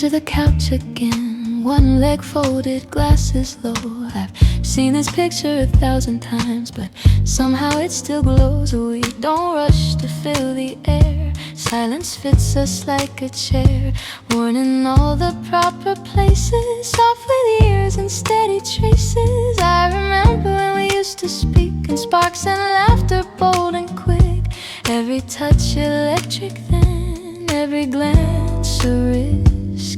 to the couch again, one leg folded, glasses low. I've seen this picture 1,000 times, but somehow it still glows. We don't rush to fill the air, silence fits us like a chair, worn in all the proper places, soft with ears and steady traces. I remember when we used to speak in sparks and laughter, bold and quick, every touch electric then, every glance a risk.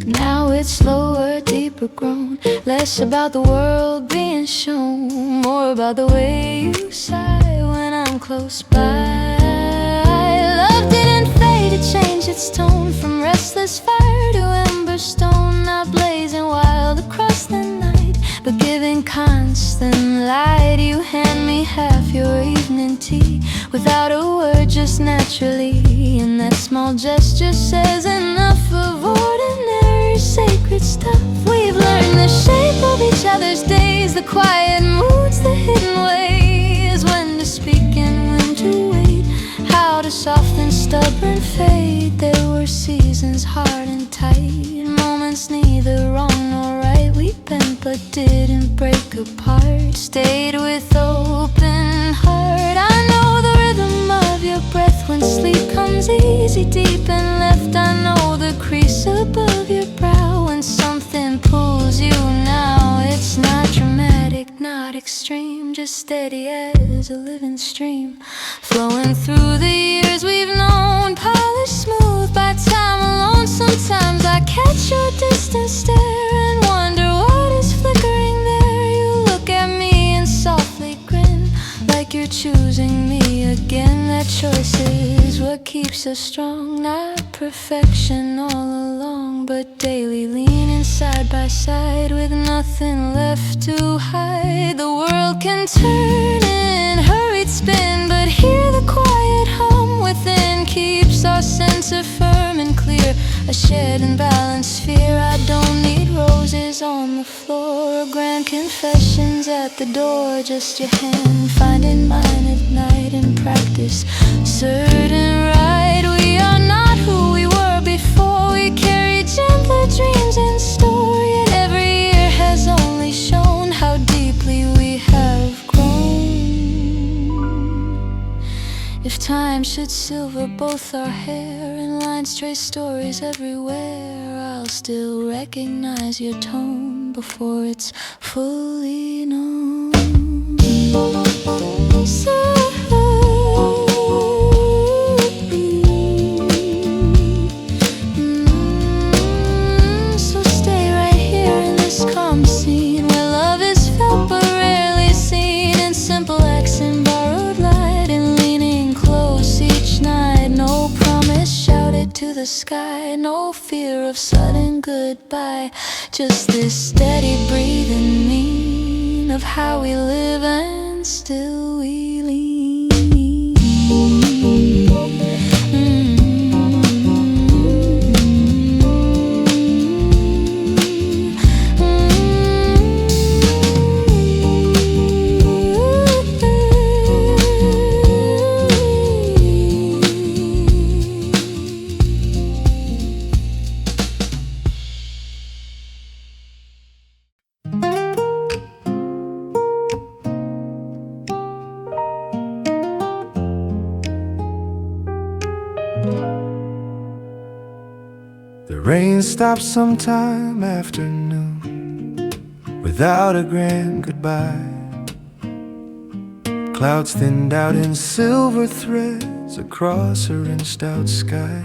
Now it's slower, deeper grown, less about the world being shown, more about the way you sigh when I'm close by. Love didn't fade, it changed its tone, from restless fire to ember stone, not blazing wild across the night, but giving constant light. You hand me half your evening tea, without a word, just naturally, and that small gesture says enough of ordinary sacred stuff. We've learned the shape of each other's days, the quiet moods, the hidden ways, when to speak and when to wait, how to soften stubborn fate. There were seasons hard and tight, moments neither wrong nor right. We bent but didn't break apart, stayed with open heart. I know the rhythm of your breath when sleep comes easy, deep and left. I know the crease above your brow when something pulls you now. It's not dramatic, not extreme, just steady as a living stream, flowing through the years we've known, polished smooth by time alone. Sometimes I catch your distant stare and wonder what is flickering there. You look at me and softly grin, like you're choosing me again. That choice is what keeps us strong, not perfection all along, but daily leaning side by side with nothing left to hide. The world can turn in hurried spin, but hear the quiet hum within keeps our center firm and clear, a shared and balanced sphere. I don't need roses on the floor or grand confessions at the door, just your hand finding mine at night in practice, certain right. We are not who we were before, we carry gentler dreams in store, yet every year has only shown how deeply we have grown. If time should silver both our hair and lines trace stories everywhere, I'll still recognize your tone before it's fully known. So stay right here in this calm scene, where love is felt but rarely seen, in simple acts and borrowed light, and leaning close each night. No promise shouted to the sky, no fear of sudden goodbye, just this steady breathing mean of how we live and still we lean. The rain stopped sometime after noon, without a grand goodbye. Clouds thinned out in silver threads across a rinsed out sky.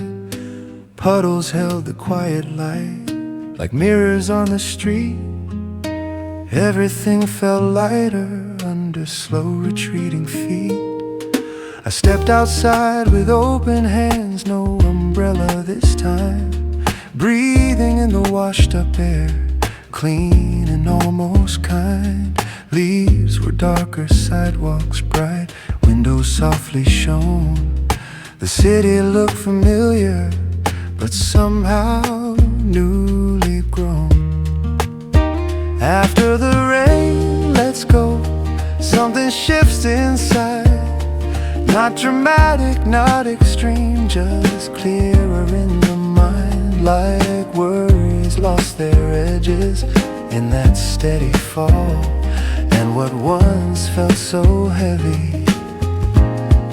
Puddles held the quiet light like mirrors on the street. Everything felt lighter under slow retreating feet. I stepped outside with open hands, no umbrella this time, breathing in the washed up air, clean and almost kind. Leaves were darker, sidewalks bright, windows softly shone. The city looked familiar, but somehow newly grown. After the rain, let's go. Something shifts inside. Not dramatic, not extreme, just clearer in the mind. Like worries chords lost their edges in that steady fall. And what once felt so heavy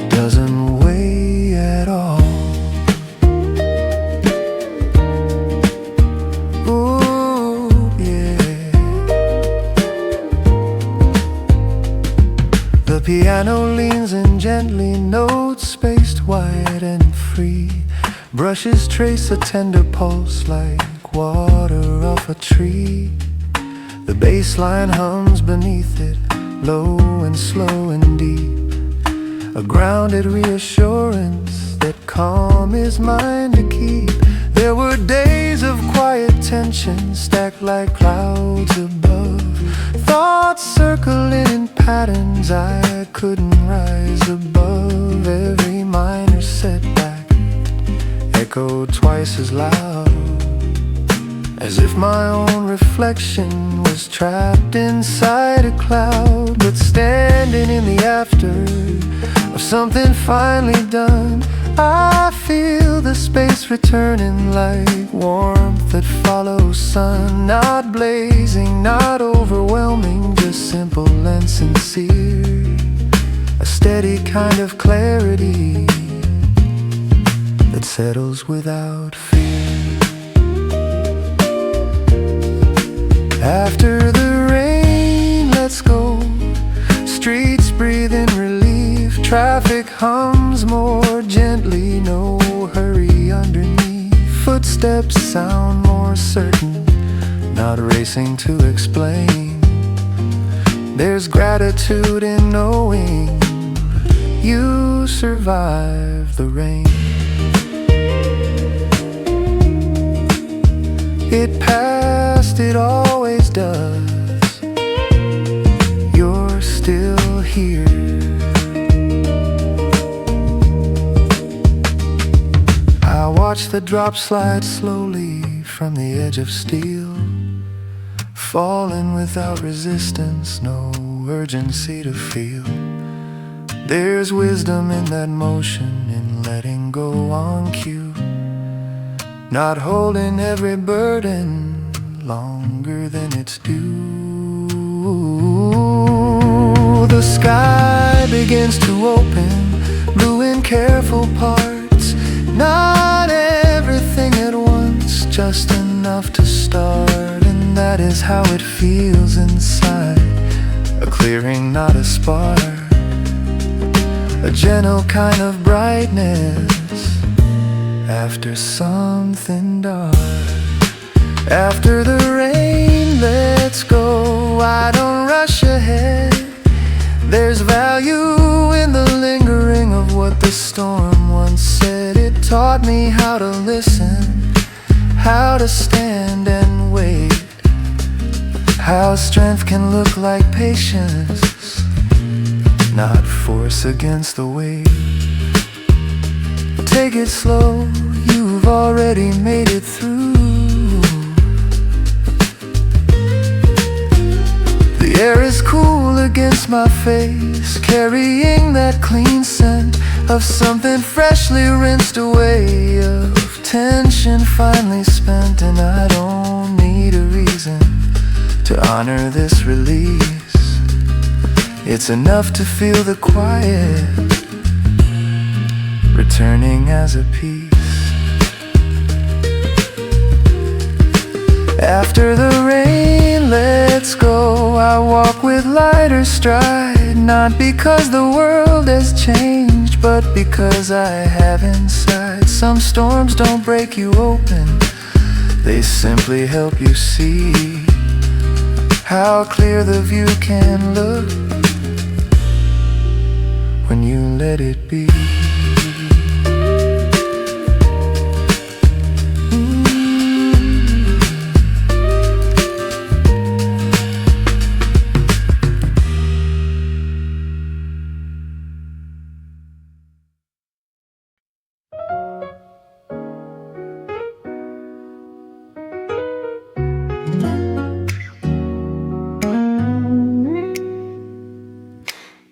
doesn't weigh at all. Ooh, yeah. The piano leans in gently, notes spaced wide and free. Brushes trace a tender pulse like water off a tree. The bass line hums beneath it, low and slow and deep. A grounded reassurance that calm is mine to keep. There were days of quiet tension stacked like clouds above. Thoughts circling in patterns I couldn't rise above. Every minor setback echoed twice as loud, as if my own reflection was trapped inside a cloud. But standing in the after of something finally done, I feel the space returning like warmth that follows sun. Not blazing, not overwhelming, just simple and sincere. A steady kind of clarity that settles without fear. After the rain, let's go. Streets breathe in relief. Traffic hums more gently. No hurry underneath. Footsteps sound more certain, not racing to explain. There's gratitude in knowing you survived the rain. It passed, it always does. You're still here. I watch the drop slide slowly from the edge of steel, falling without resistance, no urgency to feel. There's wisdom in that motion, in letting go on cue, not holding every burden longer than it's due. The sky begins to open, blue in careful parts. Not everything at once, just enough to start. And that is how it feels inside. A clearing, not a spark. A gentle kind of brightness after something dark. After the rain, let's go. I don't rush ahead. There's value in the lingering of what the storm once said. It taught me how to listen, how to stand and wait, how strength can look like patience, not force against the wave. Take it slow, you've already made it through. The air is cool against my face, carrying that clean scent of something freshly rinsed away, of tension finally spent. And I don't need a reason to honor this release. It's enough to feel the quiet returning as a piece. After the rain, let's go. I walk with lighter stride, not because the world has changed, but because I have inside. Some storms don't break you open, they simply help you see how clear the view can look when you let it be.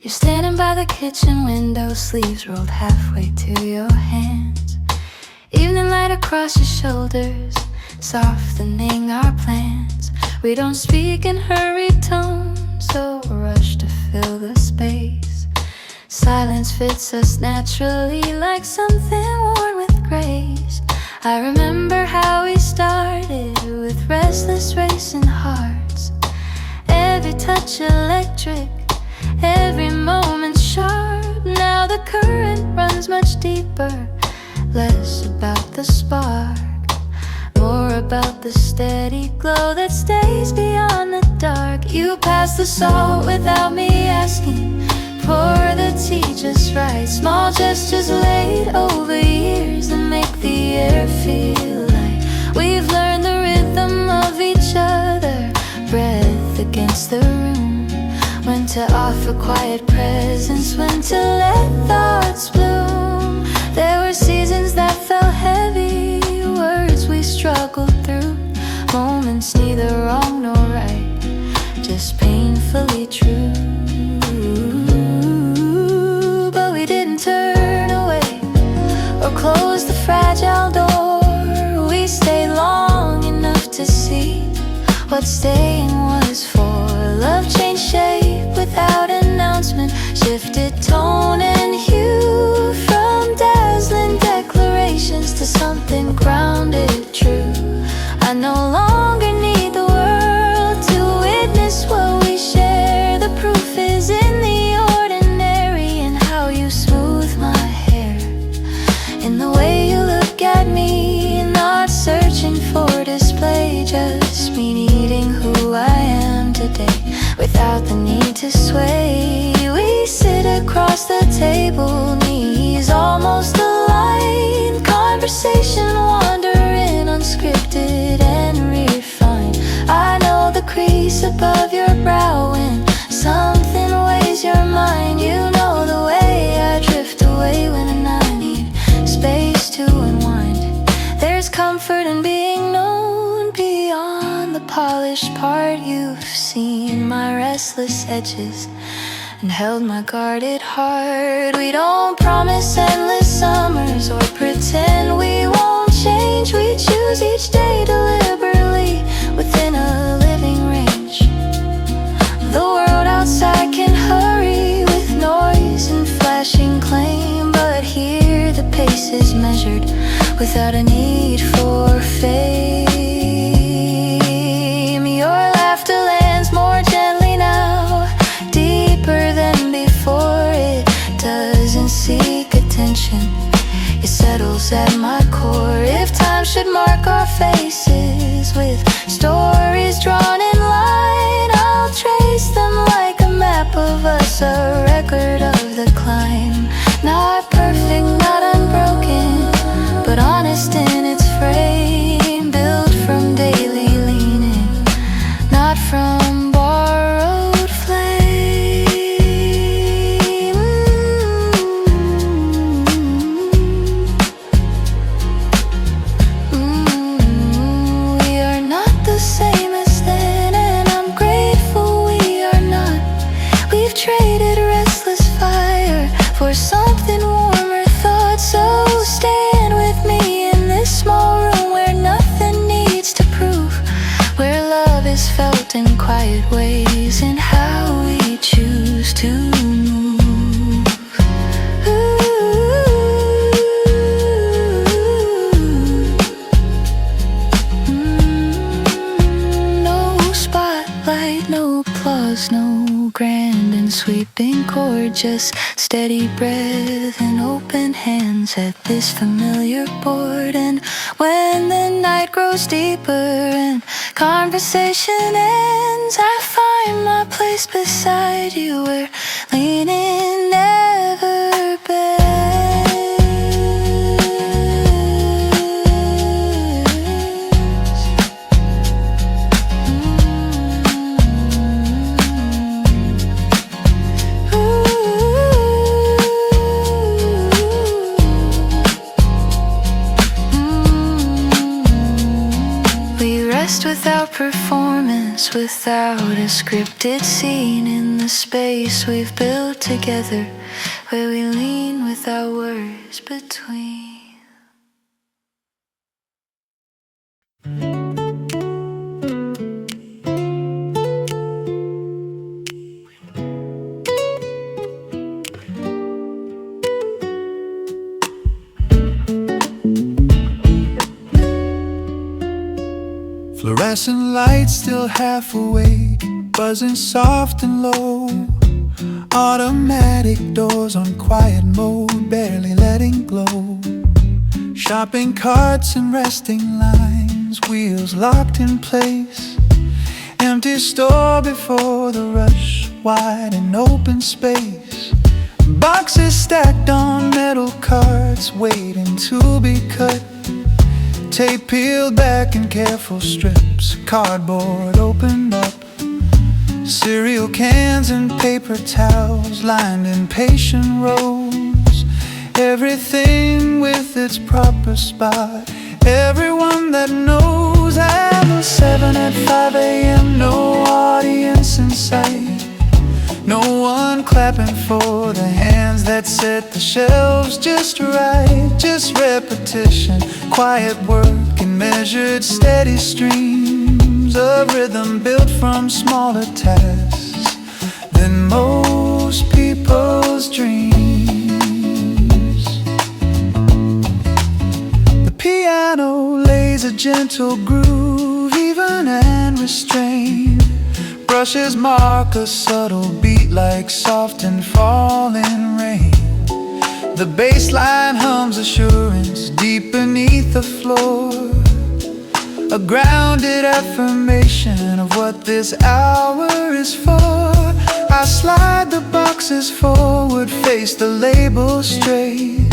You're standing by the kitchen window, sleeves rolled halfway to your hands. Evening light across your shoulders, softening our plans. We don't speak in hurried tones or rush to fill the space. Silence fits us naturally like something worn with grace. I remember how we started with restless racing hearts. Every touch electric, every moment sharp. Now the current runs much deeper, less about the spark, more about the steady glow that stays beyond the dark. You pass the salt without me asking, pour the tea just right. Small gestures laid over years that make the air feel light. We've learned the rhythm of each other, breath against the room, when to offer quiet presence, when to let thoughts bloom. There were seasons that felt heavy, words we struggled through, moments neither wrong nor right, just painfully true. But we didn't turn away or close the fragile door. We stayed long enough to see what staying was for. Love changed shape without announcement, shifted tone and hue, from dazzling declarations to something grounded true. I no longer need the world to witness what we share. The proof is in the ordinary, in how you smooth my hair, in the way you look at me, not searching for display, just me needing who I am today without the need to sway. We sit across the table, knees almost aligned, conversation wandering, unscripted and refined. I know the crease above your brow when something weighs your mind. You know the way I drift away when I need space to unwind. There's comfort in being known beyond the polished part. You've seen my restless edges and held my guarded heart. We don't promise endless summers or pretend we won't change. We choose each day deliberately within a living range. The world outside can hurry with noise and flashing claim, but here the pace is measured without a need for fame. Your laughter lands more gently now, deeper than before. It doesn't seek attention, it settles at my core. If time should mark our faces with stories drawn in line, I'll trace them like a map of us, a record of the climb. Not perfect, not unbroken, but honest in its frame, built from daily leaning, not from borrowed flame. We are not the same as then, and I'm grateful we are not. We've traded restless fire for something warmer thought. So stand with me in this small room where nothing needs to prove, where love is felt in quiet ways, and how we choose to move. No spotlight, no applause, no grand and sweeping chord, just steady breath and open hands at this familiar board. And when the night grows deeper and conversation ends, I find my place beside you where leaning never bends. Without performance, without a scripted scene, in the space we've built together, where we lean without words between. Fluorescent lights still half awake, buzzing soft and low. Automatic doors on quiet mode, barely letting glow. Shopping carts and resting lines, wheels locked in place. Empty store before the rush, wide and open space. Boxes stacked on metal carts, waiting to be cut. Tape peeled back in careful strips, cardboard opened up. Cereal cans and paper towels lined in patient rows. Everything with its proper spot, everyone that knows. And the 7 at 5 a.m., no audience in sight. No one clapping for the hands that set the shelves just right. Just repetition, quiet work and measured steady streams of rhythm built from smaller tasks than most people's dreams. The piano lays a gentle groove, even and restrained. Brushes mark a subtle beat like soft and falling rain. The bass line hums assurance deep beneath the floor, a grounded affirmation of what this hour is for. I slide the boxes forward, face the labels straight,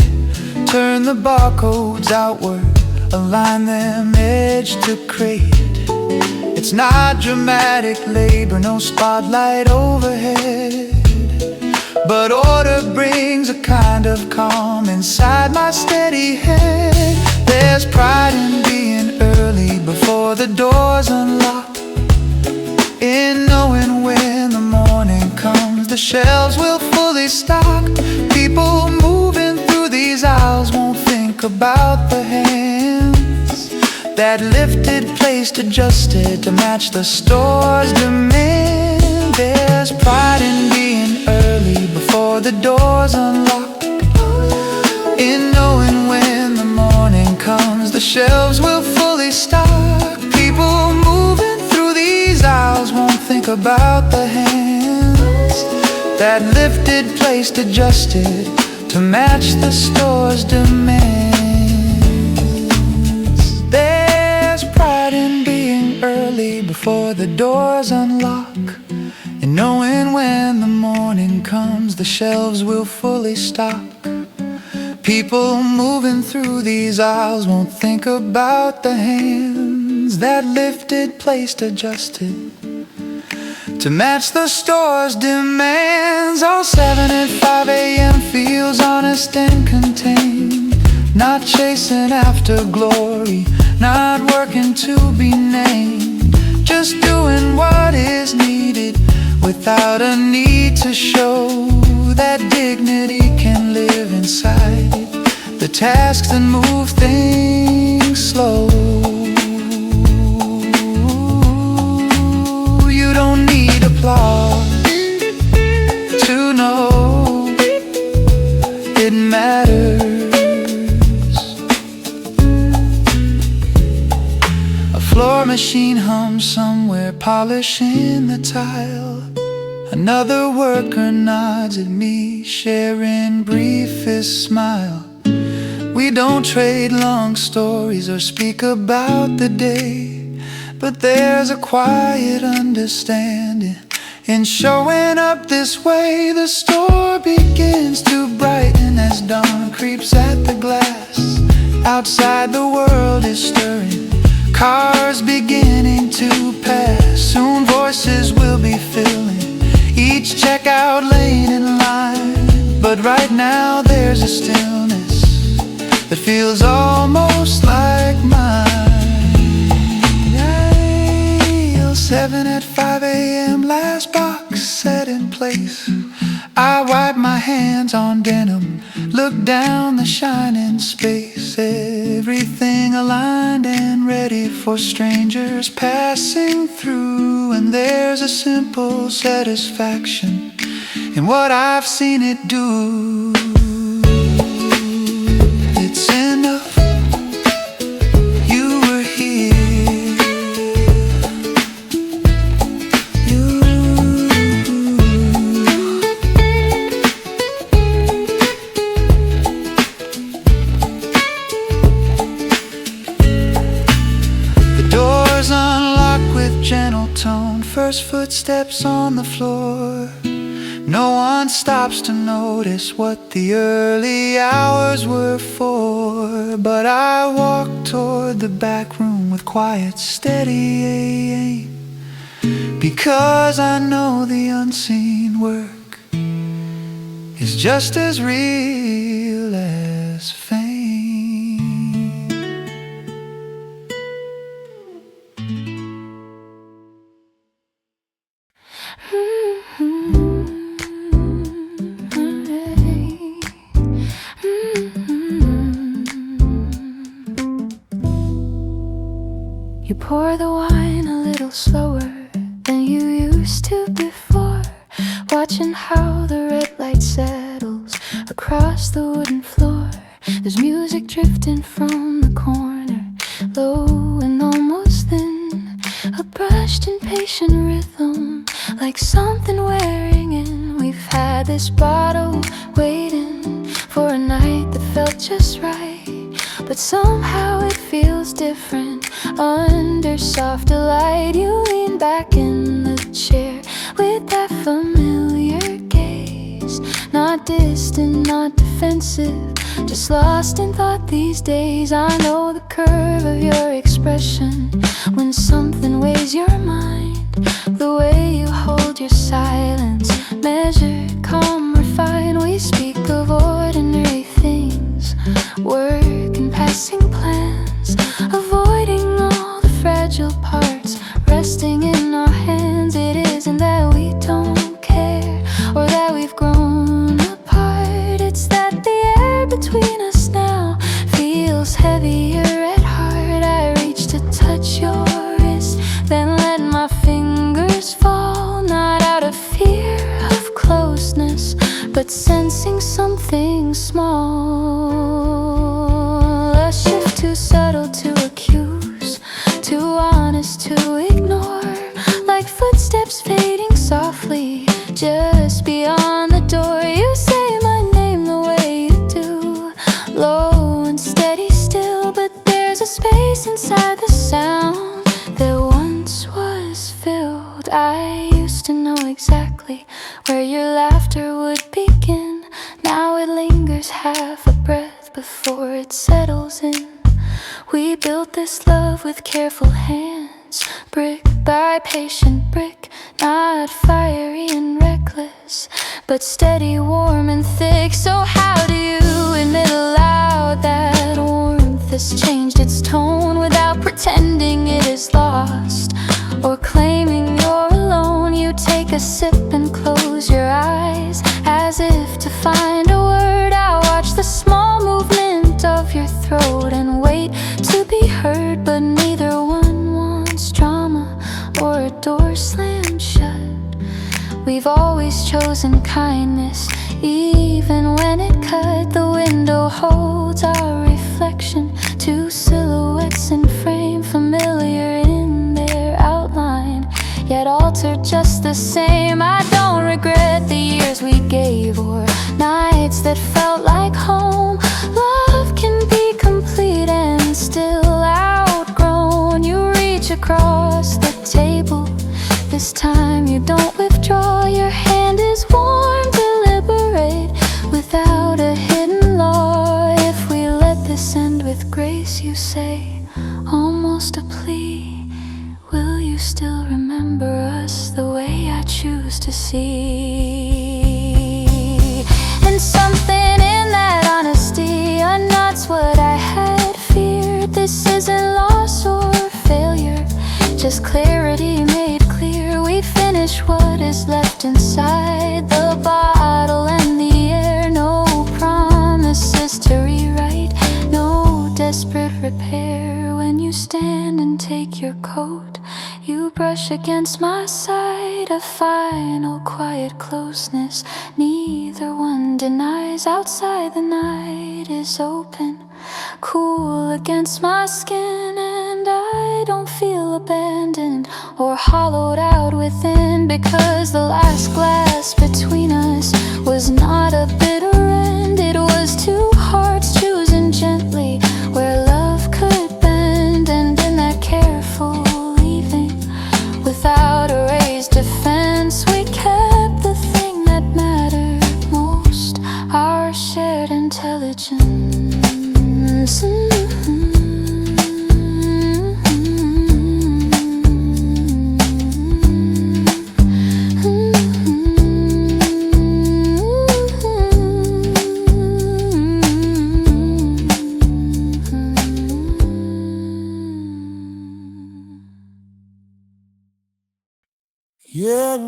turn the barcodes outward, align them edge to crate. It's not dramatic labor, no spotlight overhead, but order brings a kind of calm inside my steady head. There's pride in being early before the doors unlock, in knowing when the morning comes the shelves will fully stock. People moving through these aisles won't think about the hands that lifted, placed, adjusted to match the store's demand. There's pride in being early before the doors unlock, in knowing when the morning comes the shelves will fully stock. People moving through these aisles won't think about the hands that lifted, placed, adjusted to match the store's demand. In being early before the doors unlock, and knowing when the morning comes the shelves will fully stock. People moving through these aisles won't think about the hands that lifted, placed, adjusted to match the store's demands. All 7 at 5 a.m. feels honest and contained, not chasing after glory, not working to be named, just doing what is needed without a need to show. That dignity can live inside the tasks that move things slow. You don't need applause to know it matters. Floor machine hums somewhere, polishing the tile. Another worker nods at me, sharing briefest smile. We don't trade long stories or speak about the day, but there's a quiet understanding in showing up this way. The store begins to brighten as dawn creeps at the glass. Outside the world is stirring, cars beginning to pass. Soon voices will be filling each checkout lane in line. But right now there's a stillness that feels almost like mine. 7 at 5 a.m. last box set in place. I wipe my hands on denim, look down the shining space. Everything aligned and ready for strangers passing through. And there's a simple satisfaction in what I've seen it do. It's enough, you were here. first footsteps on the floor. No one stops to notice what the early hours were for. But I walk toward the back room with quiet, steady aim, because I know the unseen work is just as real as fame. You pour the wine a little slower than you used to before, watching how the red light settles across the wooden floor. There's music drifting from the corner, low and almost thin, a brushed impatient rhythm, like something wearing in. We've had this bottle waiting for a night that felt just right, but somehow it feels different under softer light. You lean back in the chair with that familiar gaze, not distant, not defensive, just lost in thought these days. I know the curve of your expression when something weighs your mind, the way you hold your silence, measured, calm, refined. We speak of ordinary things, work and passing plans, avoiding all the fragile parts resting in our hands. It isn't that we don't care or that we've grown apart, it's that the air between us now feels heavier at heart. I reach to touch your wrist, then let my fingers fall, not out of fear of closeness, but sensing something small. A shift too subtle to accuse, too honest to ignore, like footsteps fading softly just beyond the door. You say my name the way you do, low and steady still, but there's a space inside the sound that once was filled. I used to know exactly where your laughter would begin. Now it lingers half a breath before it settles in. We built this love with careful hands, brick by patient brick, not fiery and reckless, but steady, warm and thick. So how do you admit aloud that warmth has changed its tone without pretending it is lost or claiming you're alone? You take a sip and close your eyes as if to find a word. I watch the small movement of your throat and wait to be heard, but neither one wants drama or a door slammed shut. We've always chosen kindness, even when it cut. The window holds our reflection, two silhouettes in frame, familiar in their outline, yet altered just the same. I don't regret the years we gave or nights that felt like home. Love can be complete and still outgrown. You reach across the table, this time you don't withdraw. Your hand is warm, deliberate, without a hidden law. If we let this end with grace, you say, almost a plea, will you still remember us the way I choose to see? And something in that honesty unnots what I had feared. This isn't loss or failure, just clarity made clear. We finish what is left inside the bottle and the air. No promises to rewrite, no desperate repair. When you stand and take your coat, you brush against my side, a final quiet closeness neither one denies. Outside the night is open, cool against my skin, and I don't feel abandoned or hollowed out within, because the last glass between us was not a bitter end. It was two hearts choosing gently where love could bend, and in that careful leaving without a raised intelligence. Yeah.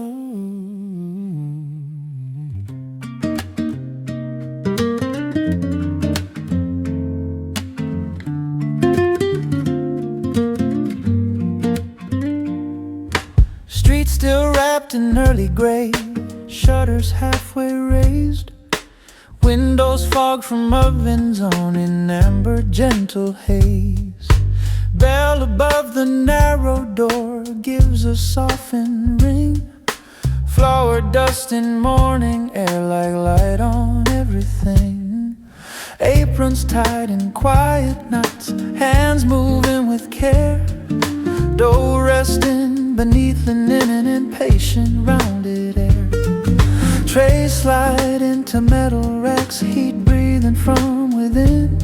Streets still wrapped in early gray, shutters halfway raised, windows fogged from ovens on in amber gentle haze. Bell above the narrow door gives a softened ring. Flower dust in morning air like light on everything. Aprons tied in quiet knots, hands moving with care. Dough resting beneath linen in patient rounded air. Trays slide into metal racks, heat breathing from within.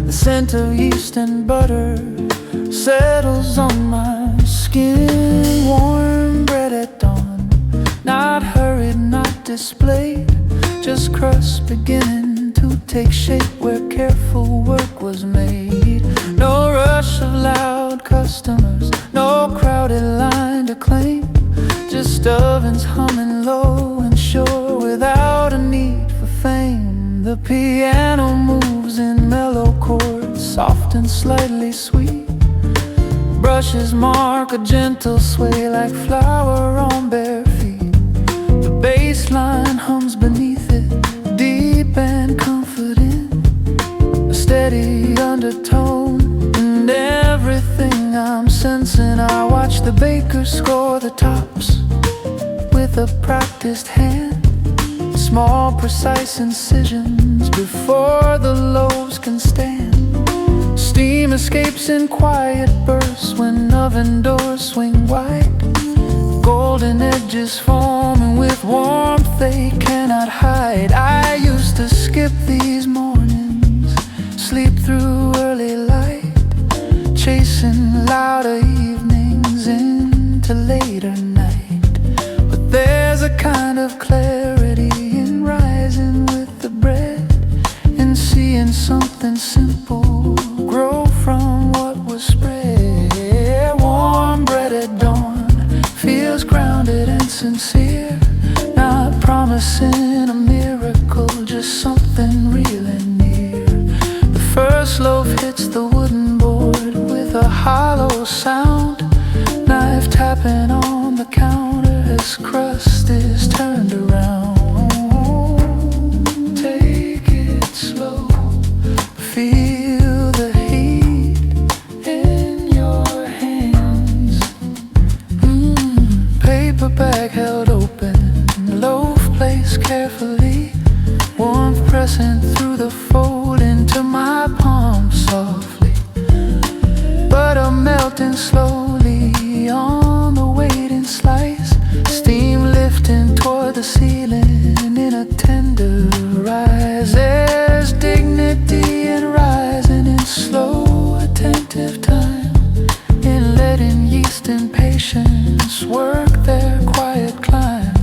The scent of yeast and butter settles on my skin. Warm bread at dawn, not hurried, not displayed, just crust beginning to take shape where careful work was made. No rush of loud customers, no crowded line to claim, just ovens humming low and sure without a need for fame. The piano moves in mellow chords, soft and slightly sweet. Brushes mark a gentle sway like flower on bare feet. The bass line hums beneath it, deep and comforting. A steady undertone in everything I'm sensing. I watch the baker score the tops with a practiced hand. Small precise incisions before the loaves can stand. Steam escapes in quiet bursts when oven doors swing wide. Golden edges forming with warmth they cannot hide. I used to skip these mornings, sleep through early light, chasing louder evenings into later night. But there's a kind of clarity in rising with the bread, in seeing something simple grow from what was spread. Warm bread at dawn feels grounded and sincere, not promising a miracle, just something real and near. The first loaf hits the wooden board with a hollow sound, knife tapping on the counter as crust is turned around. Take it slow, feel the heat in your hands. Paper bag held open, loaf placed carefully, warmth pressing through the fold into my palm softly. Butter melting slowly on the waiting slice, steam lifting toward the ceiling in a tender rise. There's dignity in rising in slow, attentive time, in letting yeast and patience work their quiet climb.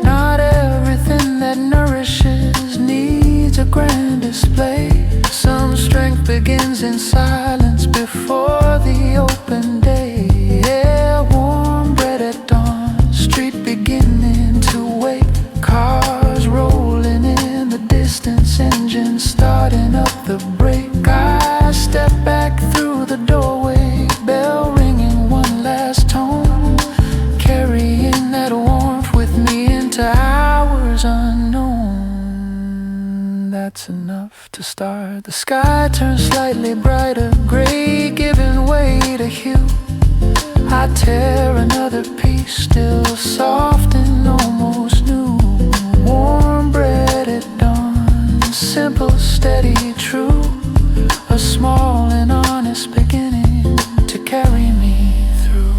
Not everything that nourishes needs a grand display. Some strength begins in silence before the open day. Yeah, warm bread at dawn, street beginning to wake, cars rolling in the distance, engines starting up the brake. I step back through the doorway, bell ringing one last tone, carrying that warmth with me into hours unknown. That's enough to start. The sky turns slightly brighter, gray giving way to hue. I tear another piece, still soft and almost new. Warm bread at dawn, simple, steady, true. A small and honest beginning to carry me through.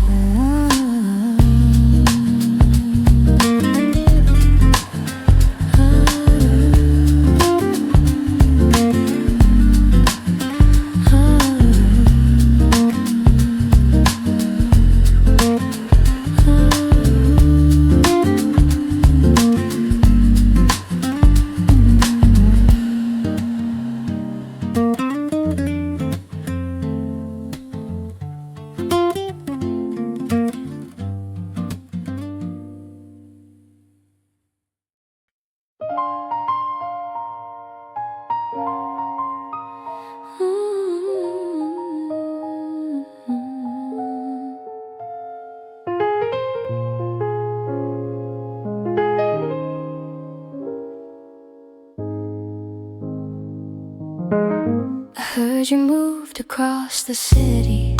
heard you moved across the city,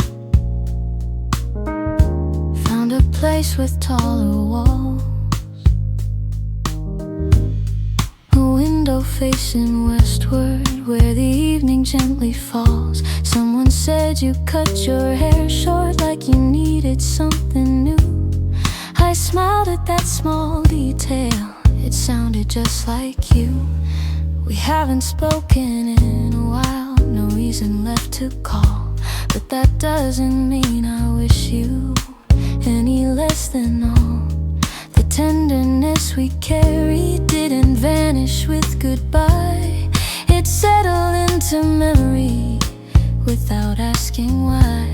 found a place with taller walls, a window facing westward where the evening gently falls. Someone said you cut your hair short like you needed something new. I smiled at that small detail, it sounded just like you. We haven't spoken in a while, no reason left to call, but that doesn't mean I wish you any less than all. The tenderness we carried didn't vanish with goodbye. It settled into memory without asking why.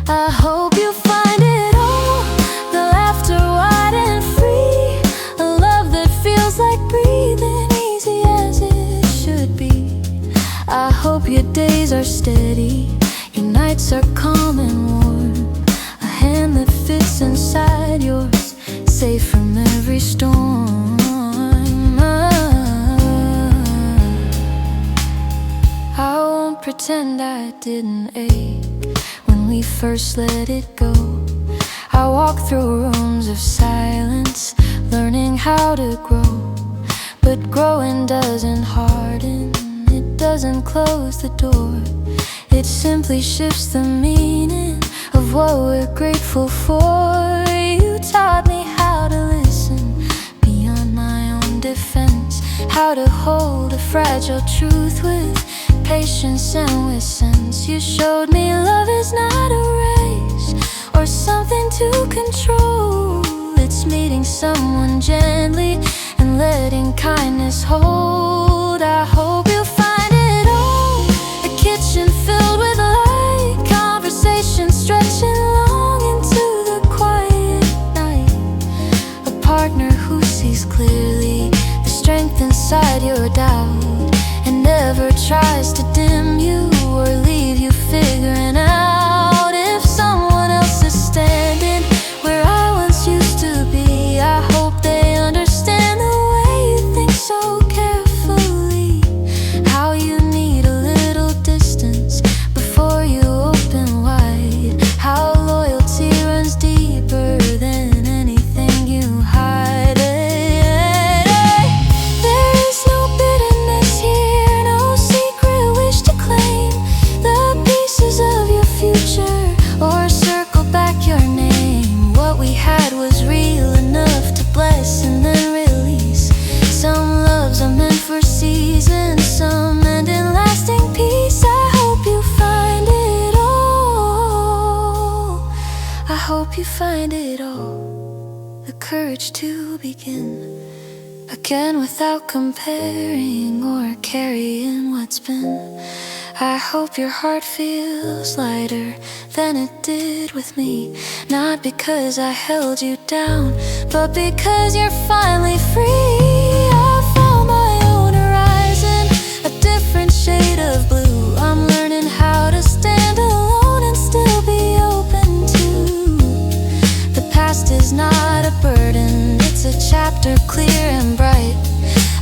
I hope you find it all, the laughter wide and free, a love that feels like breathing, easy as it should be. I hope your days are steady, your nights are calm and warm, a hand that fits inside yours, safe from every storm. I won't pretend I didn't ache when we first let it go. I walked through rooms of silence, learning how to grow. But growing doesn't harden, it doesn't close the door. It simply shifts the meaning of what we're grateful for. You taught me how to listen beyond my own defense, how to hold a fragile truth with patience and with sense. You showed me love is not a race or something to control. It's meeting someone gently and letting kindness hold. I hope you find it all, a kitchen filled with light, conversation stretching long into the quiet night, a partner who sees clearly the strength inside your doubt and never tries to dim you or leave you figuring out. If someone else is standing where I once used to be, I hope they understand the way you think so carefully, how you need a little distance before you open wide, how loyalty runs deeper than anything you hide. There is no bitterness here, no secret wish to claim the pieces of your future or circle back your name. What we had was real enough to bless and then release. Some loves are meant for seasons, some end in lasting peace. I hope you find it all, I hope you find it all, the courage to begin again without comparing or carrying what's been. I hope your heart feels lighter than it did with me, not because I held you down, but because you're finally free. I found my own horizon, a different shade of blue. I'm learning how to stand alone and still be open to. The past is not a burden, it's a chapter clear and bright,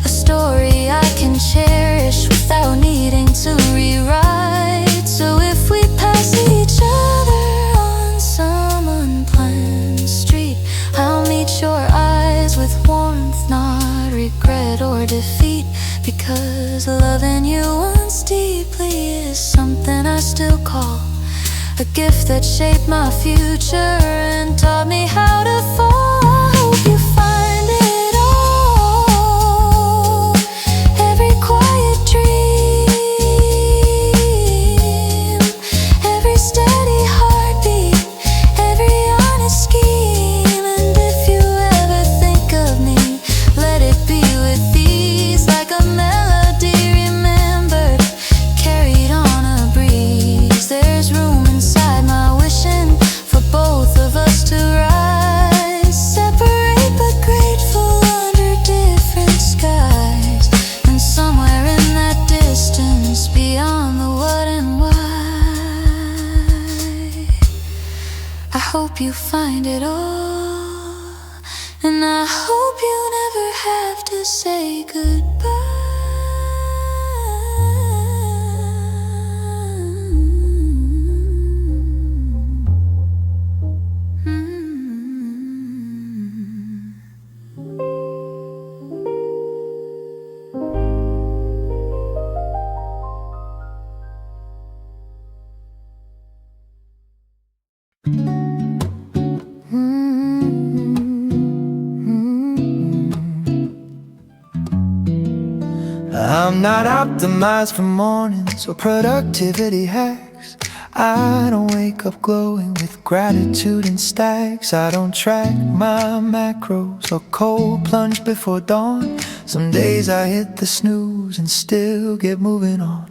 a story I can cherish without needing to rewrite. So if we pass each other on some unplanned street, I'll meet your eyes with warmth, not regret or defeat, because loving you once deeply is something I still call a gift that shaped my future and taught me how to fall. I hope you find it all, every quiet dream, every steady heartbeat, every honest scheme. And if you ever think of me, let it be with these, like a melody remembered, carried on a breeze. There's room inside my wishing for both of us to rise, separate but grateful under different skies, and somewhere in that distance beyond the what and why, I hope you find it all, and I hope you never have to say goodbye. I'm not optimized for mornings or productivity hacks. I don't wake up glowing with gratitude and stacks. I don't track my macros or cold plunge before dawn. Some days I hit the snooze and still get moving on.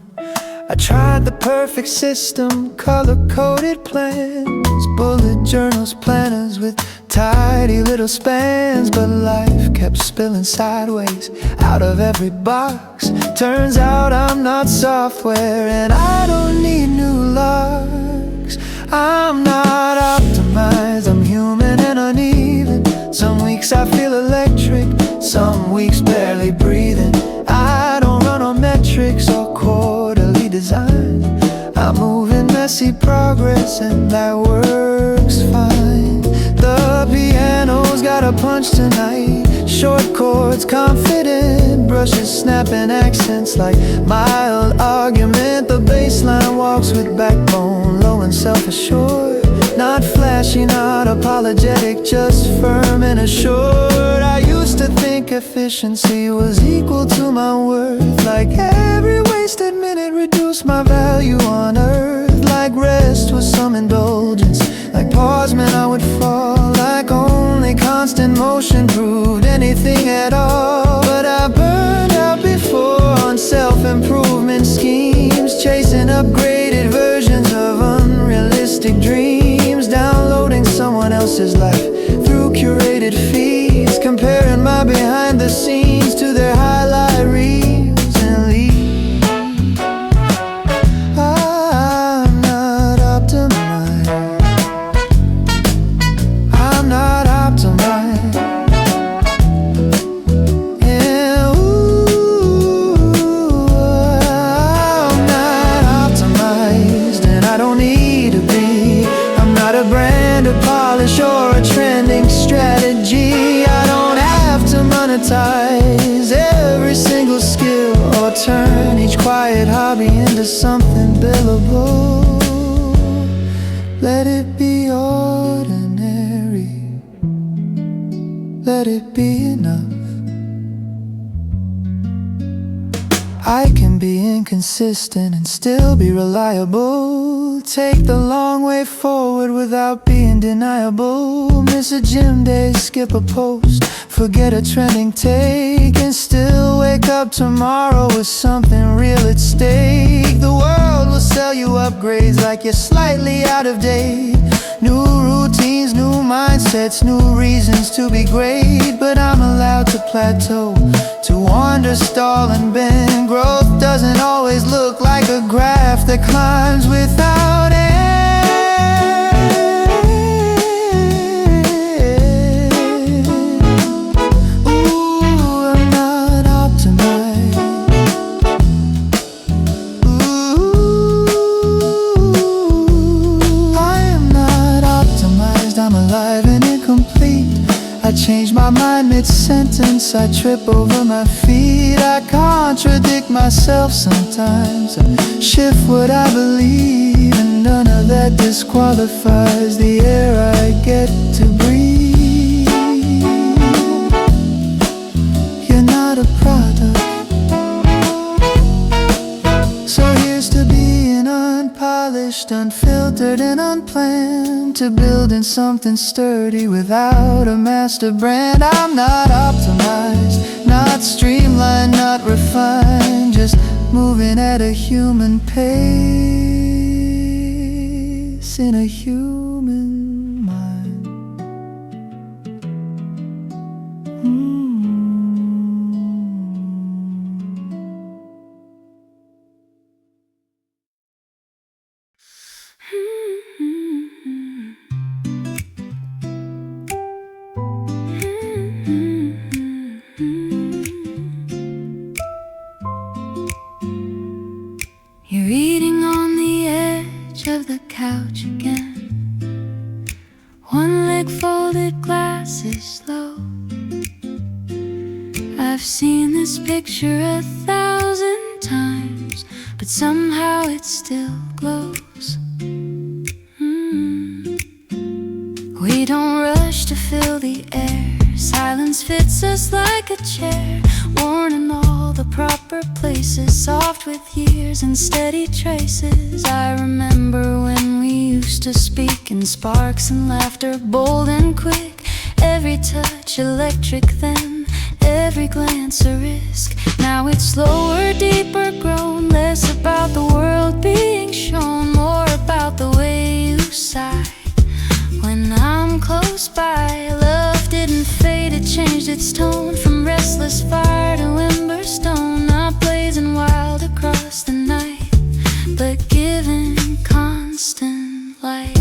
I tried the perfect system, color-coded plans, bullet journals, planners with tidy little spans. But life kept spilling sideways out of every box. Turns out I'm not software and I don't need new locks. I'm not optimized, I'm human and uneven. Some weeks I feel electric, some weeks barely breathing. I don't run on metrics or quarterly design. I move in messy progress and that works fine. The piano's got a punch tonight, short chords, confident brushes, snapping accents like mild argument. The bass line walks with backbone, low and self-assured. Not flashy, not apologetic, just firm and assured. I used to think efficiency was equal to my worth, like every wasted minute reduced my value on earth. Like rest was some indulgence, like pause meant I would fall, like only constant motion proved anything at all. But I burned out before on self-improvement schemes, chasing upgraded versions of unrealistic dreams, downloading someone else's life through curated feeds, comparing my behind the scenes to their highlight reels and leaves. I'm not optimized, I'm not optimized. Yeah, ooh, I'm not optimized and I don't need to be. I'm not a brand, a polish, or a trending strategy. I don't have to monetize every single skill or turn each quiet hobby into something billable. Let it be ordinary, let it be enough. I can be inconsistent and still be reliable. Take the long way forward without being deniable. Miss a gym day, skip a post, forget a trending take, and still wake up tomorrow with something real at stake. The world will sell you upgrades like you're slightly out of date. New routines, new mindsets, new reasons to be great. But I'm allowed to plateau, to wander, stall and bend. Growth doesn't always look like a graph that climbs without end. Ooh, I'm not optimized. Ooh, I am not optimized. I'm alive and incomplete. I change my mind mid-sentence, I trip over my feet. I contradict myself sometimes, I shift what I believe, and none of that disqualifies the air I get to breathe. You're not a product, so here's to being unpolished, unfiltered and unplanned, to building something sturdy without a master brand. I'm not optimized, not streamlined, not refined, just moving at a human pace in a human mind. You're eating on the edge of the couch again. One leg folded, glasses low. I've seen this picture 1,000 times, but somehow it still glows. We don't rush to fill the air. Silence fits us like a chair, worn in all the proper places, soft with years and steady traces. I remember when we used to speak in sparks and laughter, bold and quick. Every touch electric then, every glance a risk. Now it's slower, deeper grown, less about the world being shown, more about the way you sigh when I'm close by. Love didn't fade, it changed its tone, from restless fire to ember stone. Not blazing wild across the night, but giving constant light.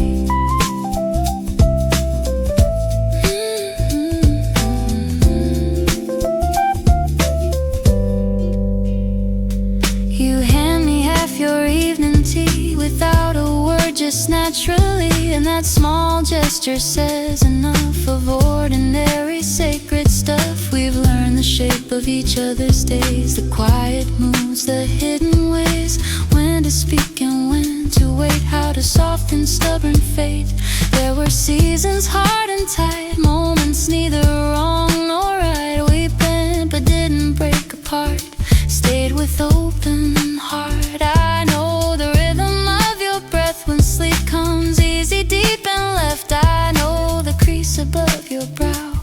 You hand me half your evening tea without a word, just naturally, and that small gesture says enough of ordinary sacred stuff. We've learned the shape of each other's days, the quiet moods, the hidden ways, when to speak and when to wait, how to soften stubborn fate. There were seasons hard and tight, moments neither wrong nor right. We bent but didn't break apart, stayed with open heart. I know the rhythm of your breath when sleep comes easy, deep and left. I know the crease above your brow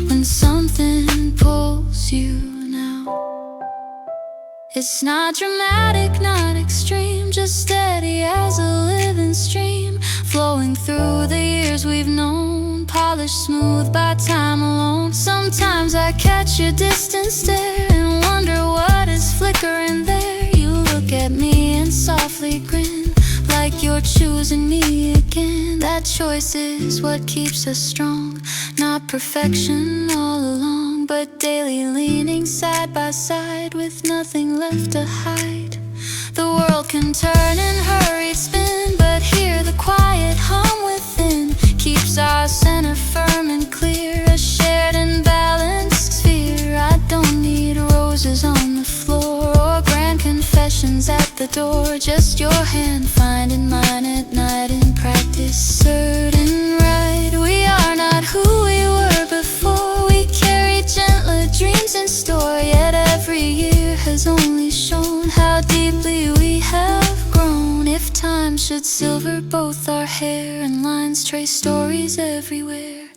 when something pulls you now. It's not dramatic, not extreme, just steady as a living stream, flowing through the years we've known, polished smooth by time alone. Sometimes I catch your distant stare and wonder what is flickering there. You look at me and softly grin, like you're choosing me again. That choice is what keeps us strong, not perfection all along, but daily leaning side by side with nothing left to hide. The world can turn in hurried spin, but here the quiet hum within keeps our center firm and clear, a shared and balanced sphere. I don't need roses on the floor or grand confessions at the door, just your hand finding mine at night in practice, certain right. We are not who we were before, we carry gentler dreams in store, yet every year has only shown how deeply we have grown. If time should silver both our hair and lines trace stories everywhere,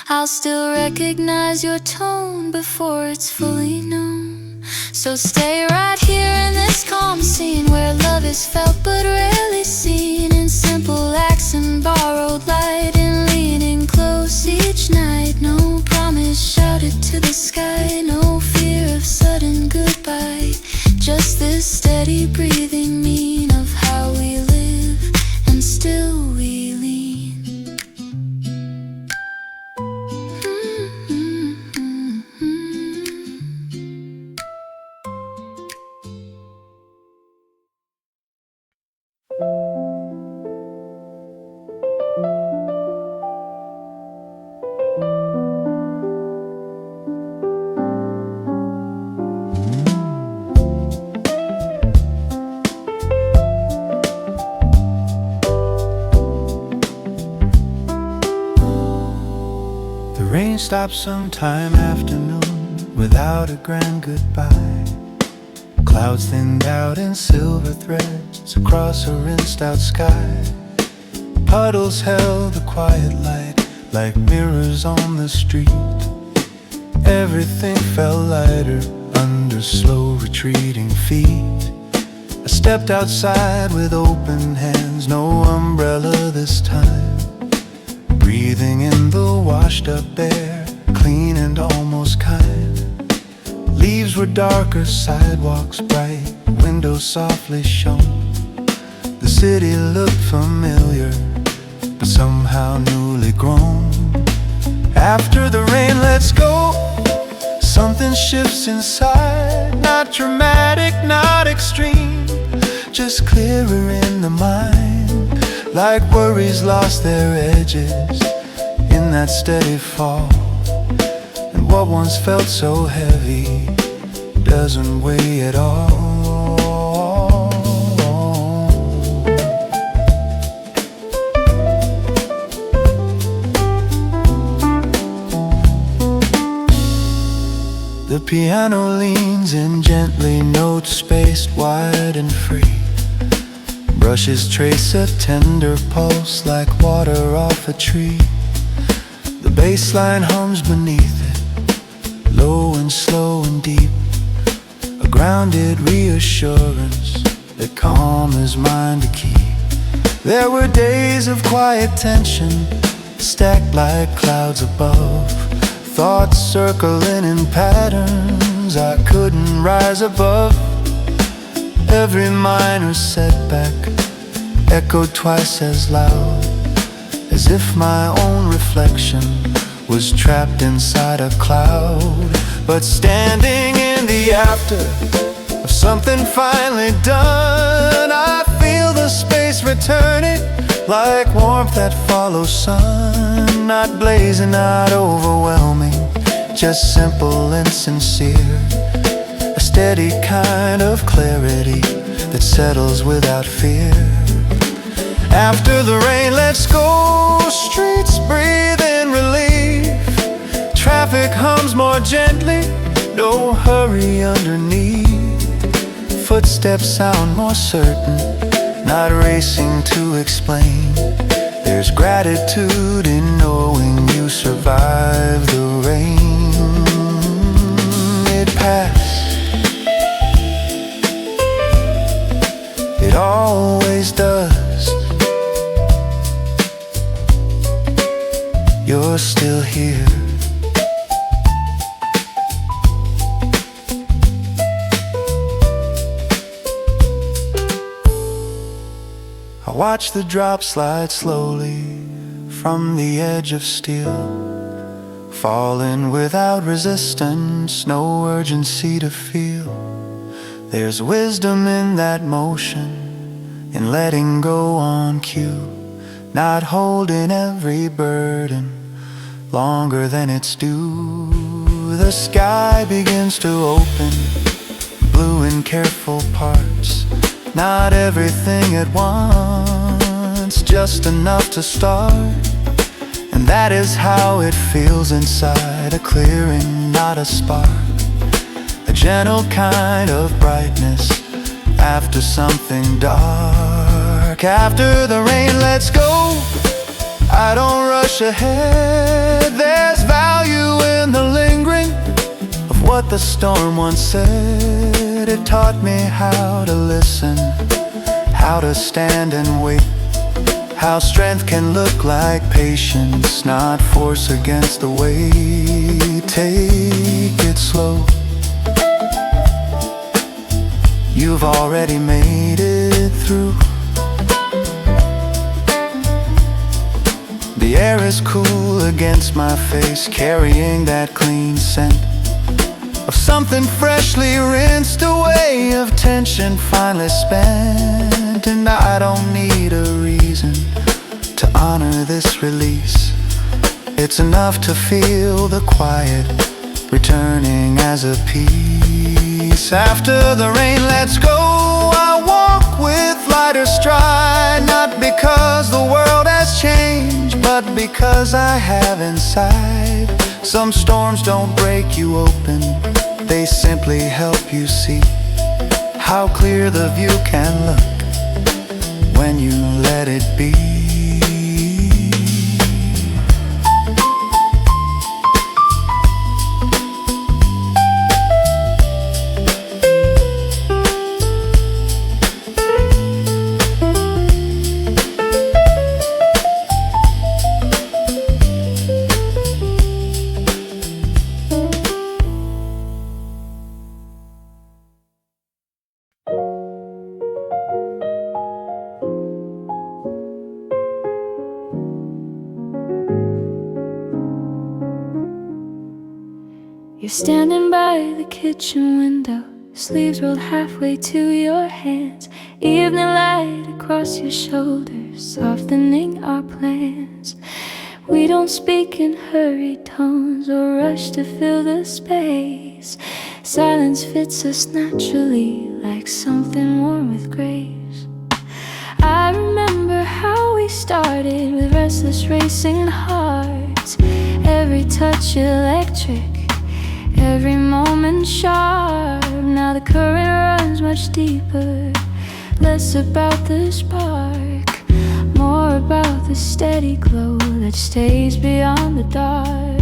I'll still recognize your tone before it's fully known. So stay right here in this calm scene where love is felt but rarely seen, in simple acts and borrowed light, in leaning close each night. No promise shouted to the sky, no fear of sudden goodbye, just this steady breathing mean of how we live and still we lean. The rain stops sometime afternoon without a grand goodbye. Clouds thinned out in silver threads across a rinsed out sky. Puddles held the quiet light like mirrors on the street. Everything felt lighter under slow retreating feet. I stepped outside with open hands, no umbrella this time, breathing in the washed up air, clean and almost kind. Leaves were darker, sidewalks bright, windows softly shone. The city looked familiar, but somehow newly grown. After the rain, let's go. Something shifts inside, not dramatic, not extreme, just clearer in the mind, like worries lost their edges in that steady fall. And what once felt so heavy doesn't weigh at all. The piano leans in gently, notes spaced wide and free. Brushes trace a tender pulse like water off a tree. The bass line hums beneath it, low and slow and deep. A grounded reassurance that calm is mine to keep. There were days of quiet tension, stacked like clouds above. Thoughts circling in patterns I couldn't rise above. Every minor setback echoed twice as loud, as if my own reflection was trapped inside a cloud. But standing in the after of something finally done, I feel the space returning like warmth that follows sun. Not blazing, not overwhelming, just simple and sincere. A steady kind of clarity that settles without fear. After the rain, let's go. Streets breathe in relief. Traffic hums more gently, no hurry underneath. Footsteps sound more certain, not racing to explain. There's gratitude in knowing you survived the rain. It passed, it always does. You're still here. I watch the drop slide slowly from the edge of steel, falling without resistance, no urgency to feel. There's wisdom in that motion, in letting go on cue, not holding every burden longer than it's due. The sky begins to open, blue in careful parts. Not everything at once, just enough to start. And that is how it feels inside, a clearing, not a spark. A gentle kind of brightness after something dark. After the rain, let's go. I don't rush ahead. There's value in the lingering of what the storm once said. It taught me how to listen, how to stand and wait, how strength can look like patience, not force against the weight. Take it slow. You've already made it through. The air is cool against my face, carrying that clean scent of something freshly rinsed away, of tension finally spent. And I don't need a reason to honor this release. It's enough to feel the quiet returning as a peace. After the rain, let's go. I walk with lighter stride, not because the world has changed, but because I have inside. Some storms don't break you open, they simply help you see how clear the view can look when you let it be. You're standing by the kitchen window, sleeves rolled halfway to your hands, evening light across your shoulders, softening our plans. We don't speak in hurried tones or rush to fill the space. Silence fits us naturally like something warm with grace. I remember how we started with restless racing hearts, every touch electric, every moment sharp. Now the current runs much deeper, less about the spark, more about the steady glow that stays beyond the dark.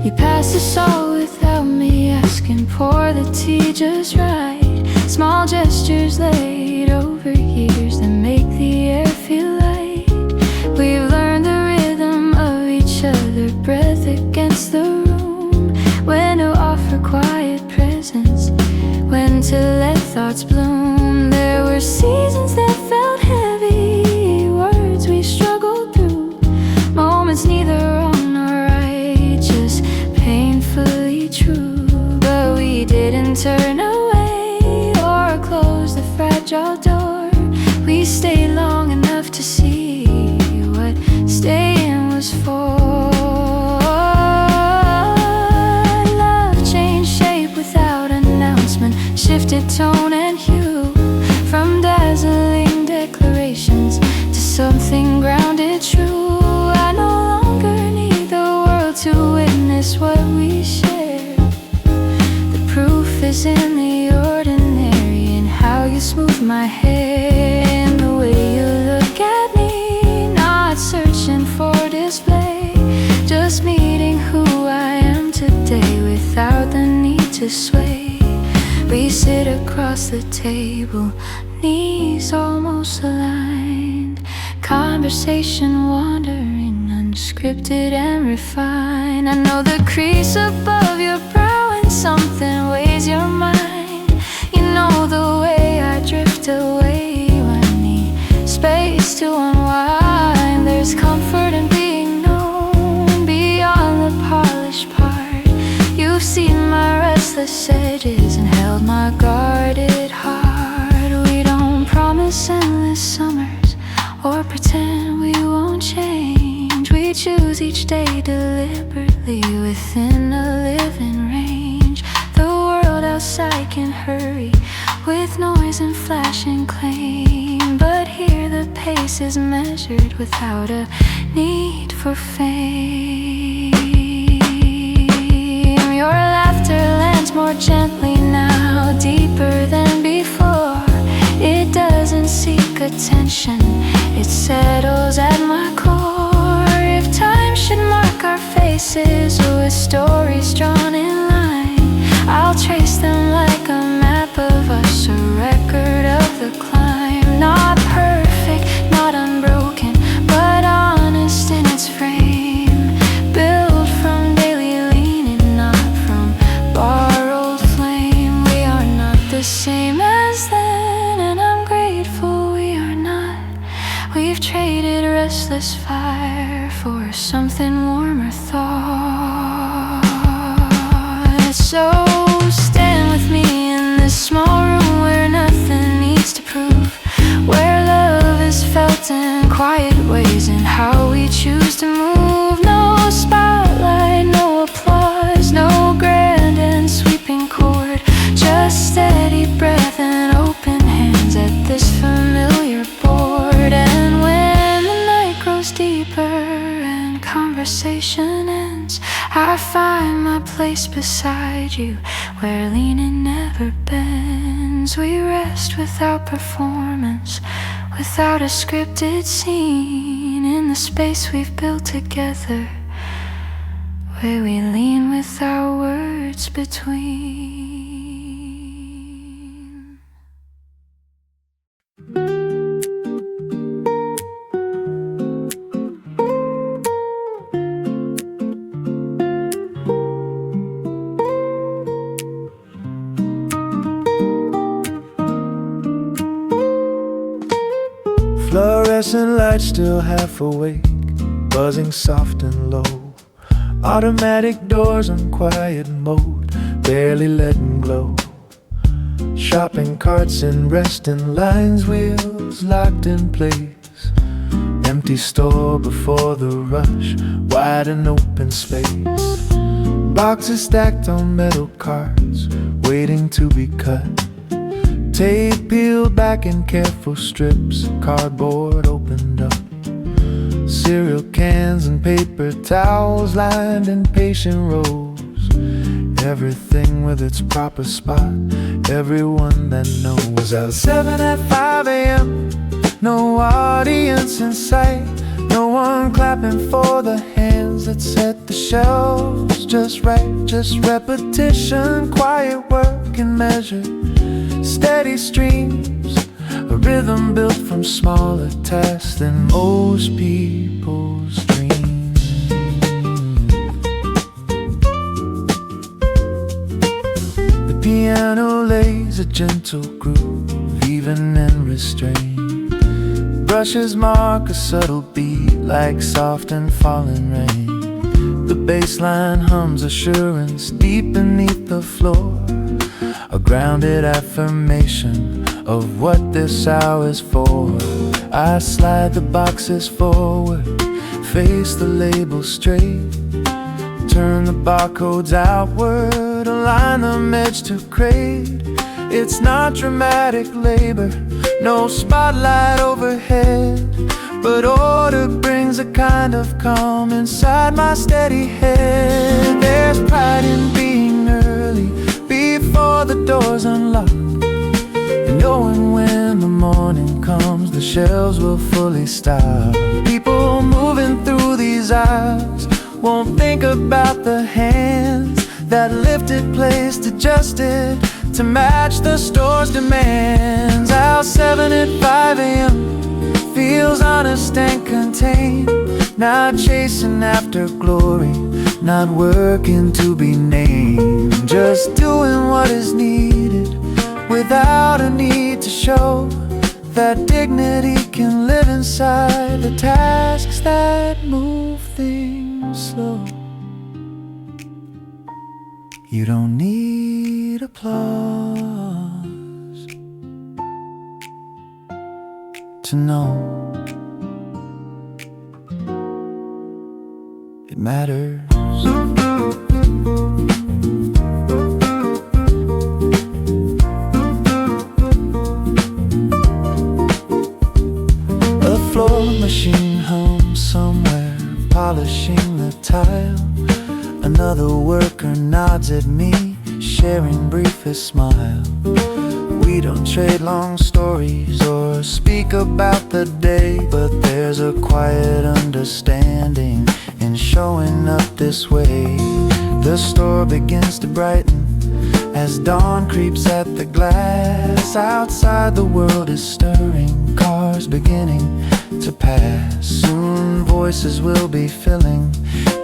You pass us all without me asking, pour the tea just right. Small gestures laid over years that make the air feel light. We've learned the rhythm of each other, breath against the room. When to offer quiet presence, when to let thoughts bloom. There were seasons that felt heavy, words we struggled through, moments neither wrong nor right, just painfully true. But we didn't turn away or close the fragile door. We stayed long enough to see what staying was for. Love changed shape without announcement, shifted tone and hue, from dazzling declarations to something grounded true. I no longer need the world to witness what we share. The proof is in the ordinary, in how you smooth my hair, in the way you look at me, not searching for display, just meeting who I am today without the need to sway. We sit across the table, knees almost aligned, conversation wandering, unscripted and refined. I know the crease above your brow and something weighs your mind. You know the way I drift away when I need space to unwind. There's comfort in being known beyond the polished part. You've seen my restless edges and held my guarded heart. We don't promise endless summers or pretend we won't change. We choose each day deliberately within a living range. The world outside can hurry with noise and flash and claim, but here the pace is measured without a need for fame. Your laughter lands more gently now, deeper than before. It doesn't seek attention, it settles at my core. If time should mark our faces with stories drawn in line, I'll trace them like a map of us, a record of the climb. Not perfect, not unbroken, but honest in its frame, built from daily leaning, not from borrowed flame. We are not the same as then, and I'm grateful we are not. We've traded restless fire for something warmer thought. So stand with me in this small room where nothing needs to prove, where love is felt in quiet ways and how we choose to move. No spotlight, no applause, no grand and sweeping chord, just steady breath and open hands at this familiar board. And when the night grows deeper and conversation ends, I find my place beside you, where leaning never bends. We rest without performance, without a scripted scene, in the space we've built together, where we lean with our words between. Fluorescent lights still half awake, buzzing soft and low. Automatic doors on quiet mode, barely letting glow. Shopping carts and resting lines, wheels locked in place. Empty store before the rush, wide and open space. Boxes stacked on metal carts, waiting to be cut. Tape peeled back in careful strips, cardboard opened up. cereal cans and paper towels lined in patient rows. Everything with its proper spot, everyone that knows. At 7 at 5 a.m., no audience in sight, no one clapping for the hands that set the shelves just right. Just repetition, quiet work and measure, steady streams, a rhythm built from smaller tasks than most people's dreams. The piano lays a gentle groove, even and restrained. Brushes mark a subtle beat like soft and falling rain. The bass line hums assurance deep beneath the floor, a grounded affirmation of what this hour is for. I slide the boxes forward, face the label straight, turn the barcodes outward, align them edge to crate. It's not dramatic labor, no spotlight overhead, but order brings a kind of calm inside my steady head. There's pride in being early, before the doors unlock, and knowing when the morning comes the shelves will fully stock. People moving through these aisles won't think about the hands that lifted, placed, adjusted to match the store's demands. Out 7 at 5 a.m. feels honest and contained, not chasing after glory, not working to be named, just doing what is needed without a need to show that dignity can live inside the tasks that move things slow. You don't need applause to know it matters. A floor machine hums somewhere, polishing the tile. Another worker nods at me, sharing briefest smile. We don't trade long stories or speak about the day, but there's a quiet understanding in showing up this way. The store begins to brighten as dawn creeps at the glass. Outside the world is stirring, cars beginning to pass. Soon voices will be filling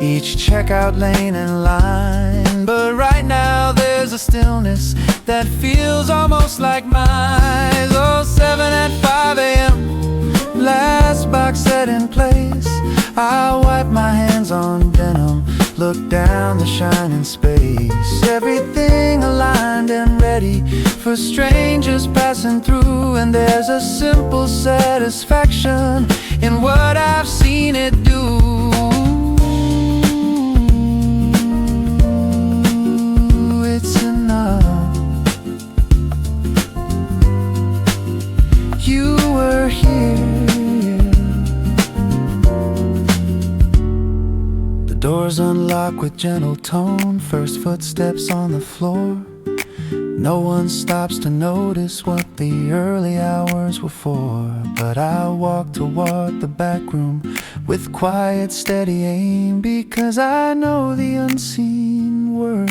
each checkout lane and line, but right now there's a stillness that feels almost like mine. Oh, 7 at 5 a.m., last box set in place. I wipe my hands on denim, look down the shining space. Everything aligned and ready for strangers passing through, and there's a simple satisfaction in what I've seen it do. It's enough. You were here. The doors unlock with gentle tone, first footsteps on the floor. No one stops to notice what the early hours were for, but I walk toward the back room with quiet, steady aim, because I know the unseen work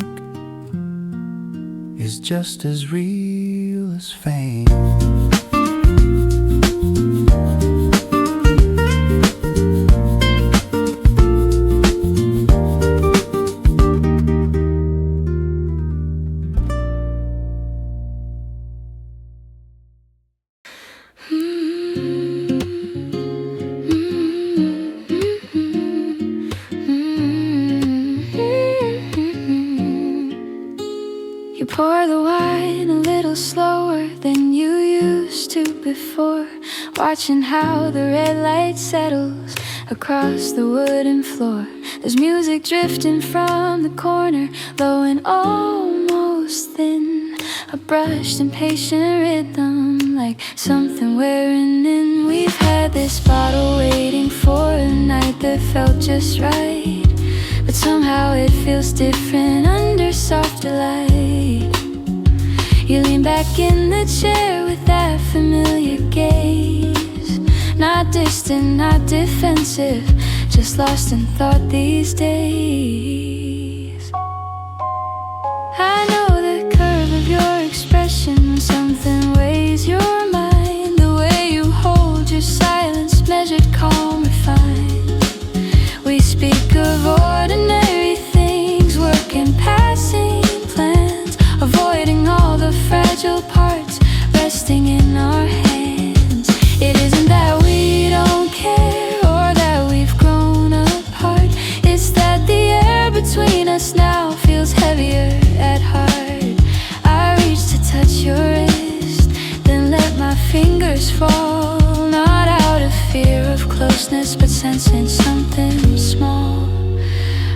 is just as real as fame. You pour the wine a little slower than you used to before, watching how the red light settles across the wooden floor. There's music drifting from the corner, low and almost thin, a brushed impatient rhythm like something wearing in. We've had this bottle waiting for a night that felt just right, but somehow it feels different under softer light. You lean back in the chair with that familiar gaze, not distant, not defensive, just lost in thought these days. I know the curve of your expression when something weighs your mind, the way you hold your silence, measured, calm, refined. We speak of ordinary things, working, passing plans, avoiding all the fragile parts resting in our hands. It isn't that we don't care or that we've grown apart, it's that the air between us now feels heavier at heart. I reach to touch your wrist, then let my fingers fall, not out of fear of closeness, but sensing something small.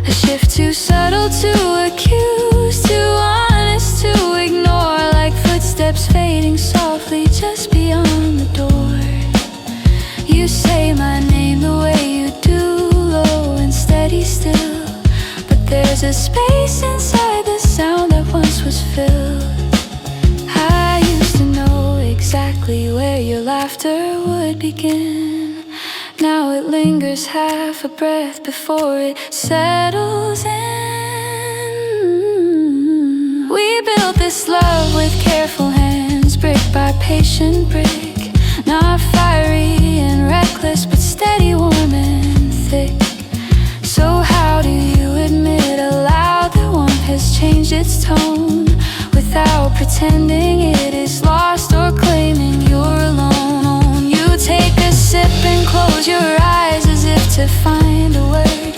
A shift too subtle to accuse, too honest to ignore, like footsteps fading softly just beyond the door. You say my name the way you do, low and steady still, but there's a space inside the sound that once was filled. I used to know exactly where your laughter would begin. Now it lingers half a breath before it settles in. We built this love with careful hands, brick by patient brick, not fiery and reckless, but steady, warm and thick. So how do you admit aloud that warmth has changed its tone, without pretending it is lost or claiming you're alone? You take a sip and close your eyes as if to find a word.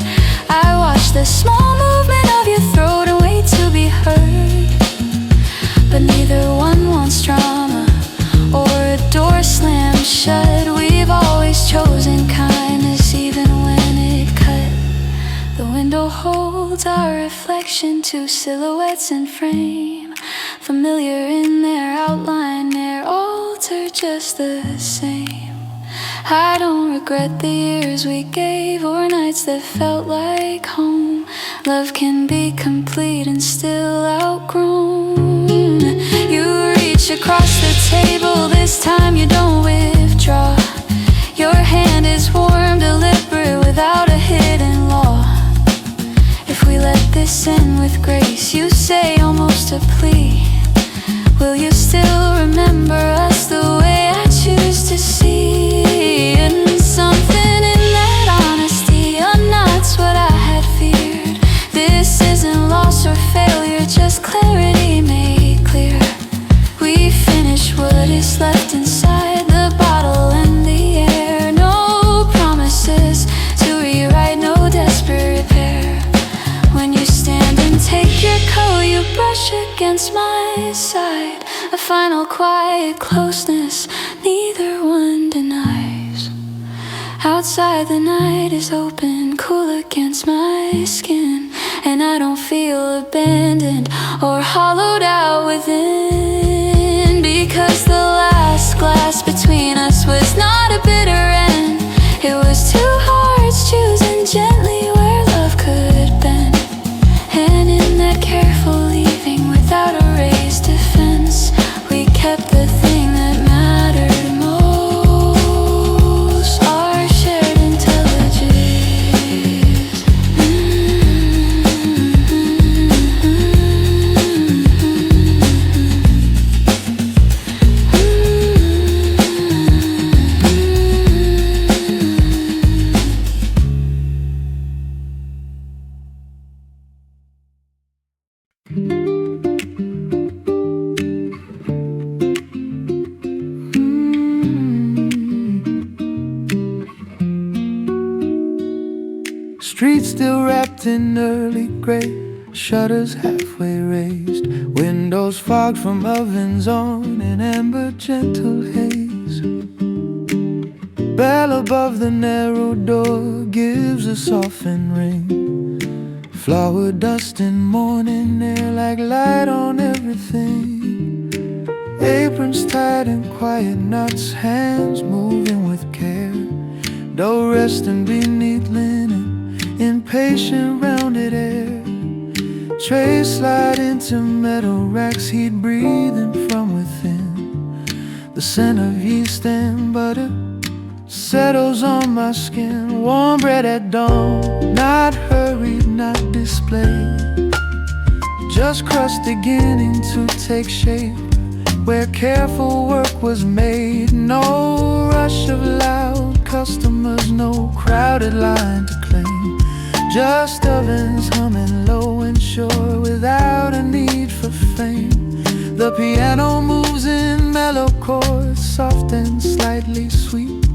I watch the small movement of your throat and wait to be heard, but neither one wants drama or a door slammed shut. We've always chosen kindness even when it cut. The window holds our reflection, two silhouettes in frame, familiar in their outline, their altar just the same. I don't regret the years we gave or nights that felt like home. Love can be complete and still outgrown. You reach across the table, this time you don't withdraw. Your hand is warm, deliberate, without a hidden law. If we let this end with grace, you say almost a plea, will you still remember us the way I choose to see? And something in that honesty unknots what I had feared. This isn't loss or failure, just clarity made clear. We finish what is left inside the bottle and the air. No promises to rewrite, no desperate repair. When you stand and take your coat, you brush against my side, a final quiet closeness neither one denies. Outside the night is open, cool against my skin, and I don't feel abandoned or hollowed out within, because the last glass between us was not a bitter end. It was two hearts choosing gently where love could bend, and in that careful leaving without a raised defense, we kept the thing that mattered most, our shared intelligence. Streets still wrapped in early gray, shutters halfway raised, windows fogged from ovens on an amber gentle haze. Bell above the narrow door gives a softened ring, flower dust in morning air like light on everything. aprons tied in quiet knots, hands moving with care, dough resting beneath linen, impatient rounded air. Trays slide into metal racks, heat breathing from within. The scent of yeast and butter settles on my skin. Warm bread at dawn, not hurried, not displayed, just crust beginning to take shape where careful work was made. No rush of loud customers, no crowded line to claim, just ovens humming low and sure without a need for fame. The piano moves in mellow chords, soft and slightly sweet.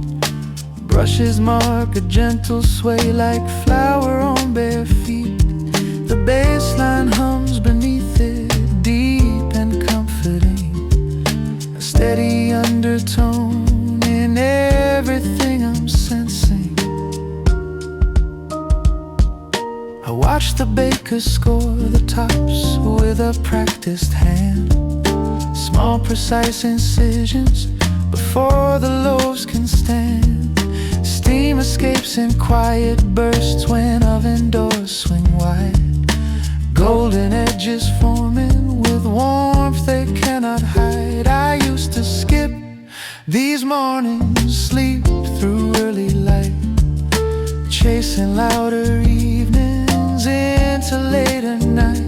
Brushes mark a gentle sway like flour on bare feet. The bass line hums beneath it, deep and comforting, a steady undertone in everything I'm sensing. I watch the baker score the tops with a practiced hand, small precise incisions before the loaves can stand. Steam escapes in quiet bursts when oven doors swing wide, golden edges forming with warmth they cannot hide. I used to skip these mornings, sleep through early light, chasing louder evenings into later night.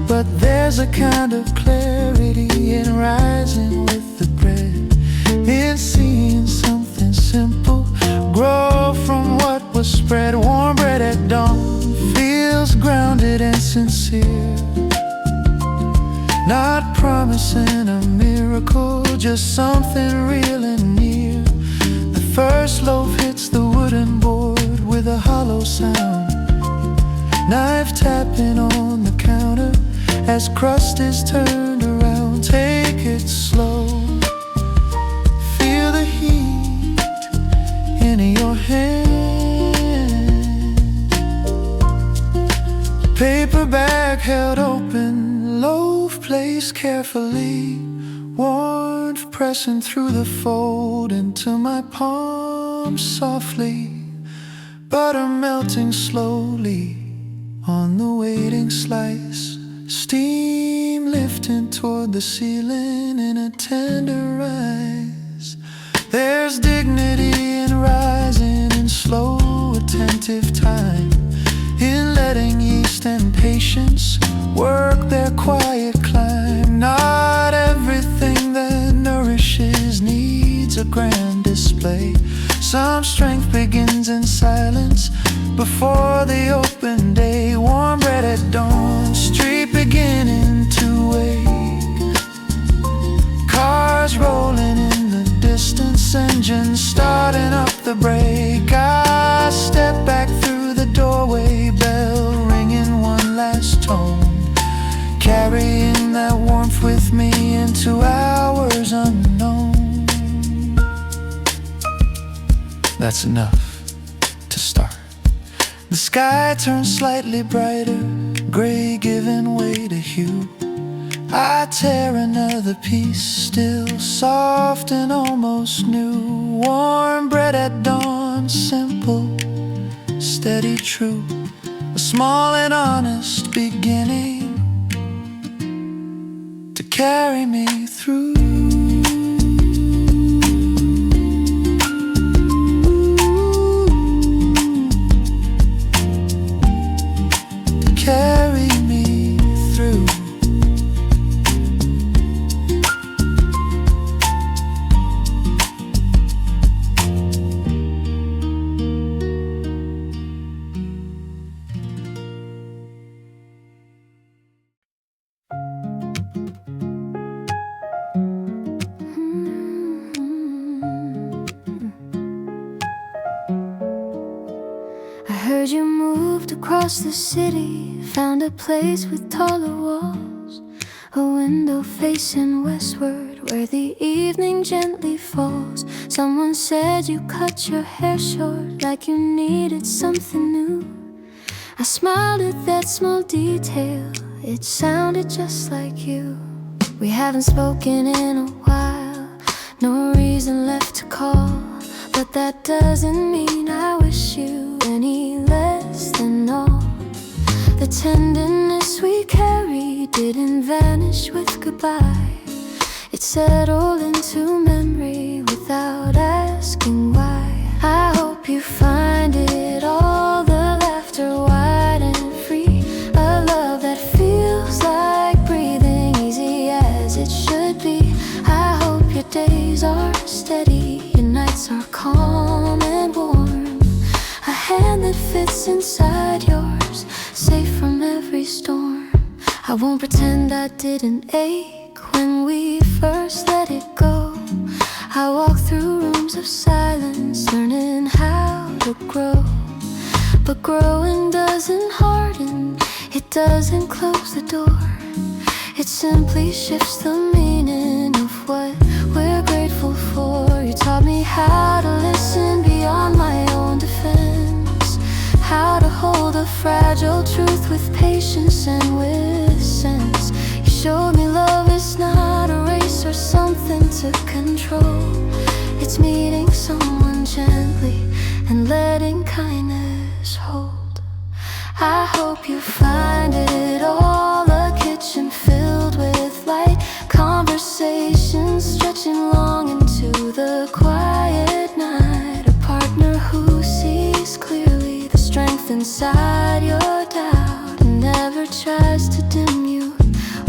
But there's a kind of clarity in rising with the bread, in seeing something simple grow from what was spread. Warm bread at dawn feels grounded and sincere, not promising a miracle, just something real and near. The first loaf hits the wooden board with a hollow sound, knife tapping on the counter as crust is turned around. Take it slow, feel the heat in your hand. Paper bag held open, loaf placed carefully, warmth pressing through the fold into my palm softly, butter melting slowly on the waiting slice, steam lifting toward the ceiling in a tender rise. There's dignity in rising in slow attentive time, in letting yeast and patience work their quiet climb. Not everything that nourishes needs a grand display. Some strength begins in silence before the open day. Warm bread at dawn, street beginning to wake, cars rolling in the distance, engines starting up the brake. I step back through the doorway, bell ringing one last tone, carrying that warmth with me into hours unknown. That's enough to start. The sky turns slightly brighter, gray giving way to hue. I tear another piece, still soft and almost new. Warm bread at dawn, simple, steady, true, a small and honest beginning to carry me through. To carry me through. Heard you moved across the city, found a place with taller walls, a window facing westward where the evening gently falls. Someone said you cut your hair short like you needed something new. I smiled at that small detail, it sounded just like you. We haven't spoken in a while, no reason left to call. But that doesn't mean I wish you any less than all. The tenderness we carried didn't vanish with goodbye. It settled into memory without asking why. I hope you find it all, the laughter wide and free, a love that feels like breathing, easy as it should be. I hope your days are steady, your nights are calm and warm, a hand that fits inside yours, safe from every storm. I won't pretend I didn't ache when we first let it go. I walk through rooms of silence, learning how to grow. But growing doesn't harden, it doesn't close the door. It simply shifts the meaning of what we're grateful for. You taught me how to listen beyond my own defense, how to hold a fragile truth with patience and with sense. You showed me love is not a race or something to control. It's meeting someone gently and letting kindness hold. I hope you find it all, a kitchen filled with light, conversations stretching long into the quiet night, a partner who sees clearly the strength inside your doubt and never tries to dim you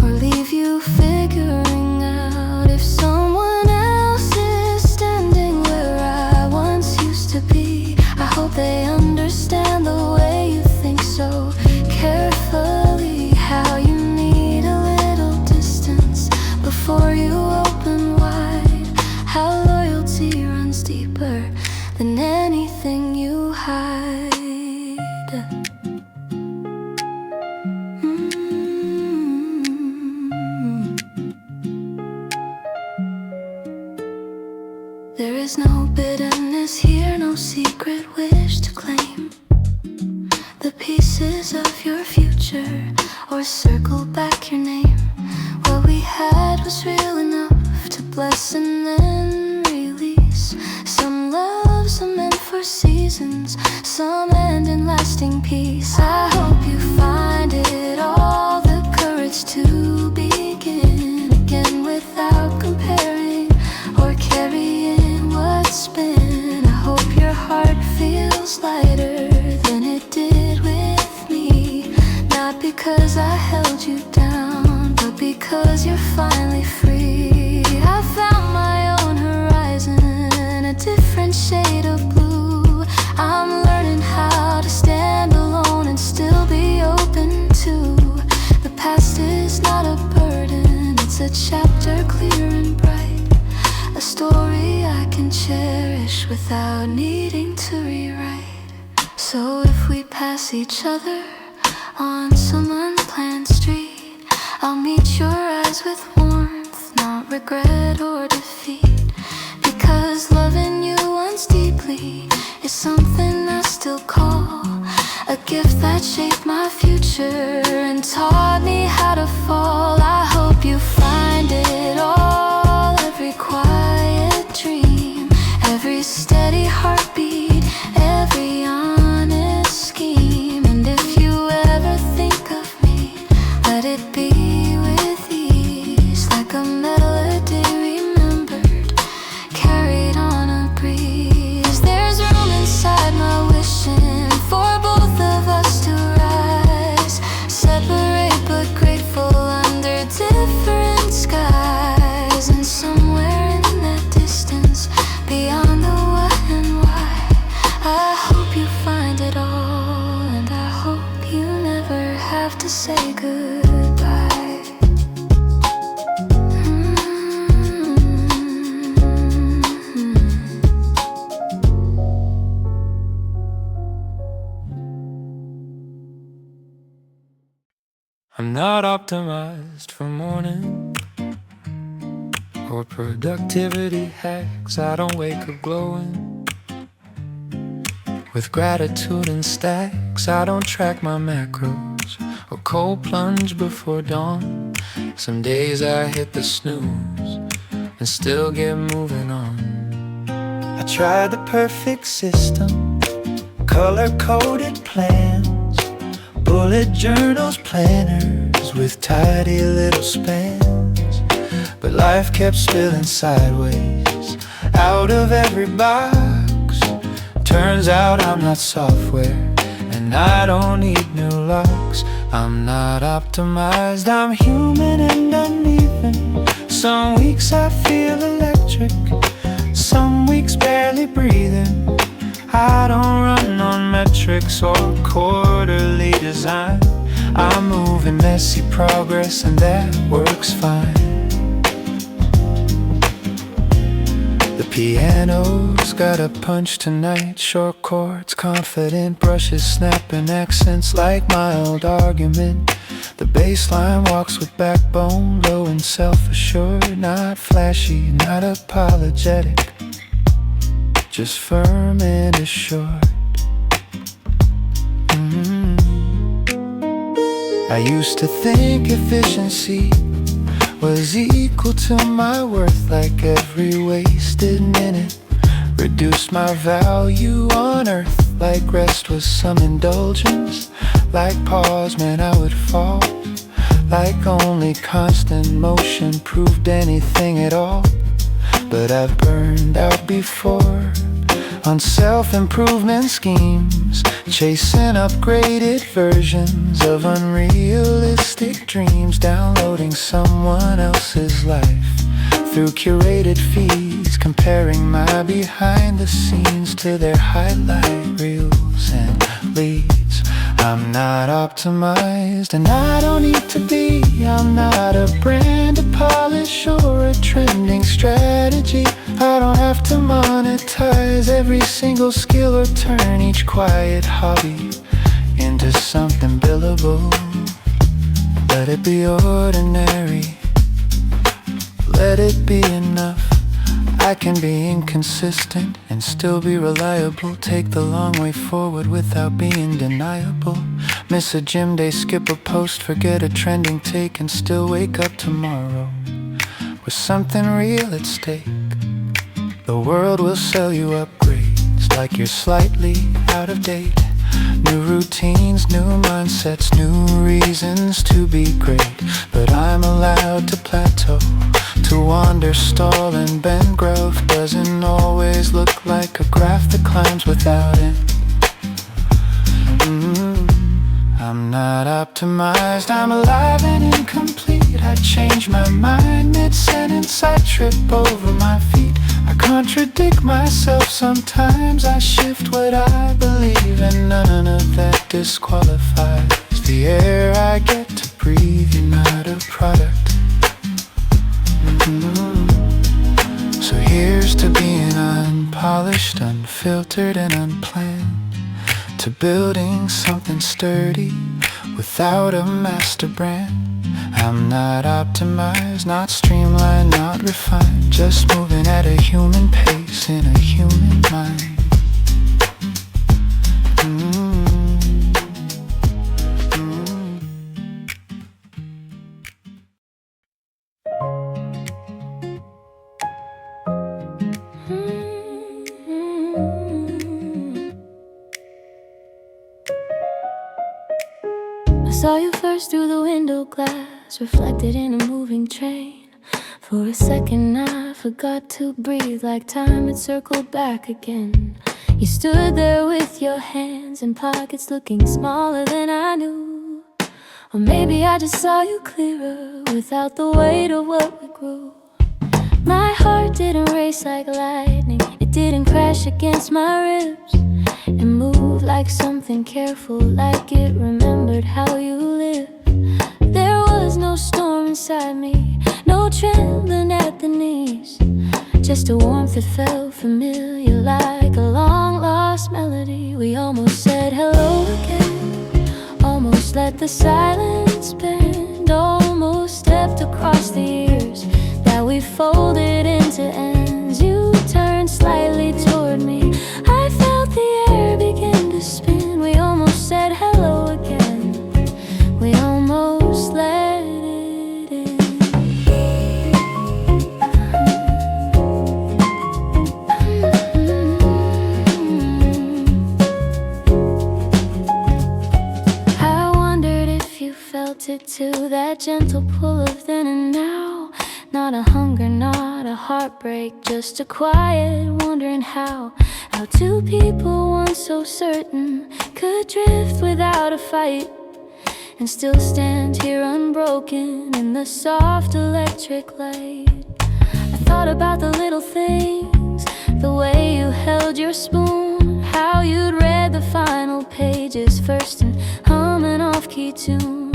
or leave you figuring out if someone else is standing where I once used to be. I hope they understand the way you think so carefully, how you need a little distance before you open wide, how loyalty runs deeper than anything you hide. There is no bitterness here, no secret wish to claim the pieces of your future or circle back your name. What we had was real enough to bless and then release. Some loves are meant for seasons, some end in lasting peace. I hope you find it all, the courage to begin again without comparing or carrying what's been. I hope your heart feels lighter than it did with me, not because I held you down, but because you're finally free. I found my own horizon, a different shade of blue. I'm learning how to stand alone and still be open to. The past is not a burden, it's a chapter clear and bright, a story I can cherish without needing to rewrite. So if we pass each other on some unplanned street, I'll meet your eyes with warmth, not regret or defeat. Because loving you once deeply is something I still call a gift that shaped my future and taught me how to fall. I hope you find it all, every quiet dream, every steady heartbeat, every honest scheme. And if you ever think of me, let it be with ease, like a melody remembered, carried on a breeze. There's room inside my wishing for both of us to rise, separate but grateful under different skies. And somewhere in that distance, beyond the what and why, I hope you find it all, and I hope you never have to say goodbye. I'm not optimized for morning or productivity hacks. I don't wake up glowing with gratitude in stacks. I don't track my macros or cold plunge before dawn. Some days I hit the snooze and still get moving on. I tried the perfect system, color-coded plans, bullet journals, planners with tidy little spans. But life kept spilling sideways out of every box. Turns out I'm not software, and I don't need new locks. I'm not optimized, I'm human and uneven. Some weeks I feel electric, some weeks barely breathing. I don't run on metrics or quarterly design. I'm moving messy progress and that works fine. The piano's got a punch tonight, short chords, confident brushes, snapping accents like mild argument. The bass line walks with backbone, low and self-assured, not flashy, not apologetic, just firm and assured. I used to think efficiency was equal to my worth, like every wasted minute reduced my value on earth. Like rest was some indulgence, like pause meant I would fall, like only constant motion proved anything at all. But I've burned out before on self-improvement schemes, chasing upgraded versions of unrealistic dreams, downloading someone else's life through curated feeds, comparing my behind the scenes to their highlight reels and leads. I'm not optimized and I don't need to be. I'm not a brand, a polish, or a trending strategy. I don't have to monetize every single skill or turn each quiet hobby into something billable. Let it be ordinary, let it be enough. I can be inconsistent and still be reliable. Take the long way forward without being deniable. Miss a gym day, skip a post, forget a trending take, and still wake up tomorrow with something real at stake. The world will sell you upgrades like you're slightly out of date. New routines, new mindsets, new reasons to be great. But I'm allowed to plateau, to wander, stall and bend. Growth doesn't always look like a graph that climbs without end. I'm not optimized, I'm alive and incomplete. I change my mind mid-sentence, I trip over my feet. I contradict myself sometimes, I shift what I believe, and none of that disqualifies the air I get to breathe. You're not a product. So here's to being unpolished, unfiltered and unplanned, to building something sturdy without a master brand. I'm not optimized, not streamlined, not refined, just moving at a human pace in a human mind. I saw you first through the window glass, reflected in a moving train. For a second I forgot to breathe, like time had circled back again. You stood there with your hands in pockets, looking smaller than I knew. Or maybe I just saw you clearer, without the weight of what we grew. My heart didn't race like lightning, it didn't crash against my ribs. It moved like something careful, like it remembered how you lived. There was no storm inside me, no trembling at the knees, just a warmth that felt familiar, like a long-lost melody. We almost said hello again, almost let the silence bend, almost stepped across the years that we folded into ends. You turned slightly toward me, I felt the air begin to spin. We almost said hello again, we almost let it in. gentle pull of then and now. Not a hunger, not a heartbreak, just a quiet wondering how two people once so certain could drift without a fight and still stand here unbroken in the soft electric light. I thought about the little things, the way you held your spoon, how you'd read the final pages first and hum an off-key tune.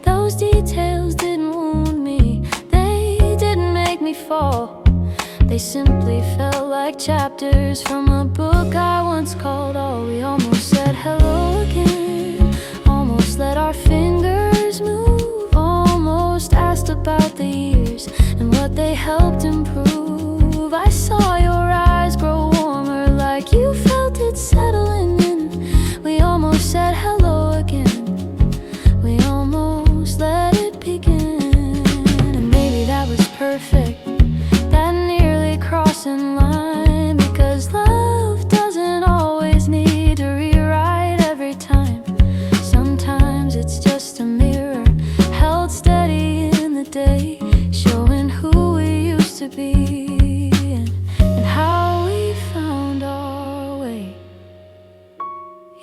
Those details didn't wound me, they didn't make me fall. They simply felt like chapters from a book I once called all. We almost said hello again, almost let our fingers move, almost asked about the years and what they helped improve. I saw your eyes grow warmer like you felt it settling in. We almost said hello again, we almost let it begin. And maybe that was perfect, that nearly crossing line, because love doesn't always need to rewrite every time. Sometimes it's just a mirror held steady in the day, showing who we used to be and how we found our way.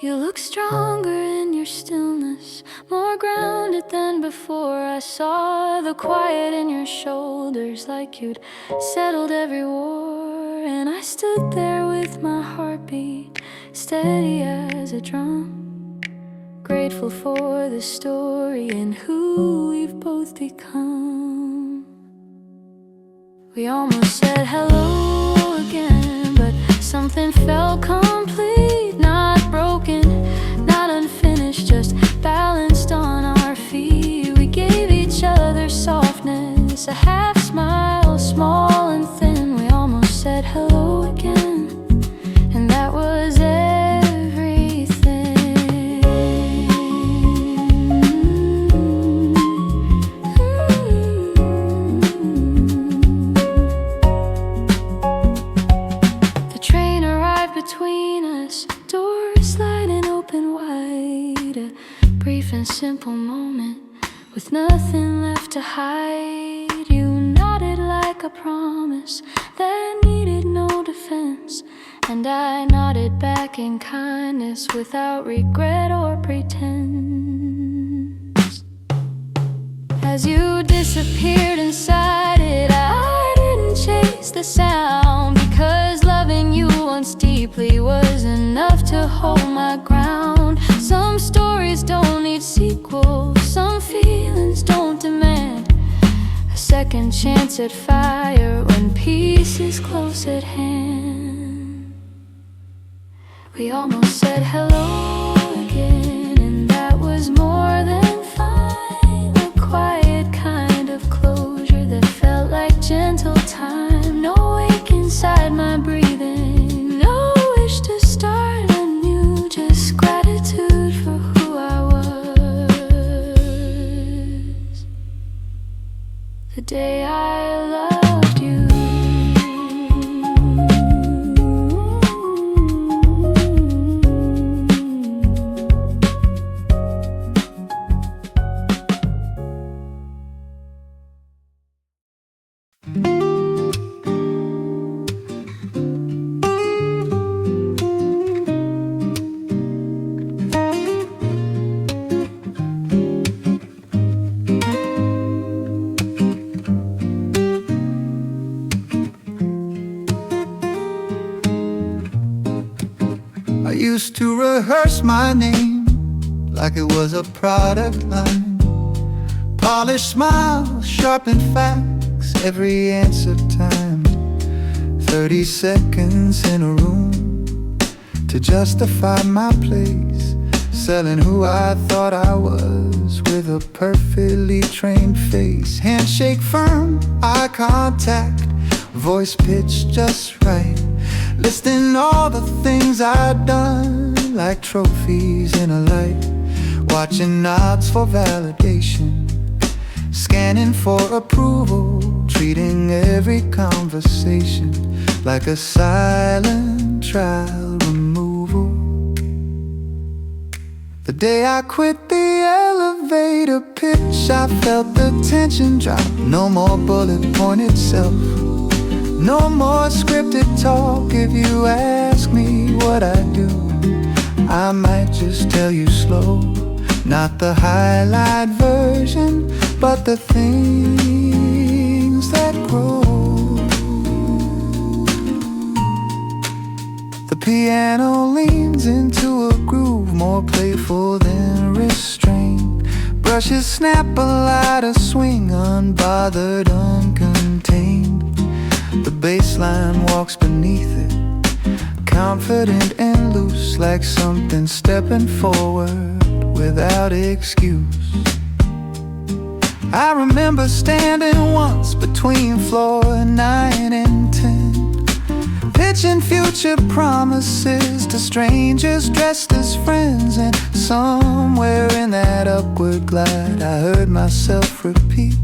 You look stronger in your stillness, more grounded than before. I saw the quiet in your shoulders, like you'd settled every war. And I stood there with my heartbeat steady as a drum, grateful for the story and who we've both become. We almost said hello again, but something felt complete, not broken, not unfinished, just balanced on our feet. We gave each other softness, a half smile, small and thin. We almost said hello again, and that was everything. The train arrived between us, doors sliding open wide. A brief and simple moment with nothing left to hide. You nodded like a promise that needed no defense, and I nodded back in kindness without regret or pretense. As you disappeared inside it, I didn't chase the sound, because loving you once deeply was enough to hold my ground. Some stories don't need sequels, some feelings don't demand a second chance at fire when peace is close at hand. We almost said hello again, and that was more than fine. A quiet kind of closure that felt like gentle time. No ache inside my breathing, no wish to start anew, just gratitude for who I was the day I loved you. I used to rehearse my name like it was a product line. Polished smiles, sharpened facts, every answer time. 30 seconds in a room to justify my place, selling who I thought I was with a perfectly trained face. Handshake firm, eye contact, voice pitched just right, listing all the things I'd done like trophies in a light. Watching nods for validation, scanning for approval, treating every conversation like a silent trial removal. The day I quit the elevator pitch, I felt the tension drop. No more bullet pointed self, no more scripted talk. If you ask me what I do, I might just tell you slow. Not the highlight version, but the things that grow. The piano leans into a groove, more playful than restrained. Brushes snap, a lighter swing, unbothered, uncontained. The bass line walks beneath it, confident and loose, like something stepping forward without excuse. I remember standing once between floor 9 and 10, pitching future promises to strangers dressed as friends. And somewhere in that upward glide, I heard myself repeat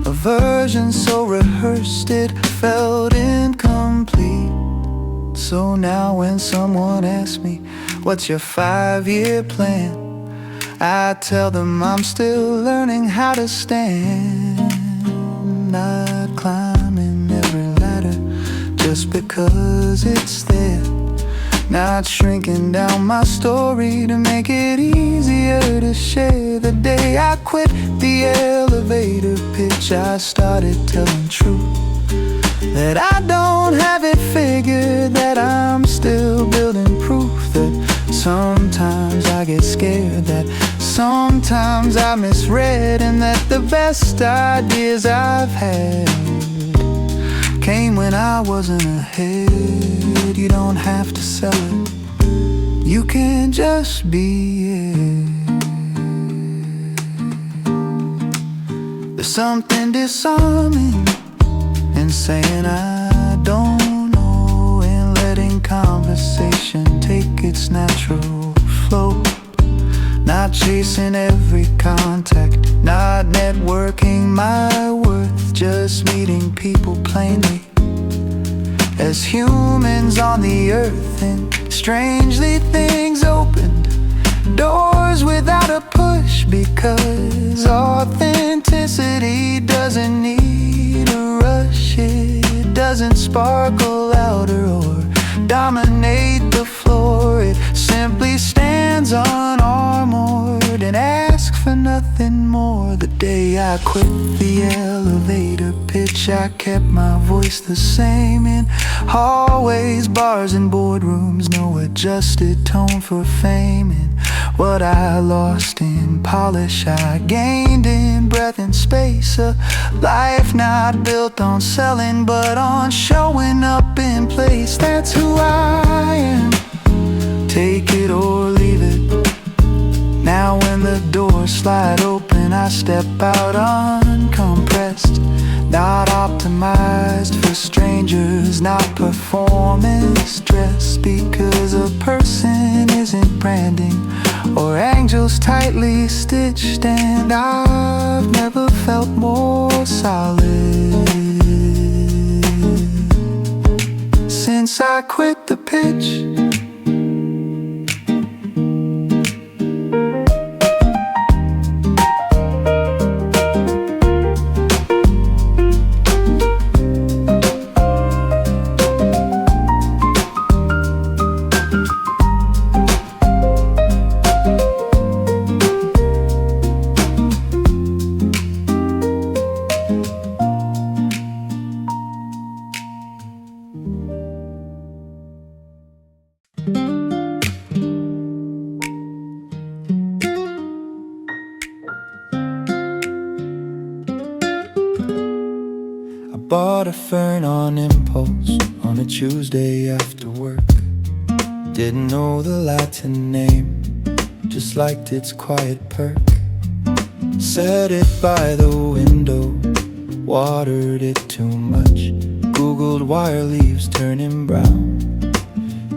a version so rehearsed it felt incomplete. So now when someone asks me, what's your 5-year plan? I tell them I'm still learning how to stand, not climbing every ladder just because it's there, not shrinking down my story to make it easier to share. The day I quit the elevator pitch, I started telling truth, that I don't have it figured, that I'm still building proof, that sometimes I get scared, that sometimes I misread, and that the best ideas I've had came when I wasn't ahead. You don't have to sell it, you can just be it. There's something disarming in saying I don't know, and letting conversation take its natural flow. Not chasing every contact, not networking my worth, just meeting people plainly as humans on the earth. And strangely things opened, doors without a push, because authenticity doesn't need a rush. It doesn't sparkle louder or dominate the floor. It simply stands unarmored and asks for nothing more. The day I quit the elevator pitch, I kept my voice the same in hallways, bars and boardrooms. No adjusted tone for fame. And what I lost in polish, I gained in breath and space. A life not built on selling, but on showing up in place. That's who I am, take it or leave it. Now when the doors slide open, I step out uncompressed, not optimized for strangers, not performance dress, because a person isn't branding or angels tightly stitched. And I've never felt more solid since I quit the pitch. Bought a fern on impulse on a Tuesday after work. Didn't know the Latin name, just liked its quiet perk. Set it by the window, watered it too much. Googled why are leaves turning brown.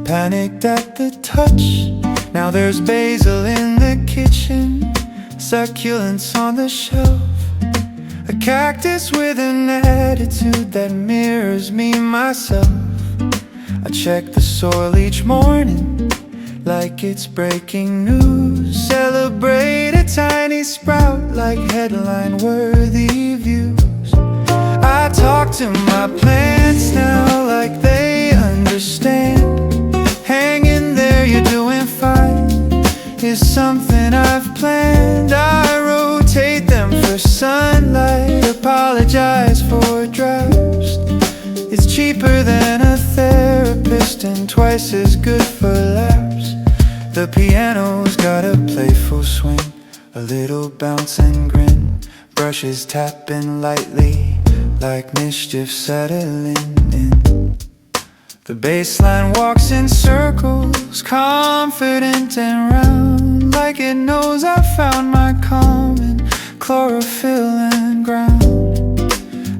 Panicked at the touch. Now there's basil in the kitchen, succulents on the shelf. A cactus with an attitude that mirrors me myself. I check the soil each morning, like it's breaking news. Celebrate a tiny sprout like headline-worthy views. I talk to my plants now like they understand. Hang in there, you're doing fine, is something I've planned. I rotate them for sunlight, apologize for drafts. It's cheaper than a therapist and twice as good for laughs. The piano's got a playful swing, a little bounce and grin. Brushes tapping lightly like mischief settling in. The bass line walks in circles, confident and round, like it knows I found my calm in chlorophyll and ground.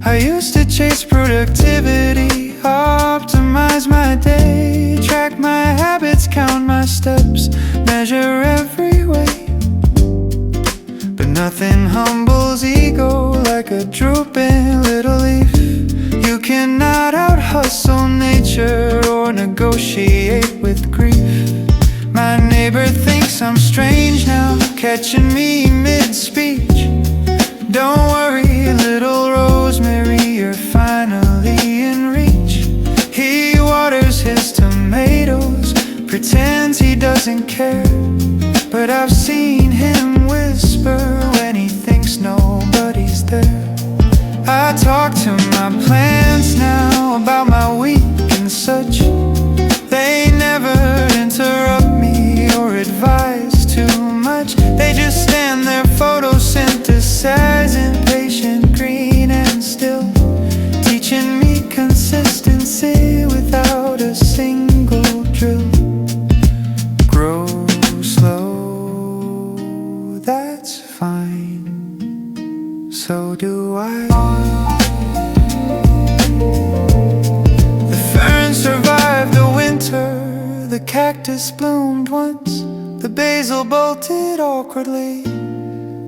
I used to chase productivity, optimize my day, track my habits, count my steps, measure every way. But nothing humbles ego like a drooping little leaf. You cannot out-hustle nature or negotiate with grief. My neighbor thinks I'm strange now, catching me mid-speech. Don't worry, little rosemary, you're finally in reach. He waters his tomatoes, pretends he doesn't care, but I've seen him whisper when he thinks nobody's there. I talk to my plants now about my week and such. They never interrupt me or advise too much. They just stand there photosynthesizing, patient, green and still, teaching me consistency without a single drill. Grow slow, that's fine, so do I. The fern survived the winter, the cactus bloomed once, the basil bolted awkwardly,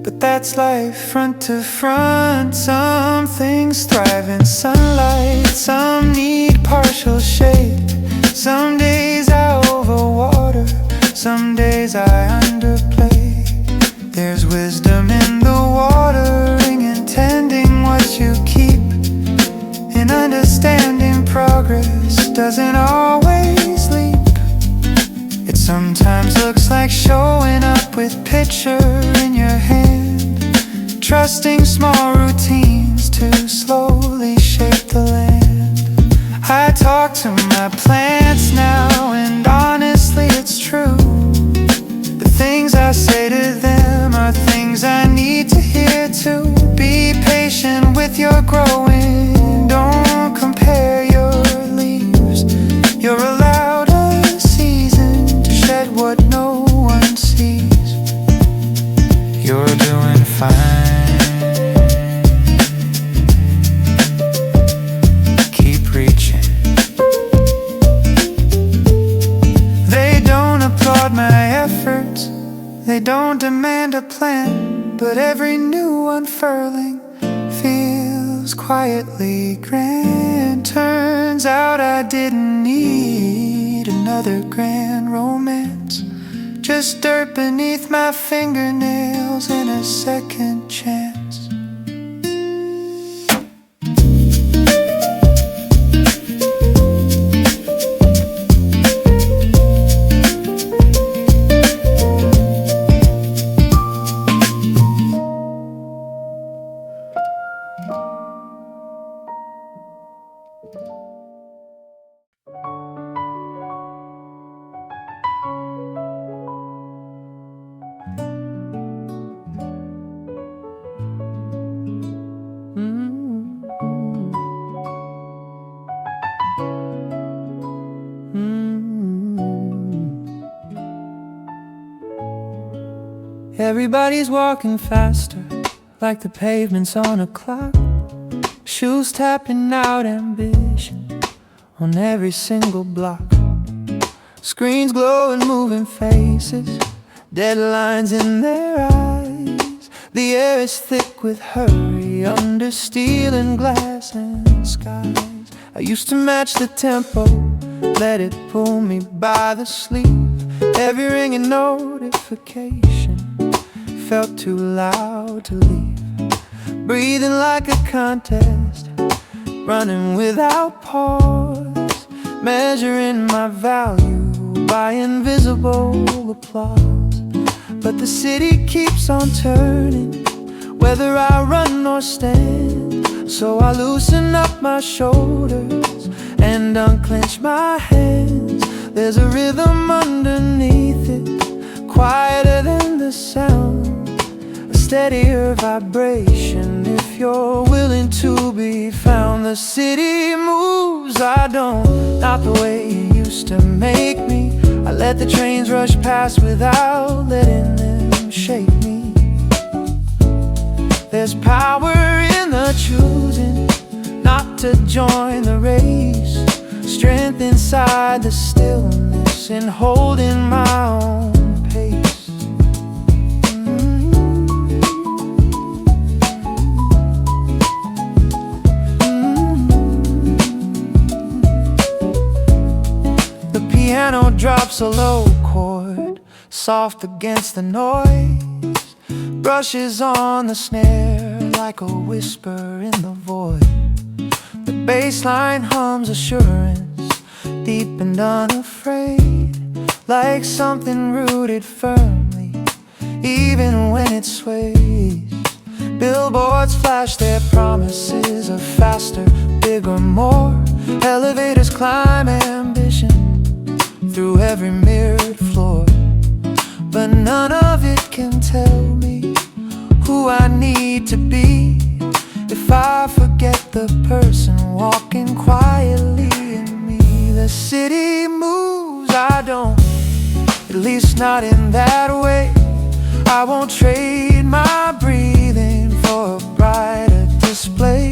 but that's life front to front. Some things thrive in sunlight, some need partial shade. Some days I overwater, some days I underplay. There's wisdom in the watering and tending what you keep, and understanding progress doesn't always leap. It sometimes looks like showing up with picture in your hand, trusting small routines to slowly shape the land. I talk to my plants now, and honestly it's true. The things I say to them are things I need to hear too. Be patient with your growing, don't compare your leaves. You're allowed a season to shed what no one sees. You're doing fine, keep reaching. They don't applaud my efforts, they don't demand a plan, but every new unfurling feels quietly grand. Turns out I didn't need another grand romance, just dirt beneath my fingernails and a second chance. Everybody's walking faster, like the pavements on a clock. Shoes tapping out ambition on every single block. Screens glowing, moving faces, deadlines in their eyes. The air is thick with hurry under steel and glass and skies. I used to match the tempo, let it pull me by the sleeve, Every ringing notification felt too loud to leave. Breathing like a contest, running without pause, measuring my value by invisible applause. But the city keeps on turning, whether I run or stand. So I loosen up my shoulders and unclench my hands. There's a rhythm underneath it, quieter than the sound, a steadier vibration if you're willing to be found. The city moves, I don't, not the way it used to make me. I let the trains rush past without letting them shake me. There's power in the choosing not to join the race, strength inside the stillness in holding my own pace. The piano drops a low chord, soft against the noise, brushes on the snare like a whisper in the void. The bass line hums assurance, deep and unafraid, like something rooted firmly, even when it sways. Billboards flash their promises of faster, bigger, more. Elevators climb ambition through every mirrored floor, but none of it can tell me who I need to be if I forget the person walking quietly in me. The city moves, I don't, at least not in that way. I won't trade my breathing for a brighter display.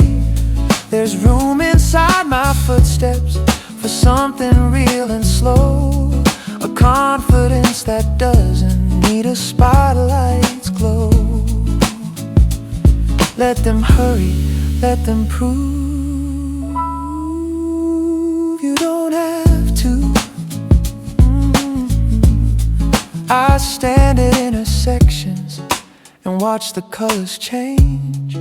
There's room inside my footsteps for something real and slow, a confidence that doesn't need a spotlight's glow. Let them hurry, let them prove you don't have to. I stand at intersections and watch the colors change,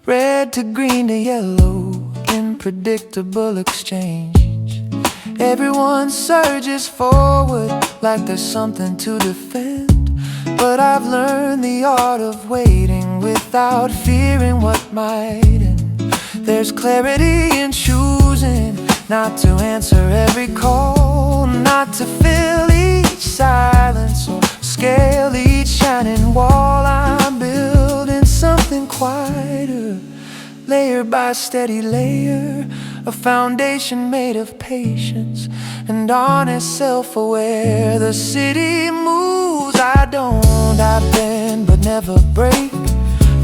red to green to yellow in predictable exchange. Everyone surges forward like there's something to defend, but I've learned the art of waiting without fearing what might end. There's clarity in choosing not to answer every call, not to fill each silence or scale each shining wall. I'm building something quieter, layer by steady layer, a foundation made of patience and honest self-aware. The city moves, I don't. I bend but never break.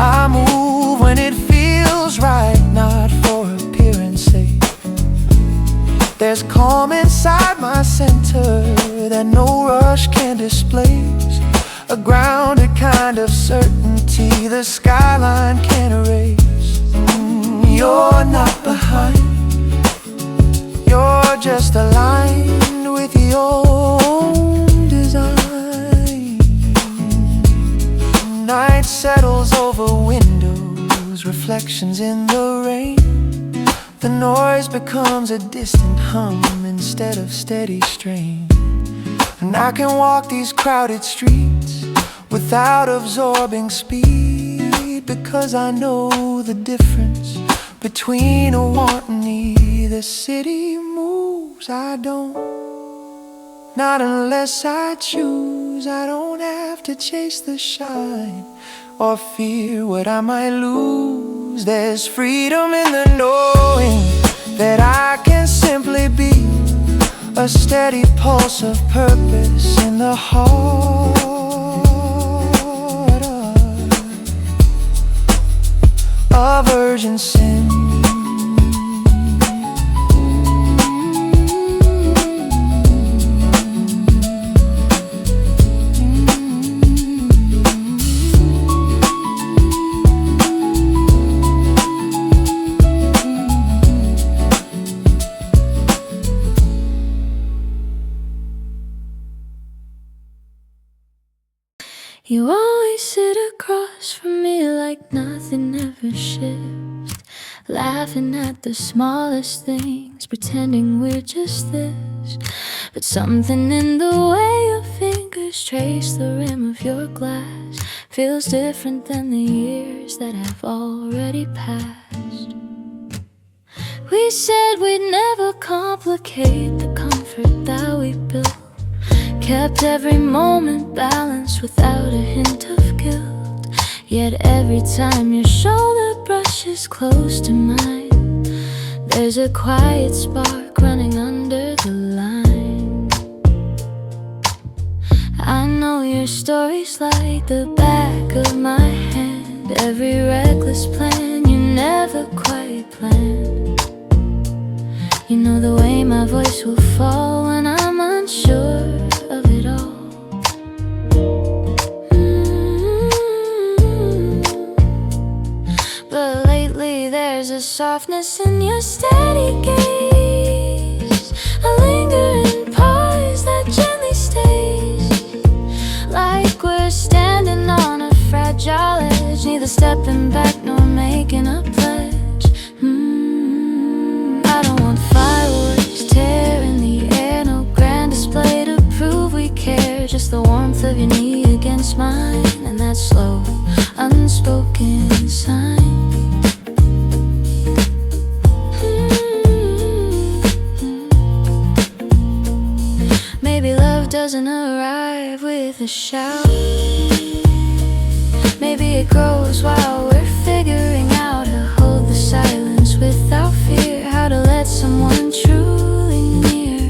I move when it feels right, not for appearance sake. There's calm inside my center that no rush can displace, a grounded kind of certainty the skyline can't erase. You're not behind, you're just aligned with your own design. Night settles over windows, reflections in the rain. The noise becomes a distant hum instead of steady strain. And I can walk these crowded streets without absorbing speed, because I know the difference between a want and need. The city moves, I don't, not unless I choose. I don't have to chase the shine or fear what I might lose. There's freedom in the knowing that I can simply be a steady pulse of purpose in the heart of urgency. You always sit across from me like nothing ever shifts, laughing at the smallest things, pretending we're just this. But something in the way your fingers trace the rim of your glass feels different than the years that have already passed. We said we'd never complicate the comfort that we built, kept every moment balanced without a hint of guilt. Yet every time your shoulder brushes close to mine, there's a quiet spark running under the line. I know your story's like the back of my hand, every reckless plan you never quite planned. You know the way my voice will fall when I'm unsure of it all. But lately there's a softness in your steady gaze, a lingering pause that gently stays, like we're standing on a fragile edge, neither stepping back nor making a pledge. I don't want fireworks tearing the air, no grand display to prove we care, just the warmth of your knee against mine, and that slow, unspoken sign. Maybe love doesn't arrive with a shout, maybe it grows while we're figuring out how to hold the silence without fear, how to let someone truly near.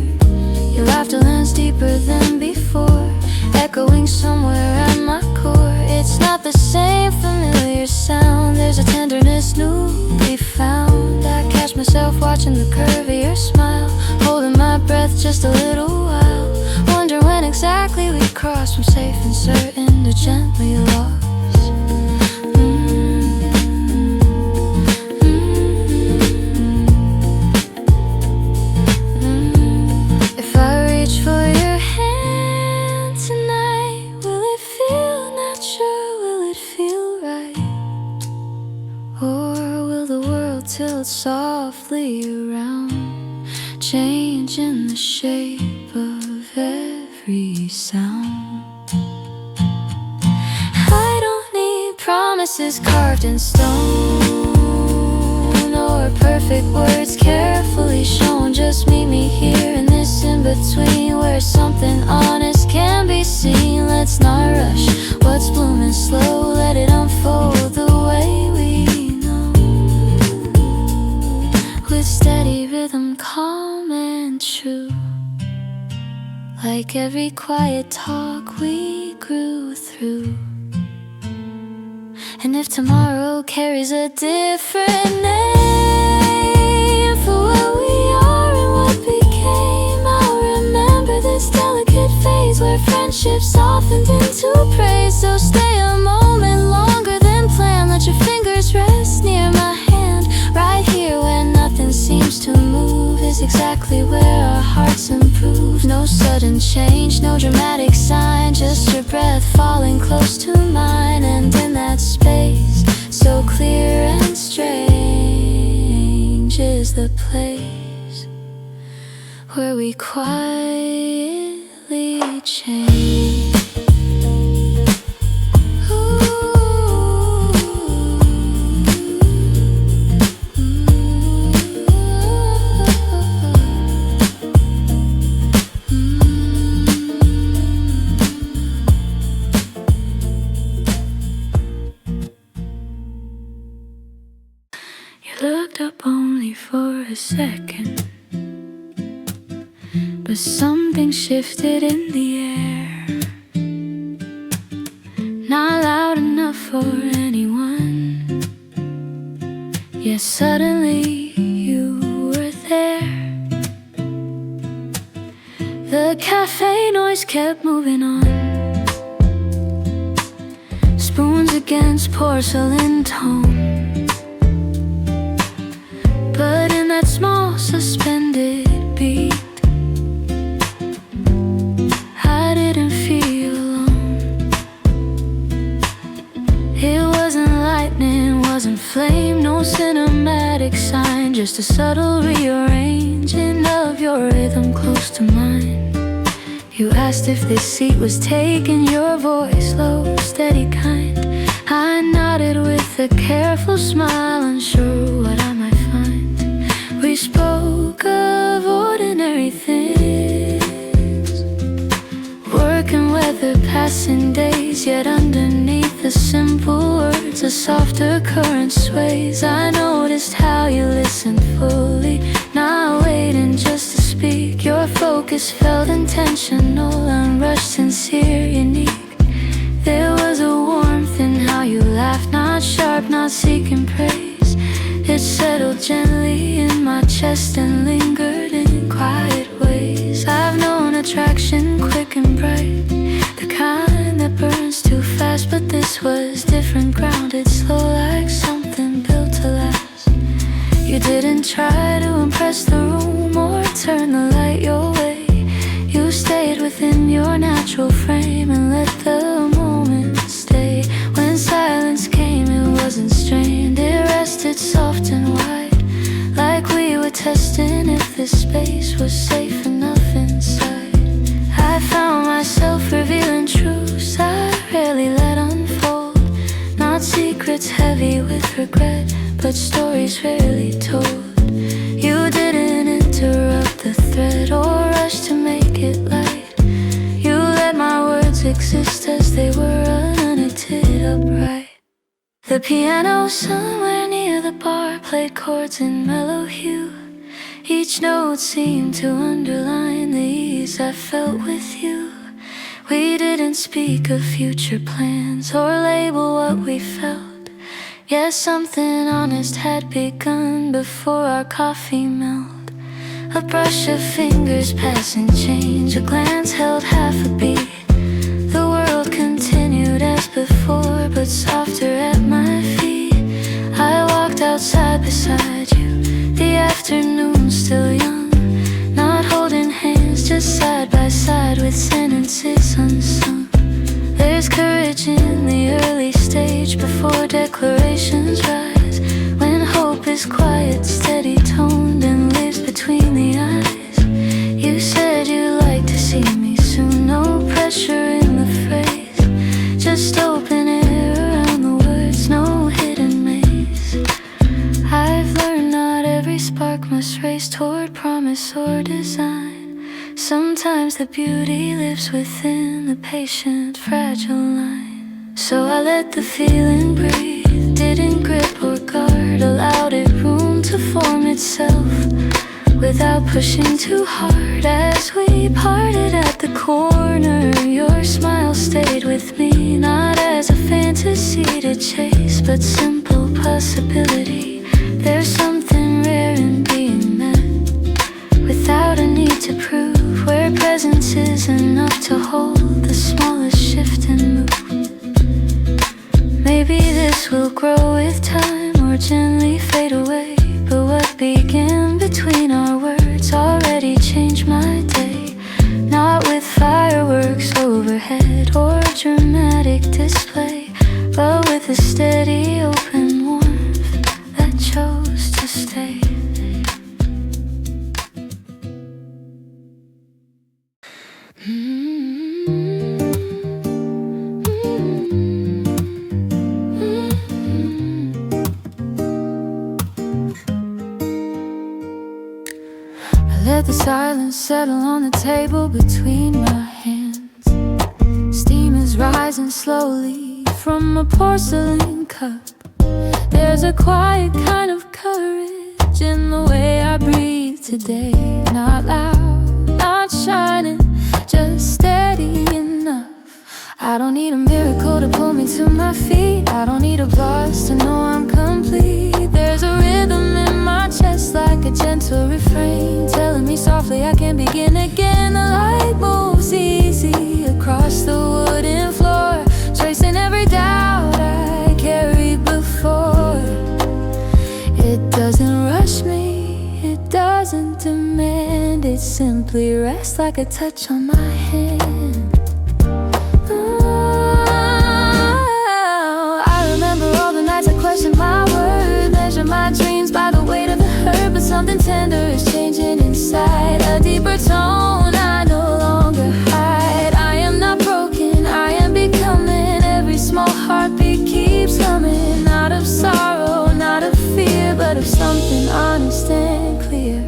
Your laughter lands deeper than before, echoing somewhere at my core. It's not the same familiar sound, there's a tenderness newly found. I catch myself watching the curve of your smile, holding my breath just a little while, wonder when exactly we cross from safe and certain to gently lost. If I reach for your hand tonight, will it feel natural, will it feel right? Or will the world tilt softly around, changing the shape of every sound? I don't need promises carved in stone, or perfect words carefully shown. Just meet me here in this in-between, where something honest can be seen. Let's not rush what's blooming slow, let it unfold the way we know, with steady rhythm, calm and true, like every quiet talk we grew through. And if tomorrow carries a different name for what we are and what became, I'll remember this delicate phase where friendship softened into praise. So stay a moment longer than planned, let your fingers rest near my hand. Right here where nothing seems to move is exactly where our hearts improve. No sudden change, no dramatic sign, just your breath falling close to mine. And in that space, so clear and strange, is the place where we quietly change. Looked up only for a second, but something shifted in the air, not loud enough for anyone. Yet suddenly you were there. The cafe noise kept moving on, spoons against porcelain tone. But in that small suspended beat, I didn't feel alone. a subtle rearranging of your rhythm close to mine. You asked if this seat was taken, your voice low, steady, kind. I nodded with a careful smile, unsure what I might find. We spoke of ordinary things, work and weather, passing days, yet underneath the simple words a softer current sways. I noticed how you listened fully, not waiting just to speak. Your focus felt intentional, unrushed, sincere, unique. There was a warmth in how you laughed, not sharp, not seeking praise. It settled gently in my chest and lingered in quiet ways. I've known attraction quick and bright, the kind that burns too fast, but this was different, grounded, slow, like something built to last. You didn't try to impress the room or turn the light your way. You stayed within your natural frame and let the moment stay. When silence came, it wasn't strained, it rested soft and wide, like we were testing if this space was safe enough inside. I found myself revealing truths I rarely let unfold, not secrets heavy with regret, but stories rarely told. You didn't interrupt the thread or rush to make it light. You let my words exist as they were, unedited, upright. The piano somewhere near the bar played chords in mellow hue. Each note seemed to underline the ease I felt with you. We didn't speak of future plans or label what we felt. Yes, something honest had begun before our coffee melt. A brush of fingers passing change, a glance held half a beat. The world continued as before, but softer at my feet. I walked outside beside you, the afternoon still young, not holding hands, just side by side with sentences unsung. There's courage in the early stage before declarations rise, when hope is quiet, steady toned, and lives between the eyes. You said you'd like to see me soon, no pressure in the phrase, just open air around the words, no hidden maze. I've learned not every spark must race toward promise or design. Sometimes the beauty lives within the patient, fragile line. So I let the feeling breathe, didn't grip or guard, allowed it room to form itself without pushing too hard. As we parted at the corner, your smile stayed with me, not as a fantasy to chase, but simple possibility. There's something rare in being met without a need to prove, where presence is enough to hold the smallest shift and move. Maybe this will grow with time or gently fade away, but what began between our words already changed my day. Not with fireworks overhead or dramatic display, but with a steady open warmth that chose to stay. Let the silence settle on the table between my hands. Steam is rising slowly from a porcelain cup. There's a quiet kind of courage in the way I breathe today. Not loud, not shining, just steady enough. I don't need a miracle to pull me to my feet. I don't need a buzz to know I'm complete. There's a rhythm in my chest like a gentle refrain, telling me softly I can begin again. The light moves easy across the wooden floor, tracing every doubt I carried before. It doesn't rush me, it doesn't demand, it simply rests like a touch on my hand. I remember all the nights I questioned my word, measure my dreams by the weight of the hurt, but light, a deeper tone I no longer hide. I am not broken, I am becoming. Every small heartbeat keeps humming. Not of sorrow, not of fear, but of something honest and clear.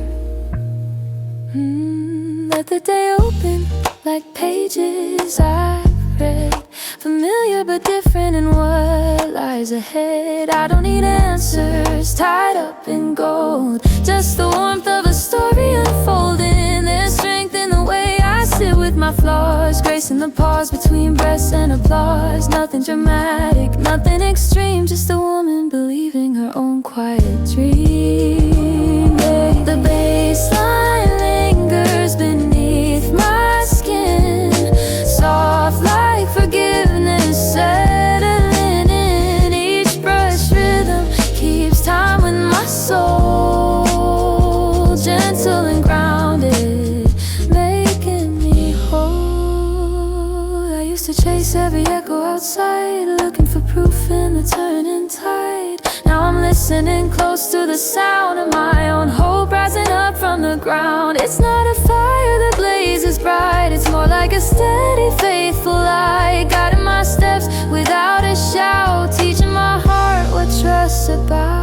Let the day open like pages I've read, familiar but different in what lies ahead. I don't need answers tied up in gold, just the warmth of a story unfolding. There's strength in the way I sit with my flaws, grace in the pause between breaths and applause. Nothing dramatic, nothing extreme, just a woman believing her own quiet dream. The baseline lingers beneath my skin, soft like forgiveness settling in. Each brush rhythm keeps time with my soul, gentle and grounded, making me whole. I used to chase every echo outside, looking for proof in the turning tide. Now I'm listening close to the sound of my own hope rising up from the ground. It's not a fire that blazes bright, it's more like a steady, faithful light, guiding my steps without a shout, teaching my heart what trust's about.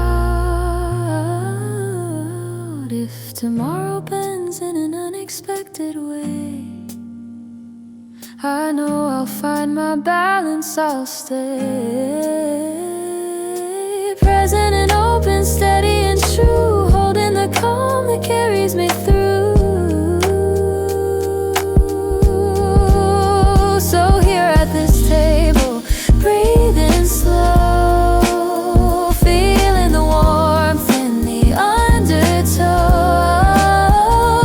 If tomorrow bends in an unexpected way, I know I'll find my balance, I'll stay present and open, steady and true, holding the calm that carries me through. So here at this table, breathing slow, feeling the warmth in the undertow.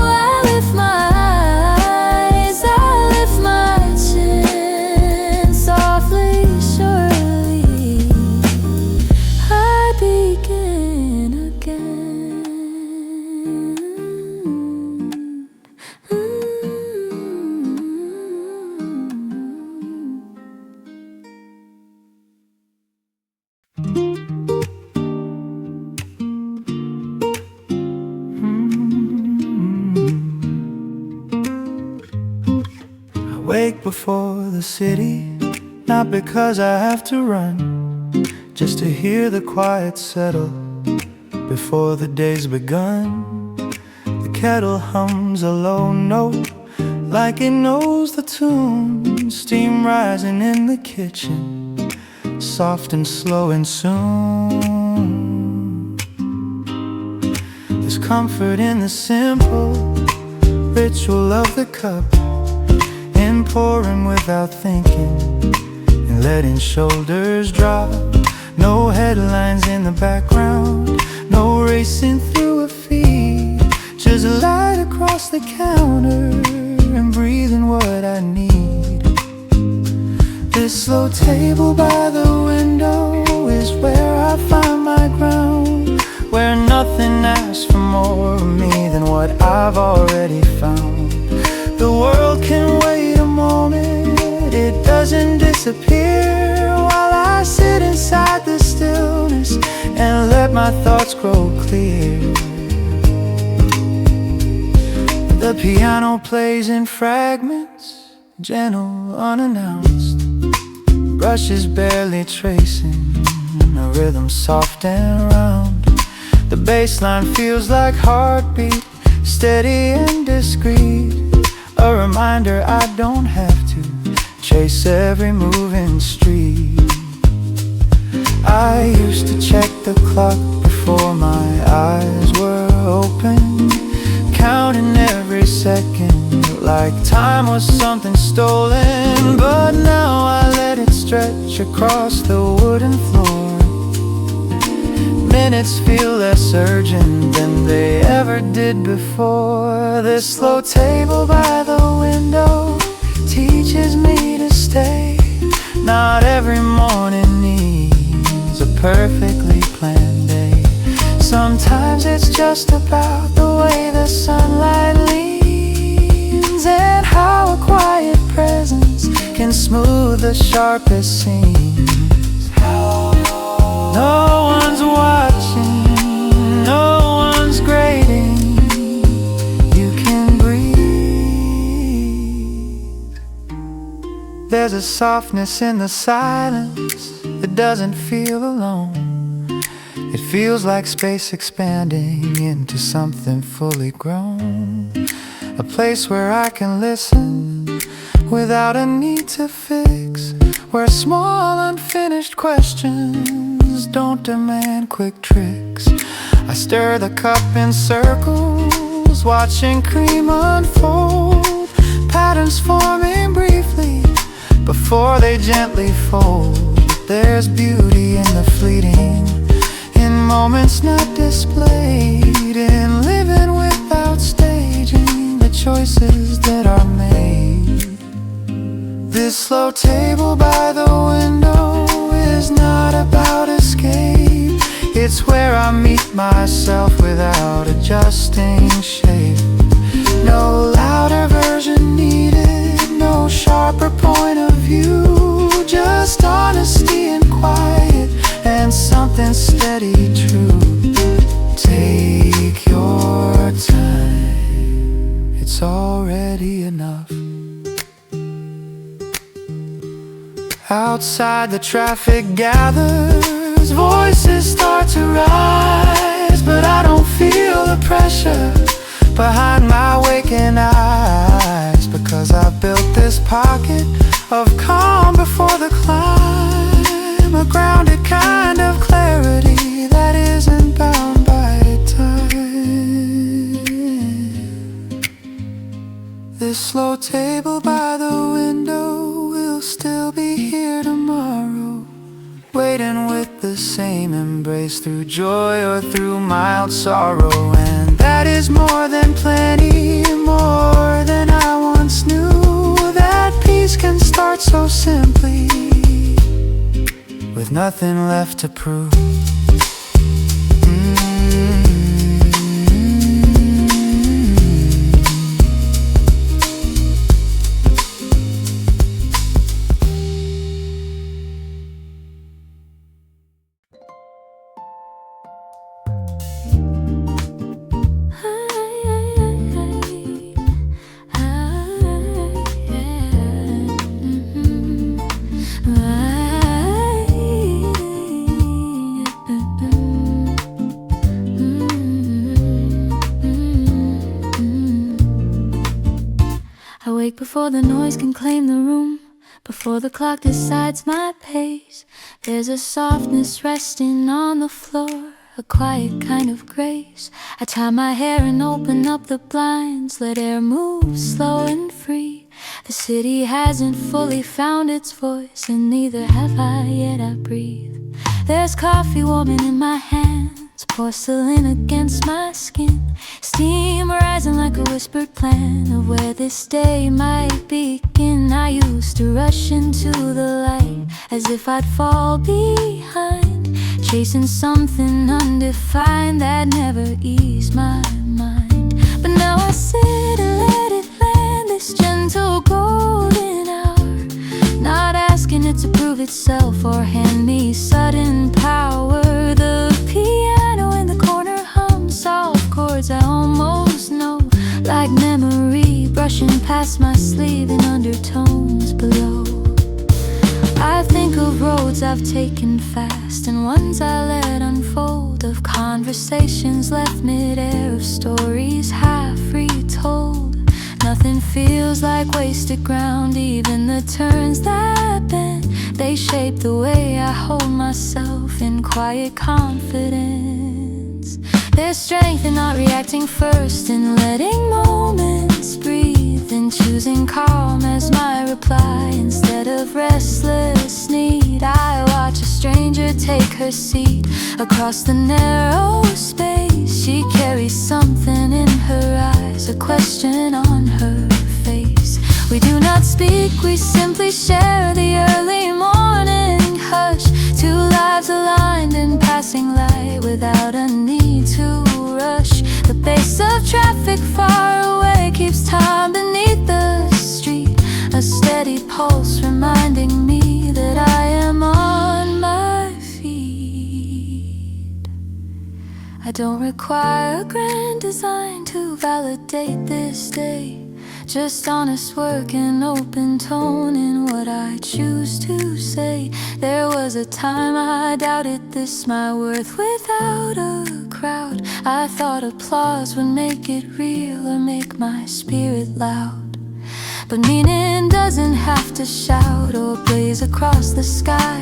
I lift my eyes, I lift my chin, softly, surely I begin again. I wake before the city, not because I have to run, just to hear the quiet settle before the day's begun. The kettle hums a low note like it knows the tune, steam rising in the kitchen, soft and slow and soon. There's comfort in the simple ritual of the cup, in pouring without thinking and letting shoulders drop. No headlines in the background, no racing through a feed, just light across the counter and breathing what I need. This slow table by the window is where I find my ground, where nothing asks for more of me than what I've already found. The world can wait a moment, it doesn't disappear, while I sit inside the stillness and let my thoughts grow clear. The piano plays in fragments, gentle, unannounced, brushes barely tracing, a rhythm soft and round. The bass line feels like heartbeat, steady and discreet, a reminder I don't have to chase every moving street. I used to check the clock before my eyes were open, counting every second like time was something stolen. But now I let it stretch across the wooden floor. Minutes feel less urgent than they ever did before. This slow table by the window teaches me to stay. Not every morning needs a perfectly planned day. Sometimes it's just about the way the sunlight leans, and how a quiet presence can smooth the sharpest seams. No one's watching, no one's grading. You There's a softness in the silence that doesn't feel alone. It feels like space expanding into something fully grown. A place where I can listen without a need to fix, where small unfinished questions don't demand quick tricks. I stir the cup in circles, watching cream unfold, patterns forming briefly before they gently fold. There's beauty in the fleeting, in moments not displayed, in living without staging the choices that are made. This slow table by the window is not about escape. It's where I meet myself without adjusting shape. No louder version needed, no sharper point of view, just honesty and quiet and something steady true. Take your time, it's already enough. Outside the traffic gathers, voices start to rise, but I don't feel the pressure behind my waking eyes, because I've built this pocket of calm before the climb, a grounded kind of clarity that isn't bound by time. This slow table by the window will still be here tomorrow, waiting with the same embrace through joy or through mild sorrow. And that is more than plenty, more than I once knew. That peace can start so simply, with nothing left to prove. Before the noise can claim the room, before the clock decides my pace, there's a softness resting on the floor, a quiet kind of grace. I tie my hair and open up the blinds, let air move slow and free. The city hasn't fully found its voice, and neither have I yet. I breathe. There's coffee warming in my hands, porcelain against my skin, steam rising like a whispered plan of where this day might begin. I used to rush into the light as if I'd fall behind, chasing something undefined that never eased my mind. But now I sit and let it land, this gentle golden hour, not asking it to prove itself or hand me sudden power. The piano in the corner hums soft chords I almost know, like memory brushing past my sleeve in undertones below. I think of roads I've taken fast and ones I let unfold, of conversations left mid-air, of stories half retold. Nothing feels like wasted ground, even the turns that bend, they shape the way I hold myself in quiet confidence. There's strength in not reacting first, in letting moments breathe, in choosing calm as my reply instead of restless need. I watch a stranger take her seat across the narrow space. She carries something in her eyes, a question on her face. We do not speak, we simply share the early morning hush, two lives aligned in passing light without a need to rush. The pace of traffic far away keeps time beneath the street, a steady pulse reminding me that I am on my feet. I don't require a grand design to validate this day, Just honest work and open tone in what I choose to say. There was a time I doubted this, my worth without a crowd. I thought applause would make it real or make my spirit loud. But meaning doesn't have to shout or blaze across the sky.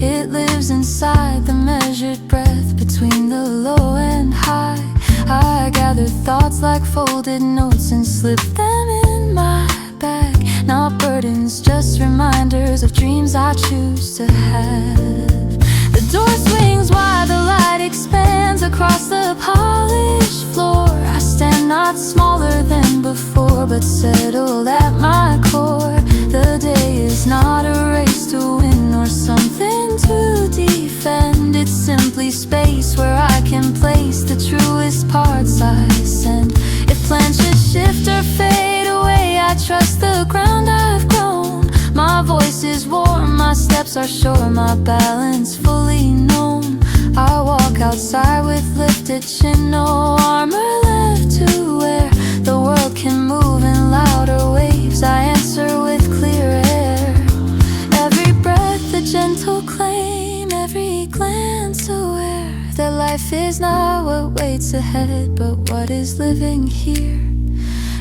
It lives inside the measured breath between the low and high. I gather thoughts like folded notes and slip them in my bag. Not burdens, just reminders of dreams I choose to have. The door swings wide, the light expands across the polished floor. I stand not smaller than before, but settled at my core. The day is not a race to win or something to defend. It's simply space where I can place the truest parts I send. If plans should shift or fade away, I trust the ground I've grown. My voice is warm, my steps are sure, my balance fully known. I walk outside with lifted chin, no armor left to wear. The world can move in louder waves, I answer with clear air. Every breath a gentle claim, every glance aware that life is not what waits ahead, but what is living here.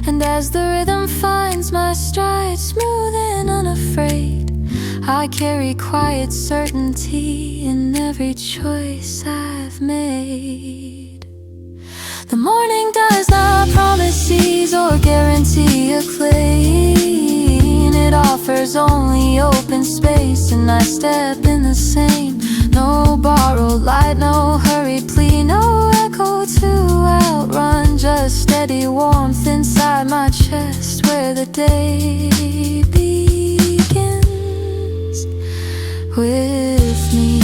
And as the rhythm finds my stride, smooth and unafraid, I carry quiet certainty in every choice I've made. The morning does not promise ease or guarantee a clean. It offers only open space, and I step in the same. No borrowed light, no hurried plea, no echo to outrun. Just steady warmth inside my chest where the day begins with me.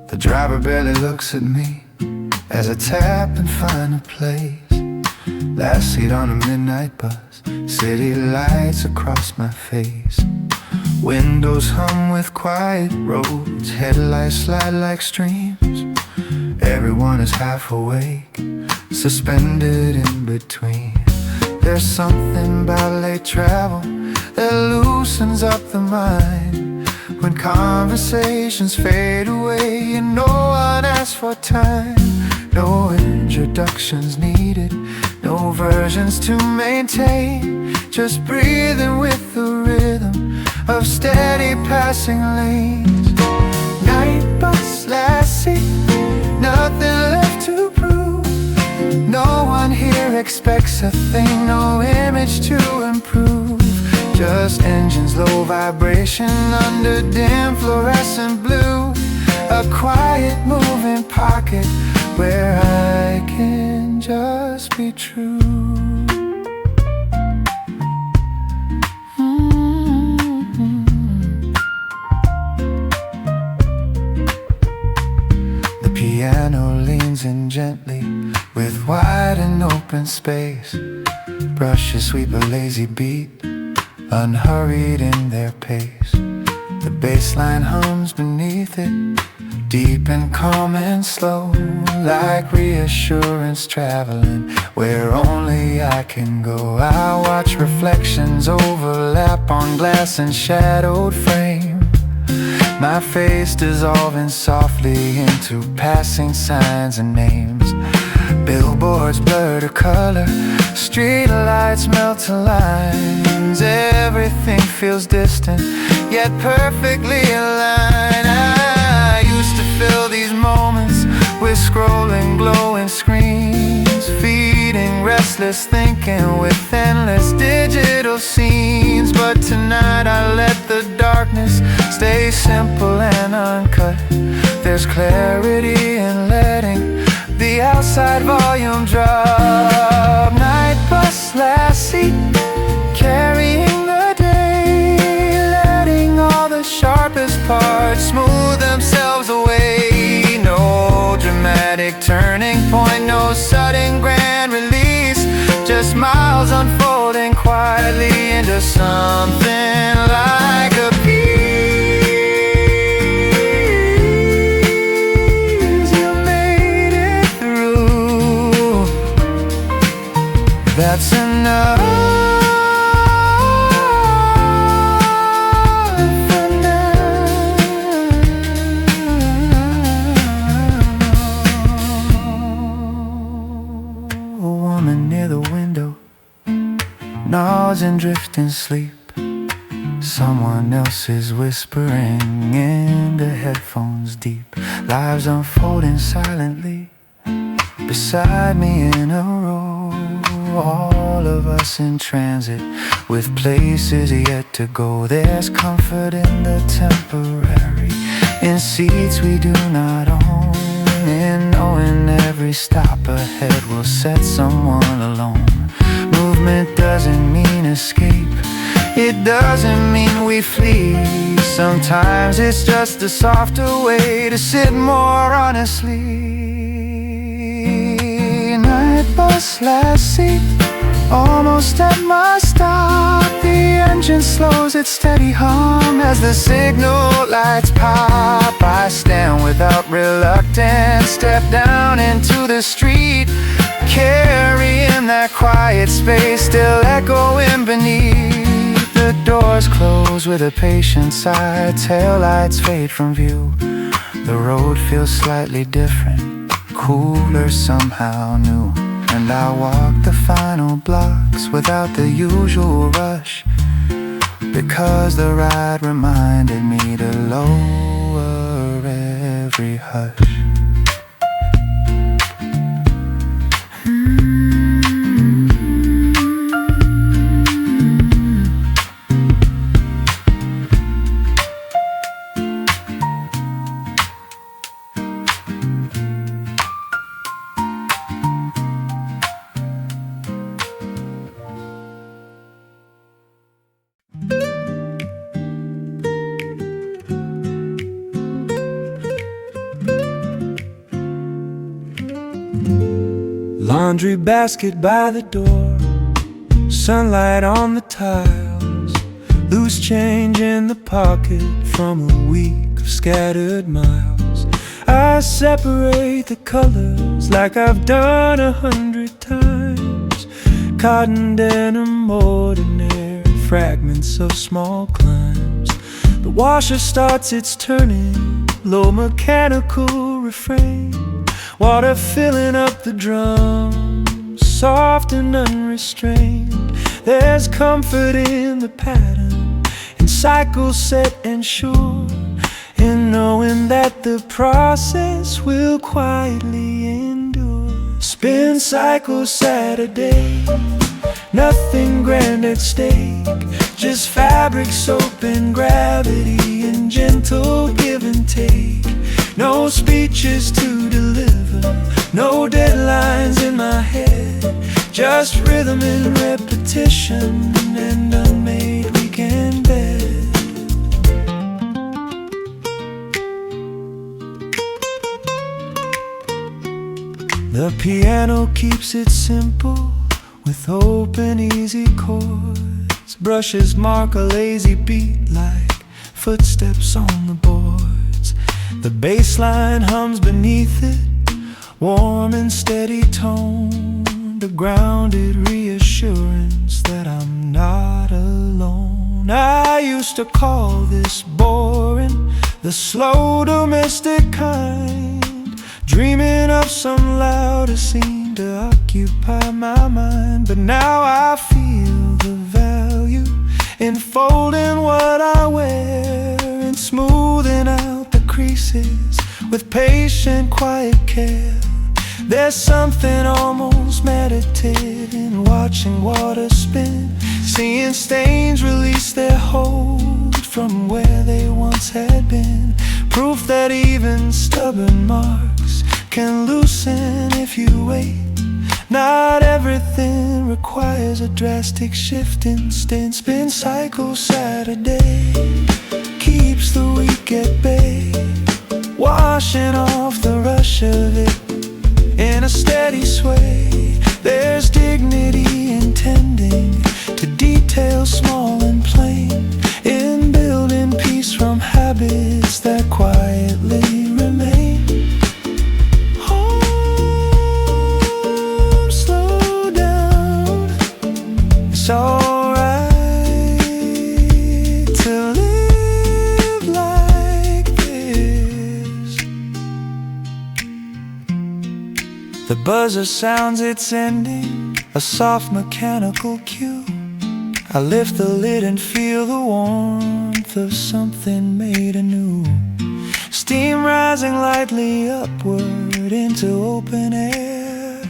The driver barely looks at me as I tap and find a place. Last seat on a midnight bus, city lights across my face. Windows hum with quiet roads, headlights slide like streams. Everyone is half awake, suspended in between. There's something about late travel that loosens up the mind. When conversations fade away and no one asks for time. No introductions needed, no versions to maintain. Just breathing with the rhythm of steady passing lanes. Night bus, last seat, nothing left to prove. No one here expects a thing, no image to improve. Just engines, low vibration under dim fluorescent blue. A quiet moving pocket where I can just be true. The piano leans in gently with wide and open space. Brushes sweep a lazy beat, unhurried in their pace. The bass line hums beneath it, deep and calm and slow, like reassurance traveling where only I can go. I watch reflections overlap on glass and shadowed frame. My face dissolving softly into passing signs and names. Billboards blur to color, street lights melt to lines. Everything feels distant, yet perfectly aligned. I used to fill these moments with scrolling, glowing screens, feeding restless thinking with endless digital scenes. But tonight I let the darkness stay simple and uncut. There's clarity in letting the outside volume drop. Night bus clouds unfolding quietly into something like a peace. You made it through. That's enough. Nods and drifting sleep. Someone else is whispering into headphones deep. Lives unfolding silently beside me in a row. All of us in transit with places yet to go. There's comfort in the temporary, in seats we do not own, in knowing every stop ahead will set someone alone. Movement doesn't mean escape, it doesn't mean we flee. Sometimes it's just a softer way to sit more honestly. Night bus, last seat, almost at my stop. The engine slows its steady hum as the signal lights pop. I stand without reluctance, step down into the street, carrying that quiet space still echoing beneath. The doors close with a patient sigh, taillights fade from view. The road feels slightly different, cooler, somehow new. And I walk the final blocks without the usual rush, because the ride reminded me to lower every hush. Laundry basket by the door, sunlight on the tiles, loose change in the pocket from a week of scattered miles. I separate the colors like I've done 100 times. Cotton denim, ordinary fragments of small climbs. The washer starts its turning, low mechanical refrain. Water filling up the drum, soft and unrestrained. There's comfort in the pattern, in cycles set and sure, in knowing that the process will quietly endure. Spin cycle Saturday, nothing grand at stake, just fabric, soap and gravity and gentle give and take. No speeches to deliver, no deadlines in my head, just rhythm and repetition and unmade weekend bed. The piano keeps it simple with open easy chords. Brushes mark a lazy beat like footsteps on the boards. The bass line hums beneath it, warm and steady tone, a grounded reassurance that I'm not alone. I used to call this boring, the slow domestic kind, dreaming of some louder scene to occupy my mind. But now I feel the value in folding what I wear and smoothing out the creases with patient, quiet care. There's something almost meditative in watching water spin, seeing stains release their hold from where they once had been. Proof that even stubborn marks can loosen if you wait. Not everything requires a drastic shift instant. Spin cycle Saturday keeps the week at bay, washing off the rush of it in a steady sway. There's dignity in tending to details small and plain, in building peace from habits that quietly remain. Oh, slow down. It's alright to live like this. The buzzer sounds its ending, a soft mechanical cue. I lift the lid and feel the warmth of something made anew. Steam rising lightly upward into open air.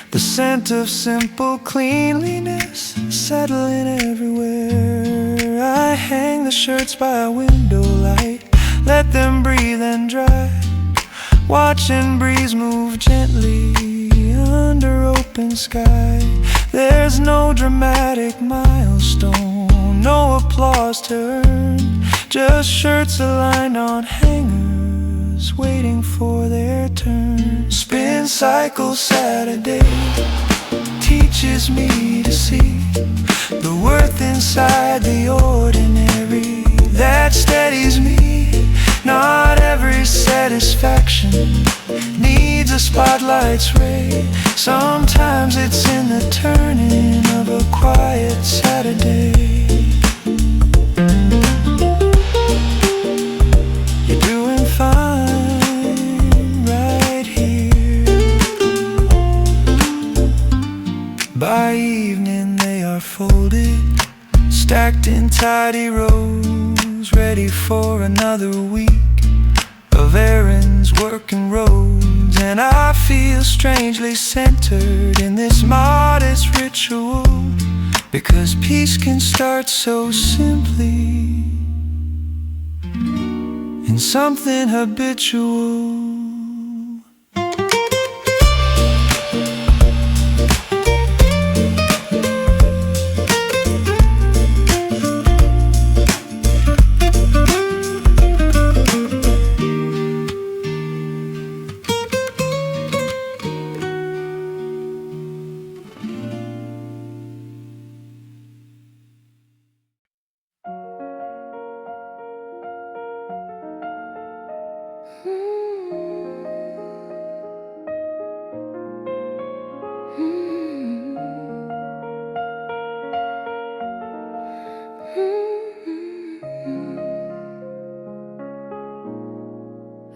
The scent of simple cleanliness settling everywhere. I hang the shirts by a window light, let them breathe and dry, watching breeze move gently under open sky. There's no dramatic milestone, no applause to earn, just shirts aligned on hangers waiting for their turn. Spin cycle Saturday teaches me to see the worth inside the ordinary that steadies me. Not every satisfaction needs a spotlight's ray. Sometimes it's in the turning of a quiet Saturday. You're doing fine right here. By evening they are folded, stacked in tidy rows, ready for another week of errands, work and roads. And I feel strangely centered in this modest ritual, because peace can start so simply in something habitual.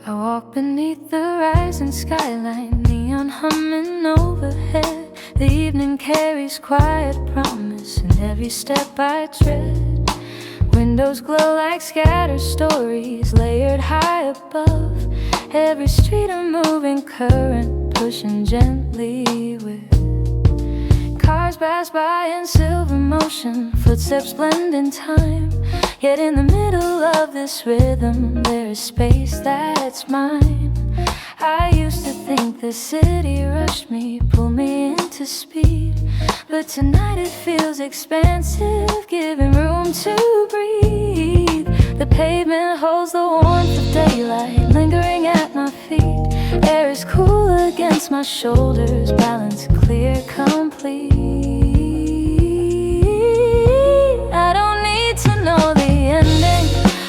I walk beneath the rising skyline, neon humming overhead. The evening carries quiet promise in every step I tread. Windows glow like scattered stories layered high above. Every street a moving current pushing gently with. Cars pass by in silver motion, footsteps blend in time. Yet in the middle of this rhythm there is space that's mine. I used to think the city rushed me, pulled me into speed, but tonight it feels expansive, giving room to breathe. The pavement holds the warmth of daylight lingering at my feet. Air is cool against my shoulders, balance clear, complete. I don't need to know the ending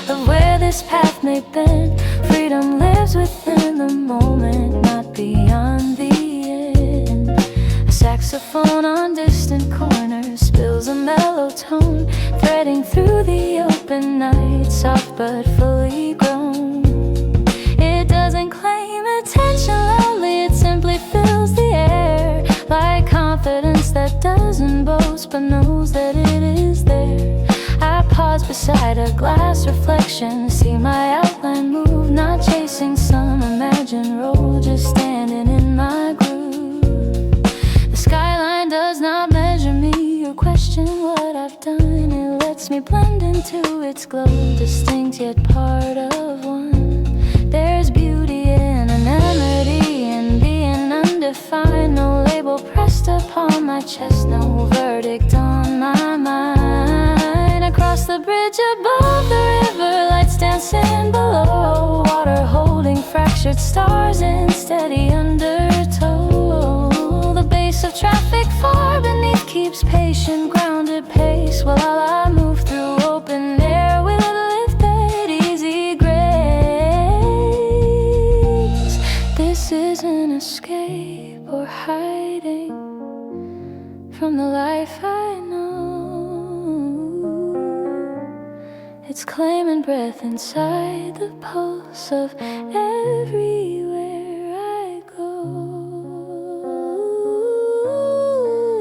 of where this path may bend. Freedom lives within the moment, not beyond the end. A saxophone on distant corners spills a mellow tone, threading through the open night, soft but fully grown. It doesn't claim attention loudly, it simply fills the air, like confidence that doesn't boast but knows that it is there. I pause beside a glass reflection, see my outline move, not chasing some imagined role, just standing in my groove. The skyline does not measure me or question what I've done. It lets me blend into its glow, distinct yet part of one. There's beauty in anonymity and being undefined. No label pressed upon my chest, no verdict on my mind. Across the bridge above the river, lights dancing below, water holding fractured stars in steady undertow. The bass of traffic far beneath keeps patient, grounded pace while I move through open air with lifted easy grace. This isn't escape or hiding from the life I know. It's claiming breath inside the pulse of everywhere I go.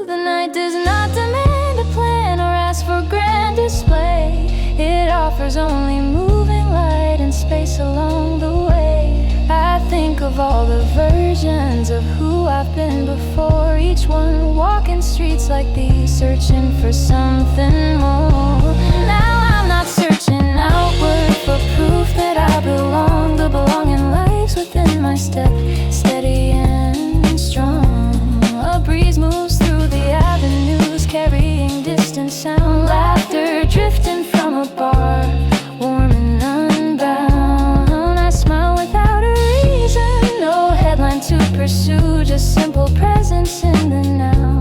The night does not demand a plan or ask for grand display. It offers only moving light and space along the way. I think of all the versions of who I've been before, each one walking streets like these, searching for something more. Now I'm not searching outward for proof that I belong. The belonging lies within my step, steady and strong. A breeze moves through the avenues, carrying distant sound. Laughter drifting from a bar, warm and unbound. I smile without a reason, no headline to pursue, just simple presence in the now,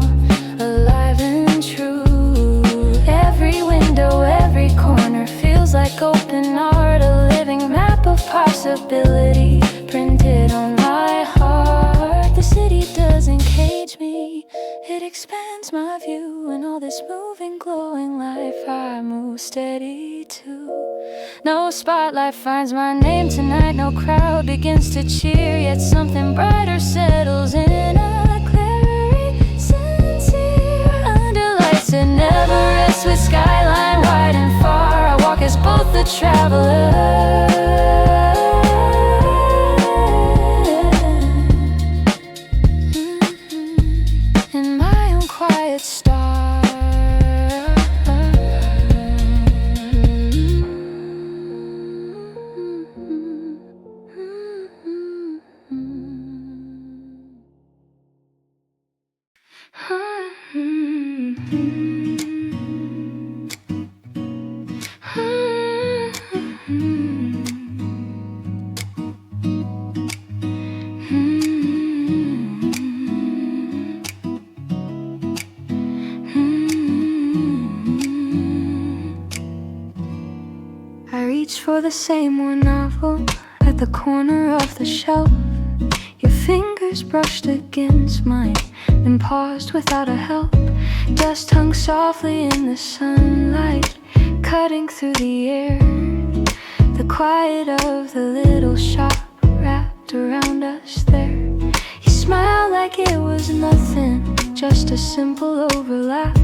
alive and true. Every window, every corner feels like open art, a living map of possibility printed on my heart. The city doesn't cage me, it expands my view. In all this moving, glowing life, I move steady too. No spotlight finds my name tonight, no crowd begins to cheer, yet something brighter settles in, a clarity sincere. Under lights that never rest, with skyline wide and far, I walk as both the traveler and my own quiet star. I reach for the same one novel at the corner of the shelf. Your fingers brushed against mine and paused without a help. Dust hung softly in the sunlight, cutting through the air. The quiet of the little shop wrapped around us there. You smiled like it was nothing, just a simple overlap.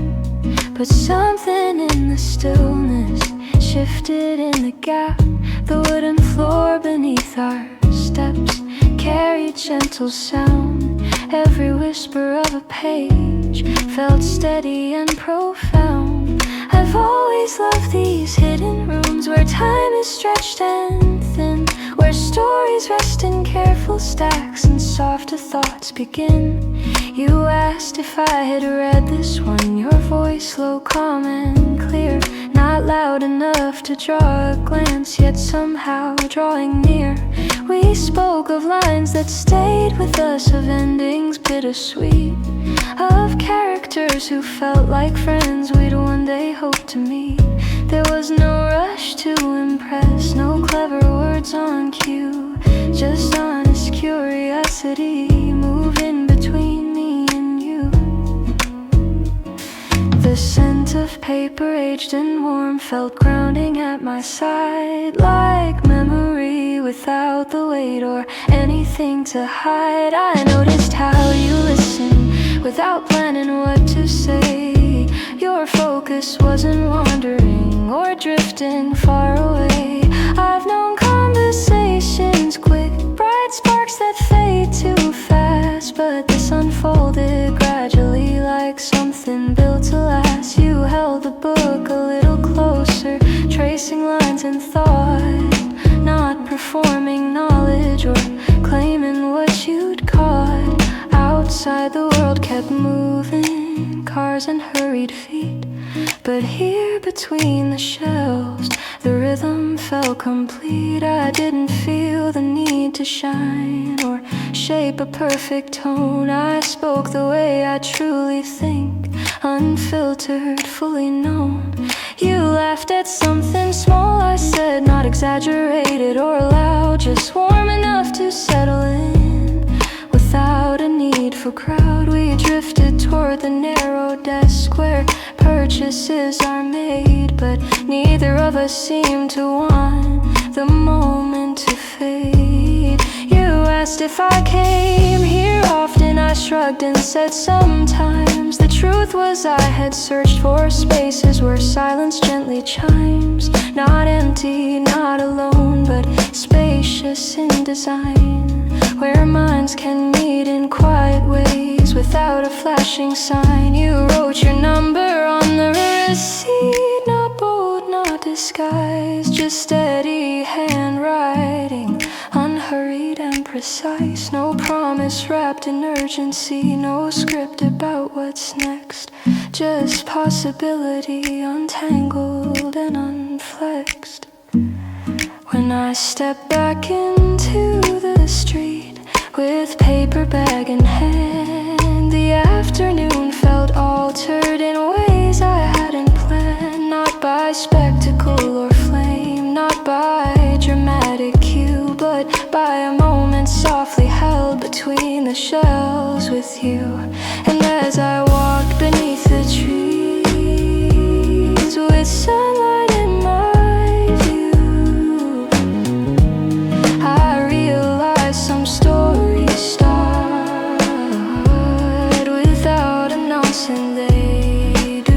But something in the stillness shifted in the gap. The wooden floor beneath our steps carried gentle sound. Every whisper of a page felt steady and profound. I've always loved these hidden rooms where time is stretched and thin, where stories rest in careful stacks and softer thoughts begin. You asked if I had read this one, your voice low, calm and clear, not loud enough to draw a glance, yet somehow drawing near. We spoke of lines that stayed with us, of endings bittersweet, of characters who felt like friends we'd one day hope to meet. There was no rush to impress, no clever words on cue, just honest curiosity moving between me and you. The scent of paper, aged and warm, felt grounding at my side, like memory without the weight or anything to hide. I noticed how you listened without planning what to say. Your focus wasn't wandering or drifting far away. I've known conversations quick, bright sparks that fade too fast, but this unfolded gradually like something built to last. You held the book a little closer, tracing lines in thought, not performing knowledge or claiming what you'd caught. Outside the world kept moving, cars and hurried feet. But here between the shelves, the rhythm felt complete. I didn't feel the need to shine or shape a perfect tone. I spoke the way I truly think, unfiltered, fully known. You laughed at something small I said, not exaggerated or loud, just warm enough to settle in. Without a need for crowd, we drifted toward the narrow desk where purchases are made, but neither of us seemed to want the moment to fade. You asked if I came here often, I shrugged and said sometimes. The truth was I had searched for spaces where silence gently chimes. Not empty, not alone, but spacious in design, where minds can meet in quiet ways without a flashing sign. You wrote your number on the receipt, not bold, not disguised, just steady handwriting, unhurried and precise. No promise wrapped in urgency, no script about what's next, just possibility untangled and unflexed. When I stepped back into the street with paper bag in hand, the afternoon felt altered in ways I hadn't planned. Not by spectacle or flame, not by dramatic cue, but by a moment softly held between the shelves with you. And as I walked beneath the trees with sunlight in my view, I realized some stories start without announcing they do.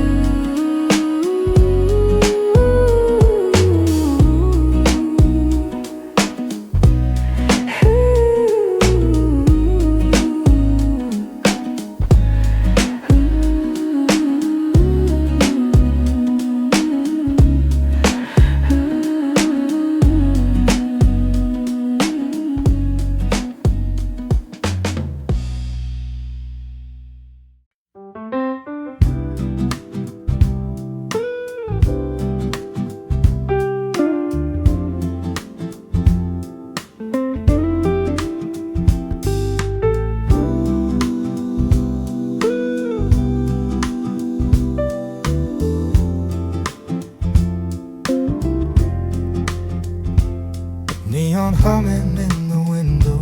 Neon humming in the window,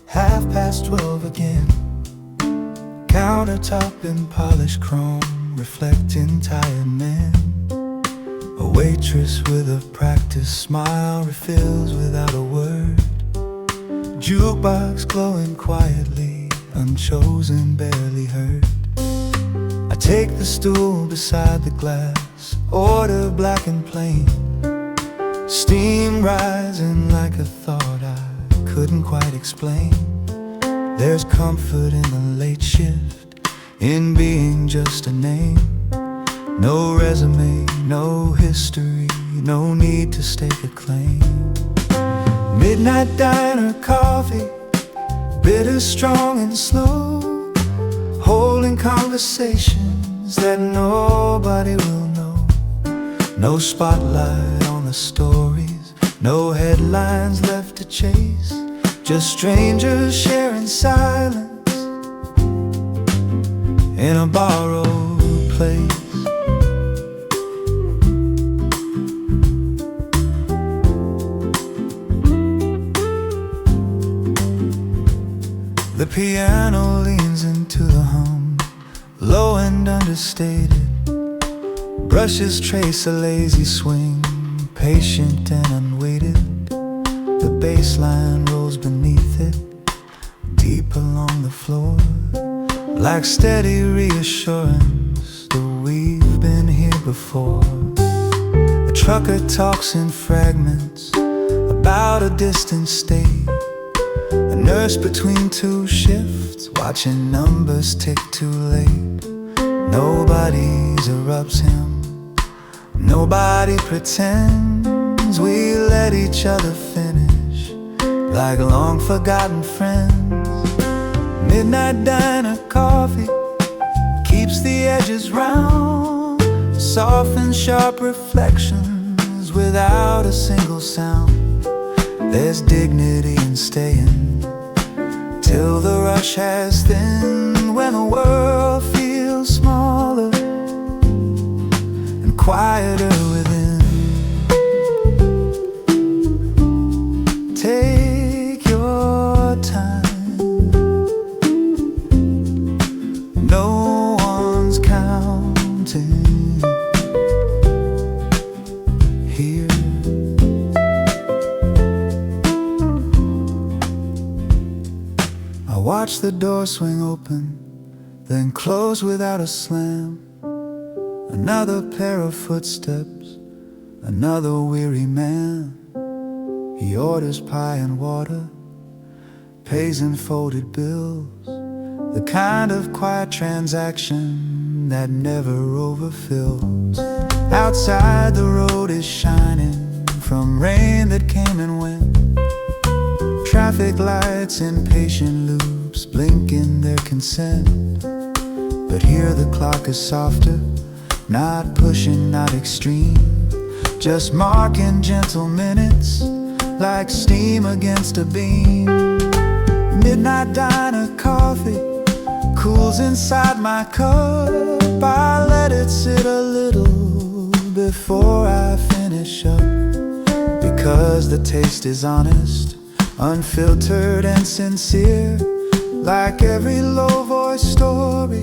12:30 again. Countertop in polished chrome, reflecting tired men. A waitress with a practiced smile refills without a word. Jukebox glowing quietly, unchosen, barely heard. I take the stool beside the glass, order black and plain. Steam rising like a thought I couldn't quite explain. There's comfort in the late shift, in being just a name. No resume, no history, no need to stake a claim. Midnight diner coffee, bitter, strong and slow, holding conversations that nobody will know. No spotlight on the stories, no headlines left to chase, just strangers sharing silence in a borrowed place. The piano leans into the hum, low and understated. Brushes trace a lazy swing, patient and unweighted. The bass line rolls beneath it, deep along the floor, like steady reassurance that we've been here before. A trucker talks in fragments about a distant state. A nurse between two shifts, watching numbers tick too late. Nobody interrupts him, nobody pretends. We let each other finish like long forgotten friends. Midnight diner coffee keeps keeps the edges round, soft and sharp reflections without a single sound. There's dignity in staying till the rush has thinned, when the world feels smaller and quieter within. Take your time, no one's counting here. I watch the door swing open, then close without a slam. Another pair of footsteps, another weary man. He orders pie and water, pays in folded bills, the kind of quiet transaction that never overfills. Outside the road is shining from rain that came and went. Traffic lights in patient loops blinking their consent. But here the clock is softer, not pushing, not extreme, just marking gentle minutes like steam against a beam. Midnight diner coffee cools inside my cup. I let it sit a little before I finish up, because the taste is honest, unfiltered and sincere, like every low-voiced story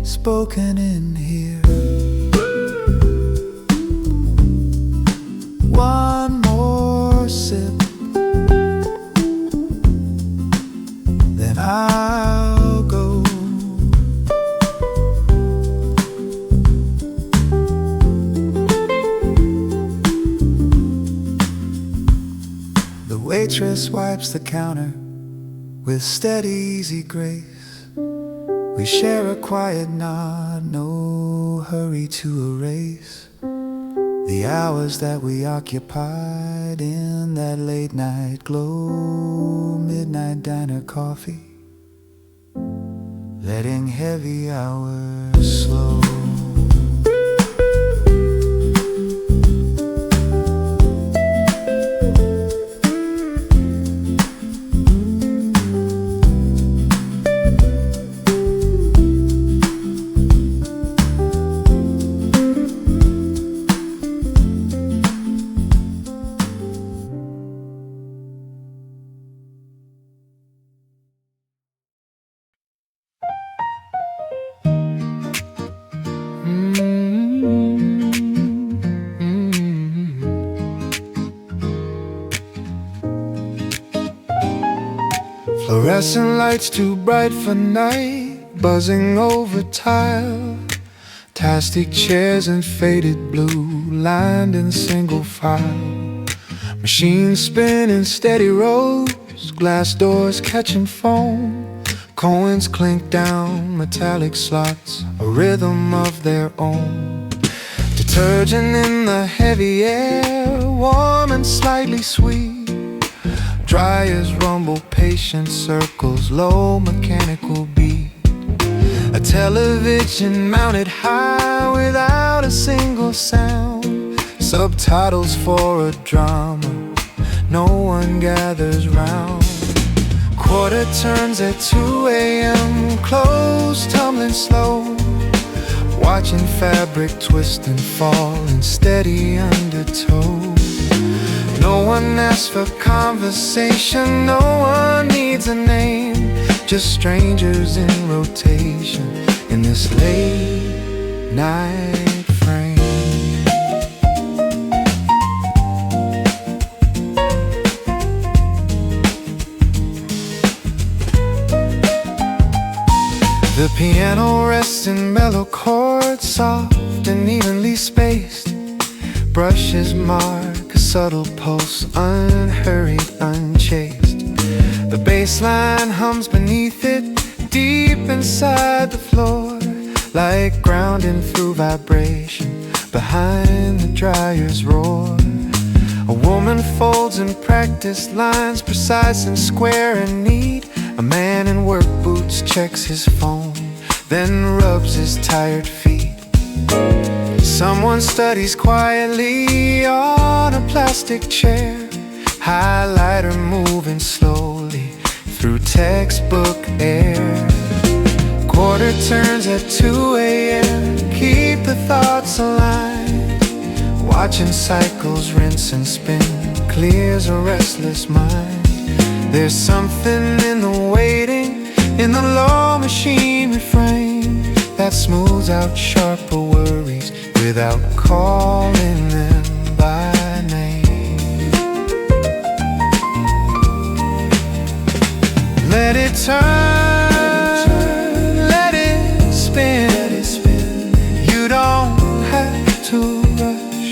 spoken in here. One more sip, then I'll go. The waitress wipes the counter with steady, easy grace. We share a quiet nod, no hurry to erase the hours that we occupied in that late night glow. Midnight diner coffee, letting heavy hours slow. Fluorescent lights too bright for night, buzzing over tile. Plastic chairs in faded blue, lined in single file. Machines spin in steady rows, glass doors catching foam. Coins clink down metallic slots, a rhythm of their own. Detergent in the heavy air, warm and slightly sweet. Dryers rumble, patient circles, low mechanical beat. A television mounted high without a single sound. Subtitles for a drama, no one gathers round. Quarter turns at 2 a.m., clothes tumbling slow. Watching fabric twist and fall in steady undertow. No one asks for conversation, no one needs a name. Just strangers in rotation in this late night frame. The piano rests in mellow chords, soft and evenly spaced. Brushes mark a subtle pulse, unhurried, unchased. The bass line hums beneath it, deep inside the floor, like grounding through vibration behind the dryer's roar. A woman folds in practice lines, precise and square and neat. A man in work boots checks his phone, then rubs his tired feet. Someone studies quietly on a plastic chair, highlighter moving slowly through textbook air. Quarter turns at 2 a.m. Keep the thoughts aligned. Watching cycles rinse and spin clears a restless mind. There's something in the waiting, in the low machine refrain, that smooths out sharper worries without calling them by name. Let it turn, let it spin. You don't have to rush.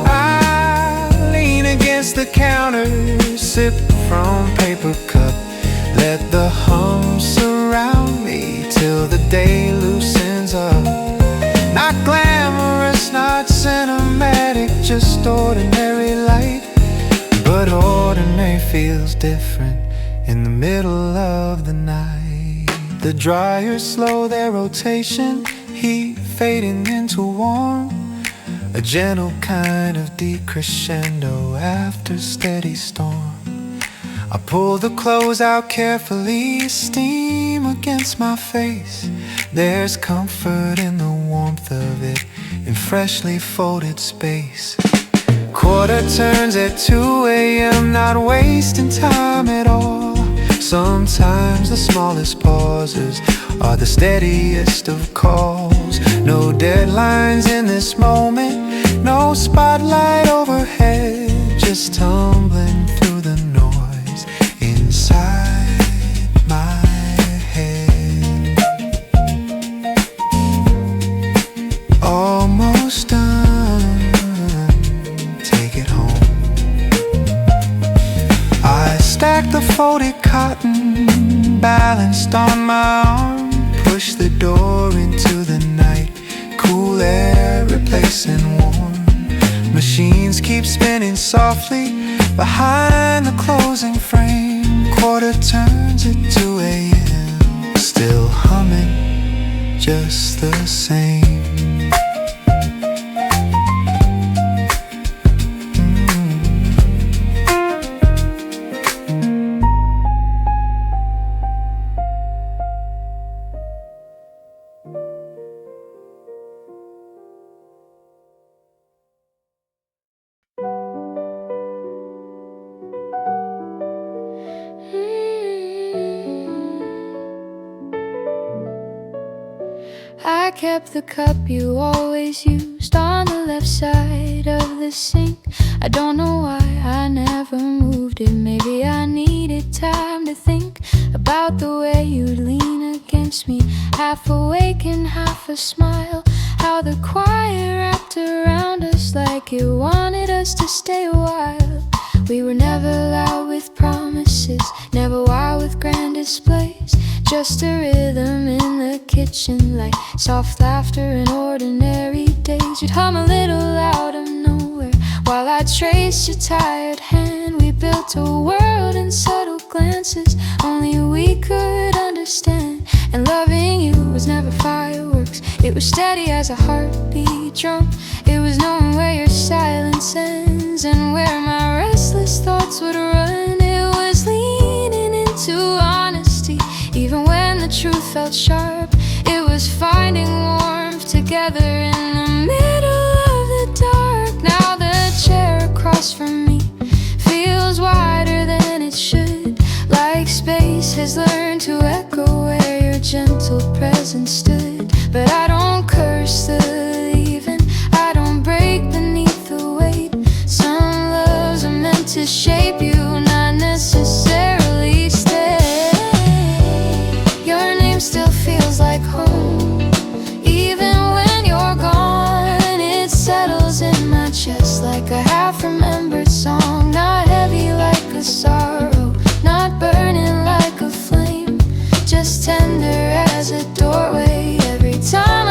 I lean against the counter, sip from paper cup. Let the hum surround me till the day loosens up. Not glamorous, not cinematic, just ordinary light. But ordinary feels different in the middle of the night. The dryers slow their rotation, heat fading into warm, a gentle kind of decrescendo after steady storm. I pull the clothes out carefully, steam against my face. There's comfort in the warmth of it, in freshly folded space. Quarter turns at 2 a.m., not wasting time at all. Sometimes the smallest pauses are the steadiest of calls. No deadlines in this moment, no spotlight overhead, just tumbling through the noise inside my head. Almost done, take it home. I stack the folded cotton, balanced on my arm, push the door into the night, cool air replacing warm. Machines keep spinning softly behind the closing frame. Quarter turns at 2 a.m., still humming just the same. I kept the cup you always used on the left side of the sink. I don't know why I never moved it. Maybe I needed time to think about the way you'd lean against me, half awake and half a smile. How the quiet wrapped around us like it wanted us to stay a while. We were never loud with promises, never wild with grand displays, just a rhythm in the kitchen, like soft laughter in ordinary days. You'd hum a little out of nowhere while I traced your tired hand. We built a world in subtle glances only we could understand. And loving you was never fireworks, it was steady as a heartbeat drum. It was knowing where your silence ends and where my restless thoughts would run. It was leaning into honesty even when the truth felt sharp. It was finding warmth together in the middle of the dark. Now the chair across from me feels wider than it should, like space has learned to echo where your gentle presence stood. But I don't curse the leaving, I don't break beneath the weight. Some loves are meant to shape you, not necessarily stay. Your name still feels like home, even when you're gone. It settles in my chest like a half-remembered song, not heavy like a sorrow, not burning like a flame, just tender as a doorway. Every time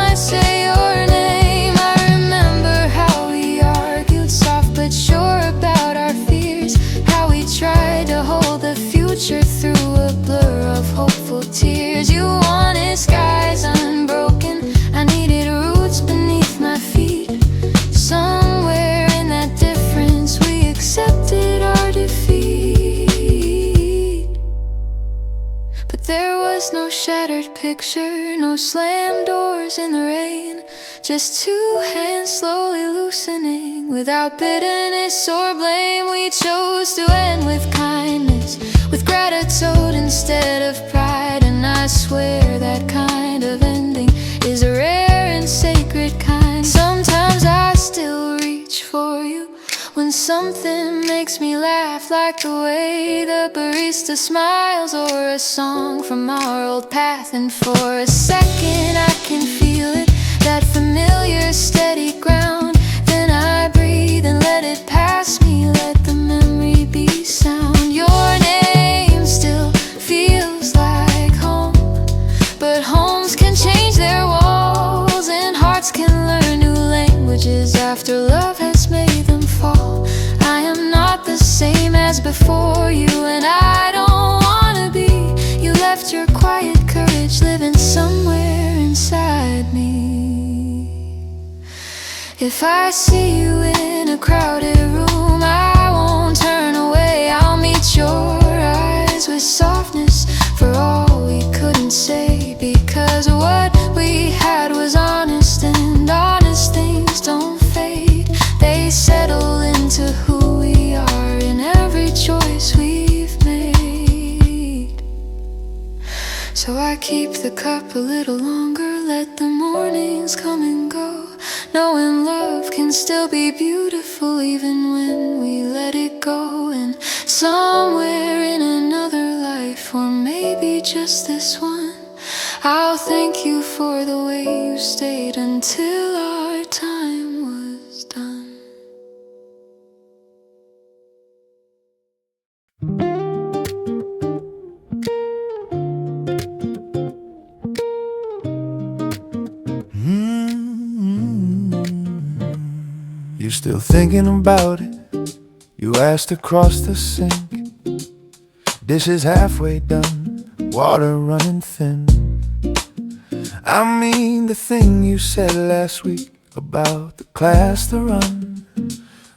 picture, no slam doors in the rain, just two hands slowly loosening. Without bitterness or blame, we chose to end with kindness, with gratitude instead of pride. And I swear that kind of ending is a rare and sacred kind. Sometimes I still reach for you when something makes me laugh, like the way the barista smiles, or a song from our old path. And for a second I can feel it, that familiar steady ground. Then I breathe and let it pass me, let the memory be sound. Your name still feels like home, but homes can change their walls, and hearts can learn new languages after love has made them fall. I am not the same as before you, and I don't wanna be. You left your quiet courage living somewhere inside me. If I see you in a crowded room, I won't turn away. I'll meet your eyes with softness for all we couldn't say, because what we had was honest, and honest things don't fade. They settle into who we are in every choice we've made. So I keep the cup a little longer, let the mornings come and go, knowing love can still be beautiful even when we let it go. And somewhere in another life, or maybe just this one, I'll thank you for the way you stayed until our time was done. You're still thinking about it. You asked to cross the sink. Dishes halfway done, water running thin. I mean the thing you said last week about the class to run,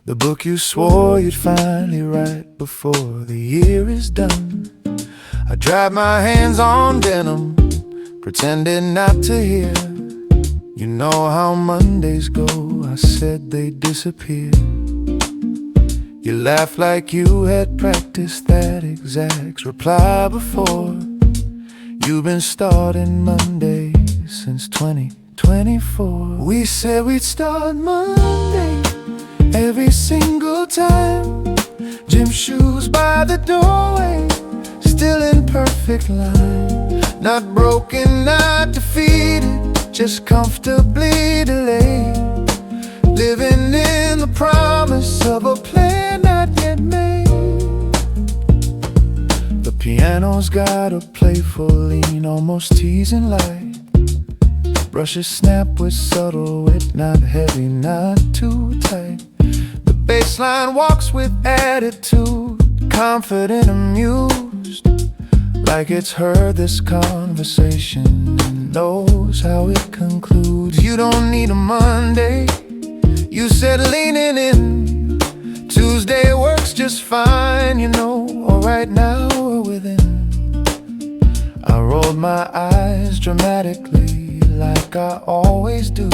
the book you swore you'd finally write before the year is done. I dried my hands on denim, pretending not to hear. You know how Mondays go, I said they'd disappear. You laughed like you had practiced that exact reply before. You've been starting Mondays since 2024. We said we'd start Monday every single time. Gym shoes by the doorway, still in perfect line. Not broken, not defeated, just comfortably delayed. Living in the promise of a plan not yet made. The piano's got a playful lean, almost teasing light. Brushes snap with subtle wit, not heavy, not too tight. The bass line walks with attitude, confident, amused, like it's heard this conversation and knows how it concludes. You don't need a Monday, you said leaning in. Tuesday works just fine, you know, or right now we're within. I rolled my eyes dramatically like I always do,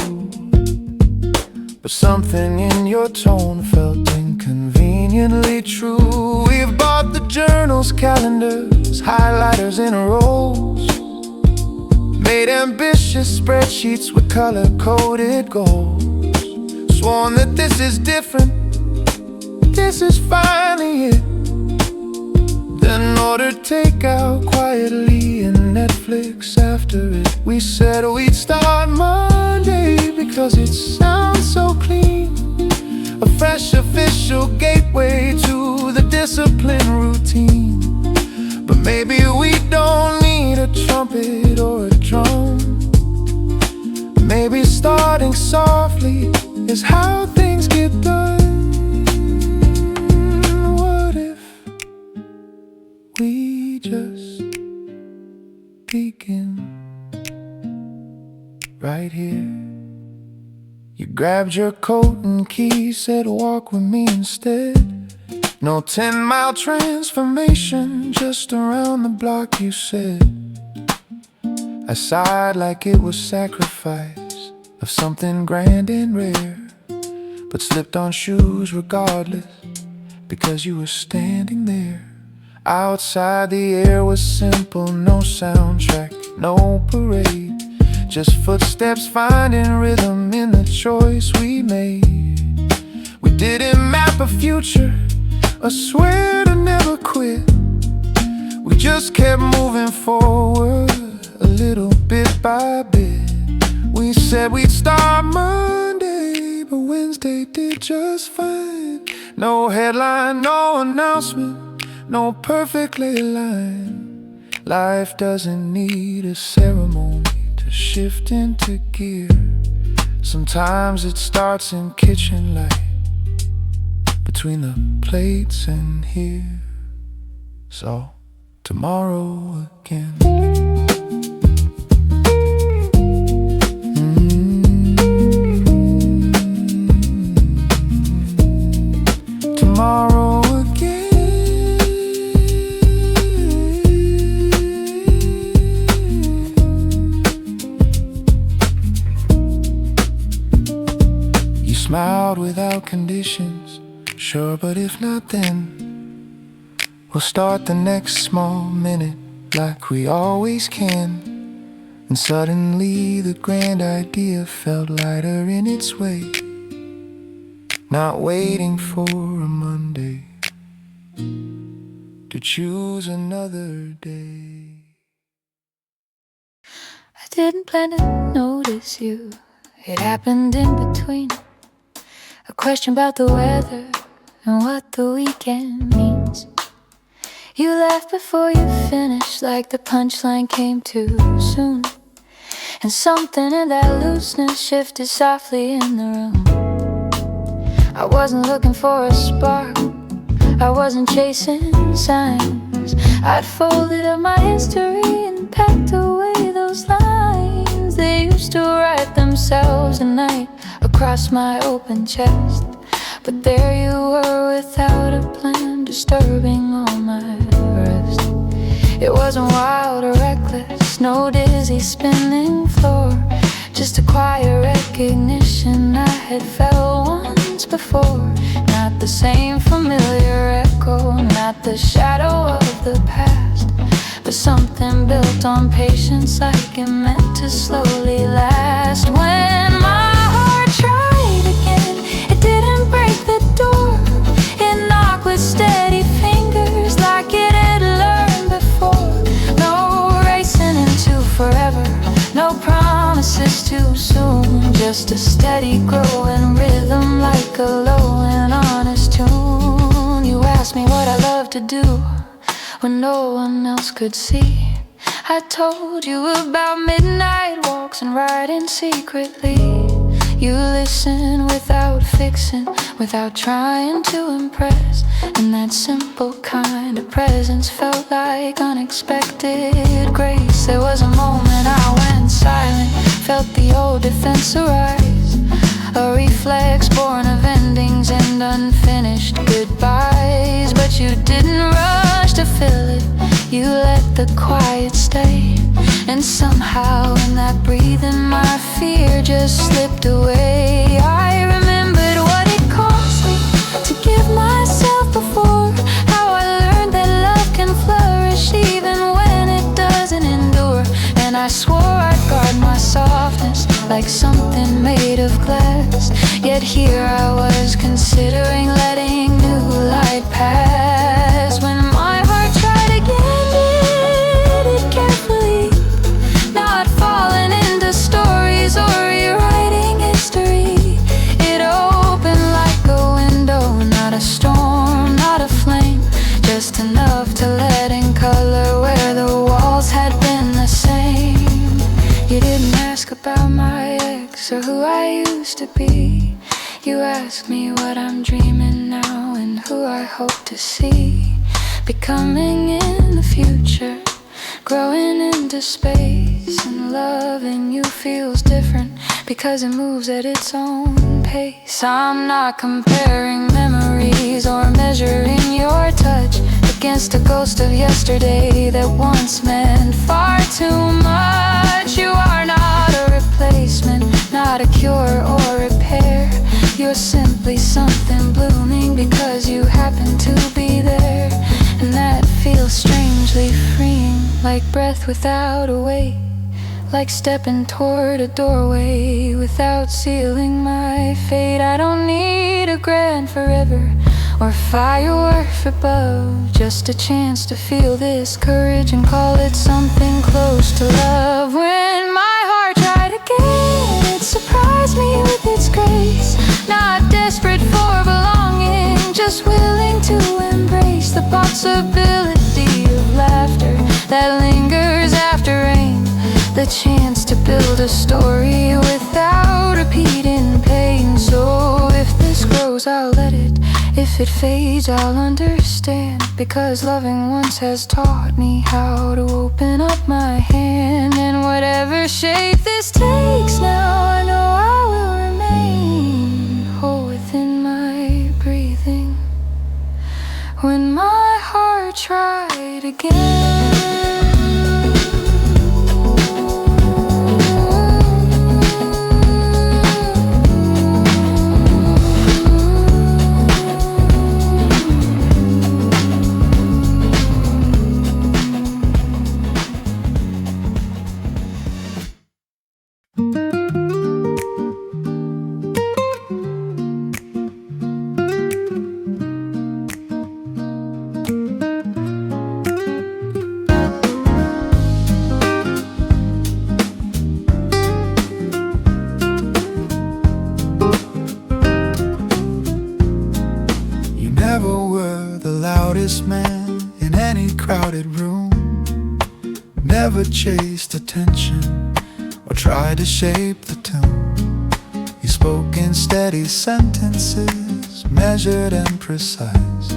but something in your tone felt inconveniently true. We've bought the journals, calendars, highlighters in rows, made ambitious spreadsheets with color-coded goals. Sworn that this is different, this is finally it. Then ordered takeout quietly and Netflix after it. We said we'd start Monday because it sounds so clean, a fresh official gateway to the discipline routine. But maybe we don't need a trumpet or a drum. Maybe starting softly is how things get done. What if we just begin right here? You grabbed your coat and keys, said walk with me instead. No 10-mile transformation, just around the block, you said. I sighed like it was sacrifice of something grand and rare, but slipped on shoes regardless, because you were standing there. Outside the air was simple, no soundtrack, no parade, just footsteps finding rhythm in the choice we made. We didn't map a future or swear to never quit. We just kept moving forward, a little bit by bit. We said we'd start Monday, but Wednesday did just fine. No headline, no announcement, no perfectly line. Life doesn't need a ceremony to shift into gear. Sometimes it starts in kitchen light, between the plates and here. So tomorrow again. Tomorrow again. You smiled without conditions, sure, but if not then, we'll start the next small minute like we always can. And suddenly the grand idea felt lighter in its way, not waiting for a Monday to choose another day. I didn't plan to notice you. It happened in between. A question about the weather and what the weekend means. You laughed before you finished, like the punchline came too soon. And something in that looseness shifted softly in the room. I wasn't looking for a spark, I wasn't chasing signs. I'd folded up my history and packed away those lines. They used to write themselves at night across my open chest. But there you were without a plan, disturbing all my rest. It wasn't wild or reckless, no dizzy spinning floor, just a quiet recognition I had felt once before. Not the same familiar echo, not the shadow of the past, but something built on patience, like it meant to slowly last. When my heart tried again, it didn't break the door. It knocked with steady fingers, like it had learned before. No racing into forever, no promises too soon, just a steady growing rhythm, like a low and honest tune. You asked me what I love to do when no one else could see. I told you about midnight walks and riding secretly. You listen without fixing, without trying to impress, and that simple kind of presence felt like unexpected grace. There was a moment I went silent, felt the old defense arise, a reflex born of endings and unfinished goodbyes. But you didn't rush to fill it, you let the quiet stay. And somehow in that breathing my fear just slipped away. I remembered what it cost me to give myself before, how I learned that love can flourish even when it doesn't endure. And I swore I'd guard my softness like something made of glass, yet here I was considering letting new light pass. When my heart tried again, did it carefully, not falling into stories or rewriting history. It opened like a window, not a storm, not a flame, just enough to let in color where the walls had been the same. You didn't ask about my ex or who I used to be. You asked me what I'm dreaming now and who I hope to see, becoming in the future, growing into space. And loving you feels different because it moves at its own pace. I'm not comparing memories or measuring your touch, but against a ghost of yesterday that once meant far too much. You are not a replacement, not a cure or repair. You're simply something blooming because you happen to be there. And that feels strangely freeing, like breath without a weight, like stepping toward a doorway without sealing my fate. I don't need a grand forever or fireworks above, just a chance to feel this courage and call it something close to love. When my heart tried again, it surprised me with its grace. Not desperate for belonging, just willing to embrace the possibility of laughter that lingers after rain. The chance to build a story without repeating pain. So if this grows, I'll let it. If it fades, I'll understand. Because loving once has taught me how to open up my hand. And whatever shape this takes now, I know I will remain whole within my breathing. When my heart tried again. Man in any crowded room, never chased attention or tried to shape the tune. You spoke in steady sentences, measured and precise,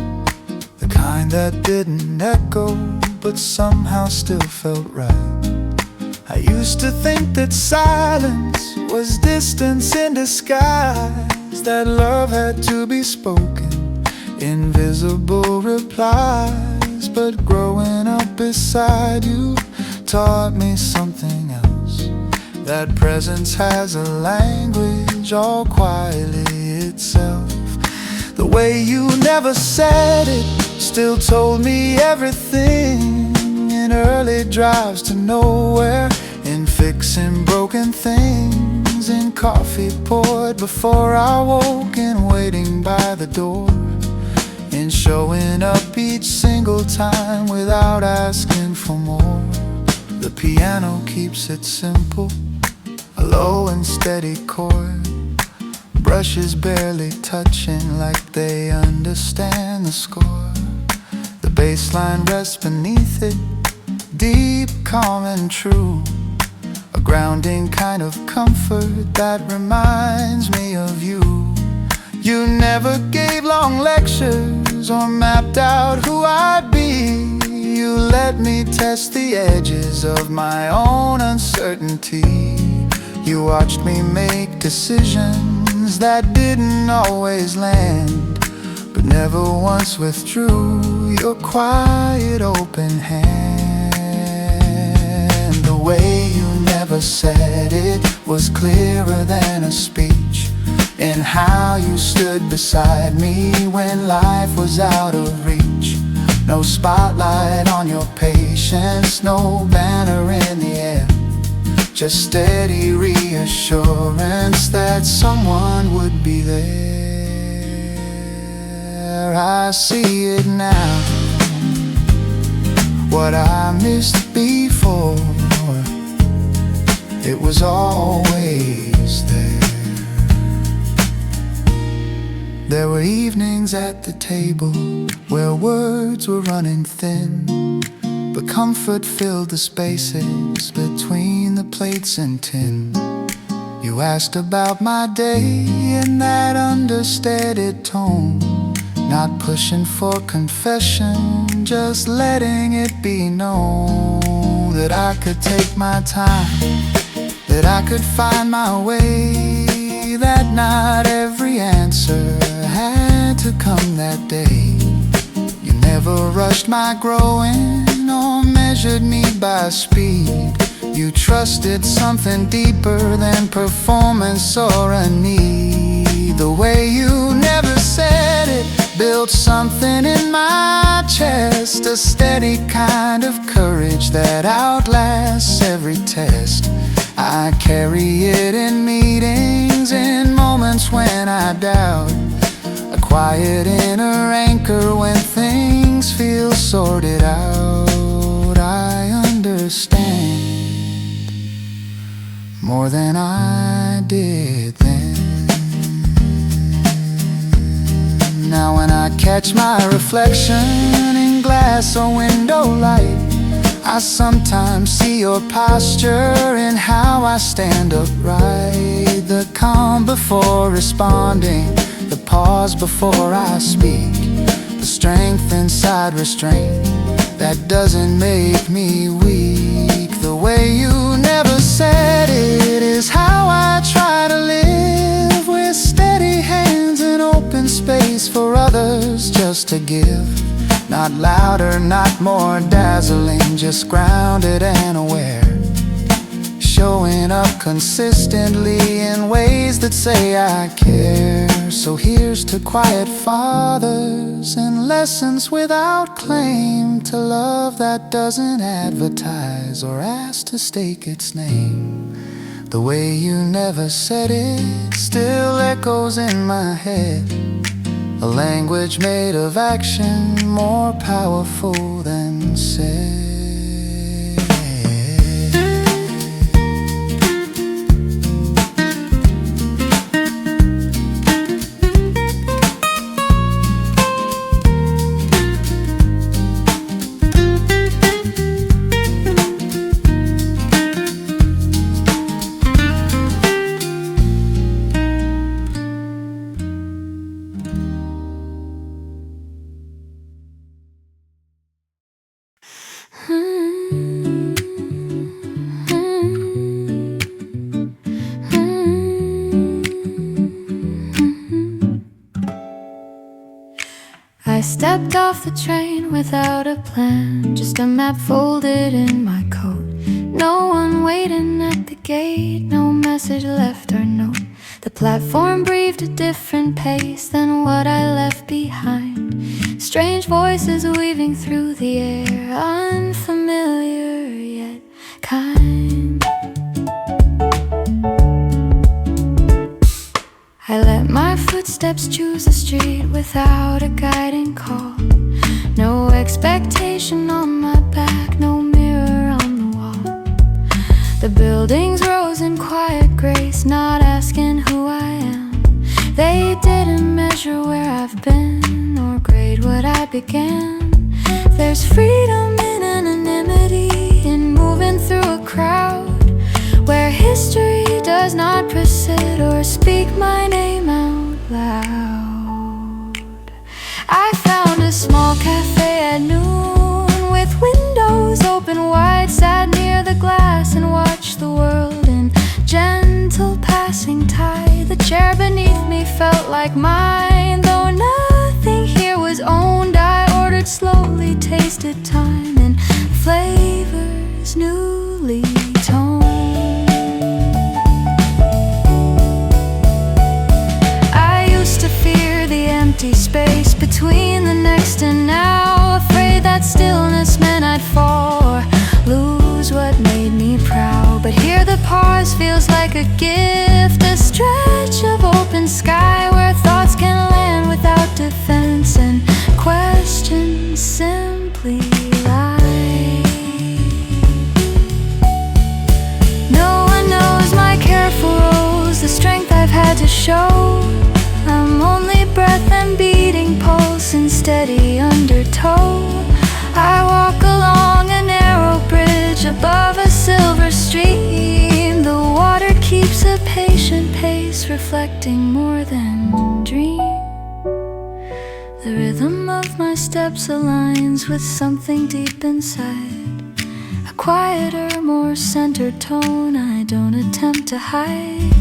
the kind that didn't echo but somehow still felt right. I used to think that silence was distance in disguise, that love had to be spoken, invisible replies. But growing up beside you taught me something else, that presence has a language all quietly itself. The way you never said it still told me everything, in early drives to nowhere, in fixing broken things, in coffee poured before I woke, in waiting by the door, in showing up each single time without asking for more. The piano keeps it simple, a low and steady chord, brushes barely touching like they understand the score. The bass line rests beneath it, deep, calm and true, a grounding kind of comfort that reminds me of you. You never gave long lectures or mapped out who I'd be. You let me test the edges of my own uncertainty. You watched me make decisions that didn't always land, but never once withdrew your quiet open hand. The way you never said it was clearer than a speech, in how you stood beside me when life was out of reach. No spotlight on your patience, no banner in the air, just steady reassurance that someone would be there. I see it now, what I missed before, it was always there. There were evenings at the table where words were running thin, but comfort filled the spaces between the plates and tin. You asked about my day in that understated tone, not pushing for confession, just letting it be known that I could take my time, that I could find my way, that not every answer had to come that day. You never rushed my growing or measured me by speed. You trusted something deeper than performance or a need. The way you never said it built something in my chest, a steady kind of courage that outlasts every test. I carry it in meetings, in moments when I doubt, a quiet inner anchor when things feel sorted out. I understand more than I did then. Now when I catch my reflection in glass or window light, I sometimes see your posture in how I stand upright. The calm before responding, the pause before I speak, the strength inside restraint that doesn't make me weak. The way you never said it is how I try to live, with steady hands and open space for others just to give. Not louder, not more dazzling, just grounded and aware, showing up consistently in ways that say I care. So here's to quiet fathers and lessons without claim, to love that doesn't advertise or ask to stake its name. The way you never said it still echoes in my head, a language made of action, more powerful than said. I stepped off the train without a plan, just a map folded in my coat. No one waiting at the gate, no message left or note. The platform breathed a different pace than what I left behind. Strange voices weaving through the air, unfamiliar yet kind. I let my footsteps choose a street without a guiding call. No expectation on my back, no mirror on the wall. The buildings rose in quiet grace, not asking who I am. They didn't measure where I've been or grade what I began. There's freedom in anonymity, in moving through a crowd where history does not precede or speak my name out loud. I found a small cafe at noon with windows open wide, sat near the glass and watched the world in gentle passing tide. The chair beneath me felt like mine, though nothing here was owned. I ordered slowly, tasted time and flavors newly toned. Empty space between the next and now, afraid that stillness meant I'd fall or lose what made me proud. But here the pause feels like a gift, a stretch of open sky where thoughts can land without defense and questions simply lie. No one knows my careful roles, the strength I've had to show. I'm only breath and beating pulse and steady undertow. I walk along a narrow bridge above a silver stream. The water keeps a patient pace, reflecting more than dream. The rhythm of my steps aligns with something deep inside, a quieter, more centered tone I don't attempt to hide.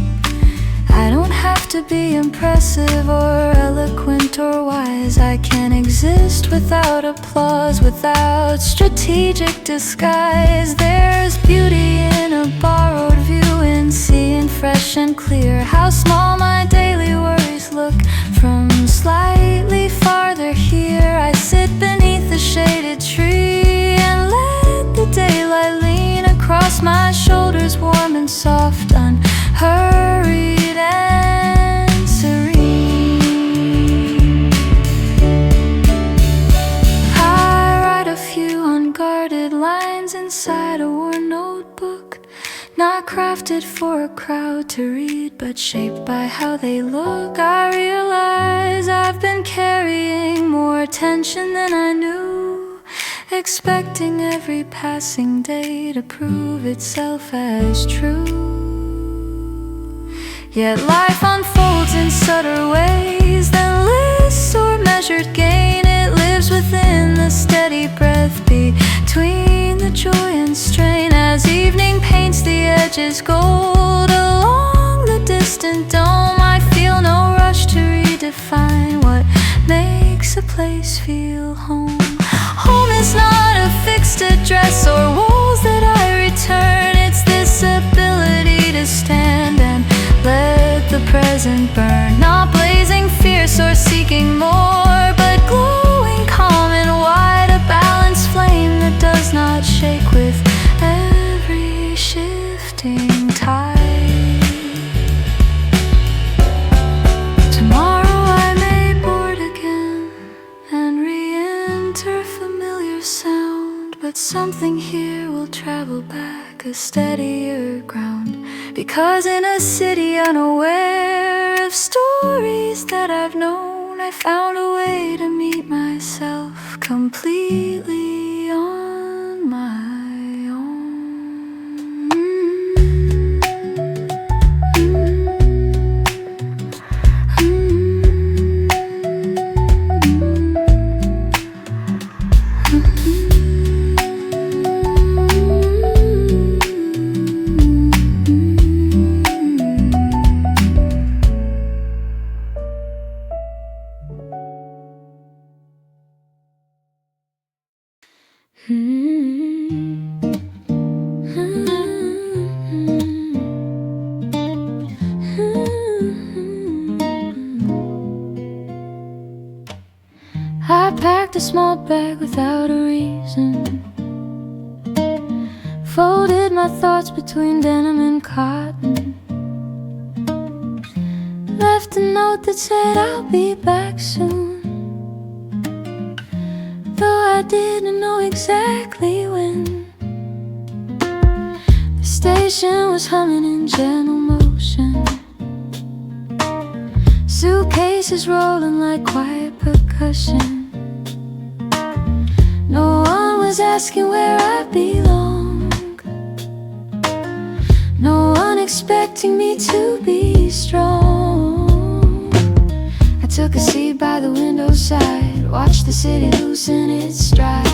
I don't have to be impressive or eloquent or wise. I can't exist without applause, without strategic disguise. There's beauty in a borrowed view, in seeing fresh and clear how small my daily worries look from slightly farther here. I sit beneath the shaded tree and let the daylight lean across my shoulders, warm and soft, unhurried and serene. I write a few unguarded lines inside a worn notebook, not crafted for a crowd to read, but shaped by how they look. I realize I've been carrying more tension than I knew, expecting every passing day to prove itself as true. Yet life unfolds in subtler ways than lists or measured gain. It lives within the steady breath between the joy and strain. As evening paints the edges gold along the distant dome, I feel no rush to redefine what makes a place feel home. Home is not a fixed address or walls that I return. It's this ability to stand and let the present burn, not blazing fierce or seeking more, but glowing calm and wide, a balanced flame that does not shake with every shifting tide. Tomorrow I may board again and re-enter familiar sound, but something here will travel back a steadier ground. Because in a city unaware of stories that I've known, I found a way to meet myself completely on my own. I packed a small bag without a reason, folded my thoughts between denim and cotton, left a note that said I'll be back soon, though I didn't know exactly when. The station was humming in gentle motion, suitcases rolling like quiet percussion. No one was asking where I belong, no one expecting me to be strong. I took a seat by the window side, watched the city loosen its stride,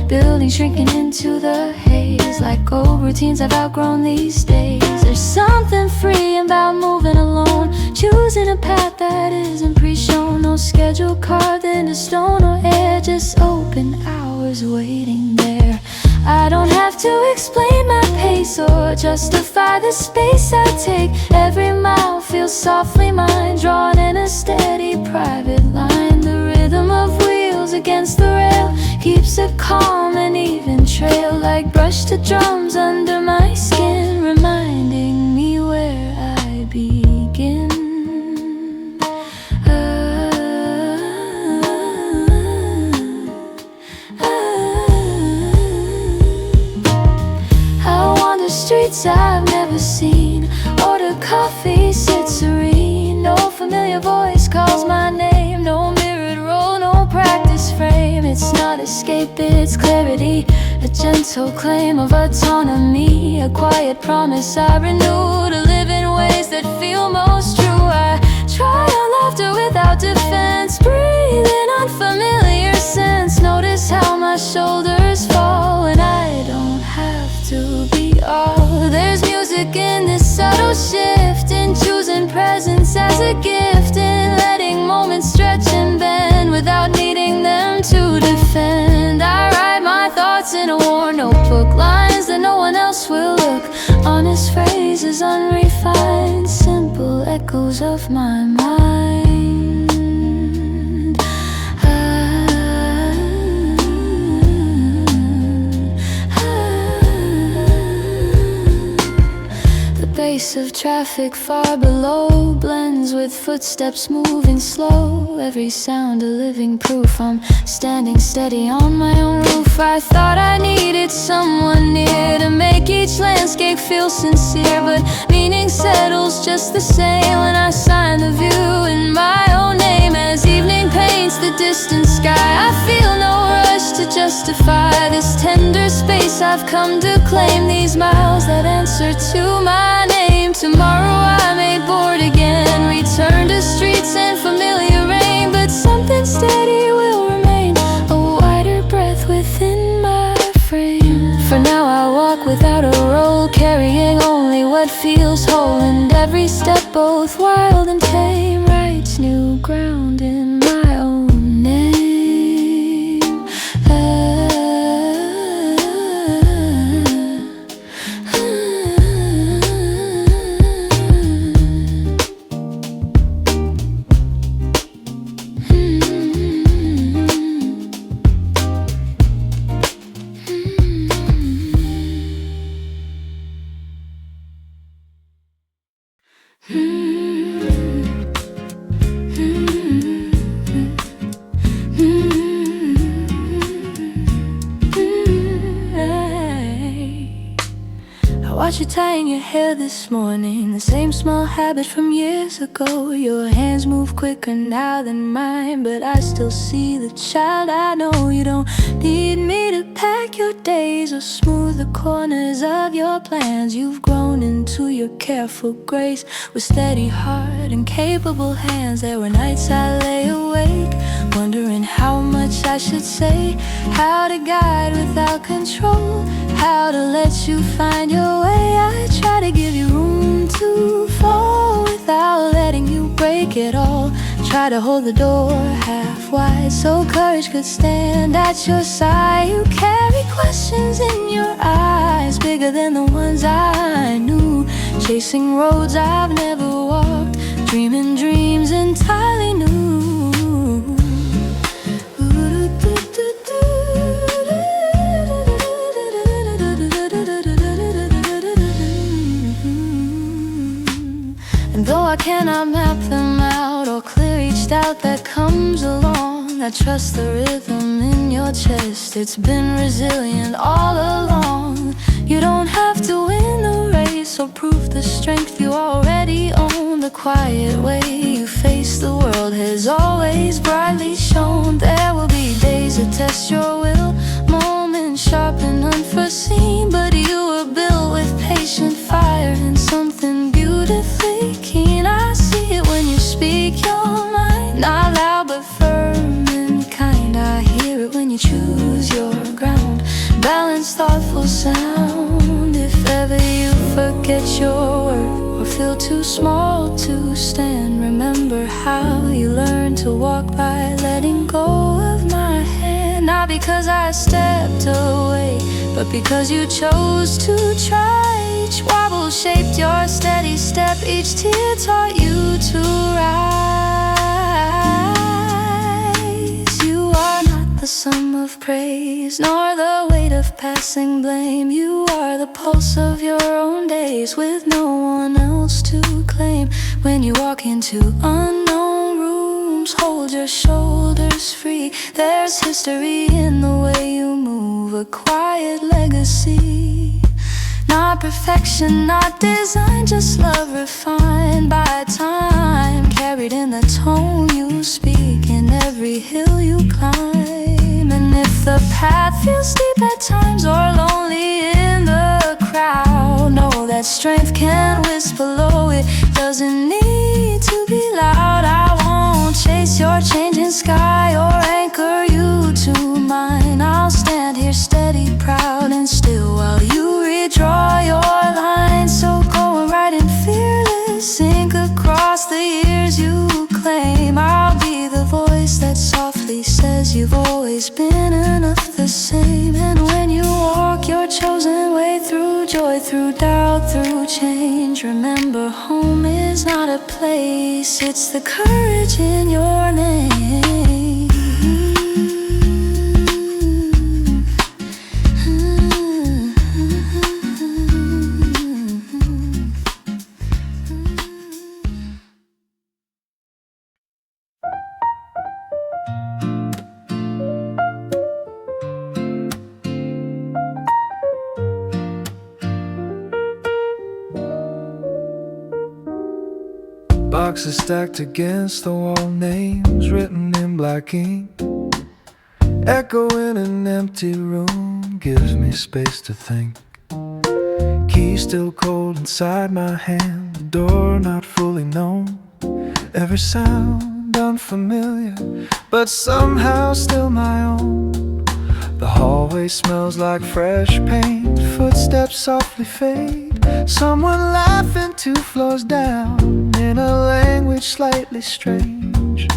buildings shrinking into the haze, like old routines I've outgrown these days. There's something freeing about moving alone, choosing a path that isn't pre-shown, no schedule carved into stone or air, just open hours waiting there. I don't have to explain my pace or justify the space I take. Every mile feels softly mine, drawn in a steady private line. The rhythm of wheels against the rail keeps a calm and even trail, like brushed drums under my skin, reminding me where I begin. I wander streets I've never seen, order coffee, sit serene. No familiar voice calls my name, no mirrored role, no practice frame. It's not escape, it's clarity, a gentle claim of autonomy, a quiet promise I renew to live in ways that feel most true. I try on laughter without defense, breathe in unfamiliar sense. Notice how my shoulders fall when I don't have to be all. There's music in this subtle shift, in choosing feeling presence as a gift, and letting moments stretch and bend without needing them to defend. I write my thoughts in a worn notebook, lines that no one else will look. Honest phrases, unrefined, simple echoes of my mind. Pace of traffic far below blends with footsteps moving slow. Every sound a living proof I'm standing steady on my own roof. I thought I needed someone near to make each landscape feel sincere, but meaning settles just the same when I sign the view in my own name. As evening paints the distant sky, I feel no rush to justify this tender space I've come to claim. These miles that answer to my name. Tomorrow I may board again, return to streets and familiar rain, but something steady will remain, a wider breath within my frame. For now I walk without a role, carrying only what feels whole, and every step both wild and tame writes new ground in my own name. Watch you tying your hair this morning, the same small habit from years ago. Your hands move quicker now than mine, but I still see the child I know. You don't need me to pack your days or smooth the corners of your plans. You've grown into your careful grace with steady heart and capable hands. There were nights I lay awake, wondering how much I should say, how to guide without control, how to let you find your way. I try to give you room to fall without letting you break it all. Try to hold the door half wide so courage could stand at your side. You carry questions in your eyes, bigger than the ones I knew, chasing roads I've never walked, dreaming dreams entirely new. Though I cannot map them out or clear each doubt that comes along, I trust the rhythm in your chest. It's been resilient all along. You don't have to win the race or prove the strength you already own. The quiet way you face the world has always brightly shone. There will be days that test your will, moments sharp and unforeseen, but you were built with patient fire and something beautifully keen. I see it when you speak your mind, not loud but firm and kind. I hear it when you choose your ground, balanced, thoughtful sound. If ever you forget your worth or feel too small to stand, remember how you learned to walk by letting go of my hand. Not because I stepped away, but because you chose to try. Each wobble shaped your steady step, each tear taught you to rise. You are not the sum of praise, nor the weight of passing blame. You are the pulse of your own days, with no one else to claim. When you walk into unknown rooms, hold your shoulders free. There's history in the way you move, a quiet legacy. Not perfection, not design, just love refined by time, carried in the tone you speak, in every hill you climb. And if the path feels steep at times or lonely in the crowd, know that strength can whisper low, it doesn't need to be loud. I won't chase your changing sky or anchor you to mine. I'll stand here steady, proud and still, while you redraw your line. So go and ride and fearless, sink across always been enough the same. And when you walk your chosen way through joy, through doubt, through change, remember home is not a place, it's the courage in your name. Boxes stacked against the wall, names written in black ink. Echo in an empty room gives me space to think. Key still cold inside my hand, the door not fully known. Every sound unfamiliar, but somehow still my own. The hallway smells like fresh paint, footsteps softly fade. Someone laughing 2 floors down in a language slightly strange.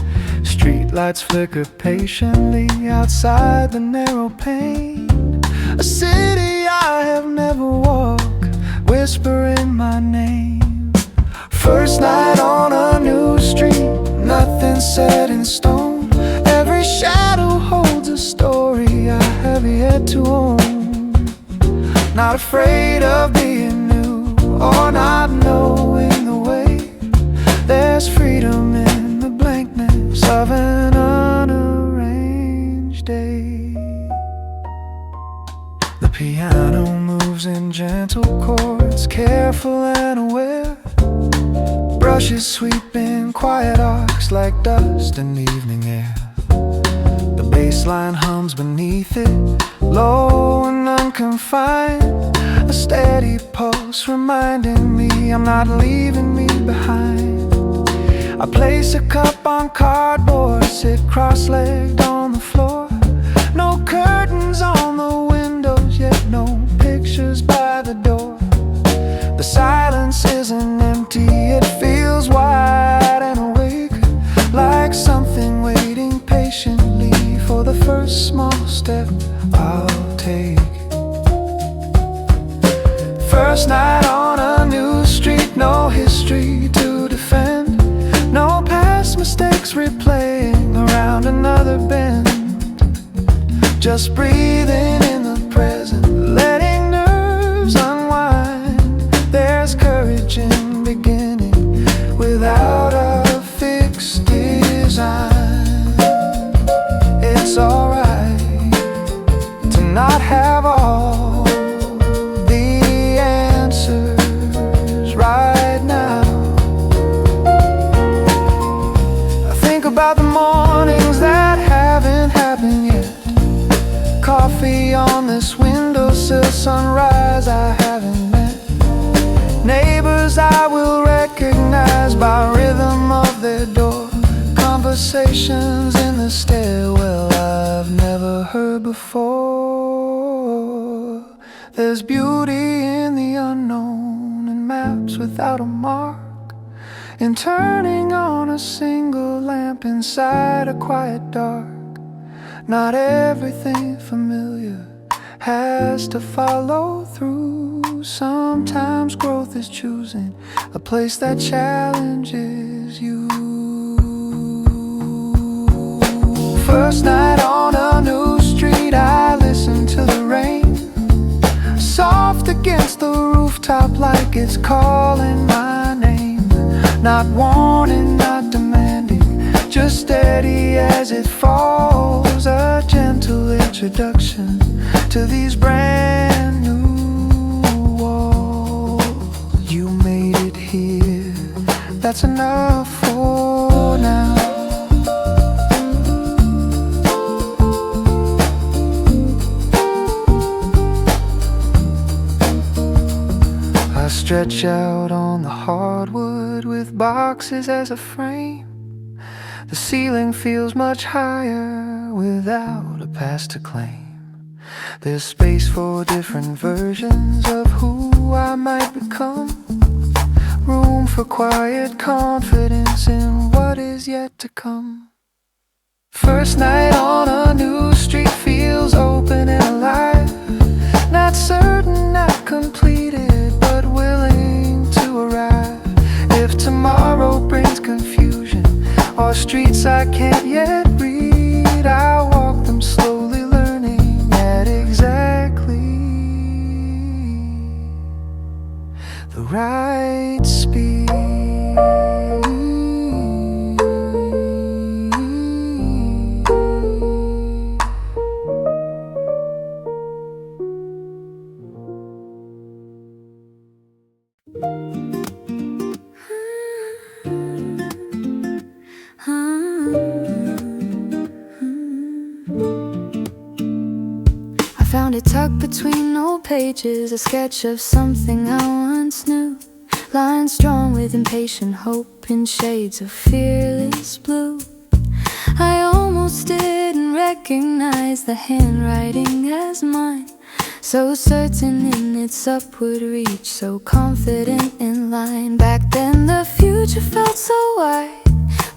Streetlights flicker patiently outside the narrow pane. A city I have never walked, whispering my name. First night on a new street, nothing set in stone. Every shadow holds a story I have yet to own. Not afraid of being new or not knowing the way. There's freedom in the blankness of an unarranged day. The piano moves in gentle chords, careful and aware. Brushes sweeping quiet arcs like dust in evening air. The bass line hums beneath it, low and unconfined. A steady pulse reminding me I'm not leaving me behind. I place a cup on cardboard, sit cross-legged on the floor. No curtains on the windows, yet no pictures by the door. The silence isn't empty, it feels wide and awake, like something waiting patiently for the first small step I'll take. First night on a new street, no history to defend. No past mistakes replaying around another bend. Just breathing in the present, letting nerves unwind. There's courage in beginning without a fixed design. It's alright to not have all the answers right now. I think about the mornings that haven't happened yet. Coffee on this windowsill, sunrise I haven't met. Neighbors I will recognize by rhythm of their door. Conversations in the stairwell I've never heard before. There's beauty in the unknown, and maps without a mark, in turning on a single lamp inside a quiet dark. Not everything familiar has to follow through. Sometimes growth is choosing a place that challenges you. First night on a new street, I listen to the rain, soft against the rooftop like it's calling my name. Not warning, not demanding, just steady as it falls. A gentle introduction to these brand new walls. You made it here, that's enough for now. I stretch out on the hardwood with boxes as a frame. The ceiling feels much higher without a past to claim. There's space for different versions of who I might become. Room for quiet confidence in what is yet to come. First night on a new street feels open and alive. Not certain, not completed, but willing to arrive. If tomorrow brings confusion or streets I can't yet read, I'll walk them slowly, learning at exactly the right speed. I found it tucked between old pages, a sketch of something I once knew. Lines drawn with impatient hope in shades of fearless blue. I almost didn't recognize the handwriting as mine, so certain in its upward reach, so confident in line. Back then the future felt so wide,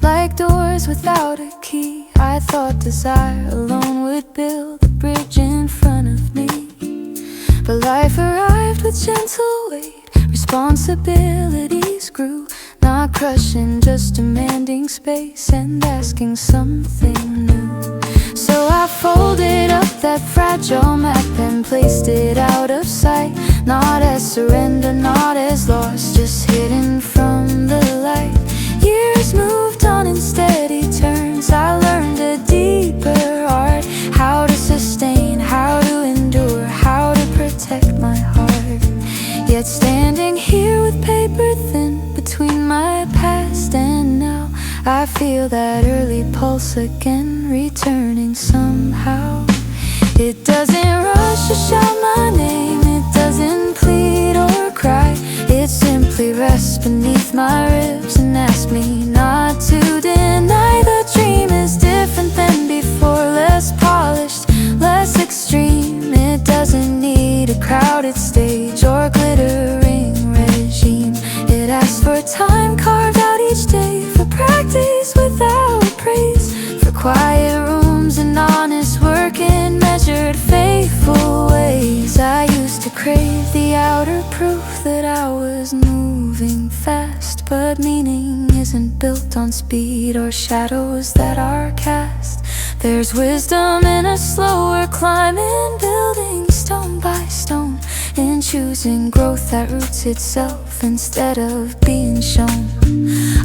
like doors without a key. I thought desire alone would build a bridge in front of me, but life arrived with gentle weight. Responsibilities grew, not crushing, just demanding space and asking something new. So I folded up that fragile map and placed it out of sight, not as surrender, not as loss, just hidden from the light. Years moved on in steady turns. I learned a deeper art, how to sustain, how to endure, how to protect my heart. Yet standing here with paper thin between my past and now, I feel that early pulse again, returning somehow. It doesn't rush to shout my name, it doesn't plead or cry. It simply rests beneath my ribs and asks me not to deny. The dream is different than before, less polished, less extreme. It doesn't need a crowded stage or glittering regime. It asks for time carved out each day, for practice without praise, for quiet rooms and honest work in measured, faithful ways. I used to crave the outer proof that I was moving fast, but meaning isn't built on speed or shadows that are cast. There's wisdom in a slower climb, in building stone by stone, in choosing growth that roots itself instead of being shown.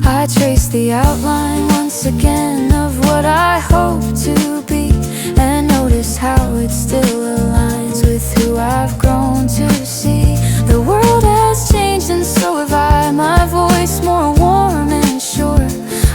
I trace the outline once again of what I hope to be, and notice how it still aligns with who I've grown to see. The world has changed and so have I, my voice more warm and sure.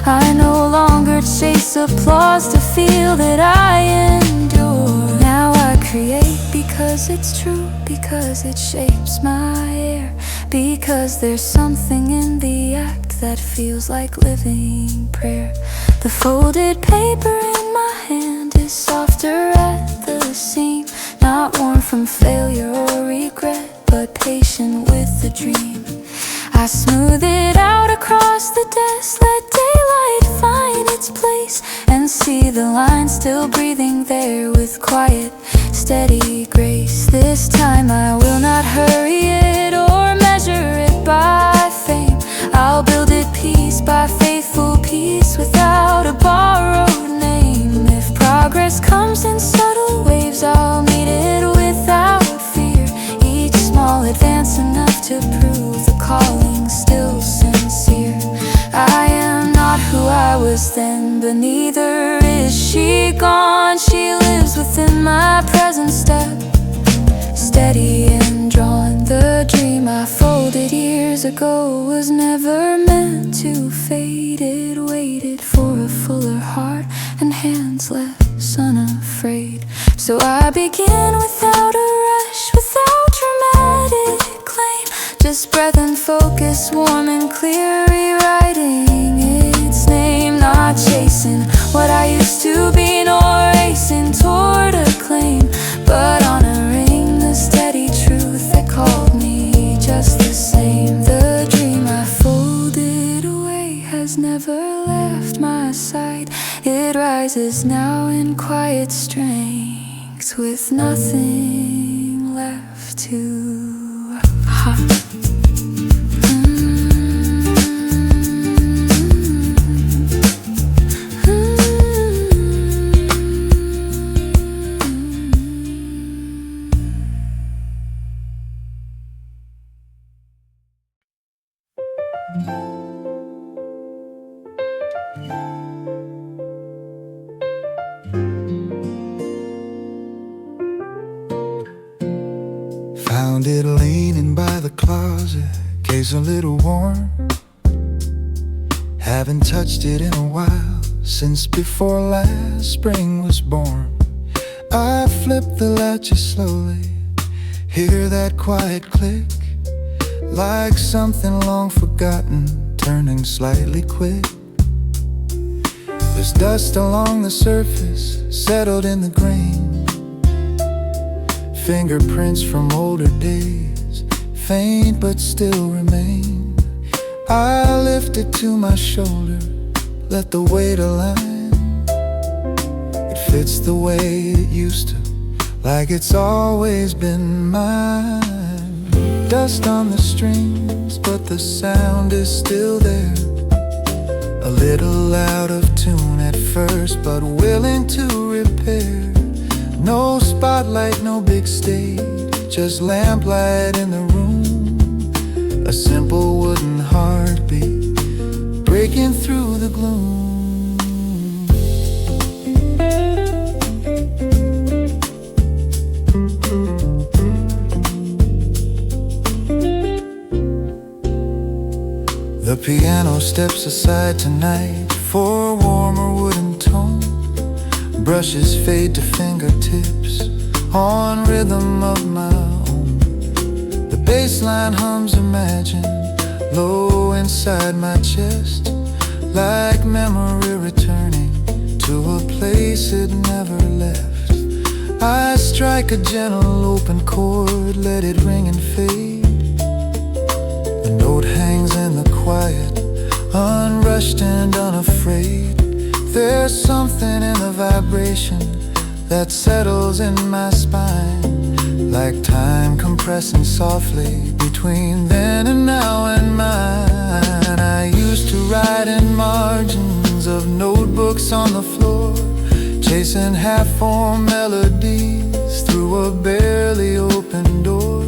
I no longer chase applause to feel that I endure. Now I create because it's true, because it shapes my air, because there's something in the act that feels like living prayer. The folded paper in my hand is softer at the seam, not worn from failure or regret, but patient with the dream. I smooth it out across the desk, let daylight find its place, and see the line still breathing there with quiet, steady grace. This time I will not hurry it or measure it by fame. I'll build it piece by faithful piece without a borrowed name. If progress comes in subtle waves, I'll meet it without fear. Each small advance enough to prove the calling still sincere. I am not who I was then, but neither is she gone. She lives within my present step, steady and drawn. The dream I folded years ago was never meant to fade. It waited for a fuller heart and hands less unafraid. So I begin without a rush, without dramatic claim, just breath and focus, warm and clear, rewriting its name. Not chasing what I used to be, nor racing toward acclaim, but honoring the steady truth that called me just the same. The dream I folded away has never left left my side. It rises now in quiet strength, with nothing left to hide. Found it leaning by the closet, case a little worn. Haven't touched it in a while, since before last spring was born. I flip the latches slowly, hear that quiet click, like something long forgotten, turning slightly quick. There's dust along the surface, settled in the grain. Fingerprints from older days, faint but still remain. I lift it to my shoulder, let the weight align. It fits the way it used to, like it's always been mine. Dust on the strings, but the sound is still there. A little out of tune at first, but willing to repair. No spotlight, no big stage, just lamplight in the room. A simple wooden heartbeat breaking through the gloom. The piano steps aside tonight for a warmer wooden tone. Brushes fade to fingertips on rhythm of my own. The bass line hums Imagine, low inside my chest, like memory returning to a place it never left. I strike a gentle open chord, let it ring and fade. The note hangs in the quiet, unrushed and unafraid. There's something in the vibration that settles in my spine, like time compressing softly between then and now and mine. I used to write in margins of notebooks on the floor, chasing half-formed melodies through a barely open door.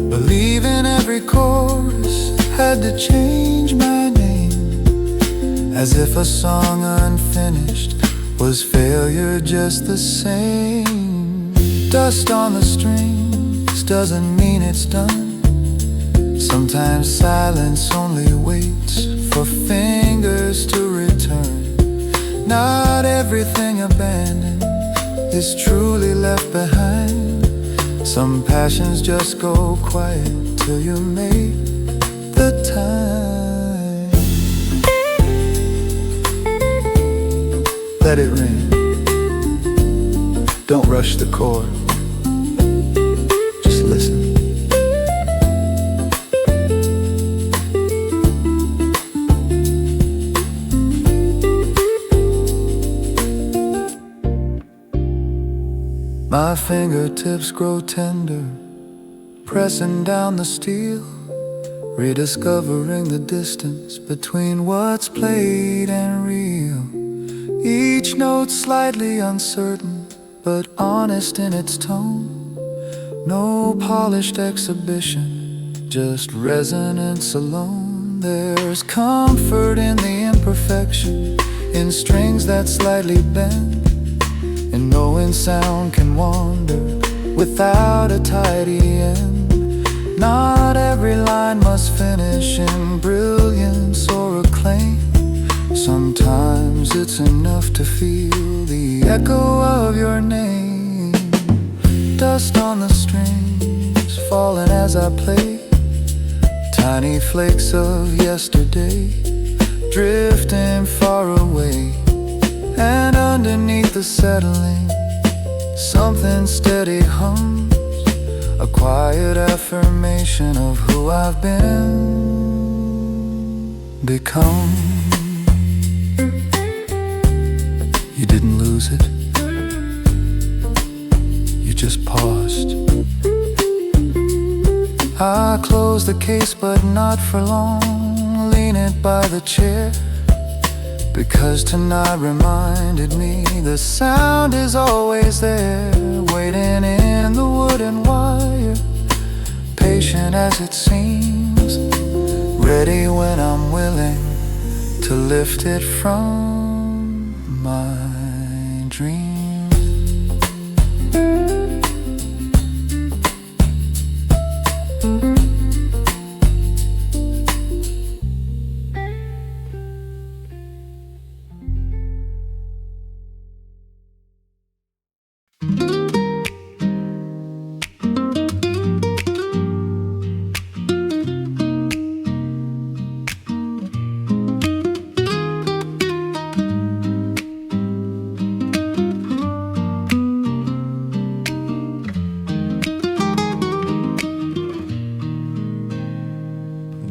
Believing every chorus had to change my name, as if a song unfinished was failure just the same. Dust on the strings doesn't mean it's done. Sometimes silence only waits for fingers to return. Not everything abandoned is truly left behind. Some passions just go quiet till you make the time. Let it ring. Don't rush the chord. Just listen. My fingertips grow tender, pressing down the steel, rediscovering the distance between what's played and real. Each note slightly uncertain, but honest in its tone. No polished exhibition, just resonance alone. There's comfort in the imperfection, in strings that slightly bend, and knowing sound can wander without a tidy end. Not every line must finish in brilliance or acclaim. Sometimes it's enough to feel the echo of your name. Dust on the strings, falling as I play. Tiny flakes of yesterday, drifting far away. And underneath the settling, something steady hums, a quiet affirmation of who I've become. You didn't lose it, you just paused. I closed the case but not for long, leaning by the chair, because tonight reminded me the sound is always there, waiting in the wooden wire, patient as it seems, ready when I'm willing to lift it from my dreams.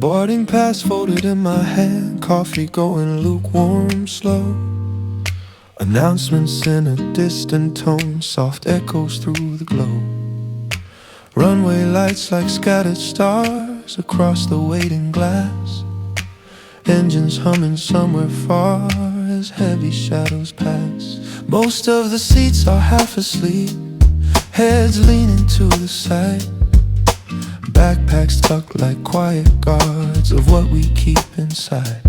Boarding pass folded in my hand, coffee going lukewarm slow. Announcements in a distant tone, soft echoes through the glow. Runway lights like scattered stars across the waiting glass. Engines humming somewhere far as heavy shadows pass. Most of the seats are half asleep, heads leaning to the side. Backpacks tucked like quiet guards of what we keep inside.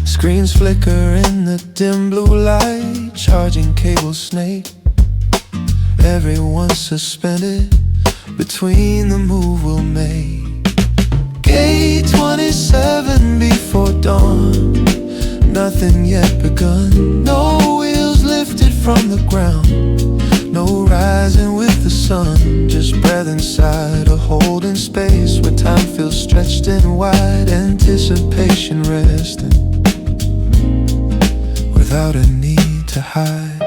Screens flicker in the dim blue light, charging cables snake. Everyone's suspended between the move we'll make. Gate 27 before dawn, nothing yet begun. No wheels lifted from the ground, no rising with the sun. Just breath inside a holding space where time feels stretched and wide. Anticipation resting without a need to hide.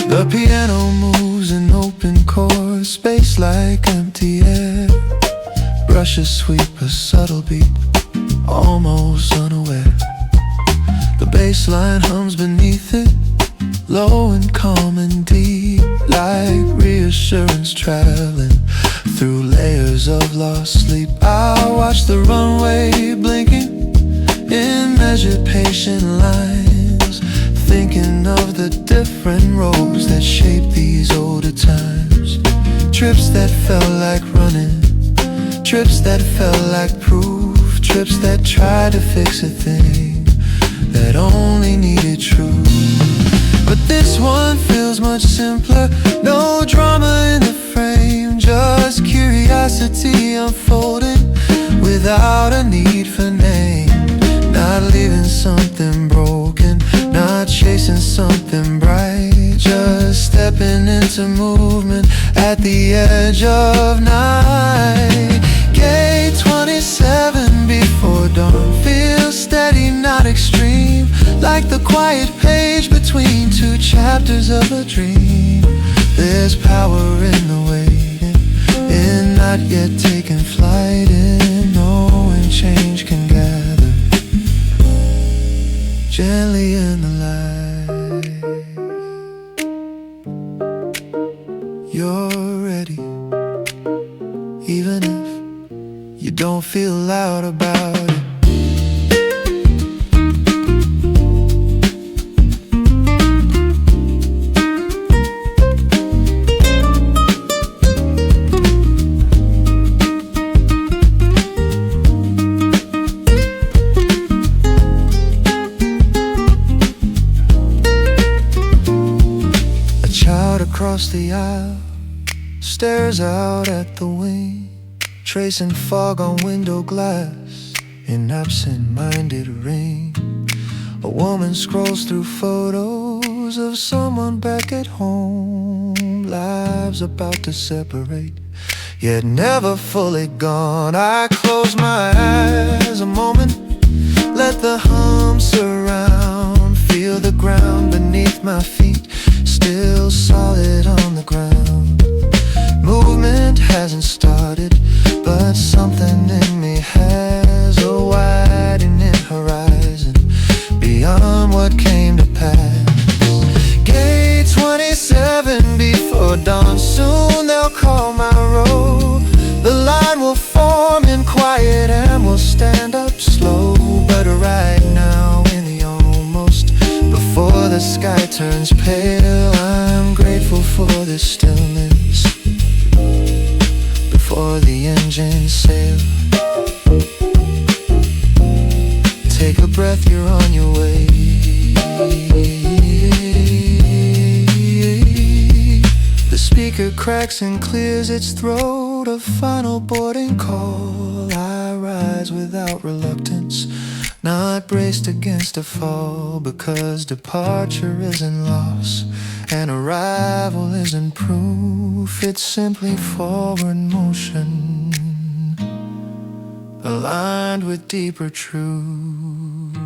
The piano moves in open chords, space like empty air. Brushes sweep a subtle beat, almost unaware. The bass line hums beneath it, low and calm and deep, like reassurance traveling through layers of lost sleep. I watch the runway blinking in measured patient lines, thinking of the different roads that shape these older times. Trips that felt like running, trips that felt like proof, trips that tried to fix a thing that only needed truth. But this one feels much simpler, no drama in the frame, just curiosity unfolding without a need for name. Not leaving something broken, not chasing something bright, just stepping into movement at the edge of night. Gate 27 before dawn feels steady, not extreme, like the quiet page between two chapters of a dream. There's power in the waiting, in not yet taking flight, in knowing change can gather gently in the light. You're ready, even if you don't feel loud about it. Across the aisle, stares out at the wing, tracing fog on window glass in absent-minded ring. A woman scrolls through photos of someone back at home, lives about to separate, yet never fully gone. I close my eyes a moment, let the hum surround, feel the ground beneath my feet, still solid on the ground. Movement hasn't started, but something in me has a widening horizon beyond what came to pass. sky turns pale. I'm grateful for the stillness before the engines sail. Take a breath, you're on your way. The speaker cracks and clears its throat. A final boarding call. I rise without reluctance, not braced against a fall, because departure isn't loss and arrival isn't proof. It's simply forward motion aligned with deeper truth.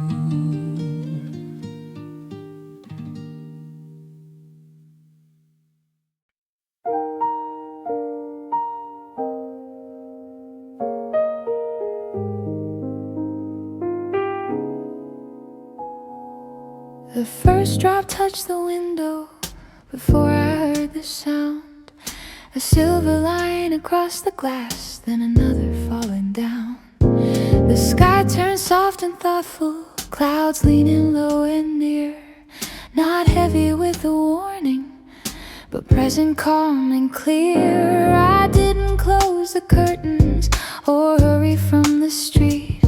The first drop touched the window before I heard the sound. A silver line across the glass, then another falling down. The sky turned soft and thoughtful, clouds leaning low and near. Not heavy with a warning, but present, calm and clear. I didn't close the curtains or hurry from the street.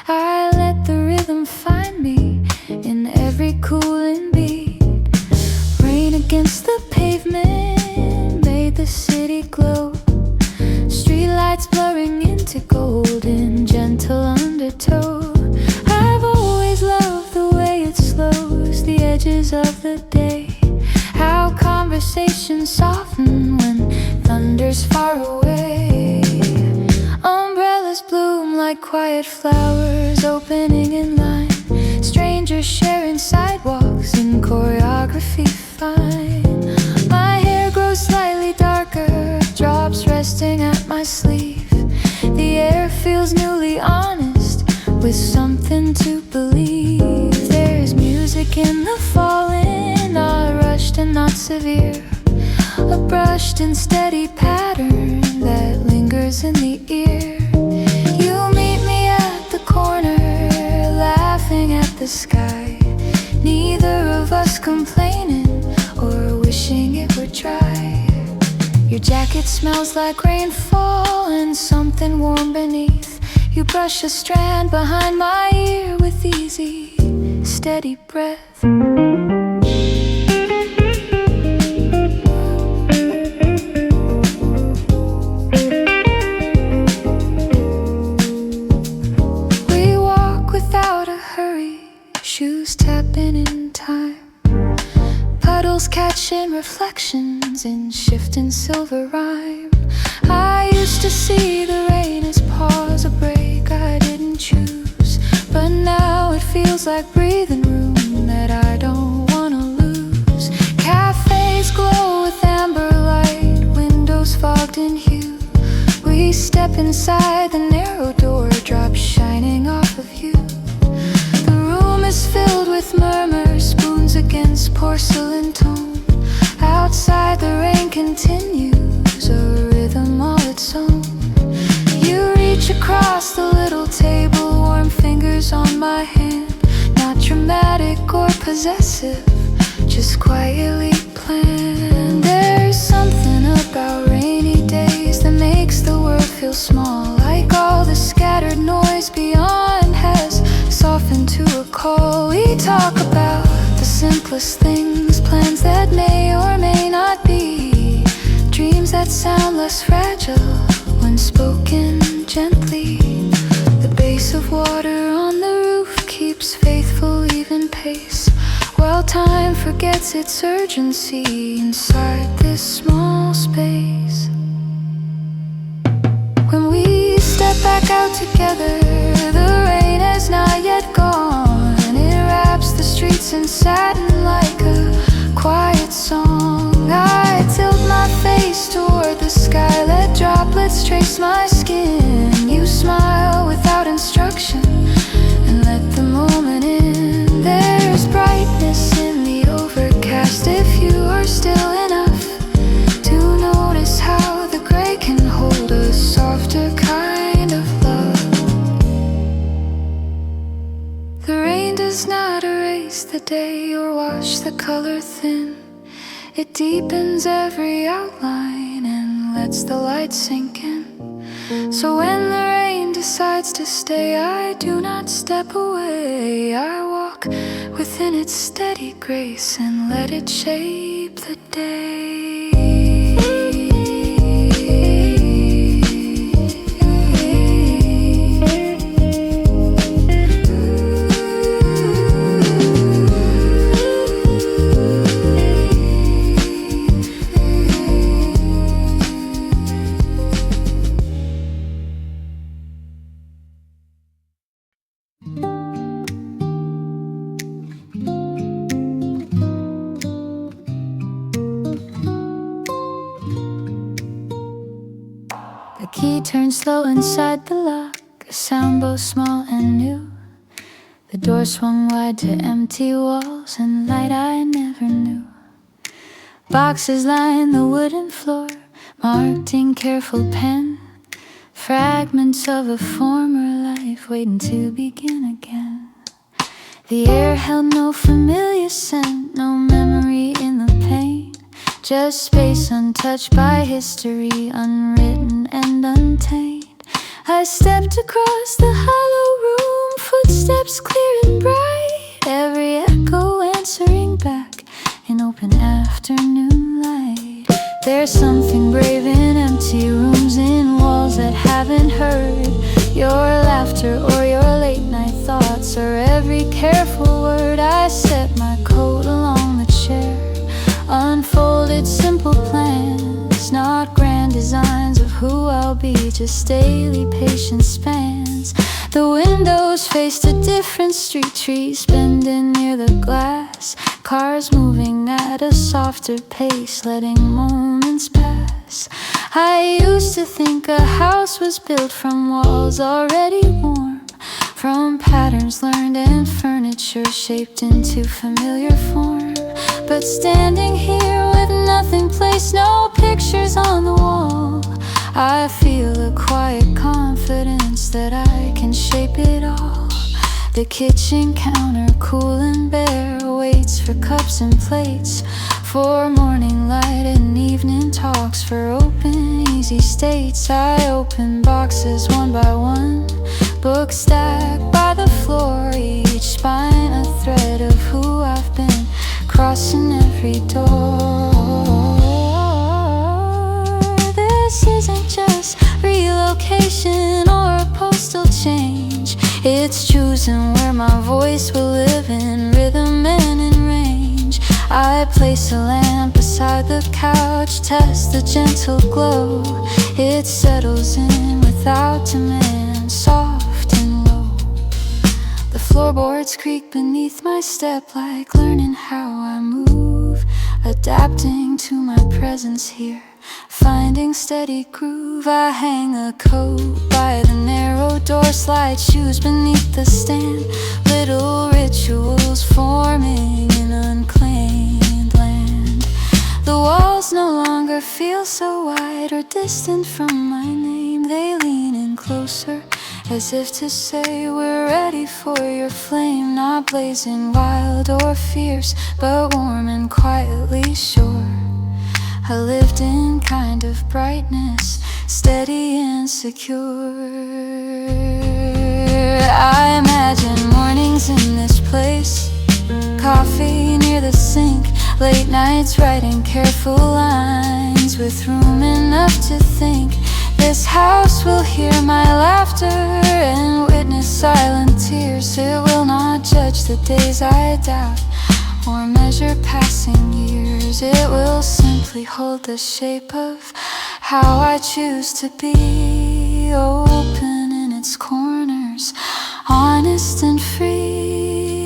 I let the rhythm find me in every cooling beat. Rain against the pavement made the city glow. Streetlights blurring into golden, gentle undertow. I've always loved the way it slows the edges of the day. How conversations soften when thunder's far away. Umbrellas bloom like quiet flowers opening in line. Strangers sharing sidewalks in choreography fine. My hair grows slightly darker, drops resting at my sleeve. The air feels newly honest, with something to believe. There's music in the falling, not rushed and not severe. A brushed and steady pattern that lingers in the ear. You meet me at the corner, laughing at the sky. Neither of us complaining or wishing it were dry. Your jacket smells like rainfall and something warm beneath. You brush a strand behind my ear with easy, steady breath. We walk without a hurry, shoes tapping in time. Puddles catching reflections in shifting silver rhyme. I used to see the rain as pause, a break I didn't choose. But now it feels like breathing room that I don't wanna lose. Cafes glow with amber light, windows fogged in hue. We step inside, the narrow door drops shining off of you. The room is filled with murmurs, spoons against porcelain tone. Outside the rain continues, a rhythm all its own. You reach across the little table, warm fingers on my hand. Not dramatic or possessive, just quietly planned. There's something about rainy days that makes the world feel small. Like all the scattered noise beyond has softened to a call. We talk about the simplest things, plans that may or may not be, dreams that sound less fragile when spoken gently. The bass of water on the roof keeps faithful even pace, while time forgets its urgency inside this small space. When we step back out together, the rain has not yet gone. It wraps the streets in satin like a quiet song. I tilt my face toward the sky, let droplets trace my skin. You smile without instruction and let the moment in. There's brightness in the overcast if you are still enough to notice how the gray can hold a softer kind of love. The rain does not erase the day or wash the color thin. It deepens every outline and lets the light sink in. So when the rain decides to stay, I do not step away. I walk within its steady grace and let it shape the day. The key turns slow inside the lock, a sound both small and new. The door swung wide to empty walls and light I never knew. Boxes line the wooden floor, marked in careful pen. Fragments of a former life waiting to begin again. The air held no familiar scent, no memory in the pain. Just space untouched by history, unwritten and untamed. I stepped across the hollow room, footsteps clear and bright. Every echo answering back in open afternoon light. There's something brave in empty rooms, in walls that haven't heard your laughter or your late night thoughts, or every careful word. I set my coat along the chair, unfolded simple plans, not grand designs of who I'll be, just daily patience spans. The windows faced a different street, trees bending near the glass, cars moving at a softer pace, letting moments pass. I used to think a house was built from walls already warm, from patterns learned and furniture shaped into familiar form. But standing here with nothing placed, no pictures on the wall, I feel a quiet confidence that I can shape it all. The kitchen counter, cool and bare, waits for cups and plates, for morning light and evening talks, for open, easy states. I open boxes one by one, books stacked by the floor, each spine a thread of who I've been, crossing every door. This isn't just relocation or a postal change, it's choosing where my voice will live in rhythm and in range. I place a lamp beside the couch, test the gentle glow. It settles in without demand, soft and low. The floorboards creak beneath my step, like learning how I move, adapting to my presence here, finding steady groove. I hang a coat by the narrow door, slide shoes beneath the stand, little rituals forming in unclaimed land. The walls no longer feel so wide or distant from my name, they lean in closer, as if to say we're ready for your flame. Not blazing wild or fierce, but warm and quietly sure. I lived in kind of brightness, steady and secure. I imagine mornings in this place, coffee near the sink, late nights writing careful lines, with room enough to think. This house will hear my laughter and witness silent tears. It will not judge the days I doubt or measure passing years. It will simply hold the shape of how I choose to be, open in its corners, honest and free.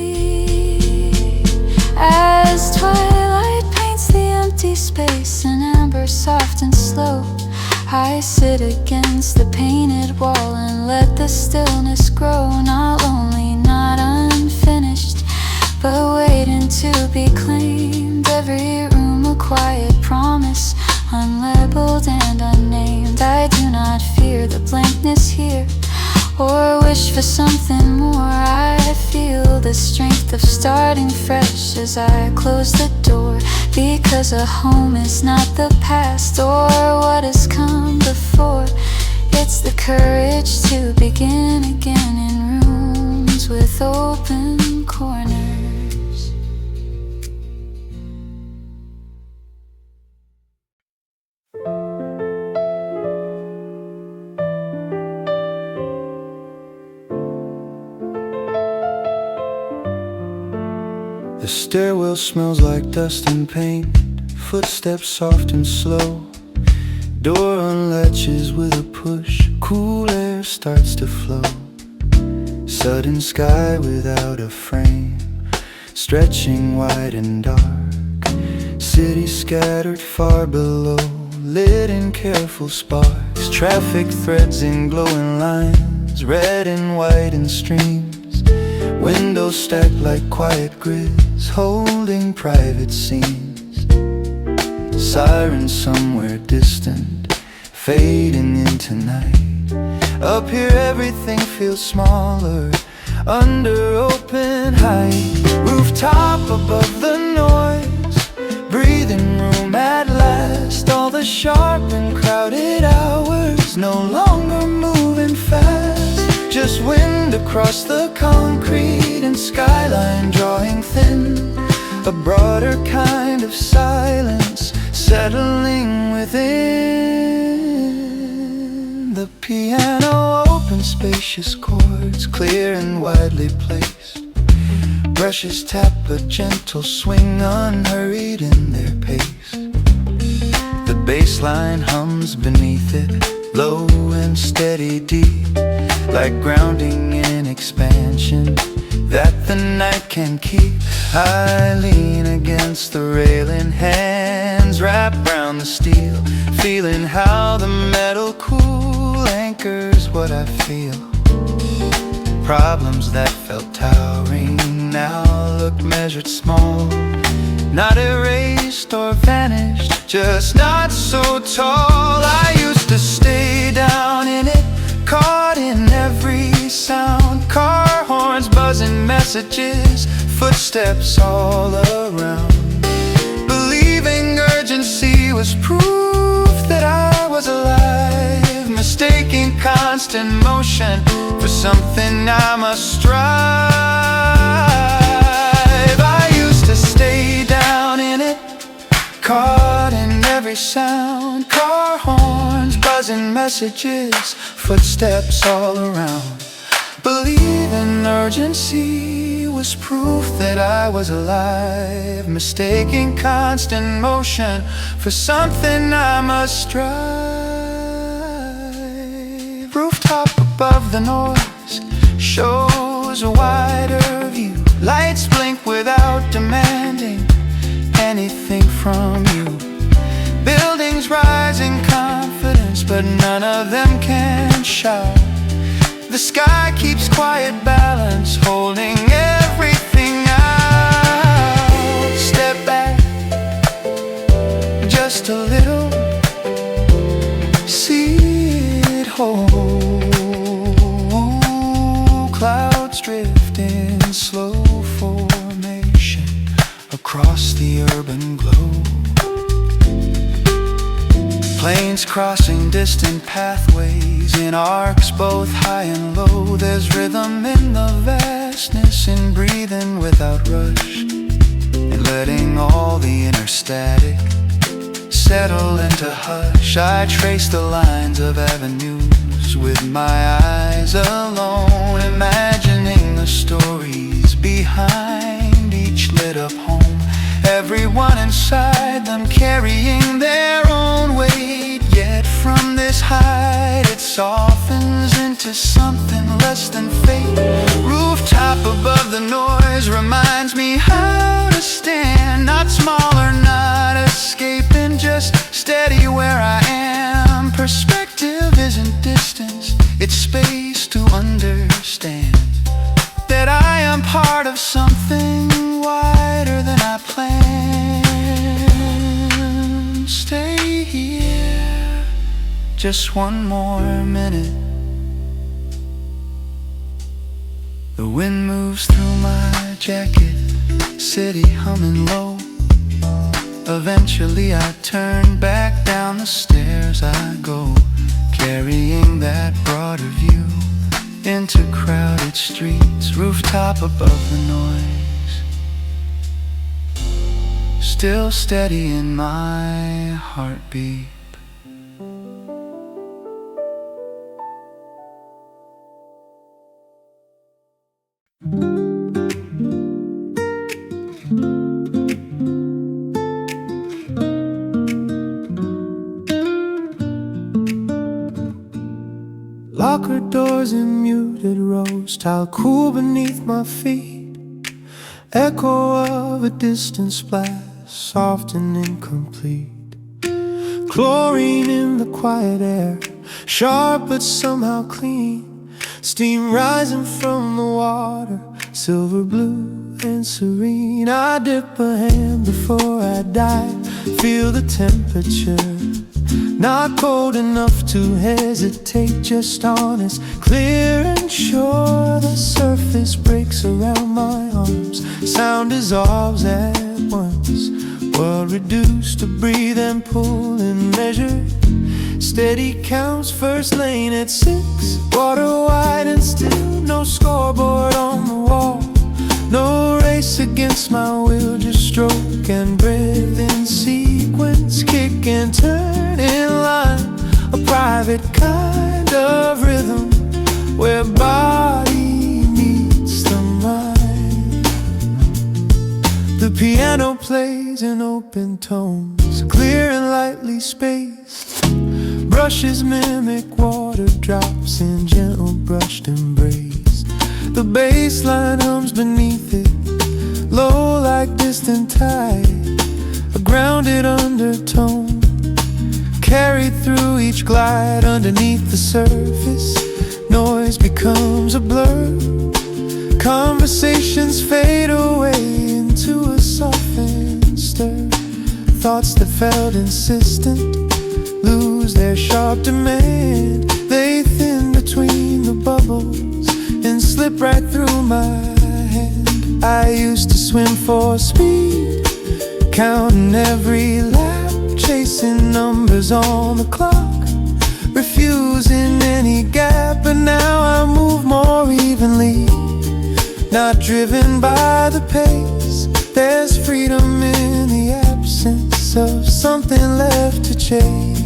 As twilight paints the empty space in amber, soft and slow, I sit against the painted wall and let the stillness grow. Not lonely, not unfinished, but waiting to be claimed. Every room a quiet promise, unlabeled and unnamed. I do not fear the blankness here or wish for something more. I feel the strength of starting fresh as I close the door, because a home is not the past or what has come before. It's the courage to begin again in rooms with open corners. The stairwell smells like dust and paint, footsteps soft and slow. Door unlatches with a push, cool air starts to flow. Sudden sky without a frame, stretching wide and dark. City scattered far below, lit in careful sparks. Traffic threads in glowing lines, red and white in streams. Windows stacked like quiet grids, holding private scenes. Sirens somewhere distant, fading into night. Up here everything feels smaller, under open height. Rooftop above the noise, breathing room at last. All the sharp and crowded hours, no longer moving fast. Just wind across the concrete and skyline drawing thin. A broader kind of silence settling within. The piano open, spacious chords clear and widely placed. Brushes tap a gentle swing, unhurried in their pace. The bass line hums beneath it, low and steady deep, like grounding in expansion that the night can keep. I lean against the railing, hands wrap round the steel, feeling how the metal cool anchors what I feel. Problems that felt towering now look measured small, not erased or vanished, just not so tall. I used to stay down in it, caught in every sound. Car horns buzzing messages, footsteps all around. Believing urgency was proof that I was alive, mistaking constant motion for something I must strive. I used to stay down in it, caught in every sound. Car horns buzzing messages, footsteps all around. Believing urgency was proof that I was alive, mistaking constant motion for something I must strive. Rooftop above the noise shows a wider view. Lights blink without demanding anything from you. Buildings rise in confidence, but none of them can shout. The sky keeps quiet balance, holding everything out. Step back just a little, see it whole. Clouds drift in slow formation across the urban globe. Planes crossing distant pathways in arcs both high and low. There's rhythm in the vastness, in breathing without rush, and letting all the inner static settle into hush. I trace the lines of avenues with my eyes alone, imagining the stories behind each lit up home. Everyone inside them carrying their own weight, yet from this height it softens into something less than fate. Rooftop above the noise reminds me how to stand, not smaller, not escaping, just steady where I am. Perspective isn't distance, it's space to understand that I am part of something wider than I planned. Stay here just one more minute. wind moves through my jacket, city humming low. Eventually I turn back, down the stairs I go, carrying that broader view into crowded streets, rooftop above the noise, still steady in my heartbeat. Locker doors in muted rose, tile cool beneath my feet. Echo of a distant splash, soft and incomplete. Chlorine in the quiet air, sharp but somehow clean. Steam rising from the water, silver blue and serene. I dip a hand before I dive, feel the temperature. Not cold enough to hesitate, just honest, clear and sure. The surface breaks around my arms, sound dissolves at once. World reduced to breathe and pull and measure. Steady counts, first lane at 6. Water wide and still, no scoreboard on the wall. No race against my will, just stroke and breathe in sequence. Kick and turn in line, a private kind of rhythm where body meets the mind. The piano plays in open tones, clear and lightly spaced. Brushes mimic water drops in gentle brushed embrace. The bass line hums beneath it, low like distant tide. A grounded undertone carried through each glide. Underneath the surface, noise becomes a blur. Conversations fade away into a softened stir. Thoughts that felt insistent lose their sharp demand. They thin between the bubbles and slip right through my hand. I used to swim for speed, counting every lap, chasing numbers on the clock, refusing any gap. But now I move more evenly, not driven by the pace. There's freedom in the absence of something left to chase.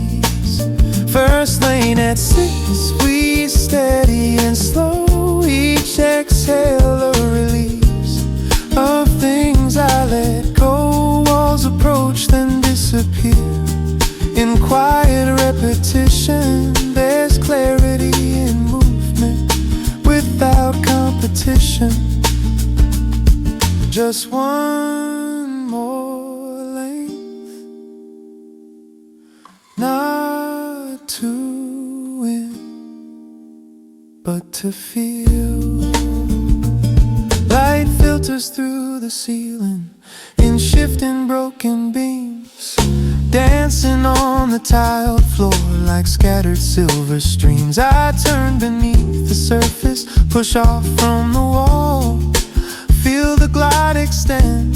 First lane at 6, we steady and slow. Each exhale a release of things I let go. Walls approach then disappear in quiet repetition. There's clarity in movement without competition. Just one more length, not to win, but to feel. Light filters through the ceiling in shifting broken beams, dancing on the tiled floor like scattered silver streams. I turn beneath the surface, push off from the wall, feel the glide extend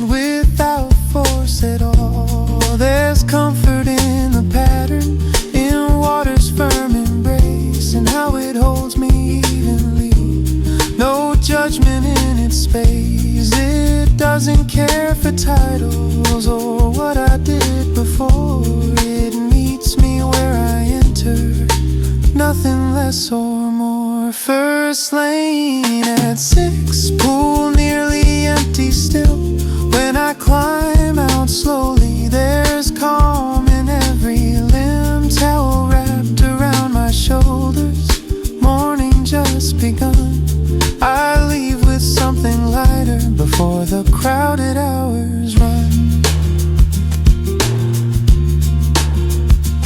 without force at all. There's comfort in the pattern, in water's firm embrace, and how it holds me evenly. No judgment in its space. It doesn't care for titles or what I did before. It meets me where I entered, nothing less or more. First lane at 6, pool nearly empty still. When I climb out slowly, there's calm in every limb. Towel wrapped around my shoulders, morning just begun. I leave with something lighter before the crowded hours run.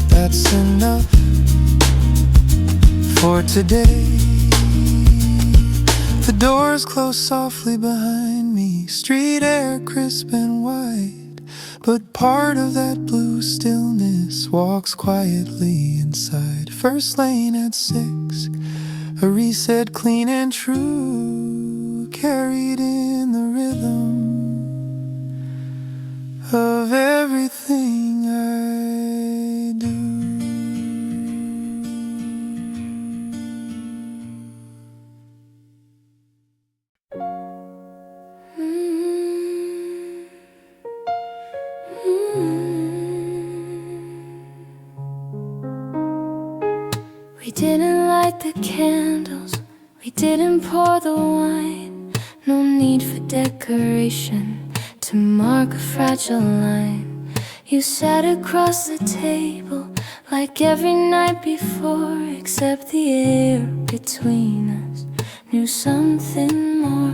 That's enough for today. The doors close softly behind me, street air crisp and white, but part of that blue stillness walks quietly inside. First lane at 6, a reset clean and true. carried in the rhythm of everything I do. We didn't light the candles, we didn't pour the wine. No need for decoration to mark a fragile line. You sat across the table like every night before, except the air between us knew something more.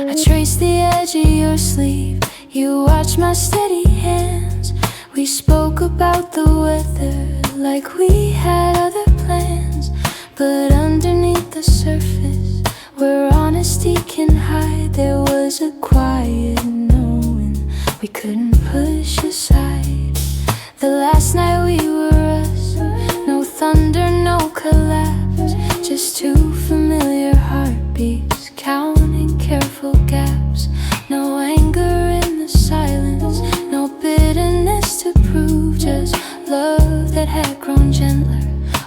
I traced the edge of your sleeve, you watched my steady hands. We spoke about the weather like we had other plans. But underneath the surface, where honesty can hide, there was a quiet knowing we couldn't push aside. The last night we were us, no thunder, no collapse, just two familiar heartbeats, counting careful gaps. No anger in the silence, no bitterness to prove, just love that had grown gentler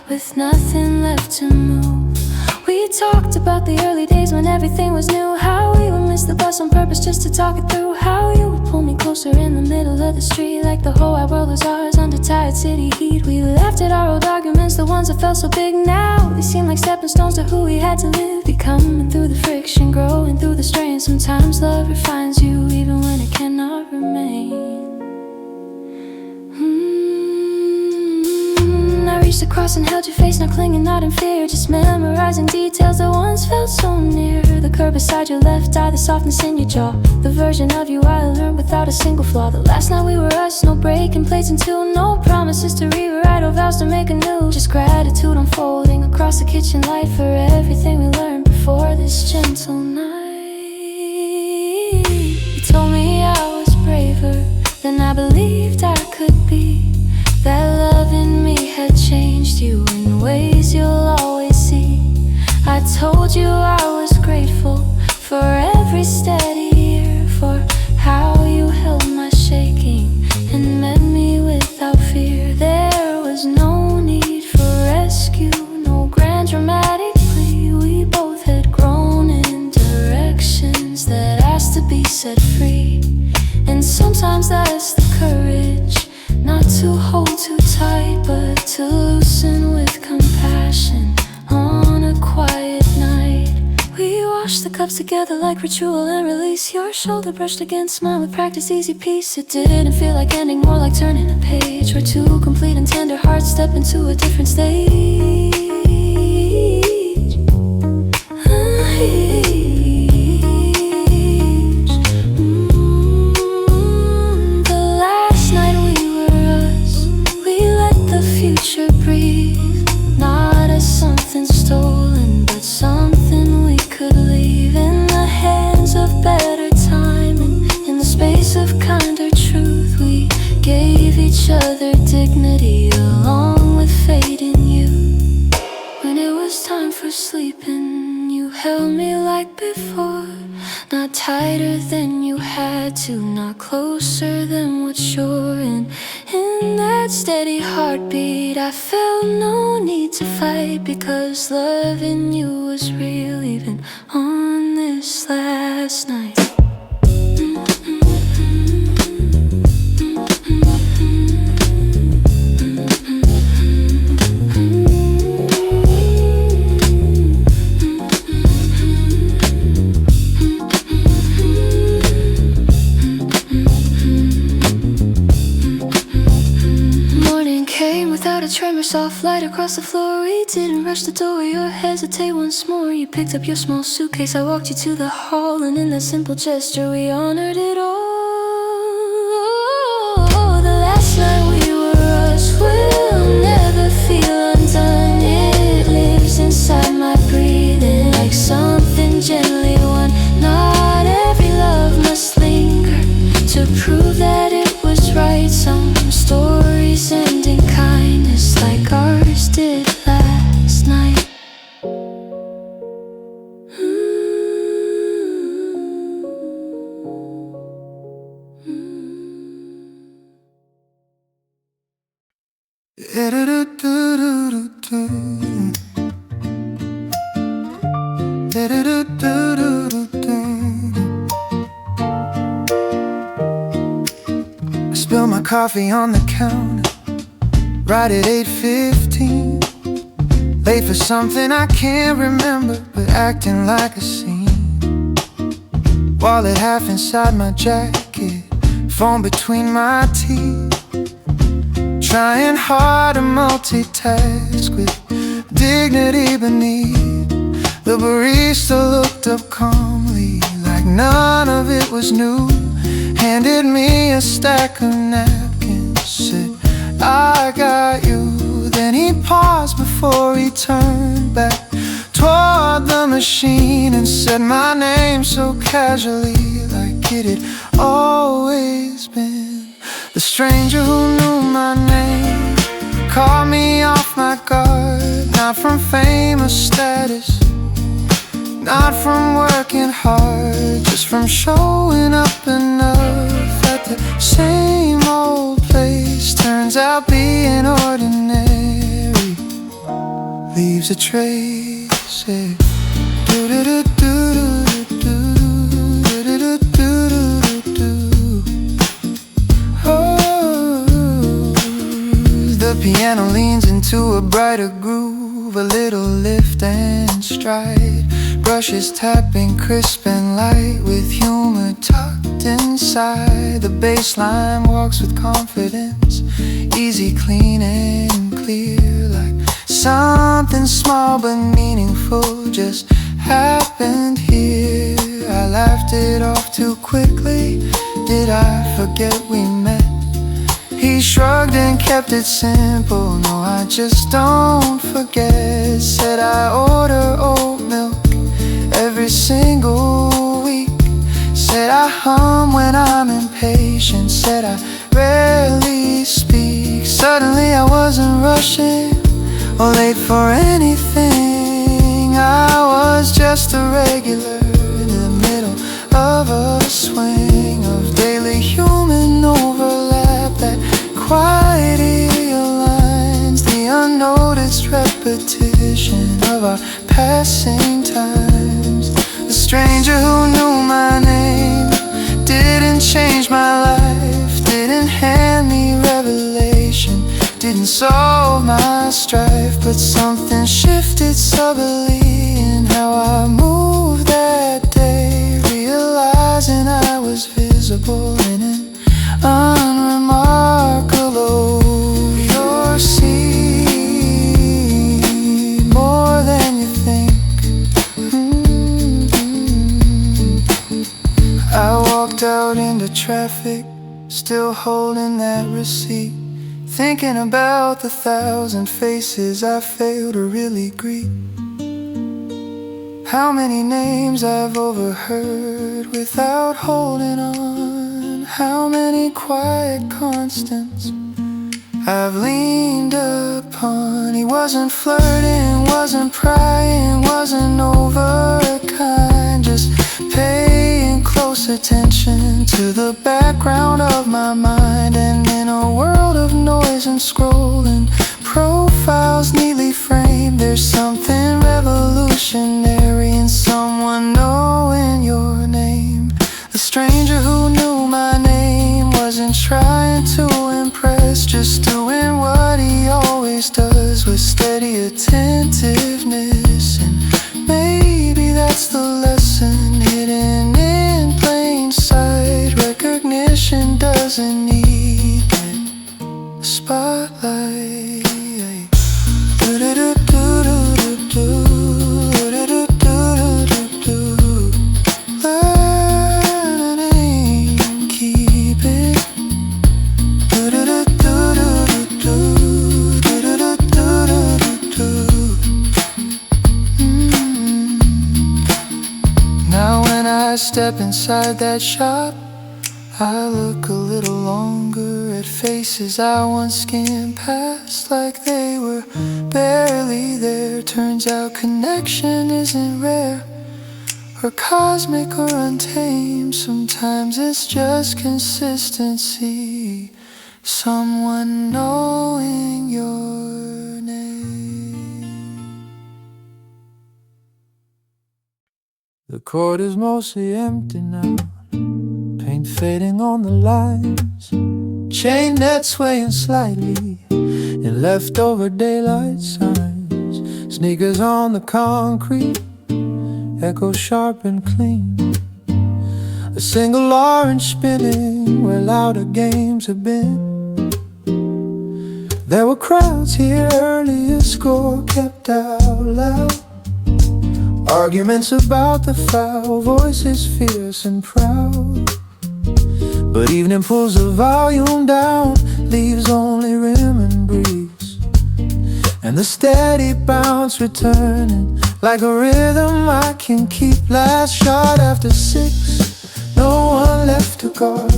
with nothing left to move. We talked about the early days when everything was new, how we would miss the bus on purpose just to talk it through, how you would pull me closer in the middle of the street like the whole wide world was ours under tired city heat. We laughed at our old arguments, the ones that felt so big now. They seem like stepping stones to who we had to live, becoming through the friction, growing through the strain. Sometimes love refines you even when it cannot remain. I reached across and held your face, not clinging, not in fear, just memorizing details that once felt so near. The curve beside your left eye, the softness in your jaw, the version of you I learned without a single flaw. The last night we were us, no breaking plates in two, no promises to rewrite or vows to make anew, just gratitude unfolding across the kitchen light for everything we learned before this gentle night. You told me I was braver than I believed I could be, that love in me had changed you in ways you'll always see. I told you I was grateful for every steady year, for how you held my shaking and met me without fear. There was no need for rescue, no grand dramatic plea. We both had grown in directions that asked to be set free. And sometimes that's the courage, not to hold too tight, but to loosen with compassion on a quiet night. We washed the cups together like ritual and release. Your shoulder brushed against mine with practice, easy peace. It didn't feel like ending, more like turning a page, where two complete and tender hearts step into a different stage. Breathe, not as something stolen, but something we could leave in the hands of better timing. In the space of kinder truth, we gave each other dignity along with fate in you. When it was time for sleeping, you held me like before, not tighter than you had to, not closer than what's sure. And in that steady heartbeat, I felt no need to fight, because loving you was real even on this last night. A tremor, soft light across the floor. We didn't rush the door or hesitate once more. You picked up your small suitcase, I walked you to the hall, and in that simple gesture we honored it all. The last night we were us will never feel undone. It lives inside my breathing like something gently won. Not every love must linger to prove that it was right. Some stories end in kindness like ours did last night. Spill my coffee on the counter right at 8:15. Late for something I can't remember, but acting like a scene. Wallet half inside my jacket, phone between my teeth. Trying hard to multitask with dignity beneath. The barista looked up calmly like none of it was new. Handed me a stack of napkins, said, I got you. Then he paused before he turned back toward the machine and said my name so casually, like it had always been. The stranger who knew my name caught me off my guard. Not from fame or status, not from working hard, just from showing up enough at the same old place. Turns out being ordinary leaves a trace. Yeah. The piano leans into a brighter groove, a little lift and stride. Brushes tapping crisp and light with humor tucked inside. The bass line walks with confidence, easy, clean and clear. Like something small but meaningful just happened here. I laughed it off too quickly. Did I forget we met? He shrugged and kept it simple. No, I just don't forget. Said I order oat milk every single week. Said I hum when I'm impatient. Said I rarely speak. Suddenly I wasn't rushing or late for anything. I was just a regular in the middle of a swing of daily human overlap that quietly aligns the unnoticed repetition of our passing times. The stranger who knew my name didn't change my life, didn't hand me revelation, didn't solve my strife, but something shifted subtly in how I moved that day, realizing I was visible in an unremarkable. You're seen more than you think. I walked out into traffic, still holding that receipt, thinking about the 1,000 faces I failed to really greet. How many names I've overheard without holding on. How many quiet constants I've leaned upon. He wasn't flirting, wasn't prying, wasn't over kind, just paying close attention to the background of my mind. And in a world of noise and scrolling profiles neatly framed, there's something revolutionary in someone knowing your name. The stranger who knew my name wasn't trying to impress, just doing what he always does with steady attentiveness. And maybe that's the lesson hidden in plain sight. Recognition doesn't need that spotlight. I step inside that shop, I look a little longer at faces I once skimmed past like they were barely there. Turns out connection isn't rare or cosmic or untamed. Sometimes it's just consistency, someone knowing your name. The court is mostly empty now, paint fading on the lines. chain net swaying slightly in leftover daylight signs. Sneakers on the concrete echo sharp and clean. A single orange spinning where louder games have been. There were crowds here early, a score kept out loud. Arguments about the foul, voices fierce and proud. But evening pulls the volume down, leaves only rim and breeze, and the steady bounce returning like a rhythm I can keep. Last shot after 6, no one left to guard.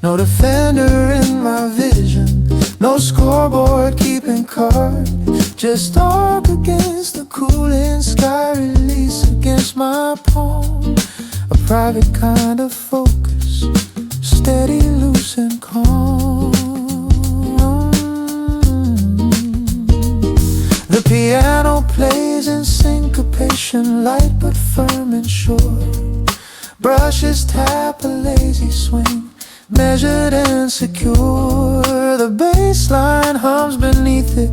No defender in my vision, no scoreboard keeping card. Just arc against the cooling sky, release against my palm. A private kind of focus, steady, loose and calm. The piano plays in syncopation, light but firm and sure. Brushes tap a lazy swing, measured and secure. The bass line hums beneath it,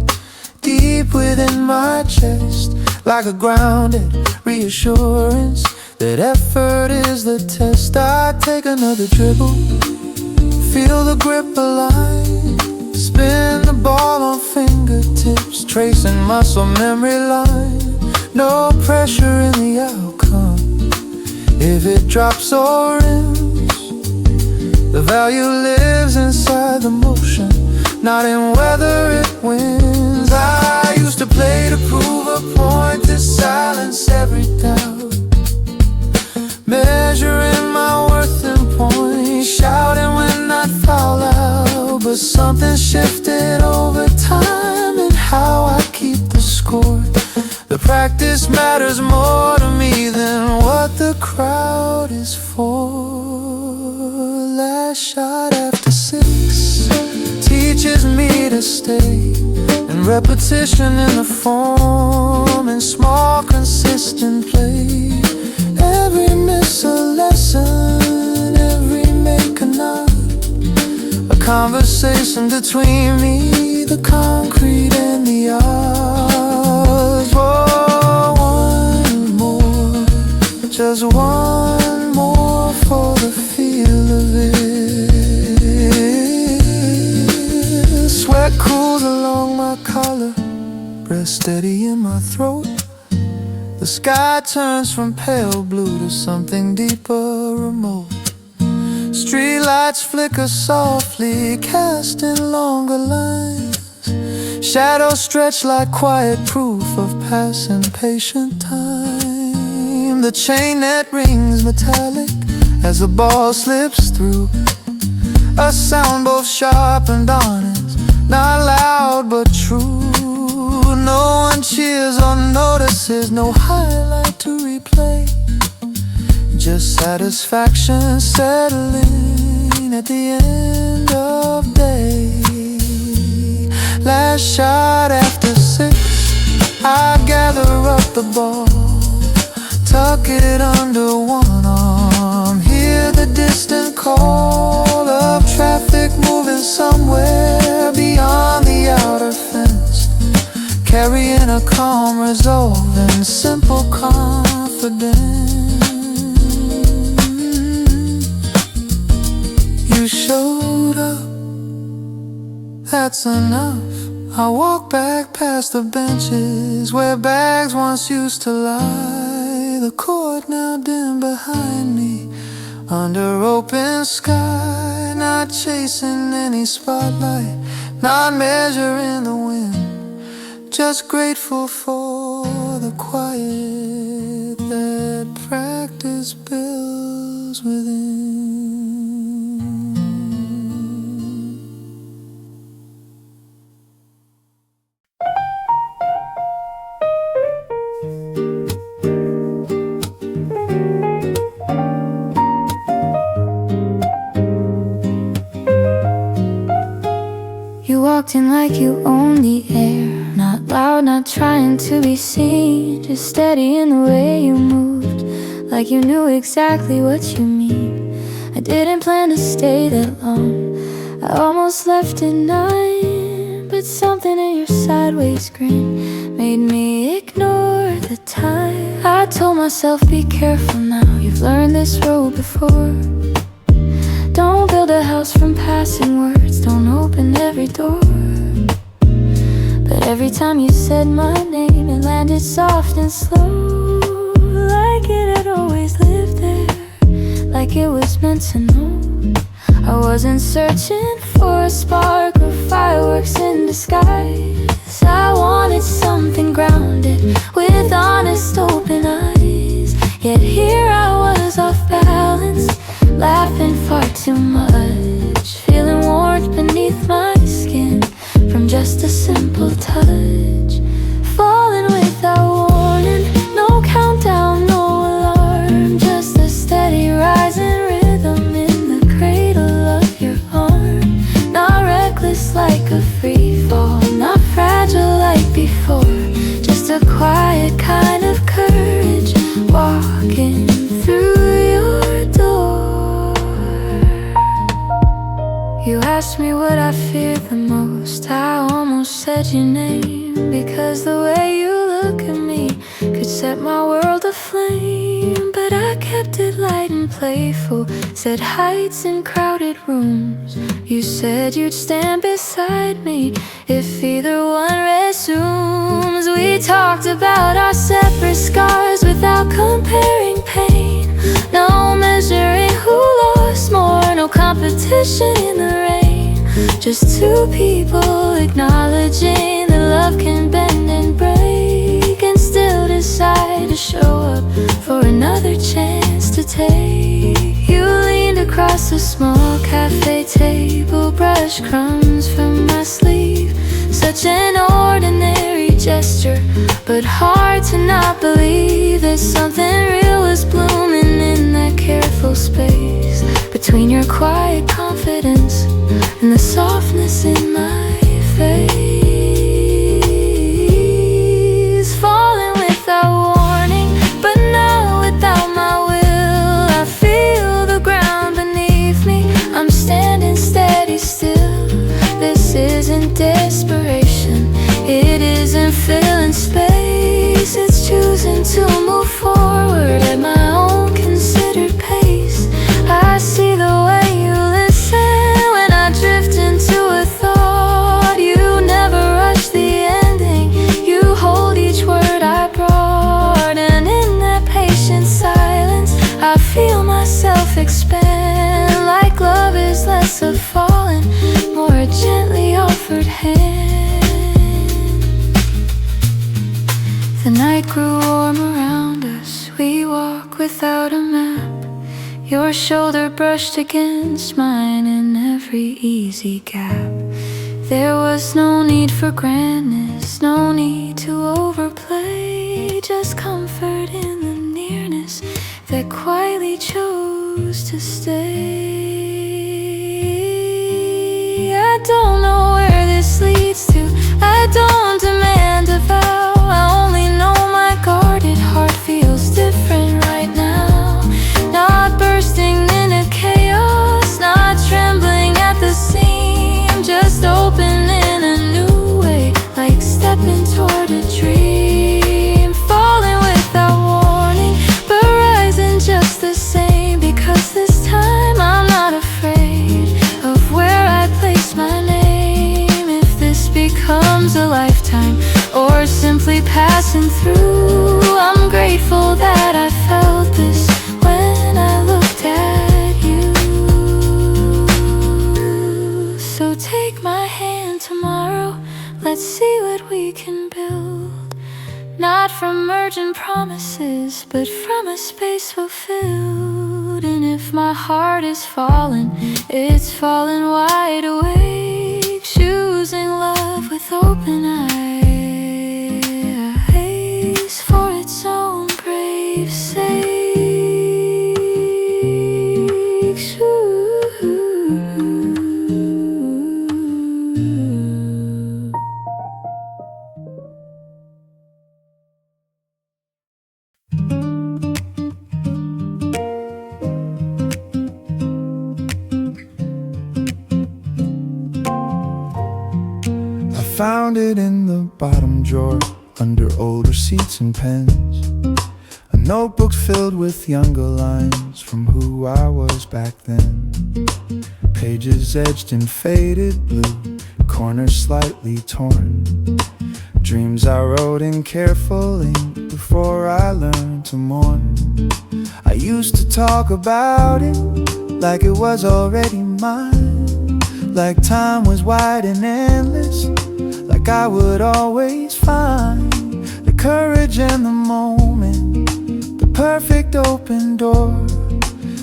deep within my chest, like a grounded reassurance that effort is the test. I take another dribble, feel the grip align, spin the ball on fingertips, tracing muscle memory line. No pressure in the outcome, if it drops or rims. The value lives inside the motion, not in whether it wins. I used to play to prove a point, to silence every doubt, measuring my worth in points, shouting when not foul out. But something shifted over time in how I keep the score. The practice matters more to me than what the crowd is for. Last shot after 6 teaches me to stay, and repetition in the form, and small consistent play. Every miss a lesson, every make a nod, a conversation between me, the concrete and the odds. Oh, one more, just one more for the feel of it. Sweat cools along my collar, breath steady in my throat. The sky turns from pale blue to something deeper, remote. Streetlights flicker softly, casting longer lines. Shadows stretch like quiet proof of passing patient time. The chain net rings metallic as the ball slips through, a sound both sharp and honest, not loud but true. No one cheers or notices, no highlight to replay, just satisfaction settling at the end of day. Last shot after 6, I gather up the ball, tuck it under one arm, hear the distant call of traffic moving somewhere beyond the outer fence, carrying a calm resolve and simple confidence. You showed up, that's enough. I walk back past the benches where bags once used to lie, the court now dim behind me, under open sky, not chasing any spotlight, not measuring the wind, just grateful for the quiet that practice builds within. You walked in like you own the air, not loud, not trying to be seen, just steady in the way you moved, like you knew exactly what you mean. I didn't plan to stay that long, I almost left at 9, but something in your sideways grin made me ignore the time. I told myself, be careful now, you've learned this road before. Don't build a house from passing words, don't open every door. But every time you said my name, it landed soft and slow, like it had always lived there, like it was meant to know. I wasn't searching for a spark or fireworks in disguise. I wanted something grounded with honest open eyes. Yet here I was off balance, laughing far too much, feeling warmth beneath my skin from just a simple touch. Falling without warning, no countdown, no alarm, just a steady rising rhythm in the cradle of your arm. Not reckless like a free fall, not fragile like before, just a quiet kind of courage walking through your door. You asked me what I feared the most, I almost said your name, because the way you look at me could set my world aflame. But I kept it light and playful, said heights in crowded rooms. You said you'd stand beside me if either one resumes. We talked about our separate scars without comparing pain, no measuring who lost more, no competition in the rain. Just two people acknowledging that love can bend and break, and still decide to show up for another chance to take. You leaned across a small cafe table, brushed crumbs from my sleeve. Such an ordinary gesture, but hard to not believe that something real was blooming in that careful space between your quiet confidence and the softness in my face. Falling without warning, but now without my will, I feel the ground beneath me, I'm standing steady still. This isn't desperation, it isn't filling space, it's choosing to move forward at my own considered pace. I see the way you listen when I drift into a thought. You never rush the ending, you hold each word I brought. And in that patient silence, I feel myself expand, like love is less of falling, more a gently offered hand. The night grew warm around us, we walk without a map. Your shoulder brushed against mine in every easy gap. There was no need for grandness, no need to overplay, just comfort in the nearness that quietly chose to stay. I don't know where this leads to, I don't demand a vow, I only know my guarded heart feels different right now. Not bursting into chaos, not trembling at the seam, just open in a new way, like stepping toward a dream. Falling without warning, but rising just the same, because this time I'm not afraid of where I place my name. If this becomes a lifetime or simply passing through, I'm grateful that I felt this when I looked at you. So take my hand tomorrow, let's see what we can build. Not from urgent promises, but from a space fulfilled. And if my heart is falling, it's falling wide awake, choosing love with open eyes for its own brave sake. found it in the bottom drawer under old receipts and pens. A notebook filled with younger lines from who I was back then. Pages edged in faded blue, corners slightly torn. Dreams I wrote in careful ink before I learned to mourn. I used to talk about it like it was already mine, like time was wide and endless, like I would always find the courage and the moment, the perfect open door.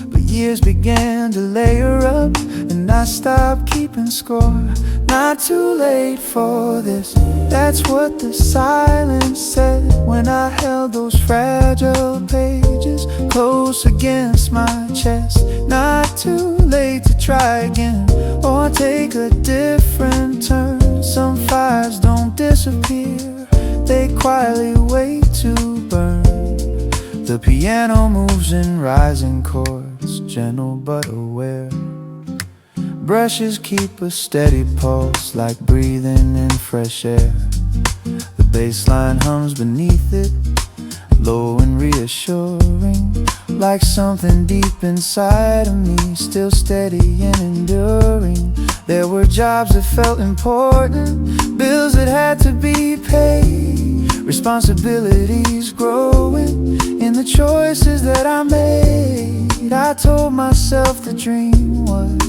But years began to layer up and I stopped keeping score. Not too late for this, that's what the silence said when I held those fragile pages close against my chest. Not too late to try again or take a different turn. Some fires don't disappear, they quietly wait to burn. The piano moves in rising chords, gentle but aware. Brushes keep a steady pulse like breathing in fresh air. The bass line hums beneath it, low and reassuring, like something deep inside of me, still steady and enduring. There were jobs that felt important, bills that had to be paid, responsibilities growing in the choices that I made. I told myself the dream was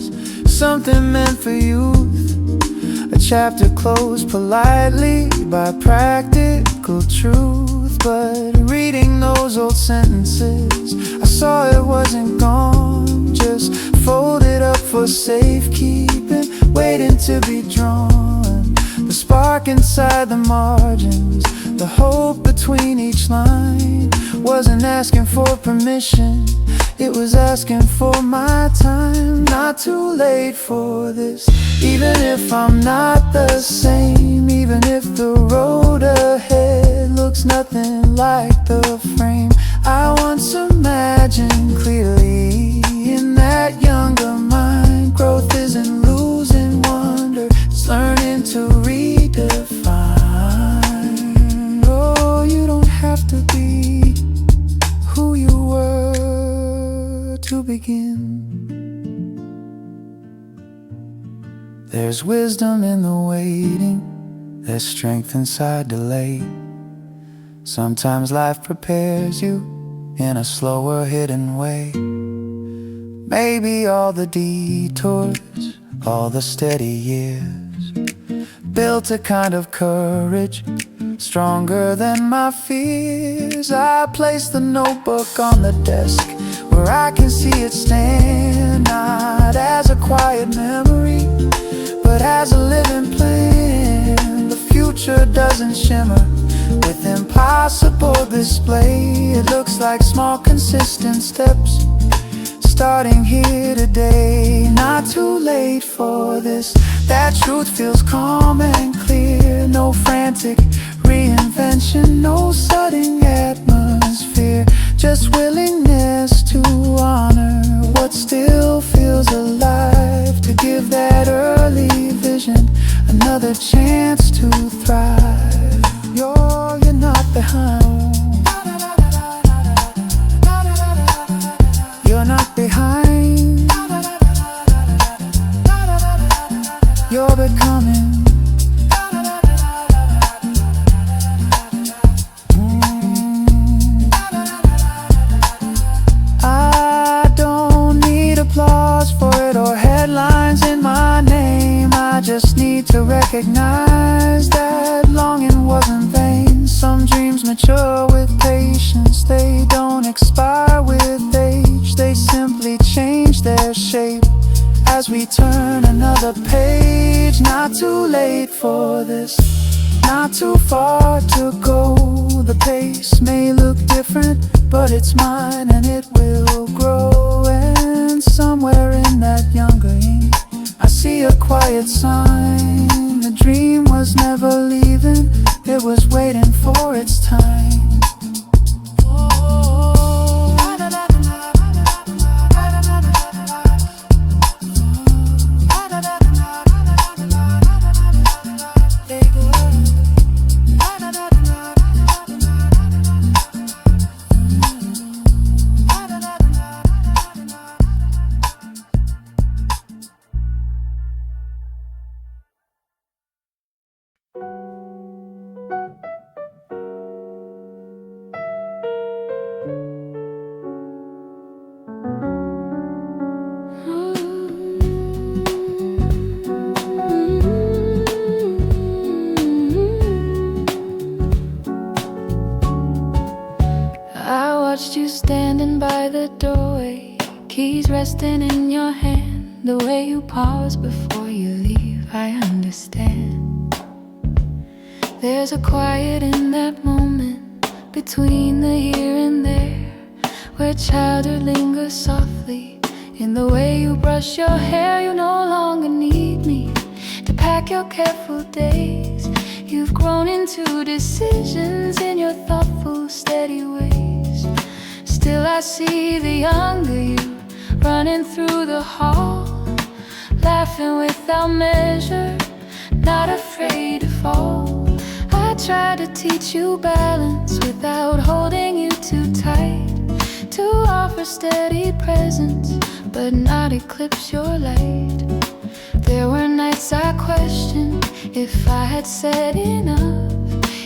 something meant for youth, a chapter closed politely by practical truth. But reading those old sentences, I saw it wasn't gone, just folded up for safekeeping, waiting to be drawn. The spark inside the margins, the hope between each line, wasn't asking for permission, it was asking for my time. Not too late for this, even if I'm not the same, even if the road ahead looks nothing like the frame I once imagined clearly. In that younger mind, growth isn't losing wonder, it's learning to redefine. Oh, you don't have to be who you were to begin. There's wisdom in the waiting, there's strength inside delay. Sometimes life prepares you in a slower hidden way. Maybe all the detours, all the steady years built a kind of courage stronger than my fears. I place the notebook on the desk where I can see it stand, not as a quiet memory, but as a living plan. The future doesn't shimmer with impossible display. It looks like small consistent steps starting here today. Not too late for this, that truth feels calm and clear. No frantic reinvention, no sudden atmosphere, just willingness to honor what still feels alive, to give that early vision another chance to thrive. You're not behind, you're not behind, you're becoming. I don't need applause for it or headlines in my name, I just need to recognize that longing wasn't vain. Some dreams mature with patience, they don't expire with age, they simply change their shape as we turn another page. Not too late for this, not too far to go. The pace may look different, but it's mine and it will grow. And somewhere in that younger ink, I see a quiet sign. The dream was never leaving, it was waiting for its time. They go resting in your hand, the way you pause before you leave, I understand. There's a quiet in that moment between the here and there, where childhood lingers softly in the way you brush your hair. You no longer need me to pack your careful days. You've grown into decisions in your thoughtful, steady ways. Still I see the younger you running through the hall, laughing without measure, not afraid to fall. I try to teach you balance without holding you too tight, to offer steady presence but not eclipse your light. There were nights I questioned if I had said enough,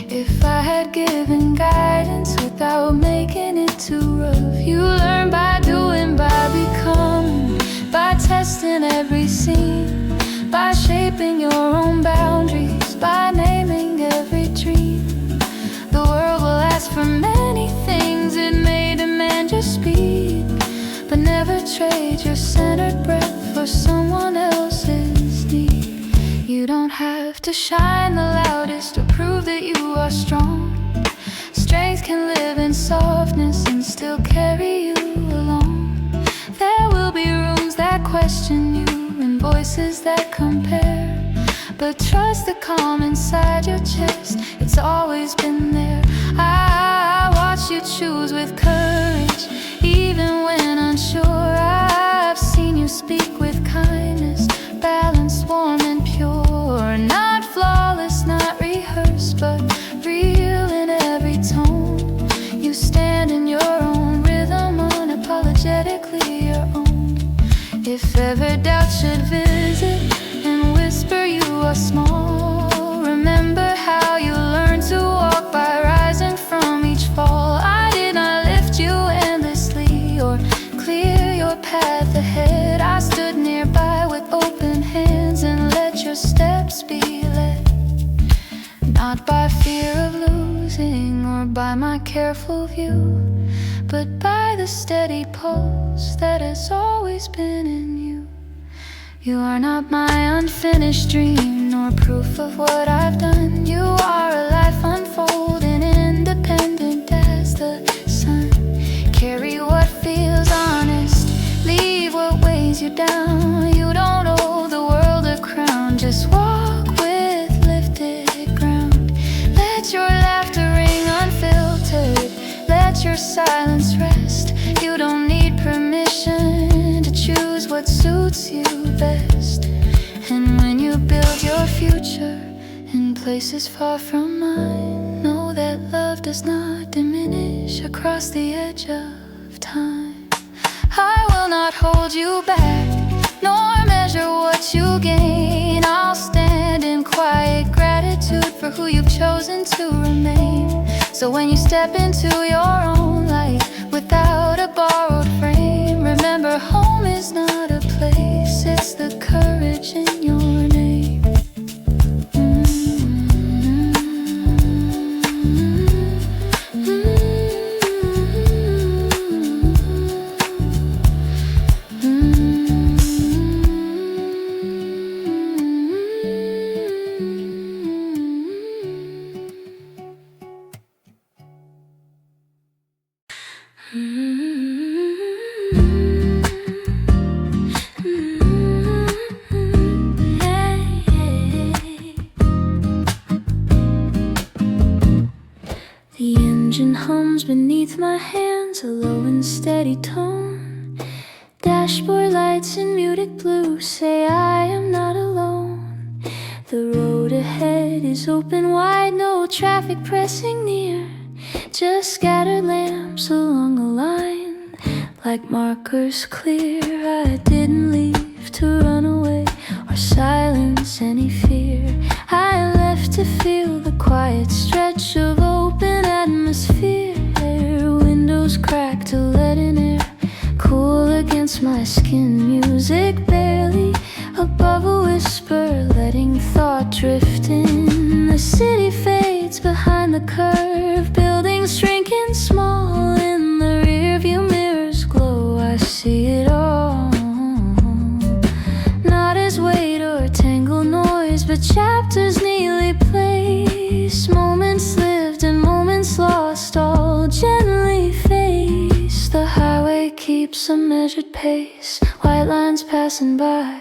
if I had given guidance without making it too rough. You learn by doing, by becoming, by testing every scene, by shaping your own boundaries, by naming every dream. The world will ask for many things, it may demand your speed, but never trade your centered breath for someone else's need. You don't have to shine the loudest to prove that you are strong. Strength can live in softness and still carry you along. There will be rooms that question you and voices that compare, but trust the calm inside your chest, it's always been there. I watch you choose with courage, even when unsure. I've seen you speak with kindness, balanced, warm and pure. Not flawless, not rehearsed, but real in every tone. You stand in your own rhythm, unapologetically your own. If ever doubt should visit and whisper you are small, remember how you learned to walk by rising from each fall. I did not lift you endlessly or clear your path ahead. I stood nearby with open hands and let your steps be led, not by fear of losing or by my careful view, but by the steady pulse that has always been in you. You are not my unfinished dream, nor proof of what I've done. You are a life unfolding, independent as the sun. Carry what feels honest, leave what weighs you down. You don't owe the world a crown, just walk with lifted ground. Let your laughter ring unfiltered, let your silence rest. You don't need permission to choose what suits you best. And when you build your future in places far from mine, know that love does not diminish across the edge of time. I will not hold you back, nor measure what you gain. I'll stand in quiet gratitude for who you've chosen to remain. So when you step into your own light without a borrowed frame, remember home is not a place, it's the courage in your name. The engine hums beneath my hands, a low and steady tone. Dashboard lights in muted blue say I am not alone. The road ahead is open wide, no traffic pressing near, just scattered lamps along the line, like markers clear. I didn't leave to run away or silence any fear. I left to feel the quiet stretch of open atmosphere. Windows cracked to let in air, cool against my skin. Music barely above a whisper, letting thought drift in. The city fades behind the curve, buildings shrinking small in the rearview mirrors glow. I see it all. chapters neatly placed, moments lived and moments lost, all gently faced. The highway keeps a measured pace, white lines passing by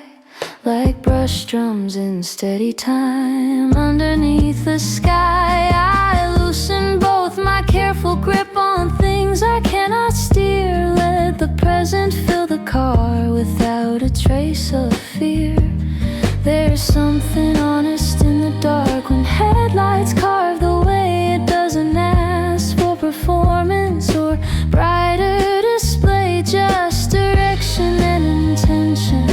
like brush drums in steady time. Underneath the sky, I loosen both my careful grip on things I cannot steer. Let the present fill the car without a trace of fear. There's something honest in the dark when headlights carve the way. It doesn't ask for performance or brighter display, just direction and intention,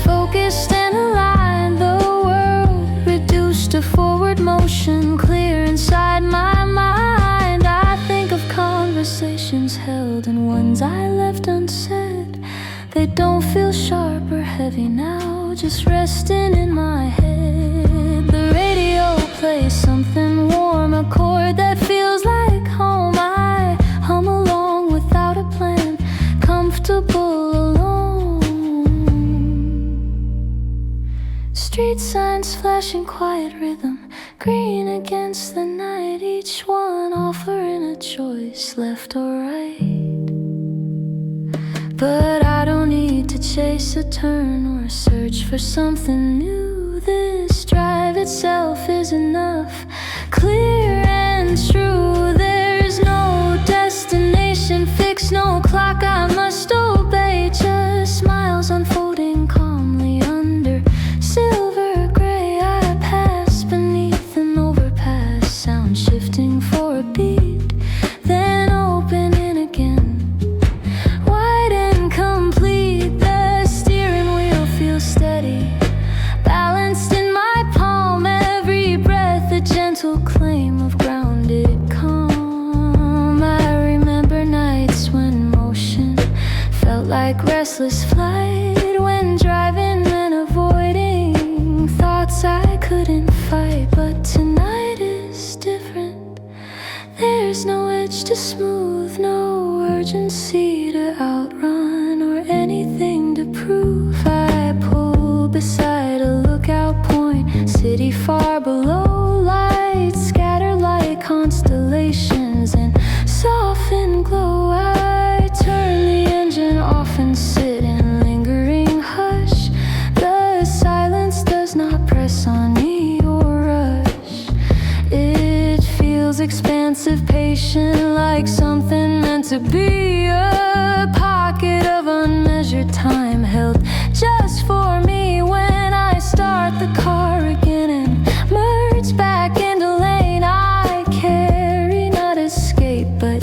focused and aligned. The world reduced to forward motion, clear inside my mind. I think of conversations held and ones I left unsaid. They don't feel sharp or heavy now, just resting in my head. The radio plays something warm, a chord that feels like home. I hum along without a plan, comfortable alone. Street signs flashing quiet rhythm, green against the night, each one offering a choice, left or right. But I don't need to chase a turn or search for something new. This drive itself is enough, clear and true. There's no destination fixed, no clock I must obey, just miles unfolding calmly under silver gray. I pass beneath an overpass, sound shifting for a beat, then open in again, wide and complete. The steering wheel feels steady, balanced in my palm. Every breath a gentle claim of grounded calm. I remember nights when motion felt like restless flight, when driving and avoiding thoughts I couldn't fight. But tonight is different. There's no edge to smooth, no urgency to outrun or anything to prove. I pull beside a lookout point, city far below, lights scatter like constellations in softened glow. I turn the engine off and sit in lingering hush. The silence does not press on me or rush. It feels expansive, patient, like something meant to be, a pocket of unmeasured time held just for me. When I start the car again and merge back into lane, I carry not escape but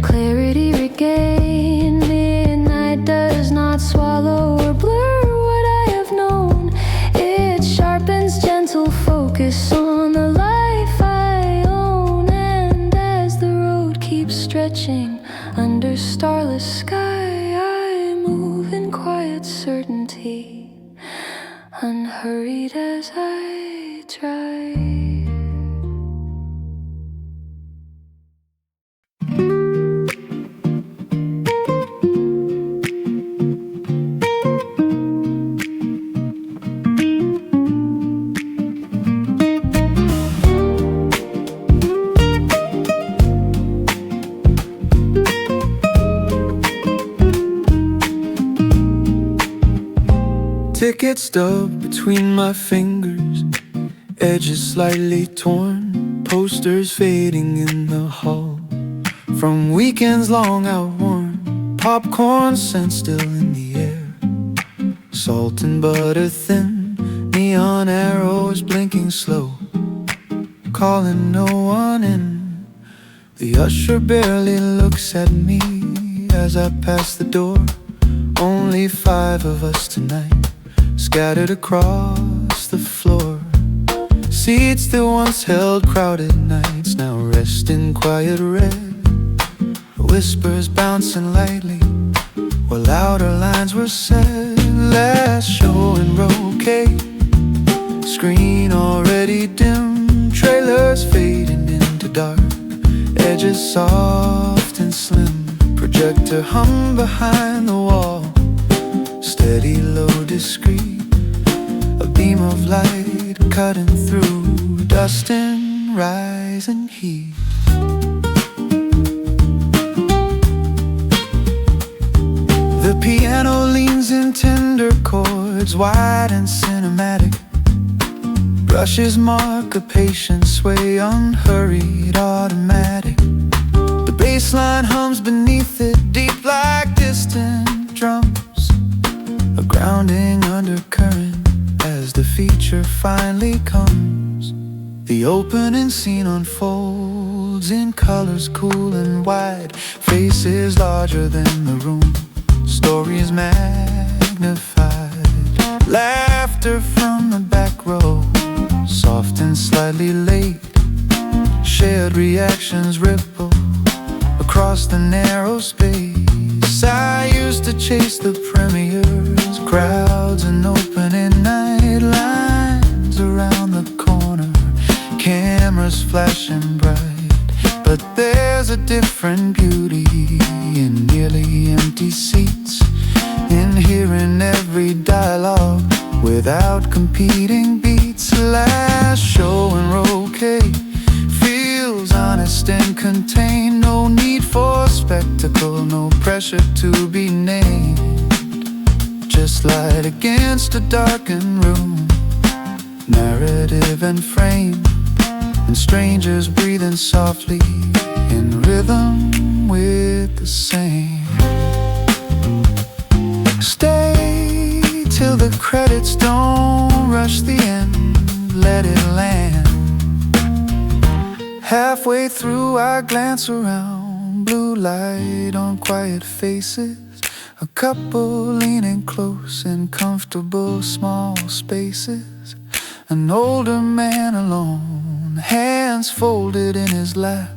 clarity regained. Midnight does not swallow or blur what I have known. It sharpens gentle focus on the life I own. And as the road keeps stretching under starless sky, I move in quiet certainty, unhurried as I drive. Tickets stubbed between my fingers, edges slightly torn, posters fading in the hall from weekends long outworn, popcorn scent still in the air, salt and butter thin, neon arrows blinking slow, calling no one in. The usher barely looks at me as I pass the door. Only 5 of us tonight, scattered across the floor. Seats that once held crowded nights now rest in quiet red. Whispers bouncing lightly while louder lines were said. Last show in brocade, screen already dim, trailers fading into dark, edges soft and slim, projector hung behind the wall, steady, low, discreet, a beam of light cutting through dust and rising heat. The piano leans in tender chords, wide and cinematic. Brushes mark a patient sway, unhurried, automatic. The bass line hums beneath it, deep like distant drums. A grounding undercurrent as the feature finally comes. The opening scene unfolds in colors cool and wide. Faces larger than the room, stories magnified. Laughter from the back row, soft and slightly late. Shared reactions ripple across the narrow space. I used to chase the premieres, crowds and opening night lines around the corner, cameras flashing bright. But there's a different beauty in nearly empty seats, in hearing every dialogue without competing beats. Last show in Roquet feels honest and contained. No need for spectacle, no pressure to be named. Just light against a darkened room, narrative and frame, and strangers breathing softly in rhythm with the same. Stay till the credits, don't rush the end, let it land. Halfway through I glance around, blue light on quiet faces. A couple leaning close in comfortable small spaces. An older man alone, hands folded in his lap,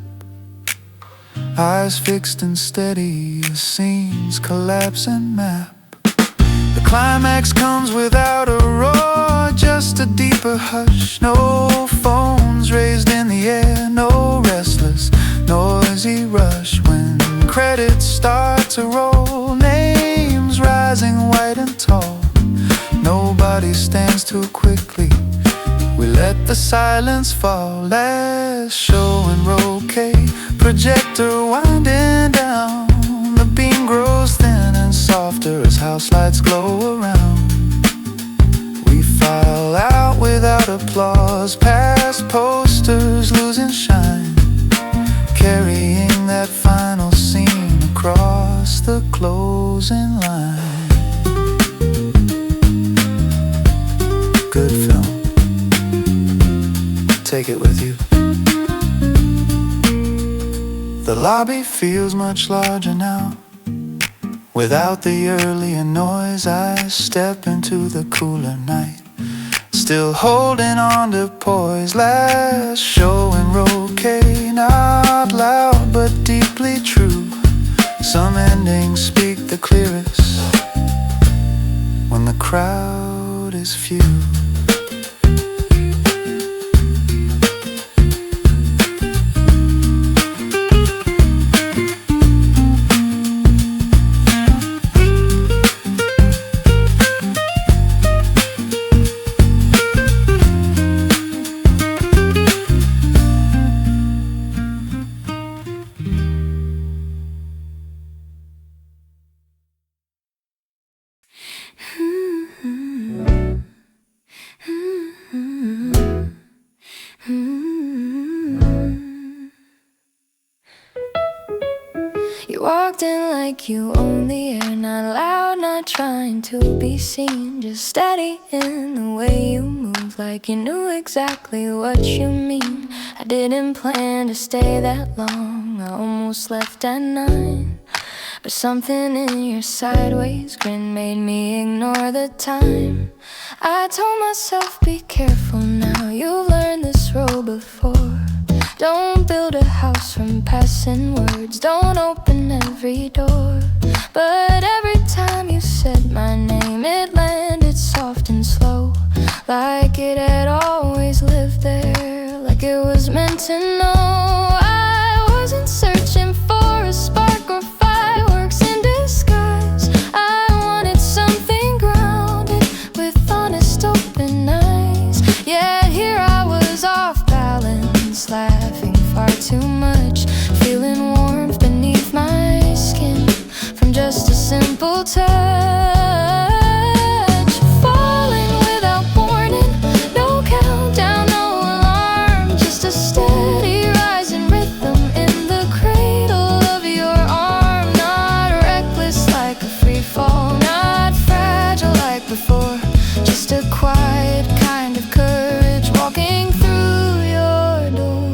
eyes fixed and steady, the scenes collapse and map. The climax comes without a roar, just a deeper hush. No phones raised in the air, no restless, noisy rush. When credits start to roll, names rising white and tall, nobody stands too quickly, we let the silence fall. Last show in Roquet, projector winding down. The beam grows thin and softer as house lights glow around. We file out without applause, past posters losing shine, carrying that final scene across the closing line. Good film, take it with you. The lobby feels much larger now. Without the earlier noise, I step into the cooler night, still holding on to poise. Last show in Roquet, not loud but deeply true. Some endings speak the clearest when the crowd is few. You walked in like you own the air, not loud, not trying to be seen, just steady in the way you move, like you knew exactly what you mean. I didn't plan to stay that long, I almost left at 9, but something in your sideways grin made me ignore the time. I told myself, be careful now, you've learned this road before. Don't build a house from passing words, don't open every door. But every time you said my name, it landed soft and slow, like it had always lived there, like it was meant to know. I wasn't searching for a spark or fireworks in disguise, I wanted something grounded with honest open eyes. Yeah, simple touch. Falling without warning, no countdown, no alarm, just a steady rising rhythm in the cradle of your arm. Not reckless like a free fall, not fragile like before, just a quiet kind of courage walking through your door.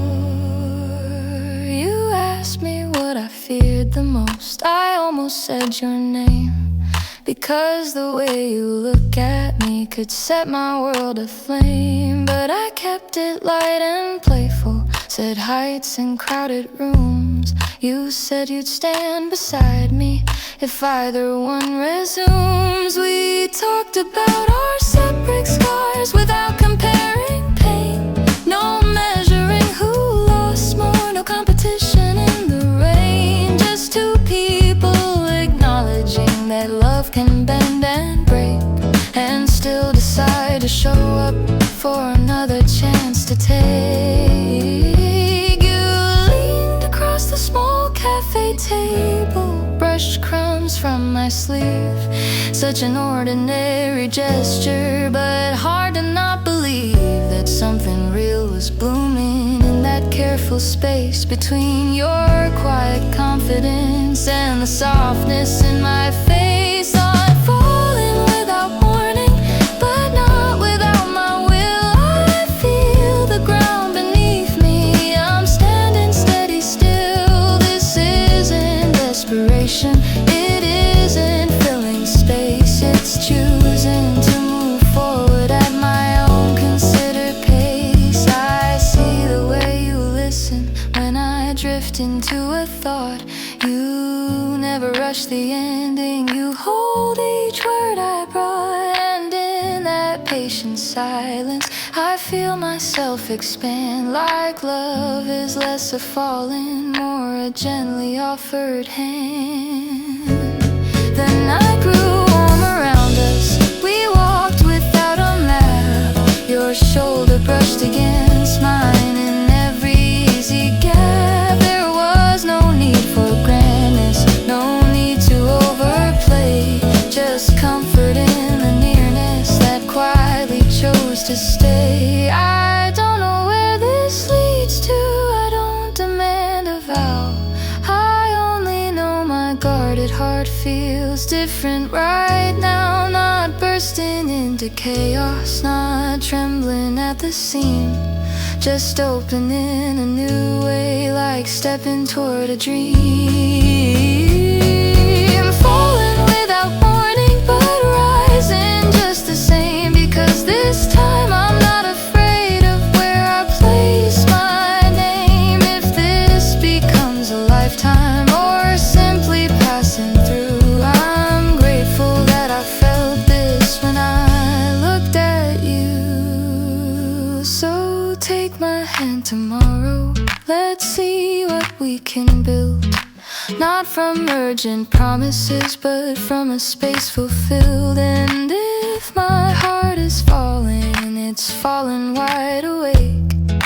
You asked me what I feared the most. I almost said your name, because the way you look at me could set my world aflame. But I kept it light and playful, said heights and crowded rooms. You said you'd stand beside me if either one resumes. We talked about our separate scars without comparing pain, no measuring who lost more, no competition in the rain. Just two people acknowledging that love can bend and break, and still decide to show up for another chance to take. You leaned across the small cafe table, brushed crumbs from my sleeve. Such an ordinary gesture, but hard to not believe that something real was blooming in that careful space between your quiet confidence and the softness in my face. I'm falling without warning, but not without my will. I feel the ground beneath me, I'm standing steady still. This isn't desperation, it isn't filling space, it's choosing to move forward at my own considered pace. I see the way you listen when I drift into a thought. You never rush the ending, you hold each word I brought. And in that patient silence, I feel myself expand, like love is less a falling, more a gently offered hand. The night grew warm around us, we walked without a map. Your shoulder brushed against mine in every easy gap. There was no need for grandness, no need to overplay, just comfort in the nearness that quietly chose to stay. I don't know where this leads to, I don't demand a vow. I only know my guarded heart feels different right now. Not bursting into chaos, not trembling at the seam, just opening a new way, like stepping toward a dream. Falling without warning, but rising just the same, because this time I'm not afraid of where I place my name. If this becomes a lifetime or simply passing through, I'm grateful that I felt this when I looked at you. So take my hand tomorrow, let's see what we can build. Not from urgent promises, but from a space fulfilled. And if my heart is falling, it's fallen wide awake,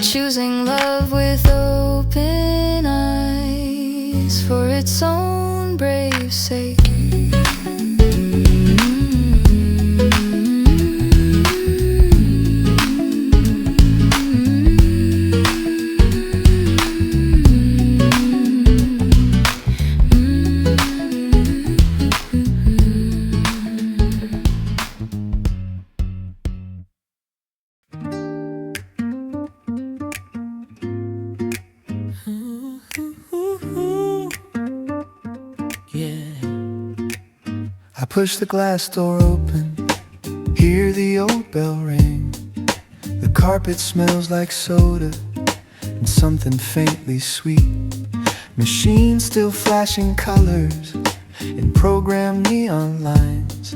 choosing love with open eyes for its own brave sake. I push the glass door open, hear the old bell ring. The carpet smells like soda and something faintly sweet. Machines still flashing colors in programmed neon lines,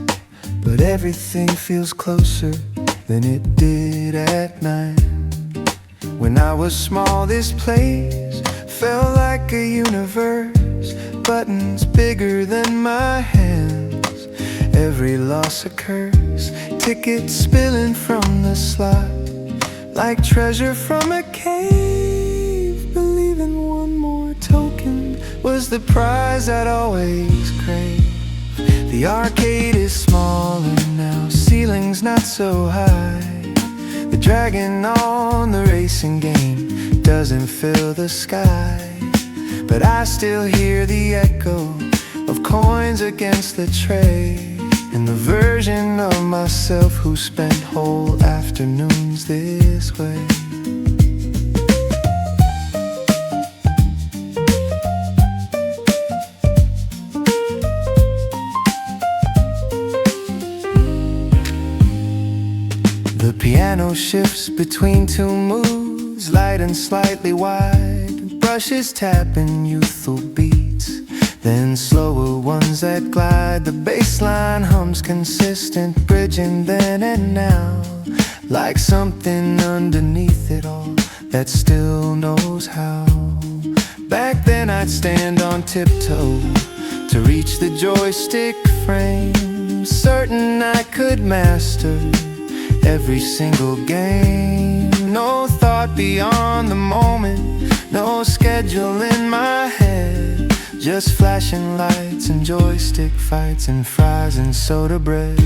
but everything feels closer than it did at night. When I was small, this place felt like a universe, buttons bigger than my hands. Every loss a curse, tickets spilling from the slot, like treasure from a cave. Believing one more token was the prize I'd always crave. The arcade is smaller now, ceiling's not so high. The dragon on the racing game doesn't fill the sky, but I still hear the echo of coins against the tray, and the version of myself who spent whole afternoons this way. The piano shifts between two moods, light and slightly wide, brushes tapping youthful beats, then slower ones that glide. The bass line hums consistent, bridging then and now, like something underneath it all that still knows how. Back then I'd stand on tiptoe to reach the joystick frame, certain I could master every single game. No thought beyond the moment, no schedule in my head, just flashing lights and joystick fights and fries and soda bread.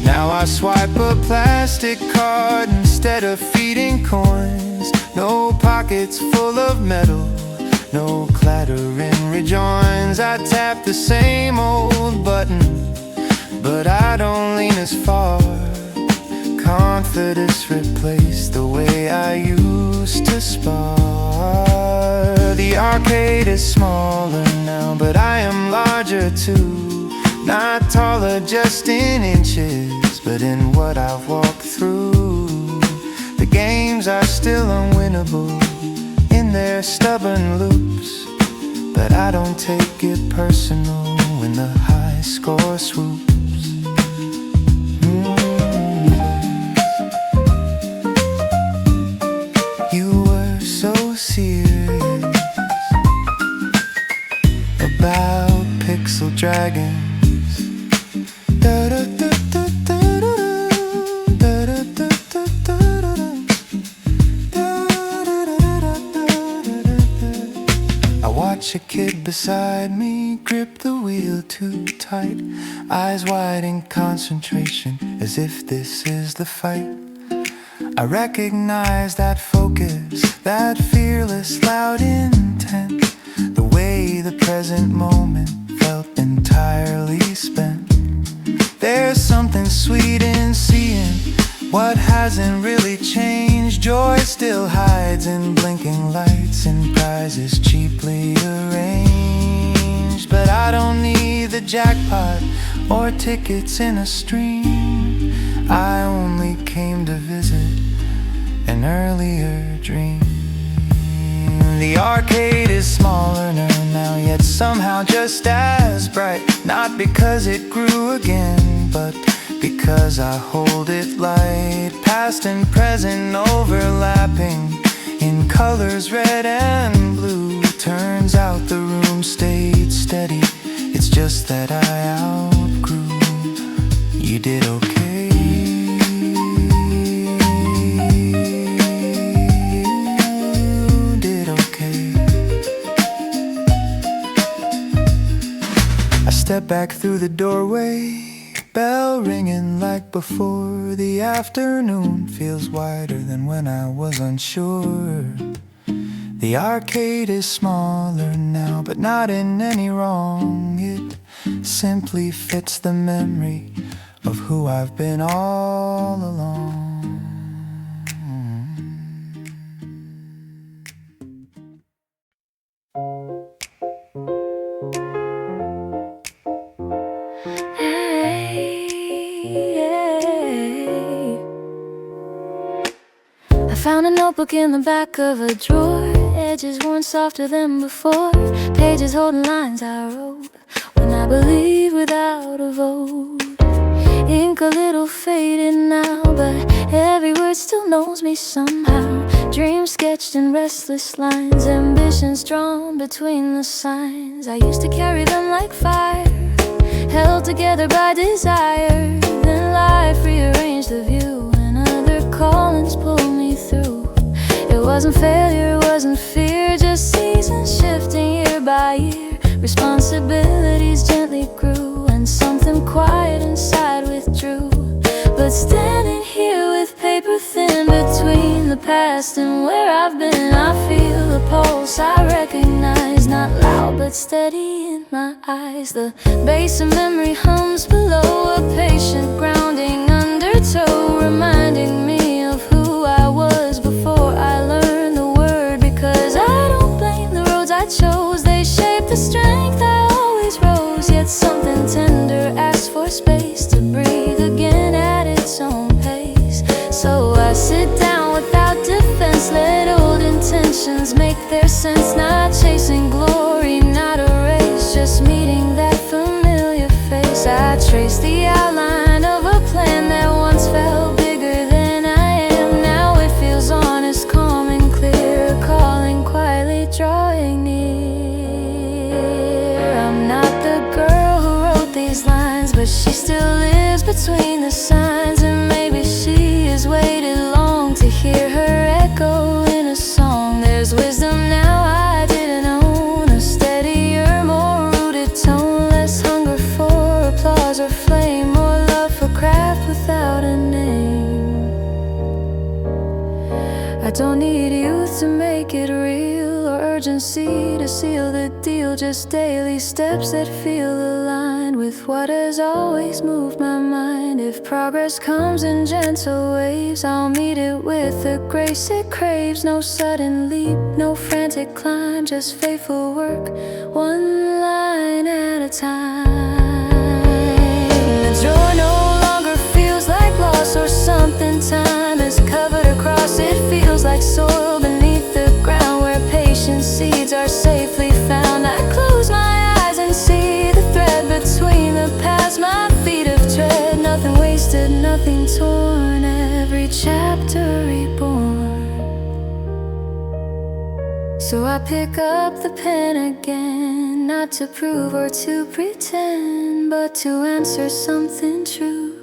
Now I swipe a plastic card instead of feeding coins. No pockets full of metal, no clattering rejoins. I tap the same old button, but I don't lean as far. Confidence replaced the way I used to spar. The arcade is smaller now, but I am larger too. Not taller just in inches, but in what I've walked through. The games are still unwinnable in their stubborn loops, but I don't take it personal when the high score swoops. You were so serious about pixel dragons. I watch a kid beside me grip the wheel too tight, eyes wide in concentration as if this is the fight. I recognize that focus, that fearless, loud intent, the way the present moment felt entirely spent. There's something sweet in seeing what hasn't really changed. Joy still hides in blinking lights and prizes cheaply arranged. But I don't need the jackpot or tickets in a stream. I only came to visit an earlier dream. The arcade is smaller now, yet somehow just as bright. Not because it grew again, but because I hold it light. Past and present overlapping in colors red and blue. Turns out the room stayed steady, it's just that I outgrew. You did okay. Step back through the doorway, bell ringing like before. The afternoon feels wider than when I was unsure. The arcade is smaller now, but not in any wrong. It simply fits the memory of who I've been all along. Found a notebook in the back of a drawer, edges worn softer than before, pages holding lines I wrote when I believed without a vote. Ink a little faded now, but every word still knows me somehow. Dreams sketched in restless lines, ambitions drawn between the signs. I used to carry them like fire, held together by desire. Then life rearranged the view, and other callings pulled me through. It wasn't failure, it wasn't fear, just seasons shifting year by year. Responsibilities gently grew. But standing here with paper thin between the past and where I've been, I feel the pulse I recognize, not loud but steady in my eyes. The bass of memory hums below, a patient grounding undertow, reminding me of who I was before I learned the word. Because I don't blame the roads I chose, they shaped the strength I always rose. Yet something tender asks for space to breathe again at its own pace. So I sit down without defense, let old intentions make their sense. Not chasing glory, not a race, just meeting that familiar face. I trace the outline of a plan that once felt bigger than I am. Now it feels honest, calm and clear, calling quietly, drawing near. I'm not the girl who wrote these lines, but she still lives between the signs. And maybe she has waited long to hear her echo in a song. There's wisdom now I didn't own, a steadier, more rooted tone. Less hunger for applause or flame, more love for craft without a name. I don't need youth to make it real, or urgency to seal the deal. Just daily steps that feel aligned with what has always moved my mind. If progress comes in gentle waves, I'll meet it with the grace it craves. No sudden leap, no frantic climb, just faithful work, one line at a time. The joy no longer feels like loss or something time has covered across. It feels like soil beneath the ground, where patient seeds are safely found. I close my eyes and see the thread between the paths my feet have tread. Nothing wasted, nothing torn, every chapter reborn. So I pick up the pen again, not to prove or to pretend, but to answer something true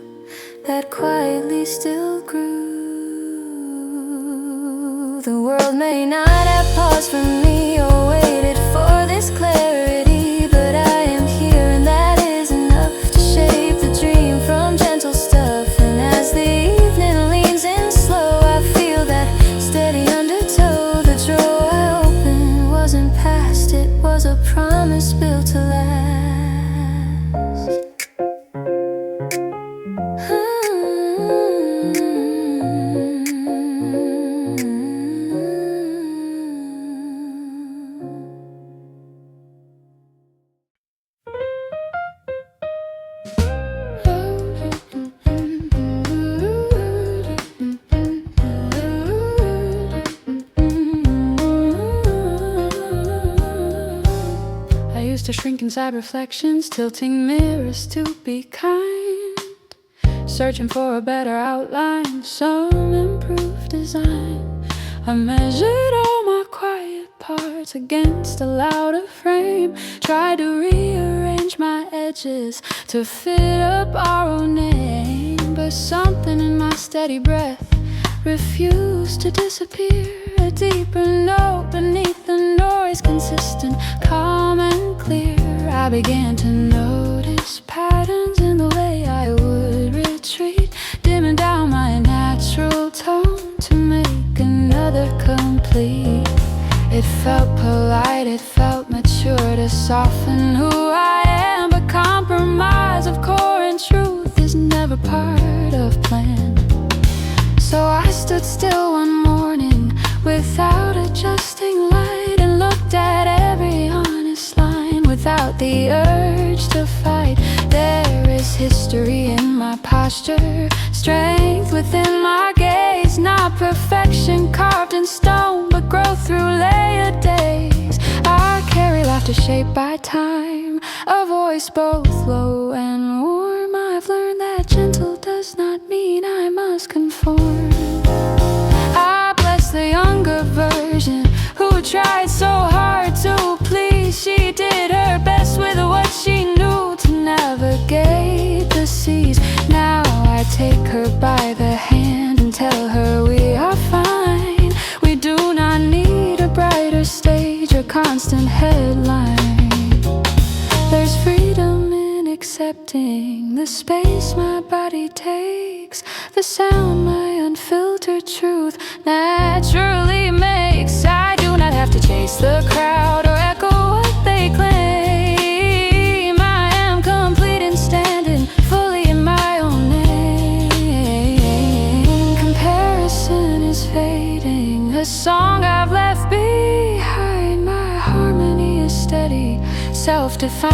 that quietly still grew. The world may not have paused for me or waited for this clarity, but I am here and that is enough to shape the dream from gentle stuff. And as the evening leans in slow, I feel that steady undertow. The drawer I opened wasn't past, it was a promise built to last. To shrink inside reflections, tilting mirrors to be kind, searching for a better outline, some improved design. I measured all my quiet parts against a louder frame, tried to rearrange my edges to fit a borrowed name, but something in my steady breath refused to disappear. A deeper note beneath the noise, consistent, calm and clear. I began to notice patterns in the way I would retreat, dimming down my natural tone to make another complete. It felt polite, it felt mature to soften who I am, but compromise of core and truth is never part of plan. So I stood still one morning without adjusting light, and looked at every honest line without the urge to fight. There is history in my posture, strength within my gaze, not perfection carved in stone, but growth through layered days. I carry laughter shaped by time, a voice both low and warm. I've learned that gentle does not mean I must conform. I bless the younger version who tried so hard to please. She did her best with what she knew to navigate the seas. Now I take her by the hand and tell her we are fine. We do not need a brighter stage or constant headline. There's freedom in accepting the space my body takes. makes the sound my unfiltered truth naturally makes. I do not have to chase the crowd or echo what they claim. I am complete and standing fully in my own name. Comparison is fading, a song I've left behind. My harmony is steady, self-defined.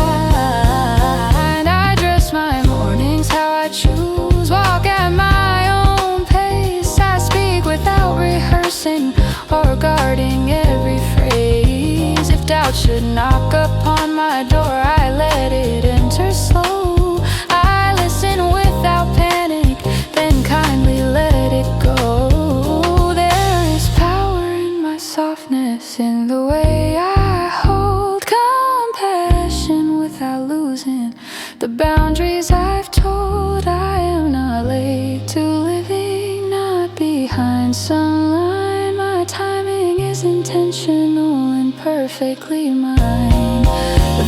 I dress my mornings how I choose, walk at my own pace. I speak without rehearsing or guarding every phrase. If doubt should knock upon my door, I let it enter slow. I listen without panic, then kindly let it go. There is power in my softness, in the way I hold compassion without losing the boundaries I've told. I am not late to living, not behind some line. My timing is intentional and perfectly mine.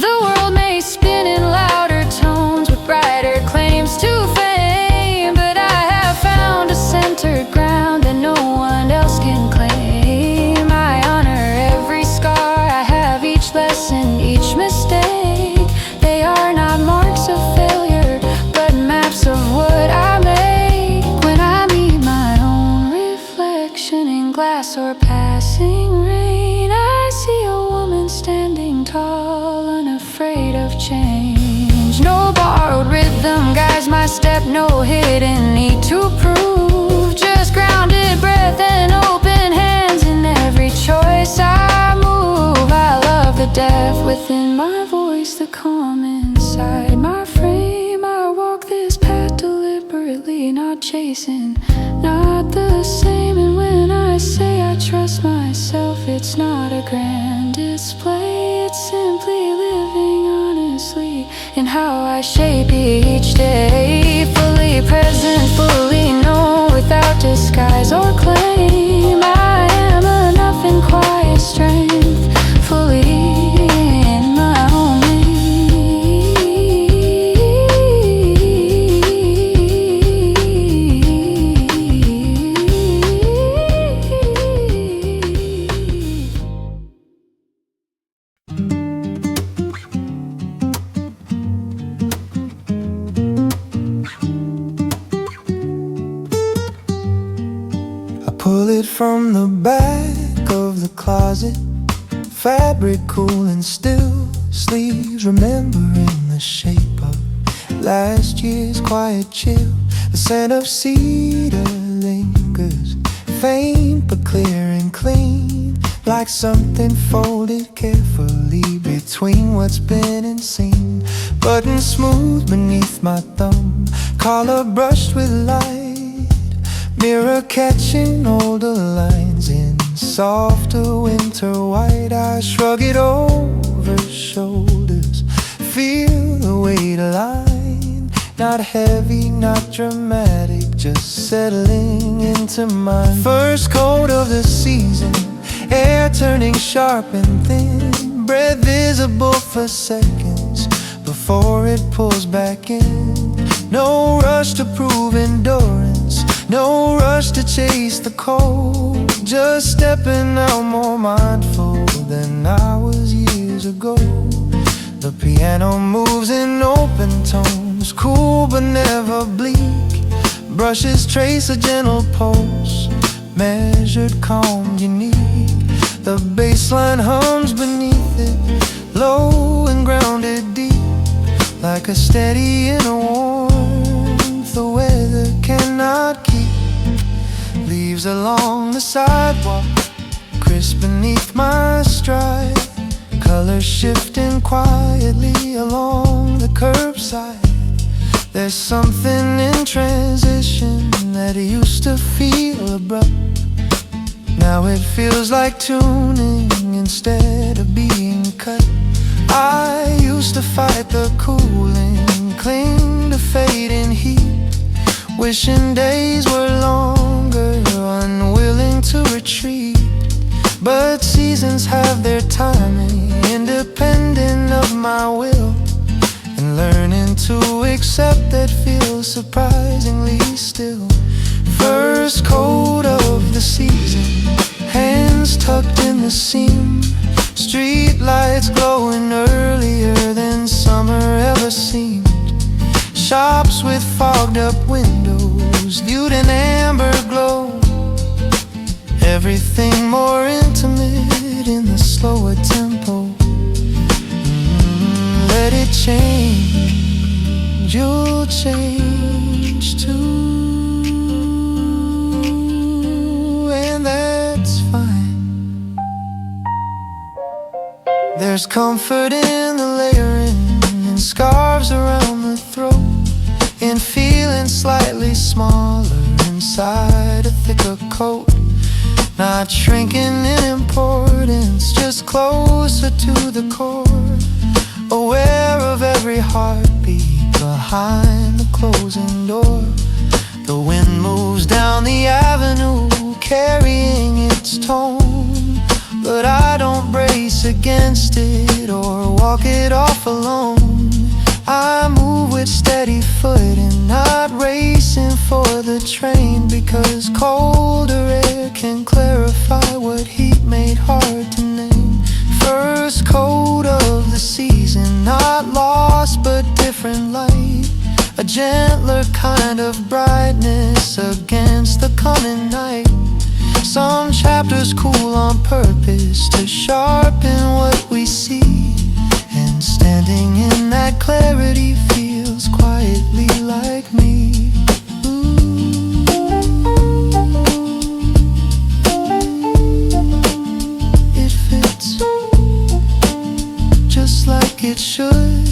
The world may spin in louder tones with brighter claims to fame, but I have found a centered ground that no one else can claim. I honor every scar I have, each lesson, each mistake. They are not marks of failure, but maps of what I make. When I meet my own reflection in glass or passing rain, I see a woman standing tall, unafraid of change. No borrowed rhythm guides my step, no hidden need to prove. Just grounded breath and open hands in every choice I move. I love the depth within my voice, the calm inside my frame. I walk this path deliberately, not chasing, not the same. And when I say I trust myself, it's not a grand display. It's simply living honestly in how I shape each day. Fully present, fully known, without disguise or claim. I am enough in quiet strength, fully in my own Pull it from the back of the closet, fabric cool and still, sleeves remembering the shape of last year's quiet chill. The scent of cedar lingers, faint but clear and clean, like something folded carefully between what's been and seen. Button smooth beneath my thumb, collar brushed with light, mirror catching older lines in softer winter white. I shrug it over shoulders, feel the weight align. Not heavy, not dramatic, just settling into mine. First coat of the season, air turning sharp and thin, breath visible for seconds before it pulls back in. No rush to prove endurance, no rush to chase the cold, just stepping out more mindful than I was years ago. The piano moves in open tones, cool but never bleak. Brushes trace a gentle pulse, measured, calm, unique. The bass line hums beneath it, low and grounded deep, like a steady inner warmth the weather cannot keep. Leaves along the sidewalk, crisp beneath my stride, colors shifting quietly along the curbside. There's something in transition that used to feel abrupt. Now it feels like tuning instead of being cut. I used to fight the cooling, cling to fading heat, wishing days were longer, unwilling to retreat. But seasons have their timing, independent of my will, and learning to accept that feels surprisingly still. First coat of the season, hands tucked in the seam, street lights glowing earlier than summer ever seemed. Shops with fogged up windows, viewed an amber glow. Everything more intimate in the slower tempo. Let it change, you'll change too, and that's fine. There's comfort in the layering and scarves around the throat, in feeling slightly smaller inside a thicker coat. Not shrinking in importance, just closer to the core. Aware of every heartbeat behind the closing door. The wind moves down the avenue, carrying its tone. But I don't brace against it or walk it off alone. I move with steady foot and not racing for the train, because colder air can clarify what heat made hard to name. First coat of the season, not lost but different light. A gentler kind of brightness against the coming night. Some chapters cool on purpose to sharpen what we see, and standing in that clarity feels quietly like me. It fits just like it should.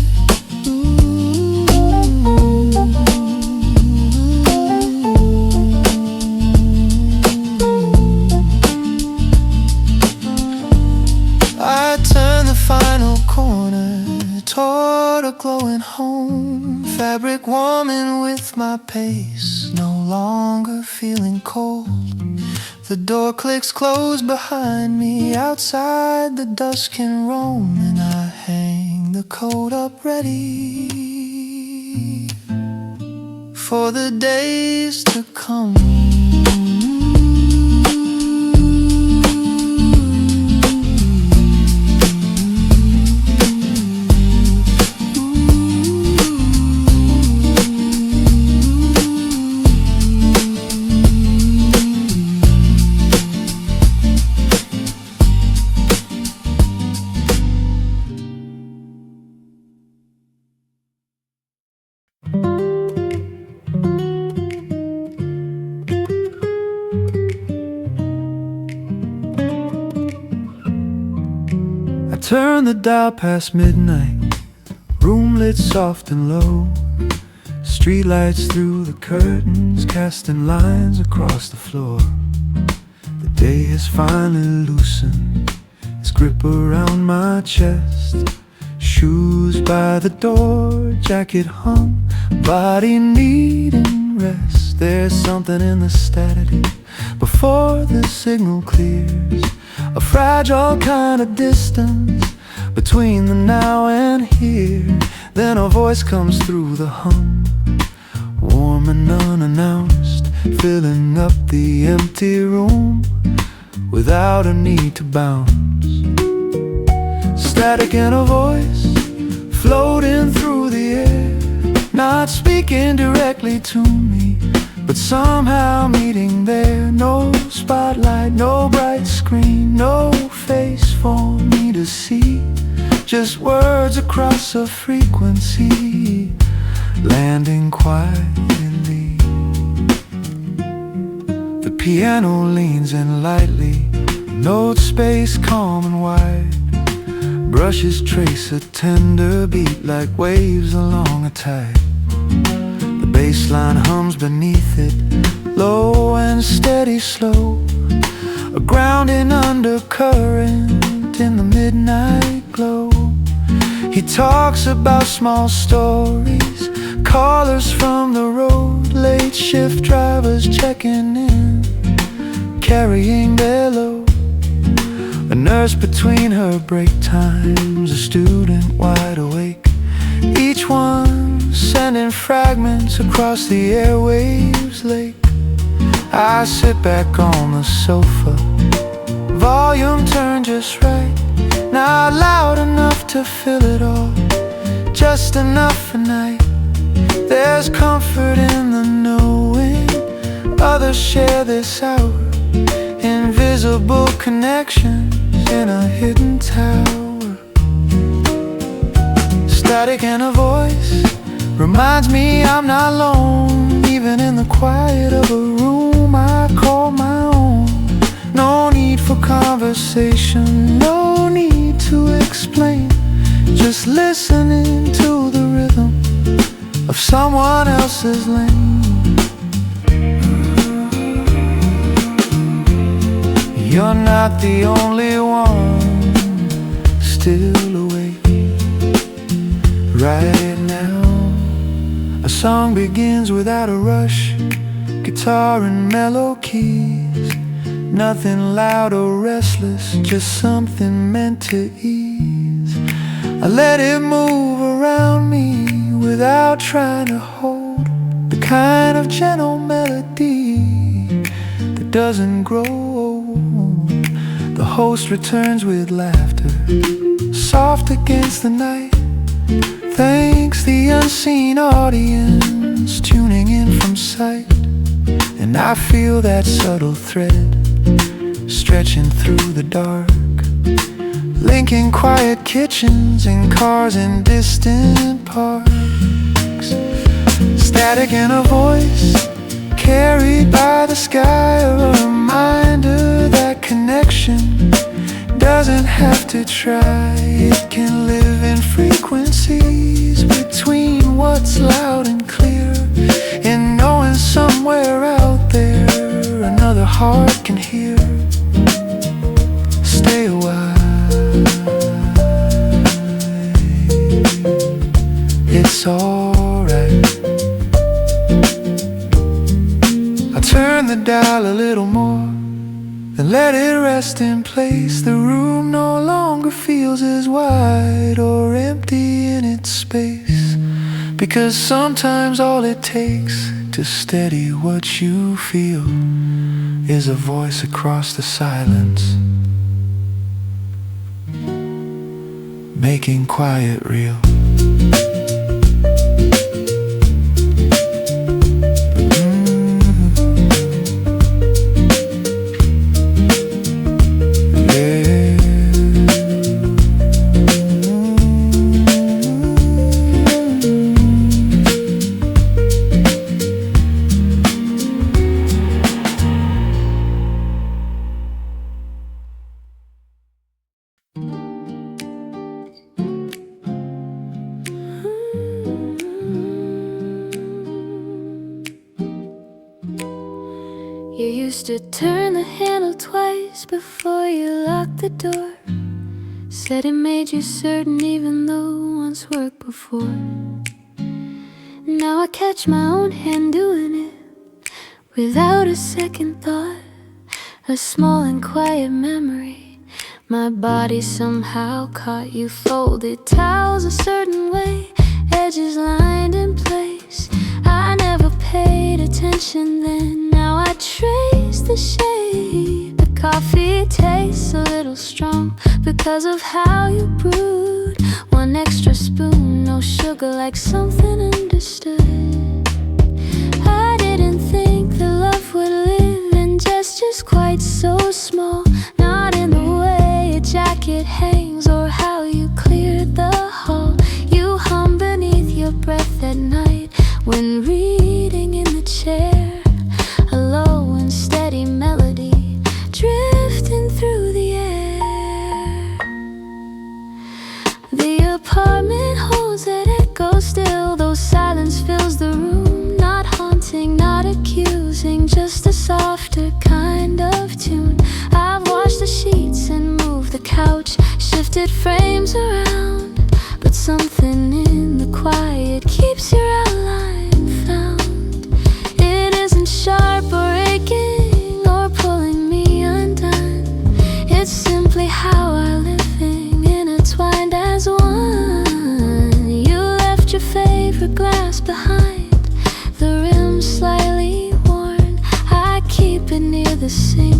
I turn the final corner toward a glowing home. Fabric warming with my pace, no longer feeling cold. The door clicks closed behind me. Outside the dust can roam, and I hang the coat up ready for the days to come. Turn the dial past midnight, room lit soft and low. Streetlights through the curtains, casting lines across the floor. The day has finally loosened its grip around my chest. Shoes by the door, jacket hung, body needing rest. There's something in the static before the signal clears, a fragile kind of distance between the now and here. Then a voice comes through the hum, warm and unannounced, filling up the empty room without a need to bounce. Static and a voice floating through the air, not speaking directly to me, but somehow meeting there. No spotlight, no bright screen, no face for me to see, just words across a frequency, landing quietly. The piano leans in lightly, note space calm and wide. Brushes trace a tender beat like waves along a tide. The bass line hums beneath it, low and steady slow, a grounding undercurrent in the midnight glow. He talks about small stories, callers from the road, late shift drivers checking in, carrying their load. A nurse between her break times, a student wide awake, each one sending fragments across the airwaves lake. I sit back on the sofa, volume turned just right, not loud enough to fill it all, just enough for night. There's comfort in the knowing others share this hour, invisible connections in a hidden tower. Static and a voice reminds me I'm not alone, even in the quiet of a room I call my own. No need for conversation, no need to explain, just listening to the rhythm of someone else's lane. You're not the only one still awake right now. A song begins without a rush, guitar and mellow keys, nothing loud or restless, just something meant to ease. I let it move around me without trying to hold, the kind of gentle melody that doesn't grow old. The host returns with laughter, soft against the night, thanks the unseen audience tuning in from sight. And I feel that subtle thread stretching through the dark, linking quiet kitchens and cars in distant parks. Static and a voice carried by the sky, a reminder that connection doesn't have to try. It can live in frequencies between what's loud and clear, in knowing somewhere out there another heart can hear. Stay a while, it's alright. I turn the dial a little more, then let it rest in place. The room no longer feels as wide or empty in its space, because sometimes all it takes to steady what you feel is a voice across the silence, making quiet real. You used to turn the handle twice before you locked the door. Said it made you certain even though once worked before. Now I catch my own hand doing it without a second thought. A small and quiet memory, my body somehow caught. You folded towels a certain way, edges lined in place. I never paid attention then, now I trace the shade. The coffee tastes a little strong because of how you brewed. One extra spoon, no sugar, like something understood. I didn't think that love would live in gestures quite so small, not in the way a jacket hangs or how you cleared the hall. You hum beneath your breath at night when reading in the chair, a low and steady melody drifting through the air. The apartment holds that echo still, though silence fills the room. Not haunting, not accusing, just a softer kind of tune. I've washed the sheets and moved the couch, shifted frames around, but something in the quiet keeps your outline found. It isn't sharp or aching or pulling me undone. It's simply how our living intertwined as one. You left your favorite glass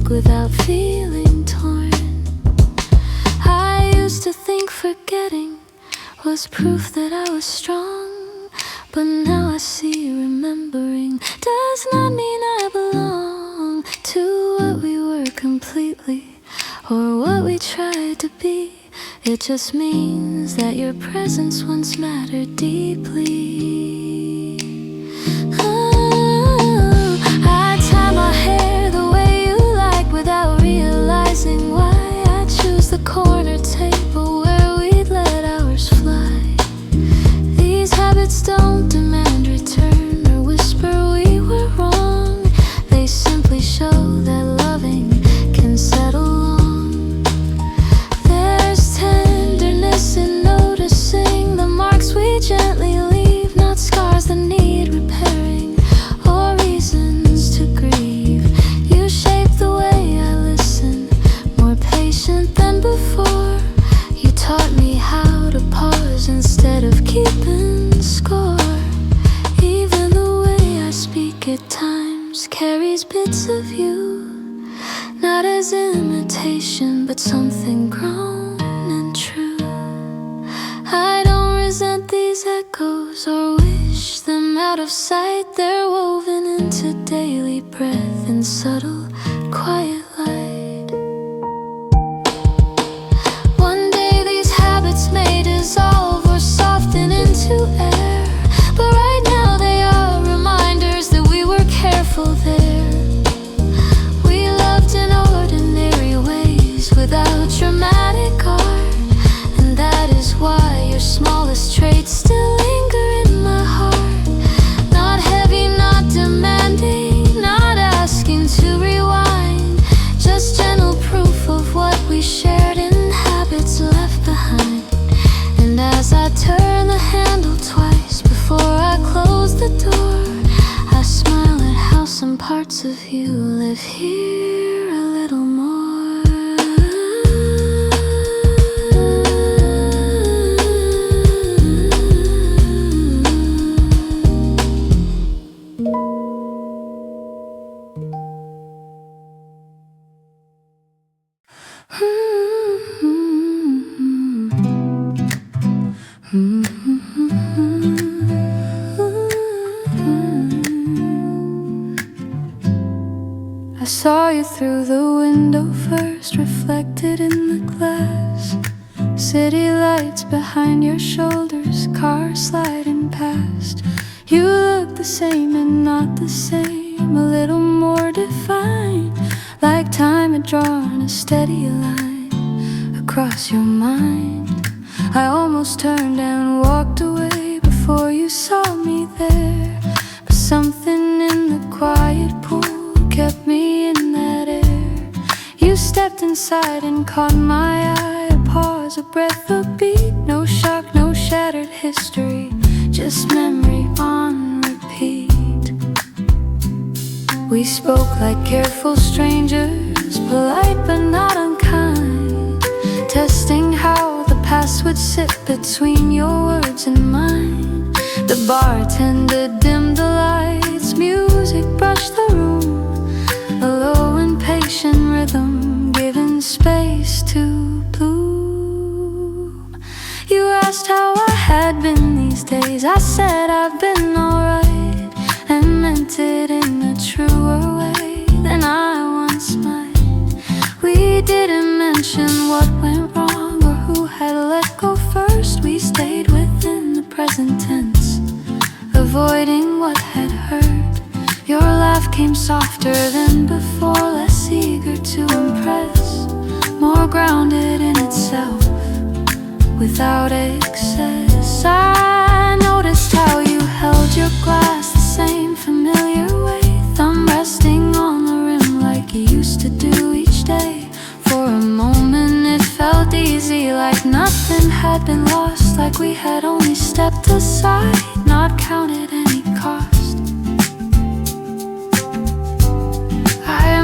without feeling torn. I used to think forgetting was proof that I was strong, but now I see remembering does not mean I belong to what we were completely or what we tried to be. It just means that your presence once mattered deeply. Oh, I tie my hair the way you like without realizing why. I choose the corner table where we'd let hours fly. These habits don't demand return or whisper we were wrong. They simply show that loving can settle long. There's tenderness in noticing the marks we gently leave, not scars that need repairing or reasons to grieve. You shape the way I listen, more patient than before. You taught me how to pause instead of keeping score. Even the way I speak at times carries bits of you, not as imitation but something grown and true. I don't resent these echoes or wish them out of sight. They're woven into daily breath and subtle, quiet light. One day these habits may dissolve or soften into air, but right now they are reminders that we were careful there. We loved in ordinary ways without dramatic art, and that is why your smallest traits still linger in my heart. Not heavy, not demanding, not asking to rewind, just gentle proof of what we shared in habits left behind. And as I turn the handle twice before I close the door, I smile at how some parts of you live here a little more. I saw you through the window first, reflected in the glass. City lights behind your shoulders, cars sliding past. You look the same and not the same, a little more defined, like time had drawn a steady line across your mind. I almost turned and walked away before you saw me there, but something in the quiet pool kept me in that air. You stepped inside and caught my eye, a pause, a breath, a beat. No shock, no shattered history, just memory on repeat. We spoke like careful strangers, polite but not unkind, testing how the past would sit between your words and mine. The bartender dimmed the lights, music brushed the room, a low impatient rhythm giving space to bloom. You asked how I had been these days, I said I've been alright, and meant it in a truer way than I once might. We didn't mention what went wrong or who had let go first. We stayed within the present tense, avoiding what had hurt. Your laugh came softer than before, less eager to impress, more grounded in itself, without excess. I noticed how you held your glass the same familiar way, thumb resting on the rim like you used to do each day. For a moment it felt easy, like nothing had been lost, like we had only stepped aside, not counted any cost.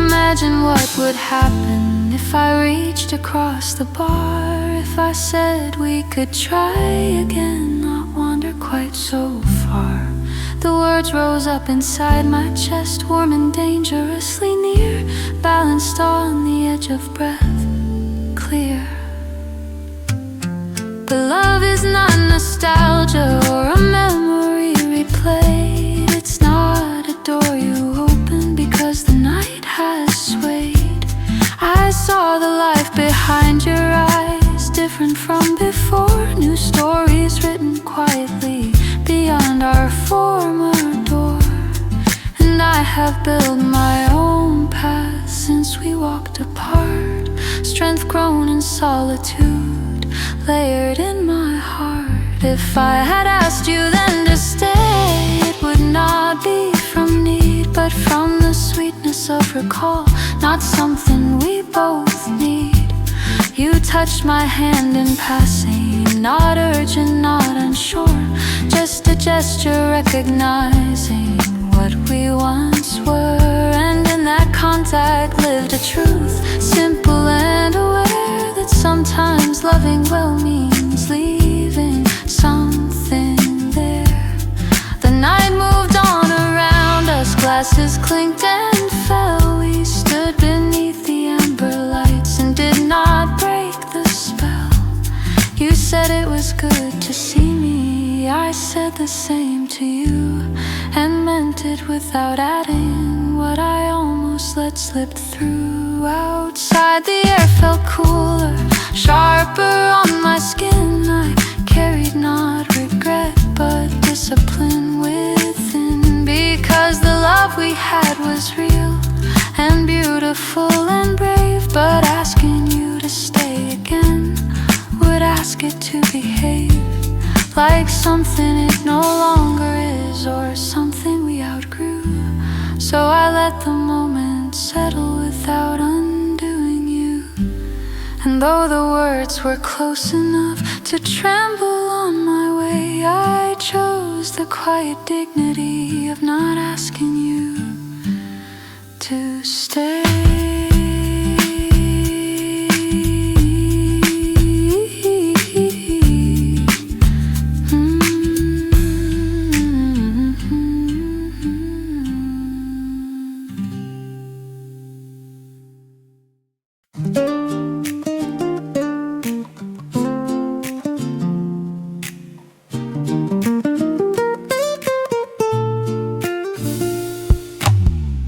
Imagine what would happen if I reached across the bar, if I said we could try again, not wander quite so far. The words rose up inside my chest, warm and dangerously near, balanced on the edge of breath, clear. But love is not nostalgia or a memory replayed. It's not a door you open because the night has swayed. I saw the life behind your eyes, different from before. New stories written quietly beyond our former door. And I have built my own path since we walked apart. Strength grown in solitude, layered in my heart. If I had asked you then to stay, it would not be from need, but from the sweetness of recall, not something we both need. You touched my hand in passing, not urgent, not unsure, just a gesture recognizing what we once were. And in that contact lived a truth, simple and aware, that sometimes loving well means leaving something there. The night moved on around us, glasses clinked and fell. We stood beneath the amber lights and did not break the spell. You said it was good to see me, I said the same to you, and meant it without adding what I almost let slip through. Outside the air felt cooler, sharper on my skin. I carried not regret but discipline within, because the love we had was real and beautiful and brave. But asking you to stay again would ask it to behave like something it no longer is, or something we outgrew. So I let the moment settle without undoing you. And though the words were close enough to tremble on my way, I chose the quiet dignity of not asking you to stay.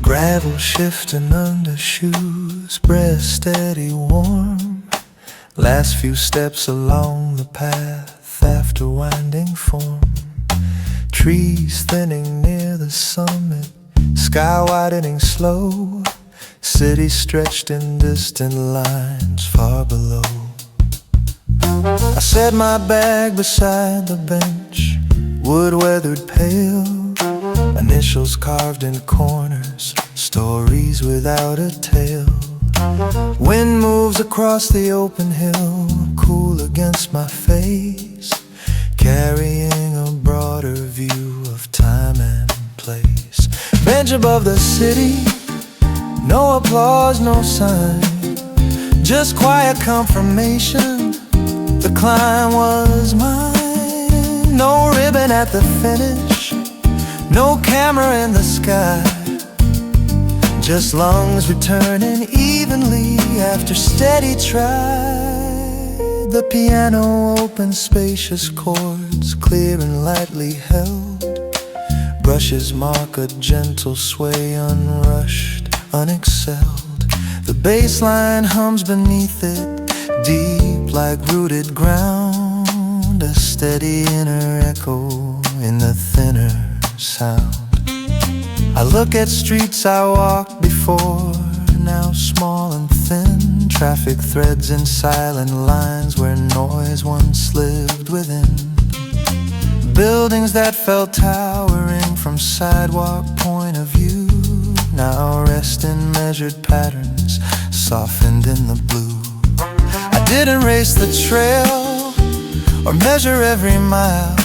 Gravel shifting under shoes, breath steady warm. Last few steps along the path after winding form. Trees thinning near the summit, sky widening slow. City stretched in distant lines far below. I set my bag beside the bench, wood weathered pale, initials carved in corners, stories without a tale. Wind moves across the open hill, cool against my face, carrying a broader view of time and place. Bench above the city, no applause, no sign, just quiet confirmation the climb was mine. No ribbon at the finish, no camera in the sky, just lungs returning evenly after steady try. The piano open, spacious chords, clear and lightly held. Brushes mark a gentle sway, unrushed, unexcelled. The bass line hums beneath it, deep like rooted ground, a steady inner echo in the thinner sound. I look at streets I walked before, now small and thin, traffic threads in silent lines where noise once lived within. Buildings that felt towering from sidewalk point of view now rest in measured patterns, softened in the blue. I didn't race the trail or measure every mile,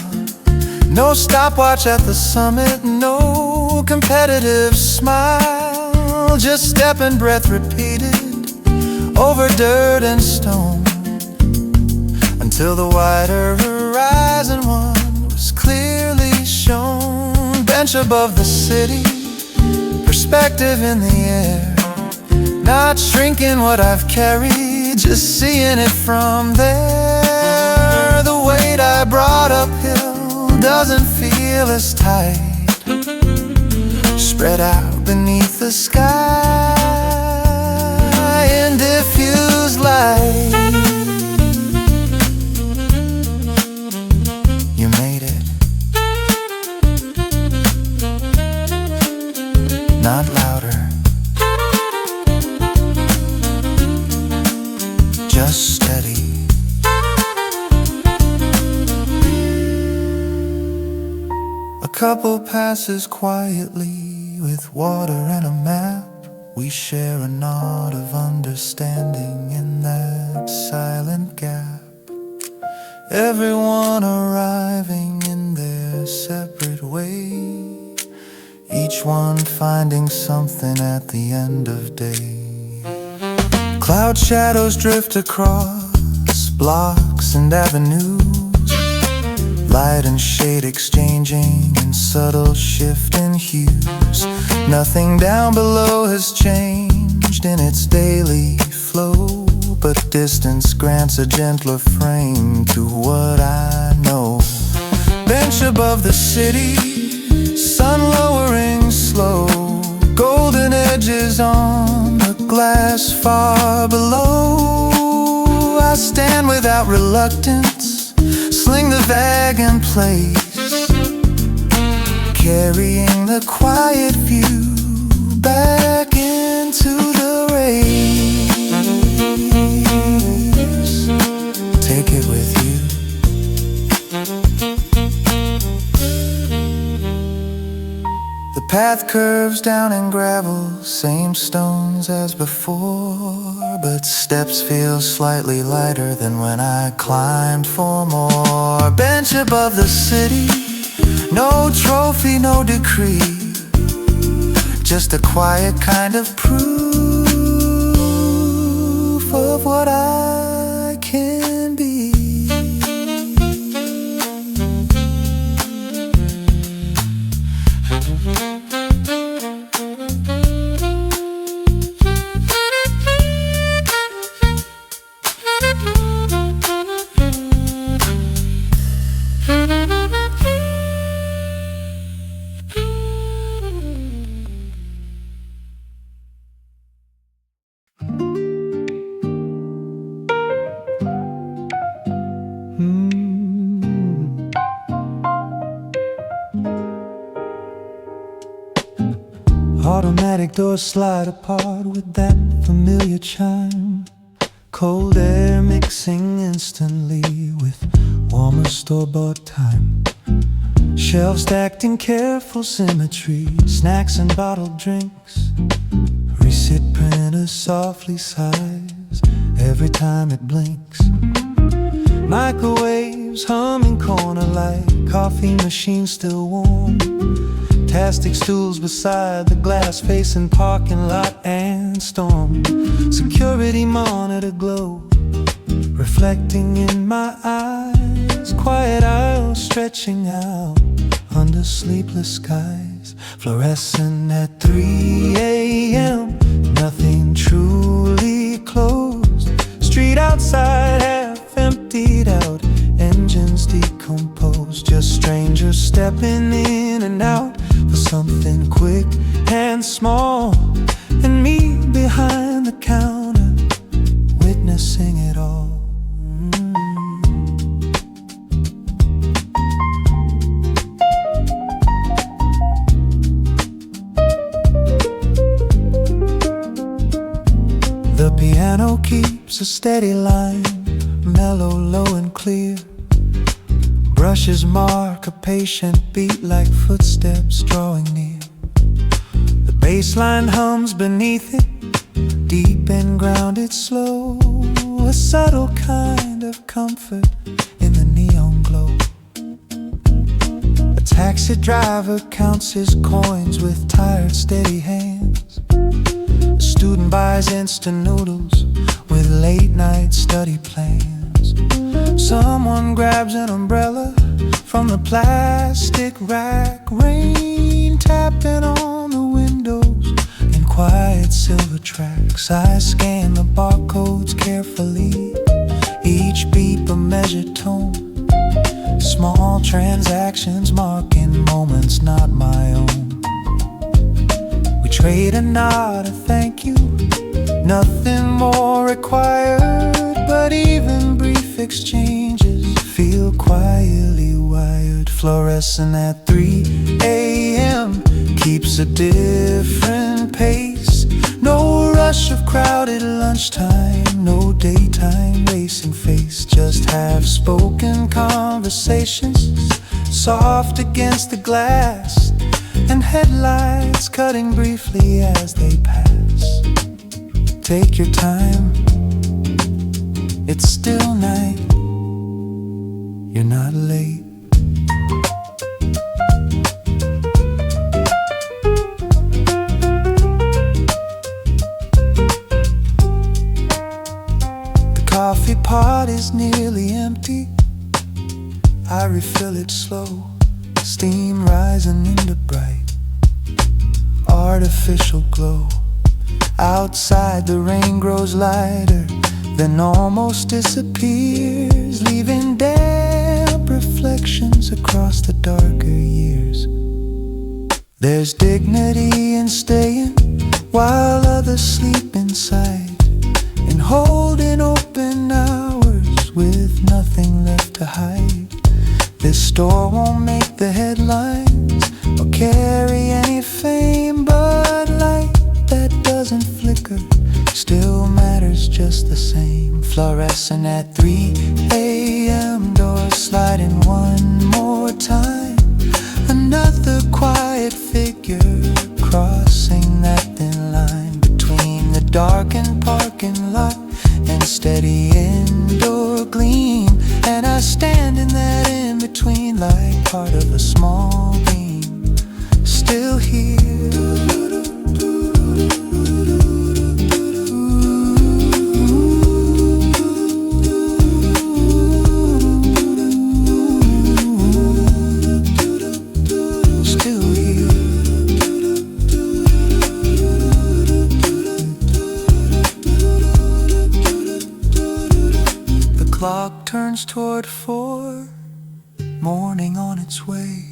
no stopwatch at the summit, no competitive smile, just step and breath repeated over dirt and stone, until the wider horizon one was clearly shown. Bench above the city, perspective in the air, Not shrinking what I've carried, just seeing it from there. The weight I brought uphill doesn't feel as tight, spread out beneath the sky in diffused light. You made it, not louder, just steady. A couple passes quietly with water and a map. We share a knot of understanding in that silent gap. Everyone arriving in their separate way, each one finding something at the end of day. Cloud shadows drift across blocks and avenues, light and shade exchanging in subtle shifting hues. Nothing down below has changed in its daily flow, but distance grants a gentler frame to what I know. Bench above the city, sun lowering slow, golden edges on the glass far below. I stand without reluctance, sling the bag in place, carrying the quiet view back into the race. Take it with you. The path curves down in gravel, same stones as before, but steps feel slightly lighter than when I climbed for more. Bench above the city, no trophy, no decree, just a quiet kind of proof of what I can be. Automatic doors slide apart with that familiar chime. Cold air mixing instantly with warmer store-bought time. Shelves stacked in careful symmetry, snacks and bottled drinks. Receipt printer softly sighs every time it blinks. Microwaves humming corner light, coffee machine still warm. Plastic stools beside the glass facing parking lot and storm. Security monitor glow, reflecting in my eyes. Quiet aisles stretching out under sleepless skies. Fluorescent at 3 a.m., nothing truly closed. Street outside half emptied out, engines decomposed. Just strangers stepping in and out for something quick and small, and me behind the counter witnessing it all. The piano keeps a steady line, mellow, low and clear. Brushes mark a patient beat like footsteps drawing near. The bass line hums beneath it, deep and grounded slow. A subtle kind of comfort in the neon glow. A taxi driver counts his coins with tired, steady hands. A student buys instant noodles with late-night study plans. Someone grabs an umbrella from the plastic rack. Rain tapping on the windows in quiet silver tracks. I scan the barcodes carefully, each beat a measured tone. Small transactions marking moments not my own. We trade a nod, a thank you, nothing more required. But even brief exchanges feel quietly wired. Fluorescent at 3 a.m. keeps a different pace. No rush of crowded lunchtime, no daytime racing face. Just half-spoken conversations, soft against the glass, and headlights cutting briefly as they pass. Take your time, it's still night, you're not late. Coffee pot is nearly empty. I refill it slow, steam rising into bright artificial glow. Outside the rain grows lighter, then almost disappears, leaving damp reflections across the darker years. There's dignity in staying while others sleep inside, and holding open hours with nothing left to hide. This store won't make the headlines or carry any fame, but light that doesn't flicker still matters just the same. Fluorescent at 3 a.m. doors sliding one more time. Another quiet figure crossing that thin line between the darkened parking lot and steady indoor gleam. And I stand in that in-between like part of a small beam, still here. Clock turns toward 4, morning on its way.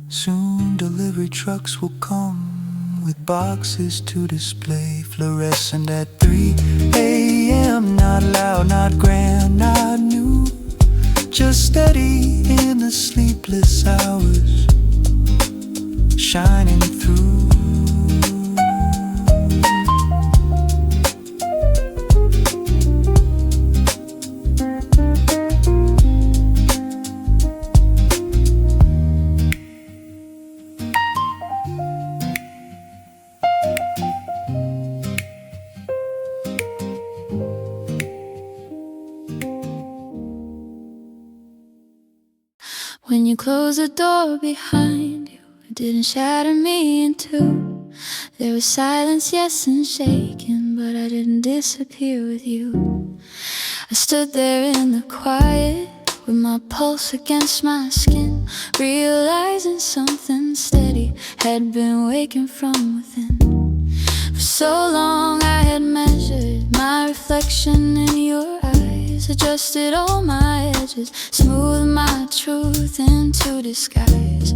Soon delivery trucks will come with boxes to display. Fluorescent at 3 a.m. Not loud, not grand, not new, just steady in the sleepless hours, shining through. When you closed the door behind you, it didn't shatter me in two. There was silence, yes, and shaking, but I didn't disappear with you. I stood there in the quiet, with my pulse against my skin, realizing something steady had been waking from within. For so long I had measured my reflection in your eyes, adjusted all my edges, smoothed my truth into disguise.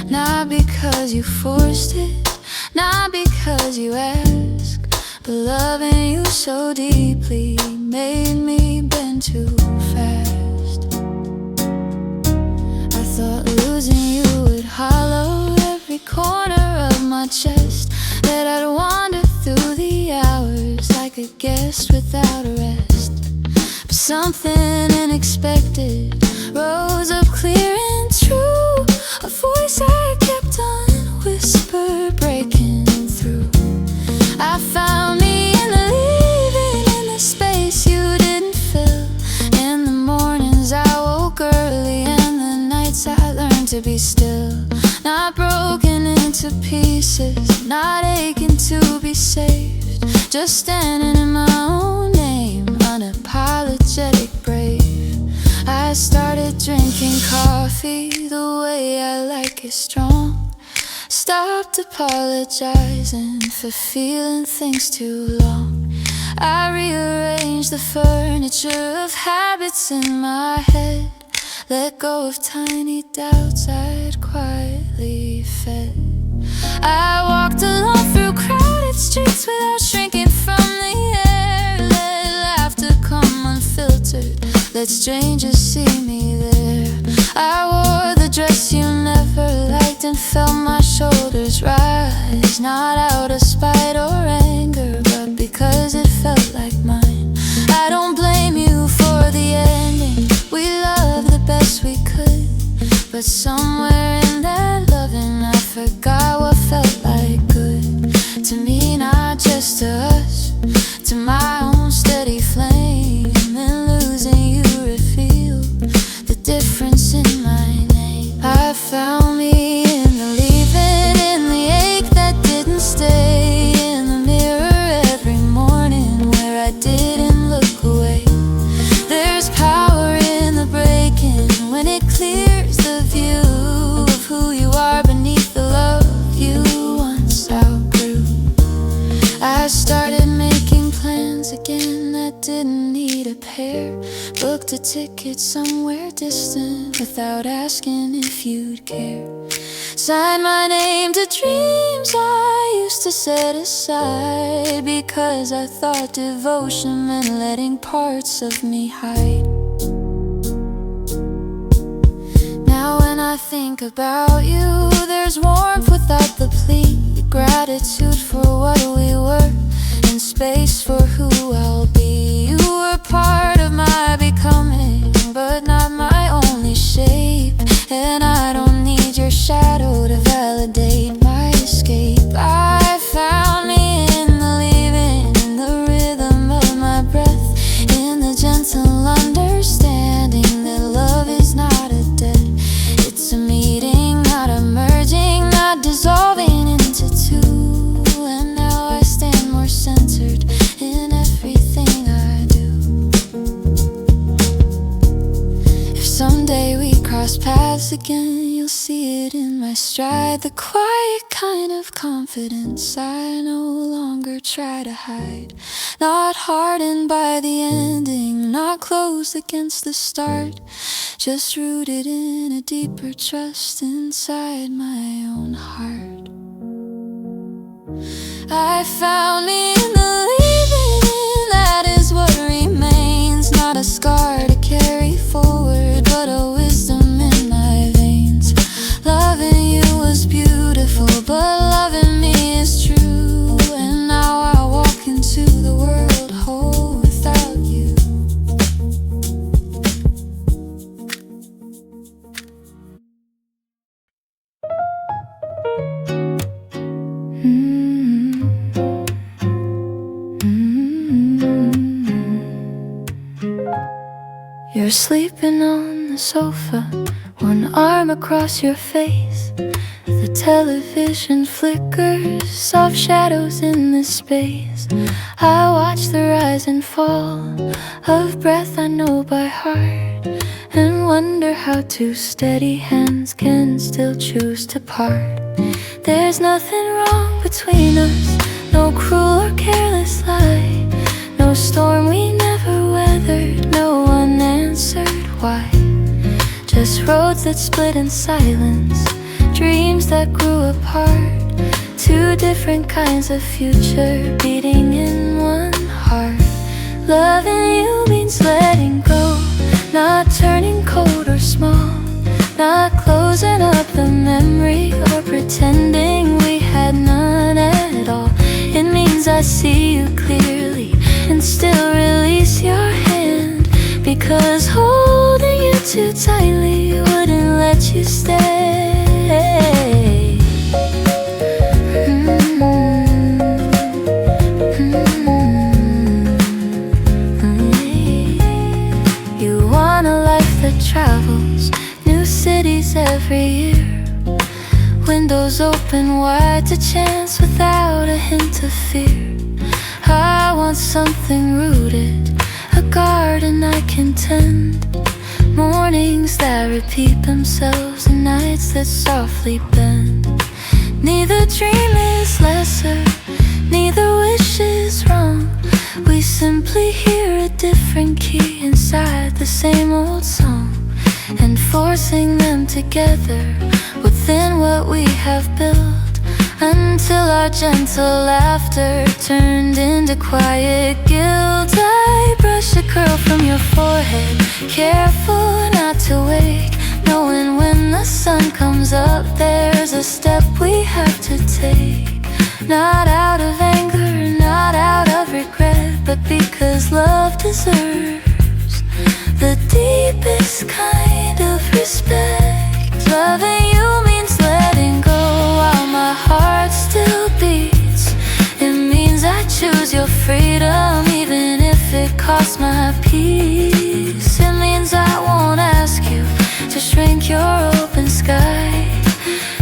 Not because you forced it, not because you asked, but loving you so deeply made me bend too fast. I thought losing you would hollow every corner of my chest, that I'd wander through the hours like a guest without a rest. But something unexpected rose up clear and true, a voice I kept on whisper breaking through. I found me in the leaving, in the space you didn't fill. In the mornings I woke early, and the nights I learned to be still. Not broken into pieces, not aching to be saved, just standing in my own name, unapologetic brave. I started drinking coffee the way I like it, strong, stopped apologizing for feeling things too long. I rearranged the furniture of habits in my head, let go of tiny doubts I'd quietly fed. I walked alone through crowded streets without shrinking from the air. Let laughter come unfiltered, let strangers see me there. I wore the dress you never liked and felt my shoulders rise, not out of spite or anger, but because it felt like mine. I don't blame you for the ending, we loved the best we could, but somewhere in that loving I forgot what felt like good. To me, not just to us, to my own steady flame. And losing you revealed the difference in my name. I found me in the leaving, in the ache that didn't stay, in the mirror every morning where I didn't look away. There's power in the breaking when it clears the view of who you are beneath the love you once outgrew. I started making plans again that didn't need a pair, booked a ticket somewhere distant without asking if you'd care. Signed my name to dreams I used to set aside, because I thought devotion meant letting parts of me hide. Now when I think about you, there's warmth without the plea, gratitude for what we were, and space for who I'll be. You were part of my becoming, but not my only shape, and I don't need your shadow to validate my escape. I found me in the leaving, in the rhythm of my breath, in the gentle understanding that love is not a debt. It's a meeting, not a merging, not dissolving into two. And now I stand more centered in everything I do. If someday we cross paths again, you'll see it in my stride, the quiet kind of confidence I no longer try to hide. Not hardened by the ending, not closed against the start, just rooted in a deeper trust inside my own heart. I found me in the leaving, and that is what remains. Not a scar to carry forward, but a wisdom in my veins. Loving you was beautiful, but loving me is true. And now I walk into the world whole without you. You're sleeping on the sofa, one arm across your face. The television flickers, soft shadows in the space. I watch the rise and fall of breath I know by heart, and wonder how two steady hands can still choose to part. There's nothing wrong between us, no cruel or careless lie, no storm we never weathered, no unanswered why. Just roads that split in silence, dreams that grew apart, two different kinds of future beating in one heart. Loving you means letting go, not turning cold or small, not closing up the memory or pretending we had none at all. It means I see you clearly and still release your hand, because holding you too tightly wouldn't let you stay. You want a life that travels, new cities every year, windows open wide to chance without a hint of fear. I want something rooted, a garden I can tend, mornings that repeat themselves and nights that softly bend. Neither dream is lesser, neither wish is wrong. We simply hear a different key inside the same old song, and forcing them together within what we have built, until our gentle laughter turned into quiet guilt. I brush a curl from your forehead, careful not to wake, knowing when the sun comes up there's a step we have to take. Not out of anger, not out of regret, but because love deserves the deepest kind of respect. Loving you means letting go while my heart still beats. It means I choose your freedom even if it costs my peace. It means I won't ask you to shrink your open sky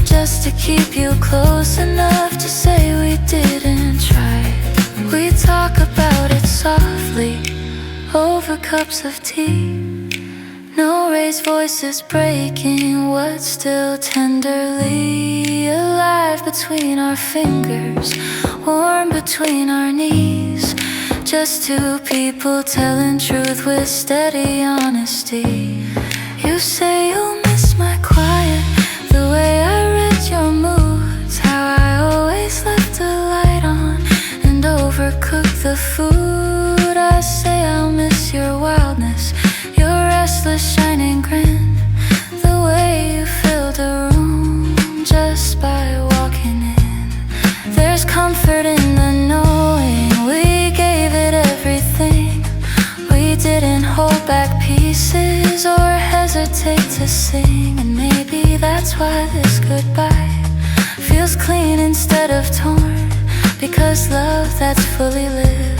just to keep you close enough to say we didn't try. We talk about it softly over cups of tea. No raised voices breaking what's still tenderly alive between our fingers, warm between our knees. Just two people telling truth with steady honesty. You say you'll miss my quiet, the way I read your moods, how I always left the light on and overcooked the food. I say I'll miss your wildness, your restless shining grin, the way you filled a room just by walking in. There's comfort in the knowing we gave it everything. We didn't hold back pieces or hesitate to sing, and maybe that's why this goodbye feels clean instead of torn, because love that's fully lived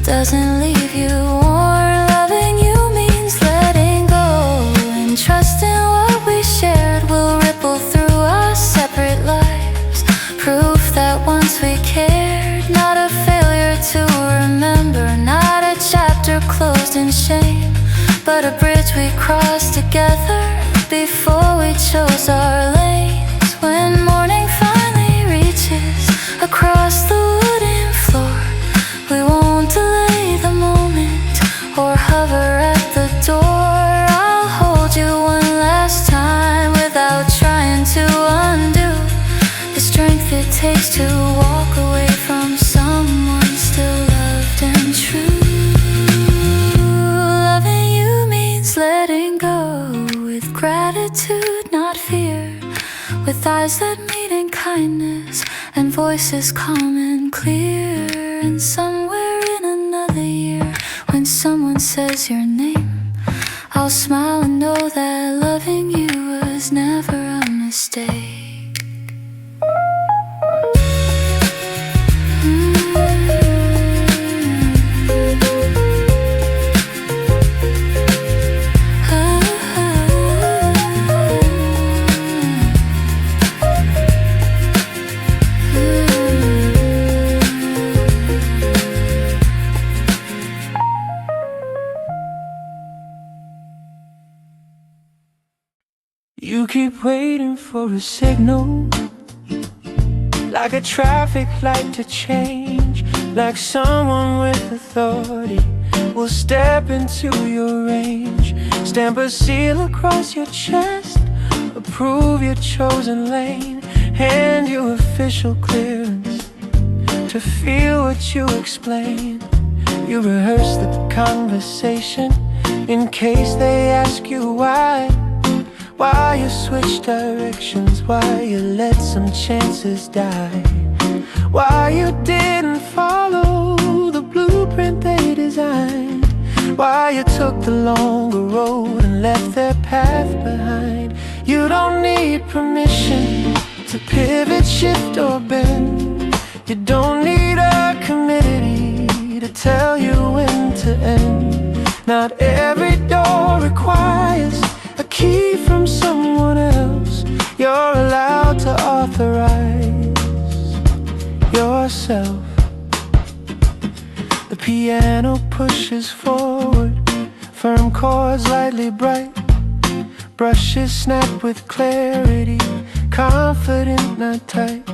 doesn't leave you worn. Loving you means letting go and trusting what we shared will ripple through our separate lives. Proof that once we cared, not a failure to remember, not a chapter closed in shame, but a bridge we crossed together before we chose our lanes. When morning finally reaches across the wooden floor, we won't delay the moment or hover at the door. I'll hold you one last time without trying to undo the strength it takes to walk away from someone still loved and true. Loving you means letting go with gratitude, not fear, with eyes that meet in kindness and voices calm and clear. And somewhere in another year, when someone says your name, I'll smile and know that loving you was never a mistake. You keep waiting for a signal, like a traffic light to change, like someone with authority will step into your range, stamp a seal across your chest, approve your chosen lane, hand you official clearance to feel what you explain. You rehearse the conversation in case they ask you why you switch directions, why you let some chances die, why you didn't follow the blueprint they designed, why you took the longer road and left their path behind. You don't need permission to pivot, shift or bend. You don't need a committee to tell you when to end. Not every door requires a key from someone else. You're allowed to authorize yourself. The piano pushes forward, firm chords lightly bright, brushes snap with clarity, confident, not tight.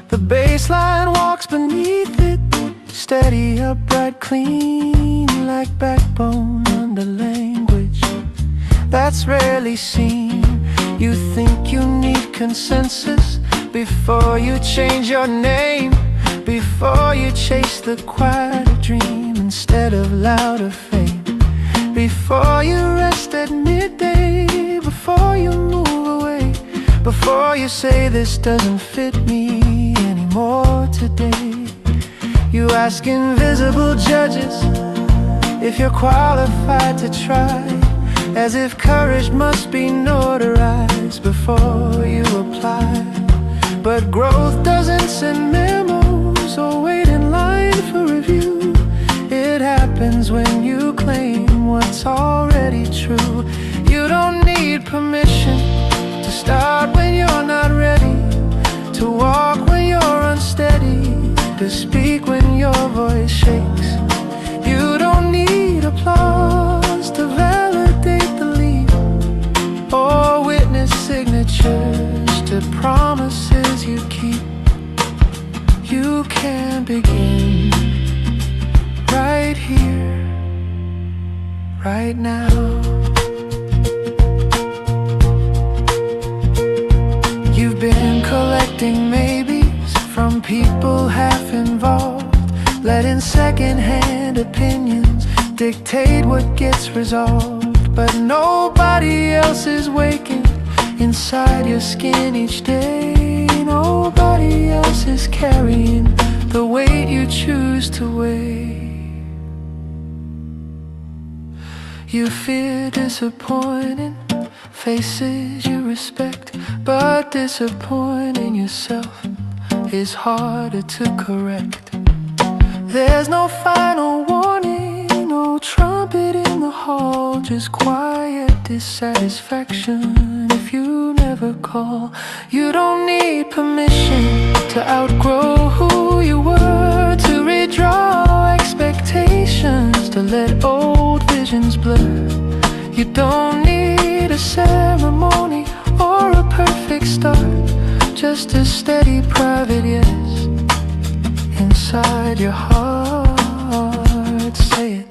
The baseline walks beneath it, steady, upright, clean, like backbone under language that's rarely seen. You think you need consensus before you change your name, before you chase the quieter dream instead of louder fame, before you rest at midday, before you move away, before you say this doesn't fit me anymore today. You ask invisible judges if you're qualified to try, as if courage must be notarized before you apply. But growth doesn't send memos or wait in line for review. It happens when you claim what's already true. You don't need permission to start when you're not ready, to walk when you're unsteady, to speak when your voice shakes. You don't need applause to validate the leap, or witness signatures to promises you keep. You can begin right here, right now. You've been collecting maybes from people half involved, letting second-hand opinions dictate what gets resolved. But nobody else is waking inside your skin each day. Nobody else is carrying the weight you choose to weigh. You fear disappointing faces you respect, but disappointing yourself is harder to correct. There's no final warning, no trumpet in the hall, just quiet dissatisfaction if you never call. You don't need permission to outgrow who you were, to redraw expectations, to let old visions blur. You don't need a ceremony or a perfect start, just a steady private yes inside your heart. Say it.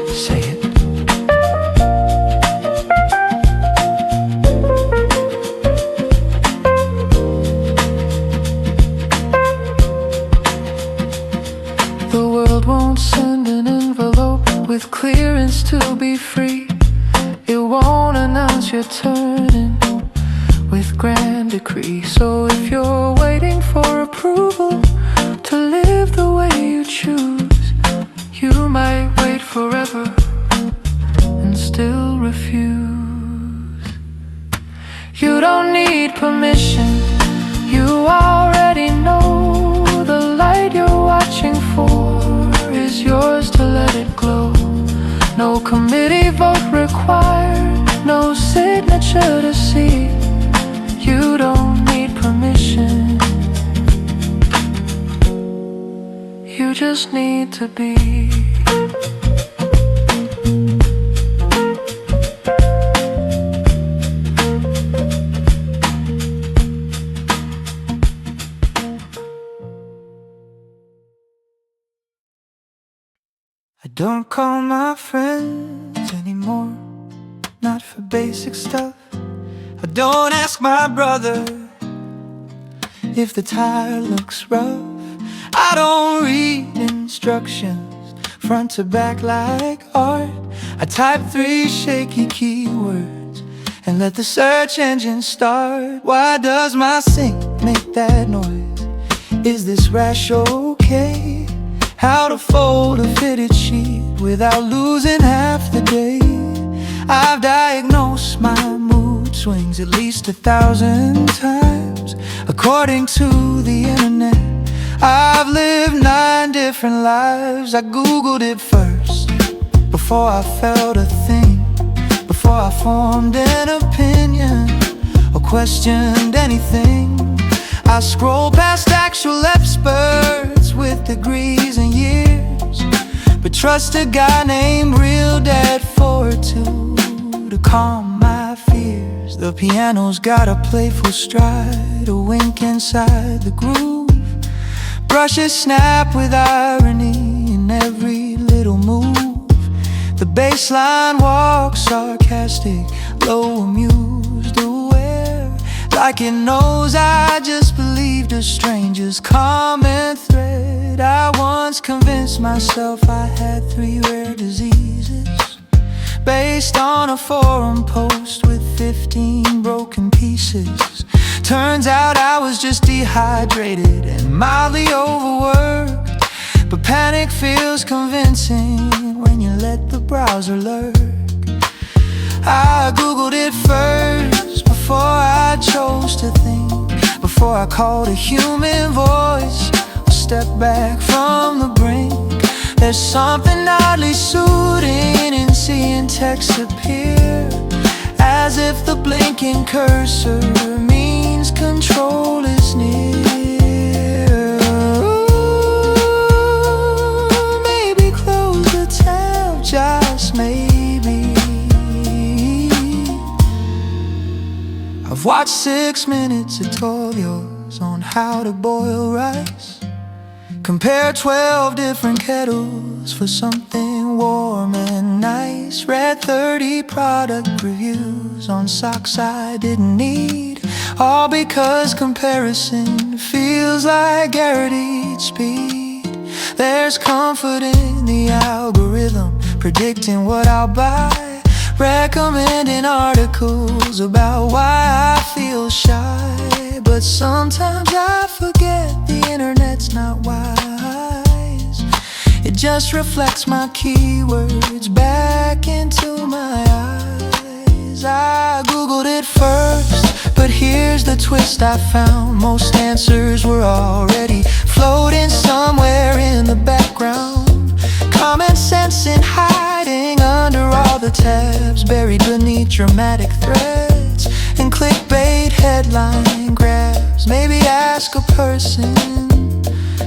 Say it. The world won't send an envelope with clearance to be free. It won't announce you're turning with grand decree. So if you're waiting for approval to live the way you choose, you might wait forever and still refuse. You don't need permission, you already know the light you're watching for is yours to let it glow. No committee vote required, no signature to see. You don't need permission, you just need to be. I don't call my friends anymore, not for basic stuff. I don't ask my brother if the tire looks rough. I don't read instructions front to back like art. I type 3 shaky keywords and let the search engine start. Why does my sink make that noise? Is this rash okay? How to fold a fitted sheet without losing half the day. I've diagnosed my mood swings at least 1,000 times, according to the internet. I've lived 9 different lives. I googled it first before I felt a thing, before I formed an opinion or questioned anything. I scroll past actual experts with degrees and years but trust a guy named Real Dad for two to calm my fears. The piano's got a playful stride, a wink inside the groove, brushes snap with irony in every little move. The bass line walks sarcastic, low amused, aware, like it knows I just believed a stranger's common thread. I once convinced myself I had 3 rare diseases, based on a forum post with 15 broken pieces. Turns out I was just dehydrated and mildly overworked, but panic feels convincing when you let the browser lurk. I googled it first before I chose to think, before I called a human voice or stepped back from the brink. There's something oddly soothing in seeing text appear, as if the blinking cursor means control is near. Maybe close the tab, just maybe. I've watched 6 minutes tutorials on how to boil rice, compare 12 different kettles for something warm and nice, read 30 product reviews on socks I didn't need, all because comparison feels like guaranteed speed. There's comfort in the algorithm predicting what I'll buy, recommending articles about why I feel shy. But sometimes I forget the internet's not wise, it just reflects my keywords back into my eyes. I googled it first, but here's the twist I found. Most answers were already floating somewhere in the background, common sense in hiding under all the tabs, buried beneath dramatic threads and clickbait headline grabs. Maybe ask a person.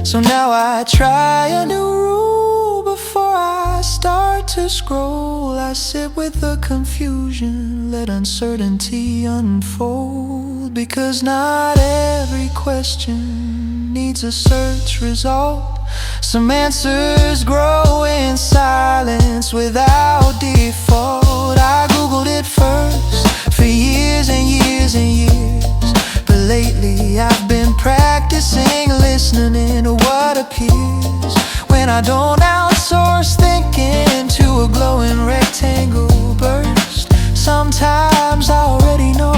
So now I try a new rule before I start to scroll. I sit with the confusion, let uncertainty unfold, because not every question needs a search result. Some answers grow in silence without default. I googled it first for years and years and years, but lately I've been practicing listening to what appears when I don't outsource thinking to a glowing rectangle burst. Sometimes I already know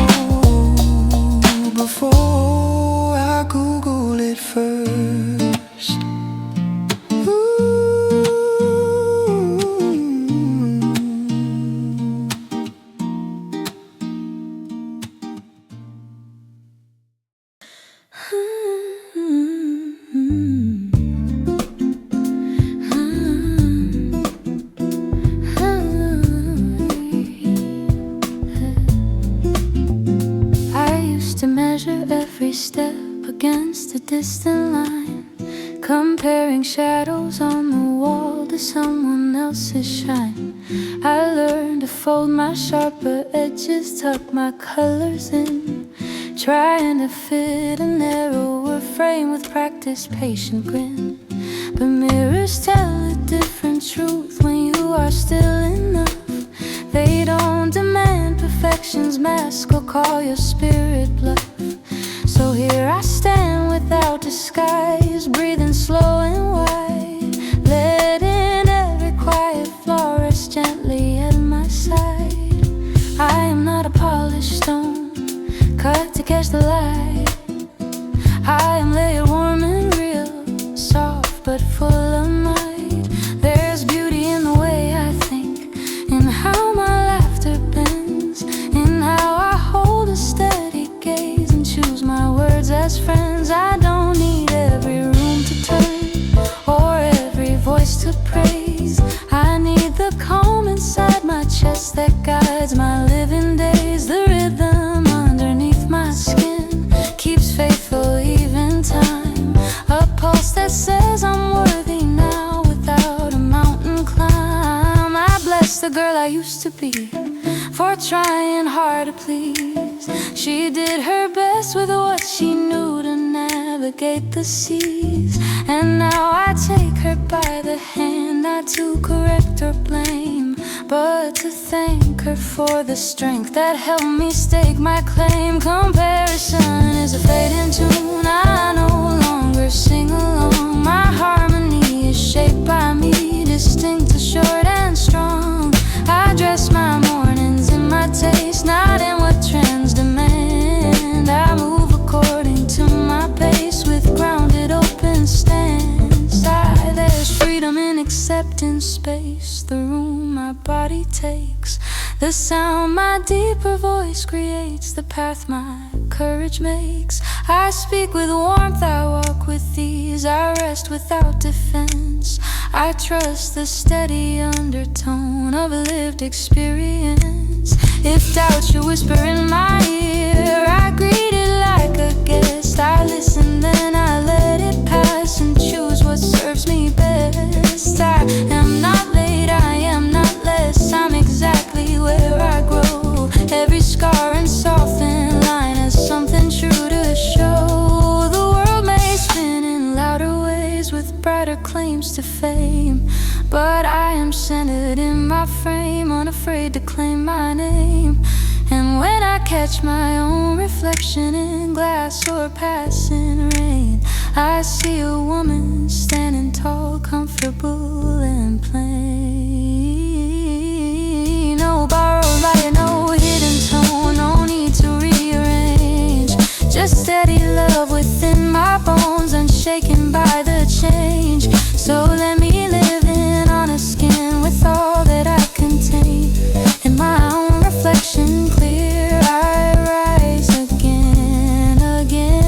before I Google it first. Step against a distant line, comparing shadows on the wall to someone else's shine. I learned to fold my sharper edges, tuck my colors in, trying to fit a narrower frame with practiced patient grin. But mirrors tell a different truth when you are still enough. They don't demand perfection's mask or call your spirit bluff. So here I stand without disguise, breathing slow and wide, letting every quiet flaw rest gently at my side. I am not a polished stone, cut to catch the light. I am layered, warm and real, soft but full of might. There's beauty in the way I think, in how my laughter bends, in how I hold a steady gaze and choose my words as friends. I don't need every room to turn or every voice to praise. I need the calm inside my chest that guides my living days. The rhythm underneath my skin be for trying hard to please. She did her best with what she knew to navigate the seas. And now I take her by the hand, not to correct or blame, but to thank her for the strength that helped me stake my claim. Comparison is a fading tune, I no longer sing along. My harmony is shaped by me, distinct, short and strong. I dress my mornings in my taste, not in what trends demand. I move according to my pace with grounded open stance. There's freedom in accepting space, the room my body takes, the sound my deeper voice creates, the path my courage makes. I speak with warmth, I walk with ease, I rest without defense. I trust the steady undertone of a lived experience. If doubt should whisper in my ear, I greet it like a guest. I listen, then I let it pass and choose what serves me best. I am not late, I am not less, I'm exactly where I grow. Every scar and softened line has something true to show. The world may spin in louder ways with brighter claims to fame, but I am centered in my frame, unafraid to claim my name. And when I catch my own reflection in glass or passing rain, I see a woman standing tall, comfortable and plain. No borrowed light, no hidden tone, no need to rearrange. Just steady love within my bones, unshaken by the change. So let me live in honest skin with all that I contain. In my own reflection clear, I rise again, again.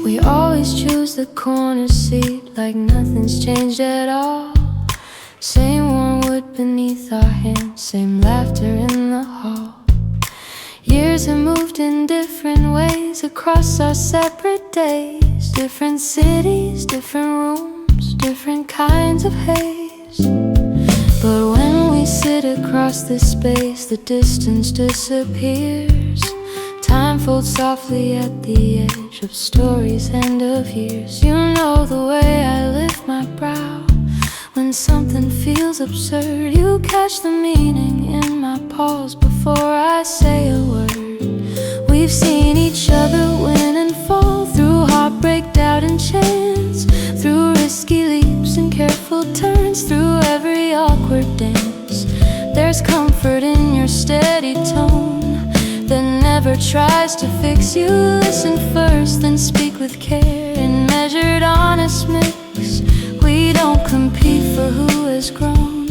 We always choose the corner seat like nothing's changed at all. Same warm wood beneath our hands, same laughter in the hall. Years have moved in different ways across our separate days. Different cities, different rooms, different kinds of haze. But when we sit across this space, the distance disappears. Time folds softly at the edge of stories and of years. You know the way I lift my brow when something feels absurd. You catch the meaning in my pause before I say a word. We've seen each other win and fall, through heartbreak, doubt and chance, through risky leaps and careful turns, through every awkward dance. There's comfort in your steady tone that never tries to fix you. Listen first, then speak with care in measured, honest mix. We don't compete for who has grown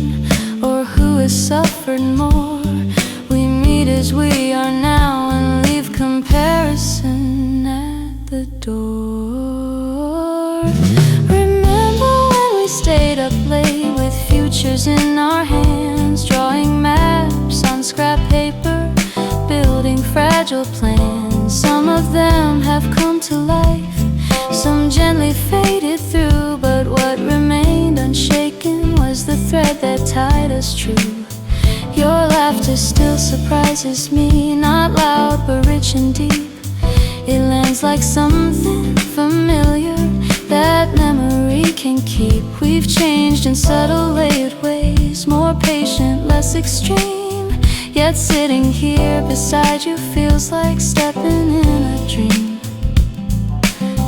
or who has suffered more. We meet as we are now and leave comparison at the door. Remember when we stayed up late with futures in our hands, drawing maps on scrap paper, building fragile plans. Some of them have come to life, some gently faded through, but what remained unshaken was the thread that tied us true. Your laughter still surprises me, not loud but rich and deep. It lands like something familiar that memory can keep. We've changed in subtle layered ways, more patient, less extreme. Yet sitting here beside you feels like stepping in a dream.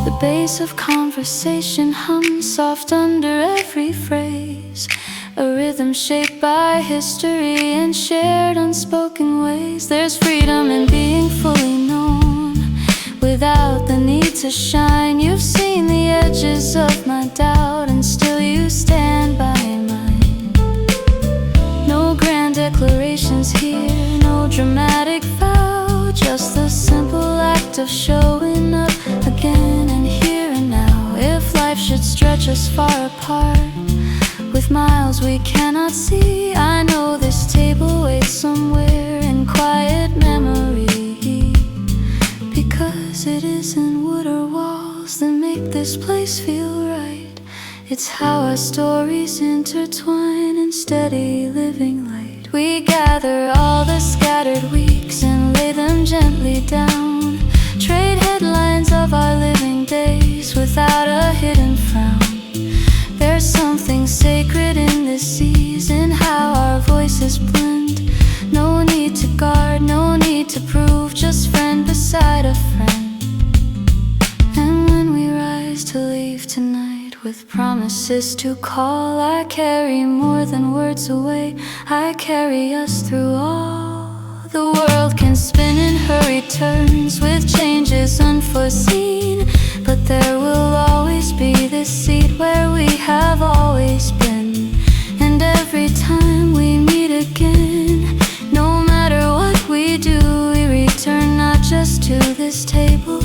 The bass of conversation hums soft under every phrase, a rhythm shaped by history and shared unspoken ways. There's freedom in being fully known without the need to shine. You've seen the edges of my doubt and still you stand by mine. No grand declarations here, no dramatic vow, just the simple act of showing up again should stretch us far apart, with miles we cannot see. I know this table waits somewhere in quiet memory, because it isn't wood or walls that make this place feel right. It's how our stories intertwine in steady living light. We gather all the scattered weeks and lay them gently down, trade headlines of our living days without a hidden frown. There's something sacred in this season, how our voices blend. No need to guard, no need to prove, just friend beside a friend. And when we rise to leave tonight with promises to call, I carry more than words away, I carry us through all. The world can spin in hurried turns with changes unforeseen, but there will always be this seat where we have always been. And every time we meet again, no matter what we do, we return not just to this table,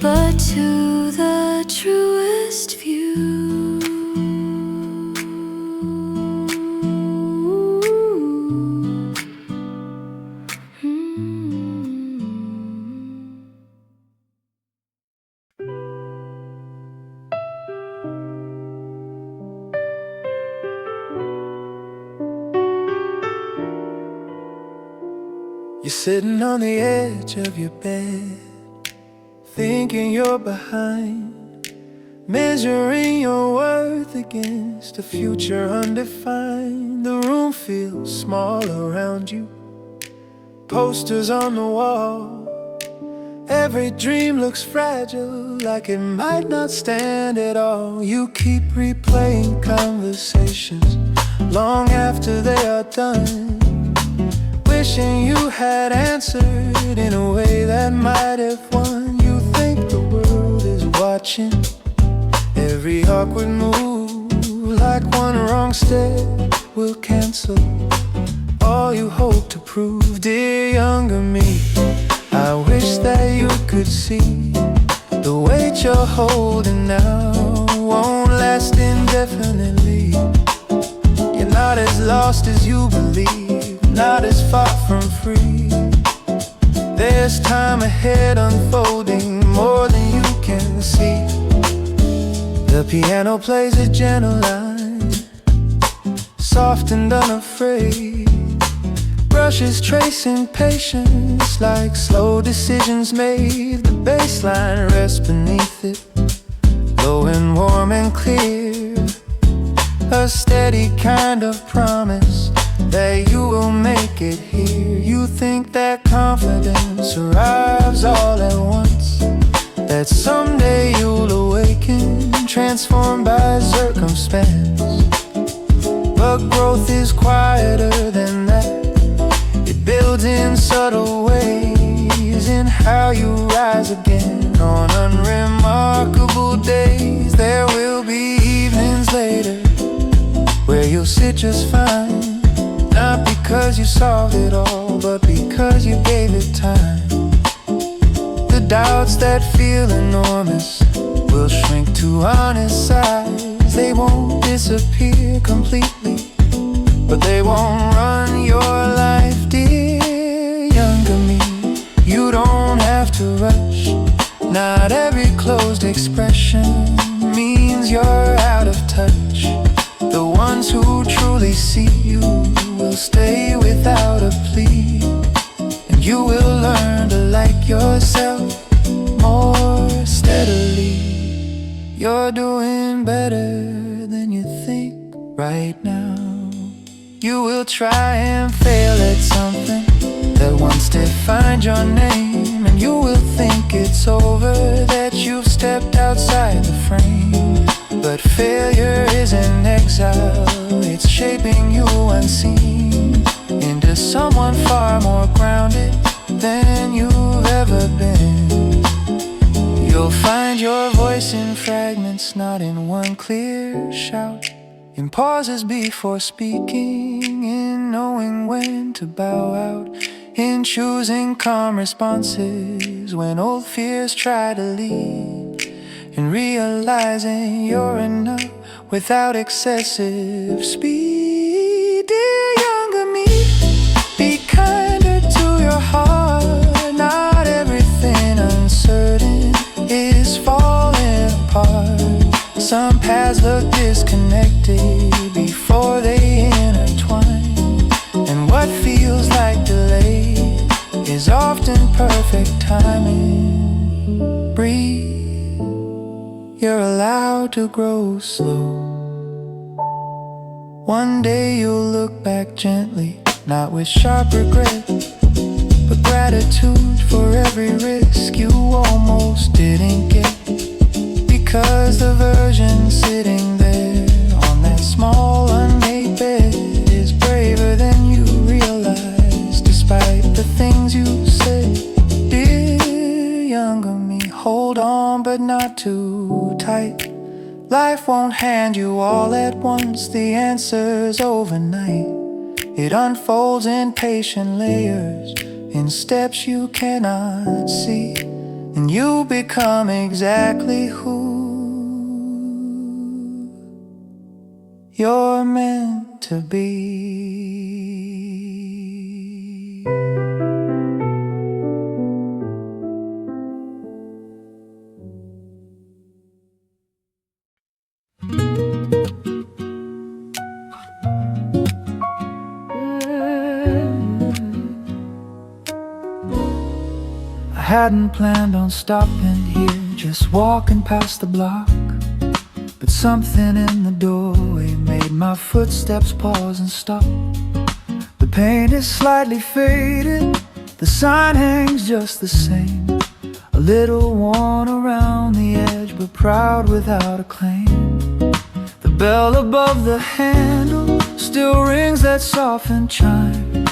but to the truest view. You're sitting on the edge of your bed, thinking you're behind, measuring your worth against a future undefined. The room feels small around you, posters on the wall. Every dream looks fragile, like it might not stand at all. You keep replaying conversations long after they are done, wishing you had answered in a way that might have won. You think the world is watching every awkward move, like one wrong step will cancel all you hope to prove. Dear younger me, I wish that you could see the weight you're holding now won't last indefinitely. You're not as lost as you believe, not as far from free. There's time ahead unfolding more than you can see. The piano plays a gentle line, soft and unafraid. Brushes tracing patience like slow decisions made. The bass line rests beneath it, low and warm and clear. A steady kind of promise that you will make it here. You think that confidence arrives all at once, that someday you'll awaken, transformed by circumstance. But growth is quieter than that. It builds in subtle ways, in how you rise again. On unremarkable days, there will be evenings later where you'll sit just fine, not because you solved it all, but because you gave it time. The doubts that feel enormous will shrink to honest size. They won't disappear completely, but they won't run your life. Dear younger me, you don't have to rush. Not every closed expression means you're out of touch. The ones who truly see you will stay without a plea, and you will learn to like yourself more steadily. You're doing better than you think right now. You will try and fail at something that once defined your name, and you will think it's over, that you've stepped outside the frame. But failure is an exile, it's shaping you unseen into someone far more grounded than you've ever been. You'll find your voice in fragments, not in one clear shout, in pauses before speaking, in knowing when to bow out, in choosing calm responses when old fears try to lead. and realizing you're enough without excessive speed. Dear younger me, be kinder to your heart. Not everything uncertain is falling apart. Some paths look disconnected before they intertwine, and what feels like delay is often perfect timing. Breathe, you're allowed to grow slow. One day you'll look back gently, not with sharp regret, but gratitude for every risk you almost didn't get. Because the version sitting there on that small unmade bed is braver than you realize, despite the things you said. Dear younger me, hold on but not too tight. Life won't hand you all at once the answers overnight. It unfolds in patient layers, in steps you cannot see, and you become exactly who you're meant to be. I hadn't planned on stopping here, just walking past the block, but something in the doorway made my footsteps pause and stop. The paint is slightly faded, the sign hangs just the same, a little worn around the edge, but proud without a claim. The bell above the handle still rings that softened chime,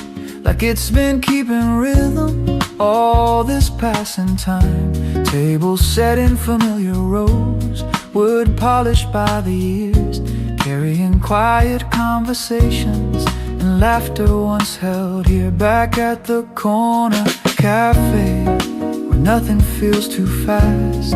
like it's been keeping rhythm all this passing time. Tables set in familiar rows, wood polished by the years, carrying quiet conversations and laughter once held here. Back at the corner cafe, where nothing feels too fast.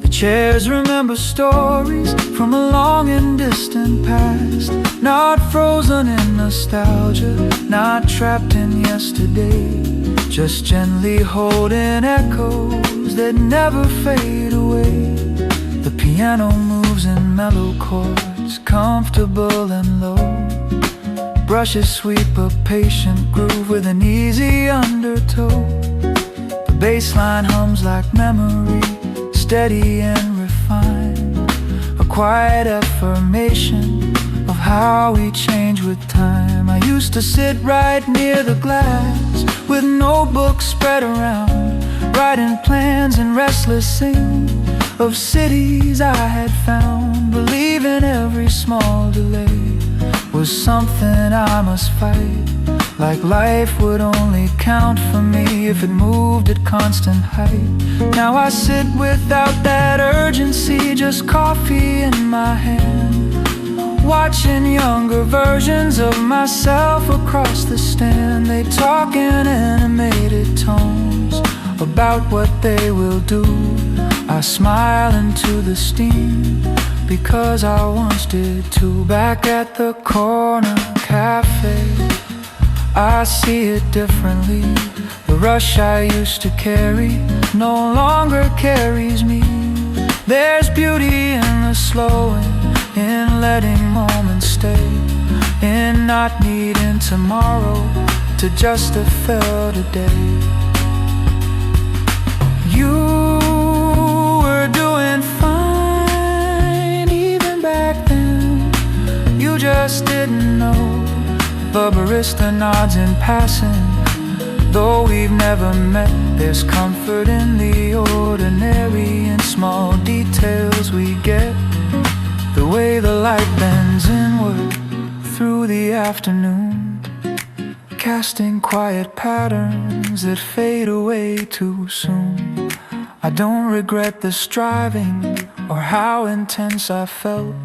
The chairs remember stories from a long and distant past, not frozen in nostalgia, not trapped in yesterday, just gently holding echoes that never fade away. The piano moves in mellow chords, comfortable and low. Brushes sweep a patient groove with an easy undertow. The bass line hums like memory, steady and refined, a quiet affirmation of how we change with time. I used to sit right near the glass with notebooks spread around, writing plans and restless sing of cities I had found, believing every small delay was something I must fight, like life would only count for me if it moved at constant height. Now I sit without that urgency, just coffee in my hand, watching younger versions of myself across the stand. They talk in animated tones about what they will do. I smile into the steam because I once did too. Back at the corner cafe, I see it differently. The rush I used to carry no longer carries me. There's beauty in the slowing, in letting moments stay, in not needing tomorrow to just fulfill today. You were doing fine even back then, you just didn't know. The barista nods in passing, though we've never met. There's comfort in the ordinary, in small details we get. The way the light bends inward through the afternoon, casting quiet patterns that fade away too soon. I don't regret the striving or how intense I felt.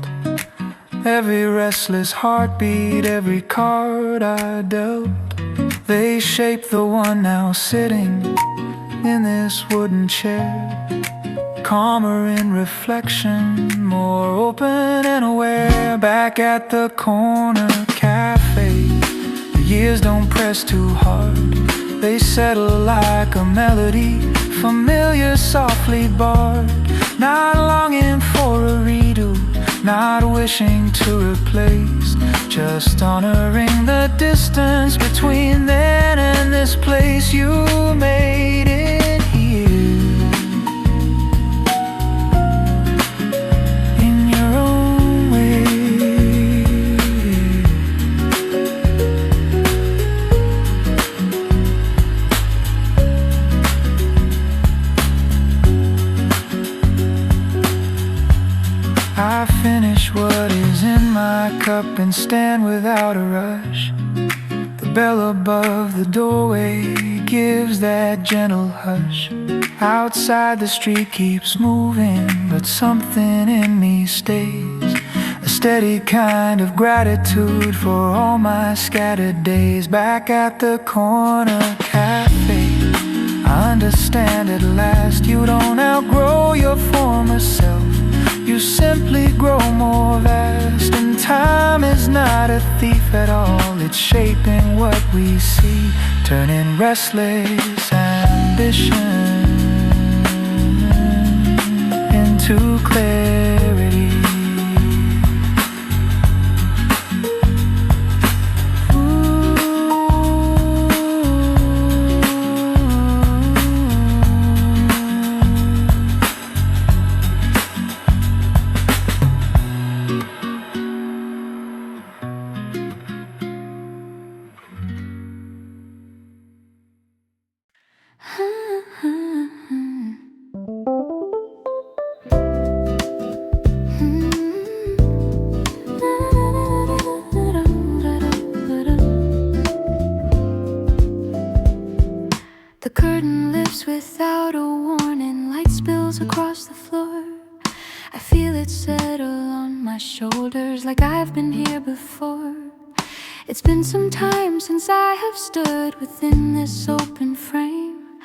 Every restless heartbeat, every card I dealt, they shape the one now sitting in this wooden chair, calmer in reflection, more open and aware. Back at the corner cafe, the years don't press too hard. They settle like a melody, familiar, softly barred. Not longing for a redo, not wishing to replace, just honoring the distance between then and this place. You made it here in your own way. I finish what is in my cup and stand without a rush. The bell above the doorway gives that gentle hush. Outside the street keeps moving, but something in me stays. A steady kind of gratitude for all my scattered days. Back at the corner cafe, I understand at last you don't outgrow your former self. You simply grow more vast, and time is not a thief at all. It's shaping what we see, turning restless ambition into clarity. The curtain lifts without a warning, light spills across the floor. I feel it settle on my shoulders like I've been here before. It's been some time since I have stood within this open frame,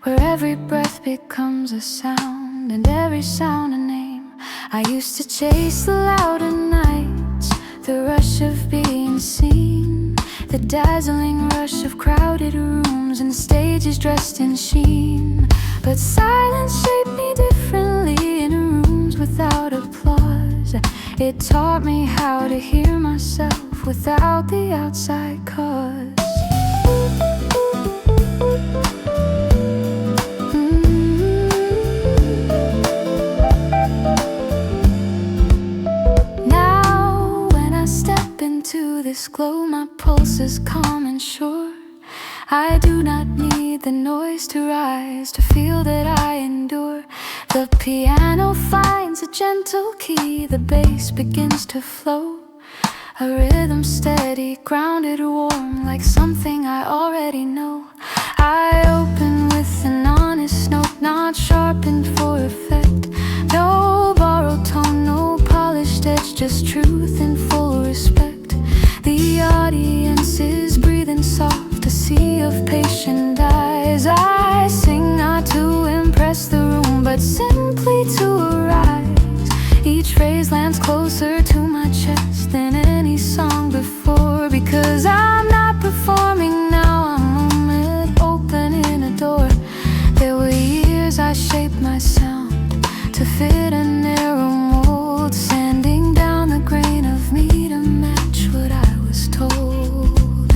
where every breath becomes a sound and every sound a name. I used to chase the louder nights, the rush of being seen, the dazzling rush of crowded rooms and stages dressed in sheen. But silence shaped me differently in rooms without applause. It taught me how to hear myself without the outside cause. Now when I step into this glow, my pulse is calm and sure. I do not need the noise to rise, to feel that I endure. The piano finds a gentle key, the bass begins to flow. A rhythm steady, grounded, warm, like something I already know. I open with an honest note, not sharpened for effect. No borrowed tone, no polished edge, just truth in full respect. The audience is breathing soft, a sea of patient eyes. I sing not to impress the room, but simply to arise. Each phrase lands closer to my chest than any song before. Because I'm not performing now, I'm moment opening a door. There were years I shaped my sound to fit a narrow mold, sanding down the grain of me to match what I was told.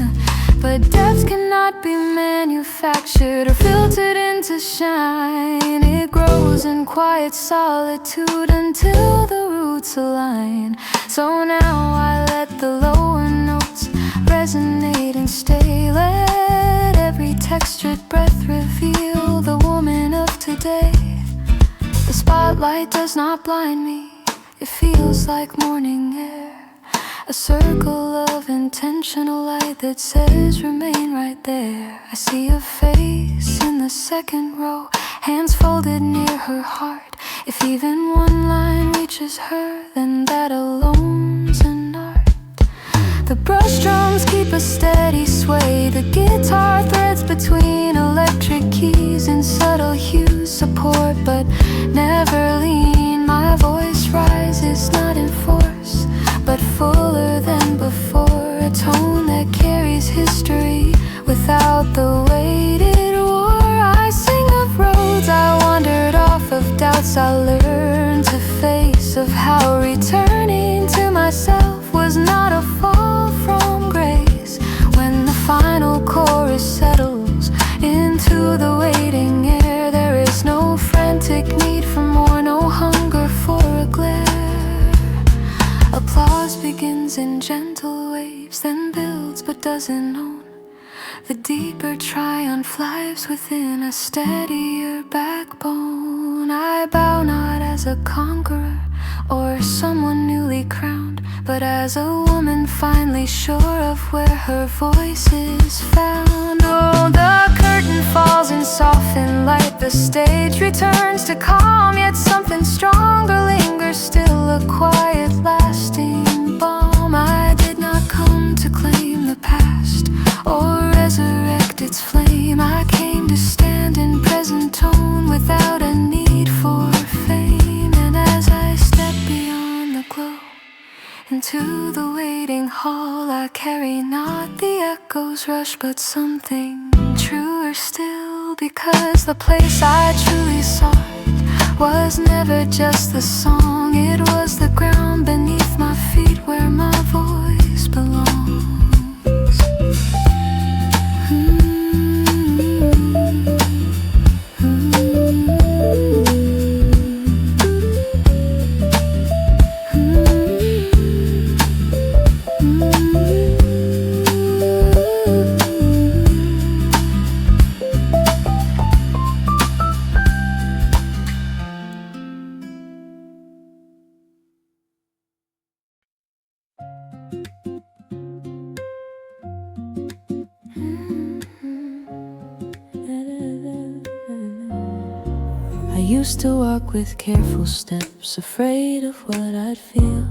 But depth cannot be manufactured or filtered into shine. It grows in quiet solitude until the roots align. So now I let the lower notes resonate and stay. Let every textured breath reveal the woman of today. The spotlight does not blind me, it feels like morning air. A circle of intentional light that says remain right there. I see a face in the second row, hands folded near her heart. If even one line reaches her, then that alone's an art. The brush drums keep a steady sway, the guitar threads between electric keys in subtle hues support but never lean. My voice rises not in force but fuller than before, a tone that carries history without the weight it wore. I sing of roads I wandered off, of doubts I learned to face, of how returning to myself was not a fall from grace. When the final chorus settles into the waiting air, there is no frantic need for more, no hunger for a glare. Applause begins in gentle waves, then builds but doesn't own. The deeper triumph lives within a steadier backbone. I bow not as a conqueror or someone newly crowned, but as a woman finally sure of where her voice is found. Oh, the curtain falls in softened light, the stage returns to calm, yet something stronger lingers still, a quiet lasting balm. I did not come to claim the past or resurrect its flame. I came to stand in present tone without a need for fame. And as I step beyond the glow into the waiting hall, I carry not the echo's rush but something truer still, because the place I truly sought was never just the song, it was the ground beneath my feet where my voice belongs. I used to walk with careful steps, afraid of what I'd feel,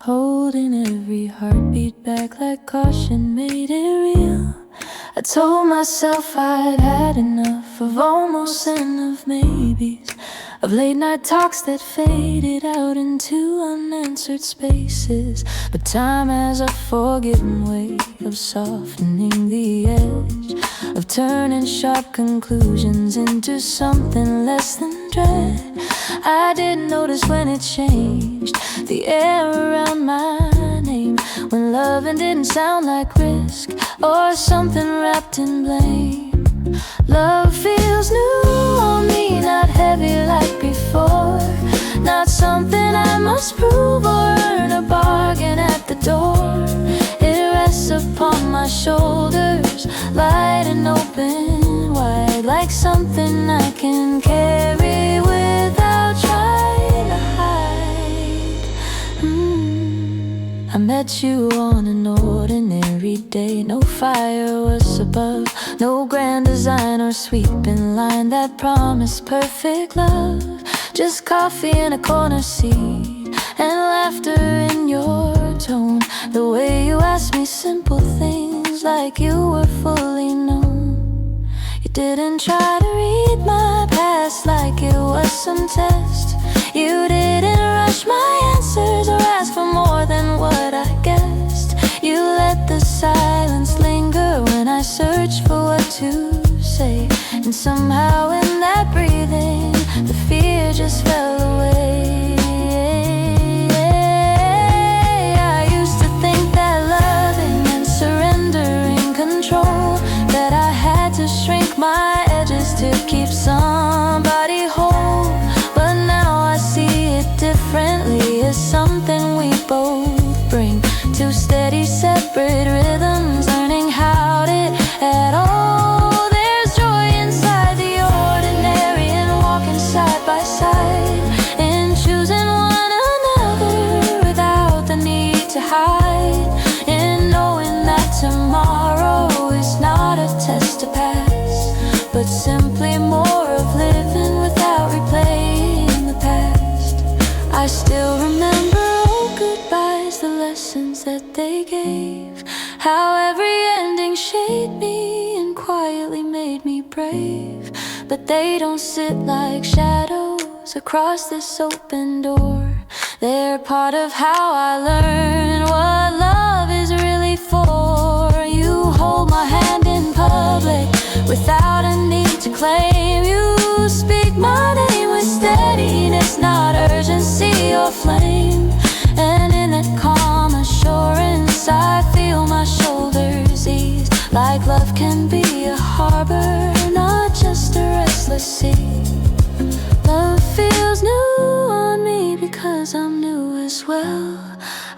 holding every heartbeat back like caution made it real. I told myself I'd had enough of almost and of maybes, of late night talks that faded out into unanswered spaces. But time has a forgiving way of softening the edge, of turning sharp conclusions into something less than dread. I didn't notice when it changed the air around my name, when loving didn't sound like risk or something wrapped in blame. Love feels new on me, not heavy like before, not something I must prove or earn a bargain at the door. It rests upon my shoulders, light and open wide, like something I can carry without trying to hide. I met you on an ordinary day, no fire was above, no grand design or sweeping line that promised perfect love. Just coffee in a corner seat and laughter in your tone, the way you asked me simple things like you were fully known. You didn't try to read my past like it was some test. You didn't rush my answers or ask for more than what I guessed. You let the silence linger when I searched for what to say, and somehow in that breathing the fear just fell away. I used to think that loving meant surrendering control, that I had to shrink my edges to keep somebody whole. But now I see it differently, as something we both bring, two steady separate rhythms, learning how to at all. There's joy inside the ordinary and walking side by side, in choosing one another without the need to hide, in knowing that tomorrow is not a test to pass, but simply more of living without replaying the past. I still remember old goodbyes, the lessons that they gave, how every ending shaped me and quietly made me brave. but they don't sit like shadows across this open door. They're part of how I learn what love is really for. You hold my hand in public without a need to claim. You speak my name with steadiness, not urgency or flame. And in that calm assurance I feel my shoulders ease, like love can be a harbor, not just a restless sea. Love feels new on me because I'm new as well.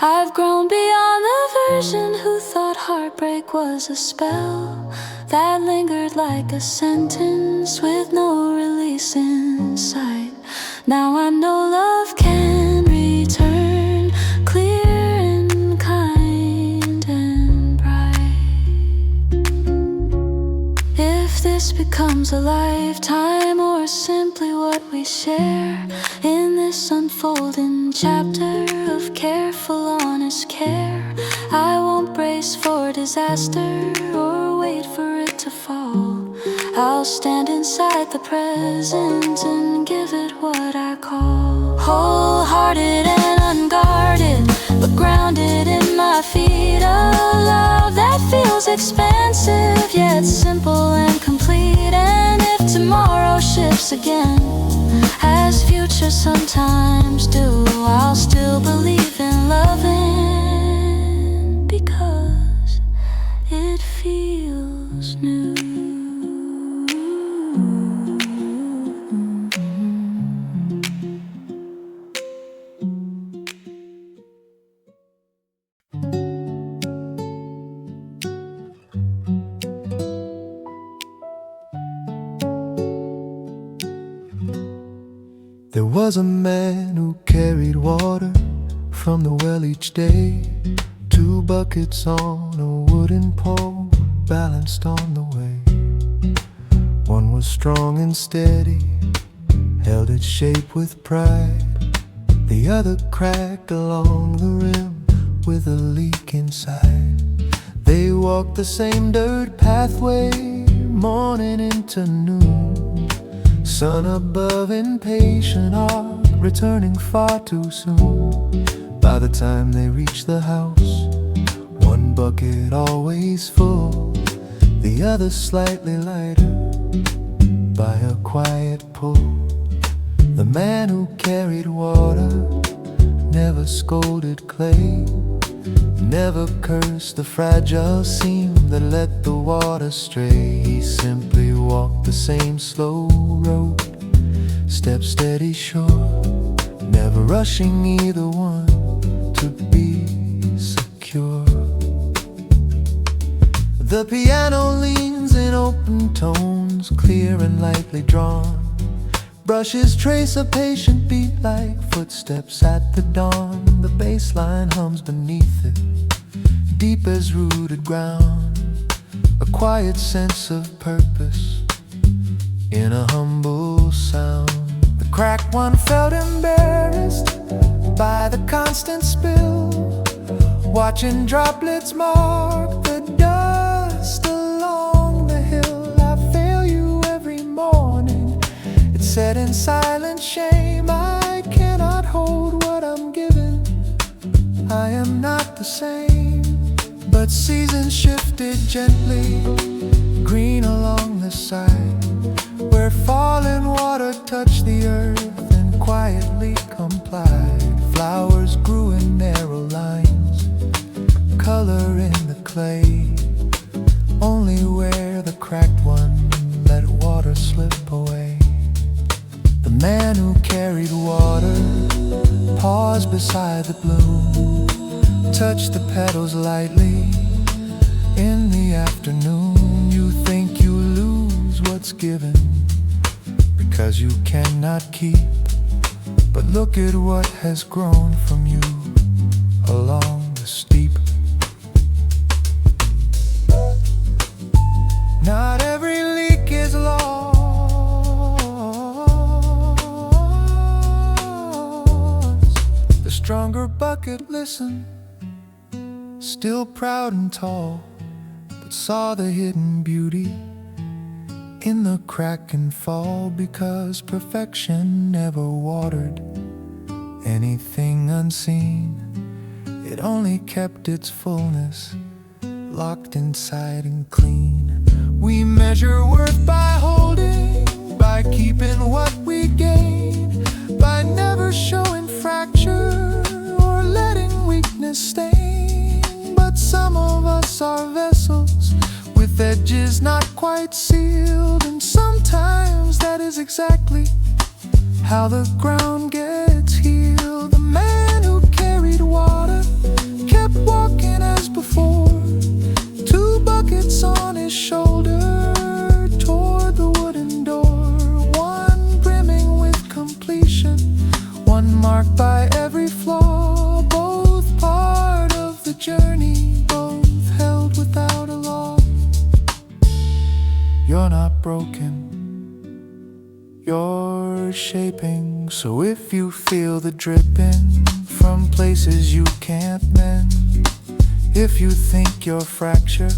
I've grown beyond the version who thought heartbreak was a spell that lingered like a sentence with no release in sight. Now I know love can return, clear and kind and bright. If this becomes a lifetime or simply what we share in this unfolding chapter of careful, honest care, I won't brace for disaster or wait for it to fall. I'll stand inside the present and give it what I call wholehearted and unguarded, but grounded in my feet. A love that feels expansive yet simple and complete. And if tomorrow shifts again, as futures sometimes do, I'll still believe in loving because it feels new. There was a man who carried water from the well each day. 2 buckets on a wooden pole balanced on the way. One was strong and steady, held its shape with pride. The other cracked along the rim with a leak inside. They walked the same dirt pathway, morning into noon. Sun above, impatient heart, returning far too soon. By the time they reached the house, one bucket always full, the other slightly lighter by a quiet pull. The man who carried water never scolded clay, never cursed the fragile seam that let the water stray. He simply walked the same slow road, step steady sure, never rushing either one to be secure. The piano leans in open tones, clear and lightly drawn. Brushes trace a patient beat like footsteps at the dawn. The bass line hums beneath it, deep as rooted ground. A quiet sense of purpose in a humble sound. The cracked one felt embarrassed by the constant spill, watching droplets mark the dust along the hill. I fail you every morning, it said in silent shame. I cannot hold what I'm given, I am not the same. But seasons shifted gently, green along the side, where falling water touched the earth and quietly complied. Flowers grew in narrow lines, color in the clay, only where the cracked one let water slip away. The man who carried water paused beside the bloom, touched the petals lightly. In the afternoon, you think you lose what's given because you cannot keep, but look at what has grown from you along the steep. Not every leak is lost. The stronger bucket listened, still proud and tall, but saw the hidden beauty in the crack and fall because perfection never watered anything unseen. It only kept its fullness locked inside and clean. We measure worth by holding, by keeping what we gain, by never showing fracture or letting weakness stain. But some of us are vessels with edges not quite sealed, and sometimes that is exactly how the ground gets healed. The man who carried water kept walking as before, 2 buckets on his shoulder toward the wooden door, one brimming with completion, one marked by every flaw, both part of the journey, both held without a law. You're not broken, you're shaping. So if you feel the dripping from places you can't mend, if you think your fracture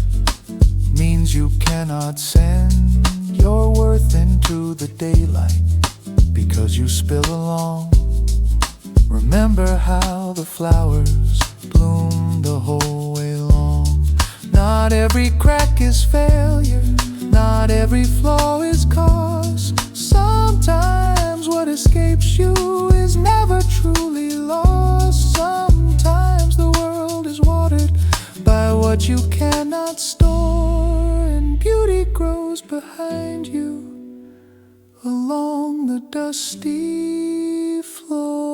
means you cannot send your worth into the daylight because you spill along, remember how the flowers bloom the whole way long. Not every crack is failure, not every flaw is cause. Sometimes what escapes you is never truly lost. Sometimes the world is watered by what you cannot store, and beauty grows behind you along the dusty floor.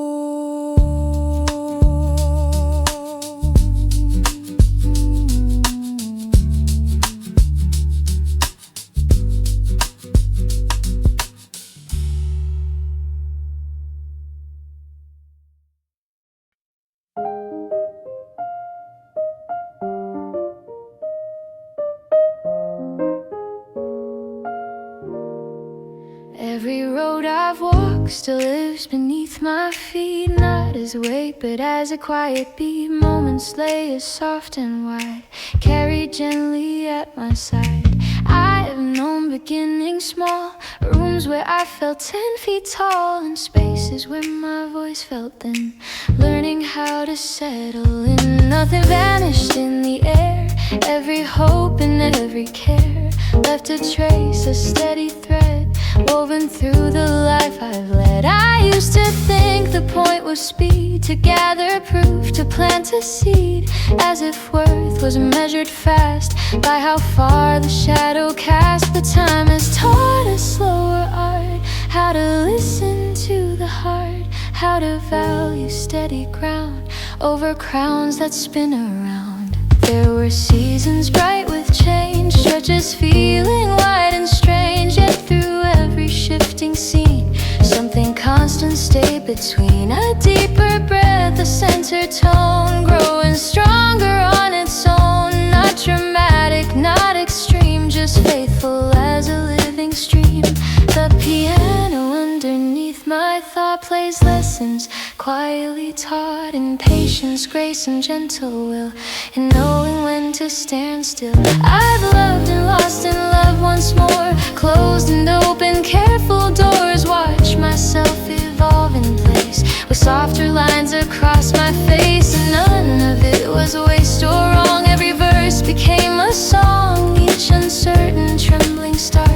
Every road I've walked still lives beneath my feet, not as weight but as a quiet beat. Moments lay as soft and wide, carried gently at my side. I have known beginnings small, rooms where I felt 10 feet tall, and spaces where my voice felt thin, learning how to settle in. Nothing vanished in the air, every hope and every care left a trace, a steady thread woven through the life I've led. I used to think the point was speed, to gather proof, to plant a seed, as if worth was measured fast by how far the shadow cast. But time has taught us slower art, how to listen to the heart, how to value steady ground over crowns that spin around. There were seasons bright with change, stretches feeling wide and strange, yet through every shifting scene something constant stayed between. A deeper breath, a center tone, growing stronger on its own. Not dramatic, not extreme, just faithful as a living stream. The piano underneath my thought plays lessons quietly taught in patience, grace and gentle will, in knowing when to stand still. I've loved and lost and loved once more, closed and opened careful doors, watch myself evolve in place with softer lines across my face. And none of it was waste or wrong, every verse became a song, each uncertain trembling start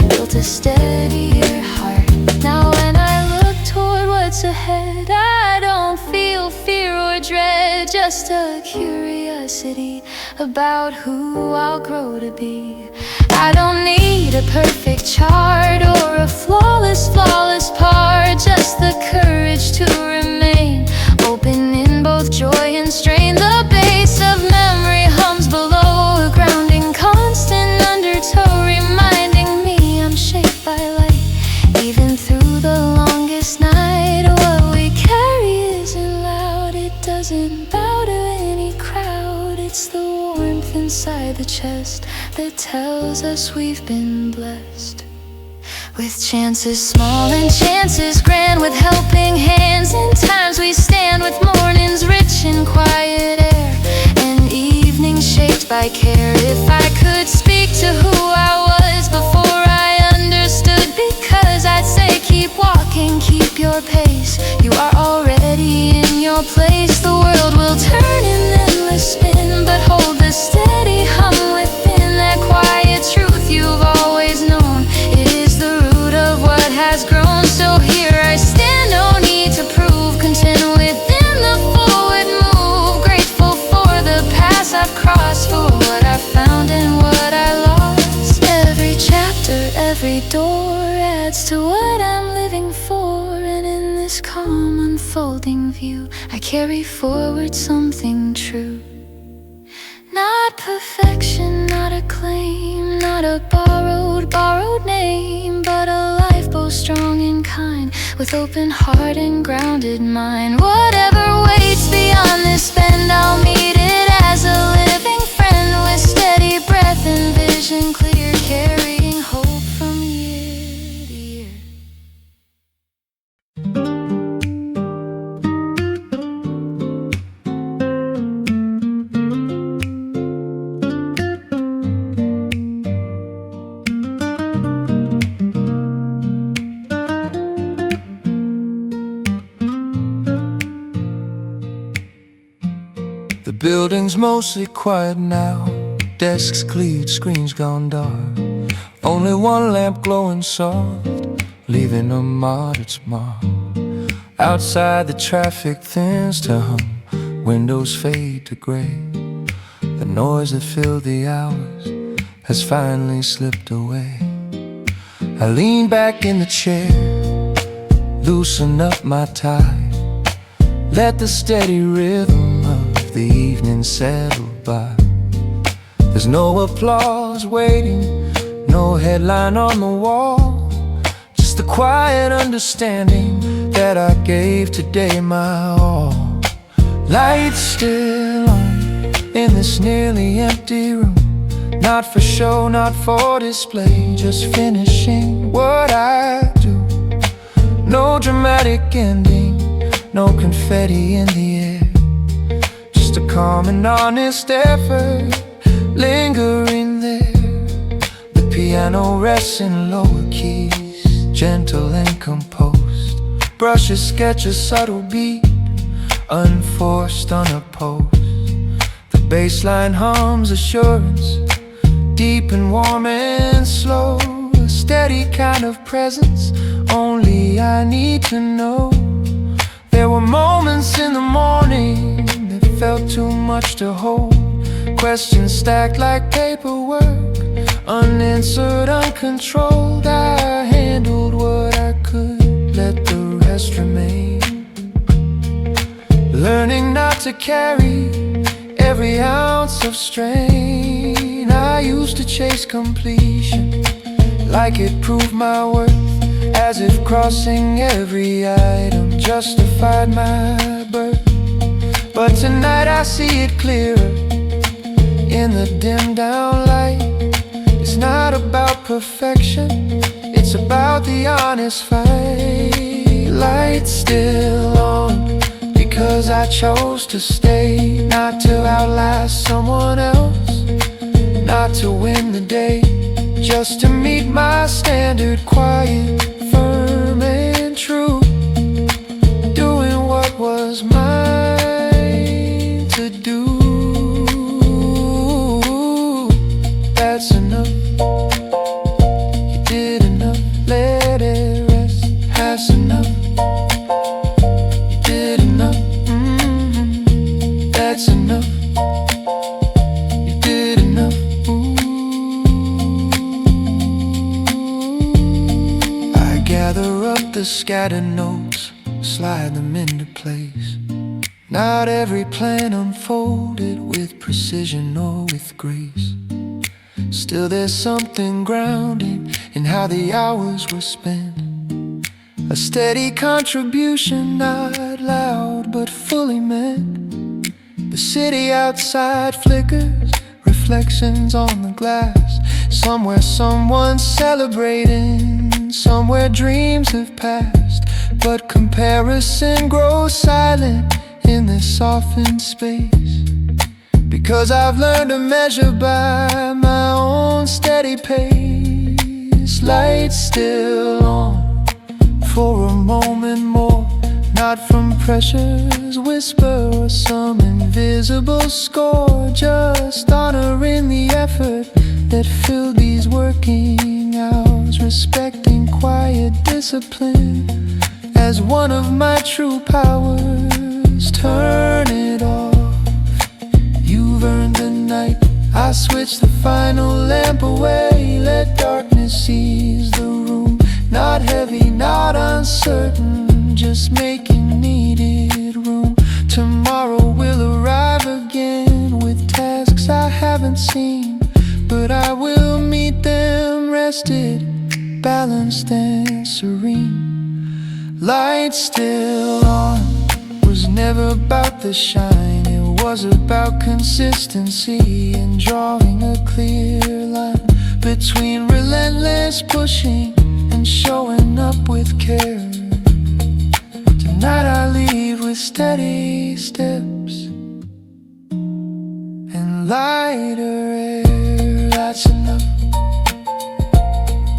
built a steadier heart. Now when I look toward what's ahead, I don't feel fear or dread, just a curiosity about who I'll grow to be. I don't need a perfect chart or a flawless part, just the courage to remain open in both joy and strain. The bass of memory hums below, a grounding constant undertow, reminding me I'm shaped by light, even through the longest night. What we carry isn't loud, it doesn't bow to any crowd. It's the warmth inside the chest that tells us we've been blessed with chances small and chances grand, with helping hands in times we stand, with mornings rich in quiet air and evenings shaped by care. If I could speak to who I was before I face. You are already in your place. The world will turn in endless spin, but hold the steady hum within. That quiet truth you've always known, it is the root of what has grown. So here I stand, no need to prove, content within the forward move. Grateful for the paths I've crossed, for what I found and what I lost. Every chapter, every door adds to what I'm living for. And in this calm unfolding view, I carry forward something true. Not perfection, not a claim, not a borrowed name, but a life both strong and kind, with open heart and grounded mind. Whatever waits beyond this bend, I'll meet it as a living friend, with steady breath and vision clear, carrying hope from year to year. The building's mostly quiet now, desks cleared, screens gone dark. Only one lamp glowing soft, leaving a martyred mark. Outside the traffic thins to hum, windows fade to gray. The noise that filled the hours has finally slipped away. I lean back in the chair, loosen up my tie, let the steady rhythm of the evening settle by. There's no applause waiting, no headline on the wall, just the quiet understanding that I gave today my all. Lights still on in this nearly empty room, not for show, not for display, just finishing what I do. No dramatic ending, no confetti in the air, just a calm and honest effort lingering there. The piano rests in lower keys, gentle and composed. Brushes sketch a subtle beat, unforced, unopposed. The bass line hums assurance, deep and warm and slow. A steady kind of presence only I need to know. There were moments in the morning that felt too much to hold, questions stacked like paperwork, unanswered, uncontrolled. I handled what I could, let the rest remain. Learning not to carry every ounce of strain. I used to chase completion like it proved my worth, as if crossing every item justified my birth. But tonight I see it clearer in the dimmed down light. It's not about perfection, it's about the honest fight. Lights still on because I chose to stay, not to outlast someone else, not to win the day, just to meet my standard, quiet, firm and true, doing what was mine to do. That's enough, you did enough, let it rest. That's enough, you did enough, that's enough, you did enough. I gather up the scattered notes, slide them into place. Not every plan unfolded with precision or with grace. Still there's something grounded in how the hours were spent. A steady contribution, not loud but fully meant. The city outside flickers, reflections on the glass. Somewhere someone's celebrating, somewhere dreams have passed. But comparison grows silent in this softened space, because I've learned to measure by my own steady pace. Lights still on for a moment more, not from pressure's whisper or some invisible score, just honoring the effort that filled these working hours, respecting quiet discipline as one of my true powers. Turn it off, you've earned the night. I switch the final lamp away, let darkness seize the room. Not heavy, not uncertain, just making needed room. Tomorrow will arrive again with tasks I haven't seen, but I will meet them rested, balanced and serene. Light still on, was never about the shine. It was about consistency and drawing a clear line between relentless pushing and showing up with care. Tonight I leave with steady steps and lighter air. That's enough,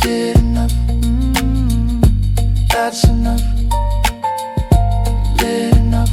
did enough, that's enough, did enough.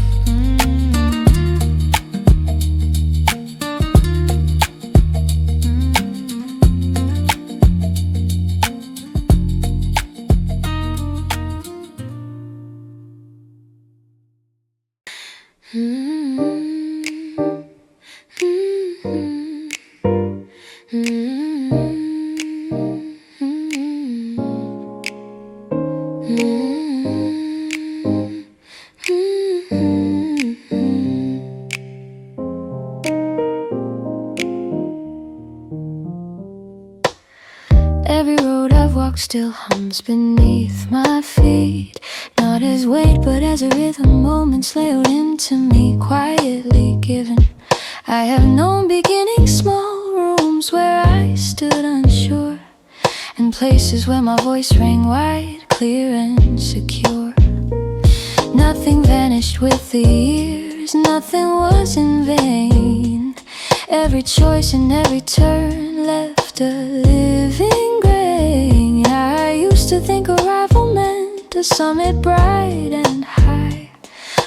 Every road I've walked still hums beneath my feet, not as weight but as a rhythm, moments layered into me, quietly given. I have known beginnings, small rooms where I stood unsure, and places where my voice rang wide, clear and secure. Nothing vanished with the years, nothing was in vain. Every choice and every turn left a living grain. I used to think arrival meant a summit bright and high,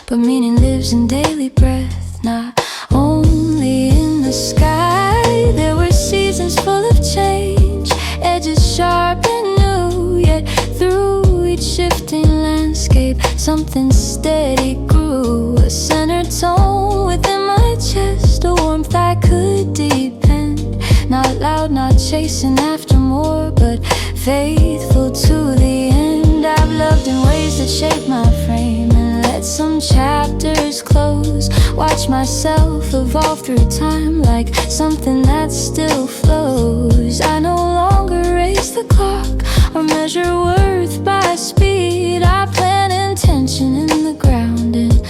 but meaning lives in daily breath, not only in the sky. There were seasons full of change, edges sharp and new, yet through each shifting landscape something steady grew. A center tone within my chest, a warmth I could depend. Not loud, not chasing after more, but faithful to the end. I've loved in ways that shape my frame and let some chapters close. Watch myself evolve through time like something that still flows. I no longer race the clock or measure worth by speed. I plant intention in the ground and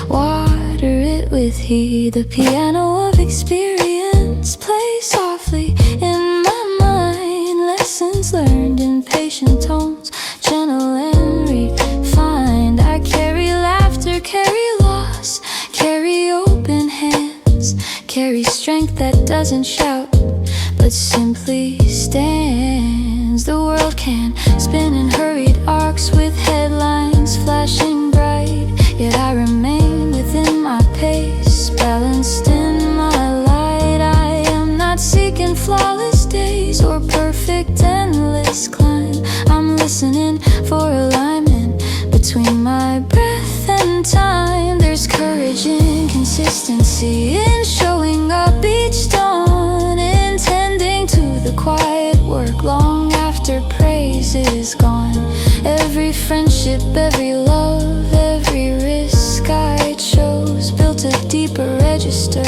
water it with heat. The piano of experience plays softly in my mind. Lessons learned in patient tones, gentle and refined. I carry laughter, carry loss, carry open hands, carry strength that doesn't shout but simply stands. The world can spin in hurried arcs with headlines flashing bright, yet I remain within my pace, balanced in my light. I am not seeking flawless days or perfect endless climb. I'm listening for alignment between my breath and time. There's courage in consistency, in showing up each dawn, intending to the quiet work long after praise is gone. Every friendship, every love, every risk I chose built a deeper register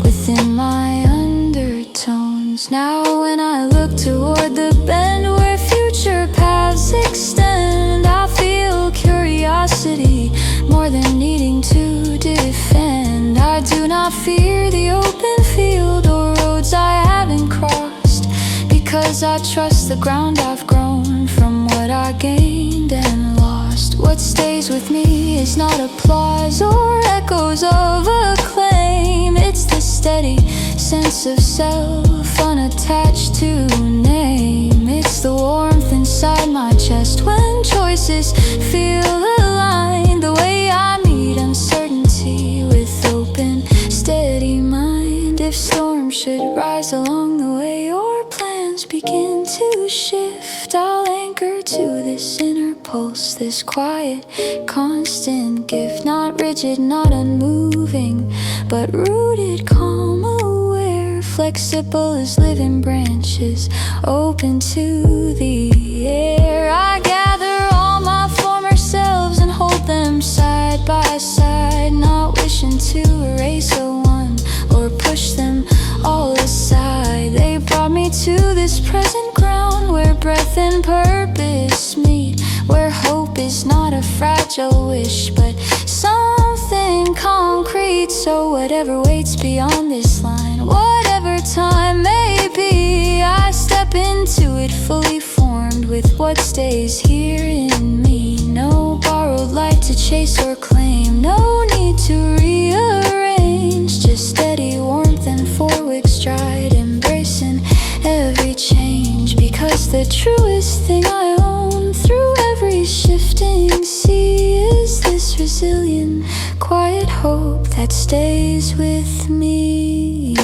within my undertones. Now when I look toward the bend where future paths extend, I feel curiosity more than needing to defend. I do not fear the open field or roads I haven't crossed, because I trust the ground I've grown from what I gained and lost. What stays with me is not applause or echoes of acclaim. It's the steady sense of self, unattached to name. It's the warmth inside my chest when choices feel aligned, the way if storms should rise along the way or plans begin to shift, I'll anchor to this inner pulse, this quiet, constant gift. Not rigid, not unmoving, but rooted, calm, aware, flexible as living branches, open to the air. I gather all my former selves and hold them side by side, not wishing to erase a one or push them all aside. They brought me to this present ground where breath and purpose meet, where hope is not a fragile wish but something concrete. So whatever waits beyond this line, whatever time may be, I step into it fully formed with what stays here in me. No borrowed light to chase or claim, no need to rearrange, just steady warmth and forward stride, embracing every change. Because the truest thing I own through every shifting sea is this resilient, quiet hope that stays with me.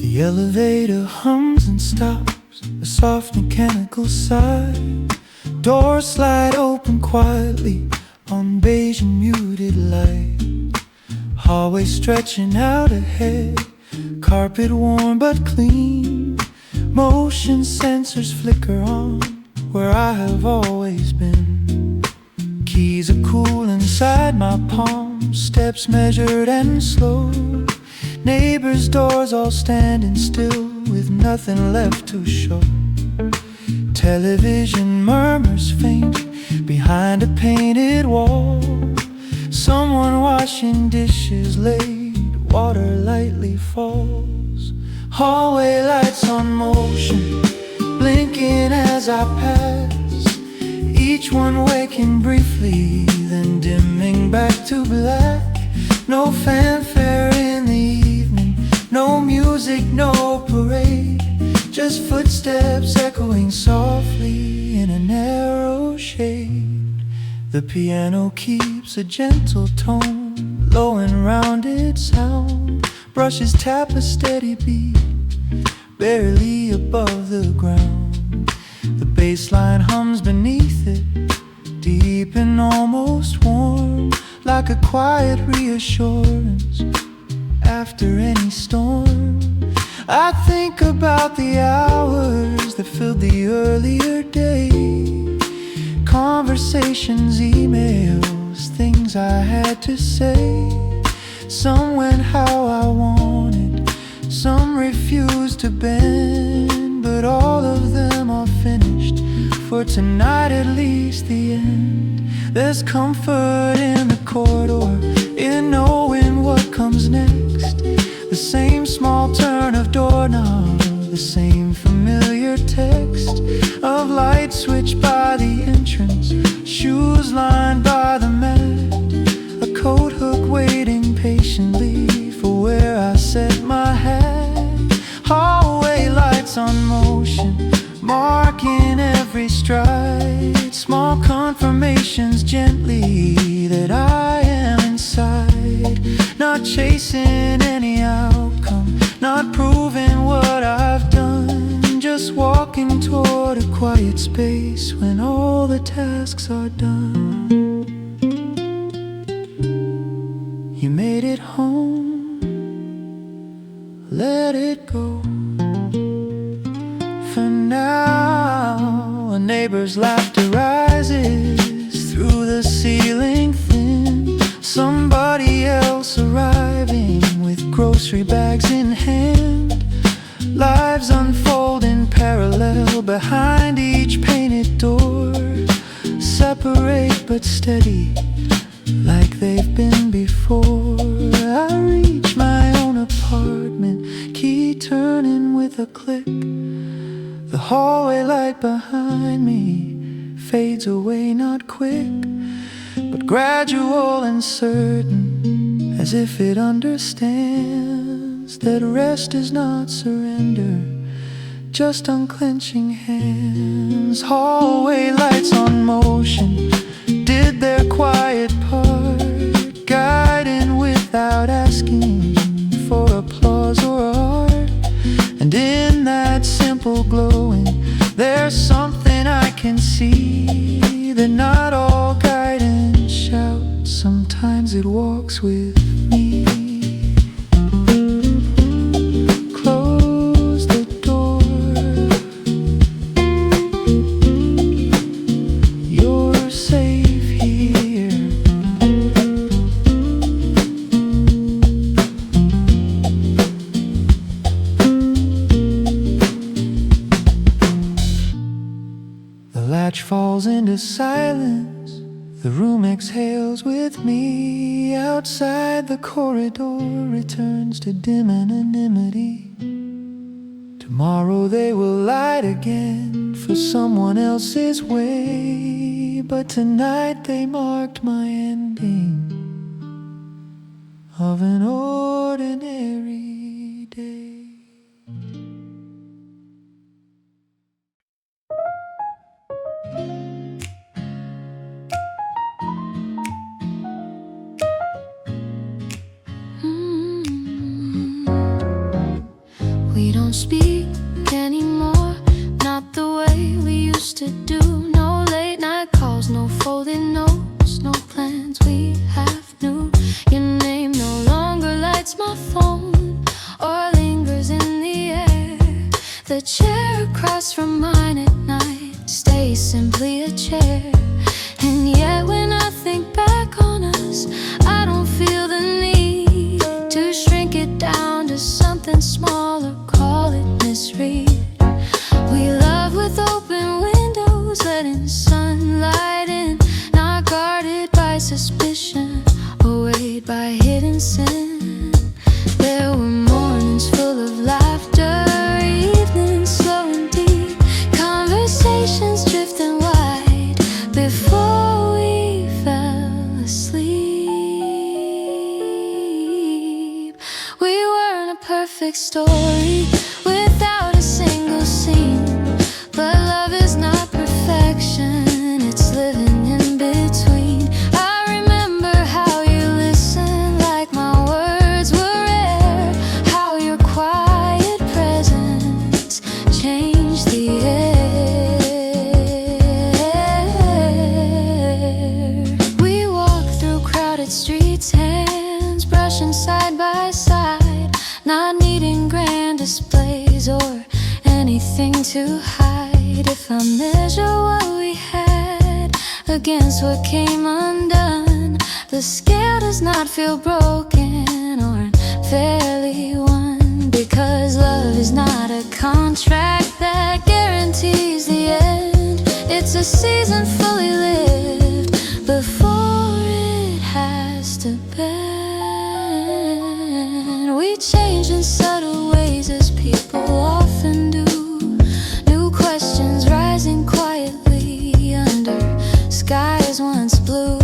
The elevator hums and stops, a soft mechanical sigh. Doors slide open quietly on beige and muted light. Hallway stretching out ahead, carpet warm but clean. Motion sensors flicker on where I have always been. Keys are cool inside my palm, steps measured and slow. Neighbors' doors all standing still with nothing left to show. Television murmurs faint behind a painted wall. Someone washing dishes late, water lightly falls. Hallway lights on motion, blinking as I pass, each one waking briefly, then dimming back to black. No fanfare in the evening, no music, no parade, just footsteps echoing softly in a narrow shade. The piano keeps a gentle tone, low and rounded sound. Brushes tap a steady beat, barely above the ground. The bass line hums beneath it, deep and almost warm, like a quiet reassurance after any storm. I think about the hours that filled the earlier day, conversations, emails, things I had to say. Some went how I wanted, some refused to bend, but all of them are finished, for tonight at least the end. There's comfort in the corridor, in knowing what comes next. The same small turn of doorknob, the same familiar text of light switch by the entrance, shoes lined by the mat, a coat hook waiting patiently for where I set my hat. Hallway lights on motion, marking every stride, small confirmations gently that I am inside, not chasing any outcome, not proving what I've done, just walking toward a quiet space when all the tasks are done. You made it home, let it go. For now, a neighbor's laughter rises through the ceiling thin. Somebody else arriving with grocery bags in hand. Lives unfold in parallel behind each painted door, separate but steady, like they've been before. I reach my own apart, with a click. The hallway light behind me fades away, not quick, but gradual and certain, as if it understands that rest is not surrender, just unclenching hands. Hallway lights on motion did their quiet part, guiding without asking for applause or art. And in that simple glowing, there's something I can see, that not all guidance shouts, sometimes it walks with me. Close the door, you're safe here. The latch falls into silence, the room exhales with me. Outside the corridor returns to dim anonymity. Tomorrow they will light again for someone else's way, but tonight they marked my ending of an ordinary day. We don't speak anymore, not the way we used to do. No late night calls, no folded notes, no plans we have new. Your name no longer lights my phone or lingers in the air. The chair across from mine at night stays simply a chair. And yet when I think back on us, I don't feel the need to shrink it down to something smaller, call it misread. We love with open windows, letting sunlight in, not guarded by suspicion or weighed by hidden sin. There were mornings full of laughter, evenings slow and deep, conversations drifting wide before we fell asleep. We weren't a perfect story without a single scene, but love is not perfection, it's living in between. I remember how you listened like my words were rare, how your quiet presence changed the air. We walked through crowded streets, hands brushing side by side, not needing grand displays or anything to hide. If I measure what we had against what came undone, the scale does not feel broken or unfairly won, because love is not a contract that guarantees the end. It's a season fully lived before it has to bend. We change in subtle ways as people often do, new questions rising quietly under skies once blue.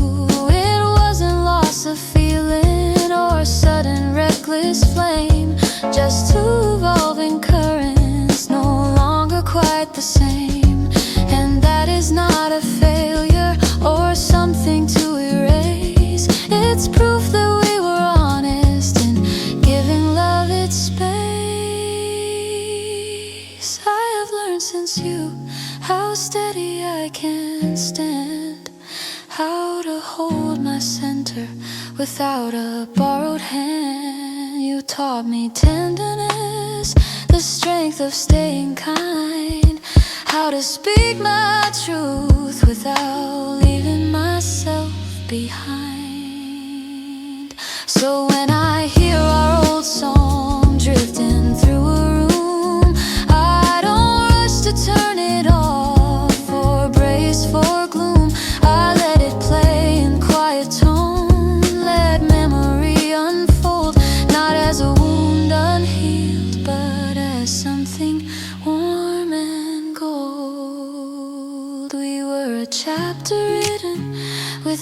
It wasn't loss of feeling or sudden reckless flame, just two evolving currents no longer quite the same. And that is not a failure or something to erase, it's proof that we were honest in giving love its space. I have learned since you how steady I can stand, how to hold my center without a borrowed hand. You taught me tenderness, the strength of staying kind, how to speak my truth without leaving myself behind. So when I hear our old song drifting through a room, I don't rush to turn it off or brace for gloom. I let it play in quiet tone, let memory unfold, not as a wound unhealed, but as something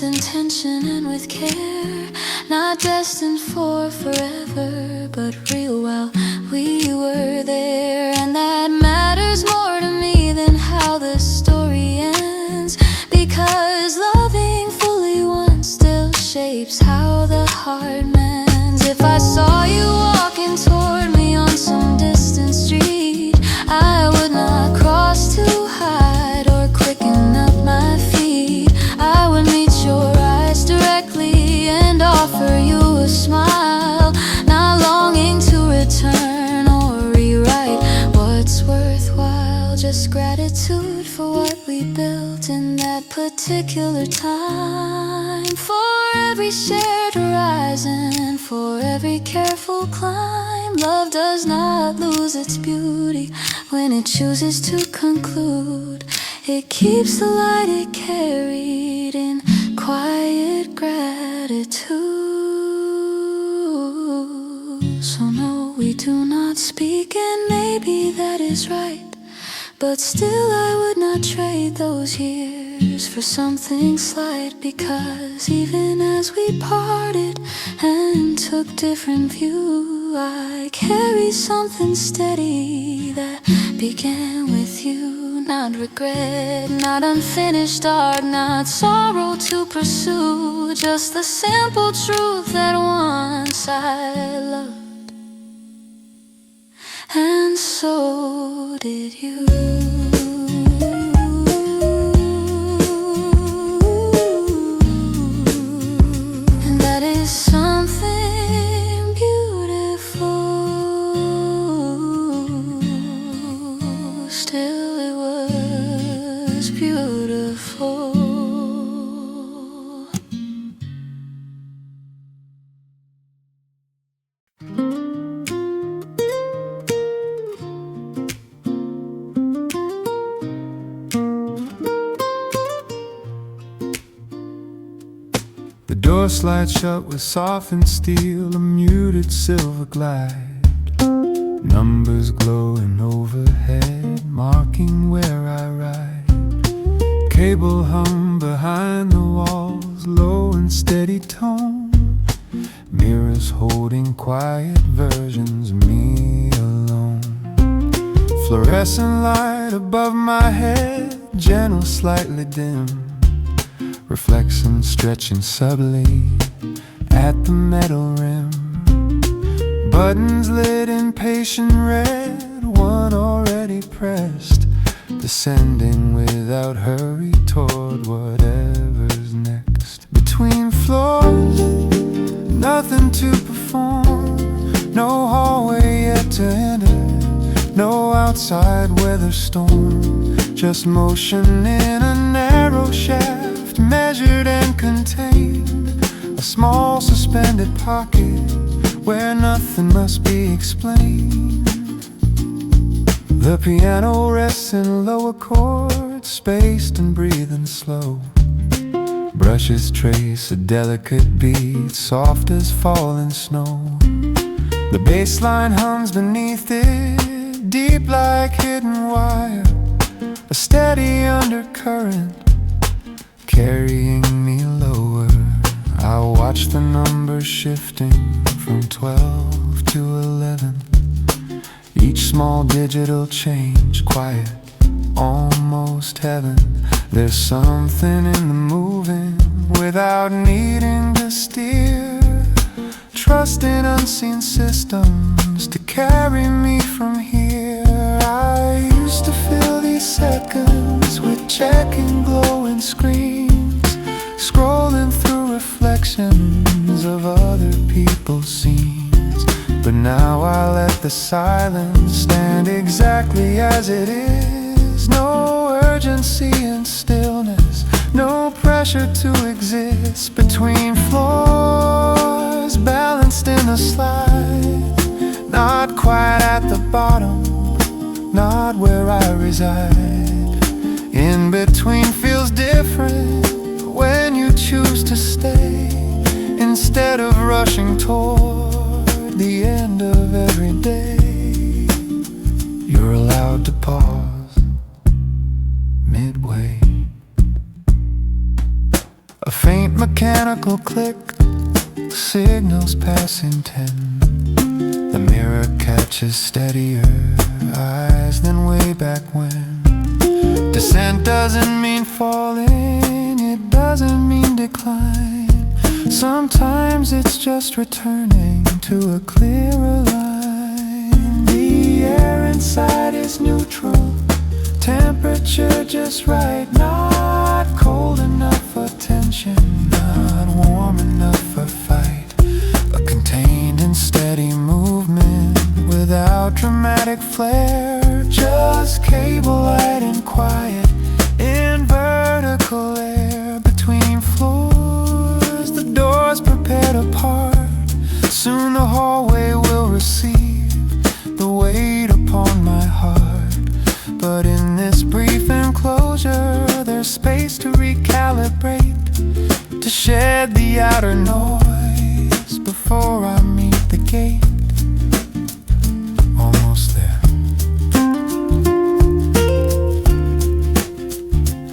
intention and with care, not destined for forever, but real while we were there. And that matters more to me than how the story ends, because loving fully once still shapes how the heart mends. If I saw you walking toward me on some distant street, I would not cross to hide or quicken up my feet. I would meet your eyes directly and offer you a smile, not longing to return or rewrite what's worthwhile, just gratitude for what we built in that particular time. For every shared horizon, for every careful climb, love does not lose its beauty when it chooses to conclude. It keeps the light it carried in quiet gratitude. So no, we do not speak, and maybe that is right, but still I would not trade those years for something slight, because even as we parted and took different view, I carry something steady that began with you. Not regret, not unfinished art, not sorrow to pursue, just the simple truth that once I loved, and so did you. And that is something beautiful. Still it was beautiful. The door slides shut with softened steel, a muted silver glide. Numbers glowing overhead, marking where I ride. Cable hung behind the walls, low and steady tone. Mirrors holding quiet versions of me alone. Fluorescent light above my head, gentle, slightly dim. Reflection stretching subtly at the metal rim. Buttons lit in patient red, one already pressed, descending without hurry toward whatever's next. Between floors, nothing to perform, no hallway yet to enter, no outside weather storm, just motion in a narrow shaft, measured and contained, a small suspended pocket where nothing must be explained. The piano rests in lower chords, spaced and breathing slow. Brushes trace a delicate beat, soft as falling snow. The bass line hums beneath it, deep like hidden wire, a steady undercurrent carrying me lower. I watch the numbers shifting from 12 to 11. Each small digital change, quiet, almost heaven. There's something in the moving without needing to steer. Trust in unseen systems to carry me from here. I used to fill these seconds with checking glowing screens, scrolling through reflections of other people's scenes. But now I let the silence stand exactly as it is. No urgency and stillness, no pressure to exist. Between floors, balanced in the slide, not quite at the bottom, not where I reside. In between feels different when you choose to stay, instead of rushing toward the end of every day. You're allowed to pause midway. A faint mechanical click, the signals passing 10. The mirror catches steadier eyes than way back when. Descent doesn't mean falling, it doesn't mean decline. Sometimes it's just returning to a clearer line. The air inside is neutral, temperature just right. Not cold enough for tension, not warm enough for fight, but contained in steady movement without dramatic flair. Just cable light and quiet in vertical air between floors. The doors prepared apart. Soon the hallway will receive the weight upon my heart. But in this brief enclosure, there's space to recalibrate, to shed the outer noise before I meet the gate. Almost there.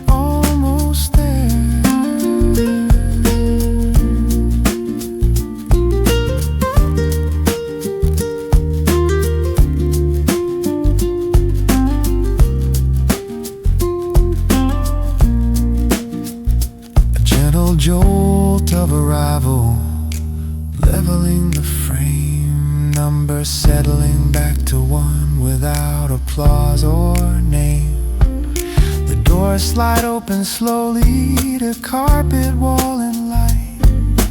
Almost there. A gentle jolt of arrival, leveling the frame, numbers settling back to one without applause or name. The doors slide open slowly to carpet, wall and light.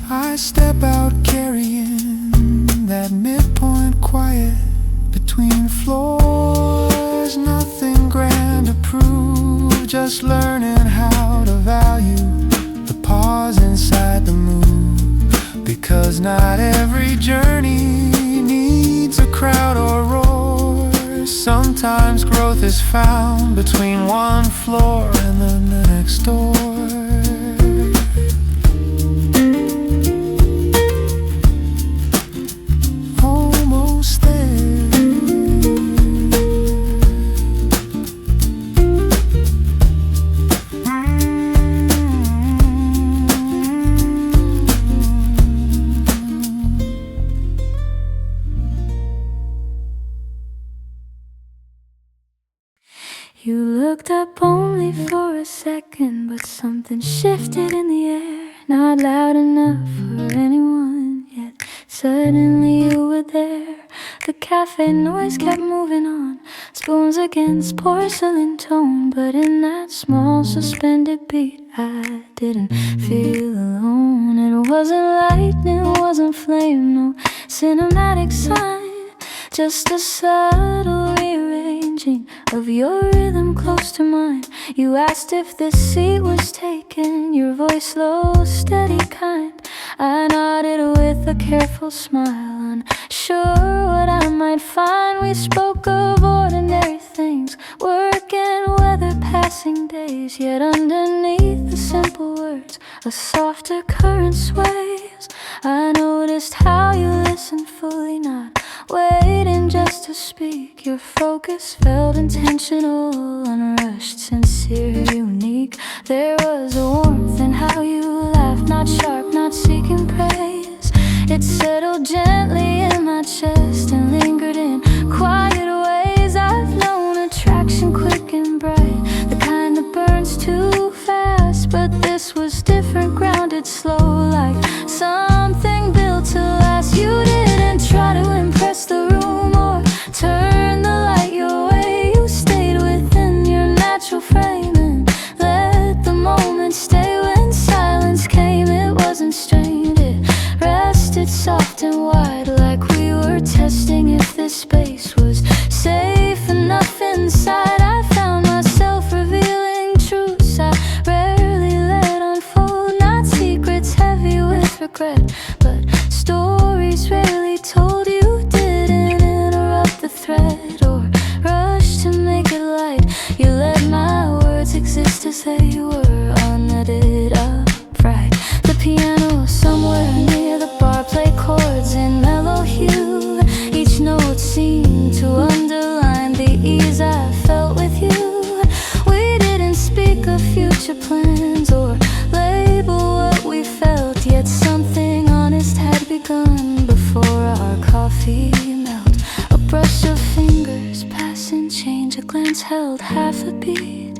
I step out carrying that midpoint quiet between floors. Nothing grand to prove, just learning how to value the pause inside the move. Because not every journey needs a crowd or roar. Sometimes growth is found between one floor and then the next door. Almost there. You looked up only for a second, but something shifted in the air. Not loud enough for anyone, yet suddenly you were there. The cafe noise kept moving on, spoons against porcelain tone. But in that small suspended beat, I didn't feel alone. It wasn't lightning, it wasn't flame, no cinematic sign, just a subtle rearranging of your rhythm close to mine. You asked if this seat was taken, your voice low, steady, kind. I nodded with a careful smile, unsure what I might find. We spoke of ordinary things, work and weather, passing days. Yet underneath the simple words, a softer current sways. I noticed how you listened fully, not waiting just to speak. Your focus felt intentional, unrushed, sincere, unique. There was a warmth in how you laughed, not sharp, not seeking praise. It settled gently in my chest and lingered in quiet ways. I've known attraction quick and bright, the kind that burns too fast. But this was different, grounded, slow, like something built to last. You didn't try to impress the room or turn the light your way. You stayed within your natural frame and let the moment stay. When silence came, it wasn't strained, it rested soft and wide, like we were testing if this space was safe enough inside. I found myself revealing truths I rarely let unfold, not secrets heavy with regret, but stories rarely told. You didn't interrupt the thread or rush to make it light. You let my words exist as they were, unknitted, upright. The piano somewhere near the bar played chords in mellow hue. Each note seemed to underline the ease I felt with you. We didn't speak of future plans or label what we felt, yet brush of fingers pass and change, a glance held half a beat.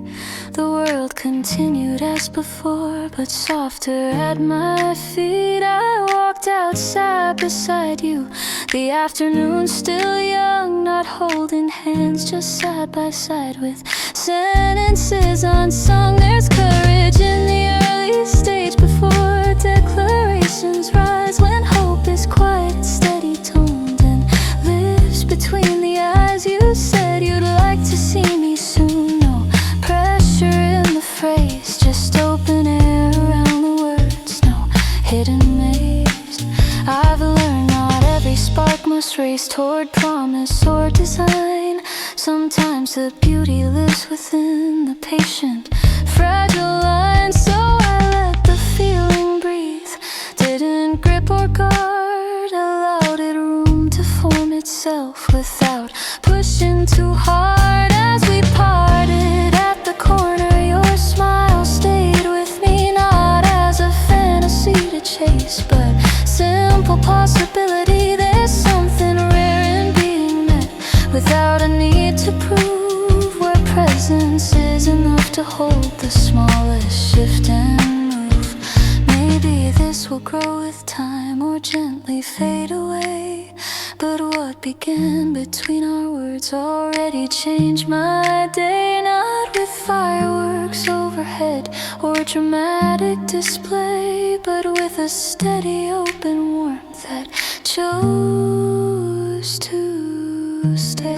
The world continued as before, but softer at my feet. I walked outside beside you, the afternoon still young, not holding hands, just side by side with sentences unsung. There's courage in the early stage before declarations rise, when hope is quiet and steady toned and lives between the eyes. You said you'd like to see me soon. No pressure in the phrase, just open air around the words, no hidden maze. I've learned not every spark must race toward promise or design. Sometimes the beauty lives within the patient, fragile line. So I let the feeling breathe, didn't grip or guard, allowed it room to form itself without pushing too hard. As we parted at the corner, your smile stayed with me, not as a fantasy to chase, but simple possibility. There's something rare in being met without a need to prove, where presence is enough to hold the smallest shift and move. Maybe this will grow with time or gently fade away, but what began between our words already changed my day. Not with fireworks overhead or dramatic display, but with a steady open warmth that chose to stay.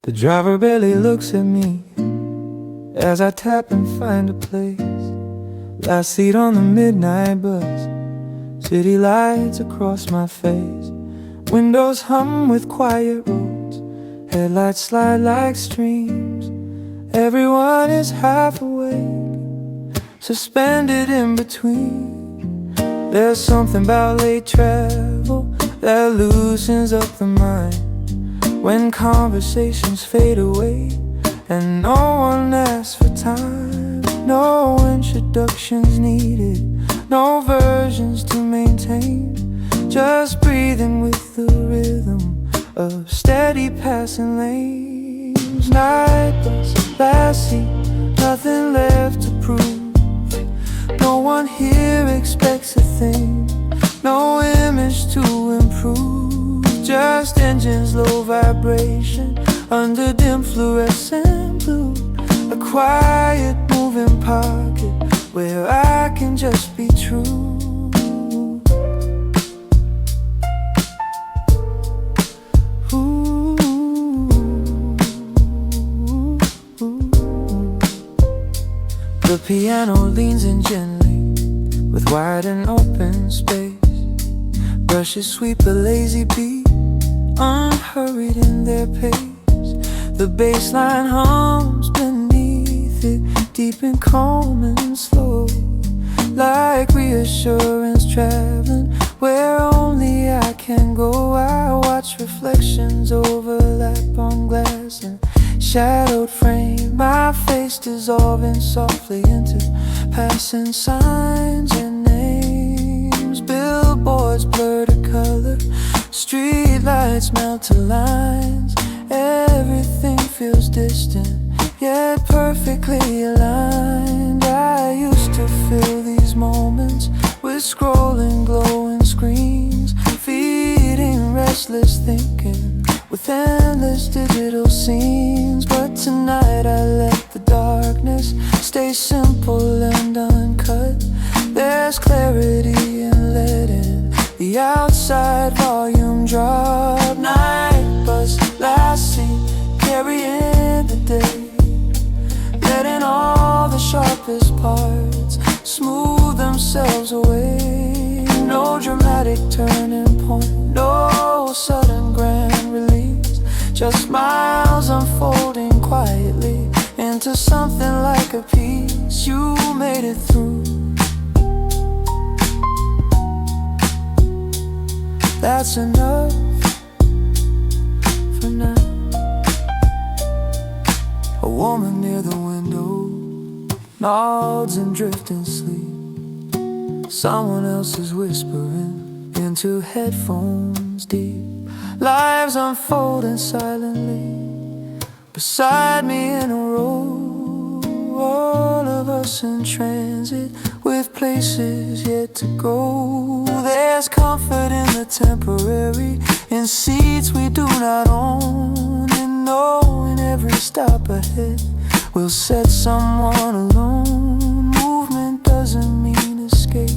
The driver barely looks at me as I tap and find a place. Last seat on the midnight bus, city lights across my face. Windows hum with quiet roads, headlights slide like streams. Everyone is half awake, suspended in between. There's something about late travel that loosens up the mind, when conversations fade away and no one asks for time. No introductions needed, no versions to maintain, just breathing with the rhythm of steady passing lanes. Night bus, last seat, nothing left to prove. No one here expects a thing, no image to improve, just engines, low vibration under dim fluorescent blue. A quiet moving pocket where I can just be true. Ooh, the piano leans in gently with wide and open space. Brushes sweep a lazy beat, unhurried in their pace. The bass line hums beneath it, deep and calm and slow, like reassurance traveling where only I can go. I watch reflections overlap on glass and shadowed frame, my face dissolving softly into passing signs and names. Billboards blur to color, street lights melt to lines. Everything feels distant, yet perfectly aligned. I used to fill these moments with scrolling glowing screens, feeding restless thinking with endless digital scenes. But tonight I let the darkness stay simple and uncut. There's clarity in letting the outside volume drop. Night bus, last seat, carrying the day, letting all the sharpest parts smooth themselves away. No dramatic turning point, no sudden grand release, just smiles unfolding quietly into something like a piece. You made it through, that's enough for now. A woman near the window nods in drifting sleep, Someone else is whispering into headphones deep. Lives unfolding silently beside me in a row. All of us in transit with places yet to go. There's comfort in the temporary, in seats we do not own, and knowing every stop ahead will set someone alone. Movement doesn't mean escape,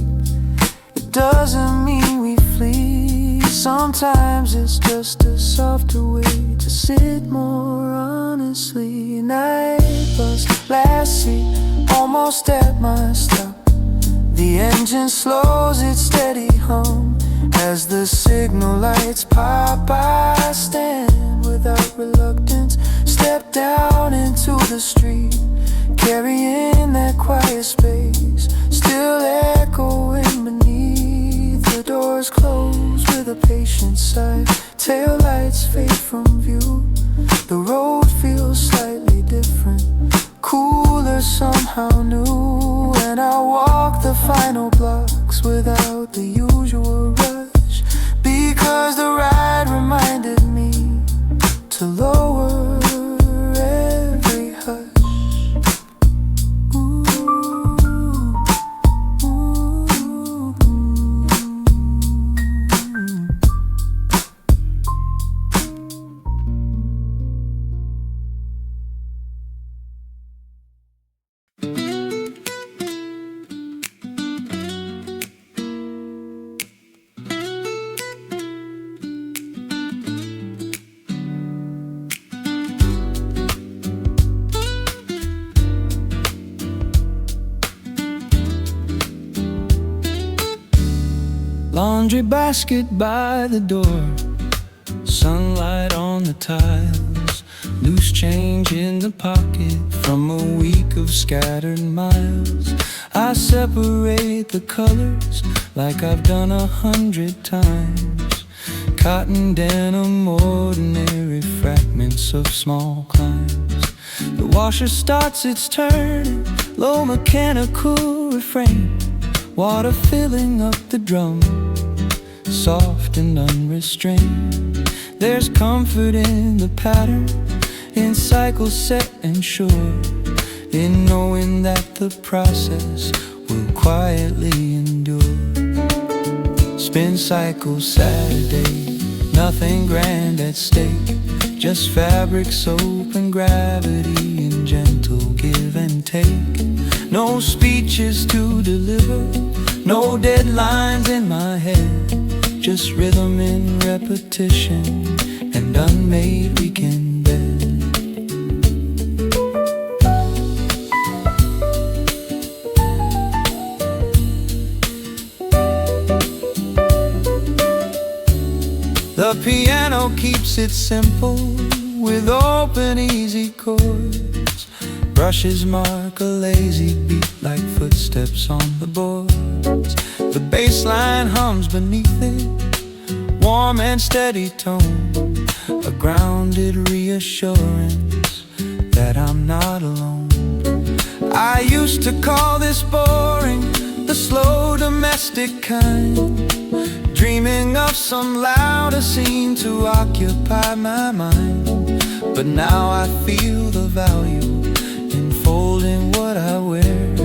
it doesn't mean we flee. Sometimes it's just a softer way to sit more honestly. Night bus, last seat, almost at my stop. The engine slows its steady hum as the signal lights pop. I stand without reluctance, step down into the street, carrying that quiet space, still echoing beneath. The doors close with a patient sigh, tail lights fade from view. The road feels slightly different, cooler, somehow new. And I walk the final blocks without the usual rush, because the ride reminded me to lower every hush. Laundry basket by the door, sunlight on the tiles, loose change in the pocket from a week of scattered miles. I separate the colors like I've done 100 times. Cotton, denim, ordinary fragments of small climbs. The washer starts its turning, low mechanical refrain, water filling up the drum, soft and unrestrained. There's comfort in the pattern, in cycles set and sure, in knowing that the process will quietly endure. Spin cycle Saturday, nothing grand at stake, just fabric, soap and gravity in gentle give and take. No speeches to deliver, no deadlines in my head, just rhythm in repetition and unmade weekend bed. The piano keeps it simple with open easy chords. Brushes mark a lazy beat like footsteps on the boards. The bass line hums beneath it, warm and steady tone, a grounded reassurance that I'm not alone. I used to call this boring, the slow domestic kind, dreaming of some louder scene to occupy my mind. But now I feel the value in folding what I wear,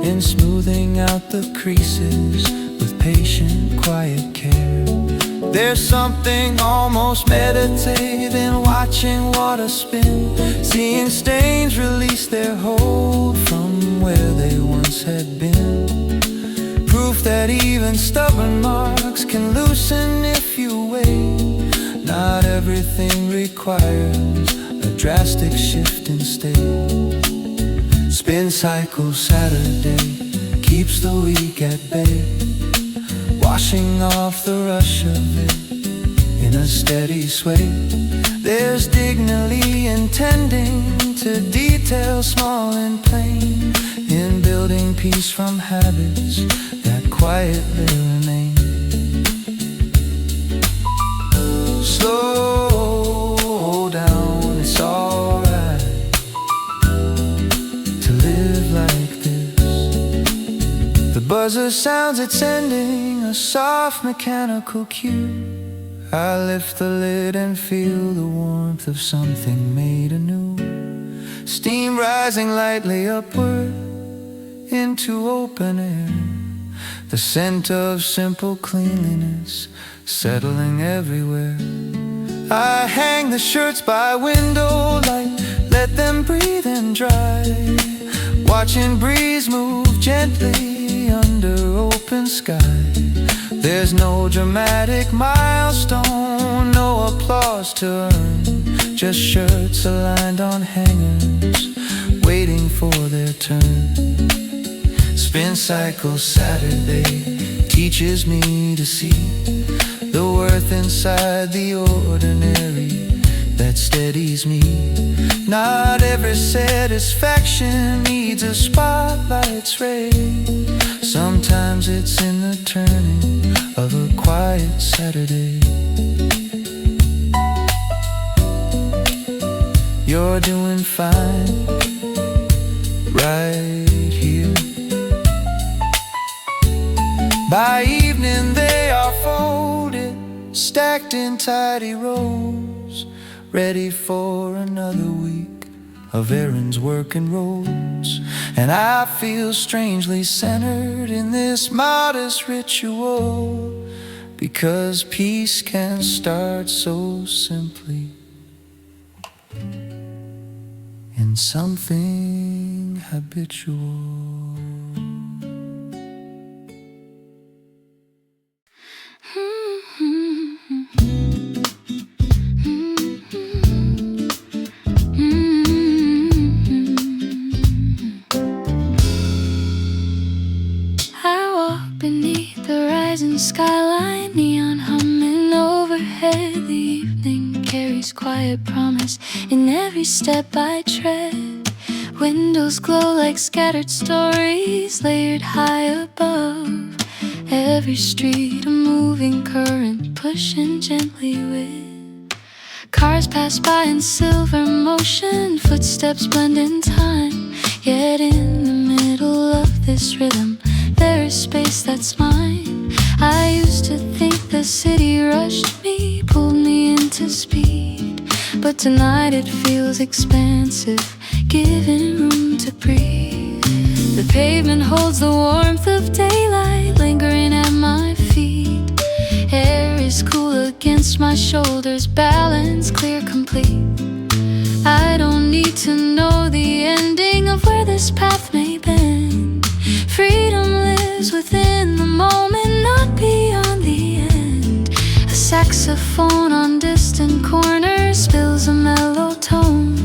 in smoothing out the creases with patient, quiet care. There's something almost meditative in watching water spin, seeing stains release their hold from where they once had been. Proof that even stubborn marks can loosen if you wait. Not everything requires a drastic shift in state. Spin cycle Saturday keeps the week at bay, washing off the rush of it in a steady sway. There's dignity in tending to details small and plain, in building peace from habits that quietly remain. Slow down, it's alright to live like this. The buzzer sounds, it's sending a soft mechanical cue. I lift the lid and feel the warmth of something made anew. Steam rising lightly upward into open air. The scent of simple cleanliness settling everywhere. I hang the shirts by window light, let them breathe and dry, watching breeze move gently under open sky. There's no dramatic milestone, no applause to earn, just shirts aligned on hangers, waiting for their turn. Spin cycle Saturday teaches me to see the worth inside the ordinary that steadies me. Not every satisfaction needs a spotlight's ray. Sometimes it's in the turning of a quiet Saturday. You're doing fine right here. By evening they are folded, stacked in tidy rows, ready for another week of errands, work and roads. And I feel strangely centered in this modest ritual, because peace can start so simply in something habitual. Skyline, neon humming overhead. The evening carries quiet promise in every step I tread. Windows glow like scattered stories layered high above. Every street a moving current pushing gently with. Cars pass by in silver motion, footsteps blend in time. Yet in the middle of this rhythm there is space that's mine. I used to think the city rushed me, pulled me into speed, but tonight it feels expansive, giving room to breathe. The pavement holds the warmth of daylight lingering at my feet. Air is cool against my shoulders, balance clear, complete. I don't need to know the ending of where this path may bend. Freedom lives within the moment, not beyond the end. A saxophone on distant corners spills a mellow tone,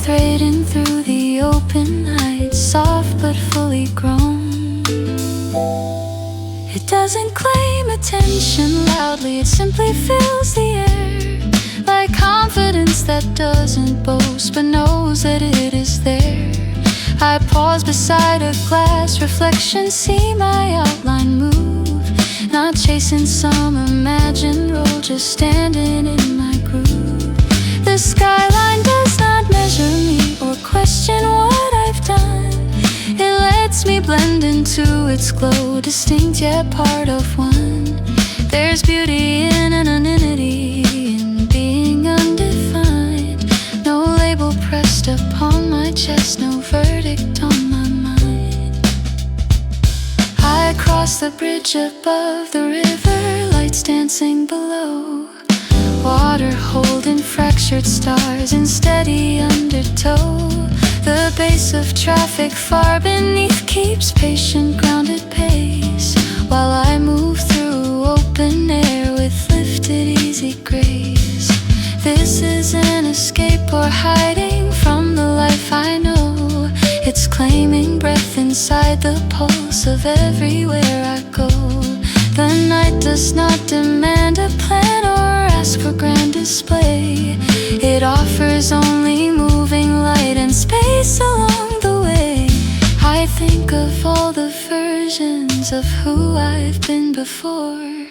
threading through the open night, soft but fully grown. It doesn't claim attention loudly, it simply fills the air, like confidence that doesn't boast but knows that it is there. I pause beside a glass reflection, see my outline move, not chasing some imagined role, just standing in my groove. The skyline does not measure me or question what I've done. It lets me blend into its glow, distinct yet part of one. There's beauty in anonymity, in being undefined. No label pressed upon my chest, no verdict on my mind. I cross the bridge above the river, lights dancing below. Water holding fractured stars in steady undertow. The base of traffic far beneath keeps patient, grounded pace, while I move through open air with lifted, easy grace. This isn't escape or hiding from the life I know. It's claiming breath inside the pulse of everywhere I go. The night does not demand a plan or ask for grand display. It offers only moving light and space along the way. I think of all the versions of who I've been before,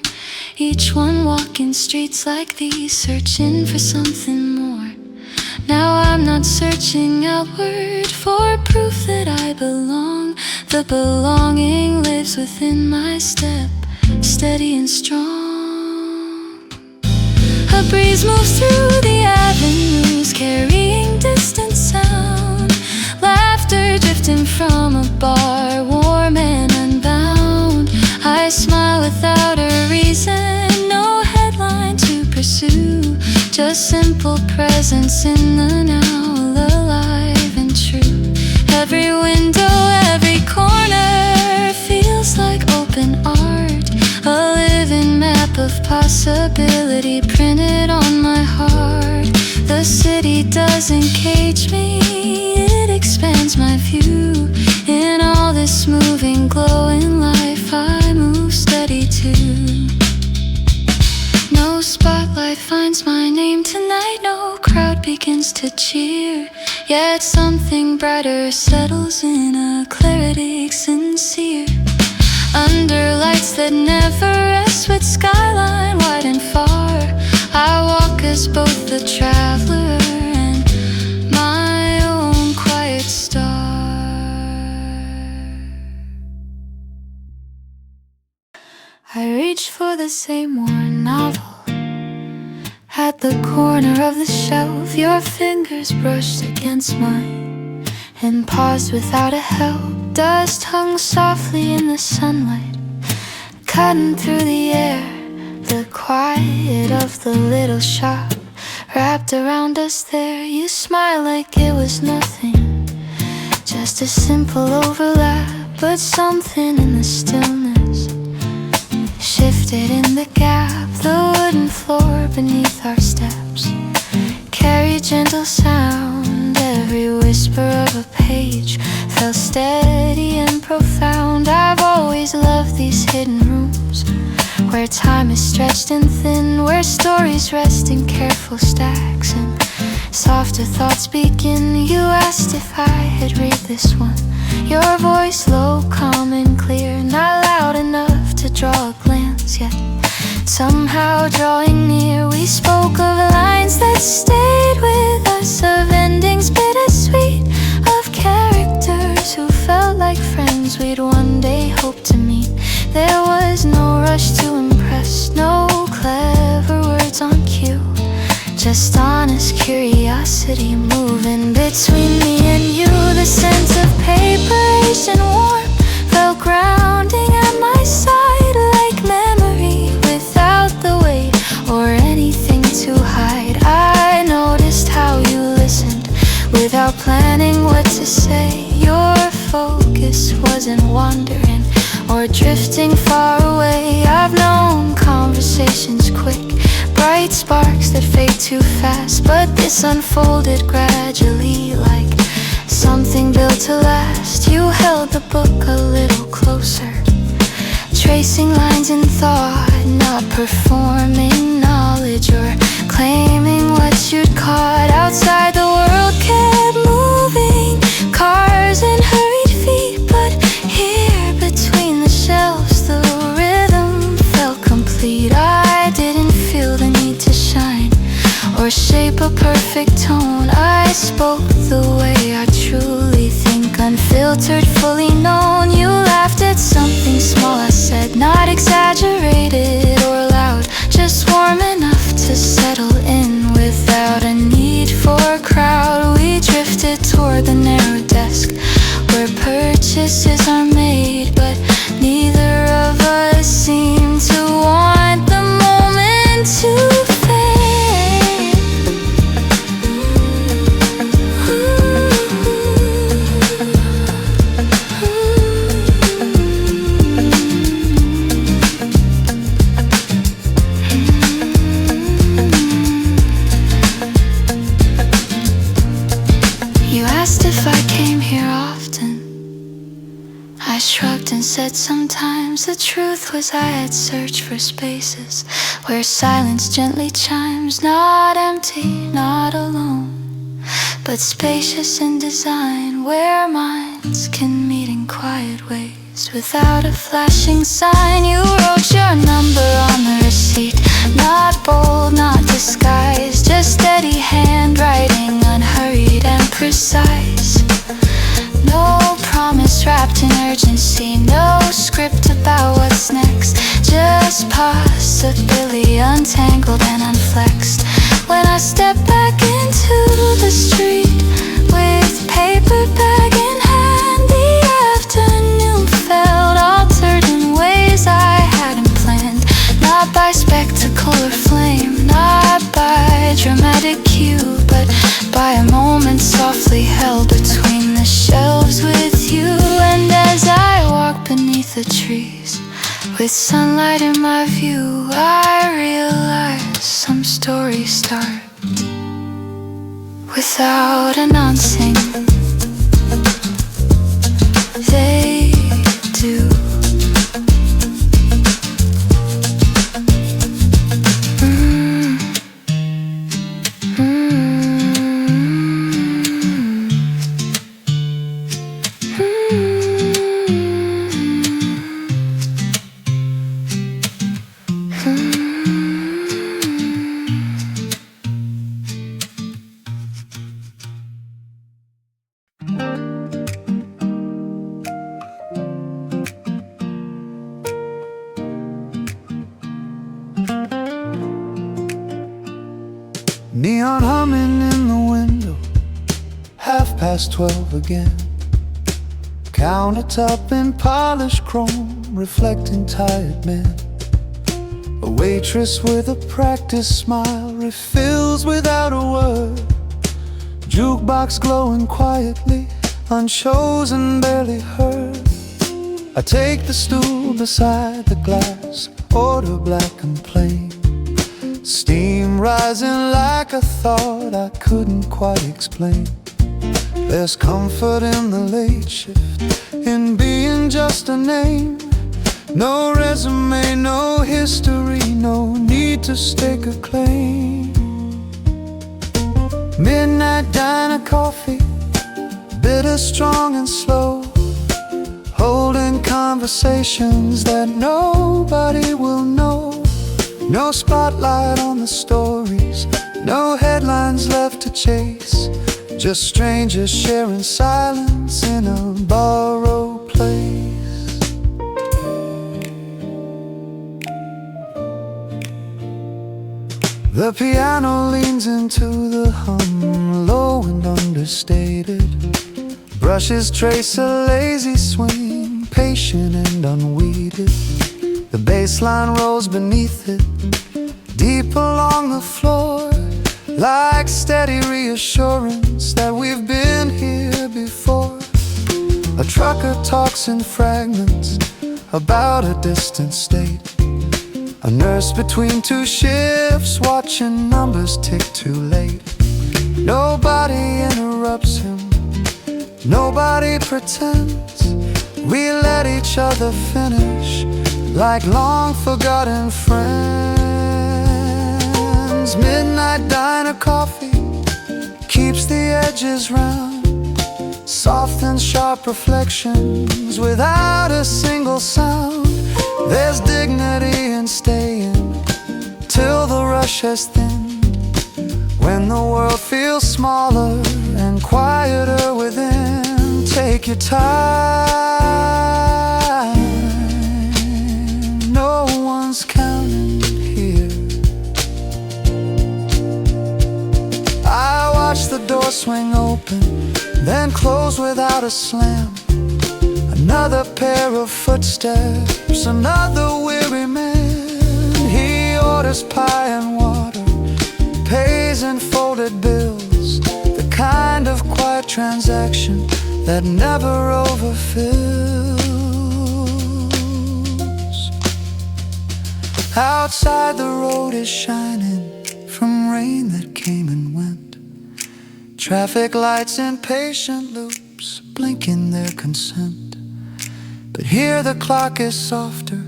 each one walking streets like these, searching for something more. Now I'm not searching outward for proof that I belong. The belonging lives within my step, steady and strong. A breeze moves through the avenues, carrying distant sound. Laughter drifting from a bar, warm and unbound. I smile without a reason, no headline to pursue. Just simple presence in the now, alive and true. Every window, every corner feels like open art. A living map of possibility printed on my heart. The city doesn't cage me, it expands my view. In all this moving, glowing life, I move steady too. No spotlight finds my name tonight, no crowd begins to cheer. Yet something brighter settles in, a clarity sincere. Under lights that never rest, with skyline wide and far, I walk as both the traveler and my own quiet star. I reach for the same worn novel at the corner of the shelf. Your fingers brushed against mine and paused without a help. Dust hung softly in the sunlight, cutting through the air. The quiet of the little shop wrapped around us there. You smile like it was nothing, just a simple overlap. But something in the stillness shifted in the gap. The wooden floor beneath our steps carried gentle sound. Every whisper of a page felt steady and profound. I've always loved these hidden rooms where time is stretched and thin, where stories rest in careful stacks and softer thoughts begin. You asked if I had read this one, your voice low, calm and clear, not loud enough to draw a glance, yet somehow drawing near. We spoke of lines that stayed with us, of endings bittersweet, of characters who felt like friends we'd one day hope to meet. There was no rush to impress, no clever words on cue, just honest curiosity moving between me and you. The sense of preparation warm felt grounding at my side, like memory without the weight or anything to hide. I noticed how you listened without planning what to say. Your focus wasn't wandering or drifting far away. I've known conversations quick, bright sparks that fade too fast, but this unfolded gradually like something built to last. You held the book a little closer, tracing lines in thought, not performing knowledge or claiming what you'd caught. Outside the world kept moving, cars and hurried feet, but here between the shelves the rhythm felt complete. I didn't feel the need to shine or shape a perfect tone. I spoke the way I truly think, unfiltered, fully known. You laughed at something small I said, not exaggerated or loud, just warm enough to settle in without a need for a crowd. We drifted toward the narrow desk where purchases are made, but neither of us seemed to want the moment to fade. You asked if I came here often. I shrugged and said sometimes. The truth was I had searched for spaces where silence gently chimes, not empty, not alone, but spacious in design, where minds can meet in quiet ways without a flashing sign. You wrote your number on the receipt, not bold, not disguised, just steady handwriting, unhurried script about what's next. Just possibly untangled and unflexed. When I step back into the street with paper bag in hand, the afternoon felt altered in ways I hadn't planned. Not by spectacle or flame, not by dramatic cue, but by a moment softly held between the shelves with you. And as I walk beneath the trees with sunlight in my view, I realize some stories start without announcing. They do. Neon humming in the window, 12:30 again. Countertop in polished chrome, reflecting tired men. A waitress with a practiced smile refills without a word. Jukebox glowing quietly, unchosen, barely heard. I take the stool beside the glass, order black and plain. Steam rising like a thought I couldn't quite explain. There's comfort in the late shift, in being just a name. No resume, no history, no need to stake a claim. Midnight diner coffee, bitter, strong and slow, holding conversations that nobody will know. No spotlight on the stories, no headlines left to chase, just strangers sharing silence in a borrowed place. The piano leans into the hum, low and understated. Brushes trace a lazy swing, patient and unweeded. The bass line rolls beneath it, deep along the floor, like steady reassurance that we've been here before. A trucker talks in fragments about a distant state. A nurse between two shifts, watching numbers tick too late. Nobody interrupts him, nobody pretends. We let each other finish like long forgotten friends. Midnight diner coffee keeps the edges round, soft and sharp reflections without a single sound. There's dignity in staying till the rush has thinned, when the world feels smaller and quieter within. Take your time, no one's counting here. I watch the door swing open, then close without a slam. Another pair of footsteps, another weary man. He orders pie and water, pays in folded bills, the kind of quiet transaction that never overfills. Outside the road is shining from rain that came and went. Traffic lights in patient loops, blinking their consent. But here the clock is softer,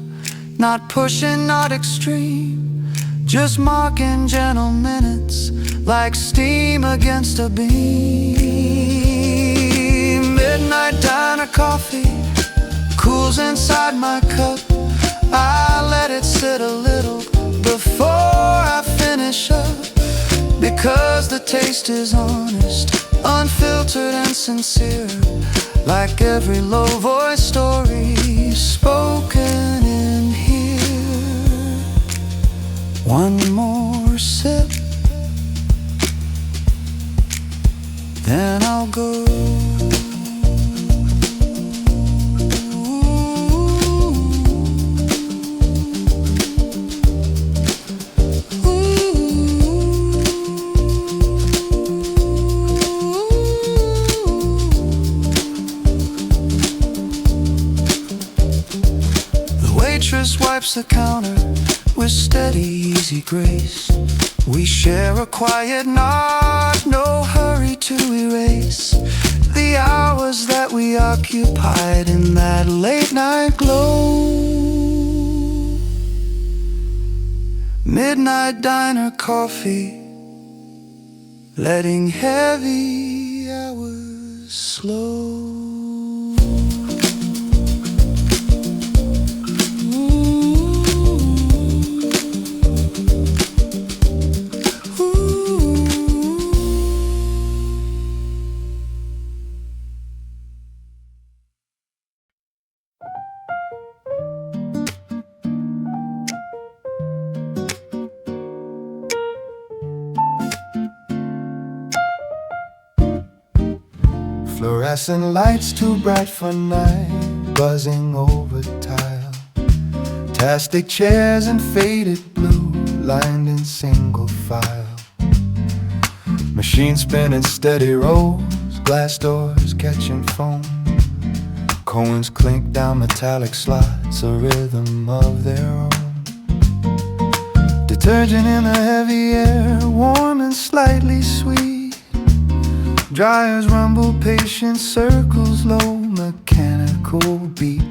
not pushing, not extreme, just marking gentle minutes like steam against a beam. Midnight diner coffee cools inside my cup. I let it sit a little before I finish up, because the taste is honest, unfiltered and sincere, like every low-voice story be spoken in here. One more sip, then I'll go. Wipes the counter with steady, easy grace. We share a quiet nod, no hurry to erase the hours that we occupied in that late night glow. Midnight diner coffee, letting heavy hours slow. Fluorescent lights too bright for night, buzzing over tile. Plastic chairs in faded blue, lined in single file. Machines spinning steady rows, glass doors catching foam. Coins clink down metallic slots, a rhythm of their own. Detergent in the heavy air, warm and slightly sweet. Dryers rumble, patient circles, low mechanical beat.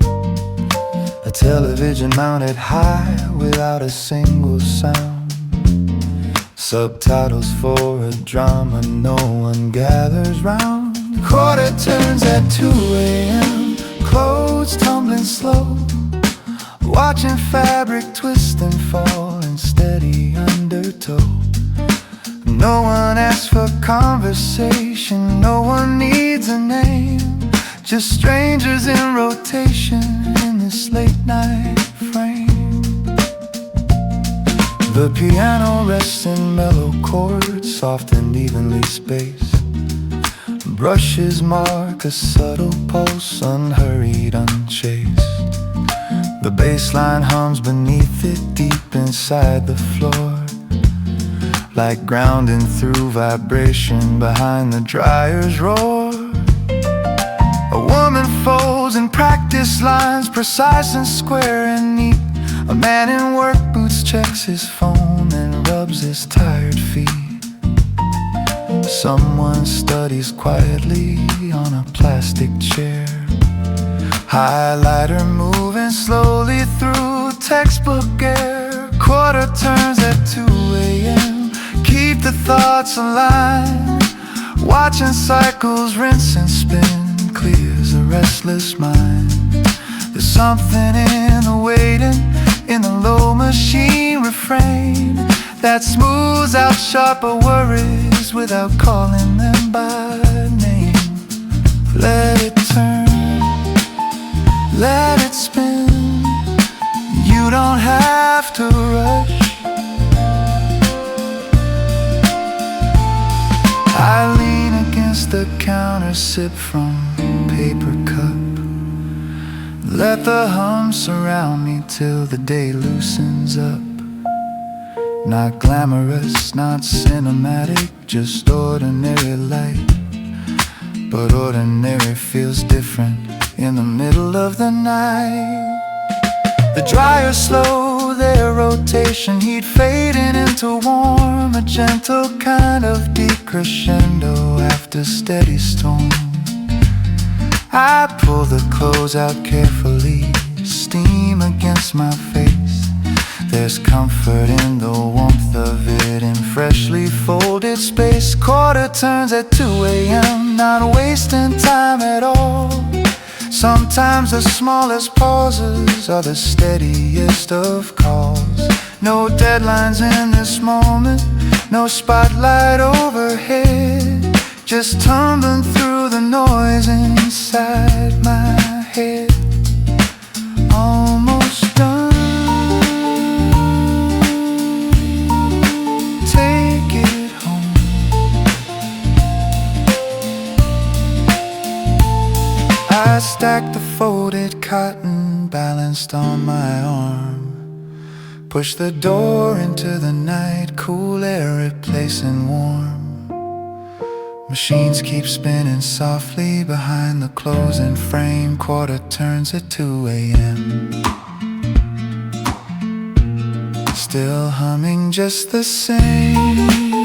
A television mounted high without a single sound. Subtitles for a drama no one gathers round. Quarter turns at 2 a.m., clothes tumbling slow. Watching fabric twist and fall in steady undertow. No one asks for conversation, no one needs a name. Just strangers in rotation in this late night frame. The piano rests in mellow chords, soft and evenly spaced. Brushes mark a subtle pulse, unhurried, unchased. The bass line hums beneath it, deep inside the floor. Like grounding through vibration behind the dryer's roar. A woman folds in practice lines, precise and square and neat. A man in work boots checks his phone and rubs his tired feet. Someone studies quietly on a plastic chair. Highlighter moving slowly through textbook air. Quarter turns at 2 a.m. Keep the thoughts aligned. Watching cycles rinse and spin clears a restless mind. There's something in the waiting, in the low machine refrain that smooths out sharper worries without calling them by name. Let it turn, let it spin. You don't have to rush. I lean against the counter, sip from paper cup. Let the hum surround me till the day loosens up. Not glamorous, not cinematic, just ordinary light. But ordinary feels different in the middle of the night. The dryers slow their rotation, heat fading into warm, a gentle kind of decrescendo after steady storm. I pull the clothes out carefully, steam against my face. There's comfort in the warmth of it in freshly folded space. Quarter turns at 2 a.m., not wasting time at all. Sometimes the smallest pauses are the steadiest of calls. No deadlines in this moment, no spotlight overhead. Just tumbling through the noise inside my head. stack the folded cotton balanced on my arm. Push the door into the night, cool air replacing warm. Machines keep spinning softly behind the closing frame. Quarter turns at 2 a.m. Still humming just the same.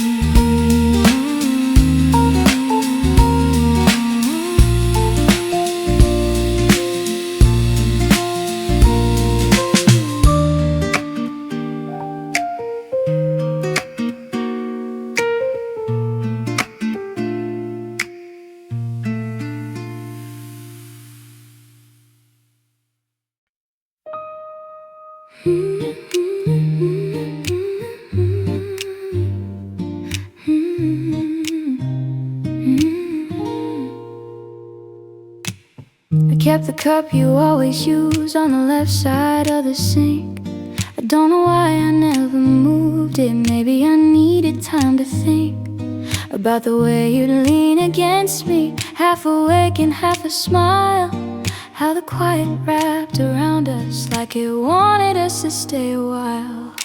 I kept the cup you always use on the left side of the sink. I don't know why I never moved it. Maybe I needed time to think about the way you'd lean against me, half awake and half a smile. How the quiet wrapped around us like it wanted us to stay a while.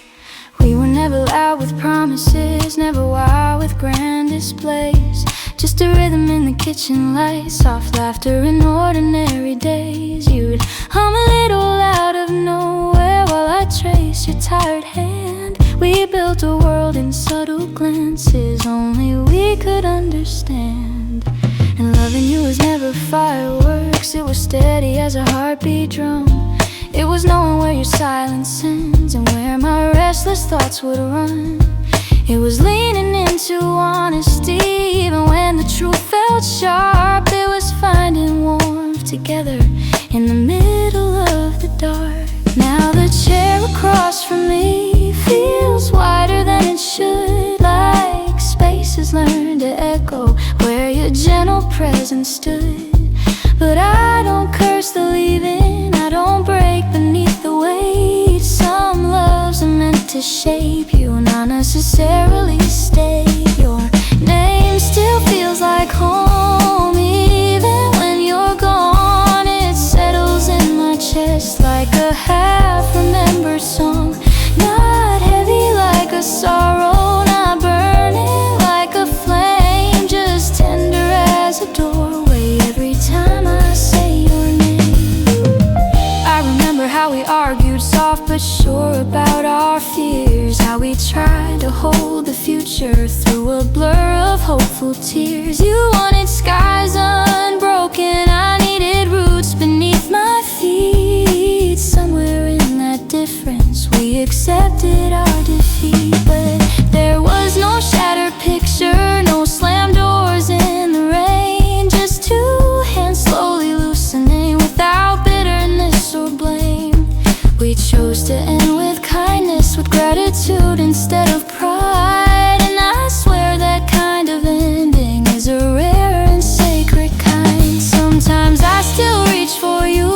We were never loud with promises, never wild with grand displays. Just a rhythm in the kitchen light, soft laughter in ordinary days. You'd hum a little out of nowhere while I trace your tired hand. We built a world in subtle glances only we could understand. And loving you was never fireworks, it was steady as a heartbeat drum. It was knowing where your silence ends and where my restless thoughts would run. It was leaning into honesty even when the truth felt sharp. It was finding warmth together in the middle of the dark. Now the chair across from me feels wider than it should, like space has learned to echo where your gentle presence stood. But I don't curse the leaving, I don't break beneath the weight. Some loves are meant to shape you, not necessarily stay. Your name still feels like home even when you're gone. It settles in my chest like a half-remembered song. Not heavy like a sorrow, not burning like a flame, just tender as a doorway every time I say your name. I remember how we argued, soft but sure about our fears. How we tried to hold the future through a blur of hopeful tears. You wanted skies unbroken, I needed roots beneath my feet. Somewhere in that difference we accepted our defeat. But there was no shattered picture, no slammed doors in the rain. Just two hands slowly loosening without bitterness or blame. We chose to end with kindness, with gratitude instead of pride. And I swear that kind of ending is a rare and sacred kind. Sometimes I still reach for you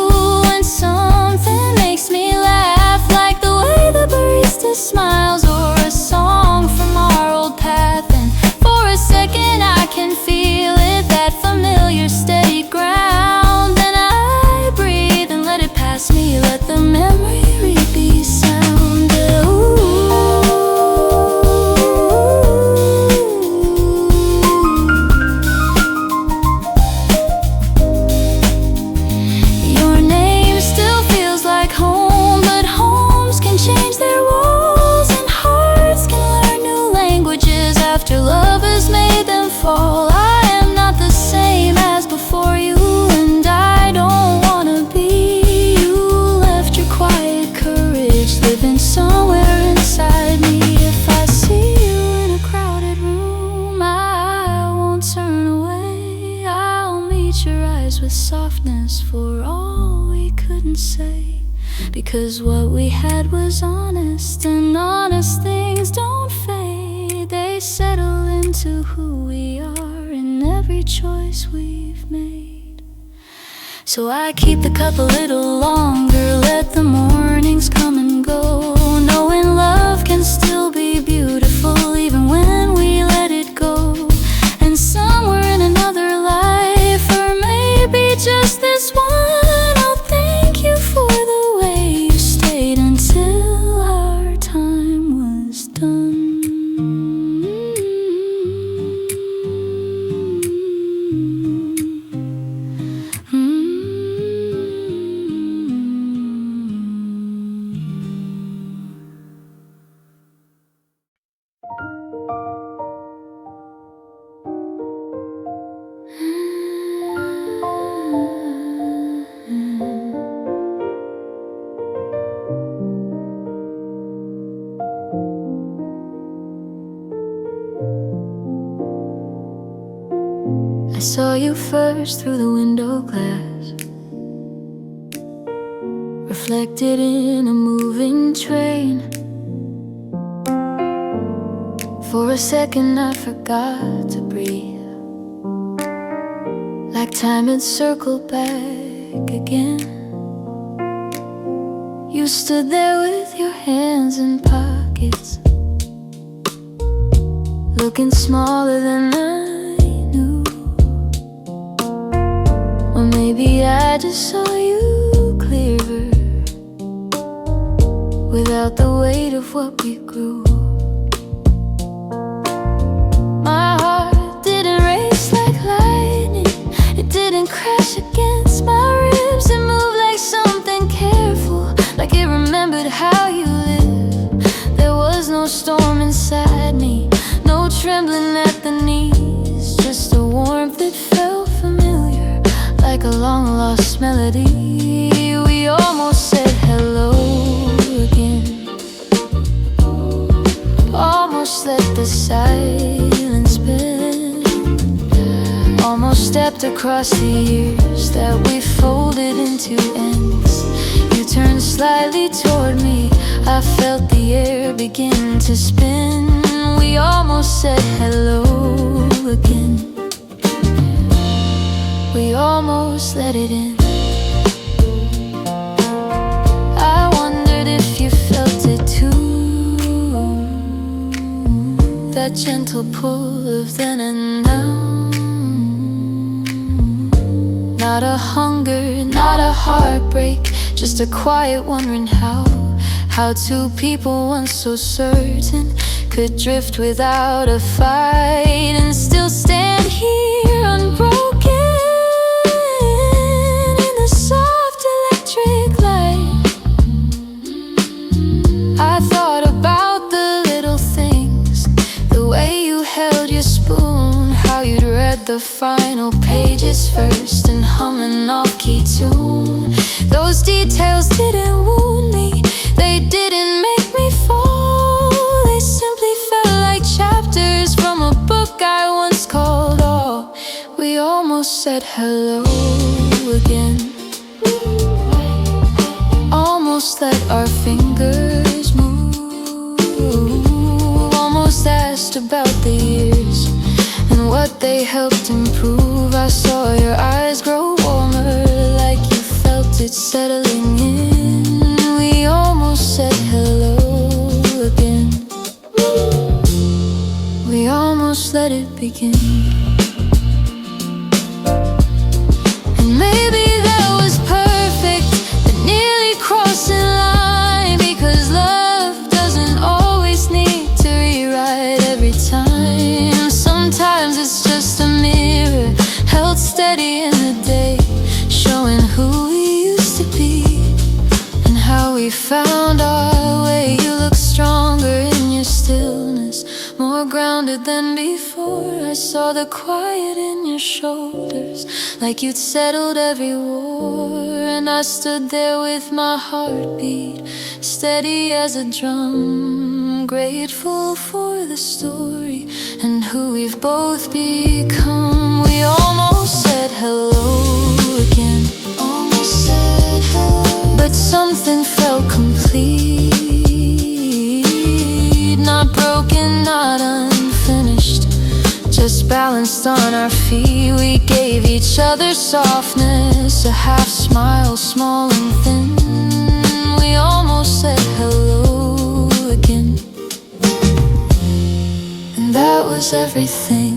when something makes me laugh, like the way the barista smiles or a song from our old path. And for a second I can feel it, that familiar steady ground. Then I breathe and let it pass me, let the memory repeat sound. Your name still feels like home, but homes can change their walls and hearts can learn new languages after love has made them fall. I am not the same as before you, and I don't wanna be. You left your quiet courage living somewhere inside me. If I see you in a crowded room, I won't turn away. I'll meet your eyes with softness for all we couldn't say. Because what we had was honest, and honest things don't fade. They settle into who we are in every choice we've made. So I keep the cup a little longer, let the mornings come and go, knowing love can still be beautiful even when we let it go. And somewhere in another life, or maybe just this one saw you first through the window glass, reflected in a moving train. For a second I forgot to breathe, like time had circled back again. You stood there with your hands in pockets, looking smaller than I knew. Or maybe I just saw you clearer, without the weight of what we grew. My heart didn't race like lightning, it didn't crash against my ribs. It moved like something careful, like it remembered how you lived. There was no storm inside me, no trembling at the knees, just a warmth that felt familiar, like a long-lost melody. We almost said hello again, almost let the silence bend, almost stepped across the years that we folded into ends. You turned slightly toward me, I felt the air begin to spin. We almost said hello again, we almost let it in. I wondered if you felt it too, that gentle pull of then and now. Not a hunger, not a heartbreak, just a quiet wondering how two people once so certain could drift without a fight and still stand here unbroken in the soft electric light. I thought about the little things, the way you held your spoon, how you'd read the final pages first and hum an off-key tune. Those details didn't wound me, they didn't make me fall, they simply felt like chapters from a book I once called. Oh, we almost said hello again, almost let our fingers move, almost asked about the years and what they helped improve. I saw your eyes grow warmer, like you felt it settling in. We almost said hello again, we almost let it begin. And maybe that was perfect, that nearly crossing line, because love doesn't always need to rewrite every time. Sometimes it's just a mirror held steady in the day, showing who we used to be and how we found our way. You look stronger in your stillness, more grounded than before. I saw the quiet in your shoulders, like you'd settled every war. And I stood there with my heartbeat steady as a drum, grateful for the story and who we've both become. We almost said hello again, almost said hello, but something felt complete, not broken, not unfinished, just balanced on our feet. We gave each other softness, a half smile, small and thin. We almost said hello again, and that was everything.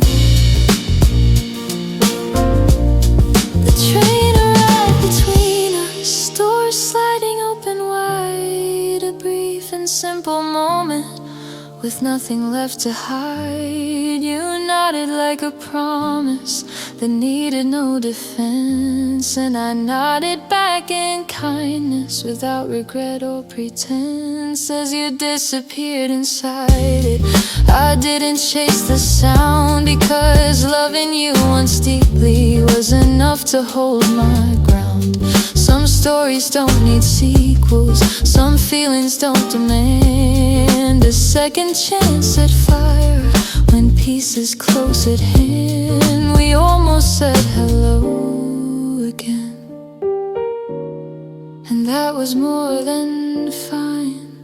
The train arrived between us, doors sliding open wide, a brief and simple moment with nothing left to hide. You nodded like a promise that needed no defense, and I nodded back in kindness without regret or pretense. As you disappeared inside it, I didn't chase the sound, because loving you once deeply was enough to hold my ground. Some stories don't need sequels, some feelings don't demand a second chance at fire when pieces close at hand. We almost said hello again, and that was more than fine.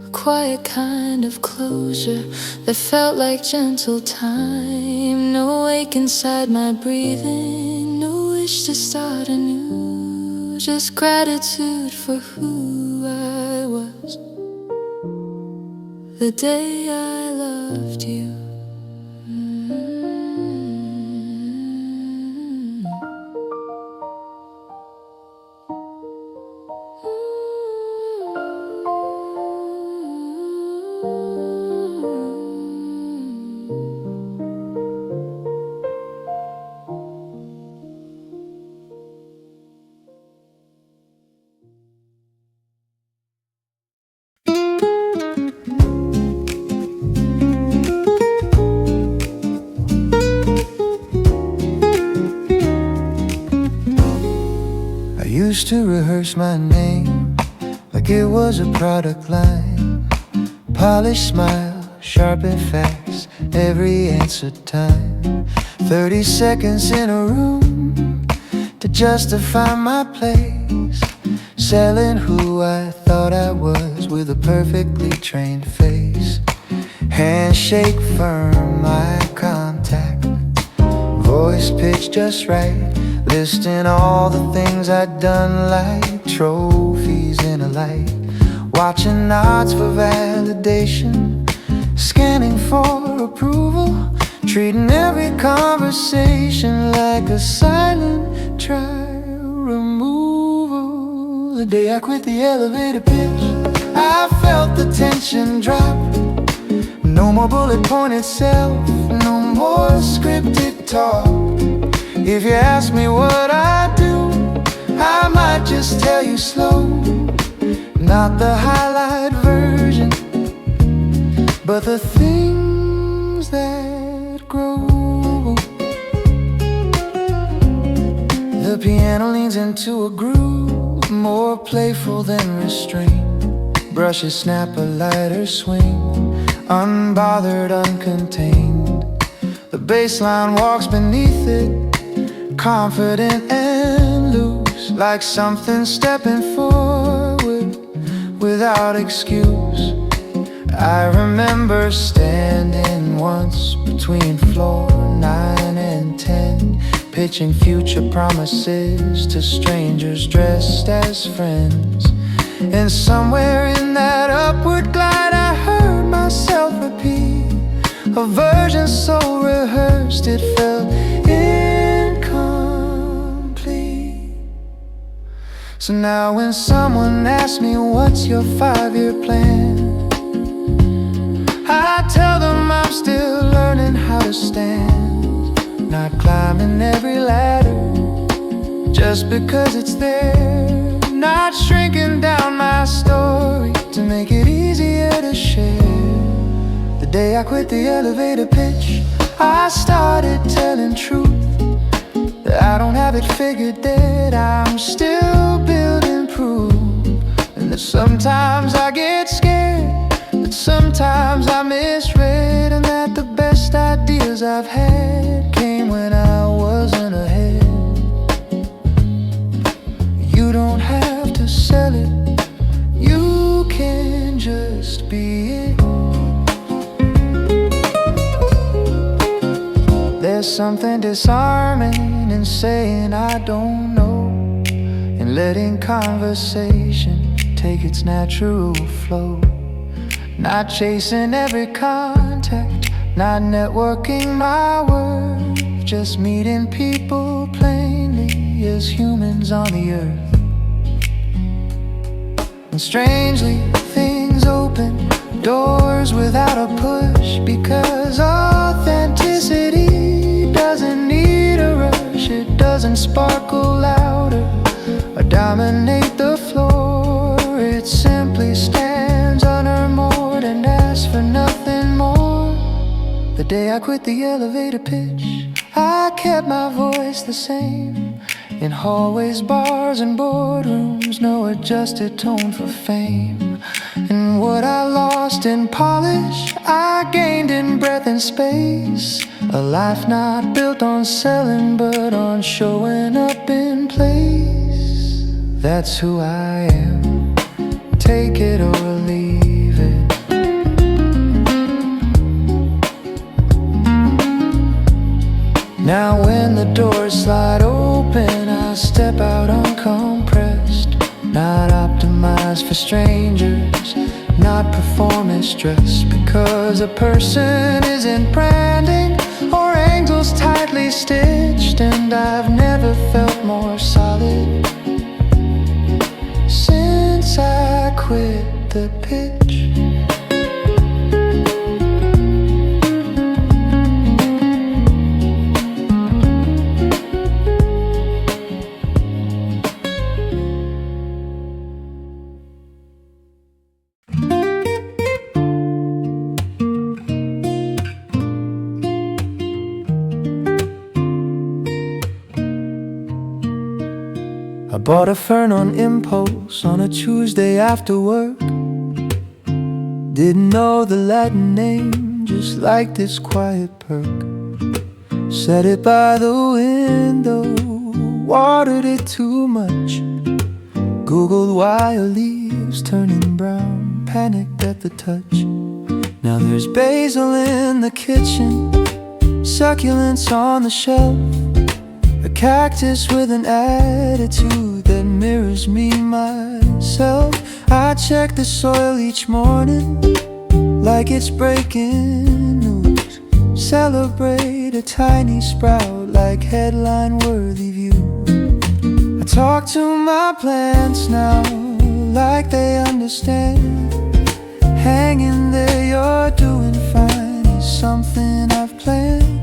A quiet kind of closure that felt like gentle time. No ache inside my breathing, no wish to start anew, just gratitude for who I was the day I loved you. Used to rehearse my name like it was a product line. Polished smile, sharp and fast, every answer time. 30 seconds in a room to justify my place. Selling who I thought I was with a perfectly trained face. Handshake firm, eye contact, voice pitch just right. Listing all the things I'd done like trophies in a light. Watching nods for validation, scanning for approval. Treating every conversation like a silent trial removal. The day I quit the elevator pitch, I felt the tension drop. No more bullet point itself, no more scripted talk. If you ask me what I do, I might just tell you slow. Not the highlight version, but the things that grow. The piano leans into a groove, more playful than restrained. Brushes snap, a lighter swing, unbothered, uncontained. The bass line walks beneath it, confident and loose, like something stepping forward without excuse. I remember standing once between floor 9 and 10, pitching future promises to strangers dressed as friends. And somewhere in that upward glide I heard myself repeat a version so rehearsed it felt incomplete. So now when someone asks me what's your 5-year plan, I tell them I'm still learning how to stand. Not climbing every ladder just because it's there. Not shrinking down my story to make it easier to share. The day I quit the elevator pitch, I started telling truth. That I don't have it figured, that I'm still building proof. And that sometimes I get scared, that sometimes I misread, and that the best ideas I've had came when I wasn't ahead. You don't have to sell it, you can just be it. There's something disarming in saying I don't know, and letting conversation take its natural flow. Not chasing every contact, not networking my worth, just meeting people plainly as humans on the earth. And strangely things open doors without a push, because authenticity doesn't need a rush. It doesn't sparkle louder or dominate the floor. It simply stands unarmored and asks for nothing more. The day I quit the elevator pitch, I kept my voice the same. In hallways, bars, and boardrooms, no adjusted tone for fame. And what I lost lost in polish, I gained in breadth and space. A life not built on selling, but on showing up in place. That's who I am, take it or leave it. Now when the doors slide open, I step out uncompressed. Not optimized for strangers, not performance dress. Because a person isn't branding or angles tightly stitched. And I've never felt more solid since I quit the pitch. I bought a fern on impulse on a Tuesday after work. Didn't know the Latin name, just liked its quiet perk. Set it by the window, watered it too much. Googled why are leaves turning brown, panicked at the touch. Now there's basil in the kitchen, succulents on the shelf. A cactus with an attitude that mirrors me myself. I check the soil each morning like it's breaking news. Celebrate a tiny sprout like headline-worthy view. I talk to my plants now like they understand. Hang in there, you're doing fine is something I've planned.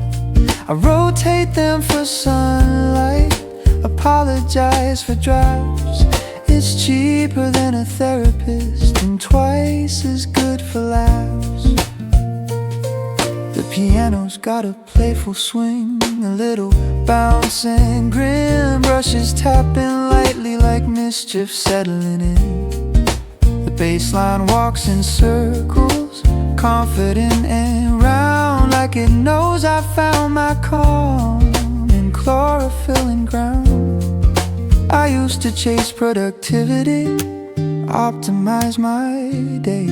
I rotate them for sunlight, apologize for drafts. It's cheaper than a therapist and twice as good for laughs. The piano's got a playful swing, a little bounce and grin. Brushes tapping lightly like mischief settling in. The bass line walks in circles, confident and round, like it knows I found my calm in chlorophyll and ground. I used to chase productivity, optimize my day,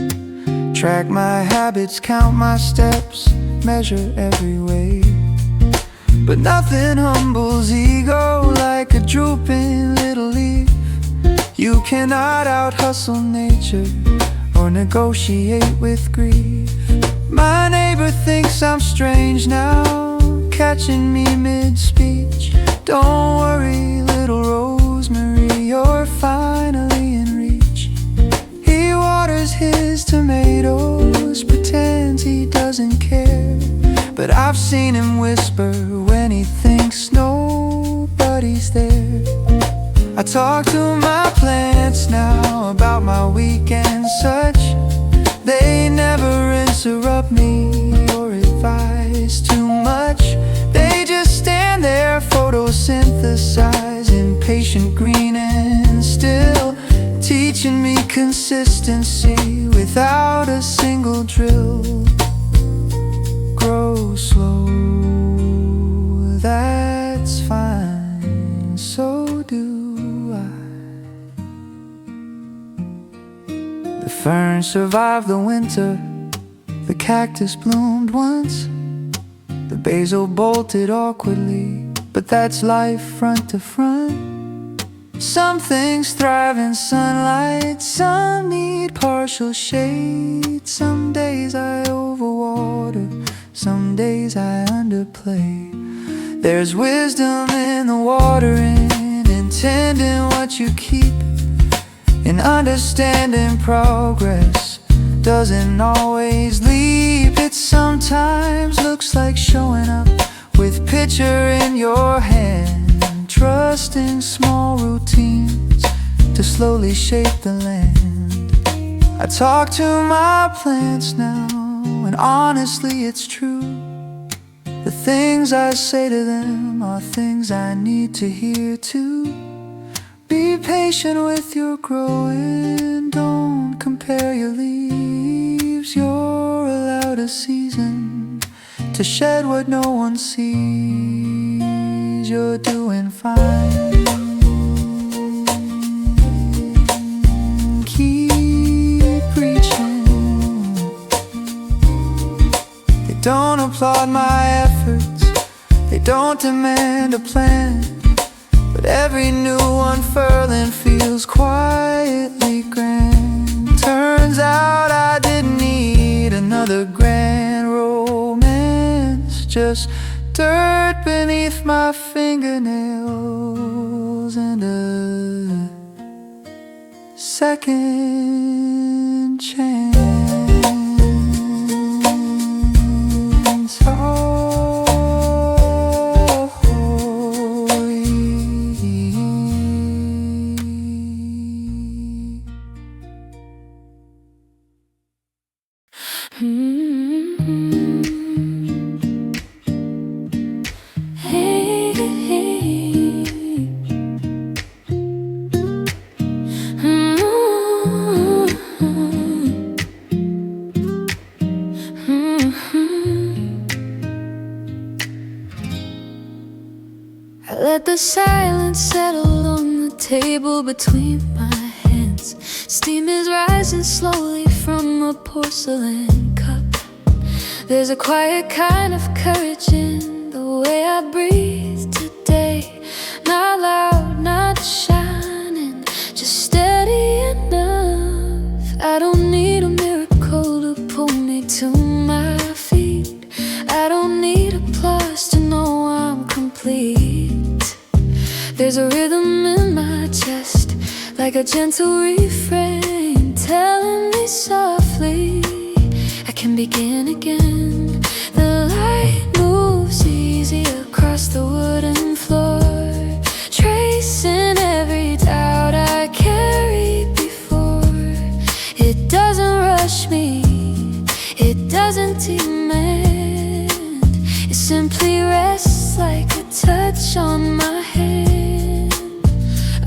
track my habits, count my steps, measure every way. But nothing humbles ego like a drooping little leaf. You cannot out-hustle nature or negotiate with grief. My neighbor thinks I'm strange now, catching me mid-speech. Don't worry, little Rosemary, you're finally in reach. He waters his tomatoes, pretends he doesn't care. But I've seen him whisper when he thinks nobody's there. I talk to my plants now about my week and such. They never interrupt me or advise too much. They just stand there, photosynthesizing, patient, green and still, teaching me consistency without a single drill. Grow slow, that's fine, so do I. The fern survived the winter, the cactus bloomed once, the basil bolted awkwardly, but that's life front to front. Some things thrive in sunlight, some need partial shade. Some days I overwater, some days I underplay. There's wisdom in the watering, intending what you keep, and understanding progress doesn't always leap. It sometimes looks like showing up with picture in your hand, trusting small routines to slowly shape the land. I talk to my plants now, and honestly it's true. The things I say to them are things I need to hear too. Be patient with your growing, don't compare your leaves leaves, you're allowed a season to shed what no one sees. You're doing fine. Keep preaching. They don't applaud my efforts, they don't demand a plan, but every new unfurling feels quietly grand. Turns out I didn't need another grand romance, just dirt beneath my fingernails and a second chance. I let the silence settle on the table between my hands. Steam is rising slowly from a porcelain cup. There's a quiet kind of courage in the way I breathe today. Not loud, not shining, just steady enough. I don't need a miracle to pull me to my feet. I don't need applause to know I'm complete. There's a rhythm in my chest, like a gentle refrain, telling me softly I can begin again. The light moves easy across the wooden floor, tracing every doubt I carried before. It doesn't rush me, it doesn't demand, it simply rests like a touch on my hand.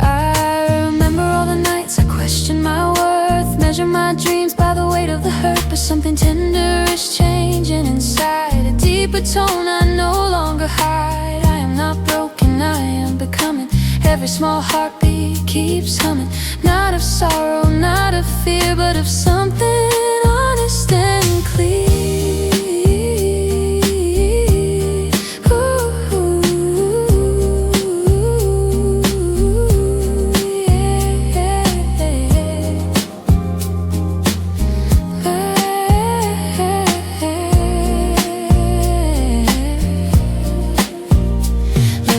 I remember all the nights I questioned my worth, measure my dreams by the weight of the hurt, but something tender is changing inside, a deeper tone I no longer hide. I am not broken, I am becoming. Every small heartbeat keeps humming, not of sorrow, not of fear, but of something honest and clear.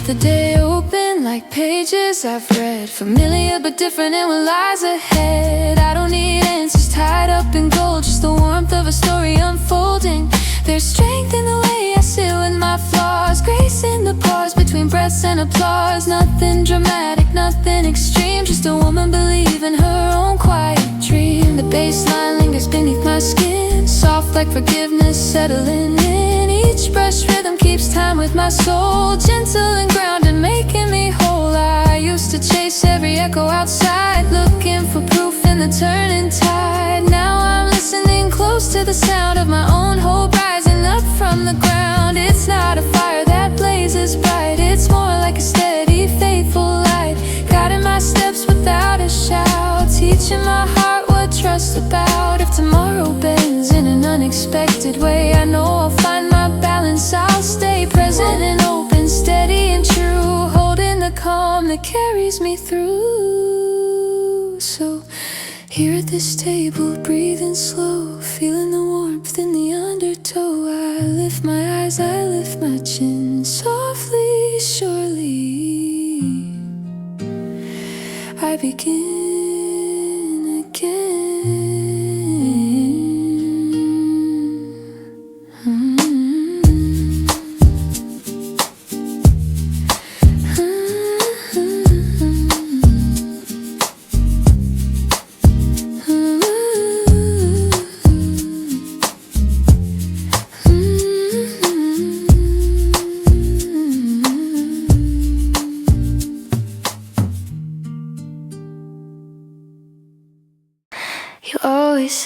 The day open like pages I've read, familiar but different and what lies ahead. I don't need answers tied up in gold, just the warmth of a story unfolding. There's strength in the way I sit with my flaws, grace in the pause between breaths and applause. Nothing dramatic, nothing extreme, just a woman believing her own quiet dream. The baseline lingers beneath my skin, soft like forgiveness settling in. Each brush rhythm keeps time with my soul, gentle and grounded, making me whole. I used to chase every echo outside, looking for proof in the turning tide. Now I'm listening close to the sound of my own hope rising up from the ground. It's not a fire that blazes bright, it's more like a steady, faithful light, guiding my steps without a shout, teaching my heart what trust's about. If tomorrow bends in an unexpected way, I know I'll find my balance. I'll stay present and open, steady and true, holding the calm that carries me through. So here at this table, breathing slow, feeling the warmth in the undertow. I lift my eyes, I lift my chin, softly, surely I begin again.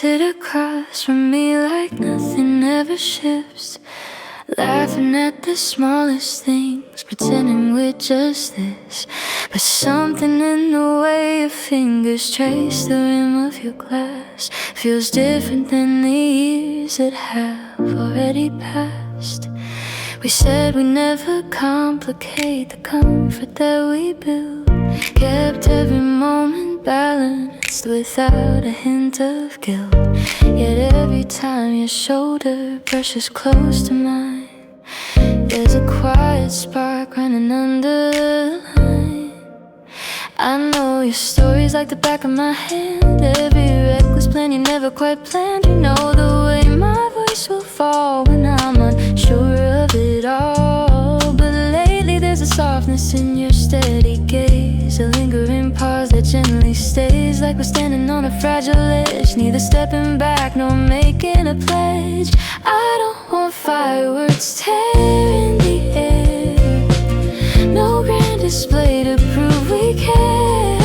sit across from me like nothing ever shifts, laughing at the smallest things, pretending we're just this. But something in the way your fingers trace the rim of your glass feels different than the years that have already passed. We said we never complicate the comfort that we build, kept every moment balanced without a hint of guilt. Yet every time your shoulder brushes close to mine, there's a quiet spark running under the line. I know your story's like the back of my hand, every reckless plan you never quite planned. You know the way my voice will fall when I'm unsure of it all. But lately there's a softness in your steady gaze, a lingering pause that gently stays, like we're standing on a fragile edge, neither stepping back nor making a pledge. I don't want fireworks tearing the air, no grand display to prove we care,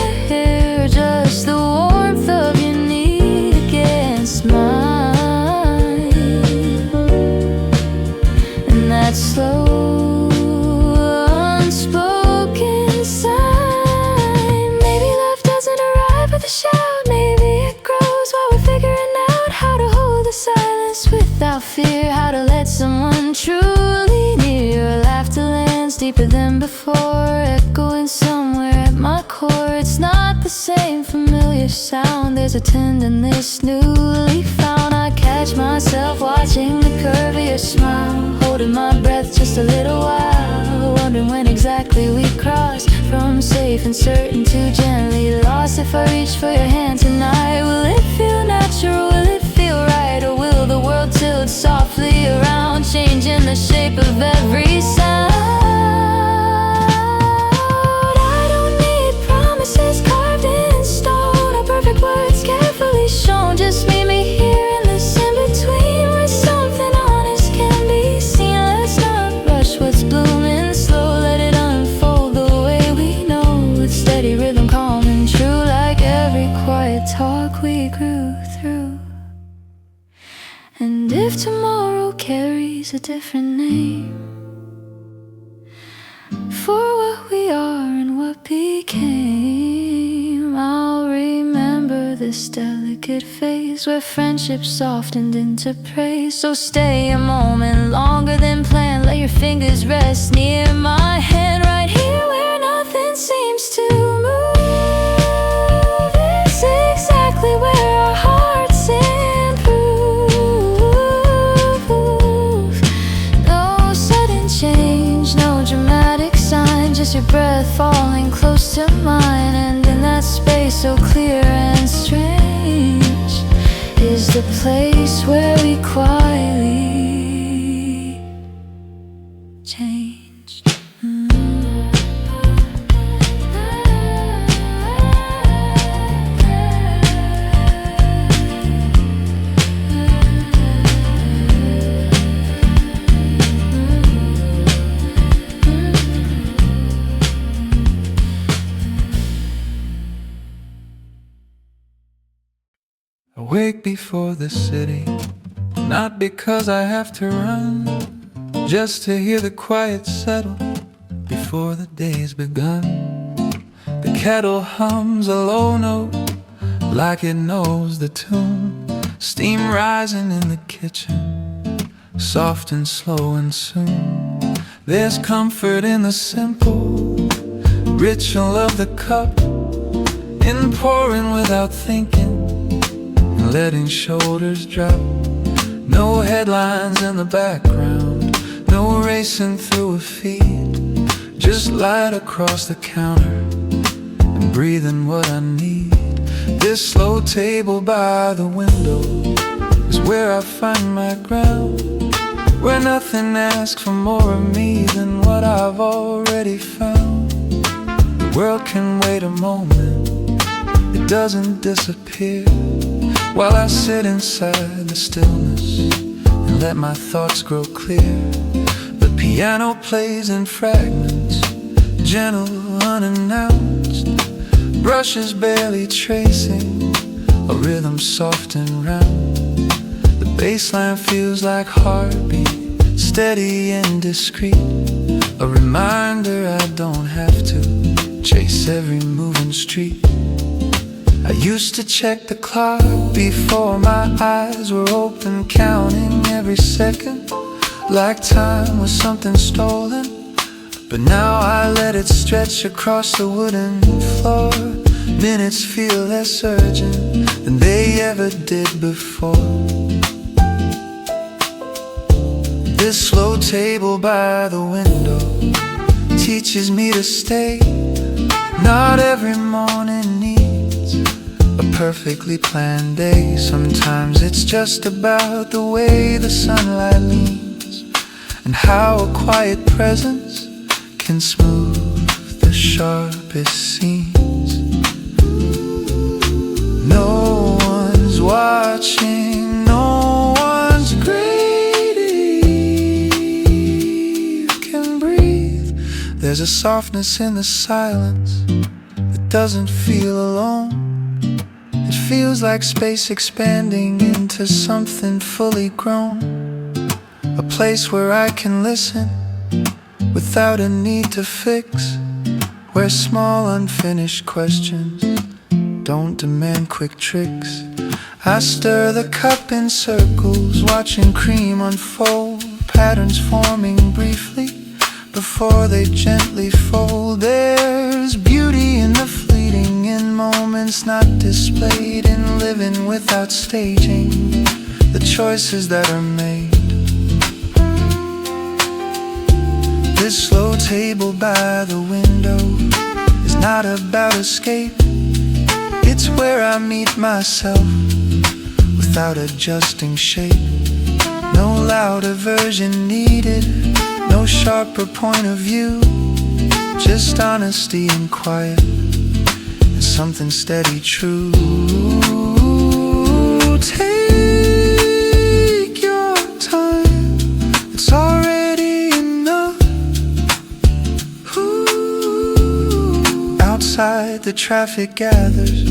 just the warmth of your need against mine, and that slow unspoken sign. Maybe love doesn't arrive with a shout, maybe it grows while we're figuring out how to hold the silence without fear, how to let someone truly near. Your laughter lands deeper than before, echoing somewhere at my core. It's not the same familiar sound, there's a tenderness newly found. I catch myself watching the curve of your smile, holding my breath just a little while, wondering when exactly we cross from safe and certain to gently lost. If I reach for your hand tonight, will it feel natural, will it feel right, or will the world tilt softly around, changing the shape of every sound? I don't need promises carved in stone, or perfect words carefully shown. Just meet me here in this in-between, where something honest can be seen. Let's not rush what's blooming, slow, let it unfold the way we know, with steady rhythm, calm and true, like every quiet talk we grew through. And if tomorrow carries a different name for what we are and what became, I'll remember this delicate phase where friendship softened into praise. So stay a moment longer than planned, let your fingers rest near my hand, right here where nothing seems to move. It's exactly where our hearts improve. No sudden change, no dramatic sign, just your breath falling close to mine. And in that space so clear and strange is the place where we quietly changed. Awake before the city, not because I have to run, just to hear the quiet settle before the day's begun. The kettle hums a low note like it knows the tune, steam rising in the kitchen, soft and slow, and soon there's comfort in the simple ritual of the cup, in pouring without thinking, letting shoulders drop. No headlines in the background, no racing through a feed, just light across the counter and breathing what I need. This slow table by the window is where I find my ground, where nothing asks for more of me than what I've already found. The world can wait a moment, it doesn't disappear, while I sit inside the stillness and let my thoughts grow clear. The piano plays in fragments, gentle, unannounced, brushes barely tracing a rhythm soft and round. The bass line feels like heartbeat, steady and discreet, a reminder I don't have to chase every moving street. I used to check the clock before my eyes were open, counting every second like time was something stolen. But now I let it stretch across the wooden floor. Minutes feel less urgent than they ever did before. This slow table by the window teaches me to stay. Not every morning needs a perfectly planned day. Sometimes it's just about the way the sunlight leans, and how a quiet presence can smooth the sharpest seams. No one's watching, no one's greedy. You can breathe. There's a softness in the silence that doesn't feel alone. It feels like space expanding into something fully grown. A place where I can listen without a need to fix, where small unfinished questions don't demand quick tricks. I stir the cup in circles, watching cream unfold, patterns forming briefly before they gently fold. There's beauty in the fleeting, in moments not displayed, in living without staging the choices that are made. This slow table by the window is not about escape. It's where I meet myself without adjusting shape. No louder version needed, no sharper point of view, just honesty and quiet, and something steady true. Take your time, it's already enough. Outside the traffic gathers,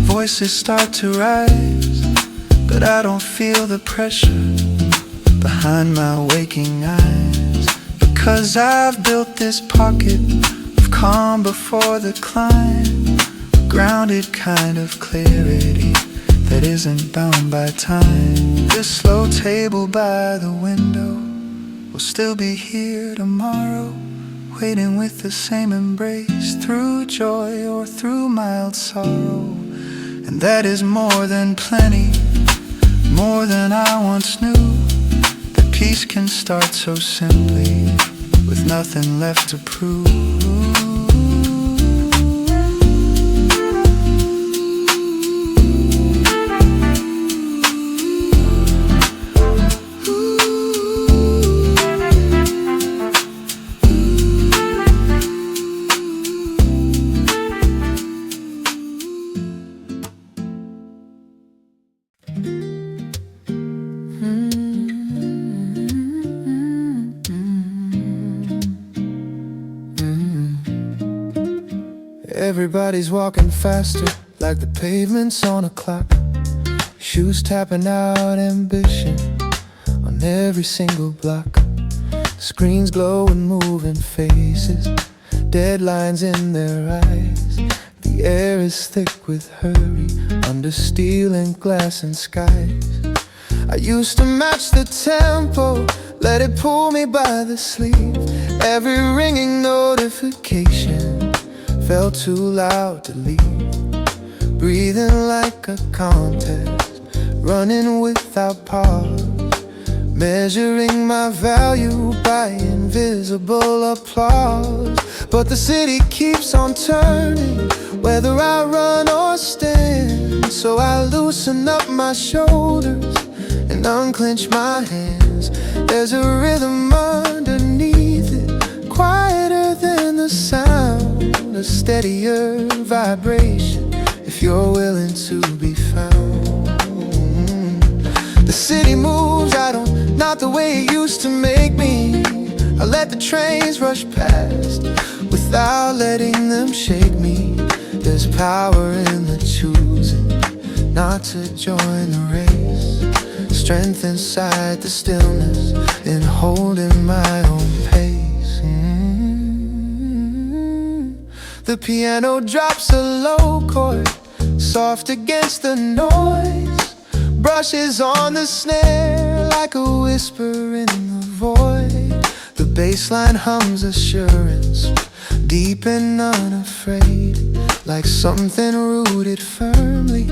voices start to rise, but I don't feel the pressure behind my waking eyes, because I've built this pocket of calm before the climb, a grounded kind of clarity that isn't bound by time. This slow table by the window will still be here tomorrow, waiting with the same embrace, through joy or through mild sorrow. And that is more than plenty, more than I once knew. That peace can start so simply, with nothing left to prove. Everybody's walking faster, like the pavements on a clock. Shoes tapping out ambition on every single block. Screens glow and moving faces, deadlines in their eyes. The air is thick with hurry, under steel and glass and skies. I used to match the tempo, let it pull me by the sleeve. Every ringing notification felt too loud to leave. Breathing like a contest, running without pause, measuring my value by invisible applause. But the city keeps on turning, whether I run or stand. So I loosen up my shoulders and unclench my hands. There's a rhythm underneath it, quieter than the sound, a steadier vibration, if you're willing to be found. The city moves, not the way it used to make me. I let the trains rush past without letting them shake me. There's power in the choosing, not to join the race. Strength inside the stillness in holding my own pace. The piano drops a low chord, soft against the noise, brushes on the snare like a whisper in the void. The bass line hums assurance, deep and unafraid, like something rooted firmly,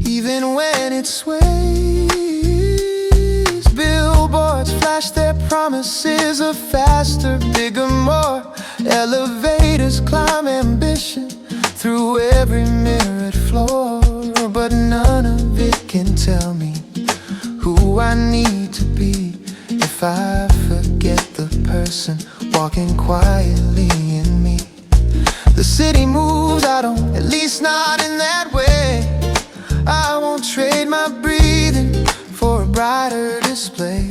even when it sways. Billboards flash their promises of faster, bigger, more. Elevators climb ambition through every mirrored floor, but none of it can tell me who I need to be if I forget the person walking quietly in me. The city moves, I don't, at least not in that way. I won't trade my breathing for a brighter display.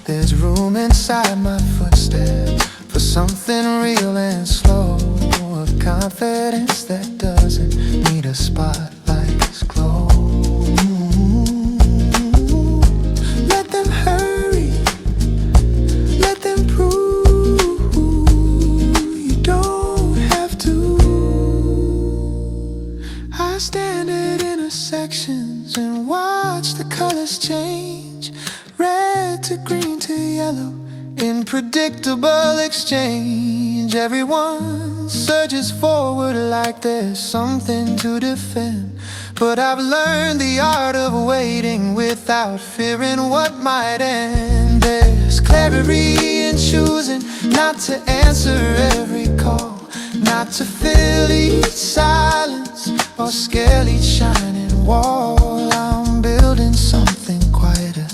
There's room inside my footsteps for something real and slow, a confidence that doesn't need a spotlight's glow. Let them hurry, let them prove you don't have to. I stand at intersections and watch the colors change, red to green to yellow, in predictable exchange. Everyone surges forward like there's something to defend, but I've learned the art of waiting without fearing what might end. There's clarity in choosing not to answer every call, not to fill each silence or scale each shining wall. I'm building something quieter,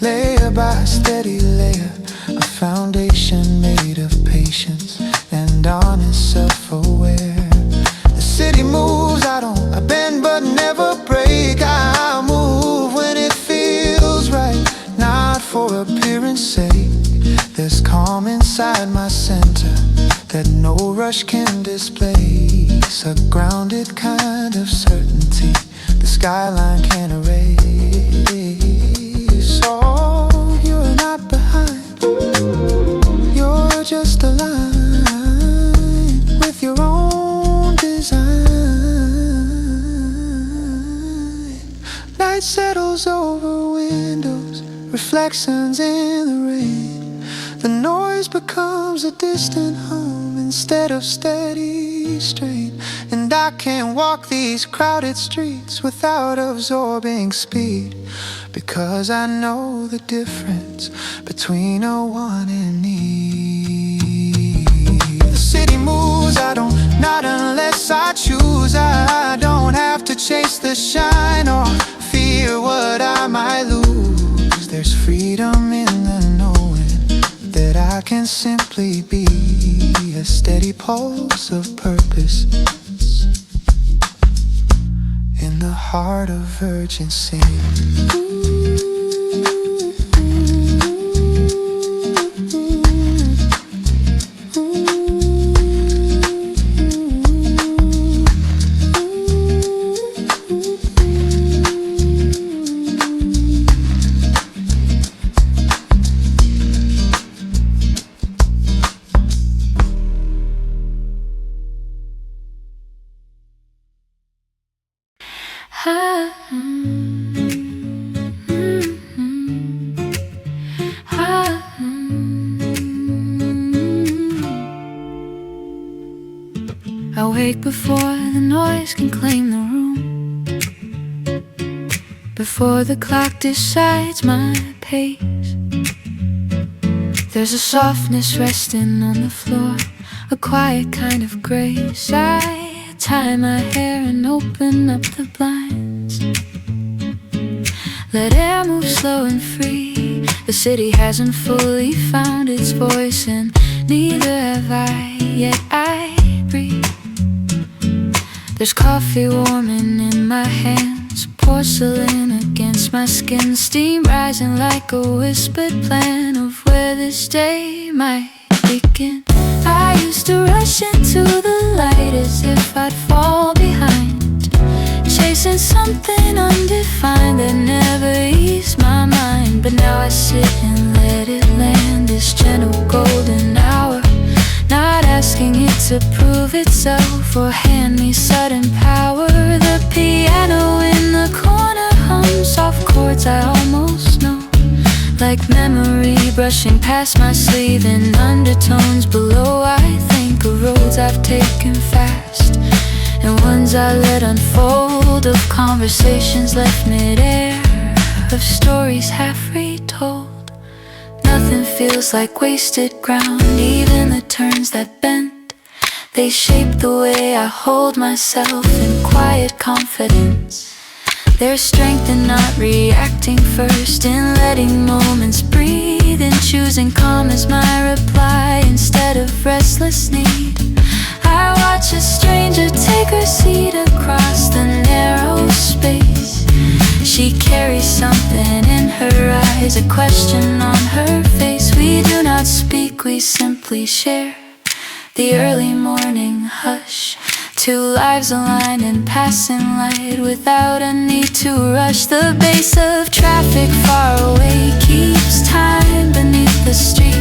layer by steady layer, a foundation made of patience and honest self-aware. The city moves, I bend but never break. I move when it feels right, not for appearance sake. There's calm inside my center that no rush can displace, a grounded kind of certainty the skyline can't erase. Oh, you're not behind, you're just aligned with your own design. Night settles over windows, reflections in the rain. The noise becomes a distant hum instead of steady strain. And I can't walk these crowded streets without absorbing speed, because I know the difference between a want and need. The city moves, I don't, not unless I choose. I don't have to chase the shine or fear what I might lose. There's freedom in the knowing that I can simply be a steady pulse of purpose in the heart of urgency. I wake before the noise can claim the room, before the clock decides my pace. There's a softness resting on the floor, a quiet kind of grace. I tie my hair and open up the blinds, let air move slow and free. The city hasn't fully found its voice, and neither have I, yet I breathe. There's coffee warming in my hands, porcelain against my skin, steam rising like a whispered plan of where this day might begin. I used to rush into the light as if I'd fall behind, chasing something undefined that never eased my mind. But now I sit and let it land, this gentle golden hour, not asking it to prove itself or hand me sudden power. The piano in the corner hums soft chords I almost know, like memory brushing past my sleeve in undertones below. I think of roads I've taken fast and ones I let unfold, of conversations left midair, of stories half retold. Nothing feels like wasted ground, even the turns that bend. They shape the way I hold myself in quiet confidence. There's strength in not reacting first, in letting moments breathe, in choosing calm as my reply instead of restless need. I watch a stranger take her seat across the narrow space. She carries something in her eyes, a question on her face. We do not speak, we simply share the early morning hush. Two lives aligned in passing light without a need to rush. The bass of traffic far away keeps time beneath the street,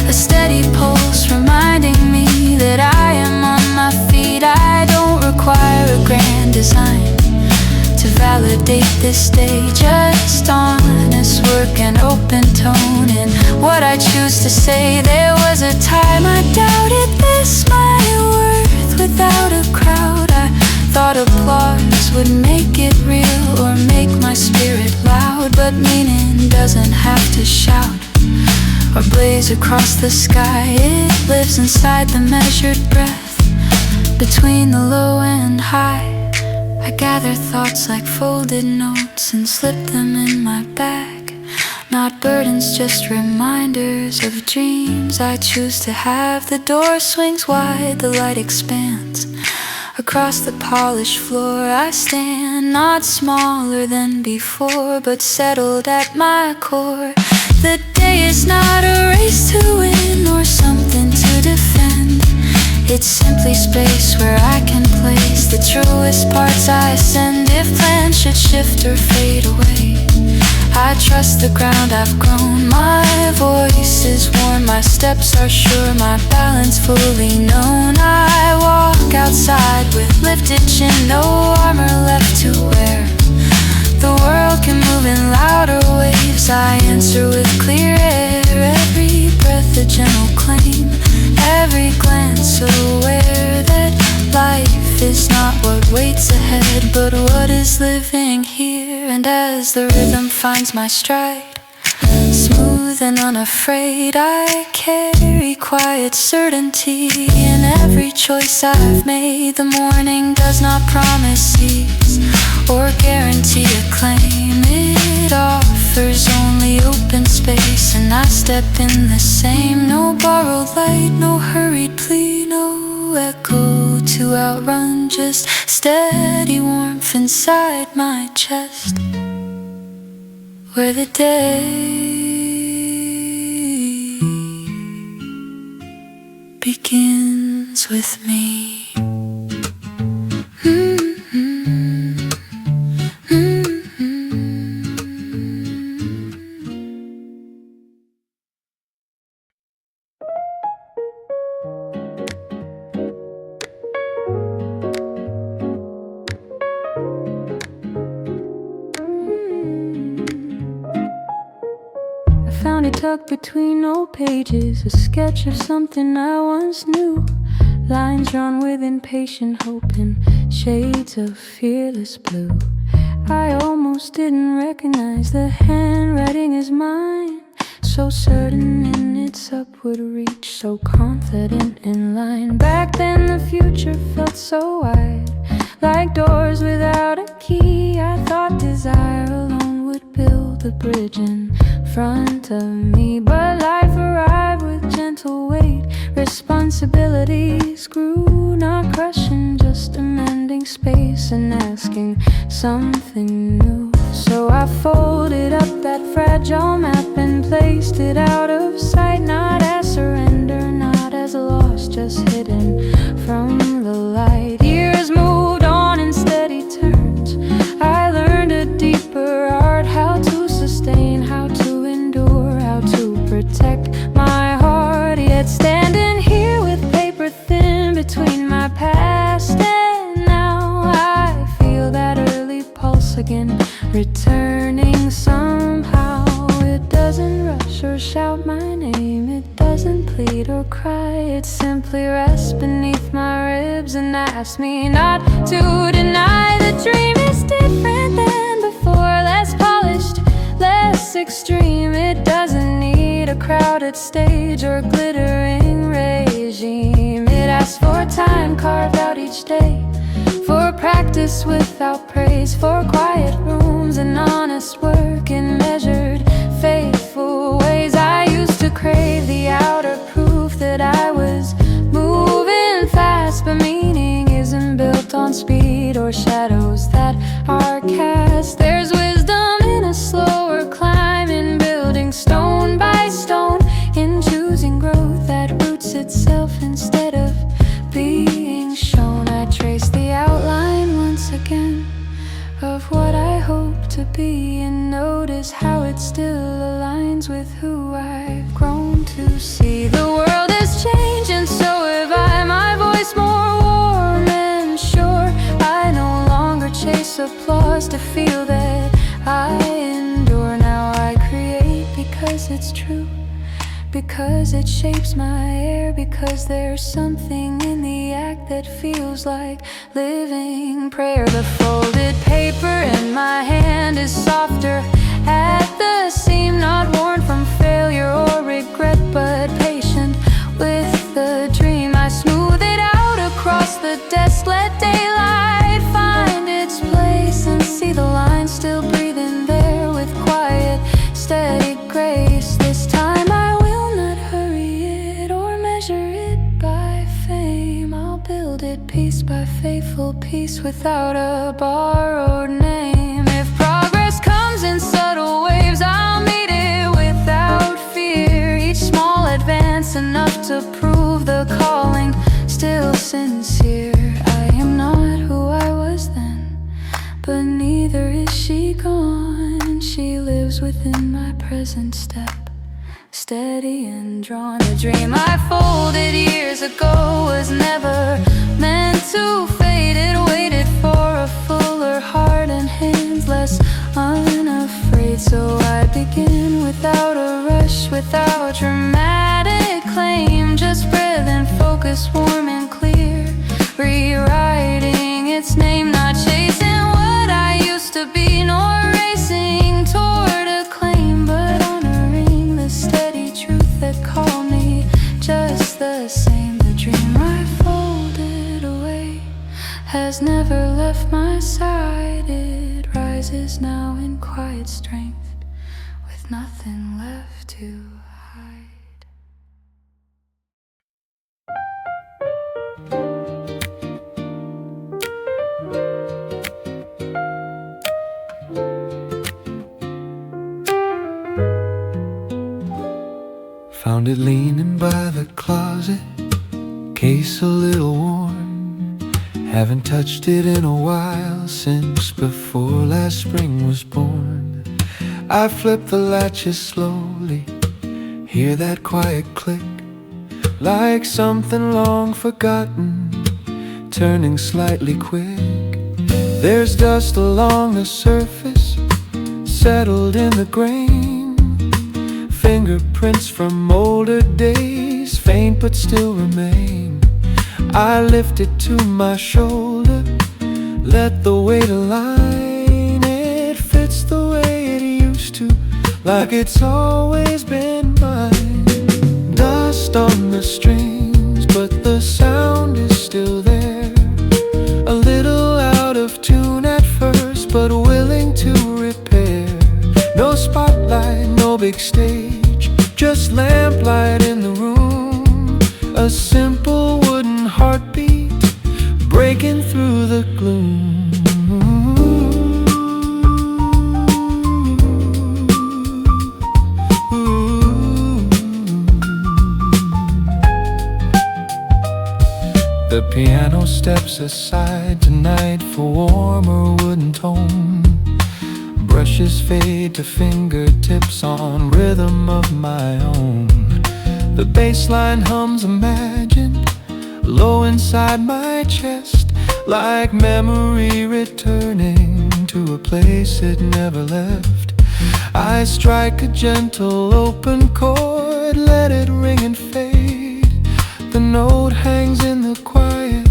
a steady pulse reminding me that I am on my feet. I don't require a grand design to validate this day, just honest work and open tone in what I choose to say. There was a time I doubted this, my worth without a crowd. I thought applause would make it real or make my spirit loud, but meaning doesn't have to shout or blaze across the sky. It lives inside the measured breath, between the low and high. I gather thoughts like folded notes and slip them in my bag. Not burdens, just reminders of dreams I choose to have. The door swings wide, the light expands. Across the polished floor I stand, not smaller than before, but settled at my core. The day is not a race to win or something to defend. It's simply space where I can place the truest parts I send. If plans should shift or fade away, I trust the ground I've grown. My voice is warm, my steps are sure, my balance fully known. I walk outside with lifted chin, no armor left to wear. The world can move in louder waves, I answer with clear air. Every breath a gentle claim, every glance aware that life is not what waits ahead, but what is living here. And as the rhythm finds my stride, smooth and unafraid, I carry quiet certainty in every choice I've made. The morning does not promise ease or guarantee acclaim. It offers only open space, and I step in the same. No borrowed light, no hurried plea, no echo to outrun, just steady warmth inside my chest, where the day begins with me. Found it tucked between old pages, a sketch of something I once knew. Lines drawn with impatient hope in shades of fearless blue. I almost didn't recognize the handwriting as mine, so certain in its upward reach, so confident in line. Back then the future felt so wide, like doors without a key. I thought desire alone would build a bridge in front of me, but life arrived with gentle weight. Responsibilities grew, not crushing, just amending space and asking something new. So I folded up that fragile map and placed it out of sight, not as surrender, not as a loss, just hidden from the light. Years moved on in steady turns, nerves and ask me not to deny the dream is different than before. Less polished, less extreme. It doesn't need a crowded stage or glittering regime. It asks for time carved out each day, for practice without praise, for quiet rooms and honest work in measured, faithful ways. I used to crave the outer proof that I was moving fast, but meaning isn't built on speed or shadows that are cast. There's wisdom in a slower climb, in building stone by stone, in choosing growth that roots itself instead of being shown. I trace the outline once again of what I hope to be, and notice how it still aligns with who I've grown to see. The world is changing, so have I. My voice more warm and sure. I no longer chase applause to feel that I endure. Now I create because it's true, because it shapes my air, because there's something in the act that feels like living prayer. The folded paper in my hand is softer at the seam, not worn from failure or regret, but patient with the dream. I smooth it out across the desk, let daylight find its place, and see the lines still breathing there with quiet, steady grace. This time I will not hurry it or measure it by fame. I'll build it piece by faithful piece without a borrowed name. If progress comes in subtle waves, I'll meet it without fear. Each small advance enough to prove the calling still sincere. I am not who I was then, but neither is she gone. She lives within my present step, steady and drawn. The dream I folded years ago was never meant to fade. It waited for a fuller heart and hands less unafraid. So I begin without a rush, without dramatic claim, just breath and focus, warm and clear, rewriting its name, not chasing what I used to be, nor racing toward acclaim, but honoring the steady truth that called me just the same. The dream I folded away has never left my side. It rises now in quiet strength, with nothing left to hide. Found it leaning by the closet, case a little worn. Haven't touched it in a while, since before last spring was born. I flip the latches slowly, hear that quiet click, like something long forgotten, turning slightly quick. There's dust along the surface, settled in the grain. Fingerprints from older days, faint but still remain. I lift it to my shoulder, let the weight align. It fits the way it used to, like it's always been mine. Dust on the strings, but the sound is still there. A little out of tune at first, but willing to repair. No spotlight, no big stage, just lamplight in the room. A simple wooden heartbeat breaking through the gloom. The piano steps aside tonight for warmer wooden tone. Brushes fade to fingertips on rhythm of my own. The bass line hums Imagine, low inside my chest, like memory returning to a place it never left. I strike a gentle open chord, let it ring and fade. The note hangs in the quiet,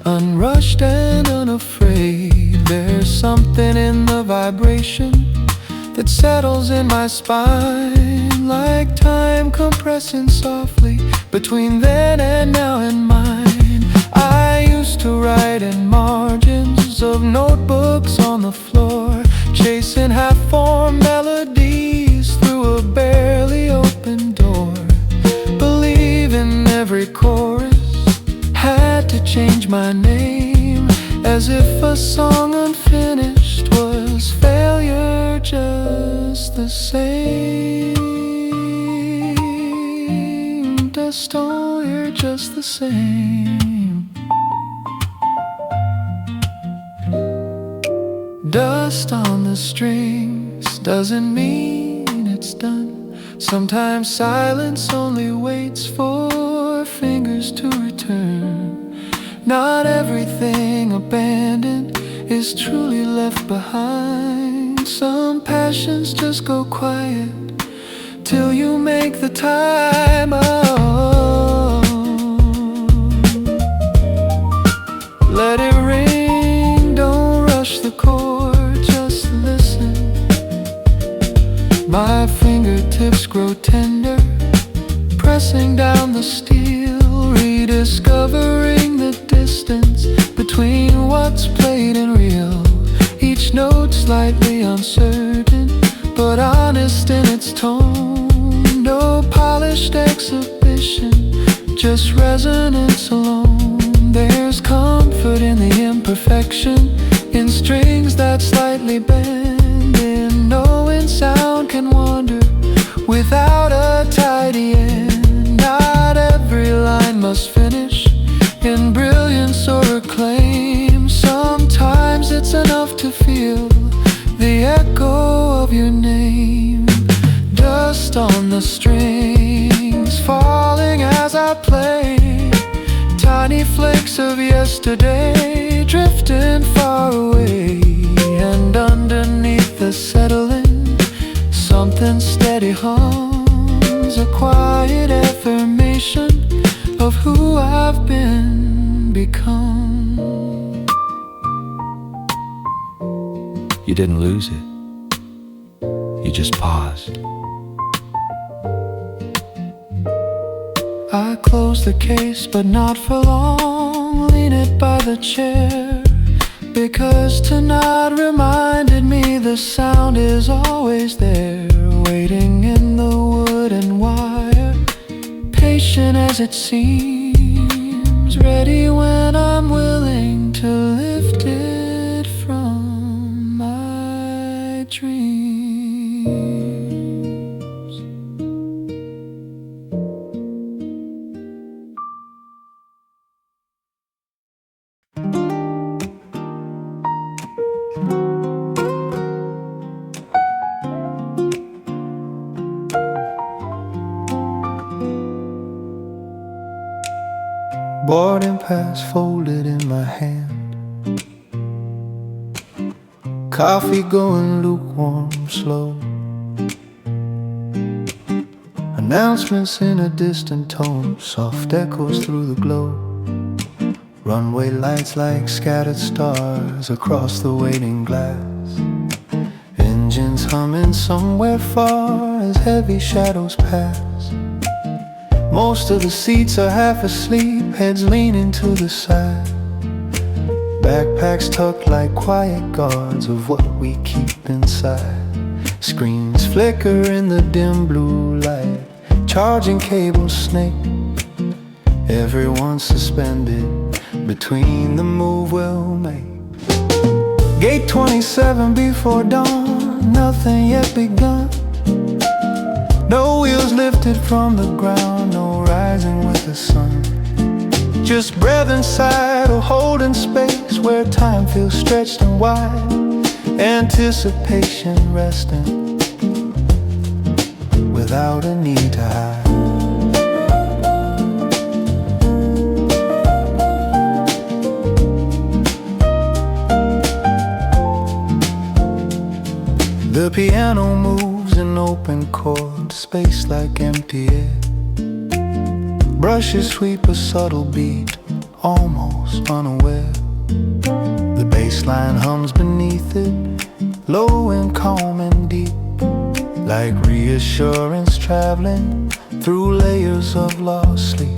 unrushed and unafraid. There's something in the vibration that settles in my spine, like time compressing softly between then and now and mine. I used to write in margins of notebooks on the floor, chasing half-formed melodies through a barely open door, believing every chorus had to change my name, as if a song unfinished was failure just the same. Dust on, you're just the same. Dust on the strings doesn't mean it's done. Sometimes silence only waits for fingers to return. Not everything abandoned is truly left behind. Some passions just go quiet till you make the time. Oh, let it ring, don't rush the chord, just listen. My fingertips grow tender, pressing down the steel, rediscovering the distance between what's played and real. Each note slightly uncertain, but honest in its tone. No polished exhibition, just resonance alone. There's comfort in the imperfection, in strings that slightly bend, in knowing sound can wander without a tidy end. Not every line must finish in brilliance or acclaim. Sometimes it's enough to feel the echo of your name. Dust on the strings, falling as I play. Tiny flakes of yesterday, drifting far away. And underneath the settling, something steady hums, a quiet affirmation of who I've become. You didn't lose it, you just paused. I closed the case, but not for long. Lean it by the chair, because tonight reminded me the sound is always there, waiting in the wood and wire, patient as it seems, ready when I'm willing to lift it from my dreams. Boarding pass folded in my hand, coffee going lukewarm, slow. Announcements in a distant tone, soft echoes through the glow. Runway lights like scattered stars across the waiting glass. Engines humming somewhere far as heavy shadows pass. Most of the seats are half asleep, heads leaning to the side. Backpacks tucked like quiet guards of what we keep inside. Screens flicker in the dim blue light, charging cables snake. Everyone's suspended between the move we'll make. Gate 27 before dawn, nothing yet begun. No wheels lifted from the ground, no rising with the sun. Just breath inside or holding space where time feels stretched and wide. Anticipation resting without a need to hide. The piano moves in open chord, space like empty air. Brushes sweep a subtle beat almost unaware. The bass line hums beneath it, low and calm and deep, like reassurance traveling through layers of lost sleep.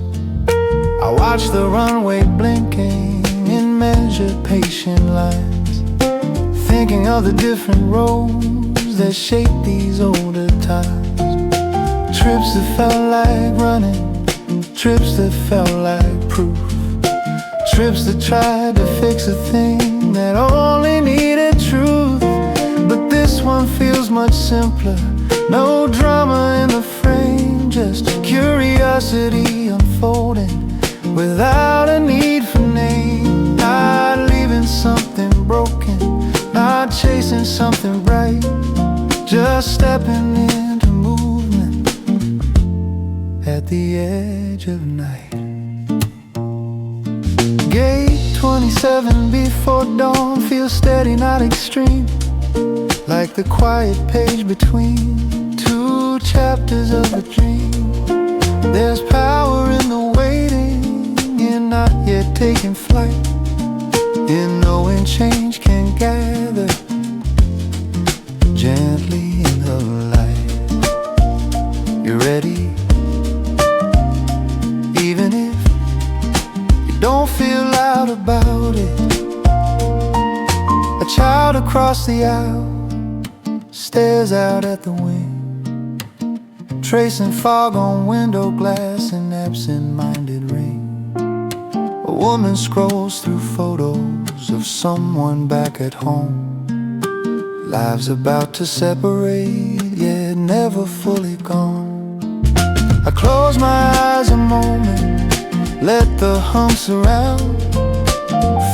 I watch the runway blinking in measured patient lines, thinking of the different roads that shape these older times. Trips that felt like running, trips that felt like proof, trips that tried to fix a thing that only needed truth. But this one feels much simpler, no drama in the frame, just curiosity unfolding without a need for name. Not leaving something broken, not chasing something bright, just stepping into movement at the edge of night. Gate 27 before dawn feels steady, not extreme, like the quiet page between two chapters of a dream. There's power in the waiting, in not yet taking flight, in knowing change can gather gently in the light. You ready? Even if you don't feel loud about it. A child across the aisle stares out at the wind, tracing fog on window glass in absent-minded rain. A woman scrolls through photos of someone back at home. Lives about to separate, yet never fully gone. I close my eyes a moment, let the hum surround,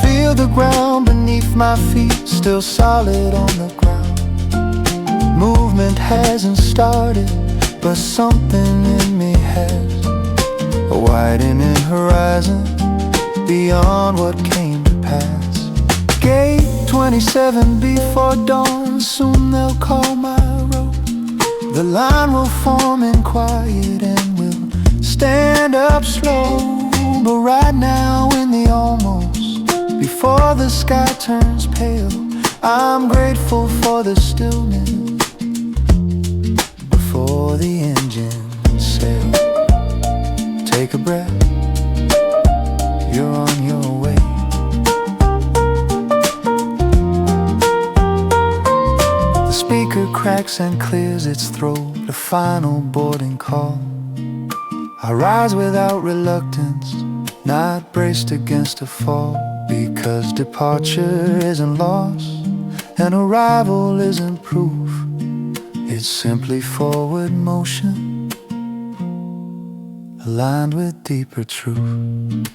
feel the ground beneath my feet, still solid on the ground. Movement hasn't started, but something in me has, a widening horizon beyond what came to pass. Gate 27 before dawn, soon they'll call my road. The line will form in quiet and we'll stand up slow. But right now in the almost, before the sky turns pale, I'm grateful for the stillness before the engines sail. Take a breath, you're on your way. The speaker cracks and clears its throat, a final boarding call. I rise without reluctance, not braced against a fall, because departure isn't loss and arrival isn't proof. It's simply forward motion, aligned with deeper truth.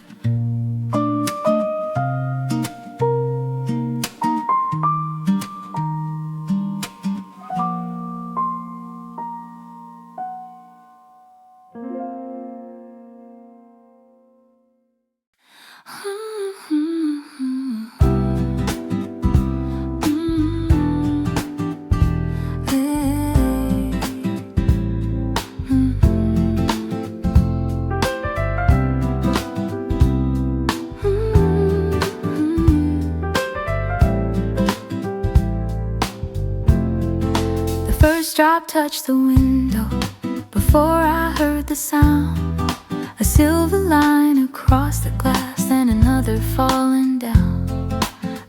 Drop touched the window before I heard the sound. A silver line across the glass, then another falling down.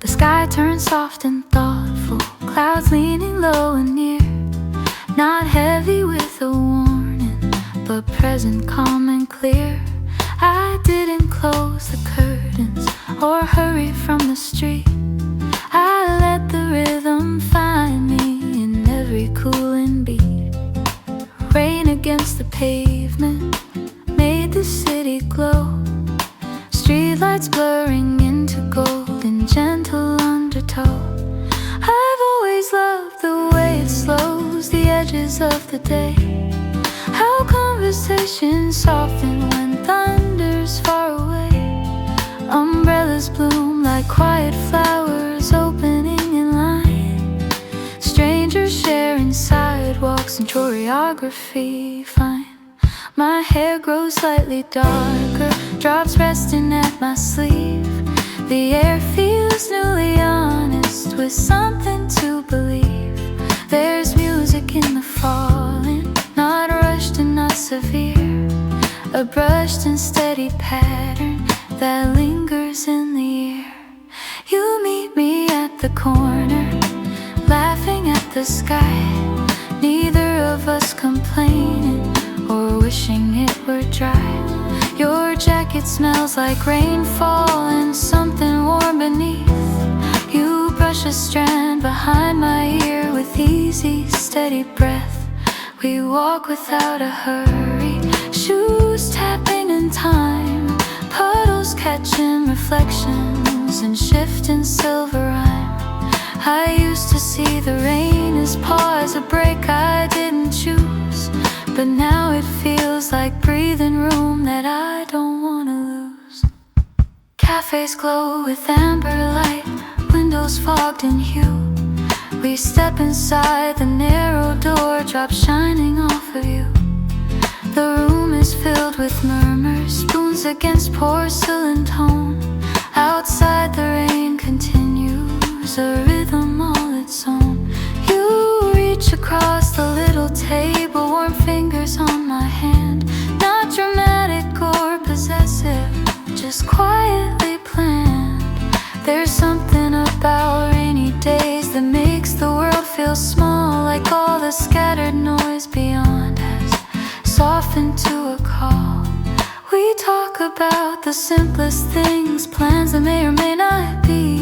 The sky turned soft and thoughtful, clouds leaning low and near, not heavy with a warning, but present, calm and clear. I didn't close the curtains or hurry from the street. I let the rhythm find me in every cooling beat. Rain against the pavement made the city glow, streetlights blurring into gold in gentle undertow. I've always loved the way it slows the edges of the day, how conversations soften when thunder's far away. Umbrellas bloom like quiet flowers opening in line, strangers sharing sidewalks and choreography fine. My hair grows slightly darker, drops resting at my sleeve. The air feels newly honest, with something to believe. There's music in the falling, not rushed and not severe. A brushed and steady pattern that lingers in the air. You meet me at the corner, laughing at the sky. Neither of us complaining or wishing it were dry. Your jacket smells like rainfall and something warm beneath. You brush a strand behind my ear with easy, steady breath. We walk without a hurry, shoes tapping in time, puddles catching reflections and shifting silver rhyme. I used to see the rain as pause, a break I didn't choose, but now it feels like breathing room that I don't wanna lose. Cafes glow with amber light, windows fogged in hue. We step inside, the narrow door drops shining off of you. The room is filled with murmurs, spoons against porcelain tone. Outside the rain continues, a rhythm all its own. You reach across the little table, warm fingers on my hand. Not dramatic or possessive, just quietly planned. There's something about rainy days that makes the world feel small, like all the scattered noise beyond has softened to a call. We talk about the simplest things, plans that may or may not be,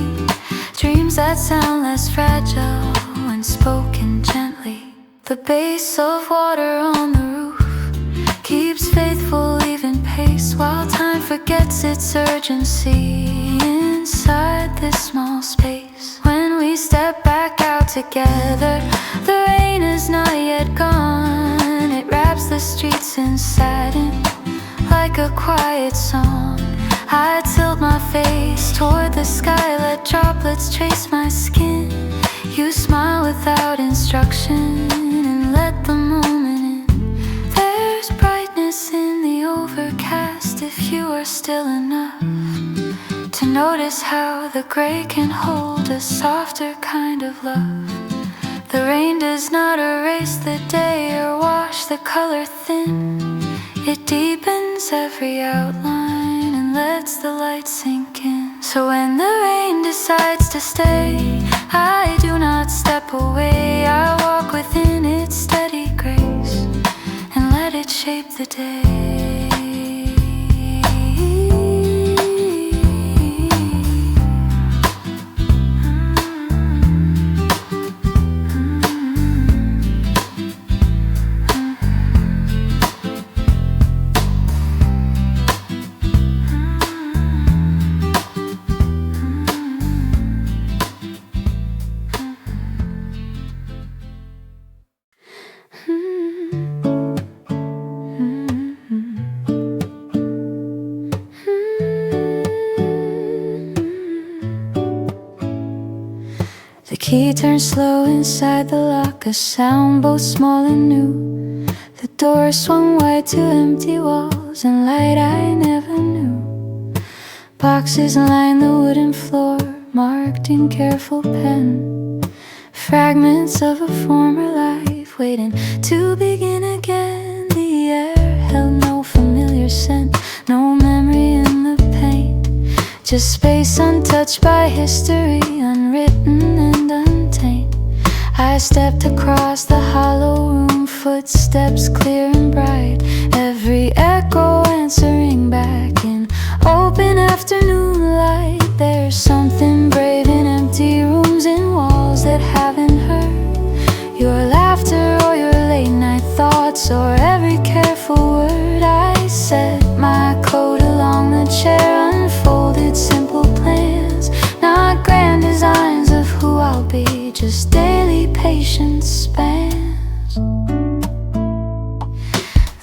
dreams that sound less fragile when spoken gently. The bass of water on the roof keeps faithful even pace, while time forgets its urgency inside this small space. When we step back out together, the rain is not yet gone. It wraps the streets in satin like a quiet song. I tilt my face toward the sky, let droplets trace my skin. You smile without instruction and let the moment in. There's brightness in the overcast if you are still enough to notice how the gray can hold a softer kind of love. The rain does not erase the day or wash the color thin. It deepens every outline and lets the light sink in. So when the rain decides to stay, I do not step away. I walk within its steady grace and let it shape the day. The key turns slow inside the lock, a sound both small and new. The door swung wide to empty walls and light I never knew. Boxes line the wooden floor, marked in careful pen. Fragments of a former life waiting to begin again. The air held no familiar scent, no memory in the paint. Just space untouched by history, unwritten and untamed. I stepped across the hollow room, footsteps clear and bright, every echo answering back in open afternoon light. There's something brave in empty rooms and walls that haven't heard your laughter or your late night thoughts or every careful word I said. My coat along the chair unfolded, simple plans, not grand designs of who I'll be, just daily patience spans.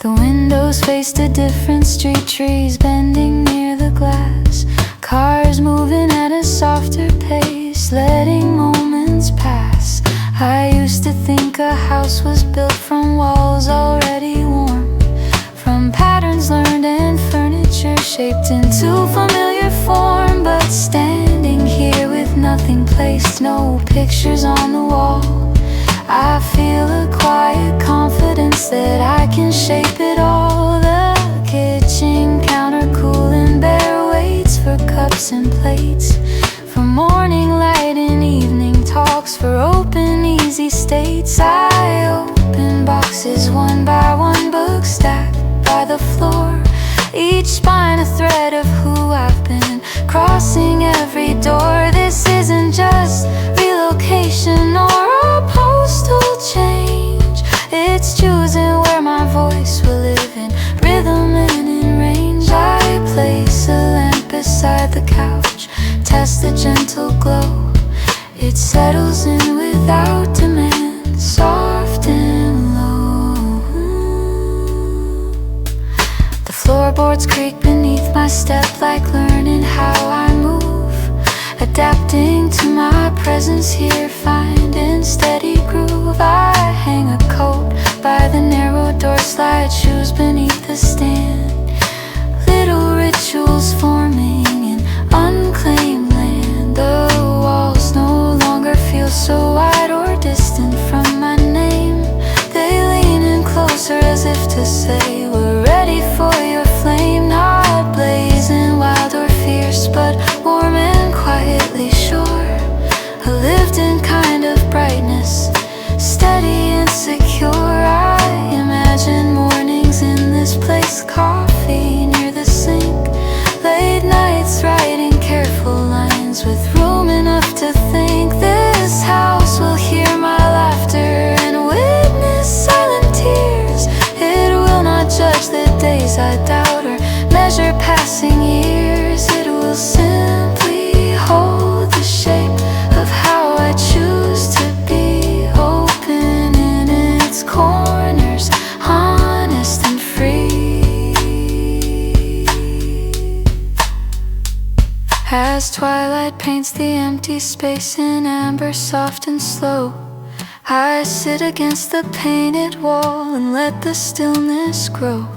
The windows faced a different street, trees bending near the glass, cars moving at a softer pace, letting moments pass. I used to think a house was built from walls already warm, from replaced, no pictures on the wall. I feel a quiet confidence that I can shape it all. The kitchen counter cool and bare waits for cups and plates, for morning light and evening talks, for open easy states. I open boxes one by one, books stacked by the floor, each spine a thread of who I've been, crossing every door. This isn't just relocation or a postal change, it's choosing where my voice will live, in rhythm and in range. I place a lamp beside the couch, test the gentle glow, it settles in without demand, soft and low. The floorboards creak beneath my step, like learning how I move, adapting to my presence here, finding steady groove. I hang a coat by the narrow door, slide shoes beneath the stand, little rituals forming in unclaimed land. The walls no longer feel so wide or distant from my name, they lean in closer as if to say, we're ready for your flame. Not blazing wild or fierce, but warm and quietly sure, a lived-in kind of brightness, steady and secure. I imagine mornings in this place, coffee near the sink, late nights writing careful lines with room enough to think. This house will hear my laughter and witness silent tears. It will not judge the days I doubt or measure passing years. It will simply hold the shape of how I choose to be, open in its corners, honest and free. As twilight paints the empty space in amber, soft and slow, I sit against the painted wall and let the stillness grow.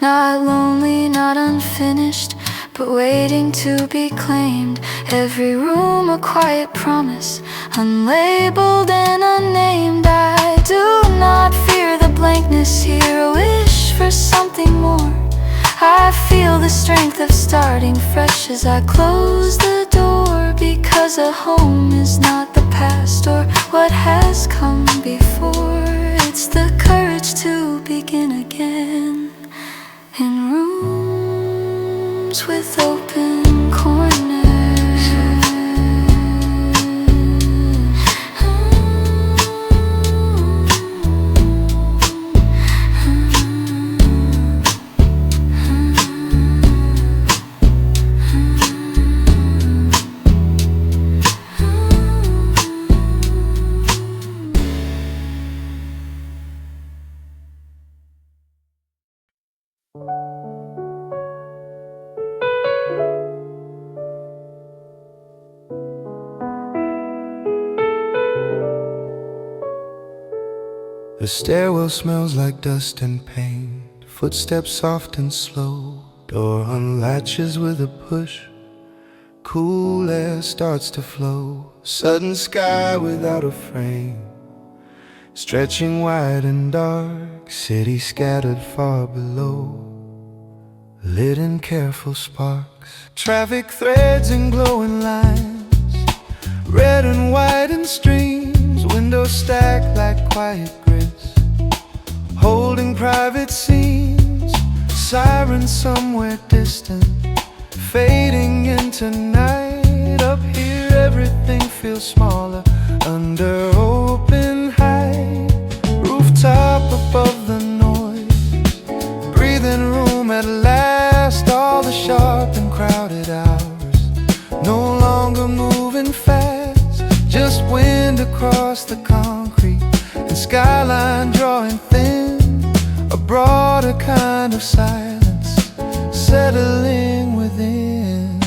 Not lonely, not unfinished, but waiting to be claimed. Every room a quiet promise, unlabeled and unnamed. I do not fear the blankness here, a wish for something more. I feel the strength of starting fresh as I close the door, because a home is not the past or what has come before. It's the courage to begin again, in rooms with open corners. The stairwell smells like dust and paint, footsteps soft and slow, door unlatches with a push, cool air starts to flow, sudden sky without a frame, stretching wide and dark, city scattered far below, lit in careful sparks, traffic threads and glowing lines, red and white and streams, windows stacked like quiet grids, holding private scenes, sirens somewhere distant, fading into night. Up here everything feels smaller, under open height, rooftop above the noise, breathing room at last. All the sharp and crowded hours, no longer moving fast, just wind across the concrete and skyline drawing thin, a broader kind of silence settling within.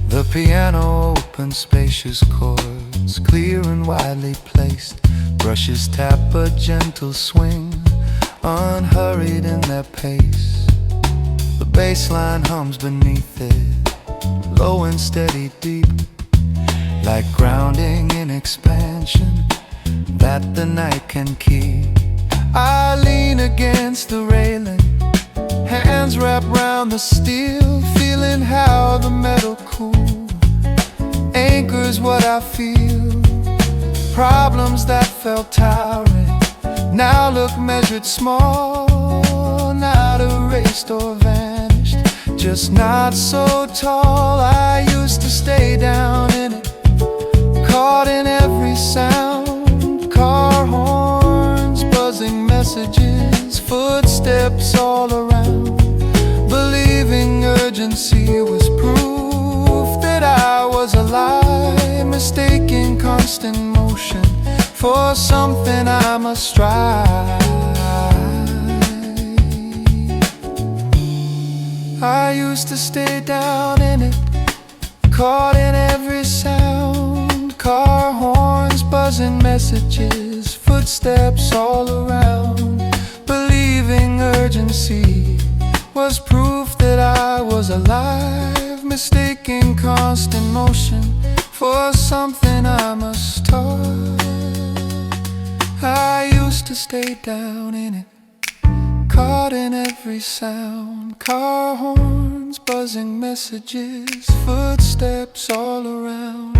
The piano opens spacious chords, notes, clear and widely placed. Brushes tap a gentle swing, unhurried in their pace. The bass line hums beneath it, low and steady deep, like grounding in expansion that the night can keep. I lean against the railing, hands wrapped round the steel, feeling how the metal cool anchors what I feel. Problems that felt towering now look measured small, not erased or vanished, just not so tall. I used to stay down in it, caught in every sound, car horns, buzzing messages, footsteps all around, believing urgency was proof that I was alive, mistaking constant motion for something I must strive. I used to stay down in it, caught in every sound, car horns, buzzing messages, footsteps all around, believing urgency was proof that I was alive, mistaking constant motion for something I must start. I used to stay down in it, caught in every sound, car horns, buzzing messages, footsteps all around,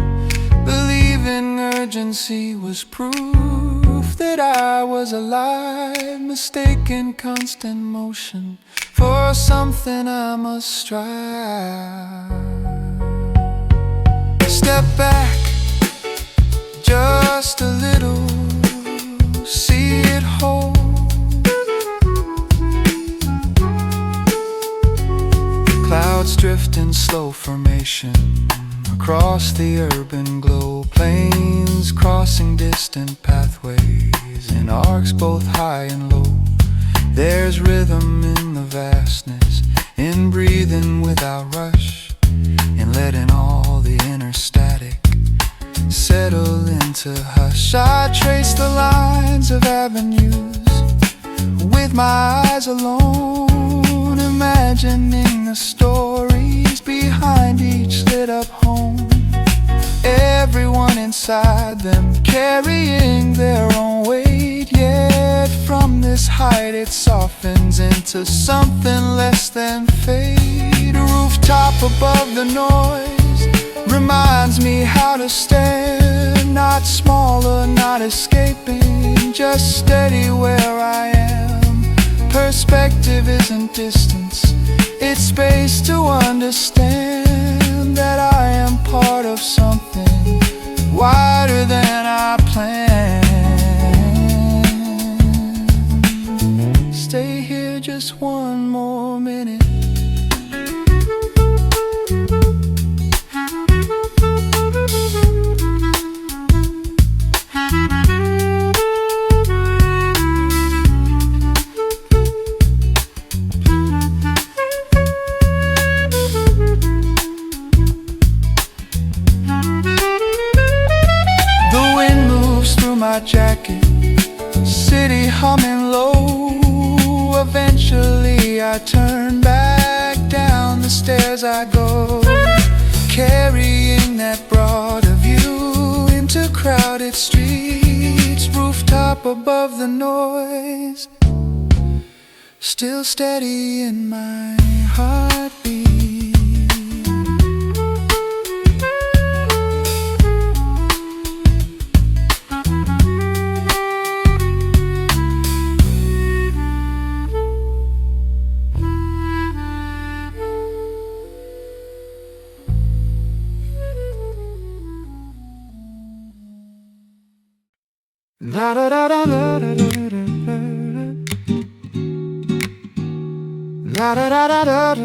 believing urgency was proof that I was alive, mistaking constant motion for something I must strive. Step back just a little, see it whole. Clouds drift in slow formation across the urban glow, planes crossing distant pathways in arcs both high and low. There's rhythm in the vastness, in breathing without rush, in letting all the inner static settle into hush. I trace the lines of avenues with my eyes alone, imagining the stories behind each lit up home. Everyone inside them carrying their own weight, yet from this height it softens into something less than fate. A rooftop above the noise reminds me how to stand, not smaller, not escaping, just steady where I am. Perspective isn't distance, it's space to understand that I am part of something wider than I planned. Stay here just one more minute. My jacket, city humming low. Eventually I turn back, down the stairs I go, carrying that broader view into crowded streets. Rooftop above the noise, still steady in my heartbeat. La da da da da da da la da da da da da da.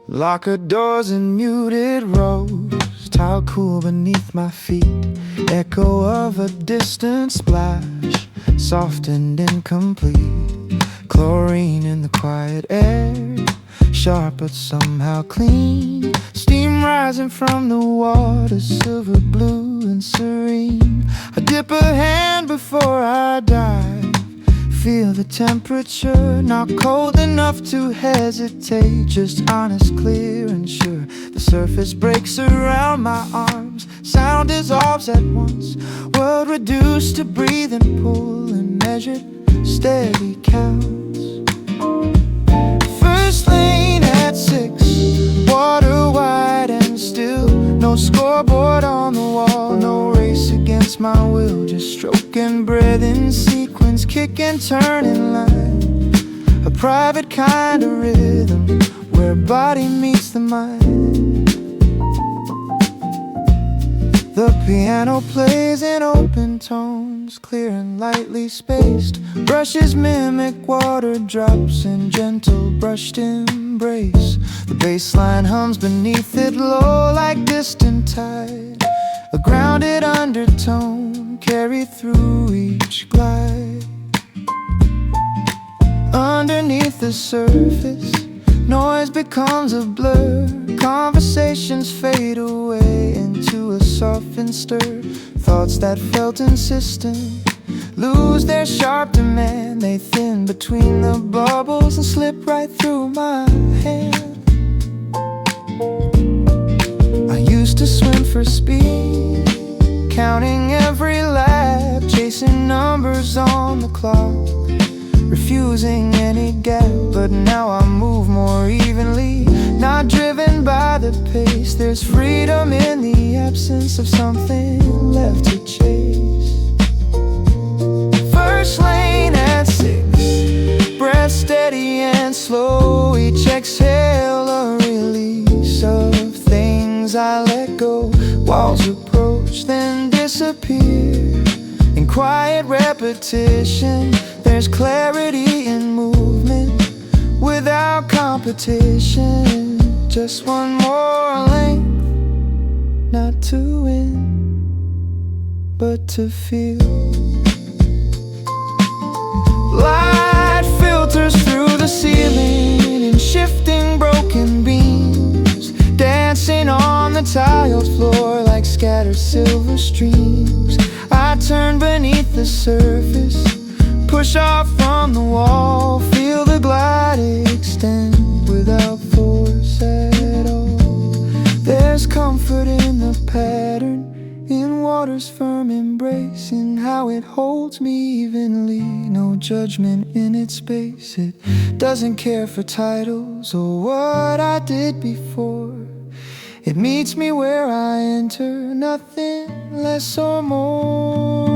Locker doors and muted rows, tile cool beneath my feet, echo of a distant splash, soft and incomplete. Chlorine in the quiet air, sharp but somehow clean. Steam rising from the water, silver blue and serene. I dip a hand before I dive, feel the temperature, not cold enough to hesitate, just honest, clear and sure. The surface breaks around my arms, sound dissolves at once, world reduced to breathe and pull and measured, steady counts. First lane at 6, water wide and still, no scoreboard on the wall, no race against my will, just stroking breath in sequence, kick and turn in line, a private kind of rhythm where body meets the mind. The piano plays in open tones, clear and lightly spaced. Brushes mimic water drops in gentle brushed embrace. The bass line hums beneath it, low like distant tide, a grounded undertone carried through each glide. Underneath the surface, noise becomes a blur, conversations fade away into a softened stir. Thoughts that felt insistent lose their sharp demand, they thin between the bubbles and slip right through my hand. I used to swim for speed, counting every lap, chasing numbers on the clock, refusing any gap. But now I move more evenly, not driven by the pace. There's freedom in the absence of something left to chase. First lane at 6, breath steady and slow, each exhale a release of things I let go. Walls approach then disappear in quiet repetition. There's clarity in movement without competition. Just one more length, not to win, but to feel. Light filters through the ceiling in shifting broken beams, dancing on the tiled floor like scattered silver streams. I turn beneath the surface, push off from the wall, feel the glide extend without force at all. There's comfort in the pattern, in water's firm embrace, in how it holds me evenly, no judgment in its space. It doesn't care for titles or what I did before. It meets me where I enter, nothing less or more.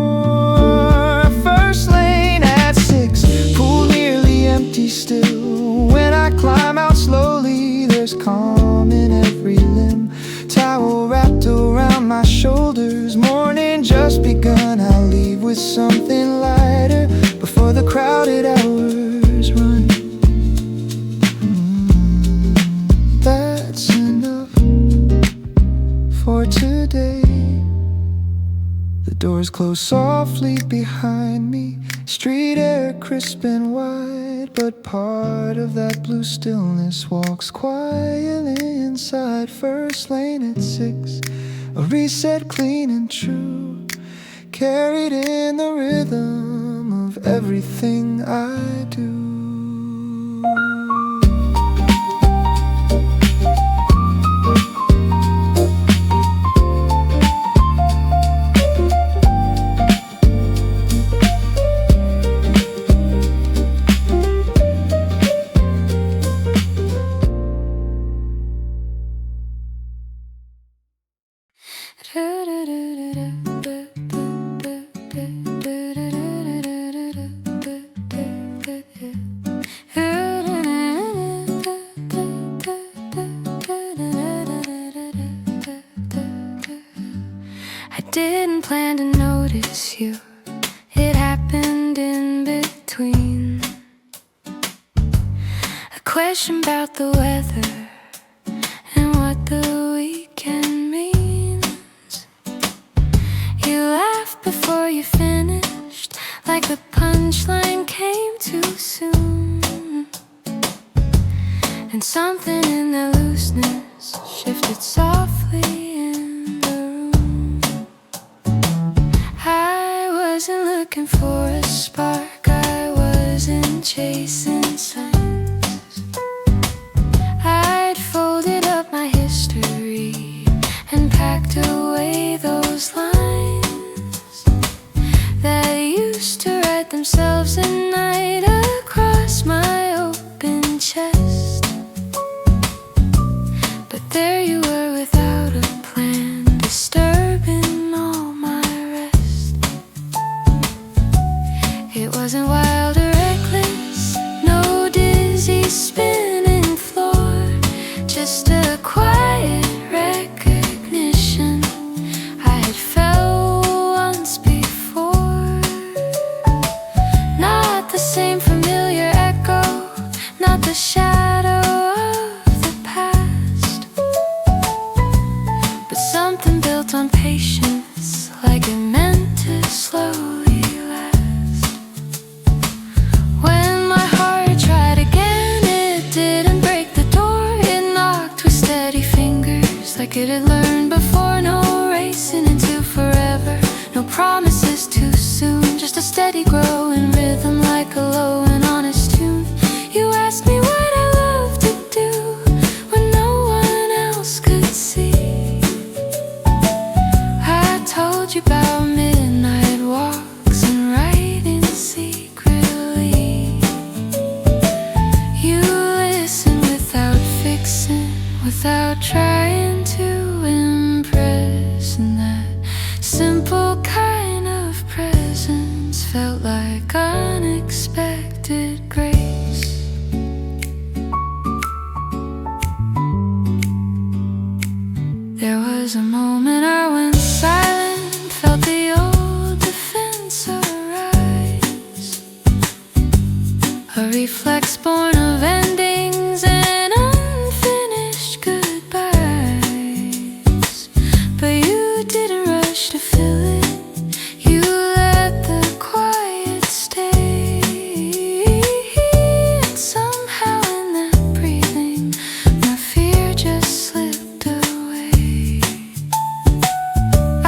First lane at 6, pool nearly empty still. When I climb out slowly, there's calm in every limb. Towel wrapped around my shoulders, morning just begun. I'll leave with something lighter before the crowded hours run. That's enough for today. The doors close softly behind me, street air crisp and wide, but part of that blue stillness walks quietly inside. First lane at 6, a reset clean and true, carried in the rhythm of everything I do. I didn't plan to notice you, it happened in between. A question about the weather and what the weekend means. whispered softly in the room. I wasn't looking for a spark, I wasn't chasing signs. I'd folded up my history and packed away those lines that used to write themselves at night across my open chest. But there you were without a plan, disturbing all my rest. It wasn't wild or reckless, no dizzy spinning floor, just a quiet recognition I had felt once before. Not the same familiar echo, not the shadow of the past, but something built on patience, like it meant to slowly last. When my heart tried again, it didn't break the door. It knocked with steady fingers, like it had learned before. No racing into forever, no promises too soon, just a steady growing rhythm, like a low and honest tune. You asked me what I love to do when no one else could see. I told you about midnight walks and writing secretly. You listened without fixing, without trying to impress, and that simple kind of presence felt like unexpected grace. There was a moment I went silent, felt the old defense arise, a reflex born of endings and unfinished goodbyes. But you didn't rush to fill it, you let the quiet stay. And somehow in that breathing, my fear just slipped away. I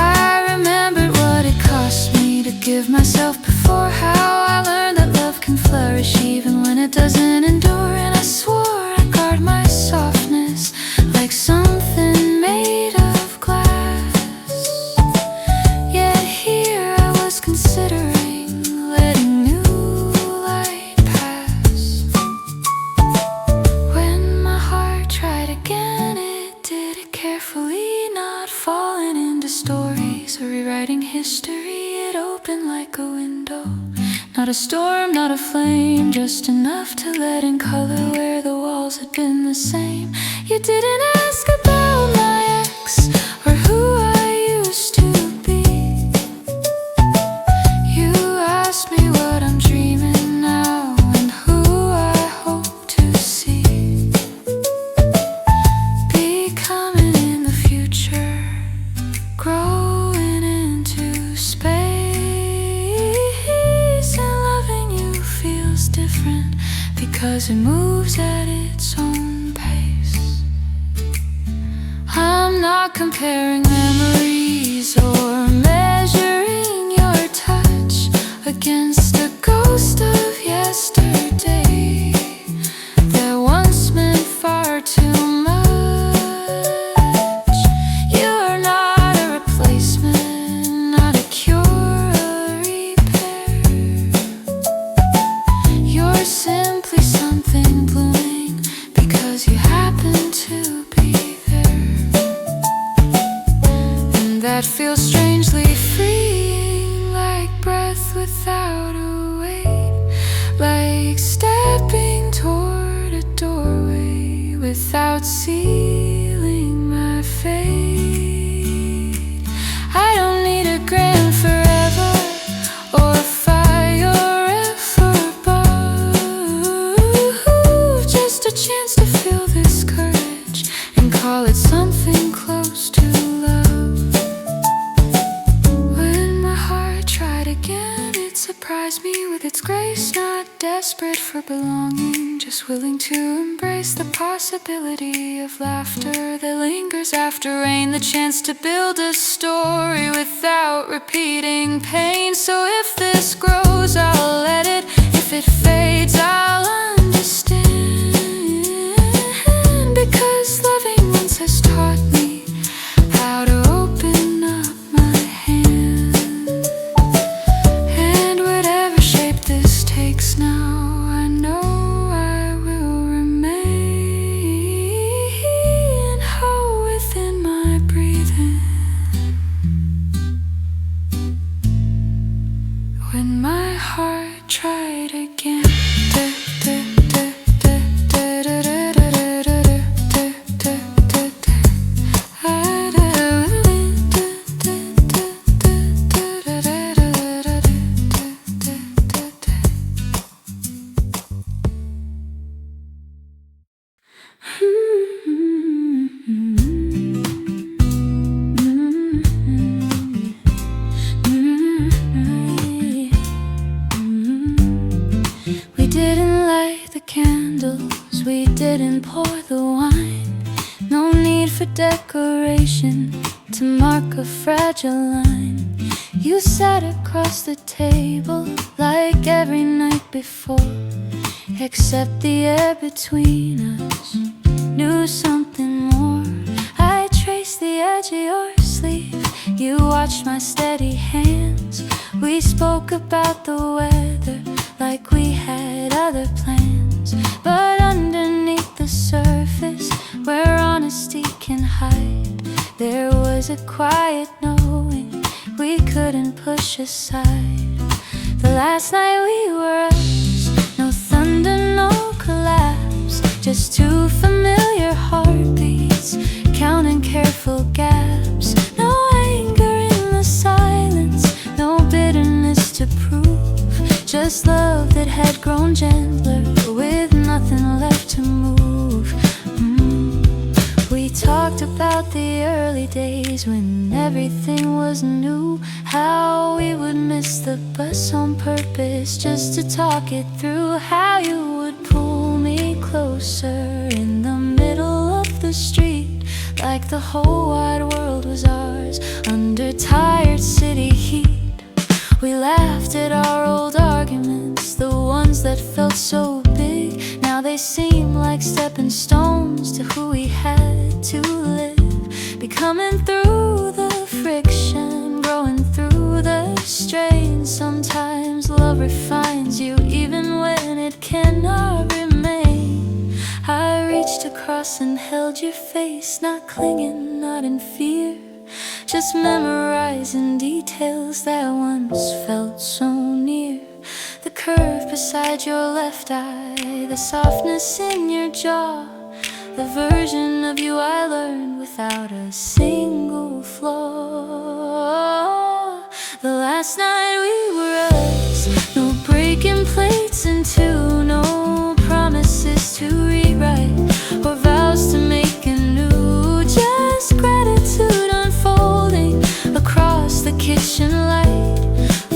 remembered what it cost me to give myself before, how I learned that love can flourish even when it doesn't endure. And I swore I'd guard my softness like something made of glass. Yet here I was considering letting new light pass. When my heart tried again, it did it carefully, not falling into stories or rewriting history. It opened like a window, not a storm, not a flame, just enough to let in color where the walls had been the same. You didn't ask about my ex or who I used to be. You asked me what I'm dreaming now and who I hope to see becoming in the future, growing into space. And loving you feels different because it moves at its own pace. I'm not comparing memories or measuring your touch against a ghost of yesterday that once meant far too much. You're not a replacement, not a cure, a repair. You're simply something blooming because you happen to be there. And that feels strangely freeing, like breath without a weight, like stepping toward a doorway without sealing my fate. I don't need a grand forever or a fire ever above, just a chance to feel this courage and call it something close to love. When my heart tried again, it surprised me with its grace, not desperate for belonging, just just willing to embrace the possibility of laughter that lingers after rain, the chance to build a story without repeating pain. So if this grows, I'll let it. If it fades, I'll understand. Because loving once has taught me how to open up my hand. And whatever shape this takes now, I know I will remain whole within my breathing. When my heart tried again, we didn't light the candles, we didn't pour the wine. No need for decoration to mark a fragile line. You sat across the table like every night before, except the air between us knew something more. I traced the edge of your sleeve, you watched my steady hands. We spoke about the weather like we had other plans. But underneath the surface, where honesty can hide, there was a quiet knowing we couldn't push aside. The last night we were us, no thunder, no collapse, just two familiar heartbeats, counting careful gaps. No anger in the silence, no bitterness to prove, just love that had grown gentler with nothing left to move. We talked about the early days when everything was new, how we would miss the bus on purpose just to talk it through, how you would pull me closer in the middle of the street like the whole wide world was ours under tired city heat. We laughed at our old arguments, the ones that felt so big. Now they seem like stepping stones to who we had to live. Becoming through the friction, growing through the strain. Sometimes love refines you even when it cannot remain. I reached across and held your face, not clinging, not in fear, just memorizing details that once felt so near. The curve beside your left eye, the softness in your jaw, the version of you I learned without a single flaw. The last night we were us, no breaking plates in two, no promises to rewrite or vows to make anew, just gratitude unfolding across the kitchen light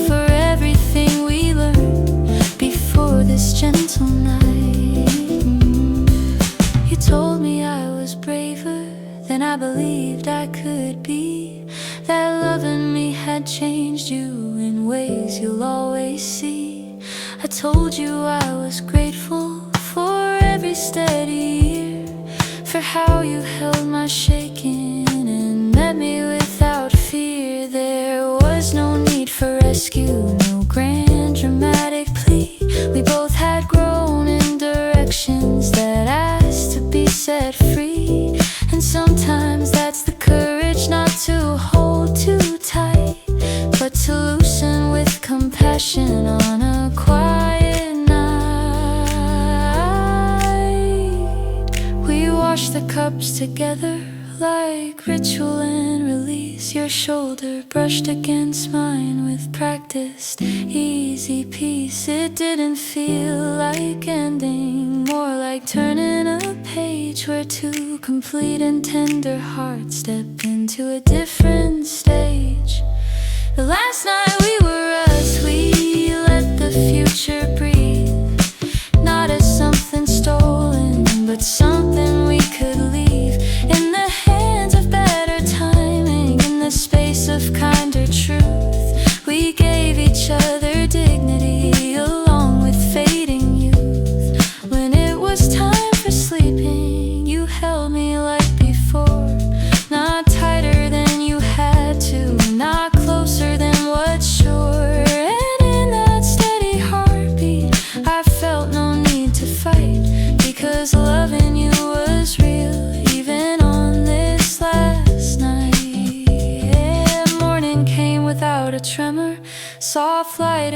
for everything we learned before this gentle night. You told me I was braver than I believed I could be, that loving me had changed you in ways you'll always see. I told you I was grateful for every steady year, for how you held my shaking and met me without fear. There was no need for rescue, no grand dramatic plea. We both had grown in directions that asked to be set free. And sometimes that's the courage not to hold too tight, but to loosen with compassion on a quiet night. We washed the cups together like ritual and release. Your shoulder brushed against mine with practiced easy peace. It didn't feel like ending, more like turning a page where two complete and tender hearts step into a different stage. The last night we were us, we let the future breathe, not as something stored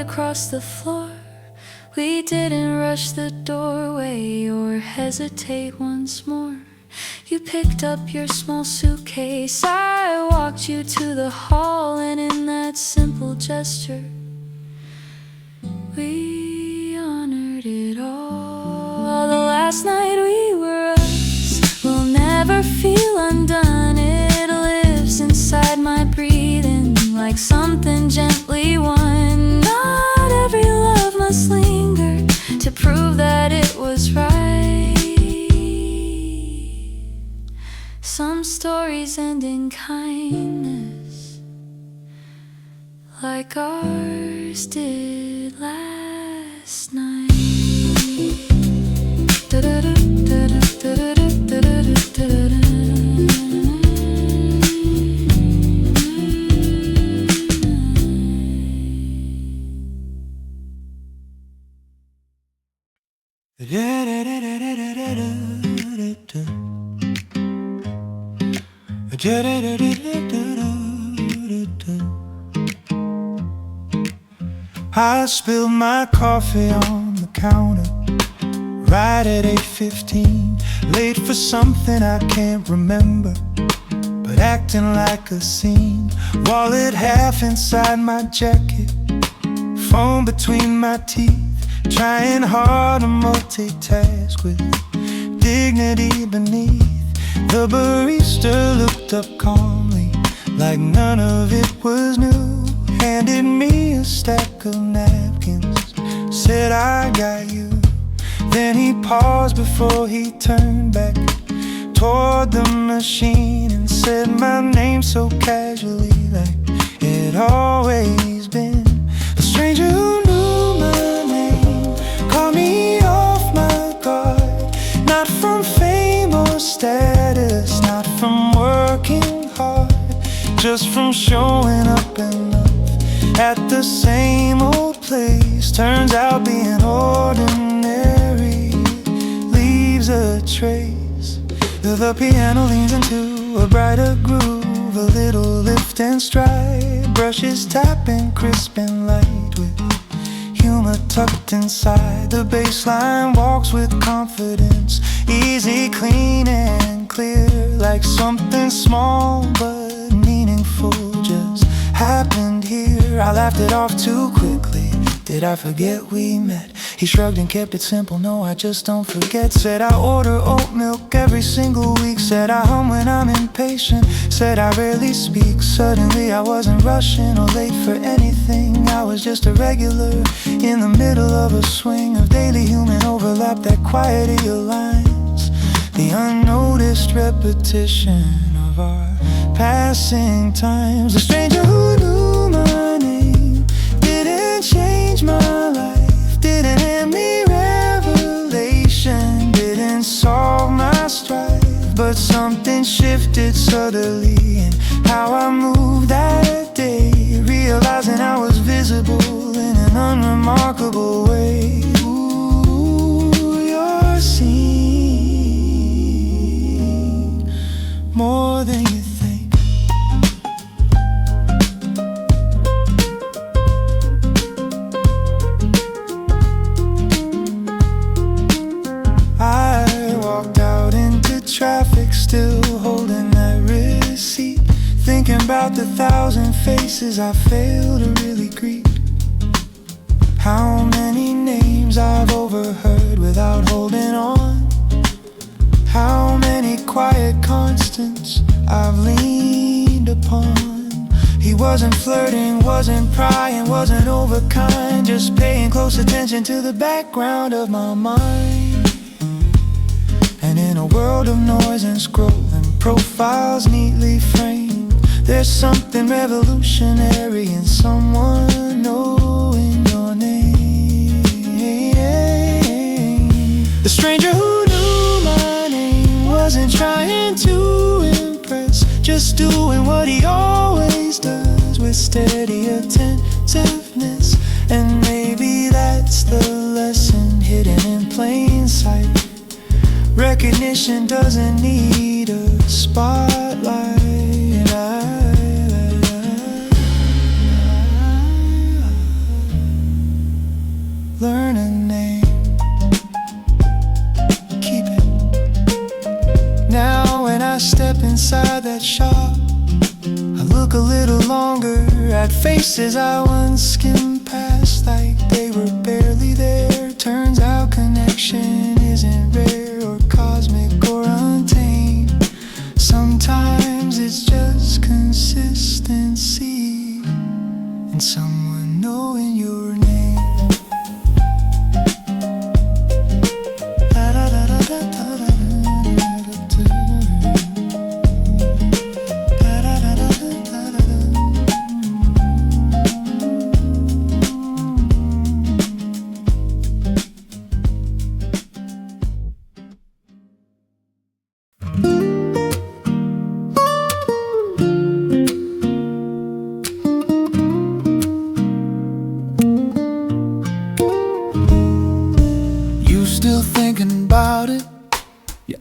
across the floor. We didn't rush the doorway or hesitate once more. You picked up your small suitcase, I walked you to the hall, and in that simple gesture we honored it all. The last night we were us, we'll never feel undone. It lives inside my breathing like something gently won. Not every love must linger to prove that it was right. Some stories end in kindness, like ours did last night. I spilled my coffee on the counter right at 8:15, late for something I can't remember, but acting like a scene. Wallet half inside my jacket, phone between my teeth, trying hard to multitask with dignity beneath. The barista looked up calmly, like none of it was new, handed me a stack of napkins, said, I got you. Then he paused before he turned back toward the machine and said my name so casually, like it always been. A stranger who knew my name caught me off my guard, not from fame or status, not from working hard, just from showing up enough at the same old place. Turns out being ordinary leaves a trace. The piano leans into a brighter groove, a little lift and stride, brushes tapping crisp and light with humor tucked inside. The bass line walks with confidence, easy, clean and clear, like something small but meaningful just happened here. I laughed it off too quickly. Did I forget we met? He shrugged and kept it simple. No, I just don't forget. Said I order oat milk every single week. Said I hum when I'm impatient. Said I rarely speak. Suddenly I wasn't rushing or late for anything. I was just a regular in the middle of a swing of daily human overlap that quieted your lines. The unnoticed repetition of our passing times. A stranger who knew my name didn't change my life, didn't hand me revelation, didn't solve my strife, but something shifted subtly in how I moved that day, realizing I was visible in an unremarkable way. Ooh, you're seen more than you think. Traffic, still holding that receipt, thinking about the 1,000 faces I failed to really greet. How many names I've overheard without holding on, how many quiet constants I've leaned upon. He wasn't flirting, wasn't prying, wasn't overkind, just paying close attention to the background of my mind. And in a world of noise and scrolling profiles neatly framed, there's something revolutionary in someone knowing your name. The stranger who knew my name wasn't trying to impress, just doing what he always does with steady attentiveness. And maybe that's the lesson hidden in plain sight. Recognition doesn't need a spotlight. look a little longer at faces I once skimmed past like they were barely there. Turns out connection isn't rare or cosmic or untamed. Sometimes it's just consistency and someone knowing your name.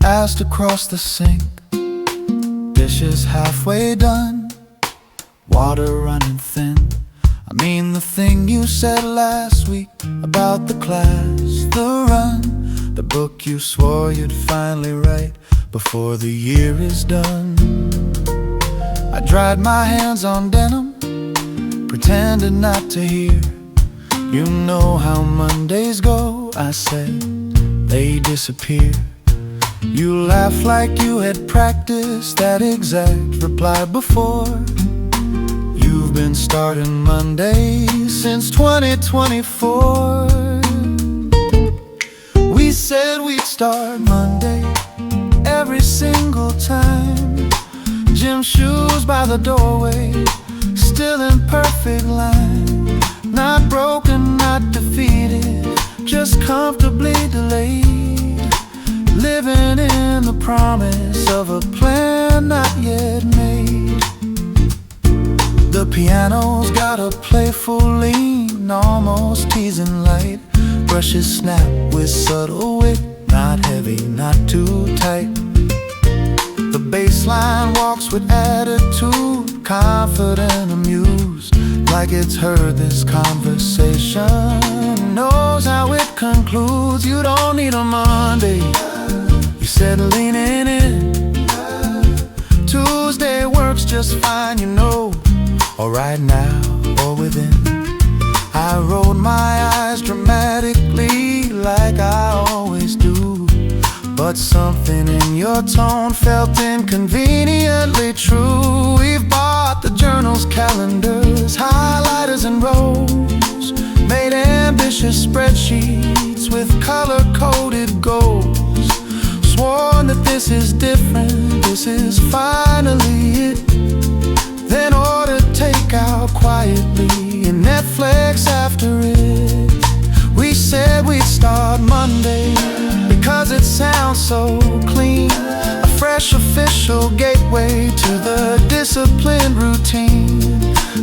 Asked across the sink, dishes halfway done, water running thin. I mean the thing you said last week about the class, the run, the book you swore you'd finally write before the year is done. I dried my hands on denim, pretended not to hear. You know how Mondays go, I said, they disappear. You laughed like you had practiced that exact reply before. You've been starting Monday since 2024. We said we'd start Monday every single time. Gym shoes by the doorway, still in perfect line. Not broken, not defeated, just comfortably delayed. Living in the promise of a plan not yet made. The piano's got a playful lean, almost teasing light. Brushes snap with subtle wit, not heavy, not too tight. The bass line walks with attitude, confident, amused, like it's heard this conversation, knows how it concludes. You don't need a Monday, you said leaning in. Tuesday works just fine, you know, or right now or within. I rolled my eyes dramatically like I always do, but something in your tone felt inconveniently true. We've bought the journals, calendars, highlighters and rows, made ambitious spreadsheets with color-coded goals. Sworn that this is different, this is finally it. Then ordered takeout quietly and Netflix after it. We said we'd start Monday because it sounds so clean, a fresh official gateway to the disciplined routine.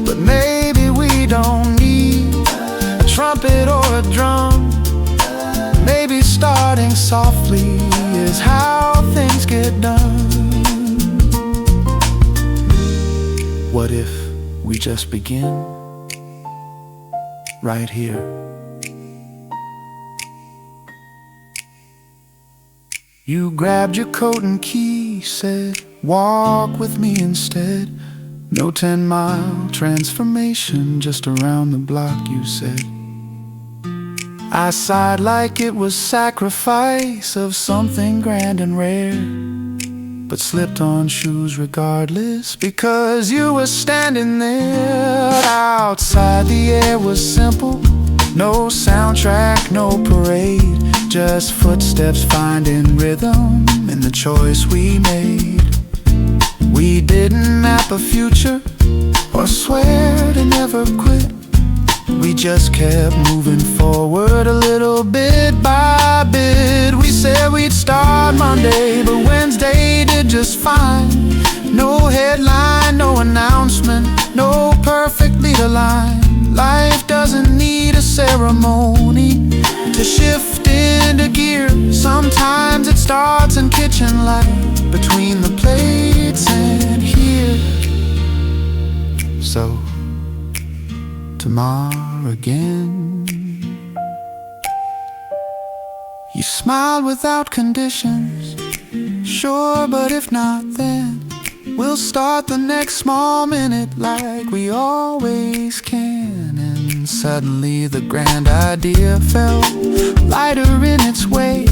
But maybe we don't need a trumpet or a drum. Maybe starting softly is how things get done. What if we just begin right here? You grabbed your coat and key, said, walk with me instead. No 10-mile transformation, just around the block, you said. I sighed like it was sacrifice of something grand and rare, but slipped on shoes regardless, because you were standing there. Outside the air was simple, no soundtrack, no parade, just footsteps finding rhythm in the choice we made. We didn't map a future or swear to never quit. We just kept moving forward a little bit by bit. We said we'd start Monday, but Wednesday did just fine. No headline, no announcement, no perfect leader line. Life doesn't need a ceremony to shift into gear. Sometimes it starts in kitchen light, between the plates and here. So tomorrow again. You smiled without conditions, sure, but if not then, We'll start the next small minute like we always can. And suddenly the grand idea felt lighter in its weight,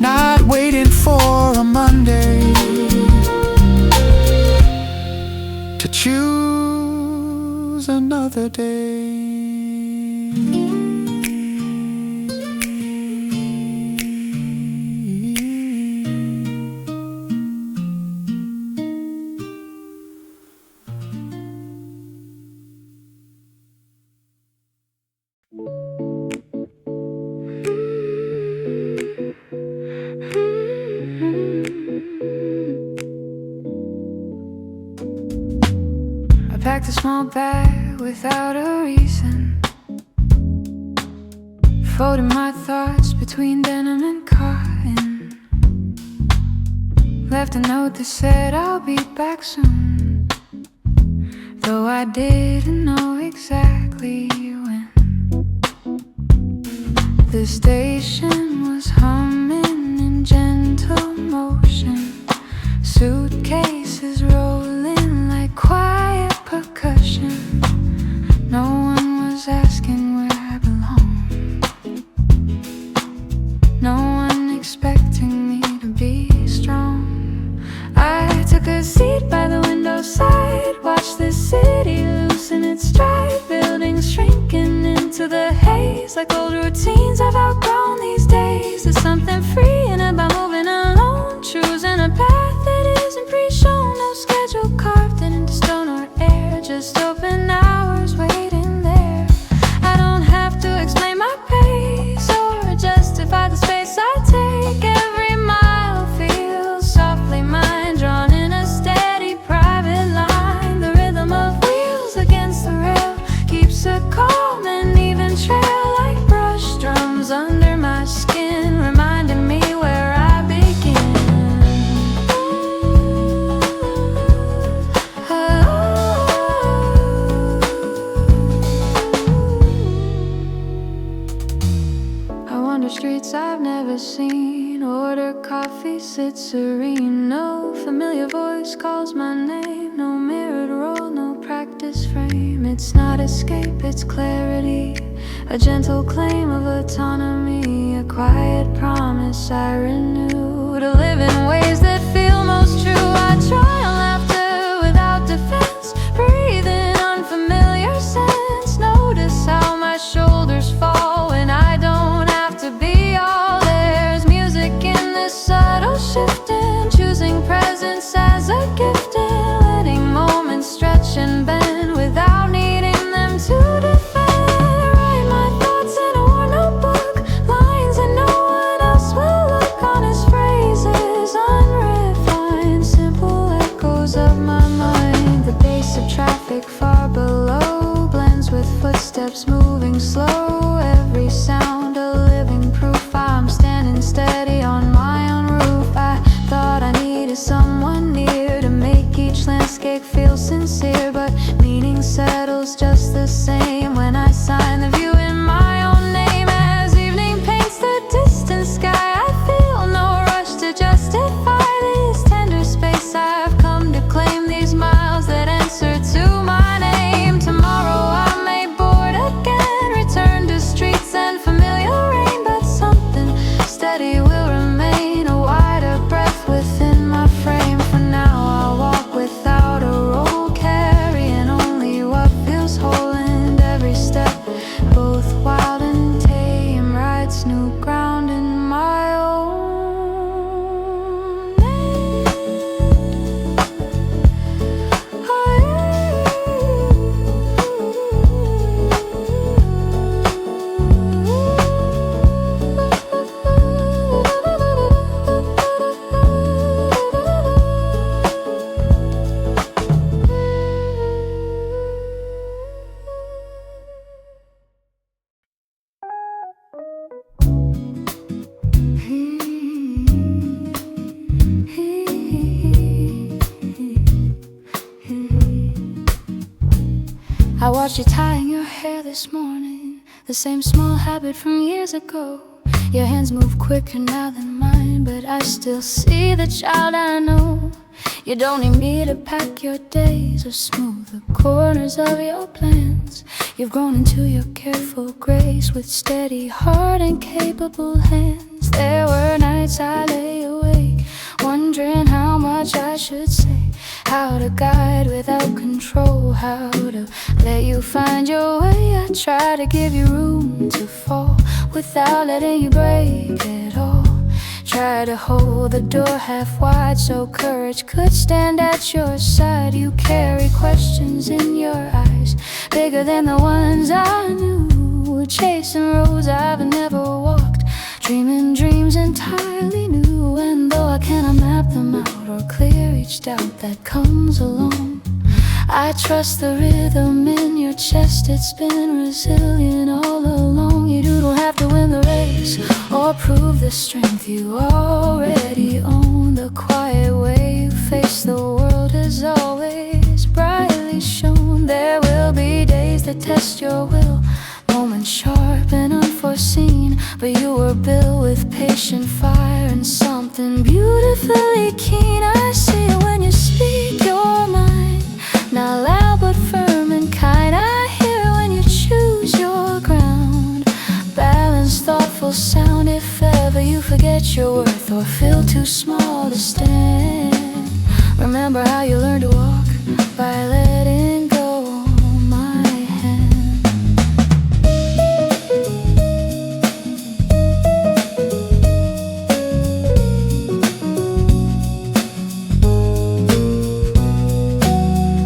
not waiting for a Monday to choose another day. Packed a small bag without a reason, folding my thoughts between denim and cotton. Left a note that said I'll be back soon, though I didn't know exactly when. The station was humming in gentle motion, suitcases rolling like quiet percussion. No one was asking where I belong, no one expecting me to be strong. I took a seat by the window side, watched the city loosen its stride, buildings shrinking into the haze like old routines I've outgrown these days. There's something freeing about moving alone, choosing a path that isn't pre-shown, no schedule carved into stone or air, just open hours waiting there. I don't have to explain my pace or justify the space I take. Every mile feels softly mine, drawn in a steady private line. The rhythm of wheels against the rail keeps a calm and even trail, like brush drums under my skin, reminding me where I begin. I wander streets I've never seen, order coffee, sit serene. No familiar voice calls my name, no mirrored role, no practice frame. It's not escape, it's clarity, a gentle claim of autonomy, a quiet promise I renew, to live in ways that feel most true. I try on laughter without defense, breathe in unfamiliar sense, notice how my shoulders fall when I don't have to be all. There's music in this subtle shifting, choosing presence as a gift, and letting moments stretch and bend without needing them to defend. Write my thoughts in a worn notebook, lines that no one else will look on as phrases, unrefined, simple echoes of my mind. The pace of traffic far below blends with footsteps moving slow, every sound a living proof. I'm standing steady on my own roof. I thought I needed someone near to make each landscape feel sincere, but meaning settles just the same when I sign the view in my own name. As evening paints the distant sky, I feel no rush to justify this tender space I've come to claim, these miles that answer to my name. Tomorrow I may board again, return to streets and familiar rain, but something steady will remain, a wider breath within my frame. For now I'll walk without a role, carrying only what feels whole, and every step, both wild and tame, writes new ground in my own name. I watched you tying your hair this morning, the same small habit from years ago. Your hands move quicker now than mine, but I still see the child I know. You don't need me to pack your days or smooth the corners of your plans. You've grown into your careful grace with steady heart and capable hands. There were nights I lay awake wondering how much I should say, how to guide without control, how to let you find your way. I try to give you room to fall without letting you break it all. Try to hold the door half wide so courage could stand at your side. You carry questions in your eyes bigger than the ones I knew, chasing roads I've never walked, dreaming dreams entirely new. And though I cannot map them out or clear each doubt that comes along, I trust the rhythm in your chest. It's been resilient all along. You don't have to win the race or prove the strength you already own. The quiet way you face the world has always brightly shone. There will be days that test your will, moments sharp and unforeseen, but you were built with patient fire and something beautifully keen. I see it when you speak your mind, not loud but firm and kind. I hear it when you choose your ground, balanced, thoughtful sound. If ever you forget your worth or feel too small to stand, remember how you learned to walk, by letting go my hand.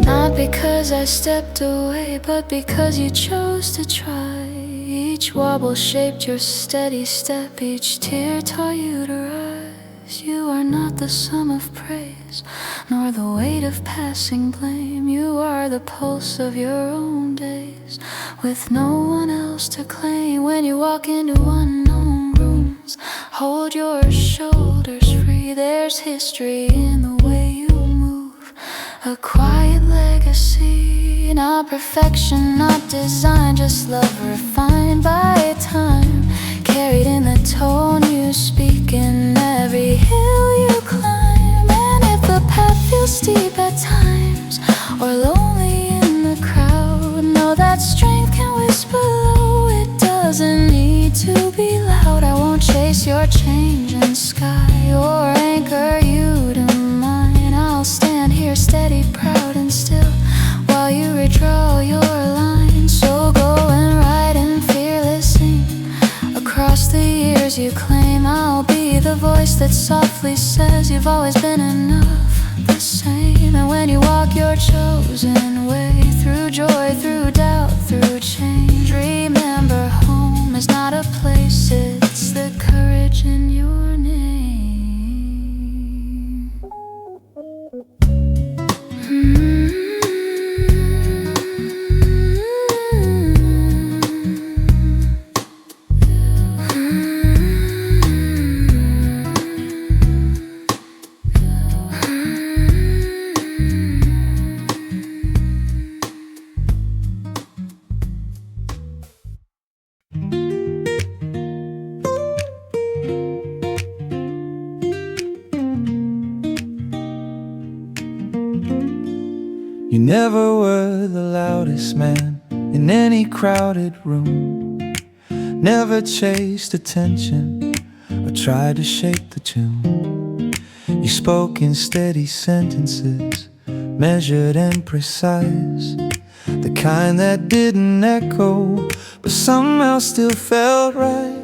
Not because I stepped away, but because you chose to try. Each wobble shaped your steady step, each tear taught you to rise. You are not the sum of praise, nor the weight of passing blame. You are the pulse of your own days, with no one else to claim. When you walk into unknown rooms, hold your shoulders free. There's history in the way you move, a quiet legacy, not perfection, not design, just love refined by time, carried in the tone you speak in every hill you climb. And if the path feels steep at times or lonely in the crowd, know that strength can whisper low. It doesn't need to be loud. I won't chase your changing sky or anchor you to mine. I'll stand here steady, proud and still, while you redraw your line. So go and write and fearless sing across the years you claim. I'll be the voice that softly says you've always been enough, the same. And when you walk your chosen way, through joy, through doubt, through change, remember home is not a place, it's the courage in your name. You never were the loudest man in any crowded room, never chased attention or tried to shape the tune. You spoke in steady sentences, measured and precise, the kind that didn't echo but somehow still felt right.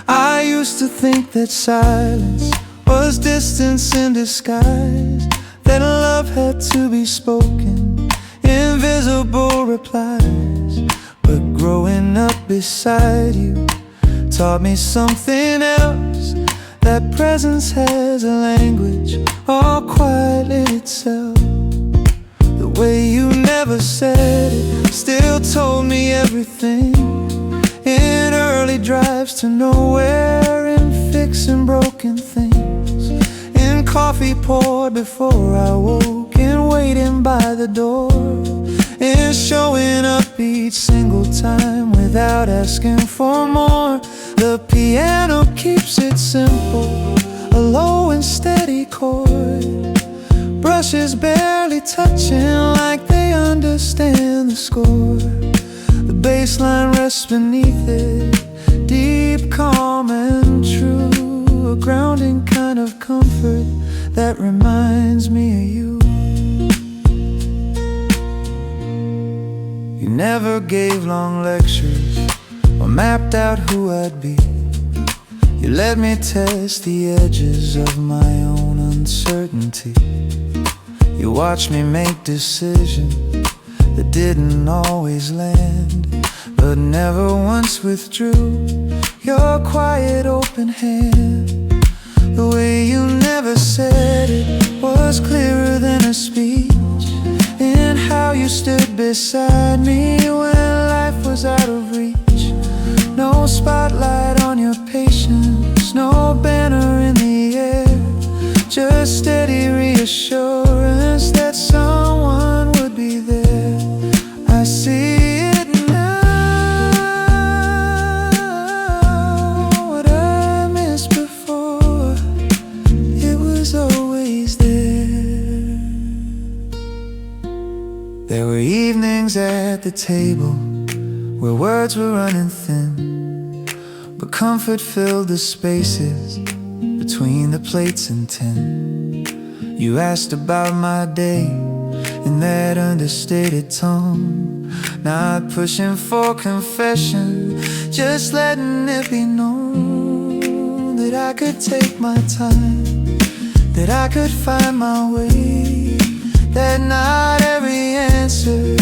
I used to think that silence was distance in disguise, that love had to be spoken, invisible replies. But growing up beside you taught me something else, that presence has a language all quiet in itself. The way you never said it still told me everything, in early drives to nowhere, in fixing broken things, in coffee poured before I woke, in waiting by the door, in showing up each single time without asking for more. The piano keeps it simple, a low and steady chord, brushes barely touching like they understand the score. The bass line rests beneath it, deep, calm and true, a grounding kind of comfort that reminds me of you. You never gave long lectures or mapped out who I'd be. You let me test the edges of my own uncertainty. You watched me make decisions that didn't always land, but never once withdrew your quiet open hand. The way you never said it was clearer than a speech, and how you stood beside me when life was out of reach. No spotlight on your patience, no banner in the air, just steady reassurance that someone would be there. I see it now, what I missed before, it was always there. There were evenings at the table where words were running thin, but comfort filled the spaces between the plates and tin. You asked about my day in that understated tone, not pushing for confession, just letting it be known that I could take my time, that I could find my way, that not every answer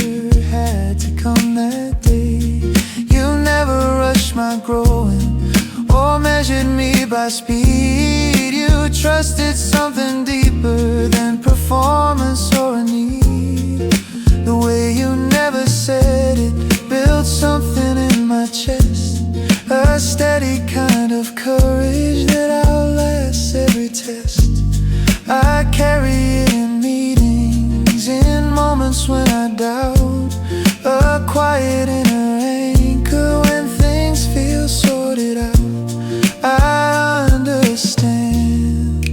had to come that day. You never rushed my growing or measured me by speed. You trusted something deeper than performance or a need. The way you never said it built something in my chest, a steady kind of courage that outlasts every test. I carry it in meetings, in moments when I doubt, a quiet inner anchor when things feel sorted out. I understand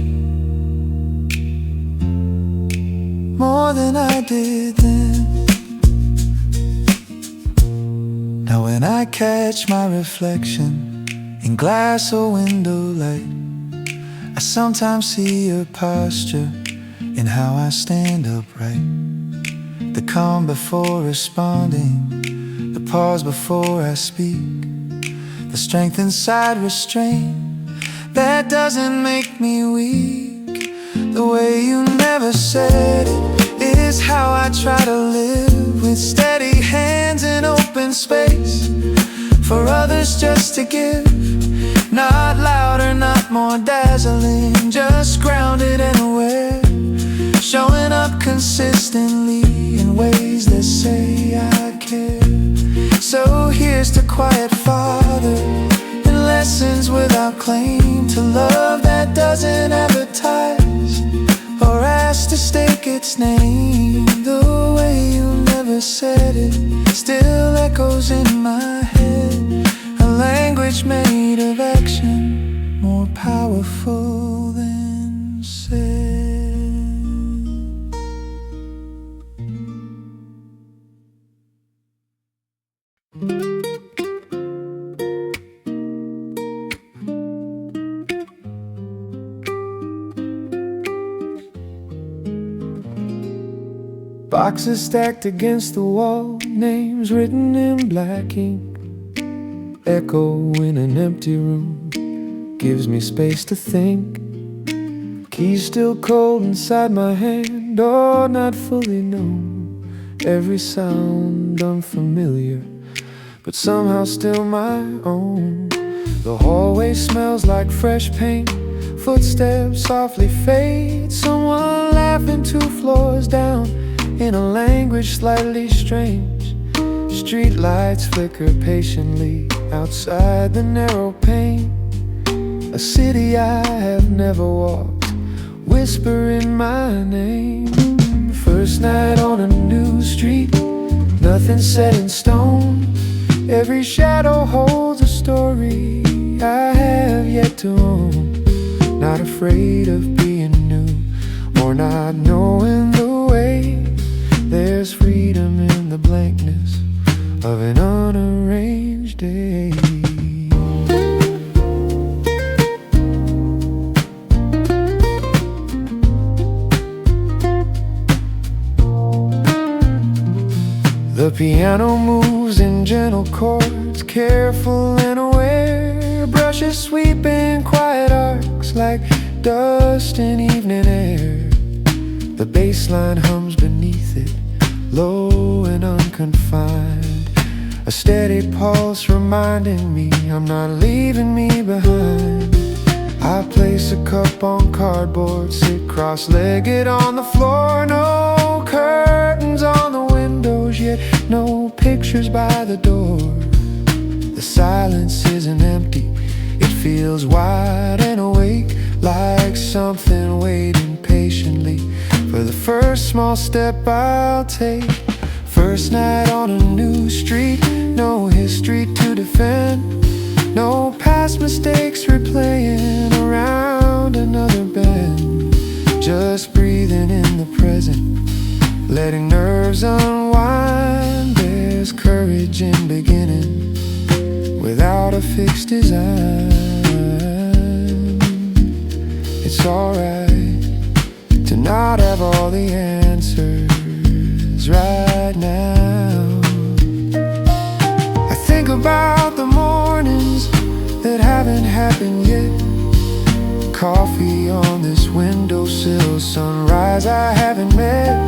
more than I did then. Now when I catch my reflection in glass or window light, I sometimes see your posture in how I stand upright. The calm before responding, the pause before I speak, the strength inside restraint that doesn't make me weak. The way you never said it is how I try to live, with steady hands in open space for others just to give. Not louder, not more dazzling, just grounded and aware, showing up consistently in ways that say I care. So here's to quiet father and lessons without claim, to love that doesn't advertise or ask to stake its name. The way you never said it still echoes in my head, a language made of action, more powerful than said. Boxes stacked against the wall, names written in black ink, echo in an empty room, gives me space to think. Keys still cold inside my hand, or not fully known, every sound unfamiliar, but somehow still my own. The hallway smells like fresh paint, footsteps softly fade, someone laughing 2 floors down in a language slightly strange. Street lights flicker patiently outside the narrow pane, a city I have never walked, whispering my name. First night on a new street, nothing set in stone, every shadow holds a story I have yet to own. Not afraid of being new or not knowing the way. There's freedom in the blankness of an unarranged day. The piano moves in gentle chords, careful and aware. Brushes sweeping quiet arcs like dust in evening air. The bass line hums beneath it, low and unconfined. A steady pulse reminding me I'm not leaving me behind. I place a cup on cardboard, sit cross-legged on the floor. No curtains on the windows, yet no pictures by the door. The silence isn't empty, it feels wide and awake, like something waiting patiently for the first small step I'll take. First night on a new street, no history to defend, no past mistakes replaying around another bend. Just breathing in the present, letting nerves unwind. There's courage in beginning without a fixed design. It's alright to not have all the answers right now. I think about the mornings that haven't happened yet. Coffee on this windowsill, sunrise I haven't met.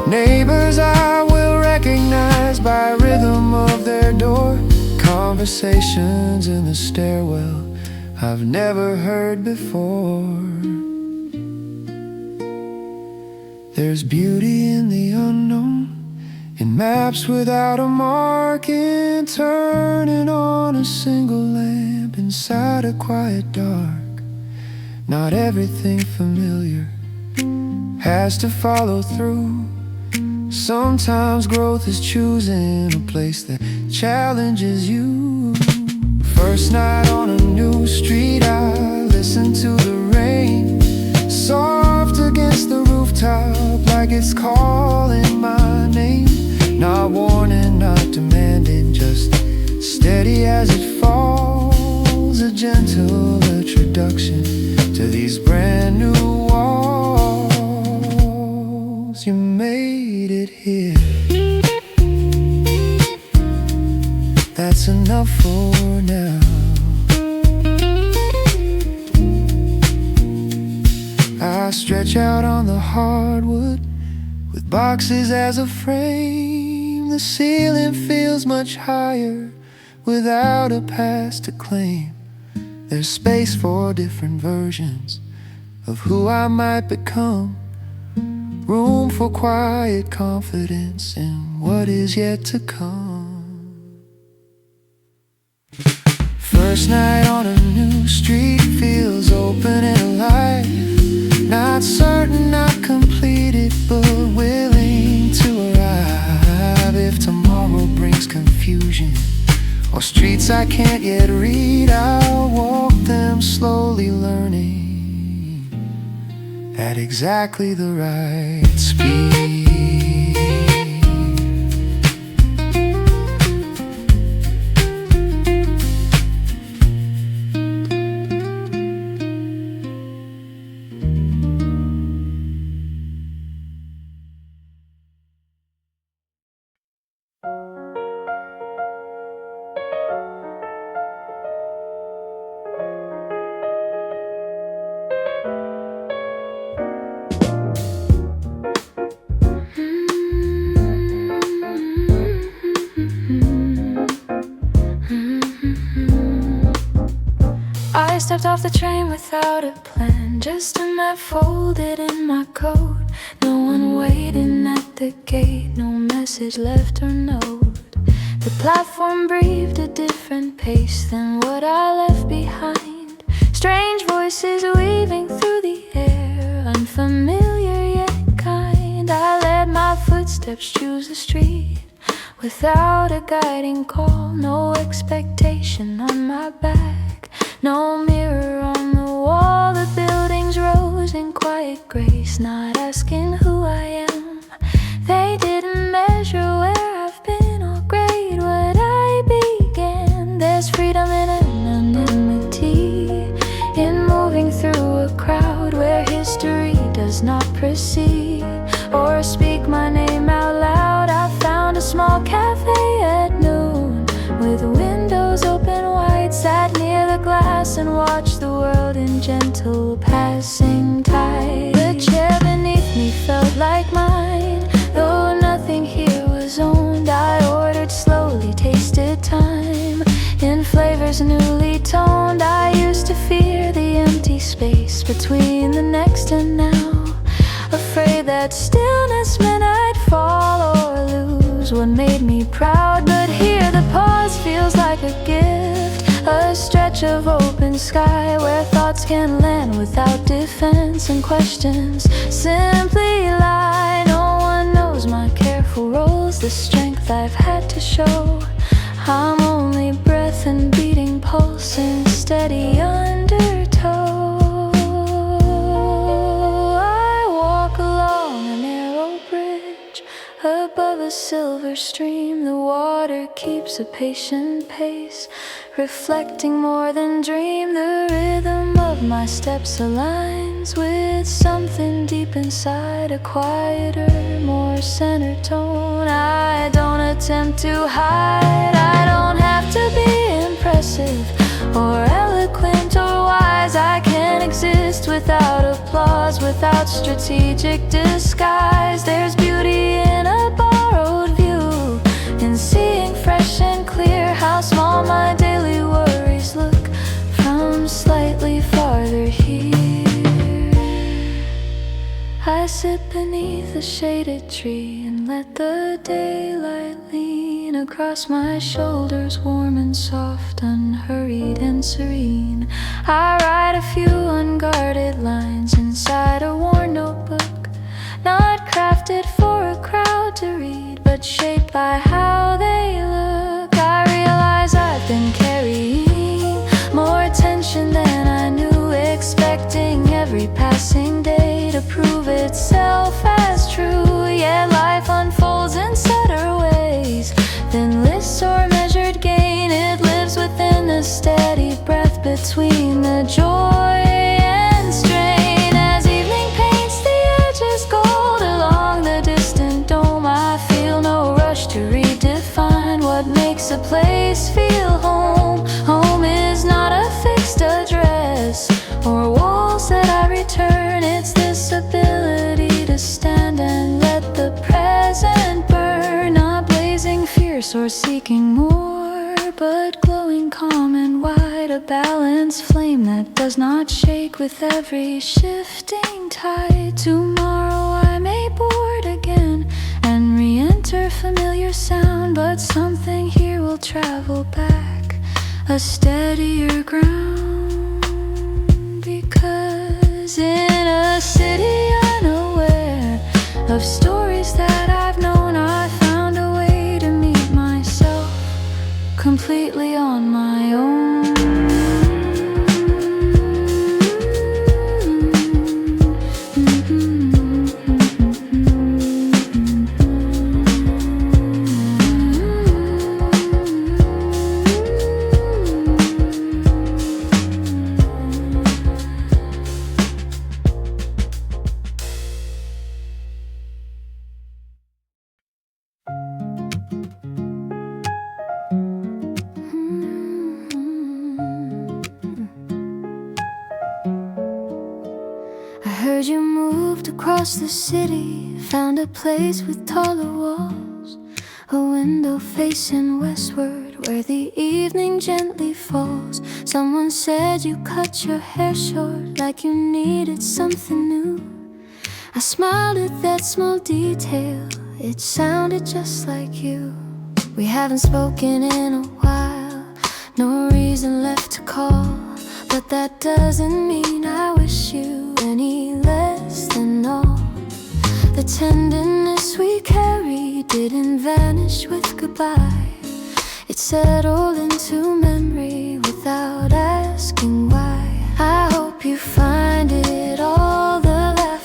Neighbors I will recognize by rhythm of their door. Conversations in the stairwell I've never heard before. There's beauty in the unknown, in maps without a marking, turning on a single lamp inside a quiet dark. Not everything familiar has to follow through. Sometimes growth is choosing a place that challenges you. First night on a new street, I listen to the rain, soft against the rooftop, like it's calling my name. Not warning, not demanding, just steady as it falls. A gentle introduction to these brand new walls. You made it here, that's enough for now. I stretch out on the hardwood with boxes as a frame. The ceiling feels much higher without a past to claim. There's space for different versions of who I might become. Room for quiet confidence in what is yet to come. First night on a new street feels open and alive. Not certain, not completed, but willing to arrive. If tomorrow brings confusion or streets I can't yet read, I'll walk them slowly, learning at exactly the right speed. I stepped off the train without a plan, just a map folded in my coat. No one waiting at the gate, no message left or note. The platform breathed a different pace than what I left behind. Strange voices weaving through the air, unfamiliar yet kind. I let my footsteps choose the street without a guiding call. No expectation on my back, no mirror on the wall. The buildings rose in quiet quiet grace, not asking who I am. They didn't measure where I've been or grade what I began. There's freedom in anonymity, in moving through a crowd where history does not proceed or speak my name out loud. I found a small cafe at noon with windows open wide, sat near the glass and watched the world in gentle passing tide. The chair beneath me felt like mine, though nothing here was owned. I ordered slowly, tasted time in flavors newly toned. I used to fear the empty space between the next and now, afraid that stillness meant I'd fall or lose what made me proud. But here the pause feels like a gift, a stretch of open sky where thoughts can land without defense and questions simply lie. No one knows my careful roles, the strength I've had to show. I'm only breath and beating pulse and steady undertow. I walk along a narrow bridge above a silver stream. The water keeps a patient pace, reflecting more than dream. The rhythm of my steps aligns with something deep inside, a quieter, more centered tone. I don't attempt to hide, I don't have to be impressive or eloquent or wise. I can exist without applause, without strategic disguise. There's beauty in a borrowed view, in seeing fresh and clear how small my daily worries look from slightly farther here. I sit beneath a shaded tree and let the daylight lean across my shoulders, warm and soft, unhurried and serene. I write a few unguarded lines inside a worn notebook, not crafted for a crowd to read, but shaped by how they look. I realize I've been carrying more tension than I knew, expecting every passing day to prove itself as true. Yet life unfolds in subtler ways than lists or measured gain. It lives within the steady breath between the joy and strain. As evening paints the edges gold along the distant dome, I feel no rush to redefine what makes a place feel home. Home is not a fixed address or walls that I return. It's this ability to stand and let the present burn, not blazing fierce or seeking more, but glowing calm and wide, a balanced flame that does not shake with every shifting tide. Tomorrow I may board again and re-enter familiar sound, but something here will travel back, a steadier ground. Because in a city unaware of stories that I've known, I found a way to meet myself completely on my own. Heard you moved across the city, found a place with taller walls, a window facing westward where the evening gently falls. Someone said you cut your hair short like you needed something new. I smiled at that small detail, it sounded just like you. We haven't spoken in a while, no reason left to call, but that doesn't mean I wish you any less than all. The tenderness we carried didn't vanish with goodbye. It settled into memory without asking why. I hope you find it all, the laughter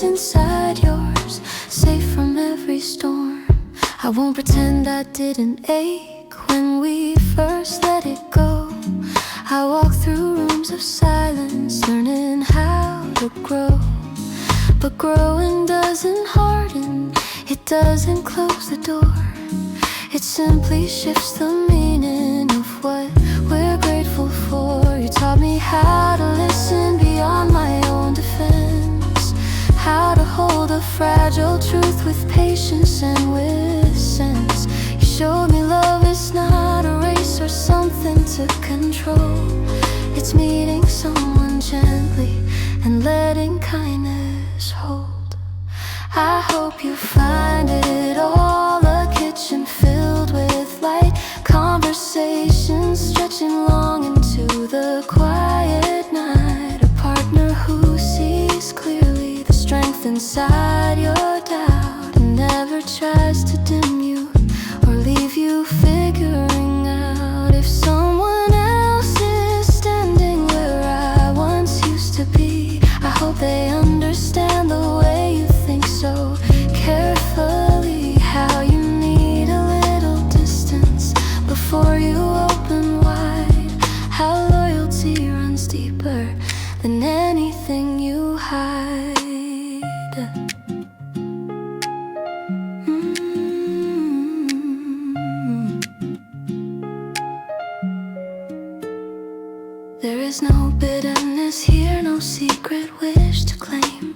is inside yours, safe from every storm. I won't pretend I didn't ache when we first let it go. I walk through rooms of silence, learning how to grow. But growing doesn't harden, it doesn't close the door. It simply shifts the meaning of what we're grateful for. You taught me how to listen beyond my own defense, how to hold a fragile truth with patience and with sense. You showed me love is not a race or something to control. It's meeting someone gently and letting kindness hold. I hope you find it all a kitchen filled with light, conversations stretching long into the quiet night, a partner who sees clearly the strength inside your doubt and never tries to dim you or leave you figuring out if someone else is standing where I once used to be. I hope they understand the way you think so carefully, how you need a little distance before you open wide, how loyalty runs deeper than anything you hide. There is no bitterness here, no secret wish to claim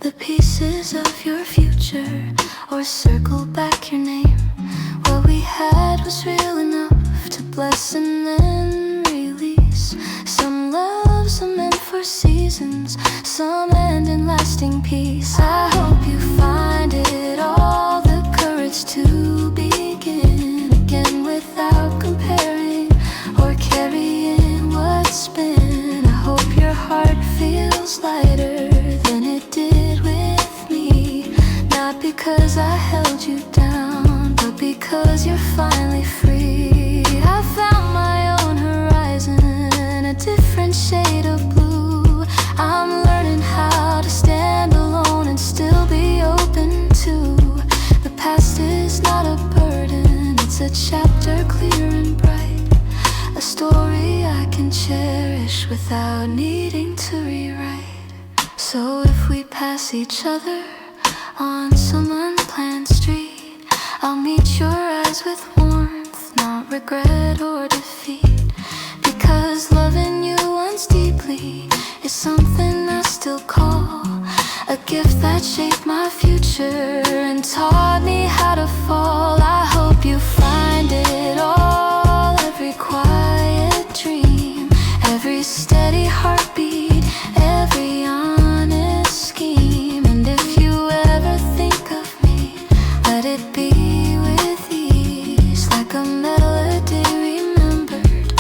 the pieces of your future or circle back your name. What we had was real enough to bless and then release. Some loves are meant for seasons, some end in lasting peace. I hope you find it all the courage to begin again without comparing or carrying what's been. I hope your heart feels lighter than it did with me, not because I held you down, but because you're finally free. I found my own horizon, a different shade of blue. I'm learning how to stand alone and still be open to. The past is not a burden, it's a chapter clear and bright, a story I can cherish without needing to rewrite. So if we pass each other on some unplanned street, I'll meet your eyes with warmth, not regret or defeat. Because loving you once deeply is something I still call a gift that shaped my future and taught me how to fall. I hope you find it all, every quiet dream, every steady heartbeat, every honest scheme. And if you ever think of me, let it be with ease, like a melody remembered,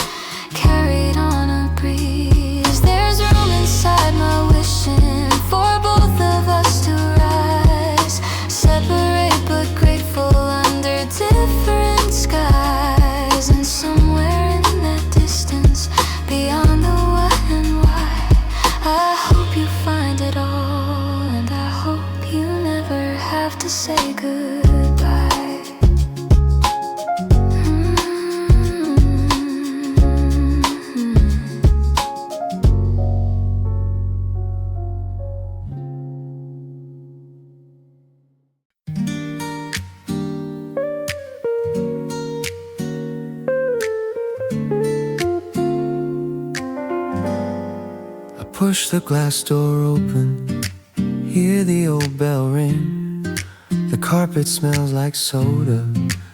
carried on a breeze. There's room inside my wishing for both of us to rise, separate but grateful under different skies. And somewhere in that distance, beyond the what and why, I hope you find it all, and I hope you never have to say goodbye. I push the glass door open, hear the old bell ring. The carpet smells like soda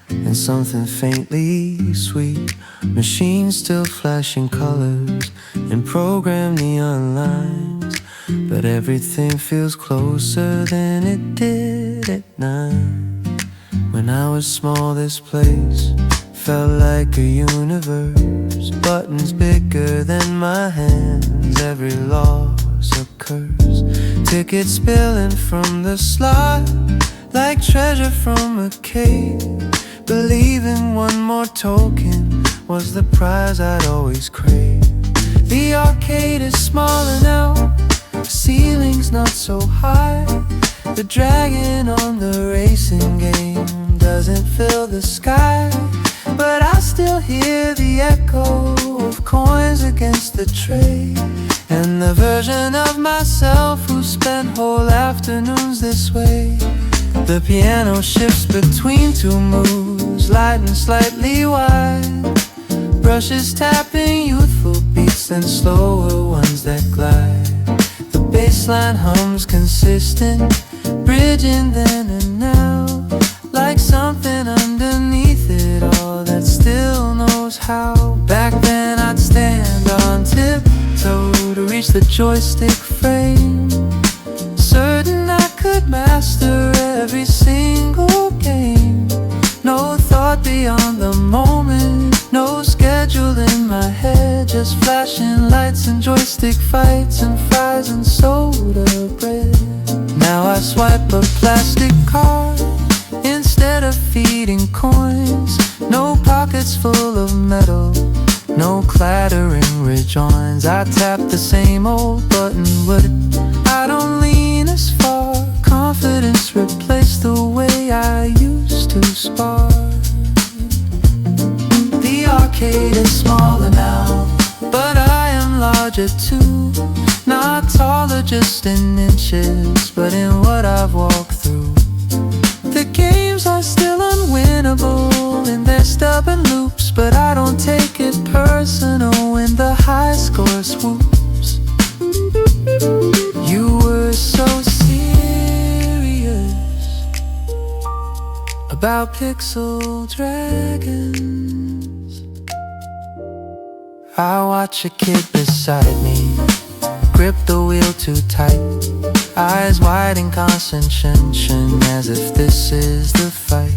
and something faintly sweet. Machines still flashing colors and program neon lines, but everything feels closer than it did at night. When I was small, this place felt like a universe, buttons bigger than my hands, every loss a curse, tickets spilling from the slot like treasure from a cave. Believing one more token was the prize I'd always craved. The arcade is smaller now, ceiling's not so high. The dragon on the racing game doesn't fill the sky, but I still hear the echo of coins against the tray. And the version of myself who spent whole afternoons this way. The piano shifts between two moves, light and slightly wide. Brushes tapping youthful beats and slower ones that glide. The bassline hums consistent, bridging then and now, like something underneath it all that still knows how. Back then I'd stand on tiptoe to reach the joystick frame, certain I could master every single game. No thought beyond the moment, no schedule in my head, just flashing lights and joystick fights and fries and soda bread. Now I swipe a plastic card instead of feeding coins. No pockets full of metal, no clattering rejoins. I tap the same old button, but I don't lean as far. Confidence replaced the way I used to spar. The arcade is smaller now, but I am larger too. Not taller just in inches, but in what I've walked through. The games are still unwinnable in their stubborn loops, but I don't take it personal when the high score swoops. You were so serious about pixel dragons. I watch a kid beside me grip the wheel too tight, eyes wide in concentration as if this is the fight.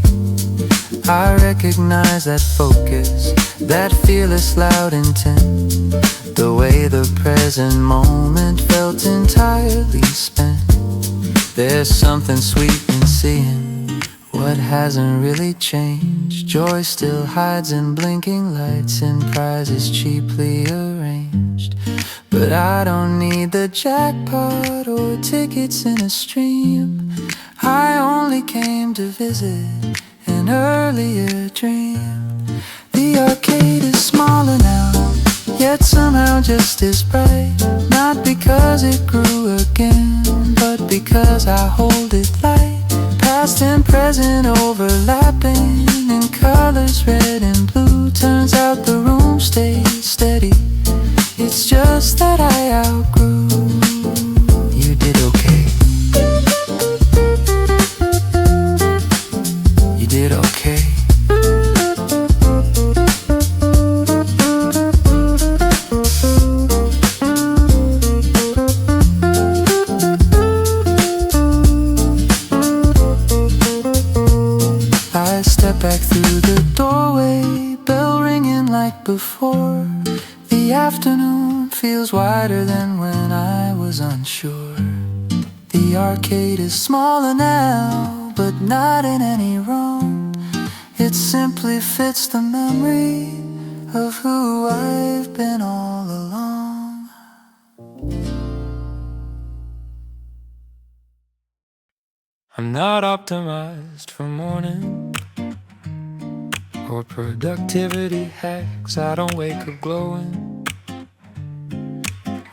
I recognize that focus, that fearless loud intent, the way the present moment felt entirely spent. There's something sweet in seeing what hasn't really changed. Joy still hides in blinking lights and prizes cheaply arranged. But I don't need the jackpot or tickets in a stream. I only came to visit an earlier dream. The arcade is smaller now, yet somehow just as bright. Not because it grew again, but because I hold it light. Past and present overlapping in colors red and blue. Turns out the room stays steady, it's just that I outgrew. You did okay. You did okay. I step back through the doorway, bell ringing like before. The afternoon feels wider than when I was unsure. The arcade is smaller now, but not in any wrong. It simply fits the memory of who I've been all along. I'm not optimized for morning or productivity hacks. I don't wake up glowing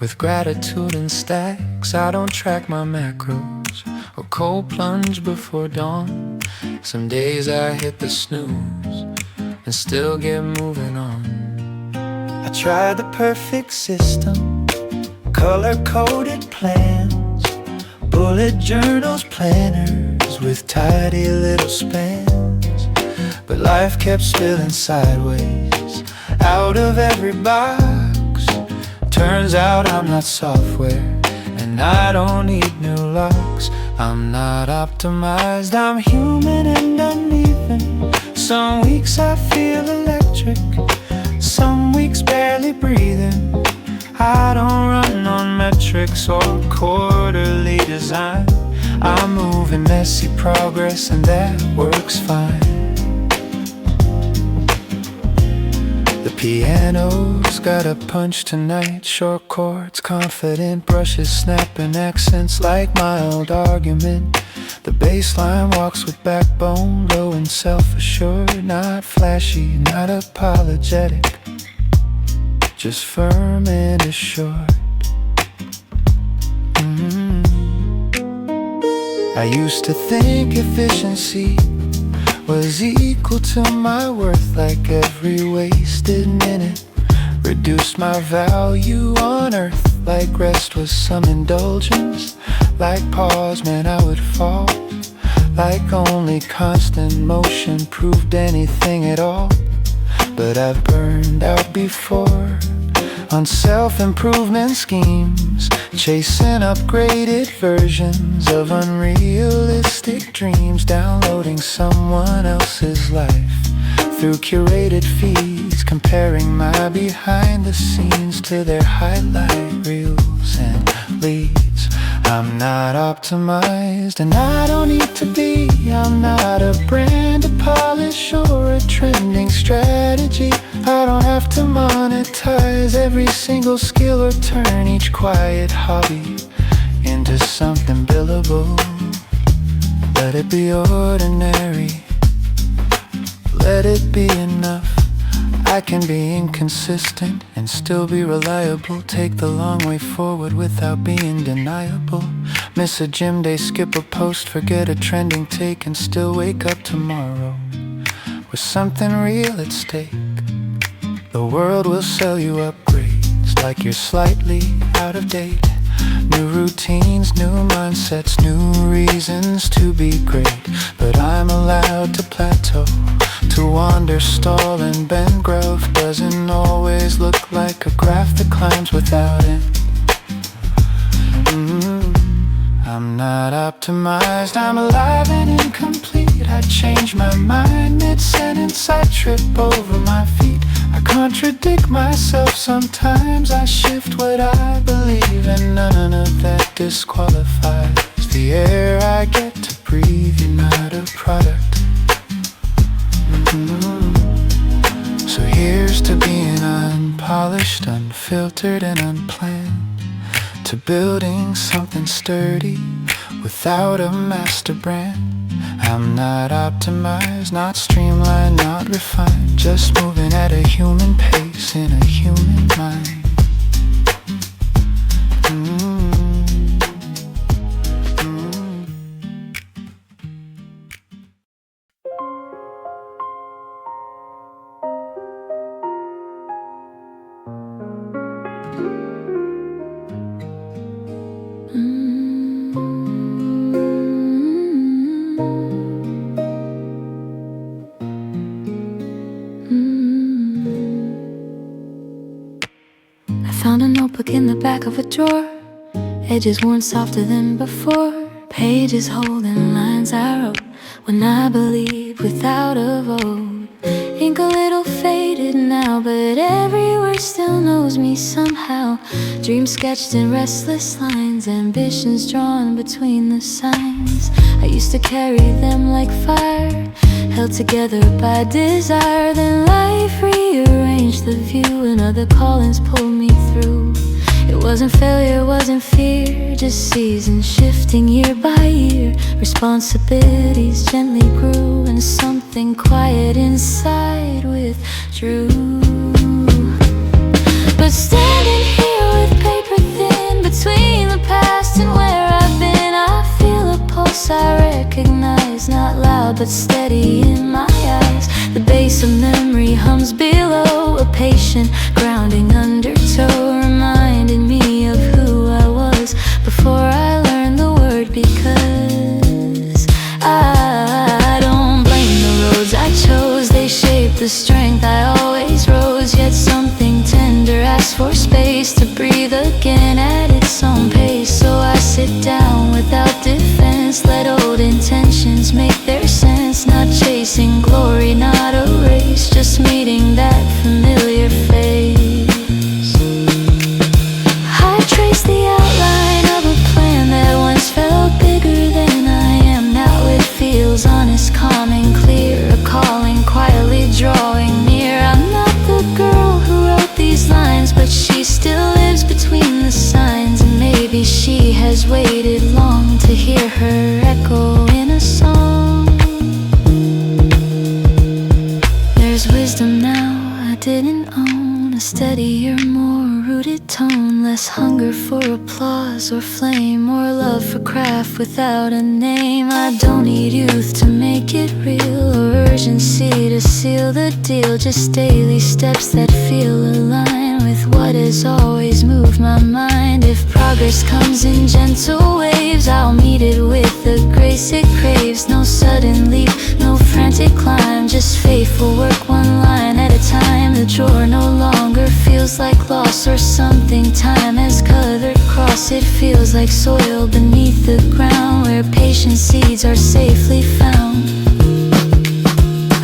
with gratitude in stacks. I don't track my macros or cold plunge before dawn. Some days I hit the snooze and still get moving on. I tried the perfect system, color-coded plans, bullet journals, planners with tidy little spans. But life kept spilling sideways out of every box. Turns out I'm not software and I don't need new locks. I'm not optimized, I'm human and uneven. Some weeks I feel electric, some weeks barely breathing. I don't run on metrics or quarterly design. I move in messy progress and that works fine. The Piano's got a punch tonight, short chords, confident brushes, snapping accents like mild argument. The bass line walks with backbone, low and self-assured, not flashy, not apologetic, just firm and assured. I used to think efficiency was equal to my worth, like every wasted minute reduced my value on earth, like rest was some indulgence, like pause meant I would fall, like only constant motion proved anything at all. But I've burned out before on self-improvement schemes, chasing upgraded versions of unrealistic dreams, downloading someone else's life through curated feeds, comparing my behind the scenes to their highlight reels and leads. I'm not optimized and I don't need to be. I'm not a brand to polish or a trending strategy. I don't have to monetize every single skill or turn each quiet hobby into something billable. Let it be ordinary, let it be enough. I can be inconsistent and still be reliable, take the long way forward without being deniable. Miss a gym day, skip a post, forget a trending take, and still wake up tomorrow with something real at stake. The world will sell you upgrades like you're slightly out of date. New routines, new mindsets, new reasons to be great. But I'm allowed to plateau, to wander, stall and bend. Growth doesn't always look like a graph that climbs without end. I'm not optimized, I'm alive and incomplete. I change my mind mid-sentence, I trip over my feet. I contradict myself sometimes, I shift what I believe, and none of that disqualifies the air I get to breathe. You're not a product. So here's to being unpolished, unfiltered and unplanned, to building something sturdy without a master brand. I'm not optimized, not streamlined, not refined, just moving at a human pace in a human mind. Found a notebook in the back of a drawer, edges worn softer than before, pages holding lines I wrote when I believed without a vote. Ink a little faded now, but every word still knows me somehow. Dreams sketched in restless lines, ambitions drawn between the signs. I used to carry them like fire, held together by desire. Then life rearranged the view and other callings pulled me through. It wasn't failure, wasn't fear, just seasons shifting year by year. Responsibilities gently grew and something quiet inside withdrew. But standing here with paper thin between the past and where I've been, I feel a pulse I recognize, not loud but steady in my eyes. The bass of memory hums below, a patient grounding undertow, reminding me of who I was before I learned the word because. I don't blame the roads I chose, they shaped the strength I always rose. Yet something tender asks for space to breathe again at its own pace. So I sit down without defense, let old intentions make their sense. Not chasing glory, not a race, just meeting that familiar face. I trace the outline of a plan that once felt bigger than I am. Now it feels honest, calm and clear, a calling quietly drawing didn't own a steadier, more rooted tone, less hunger for applause or flame, more love for craft without a name. I don't need youth to make it real or urgency to seal the deal, just daily steps that feel aligned with what has always moved my mind. If progress comes in gentle waves, I'll meet it with the grace it craves. No sudden leap, no frantic climb, just faithful work one line at a time. The chore no longer feels like loss or something time has colored across. It feels like soil beneath the ground, where patient seeds are safely found.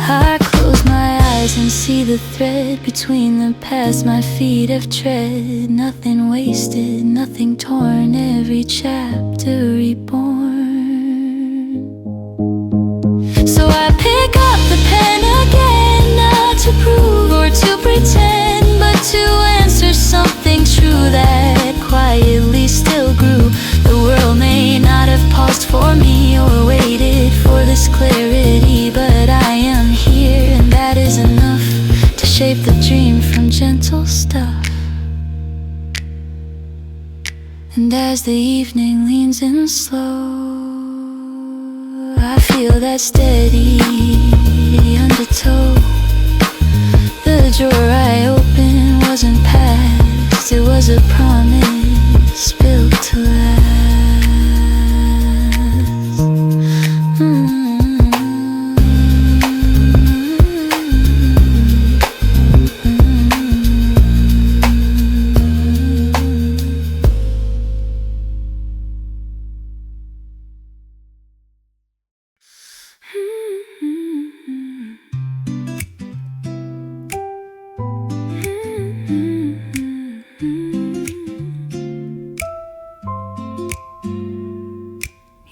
I close my eyes and see the thread between the paths my feet have tread. Nothing wasted, nothing torn, every chapter reborn. So I pick up the pen again, not to prove or to pretend, but to answer something true that quietly still grew. The world may not have paused for me or waited for this clarity, but I am here, and that is enough to shape the dream from gentle stuff. And as the evening leans in slow, I feel that steady undertow. The drawer I opened wasn't past, it was a promise built to last.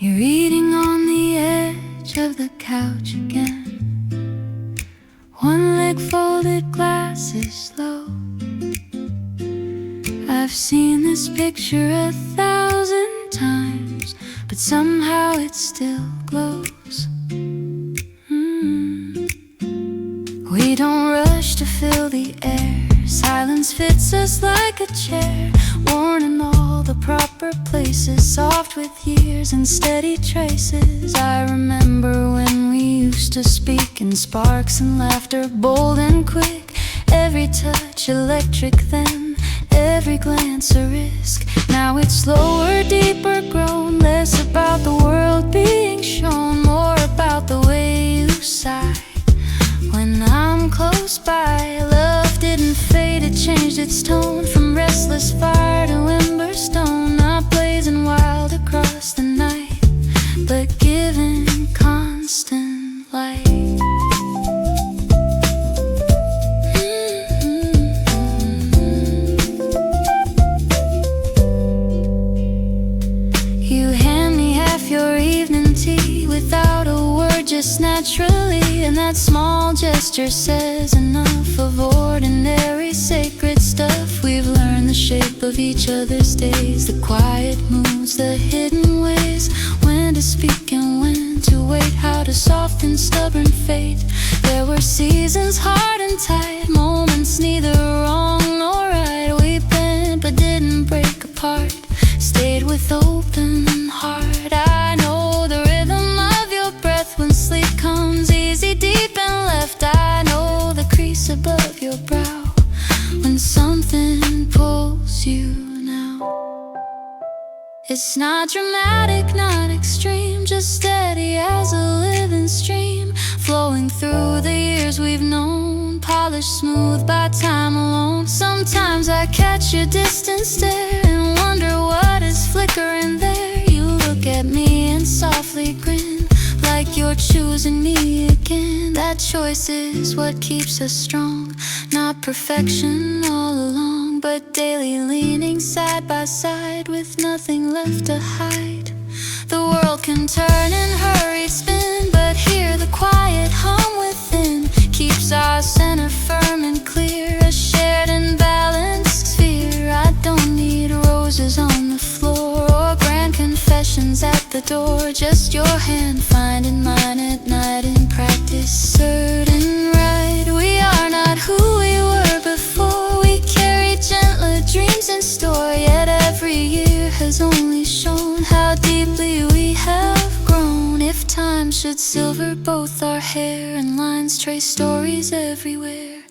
You're eating on the edge of the couch again, one leg folded, glasses low. I've seen this picture 1,000 times, but somehow it still glows. We don't rush to fill the air, silence fits us like a chair, worn in all the proper places, soft with years and steady traces. I remember when we used to speak in sparks and laughter, bold and quick, every touch electric then, every glance a risk. Now it's slower, deeper grown, less about the world being shown, more about the way you sigh when I'm close by. Love didn't fade, it changed its tone, from restless fire to ember stone, not blazing wild across the night, but giving constant light. You hand me half your evening tea without a word, just naturally, and that small gesture says enough of ordinary sacred stuff. We've learned the shape of each other's days, the quiet moods, the hidden ways, when to speak and when to wait, how to soften stubborn fate. There were seasons hard and tight, moments neither wrong nor right. We bent but didn't break apart, stayed with open heart. I know the rhythm of your breath when sleep comes easy, deep and left. I know the crease above your brow when something pulls you now. It's not dramatic, not extreme, just steady as a living stream, flowing through the years we've known, polished smooth by time alone. Sometimes I catch your distant stare and wonder what is flickering there. You look at me and softly grin, like you're choosing me again. That choice is what keeps us strong, not perfection all along, but daily leaning side by side with nothing left to hide. The world can turn in hurried spin, but here the quiet hum within keeps our center firm and clear, a shared and balanced sphere. I don't need roses on the floor or grand confessions at the door, just your hand finding mine at night in practice. Certain right, we are not who we were, should silver both our hair, and lines trace stories everywhere.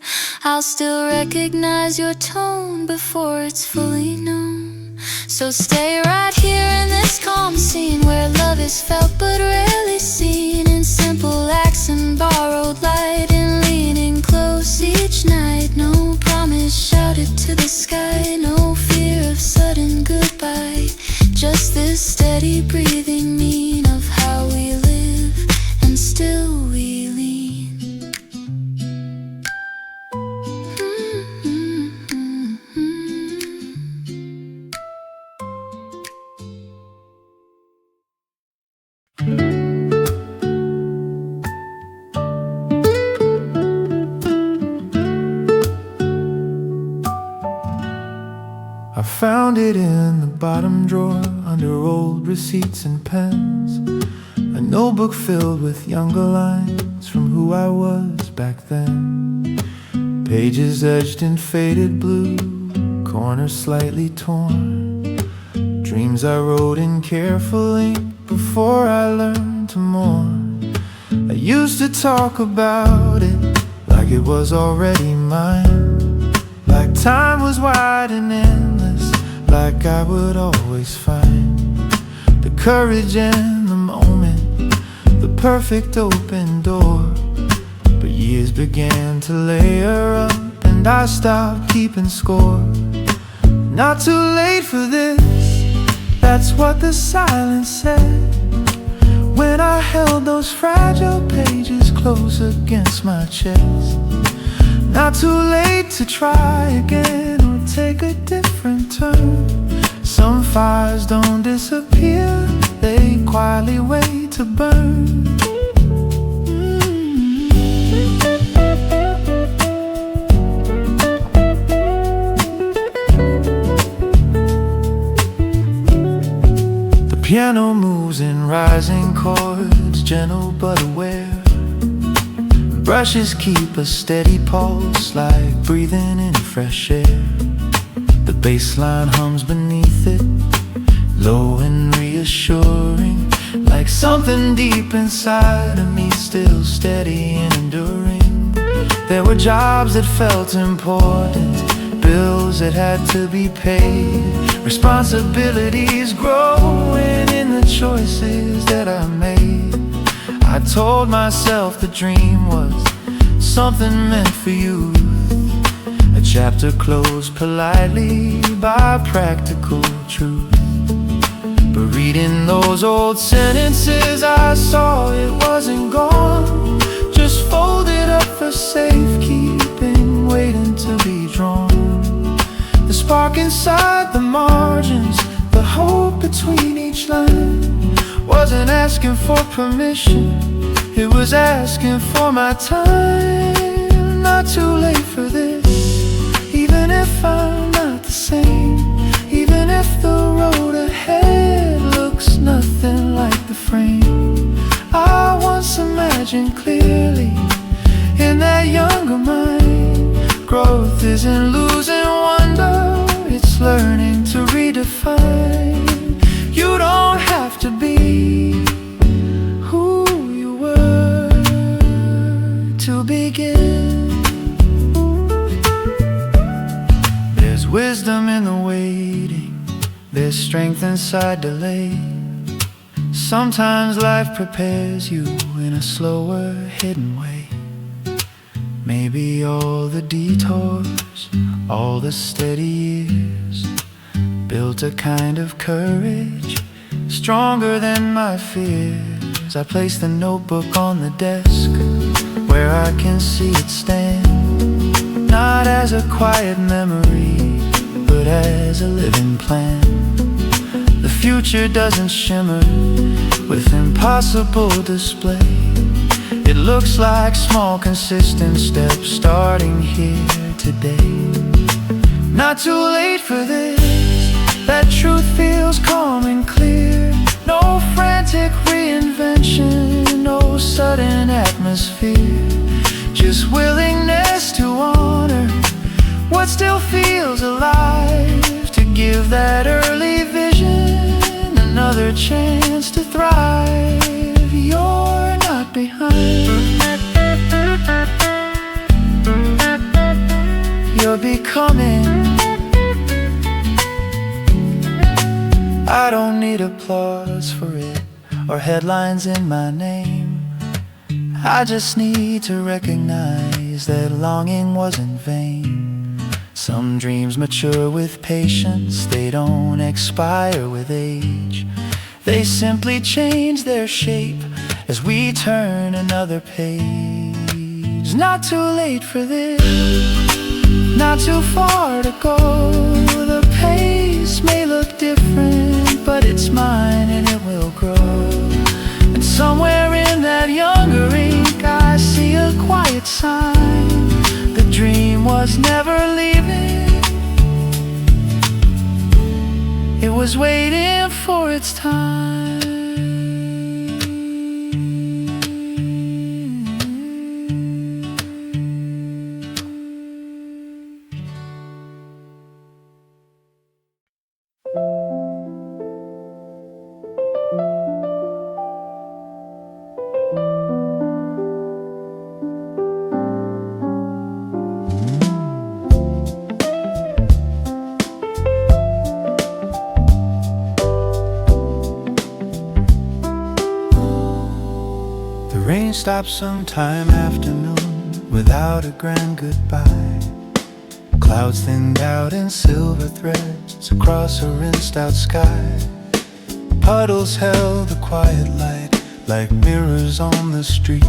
I'll still recognize your tone before it's fully known. So stay right here in this calm scene, where love is felt but rarely seen, in simple acts and borrowed light, in leaning close each night. No promise shouted to the sky, no fear of sudden goodbye, just this steady breathing mean of how we live, and still we lean. I found it in the bottom drawer, under old receipts and pens. A notebook filled with younger lines from who I was back then. Pages edged in faded blue, corners slightly torn. Dreams I wrote in careful ink before I learned to mourn. I used to talk about it like it was already mine, like time was wide and endless, like I would always find the courage and the moment, the perfect open door. But years began to layer up, and I stopped keeping score. Not too late for this, that's what the silence said, when I held those fragile pages close against my chest. Not too late to try again or take a different turn. Some fires don't disappear, they quietly wait to burn. The piano moves in rising chords, gentle but aware. Brushes keep a steady pulse, like breathing in fresh air. The bass line hums beneath it, low and reassuring, like something deep inside of me, still steady and enduring. There were jobs that felt important, bills that had to be paid, responsibilities growing in the choices that I made. I told myself the dream was something meant for youth, a chapter closed politely by practical truth. But reading those old sentences, I saw it wasn't gone, just folded up for safekeeping, waiting to be drawn. The spark inside the margins, the hope between each line, wasn't asking for permission, it was asking for my time. Not too late for this, even if I'm not the same, even if the road ahead looks nothing like the frame I once imagined clearly in that younger mind. Growth isn't losing wonder, it's learning to redefine. You don't have to be who you were to begin. There's wisdom in the waiting, there's strength inside delay. Sometimes life prepares you in a slower, hidden way. Maybe all the detours, all the steady years built a kind of courage stronger than my fears. I place the notebook on the desk where I can see it stand, not as a quiet memory, but as a living plan. The future doesn't shimmer with impossible display. It looks like small consistent steps starting here today. Not too late for this, that truth feels calm and clear. No frantic reinvention, no sudden atmosphere, just willingness to honor what still feels alive, to give that early vision another chance to thrive. You're behind. You're becoming. I don't need applause for it or headlines in my name. I just need to recognize that longing wasn't vain. Some dreams mature with patience, they don't expire with age. They simply change their shape as we turn another page. Not too late for this, not too far to go. The pace may look different, but it's mine and it will grow. And somewhere in that younger ink I see a quiet sign. The dream was never leaving, it was waiting for its time. Rain stopped sometime afternoon without a grand goodbye. Clouds thinned out in silver threads across a rinsed out sky. Puddles held the quiet light like mirrors on the street.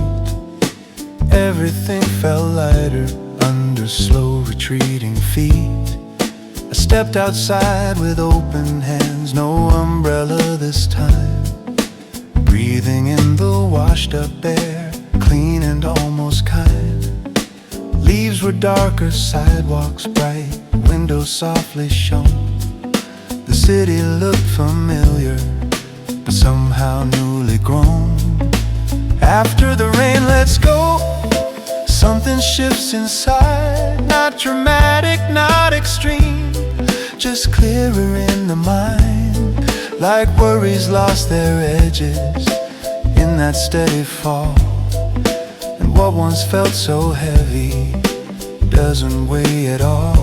Everything felt lighter under slow retreating feet. I stepped outside with open hands, no umbrella this time. Breathing in the washed up air, clean and almost kind. Leaves were darker, sidewalks bright, windows softly shone. The city looked familiar, but somehow newly grown. After the rain, let's go. Something shifts inside, not dramatic, not extreme, just clearer in the mind. Like worries lost their edges in that steady fall. And what once felt so heavy doesn't weigh at all.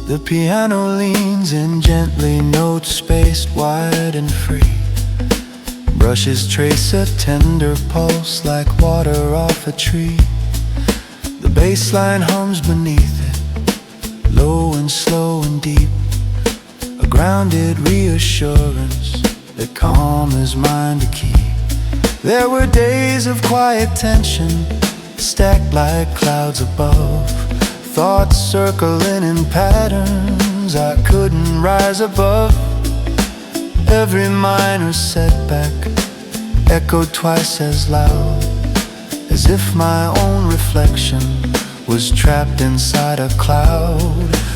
The piano leans in gently, notes spaced wide and free. Brushes trace a tender pulse like water off a tree. The bass line hums beneath it, low and slow and deep. A grounded reassurance that calm is mine to keep. There were days of quiet tension, stacked like clouds above. Thoughts circling in patterns I couldn't rise above. Every minor setback echoed twice as loud, as if my own reflection was trapped inside a cloud.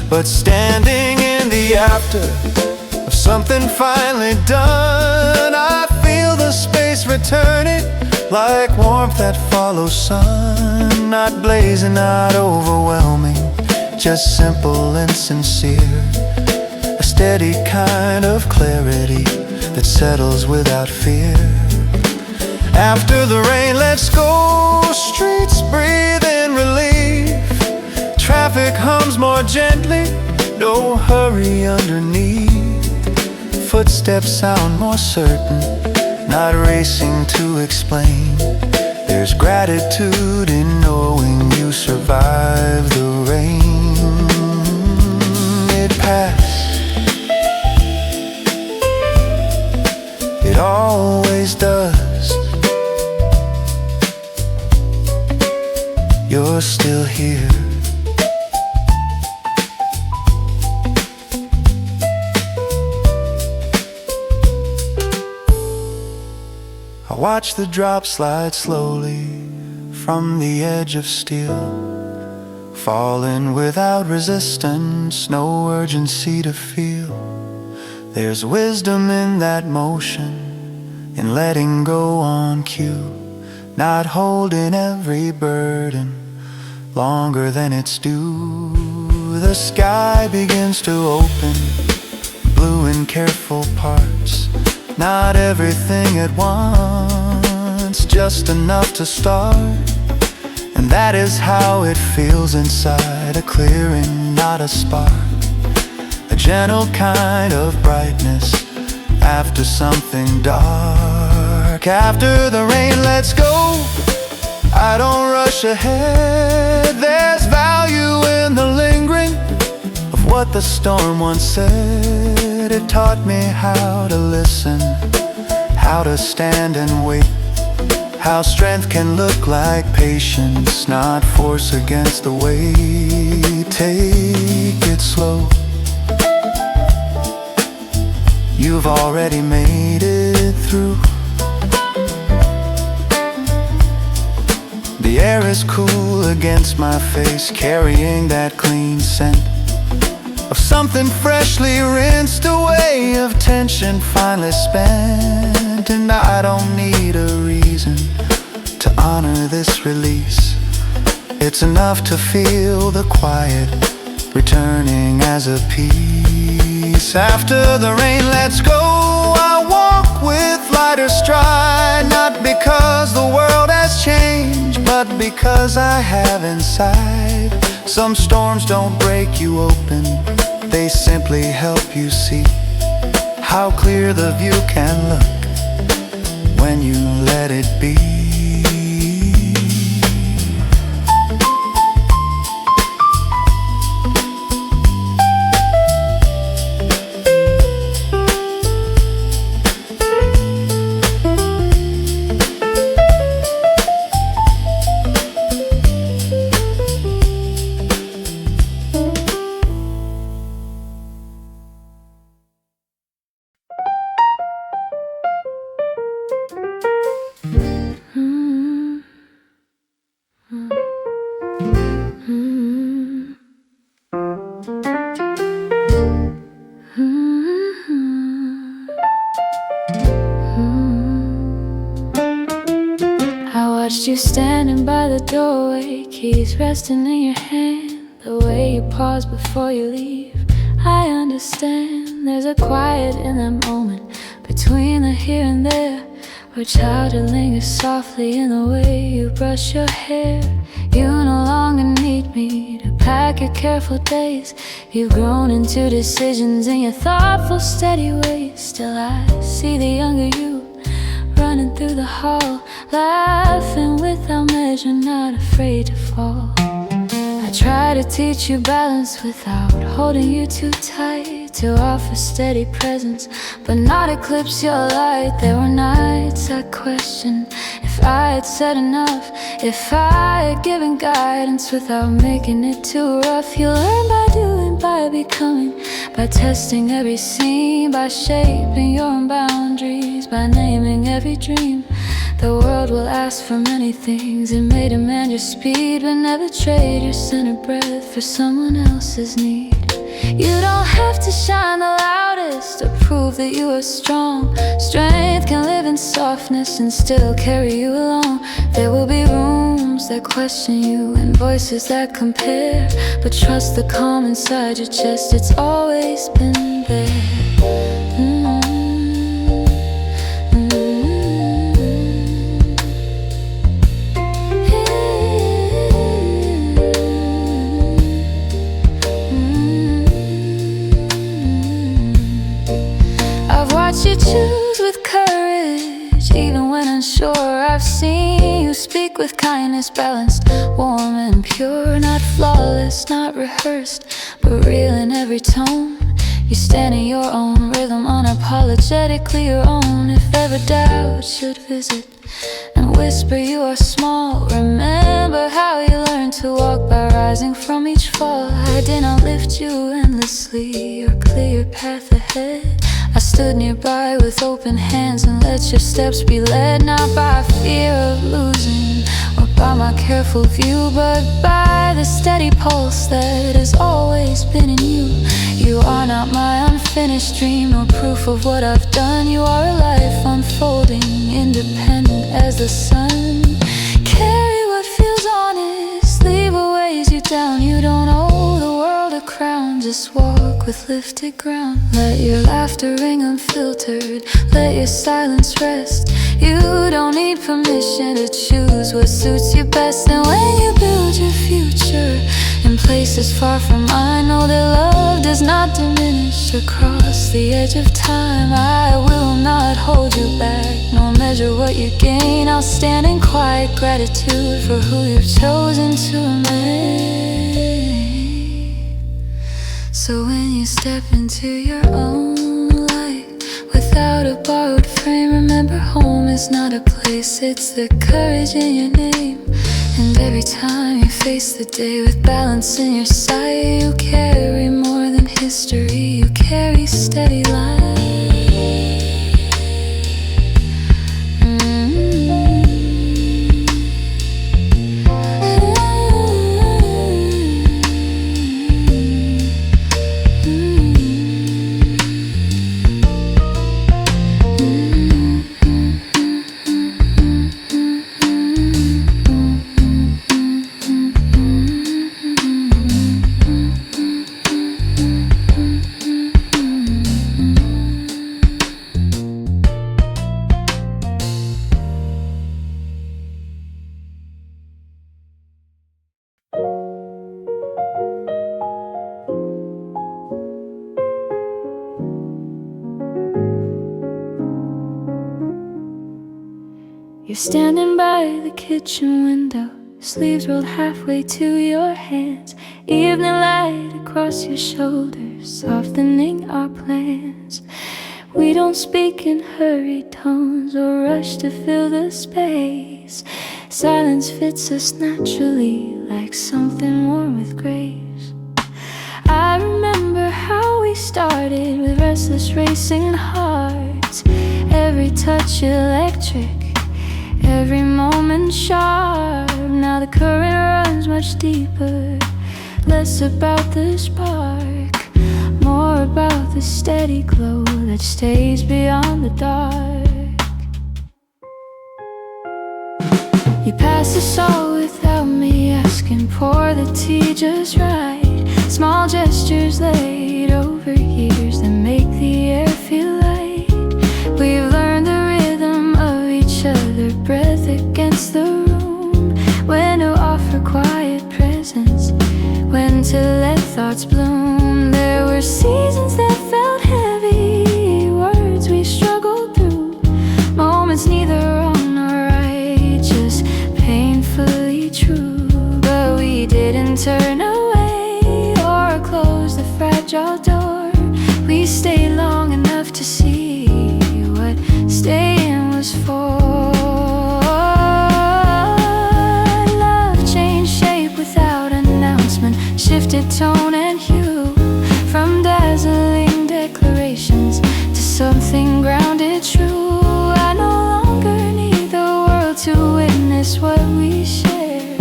But standing in the after of something finally done, I feel the space returning like warmth that follows sun. Not blazing, not overwhelming, just simple and sincere. A steady kind of clarity that settles without fear. After the rain, let's go. Streets breathe in relief. Traffic hums more gently, no hurry underneath. Footsteps sound more certain, not racing to explain. There's gratitude in knowing you survived the rain. It passed, it always does. You're still here. I watch the drops slide slowly from the edge of steel, falling without resistance, no urgency to feel. There's wisdom in that motion, in letting go on cue, not holding every burden, longer than it's due. The sky begins to open, blue in careful parts. Not everything at once, just enough to start. And that is how it feels inside a clearing, not a spark. A gentle kind of brightness after something dark. After the rain lets go, I don't rush ahead. There's value in the lingering of what the storm once said. It taught me how to listen, how to stand and wait, how strength can look like patience, not force against the weight. Take it slow, you've already made it through. The air is cool against my face, carrying that clean scent of something freshly rinsed away, of tension finally spent. And I don't need a reason to honor this release. It's enough to feel the quiet returning as a peace. After the rain lets go, I walk with lighter stride. Not because the world has changed, but because I have inside. Some storms don't break you open, they simply help you see how clear the view can look when you let it be. Watched you standing by the doorway, keys resting in your hand. The way you pause before you leave, I understand. There's a quiet in that moment between the here and there, where childhood lingers softly in the way you brush your hair. You no longer need me to pack your careful days. You've grown into decisions in your thoughtful, steady ways. Still I see the younger you running through the hall, laughing without measure, not afraid to fall. I try to teach you balance without holding you too tight, to offer steady presence but not eclipse your light. There were nights I questioned if I had said enough, if I had given guidance without making it too rough. You learn by doing, by becoming, by testing every scene, by shaping your own boundaries, by naming every dream. The world will ask for many things. It may demand your speed, but never trade your centered breath for someone else's need. You don't have to shine the loudest to prove that you are strong. Strength can live in softness and still carry you along. There will be rooms that question you and voices that compare, but trust the calm inside your chest, it's always been there. You choose with courage, even when unsure. I've seen you speak with kindness, balanced, warm and pure. Not flawless, not rehearsed, but real in every tone. You stand in your own rhythm, unapologetically your own. If ever doubt should visit and whisper you are small, remember how you learned to walk by rising from each fall. I did not lift you endlessly or clear your path ahead. I stood nearby with open hands and let your steps be led, not by fear of losing or by my careful view, but by the steady pulse that has always been in you. You are not my unfinished dream, nor proof of what I've done. You are a life unfolding, independent as the sun. Carry what feels honest, leave away down. You don't owe the world a crown, just walk with lifted ground. Let your laughter ring unfiltered, let your silence rest. You don't need permission to choose what suits you best. And when you build your future in places far from mine, know that love does not diminish across the edge of time. I will not hold you back, no measure what you gain. I'll stand in quiet gratitude for who you've chosen to remain. So when you step into your own light without a borrowed frame, remember home is not a place, it's the courage in your name. And every time you face the day with balance in your sight, you carry more than history, you carry steady light. You're standing by the kitchen window, sleeves rolled halfway to your hands, evening light across your shoulders, softening our plans. We don't speak in hurried tones or rush to fill the space. Silence fits us naturally like something warm with grace. I remember how we started with restless racing hearts, every touch electric, every moment sharp. Now the current runs much deeper, less about the spark, more about the steady glow that stays beyond the dark. You pass the salt without me asking, pour the tea just right. Small gestures laid over years that make the air feel light. We've learned the rhythm of each other, breath against the room, when to offer quiet presence, when to let thoughts bloom. There were seasons that felt heavy, words we struggled through, moments neither wrong nor right, just painfully true. But we didn't turn away or close the fragile door. We stayed long enough to see what staying was for. Love changed shape without announcement, shifted tone and hue, from dazzling declarations to something grounded true. I no longer need the world to witness what we share.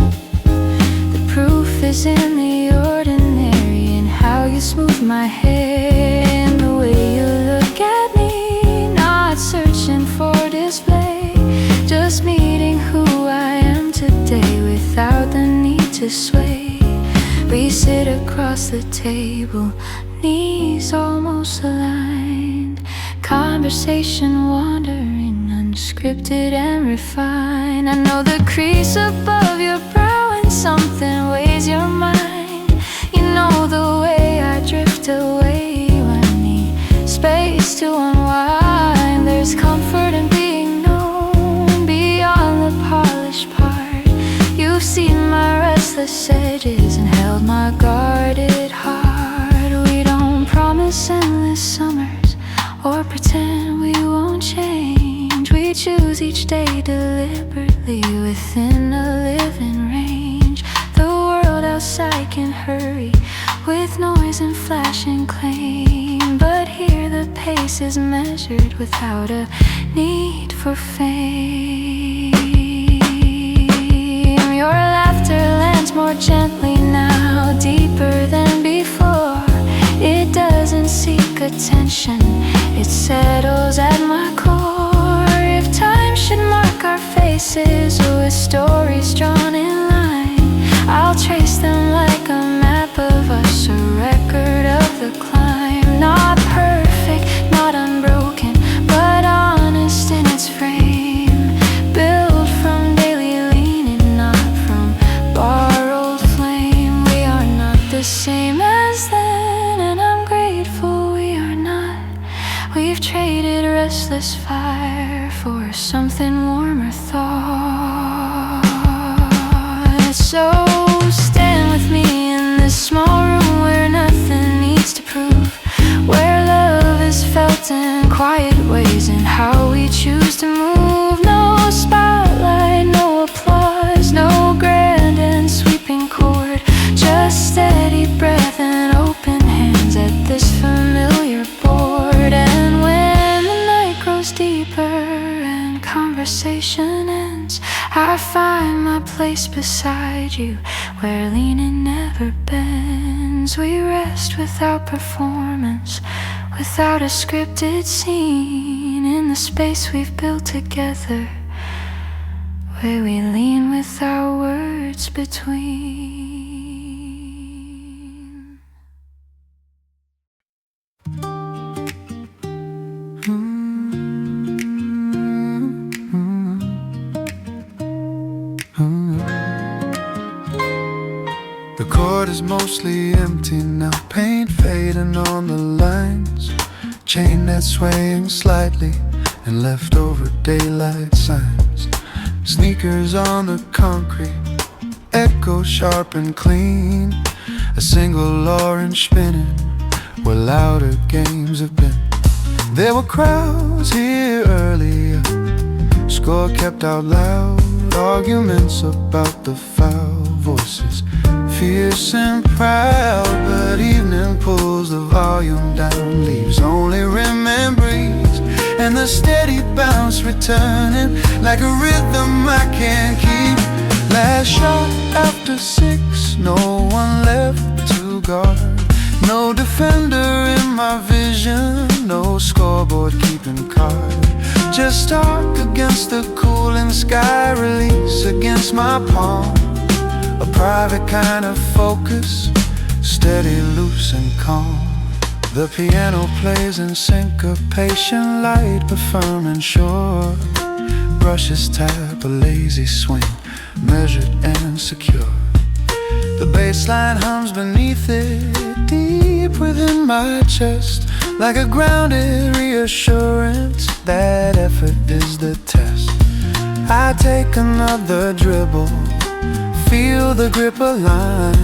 The proof is in the ordinary, in how you smooth my hair, in the way you look at me, not searching for display, just meeting who I am today without the need to sway. We sit across the table, knees almost aligned, conversation wandering, unscripted and refined. I know the crease above your brow and something weighs your mind. You know the way I drift away when I need space to unwind. There's comfort in being known beyond the polished part. You've seen my restless edges and held my guarded heart. We don't promise endless summers or pretend we won't change. We choose each day deliberately within a living range. The world outside can hurry with noise and flashing claim, but here the pace is measured without a need for fame. Your laughter lands more gently now, deeper than before. It doesn't seek attention, it settles at my core. If time should mark our faces or with stories drawn in line, I'll trace them like a map of us, a record of the climb. Not perfect, not unbroken, but honest in its frame. Built from daily leaning, not from borrowed flame. We are not the same as then, and I'm grateful we are not. We've traded restless fire for something warmer thought. So stand with me in this small room where nothing needs to prove, where love is felt in quiet ways and how we choose to move. No spotlight, no applause, no grand and sweeping chord, just steady breath and open hands at this familiar board. And when the night grows deeper and conversation ends, I find my place beside you, where leaning never bends. We rest without performance, without a scripted scene, in the space we've built together, where we lean with our words between. The court is mostly empty now, paint fading on the lines, chain net swaying slightly, and leftover daylight signs. Sneakers on the concrete, echo sharp and clean, a single orange spinning where louder games have been. There were crowds here earlier, score kept out loud, arguments about the foul, voices fierce and proud. But evening pulls the volume down, leaves only rim and breeze, and the steady bounce returning like a rhythm I can't keep. Last shot after 6, no one left to guard, no defender in my vision, no scoreboard keeping card, just dark against the cooling sky, release against my palm, a private kind of focus, steady, loose and calm. The piano plays in syncopation, light but firm and sure, brushes tap a lazy swing, measured and secure. The bass line hums beneath it, deep within my chest, like a grounded reassurance that effort is the test. I take another dribble, feel the grip align,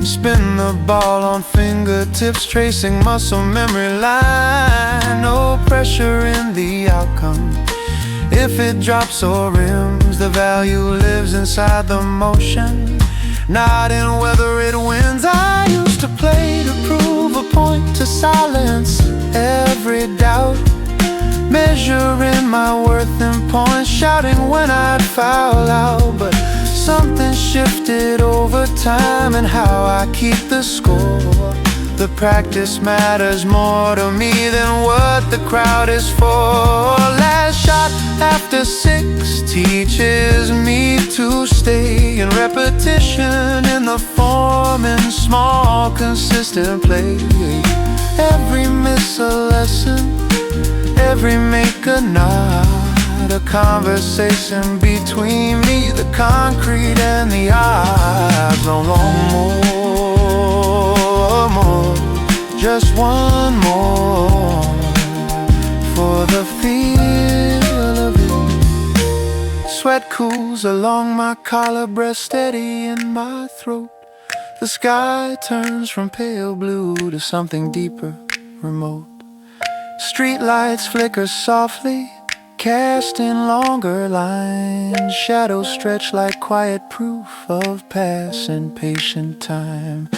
spin the ball on fingertips, tracing muscle memory line. No pressure in the outcome, if it drops or rims, the value lives inside the motion, not in whether it wins. I used to play to prove a point, to silence every doubt, measuring my worth in points, shouting when I'd foul out. But something shifted over time in how I keep the score. The practice matters more to me than what the crowd is for. Last shot after 6 teaches me to stay in repetition, in the form, in small consistent play. Every miss a lesson, every make a nod, a conversation between me, the concrete and the odds. No more, just one more, for the feel of it. Sweat cools along my collar, breath steady in my throat. The sky turns from pale blue to something deeper, remote. Street lights flicker softly, casting longer lines. Shadows stretch like quiet proof of passing patient time.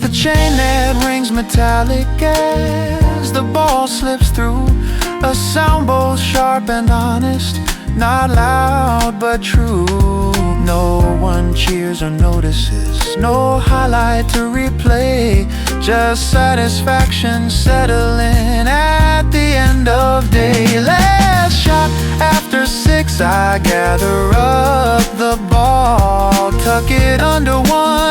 The chain net rings metallic as the ball slips through, a sound both sharp and honest, not loud but true. No one cheers or notices, no highlight to replay, just satisfaction settling at the end of day. Last shot after 6, I gather up the ball, tuck it under one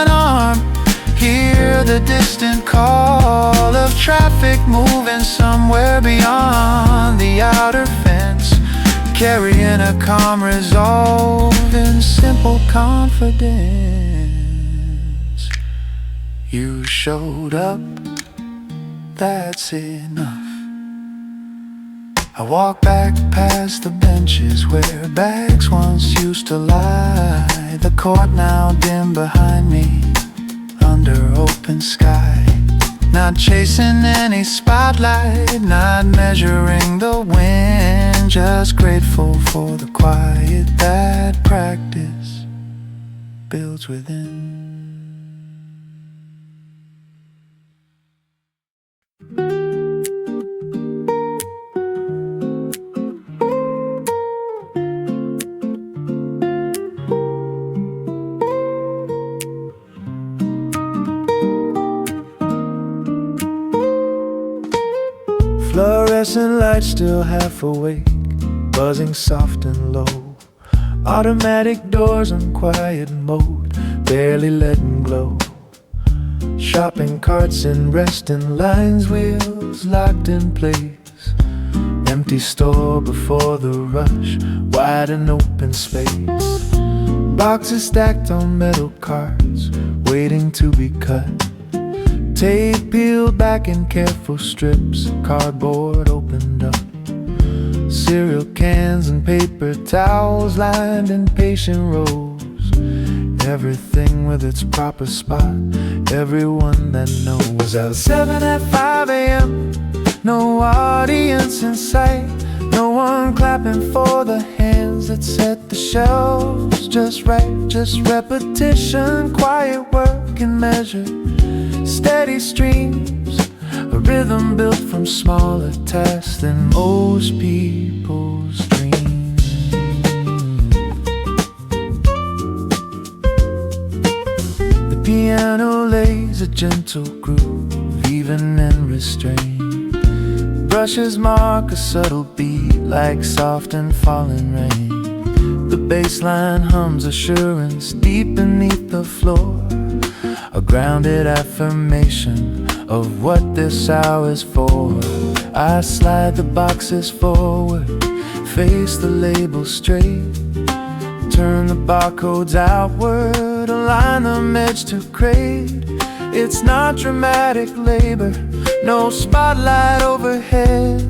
the distant call of traffic moving somewhere beyond the outer fence, carrying a calm resolve in simple confidence. You showed up, that's enough. I walk back past the benches where bags once used to lie, the court now dim behind me under open sky. Not chasing any spotlight, not measuring the wind, just grateful for the quiet that practice builds within. Fluorescent lights still half awake, buzzing soft and low. Automatic doors on quiet mode, barely letting glow. Shopping carts and resting lines, wheels locked in place. Empty store before the rush, wide and open space. Boxes stacked on metal carts, waiting to be cut. Tape peeled back in careful strips, cardboard opened up. Cereal cans and paper towels lined in patient rows. Everything with its proper spot, everyone that knows. At 7 at 5 a.m., no audience in sight. No one clapping for the hands that set the shelves just right. Just repetition, quiet work and measure, steady streams, a rhythm built from smaller tasks than most people's dreams. The piano lays a gentle groove, even and restrained. Brushes mark a subtle beat like soft and falling rain. The bass line hums assurance deep beneath the floor, a grounded affirmation of what this hour is for. I slide the boxes forward, face the label straight, turn the barcodes outward, align them edge to crate. It's not dramatic labor, no spotlight overhead,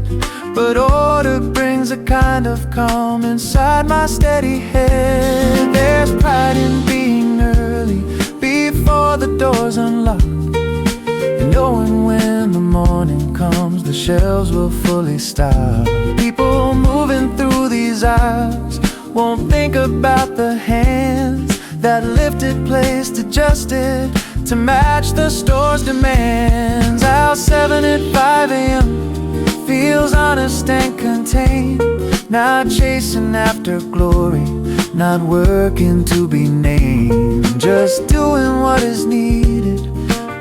but order brings a kind of calm inside my steady head. There's pride in being early, before the doors unlock, and knowing when the morning comes the shelves will fully stock. People moving through these aisles won't think about the hands that lifted, placed, adjusted to match the store's demands. Out 7 at 5 a.m. feels honest and contained, not chasing after glory, not working to be named, just doing what is needed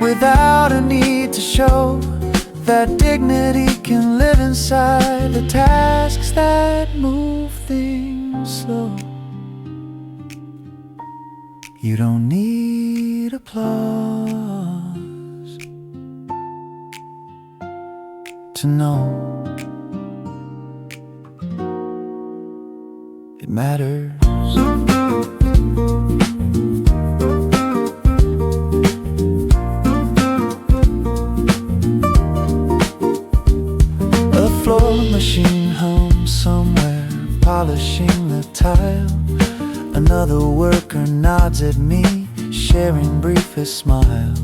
without a need to show that dignity can live inside the tasks that move things slow. You don't need applause to know it matters. A floor machine hums somewhere, polishing the tile. Another worker nods at me, sharing briefest smile.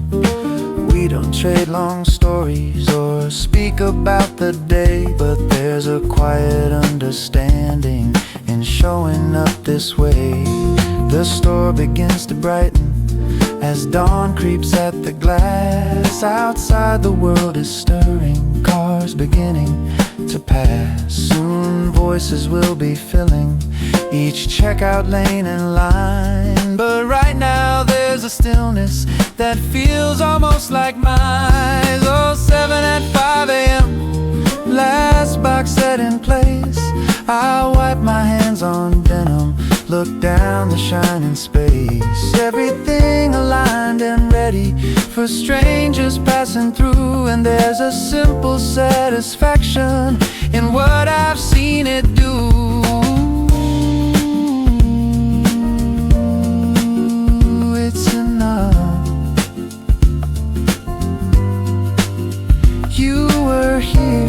We don't trade long stories or speak about the day, but there's a quiet understanding in showing up this way. The store begins to brighten as dawn creeps at the glass. Outside the world is stirring, cars beginning to pass. Soon voices will be filling each checkout lane and line, but right now there's a stillness that feels almost like mine. Oh, 7 at 5 a.m., last box set in place. I wipe my hands on denim, look down the shining space. Everything aligned and ready ready for strangers passing through. And there's a simple satisfaction in what I've seen it do. It's enough. You were here.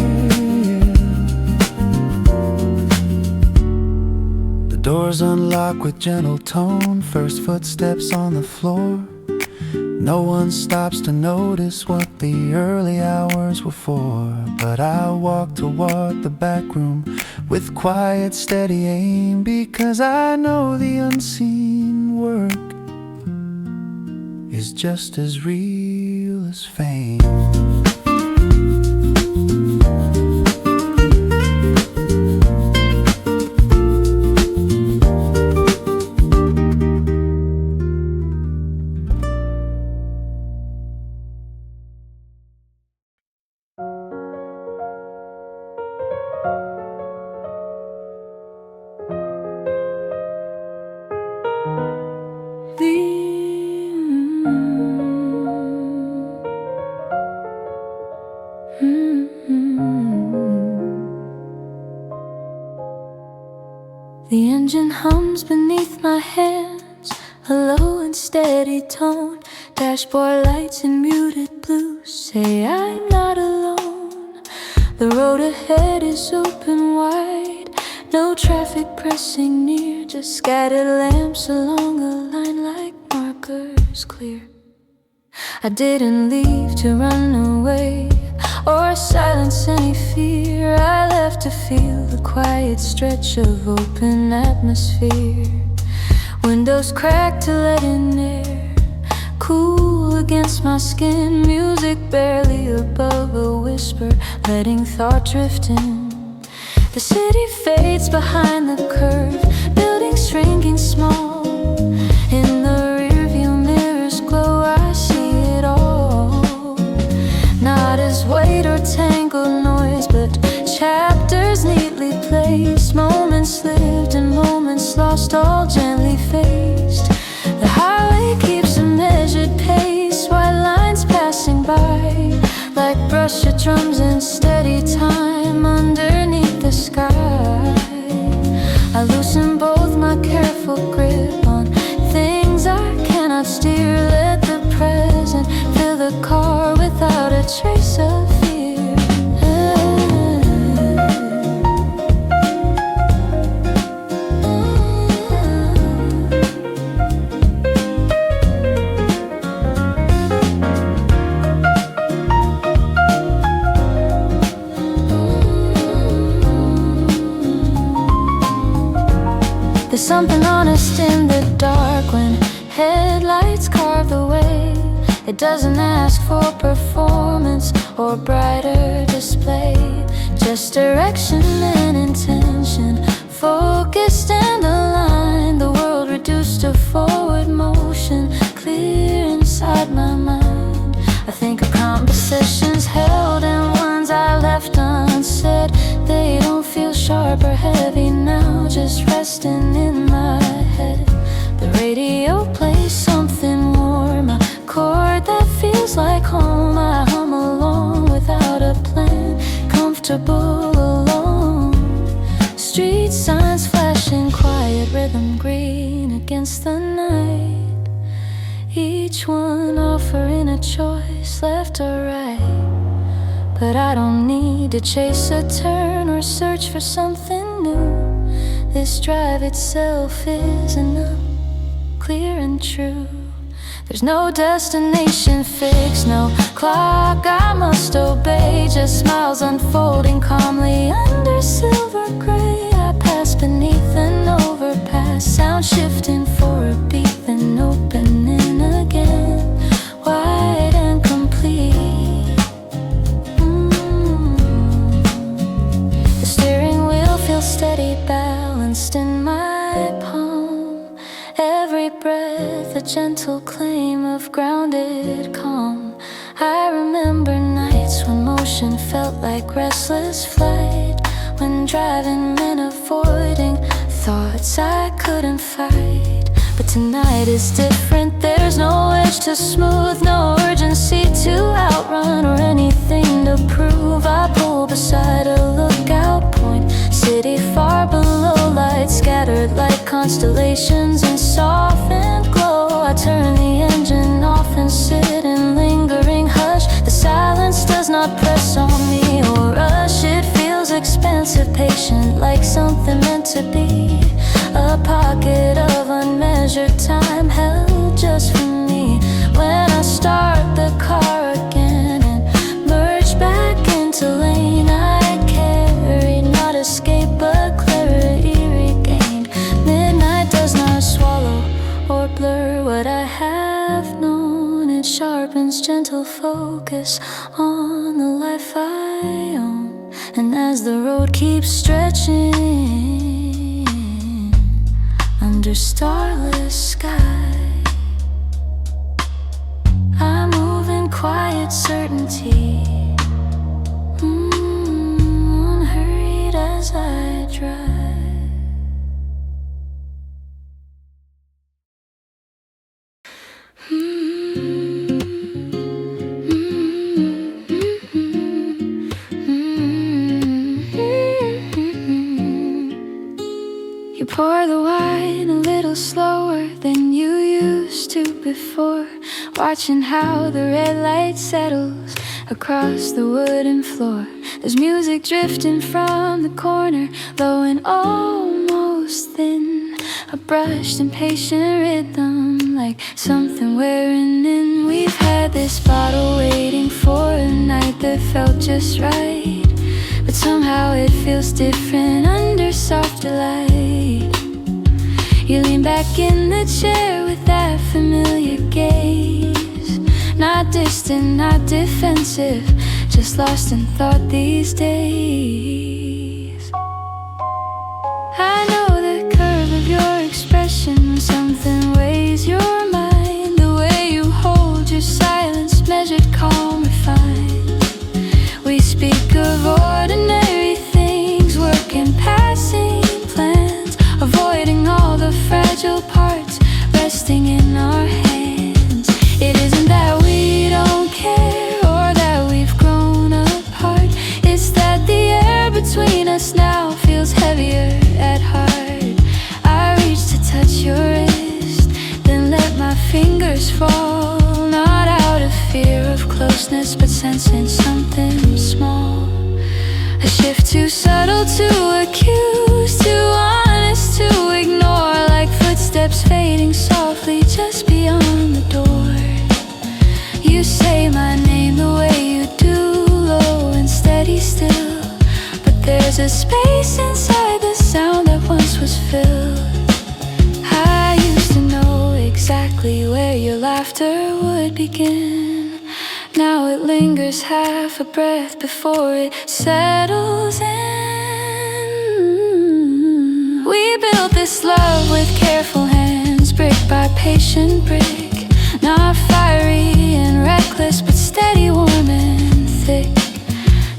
The doors unlock with gentle tone, first footsteps on the floor. No one stops to notice what the early hours were for. But I walk toward the back room with quiet, steady aim, because I know the unseen work is just as real as fame. The engine hums beneath my hands, a low and steady tone. Dashboard lights in muted blue say I'm not alone. The road ahead is open wide, no traffic pressing near, just scattered lamps along a line like markers clear. I didn't leave to run away or silence any fear. I left to feel the quiet stretch of open atmosphere. Windows cracked to let in air, cool against my skin. Music barely above a whisper, letting thought drift in. The city fades behind the curve, buildings shrinking small. In the rearview mirror's glow I see it all. Not as weight or tangled noise, but chapters neatly placed. Moments lived and moments lost, all gently faced. The highway keeps a measured pace, white lines passing by like brush of drums in steady time underneath the sky. I loosen both my careful grip on things I cannot steer. Let the present fill the car without a trace of fear. There's something honest in the dark when headlights carve the way. It doesn't ask for performance or brighter display, just direction and intention, focused and aligned. The world reduced to forward motion, clear inside my mind. I think of conversations held and ones I left unsaid. They don't feel sharp or heavy now, just resting in my head. The radio plays something warm, a chord that feels like home. I hum along without a plan, comfortable alone. Street signs flashing, quiet rhythm green against the night. Each one offering a choice, left or right. But I don't need to chase a turn or search for something new. This drive itself is enough, clear and true. There's no destination fixed, no clock I must obey. Just smiles unfolding calmly under silver gray. I pass beneath an overpass, sound shifting for a beat, then opening again, wide and complete. The steering wheel feels steady, balanced in my palm. Every breath a gentle claim of grounded calm. I remember nights when motion felt like restless flight, when driving meant avoiding thoughts I couldn't fight. But tonight is different, there's no edge to smooth, no urgency to outrun or anything to prove. I pull beside a lookout point, city far below, lights scattered like constellations in softened glow. I turn the engine off and sit in lingering hush. The silence does not press on me or rush. It feels expansive, patient, like something meant to be. A pocket of unmeasured time held just for me. When I start the car again and merge back into lane, I carry not escape but clarity regained. Midnight does not swallow or blur what I have known. It sharpens gentle focus on the life I own. And as the road keeps stretching under starless sky, I move in quiet certainty, unhurried as I drive. You pour the wine a little slower than you used to before, watching how the red light settles across the wooden floor. There's music drifting from the corner, low and almost thin, a brushed impatient rhythm like something wearing in. We've had this bottle waiting for a night that felt just right, but somehow it feels different under soft delight. You lean back in the chair with that familiar gaze, not distant, not defensive, just lost in thought these days. I know the curve of your expression when something weighs your mind, the way you hold your silence, measured, calm, refined. We speak of ordinary things, working, passing plans, avoiding all the fragile parts resting in our hands. It isn't that we don't care or that we've grown apart, it's that the air between us now feels heavier at heart. I reach to touch your wrist, then let my fingers fall, not out of fear of closeness but sensing something small. A shift too subtle to accuse, too honest to ignore, like footsteps fading softly just beyond the door. You say my name the way you do, low and steady still, but there's a space inside the sound that once was filled. I used to know exactly where your laughter would begin. Now it lingers half a breath before it settles in. We built this love with careful hands, brick by patient brick, not fiery and reckless but steady, warm and thick.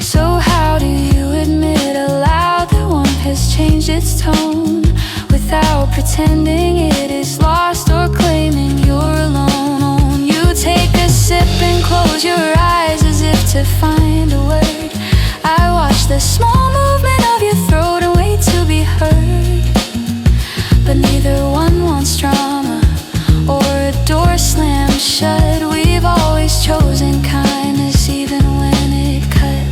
So how do you admit aloud that warmth has changed its tone, without pretending it is lost or claiming you're alone? You take a sip and close your eyes as if to find a word. I watch the small movement of your throat and wait to be heard, but neither one wants drama or a door slammed shut. We've always chosen kindness even when it cut.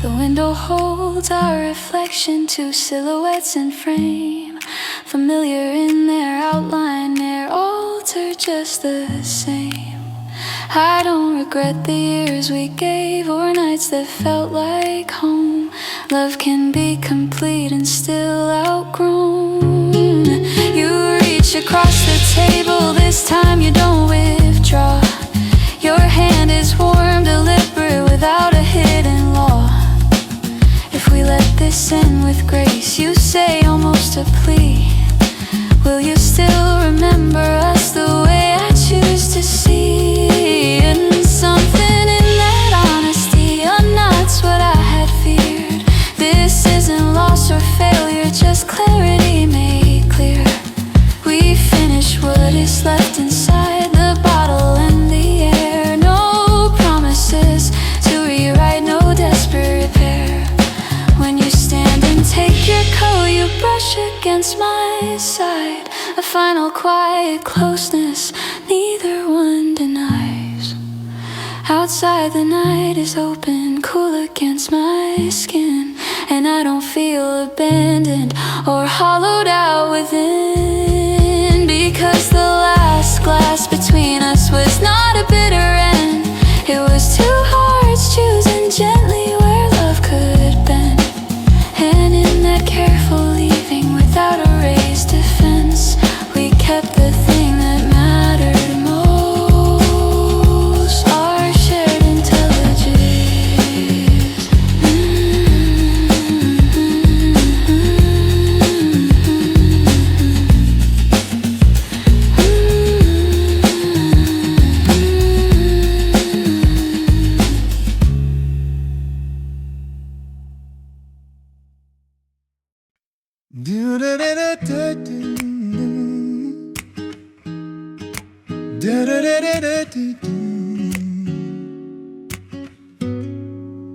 The window holds our reflection, two silhouettes in frame, familiar in their outline, their altar just the same. I don't regret the years we gave or nights that felt like home. Love can be complete and still outgrown. You reach across the table, this time you don't withdraw. Your hand is warm, deliberate, without a hidden law. If we let this end with grace, you say almost a plea, will you still remember us the way I choose to see? And something in that honesty unknots what I had feared. This isn't loss or failure, just clarity made clear. We finish feel you brush against my side, a final quiet closeness neither one denies. Outside the night is open, cool against my skin, and I don't feel abandoned or hollowed out within. Because the last glass between us was not a bitter end. It was two hearts choosing gently where love could bend. And in that careful leaving without a raised defense, we kept the thing that mattered most, our shared intelligence.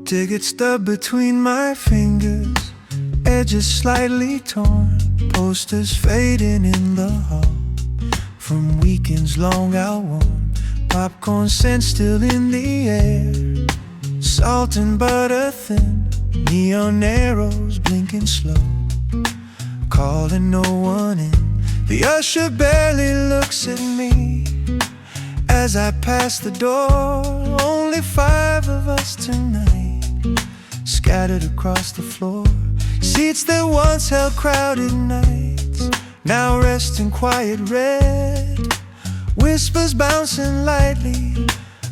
Ticket stub between my fingers, edges slightly torn, posters fading in the hall from weekends long outworn, popcorn scent still in the air, salt and butter thin, neon arrows blinking slow, calling no one in. The usher barely looks at me as I pass the door. Only 5 of us tonight, scattered across the floor. Seats that once held crowded nights now rest in quiet red. Whispers bouncing lightly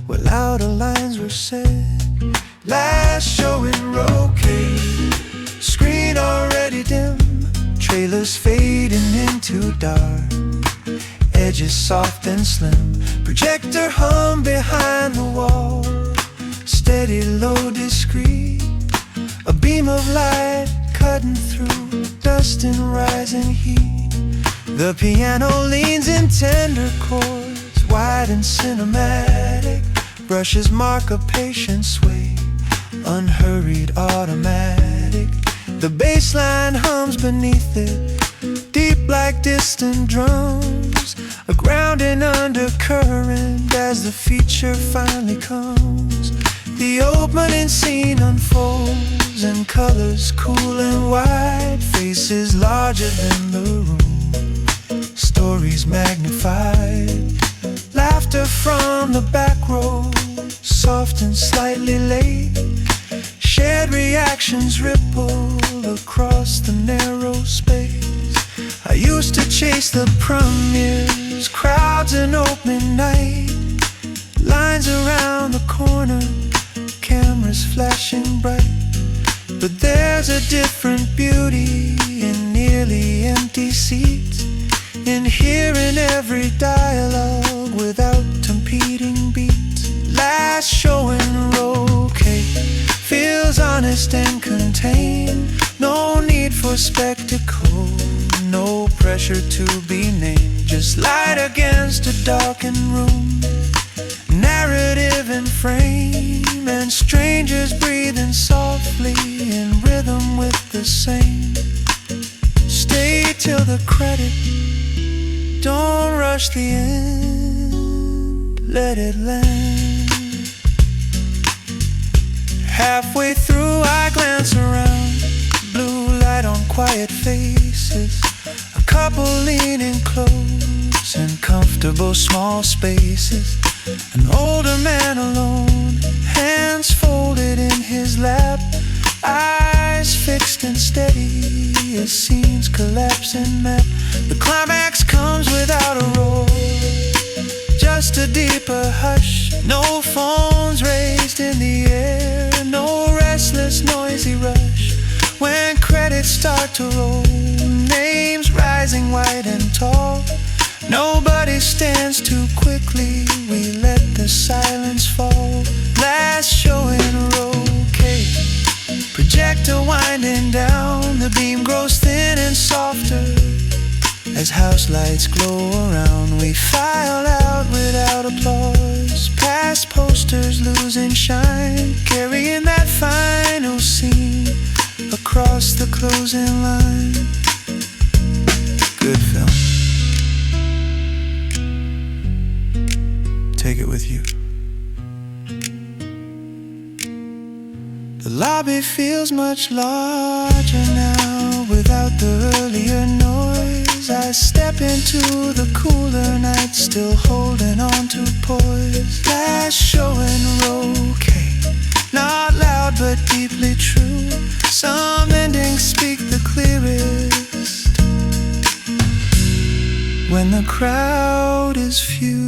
where louder lines were said. Last show in row K, screen already dim, trailers fading into dark, edges soft and slim, projector hum behind the wall, steady, low, discreet, a beam of light cutting through dust and rising heat. The piano leans in tender chords, wide and cinematic, brushes mark a patient sway, unhurried, automatic. The bass line hums beneath it, deep like distant drums, a grounding undercurrent as the feature finally comes. The opening scene unfolds in colors cool and wide, faces larger than the room, stories magnified, laughter from the back row, soft and slightly late, shared reactions ripple across the narrow space. I used to chase the premieres, crowds and opening night, lines around the corner, cameras flashing bright. But there's a different beauty in nearly empty seats, in hearing every dialogue without competing beats. Last show in row K feels honest and contained, no need for spectacle, no pressure to be named, just light against a darkened room, narrative in frame, and strangers breathing softly in rhythm with the same. Stay till the credit, don't rush the end, let it land. Halfway through I glance around, blue light on quiet faces, a couple leaning close in comfortable small spaces, an older man alone, hands folded in his lap, eyes fixed and steady as scenes collapse and map. The climax comes without a roar, just a deeper hush, no phones raised in the air, no restless noisy rush. When credits start to roll, names rising wide and tall, nobody stands too quickly, we let the silence fall. Last show in row K, projector winding down, the beam grows thin and softer as house lights glow around. We file out without applause, past posters losing shine, carrying that final scene across across the closing line. Good film. Take it with you. The lobby feels much larger now without the earlier noise. I step into the cooler night, still holding on to poise. Last show in row K, not loud but deeply true. Some endings speak the clearest when the crowd is few.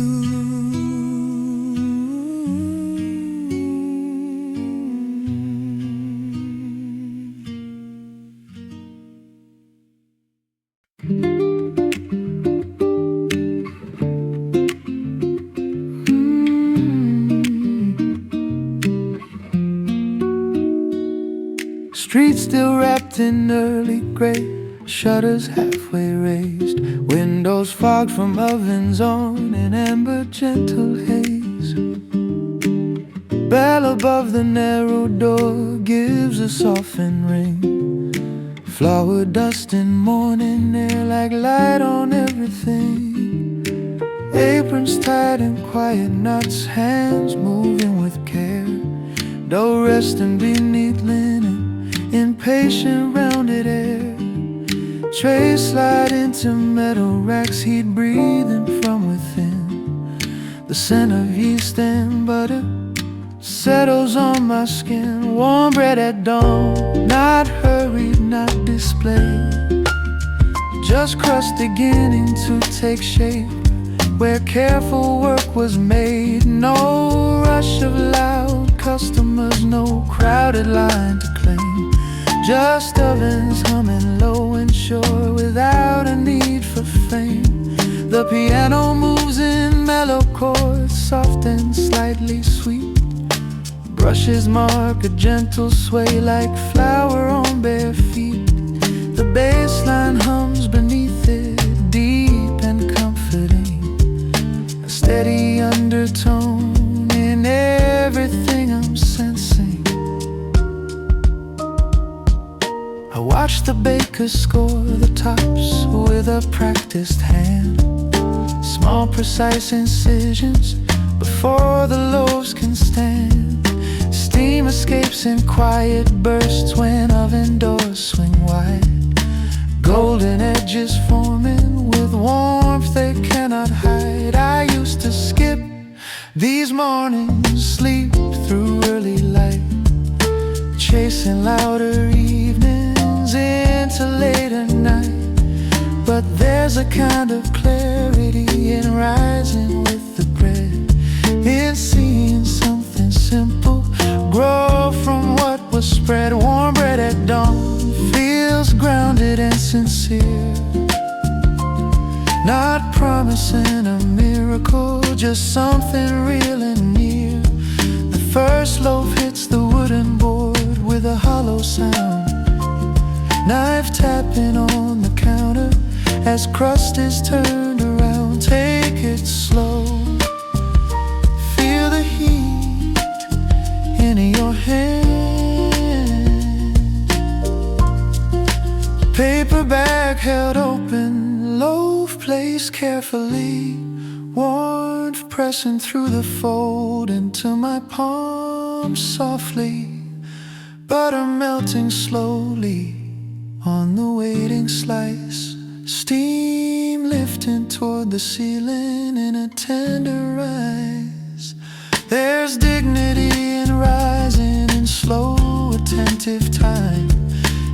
Streets still wrapped in early gray, shutters halfway raised, windows fogged from ovens on an amber gentle haze. Bell above the narrow door gives a softened ring. Flower dust in morning air like light on everything. Aprons tied in quiet knots, hands moving with care. Dough resting beneath linen, impatient rounded air. Trays slide into metal racks, heat breathing from within. The scent of yeast and butter settles on my skin. Warm bread at dawn, not hurried, not displayed, just crust beginning to take shape where careful work was made. No rush of loud customers, no crowded line to claim, just ovens humming low and sure without a need for fame. The piano moves in mellow chords, soft and slightly sweet. Brushes mark a gentle sway like flower on bare feet. The bass line hums beneath it, deep and comforting, a steady undertone in everything I'm sensing. I watch the baker score the tops with a practiced hand. Small precise incisions before the loaves can stand. Steam escapes in quiet bursts when oven doors swing wide. Golden edges forming with warmth they cannot hide. I used to skip these mornings, sleep through early light, chasing louder evenings into later night. But there's a kind of clarity in rising with the bread, in seeing something simple grow from what was spread. Warm bread at dawn feels grounded and sincere, not promising a miracle, just something real and near. The first loaf hits the wooden board with a hollow sound, knife tapping on the counter as crust is turned around. Take it slow, feel the heat in your hand. Paper bag held open, loaf placed carefully, warmth pressing through the fold into my palm softly. Butter melting slowly on the waiting slice, steam lifting toward the ceiling in a tender rise. There's dignity in rising in slow, attentive time,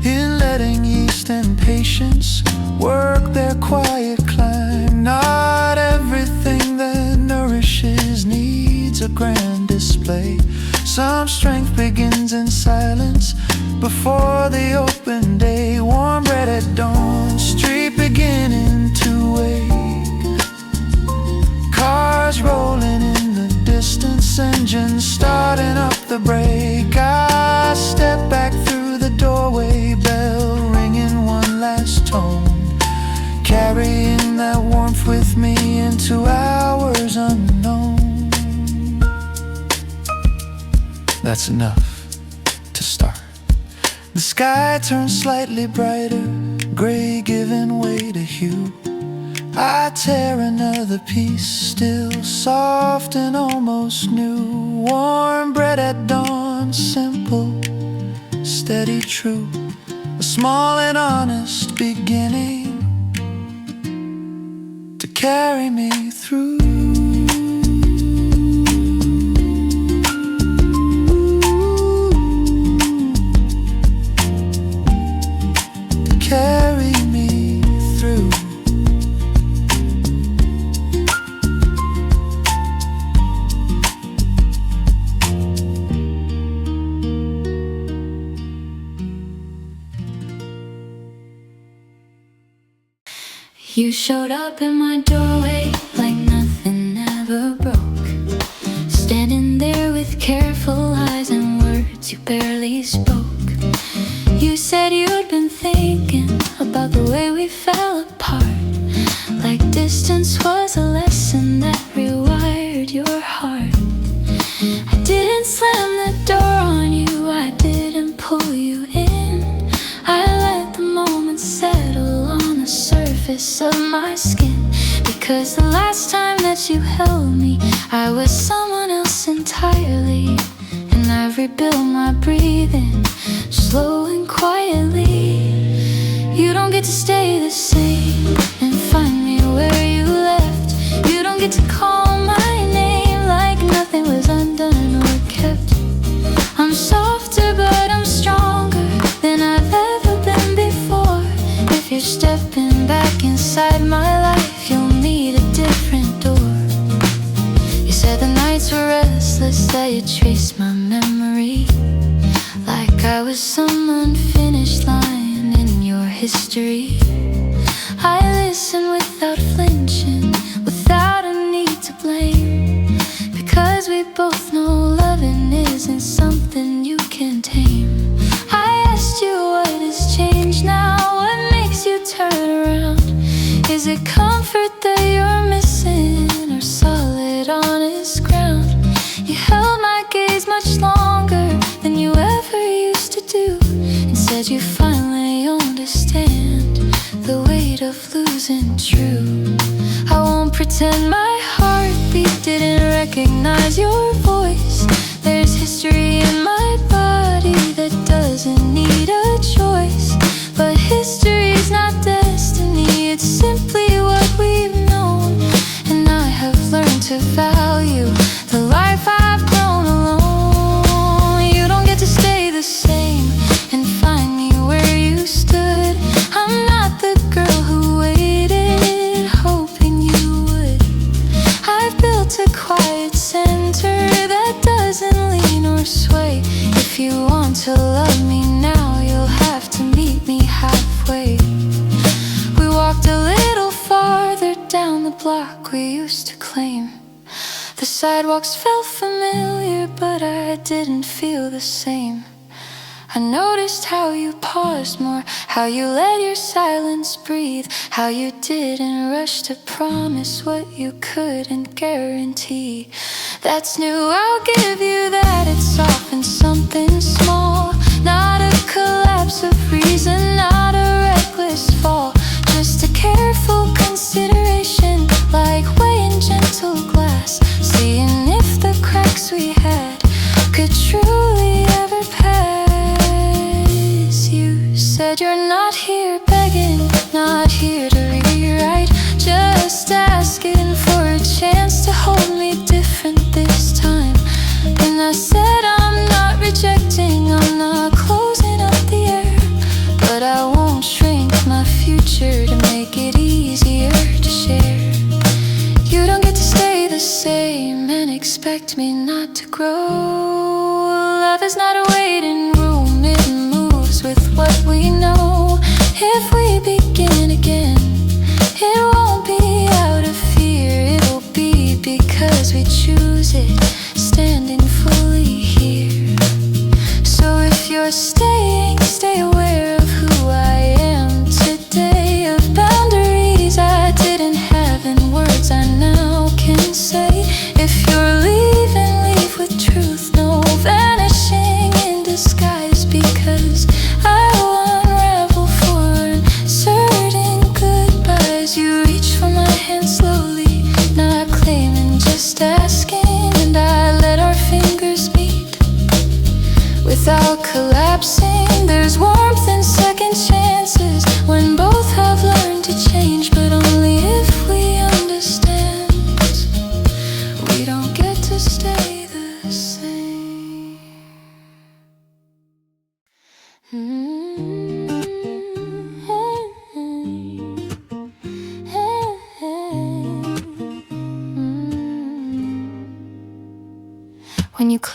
in letting yeast and patience work their quiet climb. Not everything that nourishes needs a grand display. Some strength begins in silence before the open day. Warm bread at dawn, street beginning to wake, cars rolling in the distance, engines starting up the brake. I step back through the doorway, bell ringing one last tone, carrying that warmth with me into hours unknown. That's enough to start. This sky turns slightly brighter, gray giving way to hue. I tear another piece, still soft and almost new. Warm bread at dawn, simple, steady, true. A small and honest beginning to carry me through. To carry me through. You showed up in my doorway like nothing ever broke, standing there with careful eyes and words you barely spoke. You said you'd been thinking about the way we fell apart, like distance was a lesson that rewired your heart. I didn't slam the door on you, I didn't pull you in. I let the moment settle on the surface of my skin, because the last time that you held me, I was someone else entirely. And I've rebuilt my breathing, slow and quietly. You don't get to stay the same and find me where you left. You don't get to call my name like nothing was undone or kept. I'm softer but I'm stronger than I've ever been before. If you're stepping back inside my life, you'll need a different door. You said the nights were restless, that you traced my memory like I was some unfinished line in your history. I listened without flinching, without a need to blame, because we both know loving isn't something you can tame. I asked you what has changed now, what makes you turn around. Is it comfort that you're missing, or solid honest ground? You held my gaze much longer than you ever used to do, and said you finally understand the weight of losing true. I won't pretend my heartbeat didn't recognize your voice. There's history in my body that doesn't need a choice. But history's not destiny, it's simply what we've known. And I have learned to value the life I've grown alone. You don't get to stay the same and find me where you stood. I'm not the girl who waited, hoping you would. I've built a quiet center that doesn't lean or sway. If you want to love me now, you'll have to meet me halfway. We walked a little farther down the block we used to claim. The sidewalks felt familiar, but I didn't feel the same. I noticed how you paused more, how you let your silence breathe, how you didn't rush to promise what you couldn't guarantee. That's new, I'll give you that. It's often something small, not a collapse of reason, not a reckless fall, just a careful consideration, like weighing gentle glass, seeing if the cracks we had could truly ever pass. You said you're not here begging, not here to rewrite, just asking for a chance to hold me different this time. And I said I'm not rejecting, I'm not closing up the air, but I won't shrink my future to make it easier to share. You don't get to stay the same and expect me not to grow. Love is not a waiting room, it moves with what we know. If we begin again, it won't be out of fear, it'll be because we choose it, standing fully here. So if you're staying, stay aware of who I am today, of boundaries I didn't have in words I now can say. If you're leaving, leave with truth, no vanishing in disguise, because I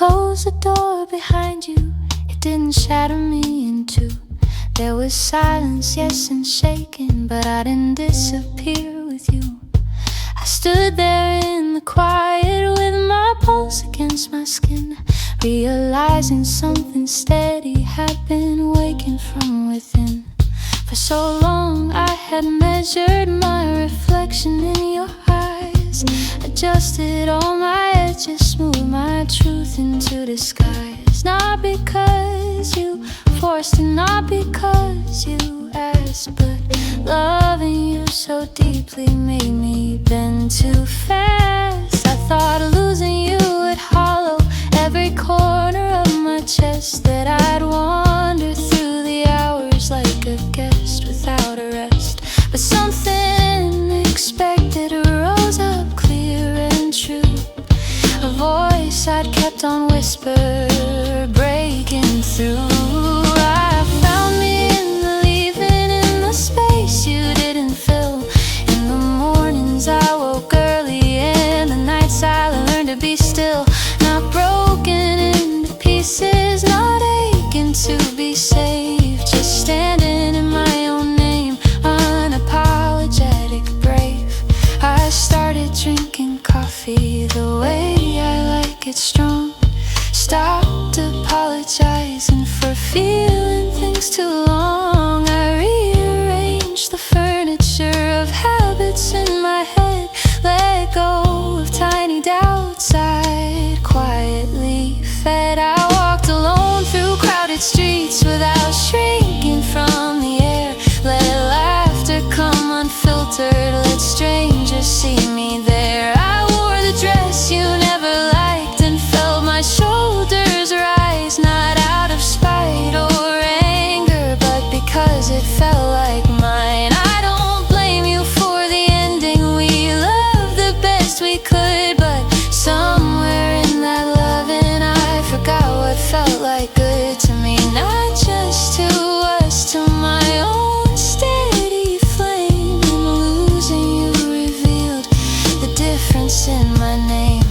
closed the door behind you, it didn't shatter me in two. There was silence, yes, and shaking, but I didn't disappear with you. I stood there in the quiet with my pulse against my skin, realizing something steady had been waking from within. For so long I had measured my reflection in your eyes, adjusted all my edges, smoothed my truth into disguise. Not because you forced it, not because you asked, but loving you so deeply made me bend too fast. I thought losing you would hollow every corner of my chest, that I'd wander through the hours like a guest without a rest. But something unexpected arose up clear and true, a voice I'd kept on whisper breaking through. I found me in the leaving, in the space you didn't fill. In the mornings I woke early, and the nights I learned to be still. Not broken into pieces, not aching to be saved, just standing in my own name, unapologetic, brave. I started drinking coffee the way I like it strong, stopped apologizing for feeling things too long. I rearranged the furniture of habits in my head, let go of tiny doubts I'd quietly fed. I walked alone through crowded streets without shrinking from the air, let laughter come unfiltered, let strangers see me there. I wore the dress you never liked and felt my shoulders rise, not out of spite or anger, but because it felt like mine. I don't blame you for the ending, we loved the best we could, but somewhere in that loving I forgot what felt like good to me. Not just to us, to my own steady flame, and losing you revealed the difference in my name.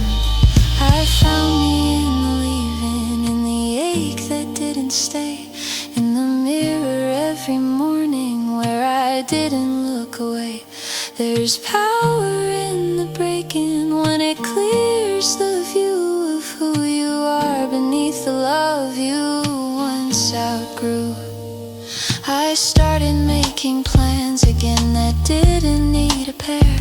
I found me in the leaving, in the ache that didn't stay, in the mirror every morning where I didn't look away. There's power in the breaking when it clears the view of who you are beneath the love you once outgrew. I started making plans again that didn't need a pair,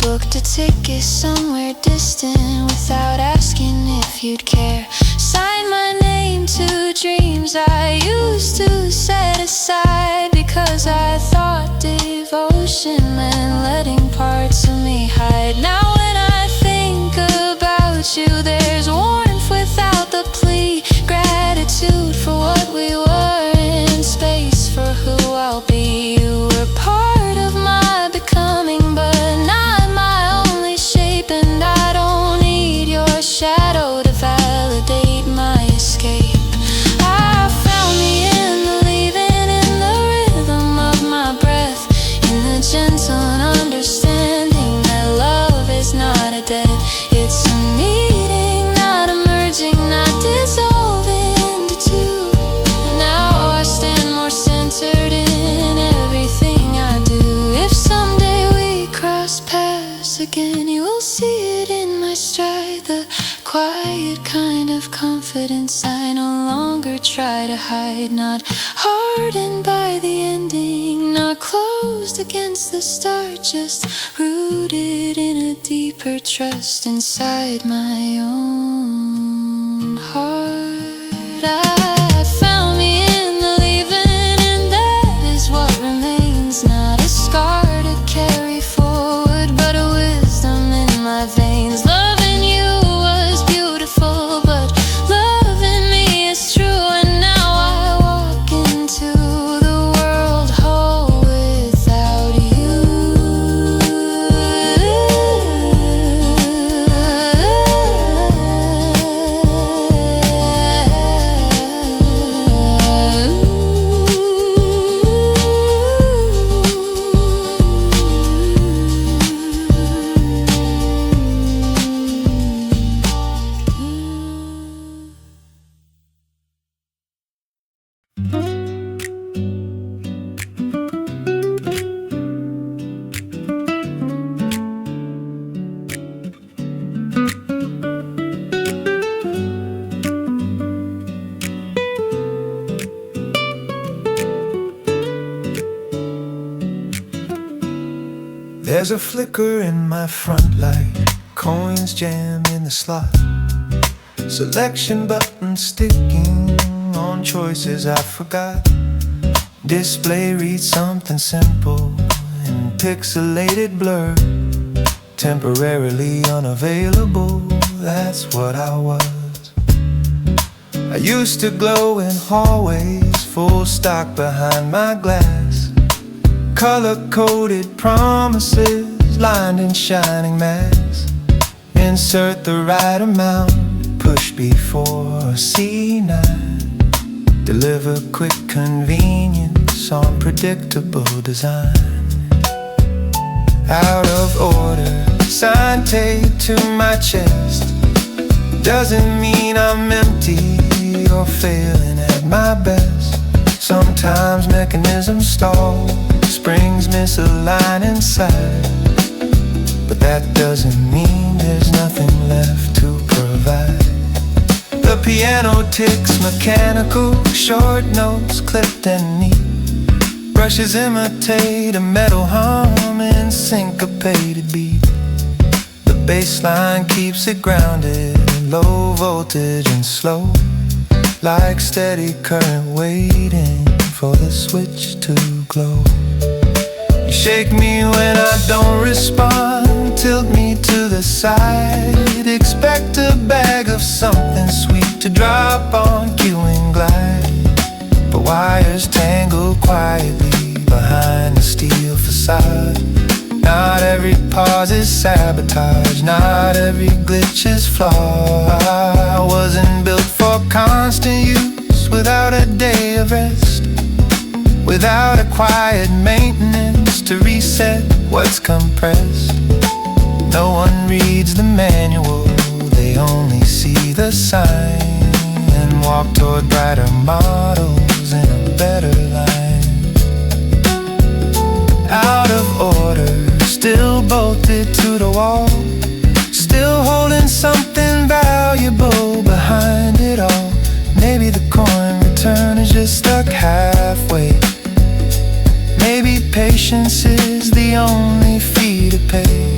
booked a ticket somewhere distant without asking if you'd care, signed my name to dreams I used to set aside, because I thought devotion meant letting parts of me hide. Now when I think about you, there's warmth without the plea, gratitude for what we were, and space for who I'll be. You were part of my becoming, but not my only shape, and I don't need your shadow to validate my escape. I found me in the leaving, in the rhythm of my breath, in the gentle understanding that love is not a debt, it's a meeting, not a merging, not dissolving into two. Now I stand more centered in everything I do. If someday we cross paths again, you will see it in my stride, the quiet kind of confidence I no longer try to hide, not hardened by the ending, not closed against the start, just rooted in a deeper trust inside my own heart. I found me in the leaving, and that is what remains, not a scar to carry forward, but a wisdom in my veins. Loving you was beautiful, but loving me is true, and now I walk into the world whole without you. There's a flicker in my front light, coins jam in the slot, selection button sticking on choices I forgot. Display reads something simple in pixelated blur. Temporarily unavailable, that's what I was. I used to glow in hallways, full stock behind my glass. Color-coded promises lined in shining masks. Insert the right amount, push before C9. Deliver quick convenience on predictable design. Out of order, sign taped to my chest. Doesn't mean I'm empty or failing at my best. Sometimes mechanisms stall, springs misalign inside, but that doesn't mean there's nothing left to provide. The piano ticks mechanical, short notes clipped and neat. Brushes imitate a metal hum in syncopated beat. The bass line keeps it grounded, low voltage and slow, like steady current waiting for the switch to glow. You shake me when I don't respond, tilt me to the side. Expect a bag of something sweet to drop on cue and glide. But wires tangle quietly behind the steel facade. Not every pause is sabotage, not every glitch is flawed. I wasn't built for constant use without a day of rest, without a quiet maintenance to reset what's compressed. No one reads the manual, they only see the sign and walk toward brighter models in a better line. Out of order, still bolted to the wall, still holding something valuable behind it all. Maybe the coin return is just stuck halfway. Maybe patience is the only fee to pay.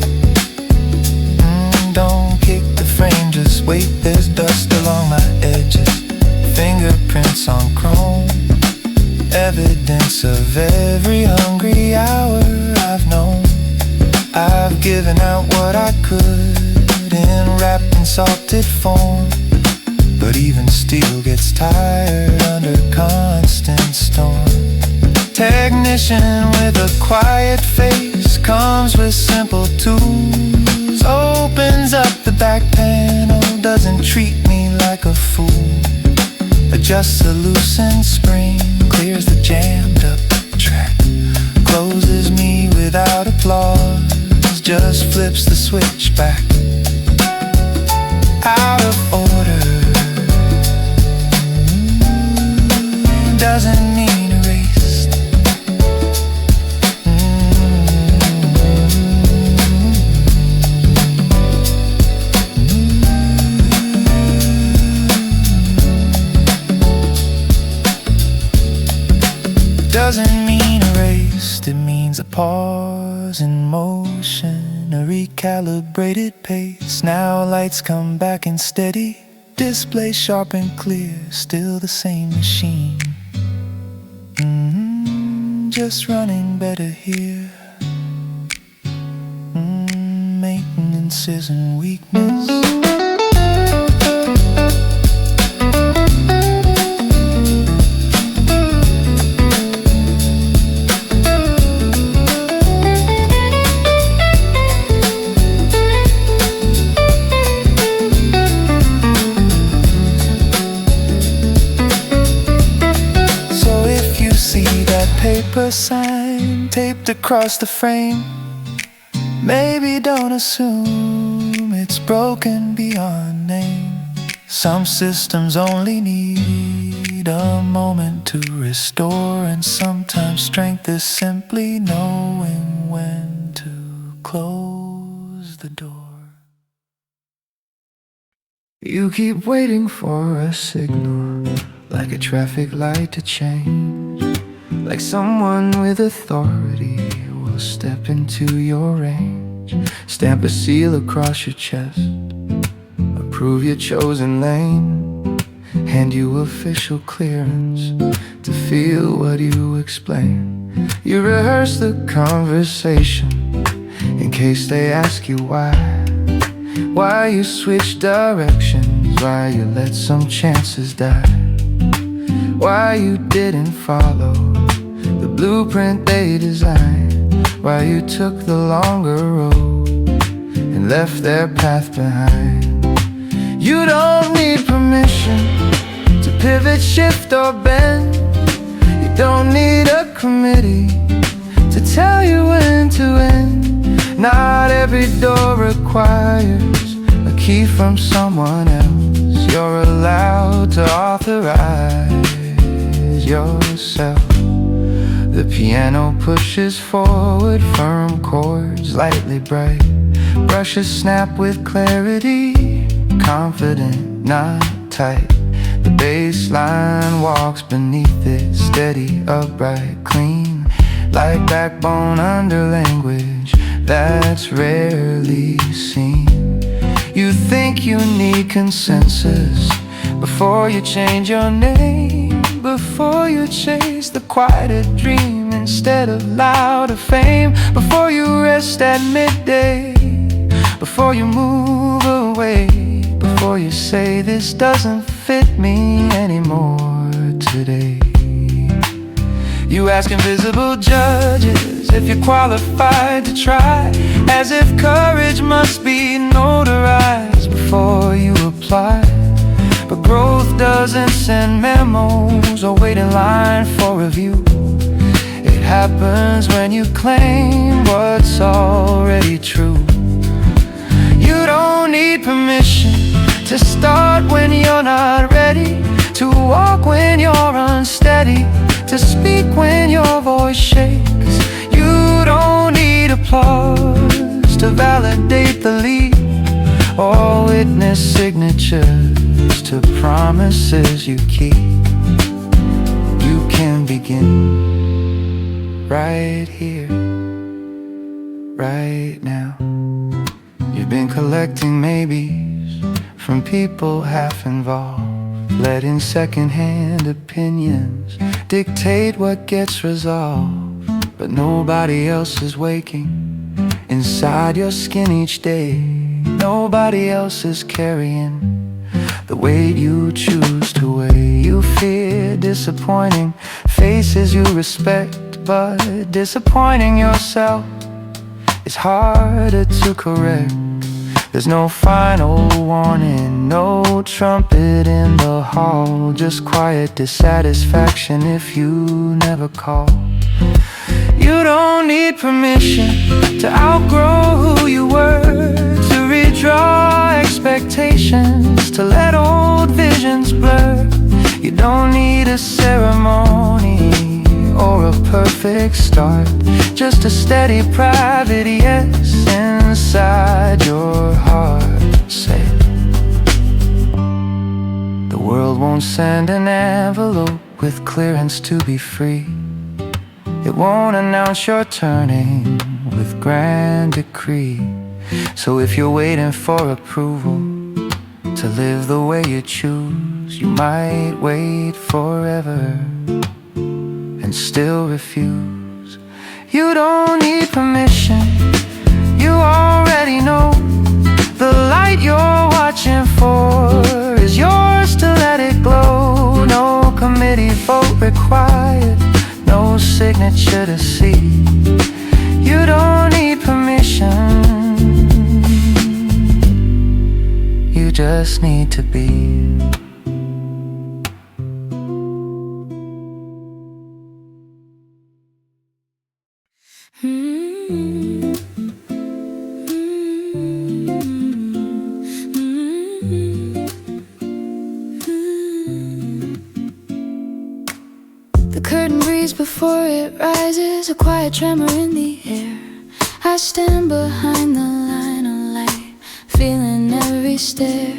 Don't kick the frame, just wait, there's dust along my edges. Fingerprints on chrome, evidence of every hungry hour I've known. I've given out what I could in wrapped in salted foam, but even steel gets tired under constant storm. Technician with a quiet face comes with simple tools, opens up the back panel, doesn't treat me like a fool. Adjusts a loosened spring, clears the jammed up track, closes me without applause, just flips the switch back. Out of order doesn't mean erased. Doesn't mean erased, it means a pause in motion, a recalibrated pace. Now lights come back in steady, display sharp and clear, still the same machine. Just running better here. Maintenance isn't weakness. Paper sign taped across the frame, maybe don't assume it's broken beyond name. Some systems only need a moment to restore, and sometimes strength is simply knowing when to close the door. You keep waiting for a signal, like a traffic light to change, like someone with authority will step into your range. Stamp a seal across your chest, approve your chosen lane, hand you official clearance to feel what you explain. You rehearse the conversation in case they ask you why you switch directions, why you let some chances die, why you didn't follow the blueprint they designed, why you took the longer road and left their path behind. You don't need permission to pivot, shift or bend. You don't need a committee to tell you when to end. Not every door requires a key from someone else. You're allowed to authorize yourself. The piano pushes forward, firm chords lightly bright, brushes snap with clarity, confident, not tight. The bass line walks beneath it, steady, upright, clean, like backbone under language that's rarely seen. You think you need consensus before you change your name, before you chase the quieter dream instead of louder fame, before you rest at midday, before you move away, before you say this doesn't fit me anymore today. You ask invisible judges if you're qualified to try, as if courage must be notarized before you apply. But growth doesn't send memos or wait in line for review. It happens when you claim what's already true. You don't need permission to start when you're not ready, to walk when you're unsteady, to speak when your voice shakes. You don't need applause to validate the leap, or witness signatures to promises you keep. You can begin right here, right now. You've been collecting maybes from people half involved, letting secondhand opinions dictate what gets resolved. But nobody else is waking inside your skin each day. Nobody else is carrying the weight you choose to weigh. You fear disappointing faces you respect, but disappointing yourself is harder to correct. There's no final warning, no trumpet in the hall, just quiet dissatisfaction if you never call. You don't need permission to outgrow who you were, to redraw expectations, to let old visions blur. You don't need a ceremony or a perfect start, just a steady private yes inside your heart. Say, the world won't send an envelope with clearance to be free. It won't announce your turning with grand decree. So if you're waiting for approval to live the way you choose, you might wait forever and still refuse. You don't need permission, you already know. The light you're watching for is yours to let it glow. No committee vote required, no signature to see. You don't need permission, you just need to be. The curtain breeze before it rises, a quiet tremor in the air. I stand behind the line of light, feeling every stare.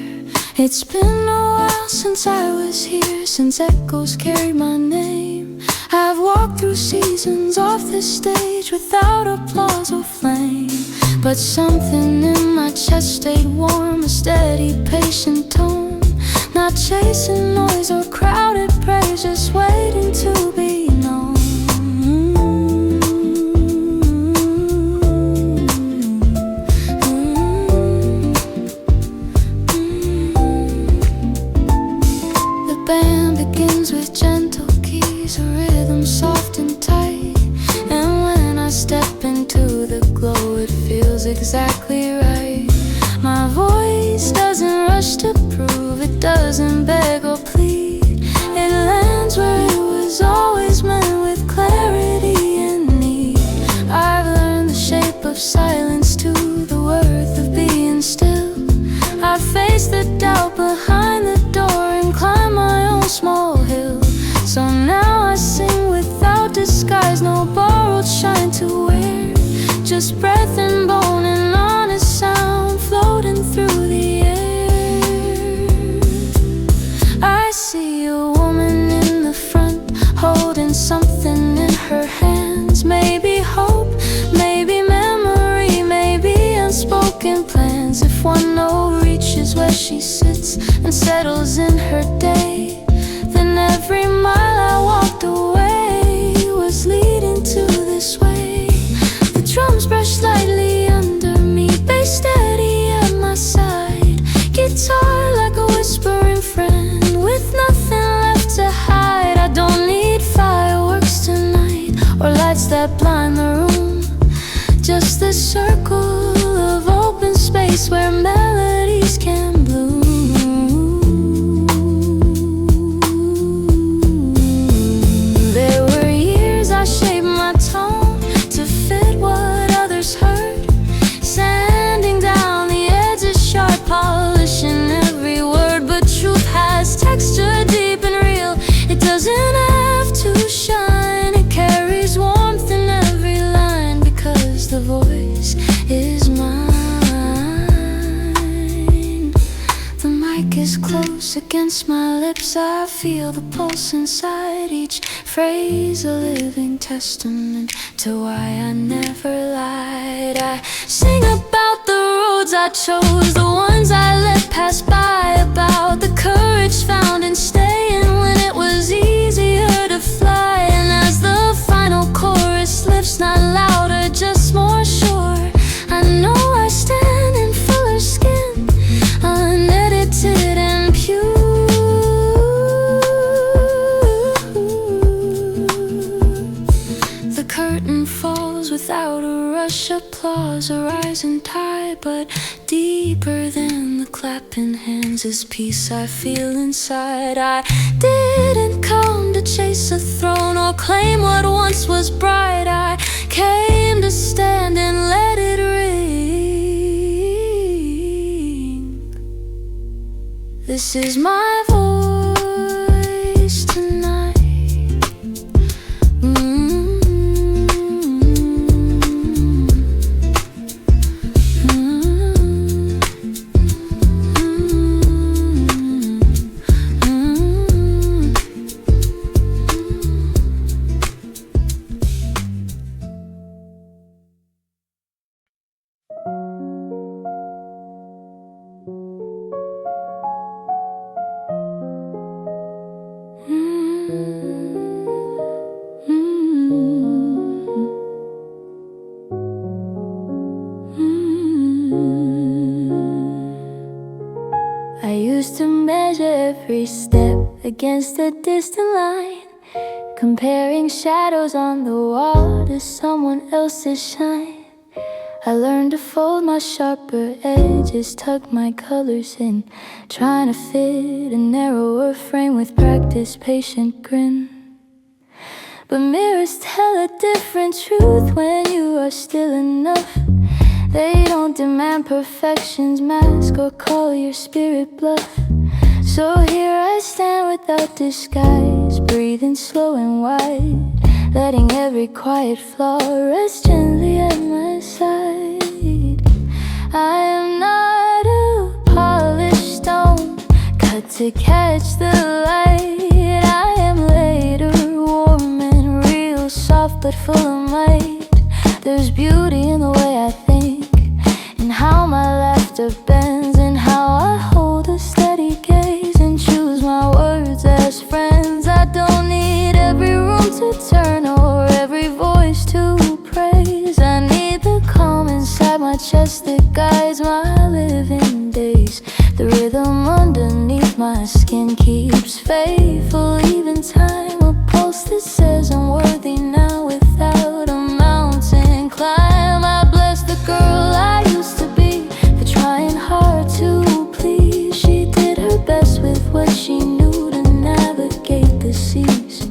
It's been a while since I was here, since echoes carried my name. I've walked through seasons off this stage, stage without applause or flame. But something in my chest stayed warm, a steady, patient tone. Not chasing noise or crowded praise, just waiting to be known. The band begins with gentle keys, a rhythm soft and tight. And when I step into the glow, it feels exactly right. My voice doesn't rush to prove, it doesn't beg or plead. It lands where it was always meant, with clarity and need. I've learned the shape of silence to the worth of being still. I face the doubt behind the door and climb my own small hill. So now I sing without disguise, no borrowed shine to wear. Just breath and bone and honest sound floating through the air. I see a woman in the front, holding something in her hands. Maybe hope, maybe memory, maybe unspoken plans. If one note reaches where she sits and settles in her day, then every mile I walked away was leading to this way. The drums brush lightly under me, bass steady at my side. Guitar like a whispering friend, with nothing left to hide. I don't need fireworks tonight or lights that blind the room. Just the circle of open space where melodies can bloom. There were years I shaped my tone to fit what others heard, sanding down the edges sharp, polishing every word. But truth has texture deep and real, it doesn't have to shine. It carries warmth in every line, because the voice is mine. The mic is close against my lips, I feel the pulse inside. Each phrase a living testament to why I never lied. I sing about the roads I chose, the ones I let pass by, about the courage found in staying when it was easier to fly. And as the final chorus lifts, not louder, just more sure, I know I stand in fuller skin, unedited and pure. The curtain falls without a rush, applause, a rising tide. But deeper than the clapping hands is peace I feel inside. I didn't come to chase a throne or claim what once was bright. I came to stand and let it ring. This is my voice tonight. I used to measure every step against a distant line, comparing shadows on the wall to someone else's shine. I learned to fold my sharper edges, tuck my colors in, trying to fit a narrower frame with practice, patient grin. But mirrors tell a different truth when you are still enough. They don't demand perfection's mask or call your spirit bluff. So here I stand without disguise, breathing slow and wide, letting every quiet flaw rest gently at my side. I am not a polished stone, cut to catch the light. I am later, warm and real, soft but full of might. There's beauty in the way I think, in how my laughter bends, and how I hold a steady gaze and choose my words as friends. I don't need every room to turn or every voice to praise. I need the calm inside my chest that guides my living days. The rhythm underneath my skin keeps faithful, even time, a pulse that says I'm worthy now without a mountain climb. I bless the girl I used to be for trying hard to please. She did her best with what she knew to navigate the seas,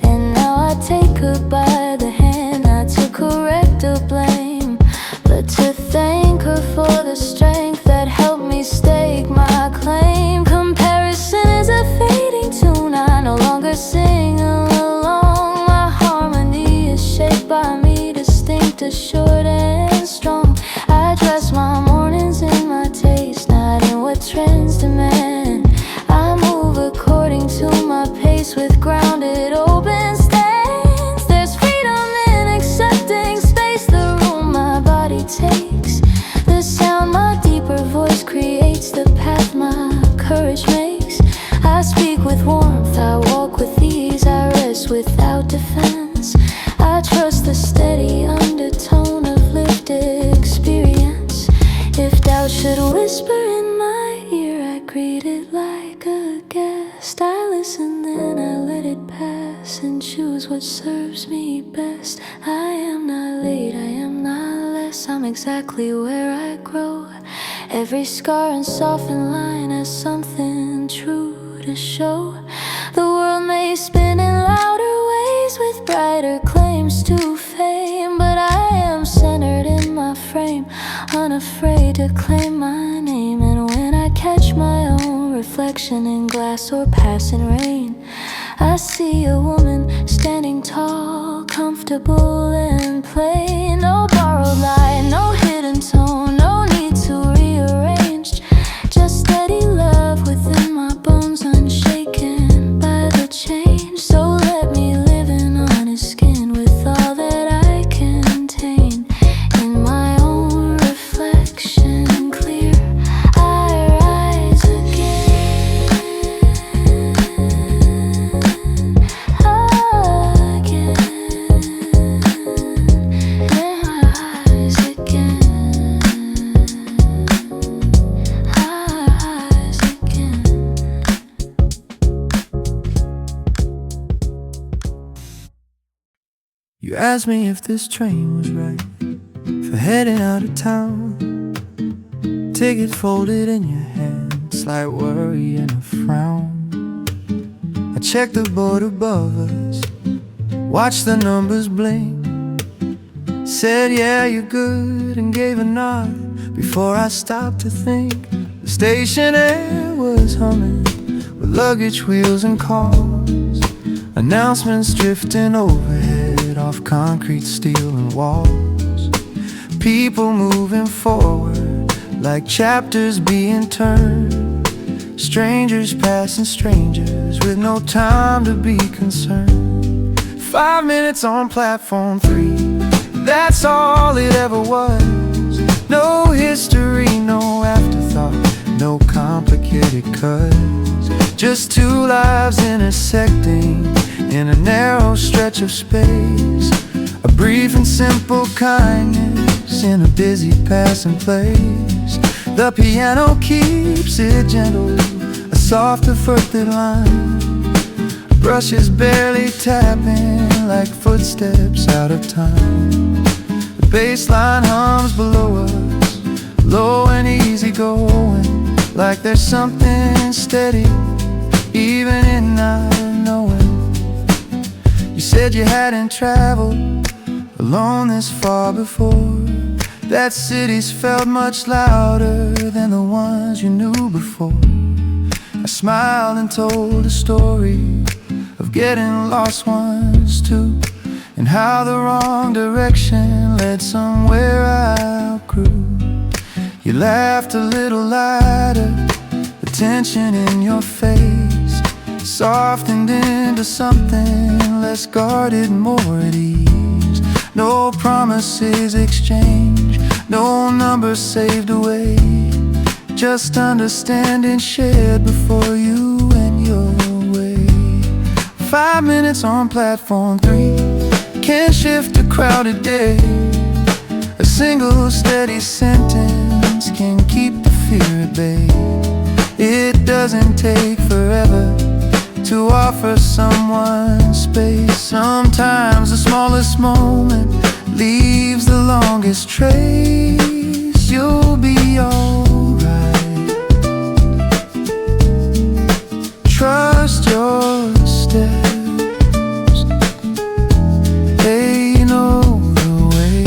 and now I take her by the hand, not to correct or blame, but to thank her for the strength that helped me stake my claim. Comparison is a fading tune, I no longer sing along. My harmony is shaped by me, distinct, assured and strong. I dress my mornings in my taste, not in what trends demand. I move according to my pace with grounded open stance. There's freedom in accepting space, the room my body takes, the sound my deeper voice creates, the path my courage makes. I speak with warmth, I walk with ease, I rest without defense. I trust the steady undertone of lived experience. If doubt should whisper in my ear, I greet it like a guest. I listen, then I let it pass and choose what serves me best. I am not late, I am not less, I'm exactly where I grow. Every scar and softened line has something true to show. The world may spin in louder ways with brighter claims to fame, but I am centered in my frame, unafraid to claim my name. And when I catch my own reflection in glass or passing rain, I see a woman standing tall, comfortable and plain. No borrowed light, no hidden tone, no need to rearrange, just steady love within my bones, unshaken by the change. So let me live in honest skin with all that I contain. In my own reflection clear, I rise again, again, then I rise again, I rise again. You asked me if this train was right for heading out of town. Ticket folded in your hand, slight worry and a frown. I checked the board above us, watched the numbers blink, said yeah you're good and gave a nod before I stopped to think. The station air was humming with luggage wheels and cars, announcements drifting overhead off concrete, steel and walls. People moving forward like chapters being turned, strangers passing strangers with no time to be concerned. 5 minutes on platform 3, that's all it ever was. No history, no afterthought, no complicated cuts, just two lives intersecting in a narrow stretch of space. A brief and simple kindness in a busy passing place. The piano keeps it gentle, a soft efforted line, brushes barely tapping like footsteps out of time. The bass line hums below us, low and easy going, like there's something steady even in not knowing. You said you hadn't traveled alone this far before, that city's felt much louder than the ones you knew before. I smiled and told a story of getting lost once too, and how the wrong direction led somewhere I outgrew. You laughed a little lighter, the tension in your face softened into something less guarded, more at ease. No no promises exchanged, no numbers saved away, just understanding shared before you went your way. 5 minutes on platform 3 can shift a crowded day. A single steady sentence can keep the fear at bay. It doesn't take forever to offer someone space. Sometimes the smallest moment leaves the longest trace. You'll be alright. Trust your steps. They know the way.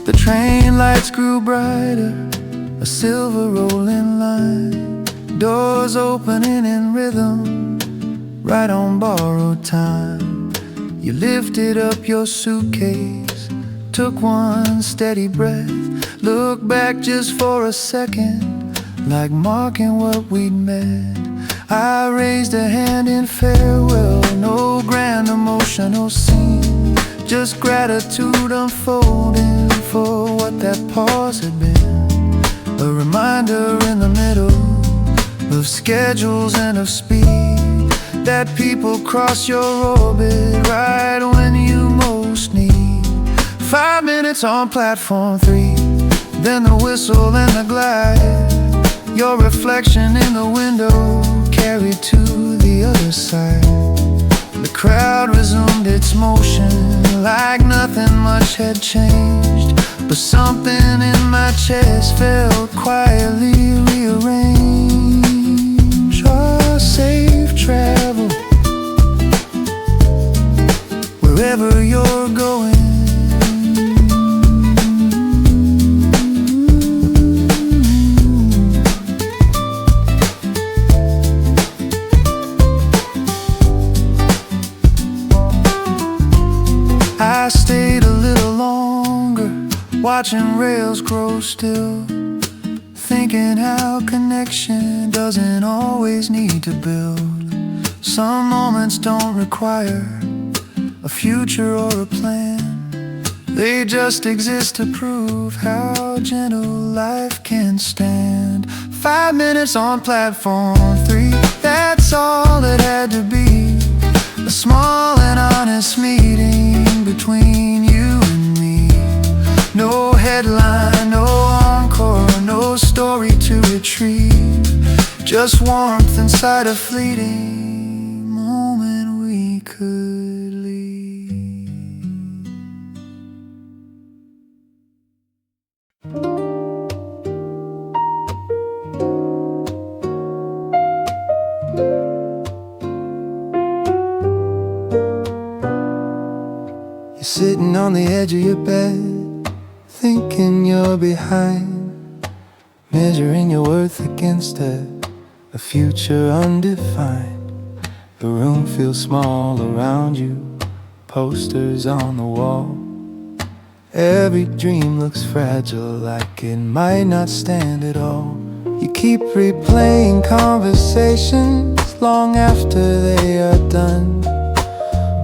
The train lights grew brighter, a silver rolling line, doors opening in rhythm, right on borrowed time. You lifted up your suitcase, took one steady breath, looked back just for a second, like marking what we'd met. I raised a hand in farewell, no grand emotional scene, just gratitude unfolding for what that pause had been. A reminder in the middle of schedules and of speed, that people cross your orbit right when you most need. 5 minutes on platform 3, then the whistle and the glide, your reflection in the window carried to the other side. The crowd resumed its motion like nothing much had changed, but something in my chest felt quietly rearranged. Oh, safe travel wherever you're going. I stayed a little longer, watching rails grow still, thinking how connection doesn't always need to build. Some moments don't require a future or a plan, they just exist to prove how gentle life can stand. 5 minutes on platform 3, that's all it had to be. A small and honest meeting between you and me. No headline, no encore, no story to retrieve, just warmth inside a fleeting moment we could leave. You're sitting on the edge of your bed, thinking you're behind, measuring your worth against a future undefined. The room feels small around you, posters on the wall. Every dream looks fragile, like it might not stand at all. You keep replaying conversations long after they are done,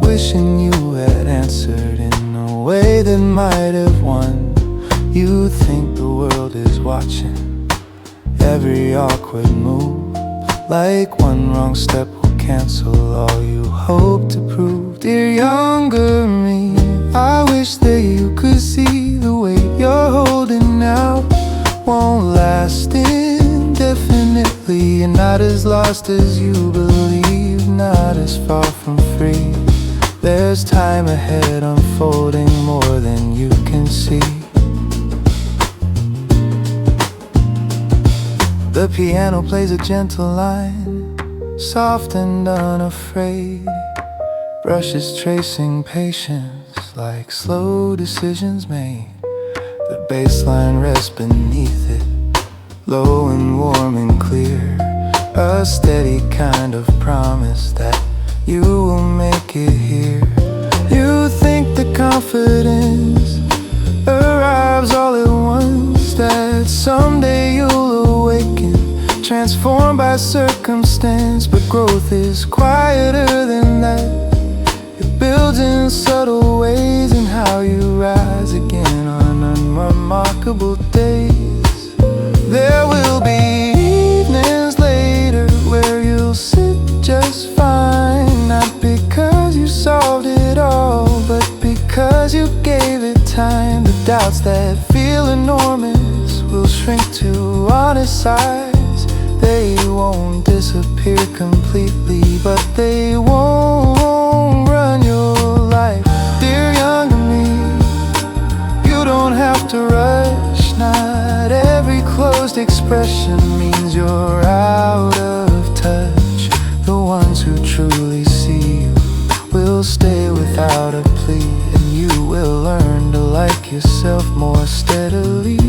wishing you had answered in a way that might have won. You think the world is watching every awkward move, like one wrong step will cancel all you hope to prove. Dear younger me, I wish that you could see the weight you're holding now won't last indefinitely. You're not as lost as you believe, not as far from free. There's time ahead unfolding more than you can see. The piano plays a gentle line, soft and unafraid. Brushes tracing patience like slow decisions made. The bass line rests beneath it, low and warm and clear. A steady kind of promise that you will make it here. You think the confidence arrives all at once, that someday you'll awaken transformed by circumstance, but growth is quieter than that. It builds in subtle ways in how you rise again on unremarkable days. There will be evenings later where you'll sit just fine, not because you solved it all, but because you gave it time. The doubts that feel enormous will shrink to honest size. They won't disappear completely, but they won't run your life. Dear younger me, you don't have to rush. Not every closed expression means you're out of touch. The ones who truly see you will stay without a plea, and you will learn to like yourself more steadily.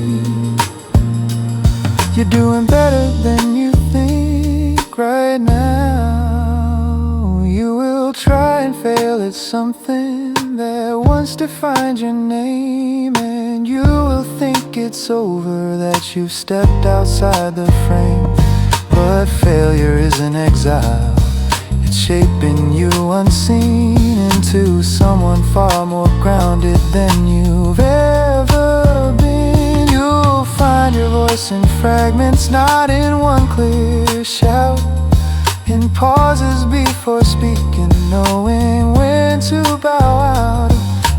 You're doing better than you think right now. You will try and fail at something that once defined your name, and you will think it's over, that you've stepped outside the frame. But failure is an exile. It's shaping you unseen into someone far more grounded than you've ever been. You'll find your voice in fragments, not in one clear shout. In pauses before speaking, knowing when to bow out.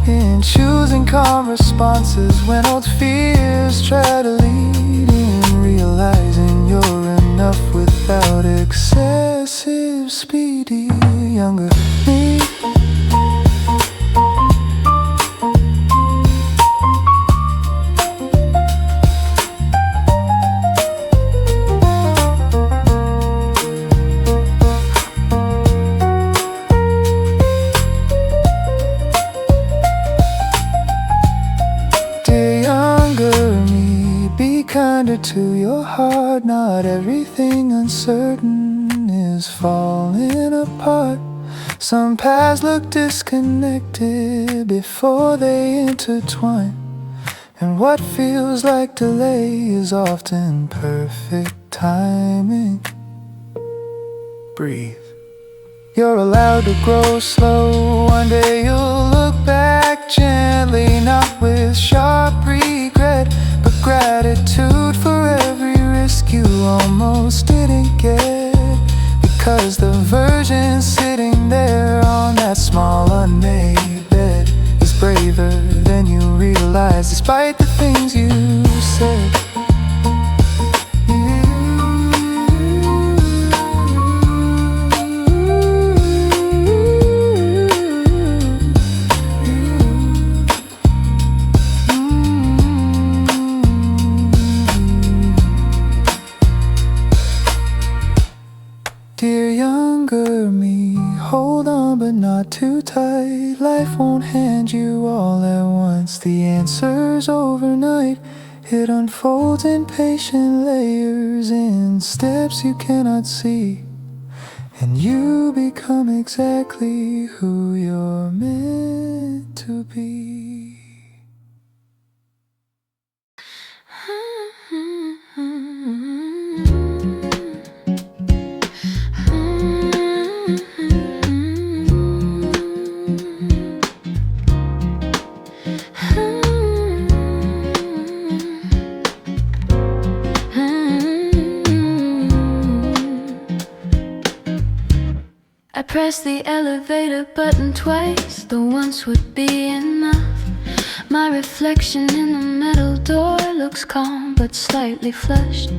In choosing calm responses when old fears try to lead. In realizing you're enough without excessive speed. Younger me. Kinder to your heart. Not everything uncertain is falling apart. Some paths look disconnected before they intertwine, and what feels like delay is often perfect timing. Breathe. You're allowed to grow slow. One day you'll look back gently, not with sharp regret, but gratitude for every risk you almost didn't get. Because the version sitting there on that small unmade bed is braver than you realize, despite the things you said. Dear younger me, hold on but not too tight. Life won't hand you all at once the answers overnight. It unfolds in patient layers, in steps you cannot see, and you become exactly who you're meant to be. I pressed the elevator button twice, the once would be enough. My reflection in the metal door looks calm but slightly flushed.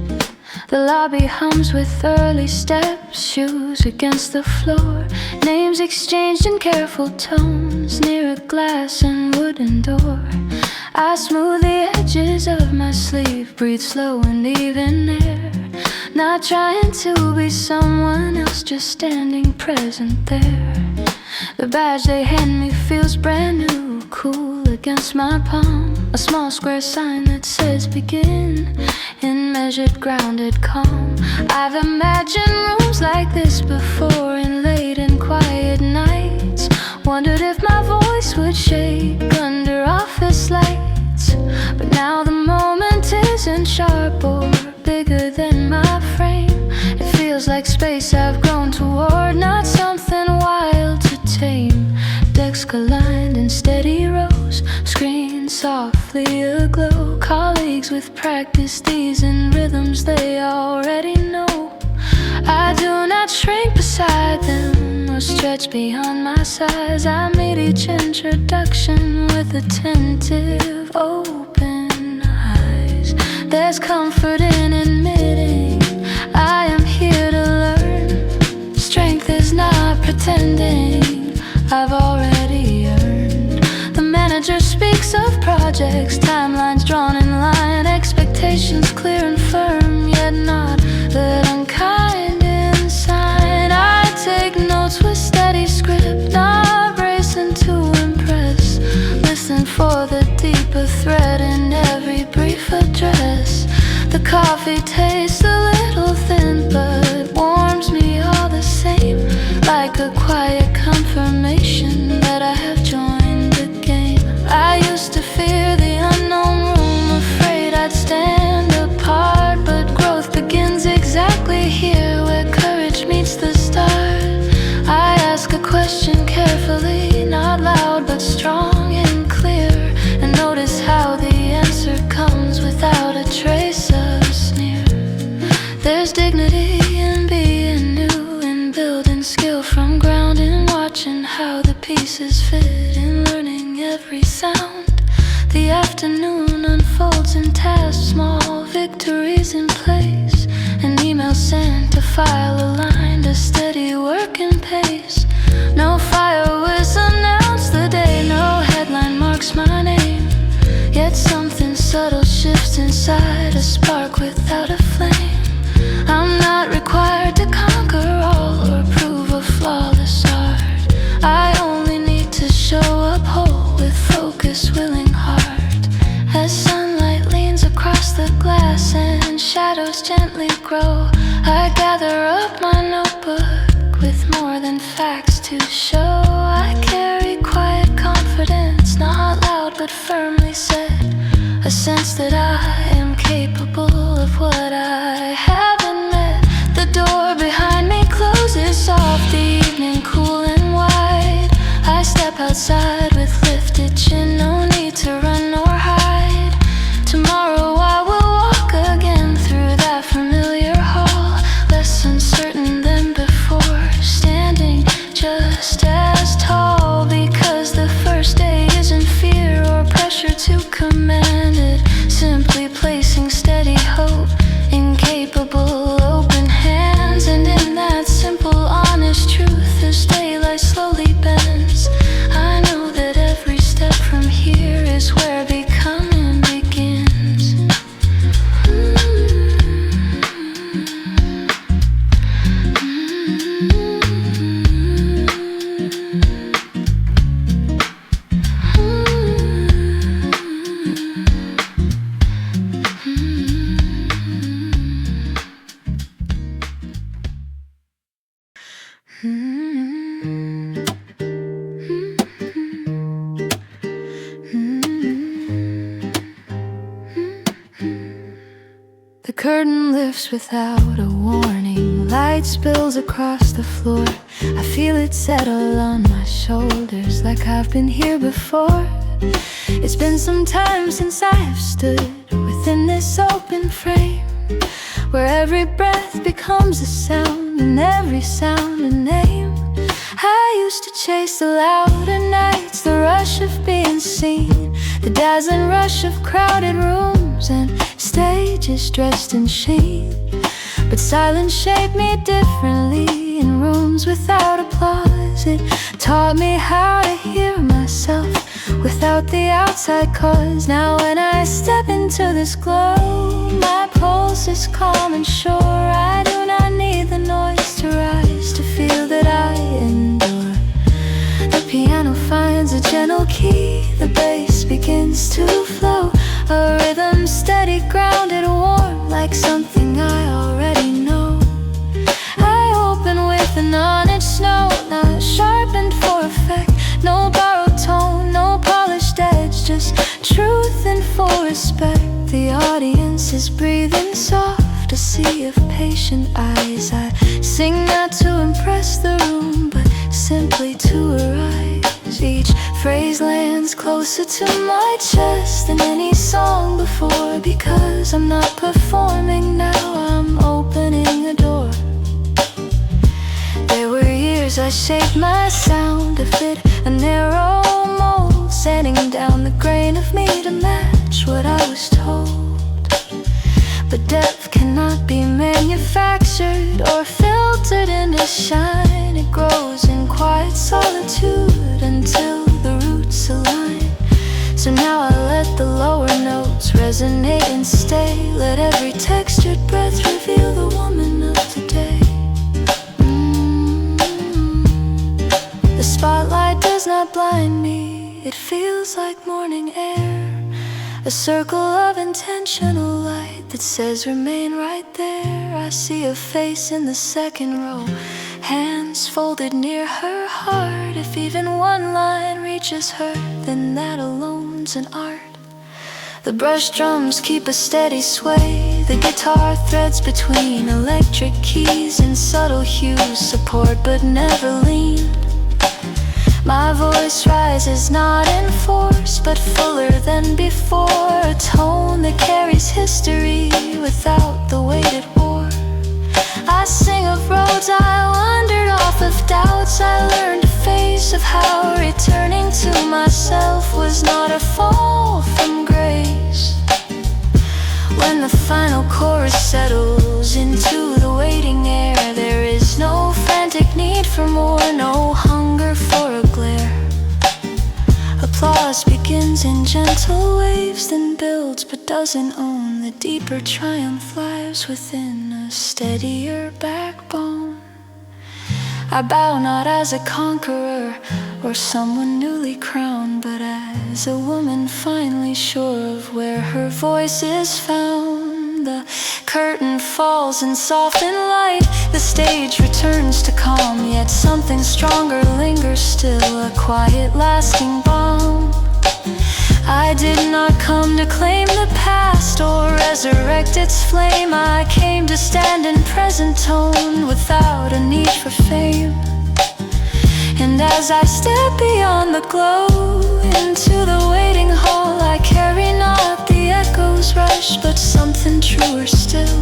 The lobby hums with early steps, shoes against the floor, names exchanged in careful tones near a glass and wooden door. I smooth the edges of my sleeve, breathe slow and even air, not trying to be someone else, just standing present there. The badge they hand me feels brand new, cool against my palm. A small square sign that says begin, in measured, grounded calm. I've imagined rooms like this before, in late and quiet nights. Wondered if my voice would shake under office lights. But now the moment isn't sharp or bigger than my frame. feels like space I've grown toward, not something wild to tame. Decks aligned in steady rows, screen softly aglow. Colleagues with practice these in rhythms they already know. I do not shrink beside them or stretch beyond my size. I meet each introduction with attentive, open eyes. There's comfort in admitting I am here to learn. Strength is not pretending I've already earned. The manager speaks of projects, timelines drawn in line, expectations clear and firm, yet not that unkind inside. I take notes with steady script, not racing to impress. Listen for the deeper thread in every brief address. The coffee tastes a little thin, but warms me all the same, like a quiet confirmation that I have joined the game. I used to fear the unknown room, afraid I'd stand apart, but growth begins exactly here, where courage meets the start. I ask a question carefully, not loud but strong and clear, and notice how the answer comes without a trace of sneer. There's dignity in being new and building skill from ground, and watching how the pieces fit in learning every sound. The afternoon unfolds in tasks, small victories in place, an email sent, a file aligned, a steady working pace. No fireworks announce the day, no headline marks my name, yet something subtle shifts inside, a spark without a flame. I'm not required to conquer all or prove a flawless art. I only need to show up whole with focus, willing heart. As sunlight leans across the glass and shadows gently grow, I gather up my notebook with more than facts to show. I carry quiet confidence, not loud but firmly said, a sense that I am capable of what I haven't met. The door behind me closes soft, the evening cool and wide. I step outside with lifted chin, no need to run or hide. Tomorrow I will walk again through that familiar hall, less uncertain than before, standing just as tall, because the first day isn't fear or pressure to command it, simply placing steady hope in capable open hands. And in that simple honest truth, as daylight slowly bends, I know that every step from here is where becoming begins. The curtain lifts without a warning, light spills across the floor. I feel it settle on my shoulders like I've been here before. It's been some time since I've stood within this open frame, where every breath becomes a sound and every sound a name. I used to chase the louder nights, the rush of being seen, the dazzling rush of crowded rooms and stages dressed in sheen. But silence shaped me differently in rooms without applause. It taught me how to hear myself without the outside cause. Now when I step into this glow, my pulse is calm and sure. I do not need the noise to rise to feel that I endure. The piano finds a gentle key, the bass begins to flow, a rhythm steady, grounded, warm, like something I already know. I open with an honest note, not sharpened for effect, no borrowed tone, no polished edge, just truth and full respect. The audience is breathing soft, a sea of patient eyes. I sing not to impress the room, but simply to arise. Each phrase lands closer to my chest than any song before, because I'm not performing now, I'm opening a door. There were years I shaped my sound to fit a narrow mold, sanding down the grain of me to match what I was told. But depth cannot be manufactured or filtered into shine. It grows in quiet solitude until the roots align. So now I let the lower notes resonate and stay. Let every textured breath reveal the woman of today. The spotlight does not blind me. It feels like morning air, a circle of intentional light that says remain right there. I see a face in the second row, hands folded near her heart. If even one line reaches her, then that alone's an art. The brush drums keep a steady sway. The guitar threads between electric keys and subtle hues, support but never lean. My voice rises not in force, but fuller than before, a tone that carries history without the weight it wore. I sing of roads I wandered, off of doubts I learned to face, of how returning to myself was not a fall from grace. When the final chorus settles into the waiting air, there is no frantic need for more, no hunger for a glare. Applause begins in gentle waves, then builds but doesn't own. The deeper triumph lies within a steadier backbone. I bow not as a conqueror or someone newly crowned, but as a woman finally sure of where her voice is found. The curtain falls in softened light, the stage returns to calm, yet something stronger lingers still, a quiet lasting balm. I did not come to claim the past or resurrect its flame. I came to stand in present tone without a need for fame. And as I step beyond the glow into the waiting hall, I carry not the echo's rush, but something truer still.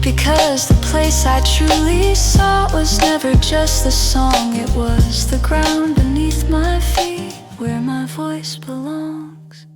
Because the place I truly sought was never just the song, it was the ground beneath my feet, where my voice belongs.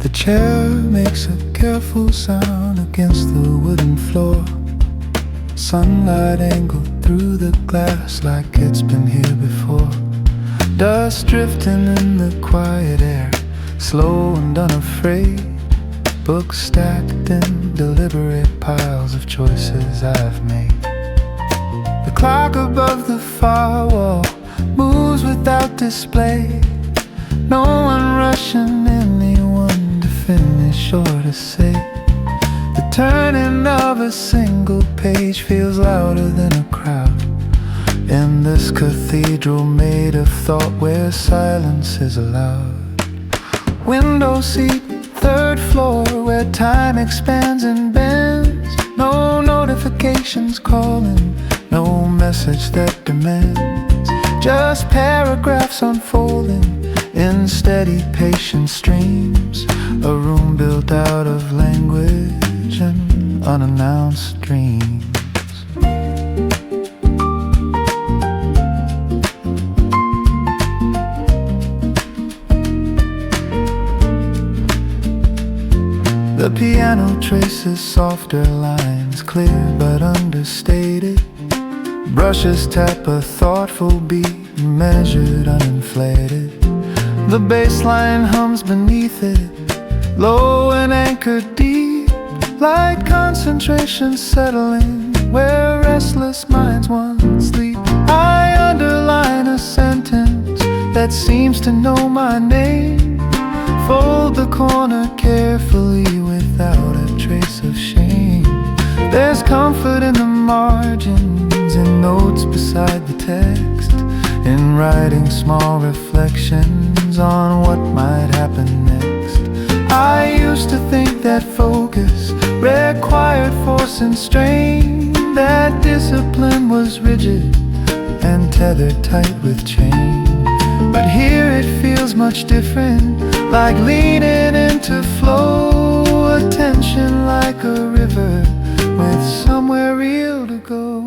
The chair makes a careful sound against the wooden floor. Sunlight angled through the glass like it's been here before. Dust drifting in the quiet air, slow and unafraid. Books stacked in deliberate piles of choices I've made. The clock above the far wall moves without display. No one rushing anyone to finish or to say. The turning of a single page feels louder than a crowd in this cathedral made of thought where silence is allowed. Window seat, third floor, where time expands and bends. No notifications calling, no message that demands. Just paragraphs unfolding in steady, patient streams. A room built out of language and unannounced dreams. The piano traces softer lines, clear but understated. Brushes tap a thoughtful beat, measured, uninflated. The bass line hums beneath it, low and anchored deep. Light concentration settling where restless minds once sleep. I underline a sentence that seems to know my name. Fold the corner carefully without a trace of shame. There's comfort in the margins, in notes beside the text, in writing small reflections on what might happen next. I used to think that focus required force and strain, that discipline was rigid and tethered tight with chain. But here it feels much different, like leaning into flow, attention like a river with somewhere real to go.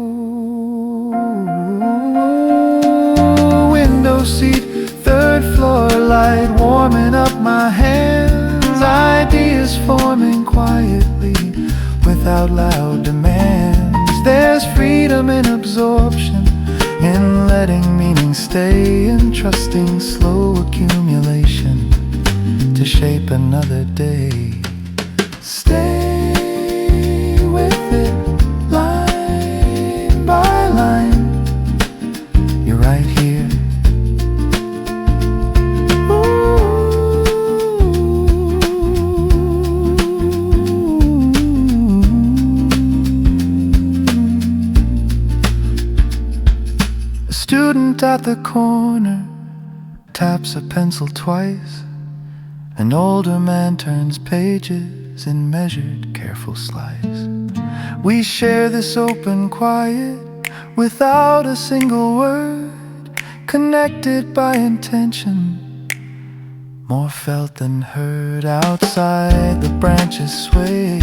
Window seat, third floor light warming up my hands, ideas forming quietly without loud demands. There's freedom in absorption, in letting meaning stay, in trusting slow accumulation to shape another day. Stay with it, line by line. You're right here. A student at the corner taps a pencil twice. An older man turns pages in measured, careful slice. We share this open quiet without a single word, connected by intention, more felt than heard. Outside the branches sway,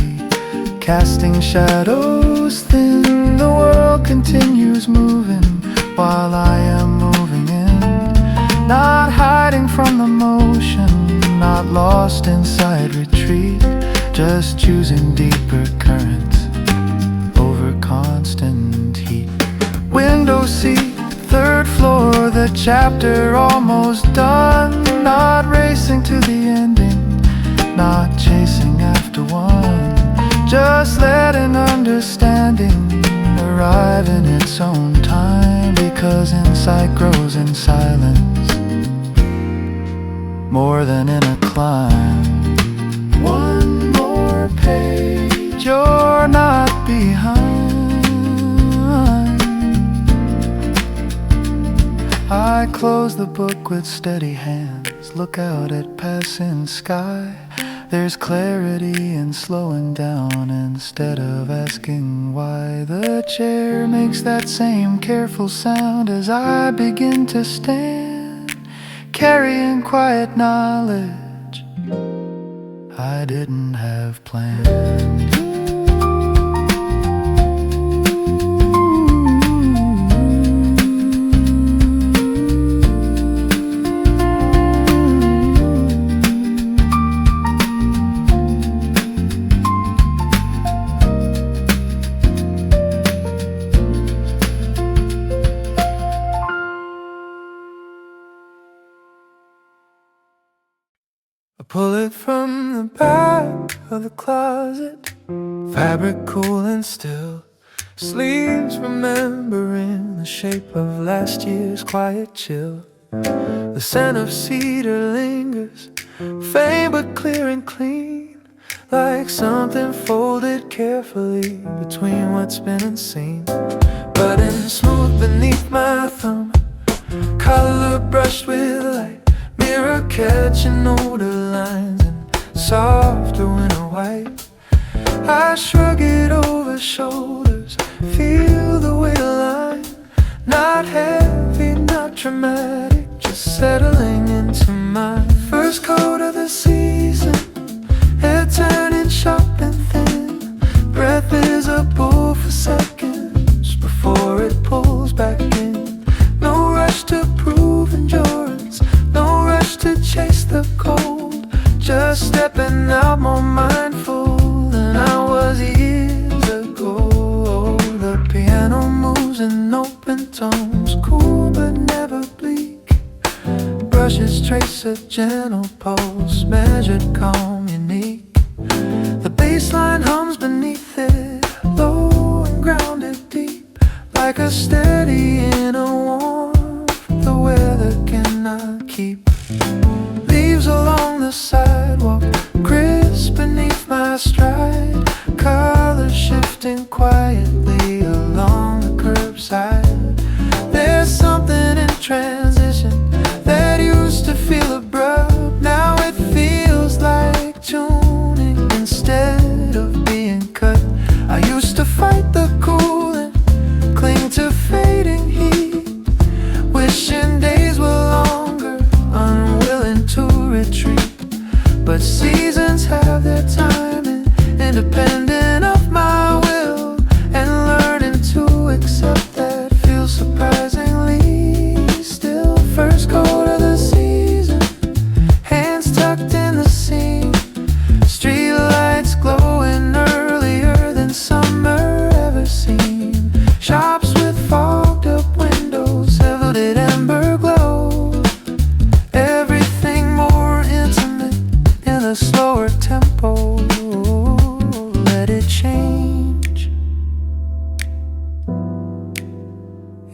casting shadows thin. The world continues moving while I am moving in, not hiding from the motion, not lost inside retreat, just choosing deeper currents over constant heat. Window seat, third floor, the chapter almost done, not racing to the ending, not chasing after one, just letting understanding arrive in its own time, because insight grows in silence more than in a climb. One more page, you're not behind. I close the book with steady hands, look out at passing sky. There's clarity in slowing down instead of asking why. The chair makes that same careful sound as I begin to stand, carrying quiet knowledge I didn't have planned. Pull it from the back of the closet, fabric cool and still, sleeves remembering the shape of last year's quiet chill. The scent of cedar lingers, faint but clear and clean, like something folded carefully between what's been unseen. Button smooth beneath my thumb, color brushed with light, mirror catching older lines and softer winter white. I shrug it over shoulders, feel the weight align, not heavy, not dramatic, just settling into my first coat of the season. Hair turning sharp and thin, breath visible for seconds before it pulls back in. No rush to prove endurance, no rush to chase the cold, just stepping out more mindful than I was years ago. The piano moves in open tones, cool but never bleak. Brushes trace a gentle pulse, measured, calm, unique. The bass line hums beneath it, low and grounded deep, like a steady inner warmth the weather cannot keep. Leaves along the sidewalk, crisp beneath my stride. Colors shifting quietly along the curbside. There's something in transition that used to feel abrupt. Now it feels like tuning instead of being cut. I used to fight the cool and cling to fading heat, wishing days were longer, unwilling to retreat. But seasons have their timing, independent of my will, and learning to accept that feels surprisingly still. First coat of the season, hands tucked in the seam, street lights glowing earlier than summer ever seemed. Shops with fogged up windows, velvet ember glow. Everything more intimate in a slower tempo. Let it change.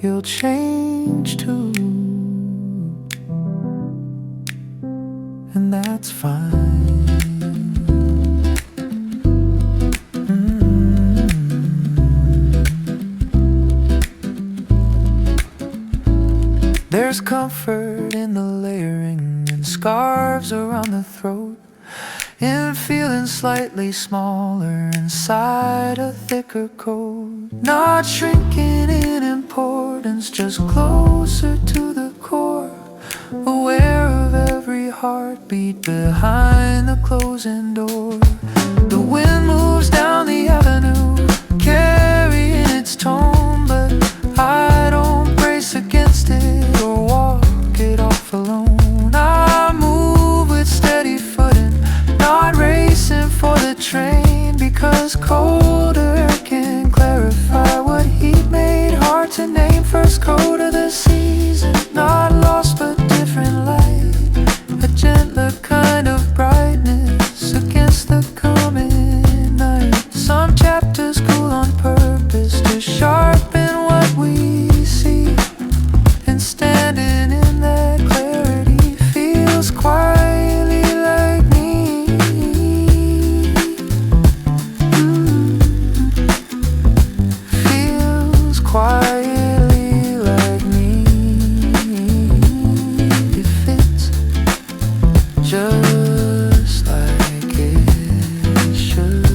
You'll change too, and that's fine. There's comfort in the layering and scarves around the throat, in feeling slightly smaller inside a thicker coat. Not shrinking in importance, just closer to the core, aware of every heartbeat behind the closing door. The wind moves down the avenue, carrying its tone, but I don't brace against it or walk it off alone. I move with steady footing, not racing for the train, because colder air can clarify what heat made hard to name. First coat of the season, not lost but different light, a gentler kind of brightness against the coming night. Some chapters cool on purpose to sharpen what we see, and standing in that clarity feels quietly like me. Feels quietly like me. It fits just like it should.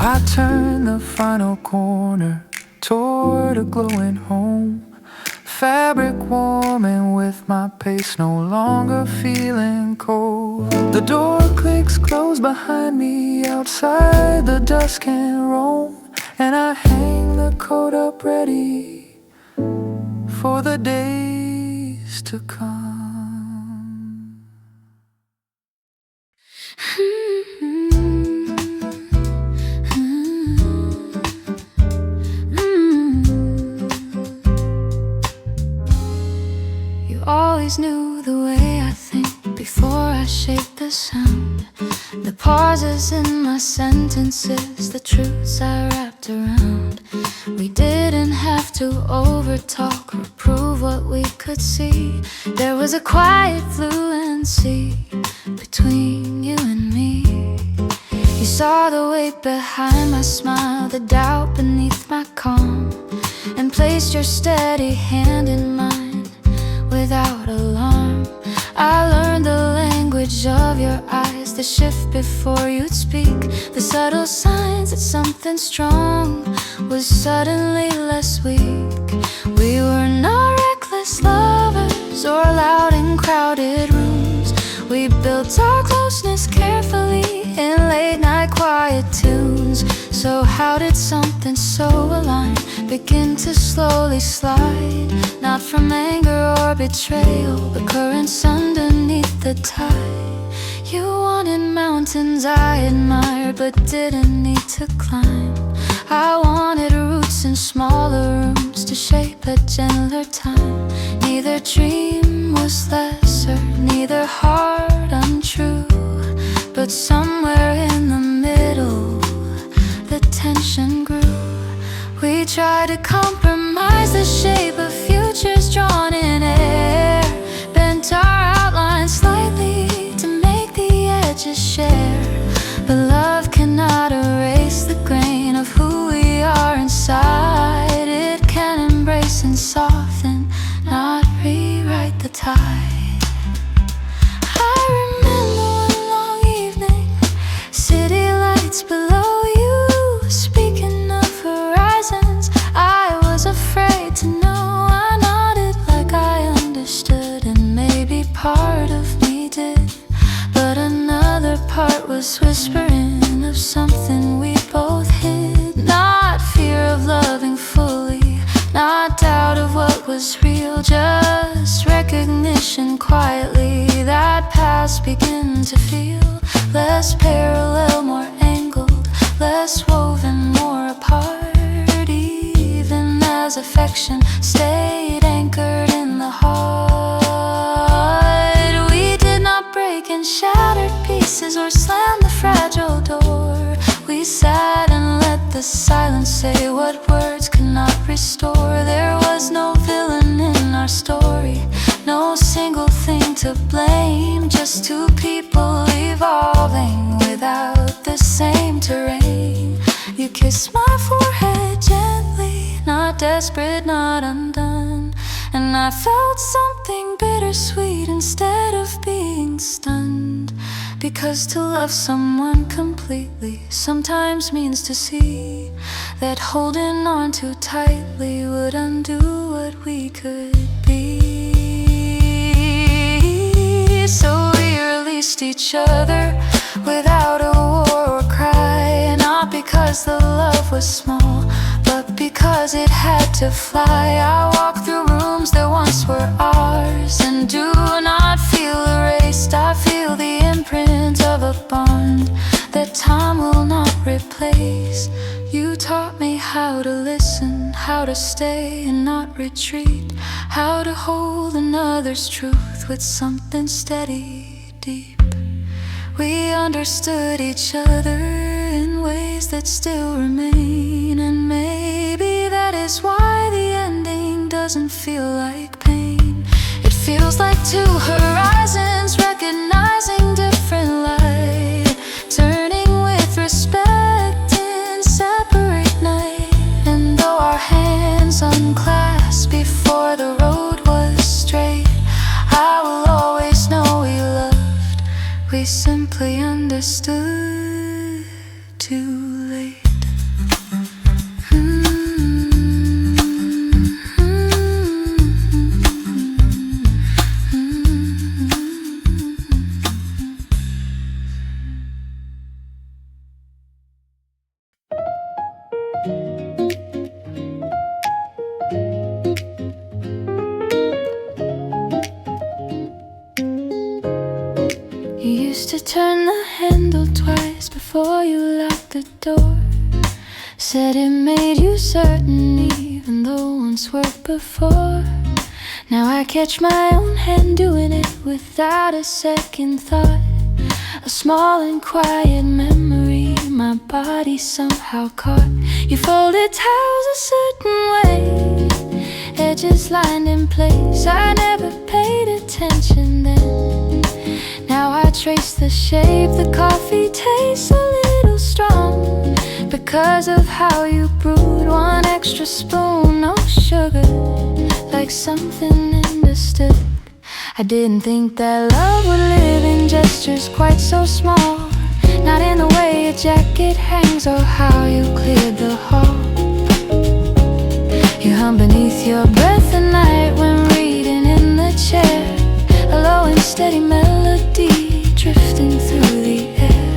I turn the final corner toward a glowing home, fabric warming with my pace, no longer feeling cold. The door clicks closed behind me, outside the dust can roam, and I hang the coat up ready for the days to come. You always knew the way I think before I shaped the sound, the pauses in my sentences, the truths I wrapped around. We didn't have to overtalk or prove what we could see. There was a quiet fluency between you and me. You saw the weight behind my smile, the doubt beneath my calm, and placed your steady hand in mine without alarm. I learned the language of your eyes, the shift before you'd speak, the subtle signs that something strong was suddenly less weak. We were not reckless lovers or loud in crowded rooms. We built our closeness carefully in late night quiet tunes. So how did something so aligned begin to slowly slide? Not from anger or betrayal, but currents underneath the tide. You wanted mountains I admired but didn't need to climb. I wanted roots in smaller rooms to shape a gentler time. Neither dream was lesser, neither heart untrue, but somewhere in the middle the tension grew. We tried to compromise, recognize the shape of futures drawn in air. Bent our outlines slightly to make the edges share. But love cannot erase the grain of who we are inside. It can embrace and soften, not rewrite the tide. I remember one long evening, city lights below you. Speaking of horizons, I was afraid to know. I nodded like I understood, and maybe part of me did. But another part was whispering of something we both hid. Not fear of loving fully, not doubt of what was real, just recognition quietly that paths begin to feel less parallel, more angled, less woven, more apart. Even as affection stayed anchored in the heart, we did not break in shattered pieces or slam the fragile door. We sat and let the silence say what words could not restore. There was no villain in our story, no single thing to blame, just two people evolving without the same terrain. You kissed my forehead gently, not desperate, not undone, and I felt something bittersweet instead of being stunned. Because to love someone completely sometimes means to see that holding on too tightly would undo what we could be. So we released each other without a war or cry, not because the love was small, but because it had to fly. I walk through rooms that once were ours and do not feel erased. I feel the imprint of a bond that time will not replace. You taught me how to listen, how to stay and not retreat, how to hold another's truth with something steady, deep. We understood each other in ways that still remain, and maybe that is why the ending doesn't feel like pain. It feels like two horizons recognizing different light, turning with respect in separate night. And though our hands unclasped before the road was straight, I will always know we loved. We simply understood too late. You used to turn the handle twice before you locked the door. Said it made you certain even though once worked before. Now I catch my own hand doing it without a second thought. A small and quiet memory my body somehow caught. You folded towels a certain way, edges lined in place. I never paid attention then. Now I trace the shape, the coffee tastes a little strong because of how you brewed. One extra spoon, no sugar, like something understood. I didn't think that love would live in gestures quite so small, not in the way a jacket hangs or how you cleared the hall. You hum beneath your breath at night when reading in the chair, a low and steady melody drifting through the air.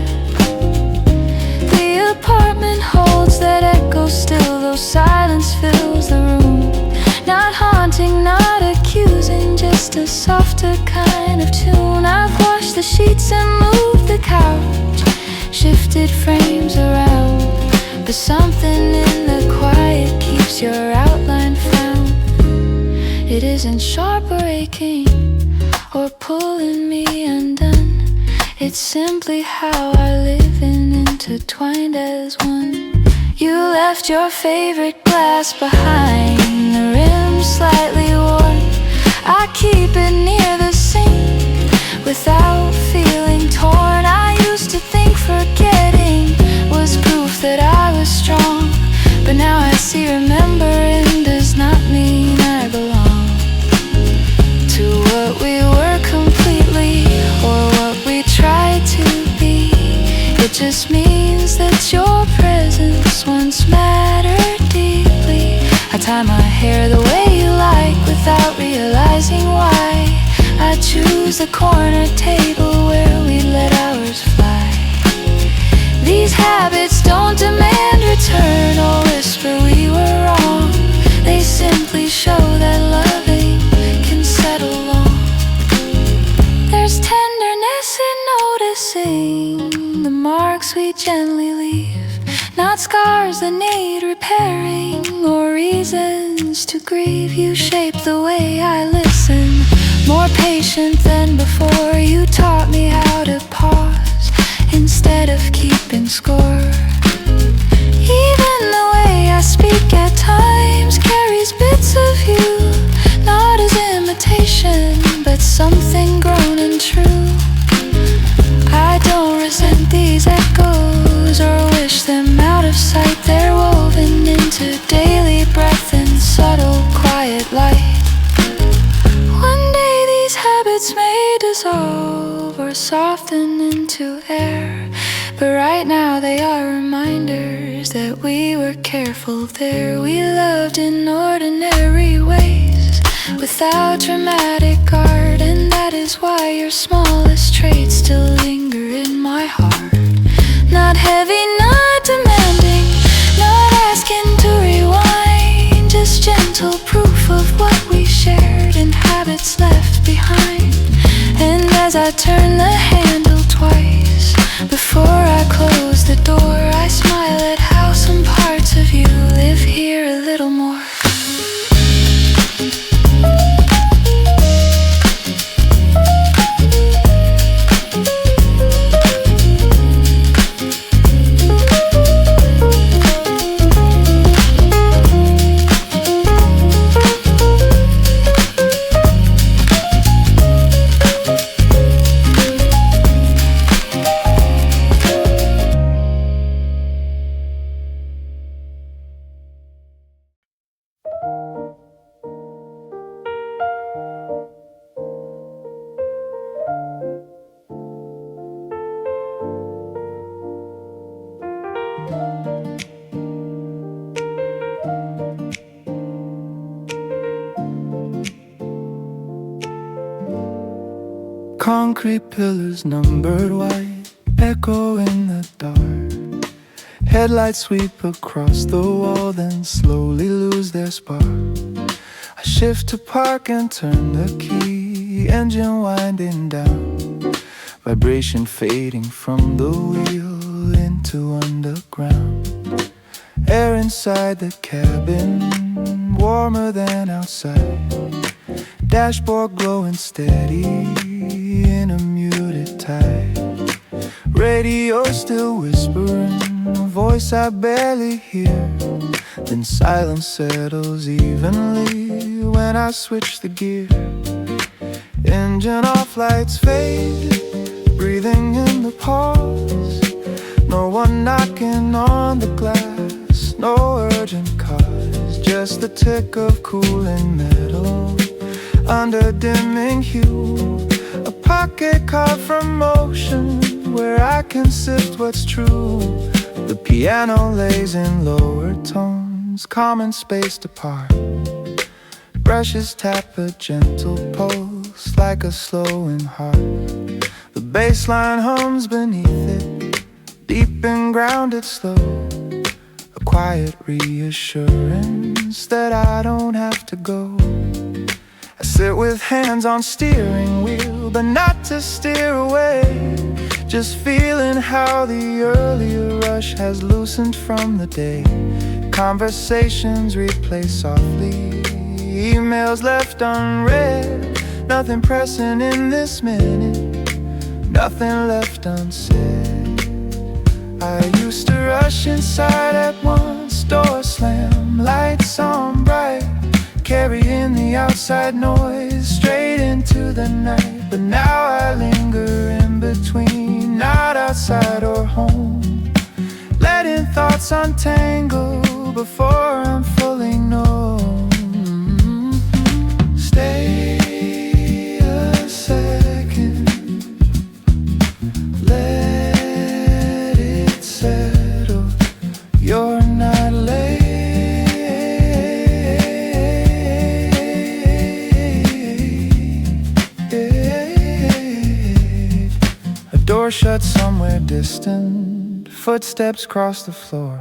The apartment holds that echo still, though silence fills the room. Not haunting, not accusing, just a softer kind of tune. I've washed the sheets and moved the couch, shifted frames around, but something in the quiet keeps your outline found. It isn't sharp or aching or pulling me undone. It's simply how I live and intertwined as one. You left your favorite glass behind and the rim slightly worn. I keep it near the sink without feeling torn. I used to think forgetting was proof that I was strong, but now I see remembering does not mean I belong to what we were completely, or what we tried to be. It just means that your presence once mattered deeply. I tie my hair the way you like without realizing why. I choose the corner table where we let ours fly. These habits don't demand return or whisper we were wrong. They simply show that loving can settle long. There's tenderness in noticing the marks we gently leave, not scars that need repairing or reasons to grieve. You shape the way I listen, more patient than before. You taught me how to pause instead of keeping score. Even the way I speak at times carries bits of you, not as imitation, but something grown and true. I don't resent these echoes or wish them out of sight. They're woven into daily breath and subtle quiet light. One day these habits may dissolve or soften into air, but right now they are reminders that we were careful there. We loved in ordinary ways without dramatic art, and that is why your smallest traits still linger in my heart. Not heavy, not demanding, not asking to rewind, just gentle proof of what we shared and habits left behind. And as I turn the handle twice before I close the door, I smile at how some parts of you live here a little more. Concrete pillars numbered white, echo in the dark. Headlights sweep across the wall, then slowly lose their spark. I shift to park and turn the key, engine winding down, vibration fading from the wheel into underground. Air inside the cabin, warmer than outside. Dashboard glowing steady in a muted tide. Radio still whispering, a voice I barely hear. Then silence settles evenly when I switch the gear. Engine off, lights fade, breathing in the pause. No one knocking on the glass, no urgent cause, just the tick of cooling metal under dimming hue. A pocket card from motion where I can sift what's true. The piano lays in lower tones, common spaced apart. Brushes tap a gentle pulse like a slowing heart. The bass line hums beneath it, deep and grounded slow. A quiet reassurance that I don't have to go. I sit with hands on steering wheel, but not to steer away. Just feeling how the earlier rush has loosened from the day. Conversations replay softly, emails left unread. Nothing pressing in this minute, nothing left unsaid. I used to rush inside at once, door slam, lights on bright. carrying the outside noise straight into the night. But now I linger in between, not outside or home, letting thoughts untangle before I'm fully known. Stay a second, let it settle. You're not late. A door shut somewhere distant, footsteps cross the floor.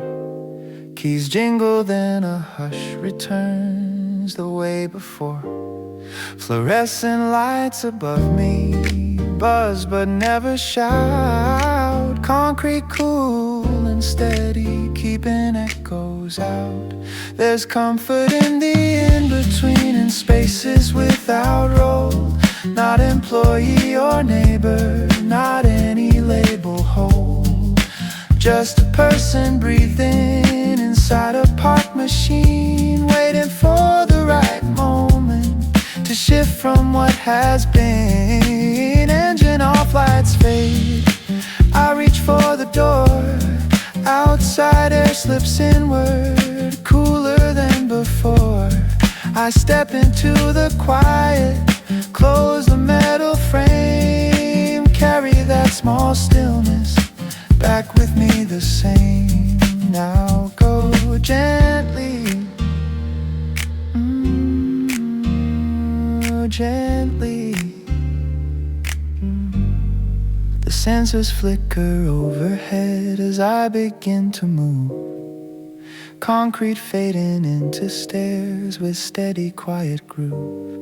Keys jingle, then a hush returns the way before. Fluorescent lights above me buzz but never shout. Concrete cool and steady, keeping echoes out. There's comfort in the in-between, in spaces without role. Not employee or neighbor, not any label whole. Just a person breathing inside a parked machine, waiting for the right moment to shift from what has been. Engine off, lights fade. I reach for the door. Outside air slips inward, cooler than before. I step into the quiet, close the metal frame, carry that small stillness back with me the same. Now go gently, gently. The sensors flicker overhead as I begin to move. Concrete fading into stairs with steady, quiet groove.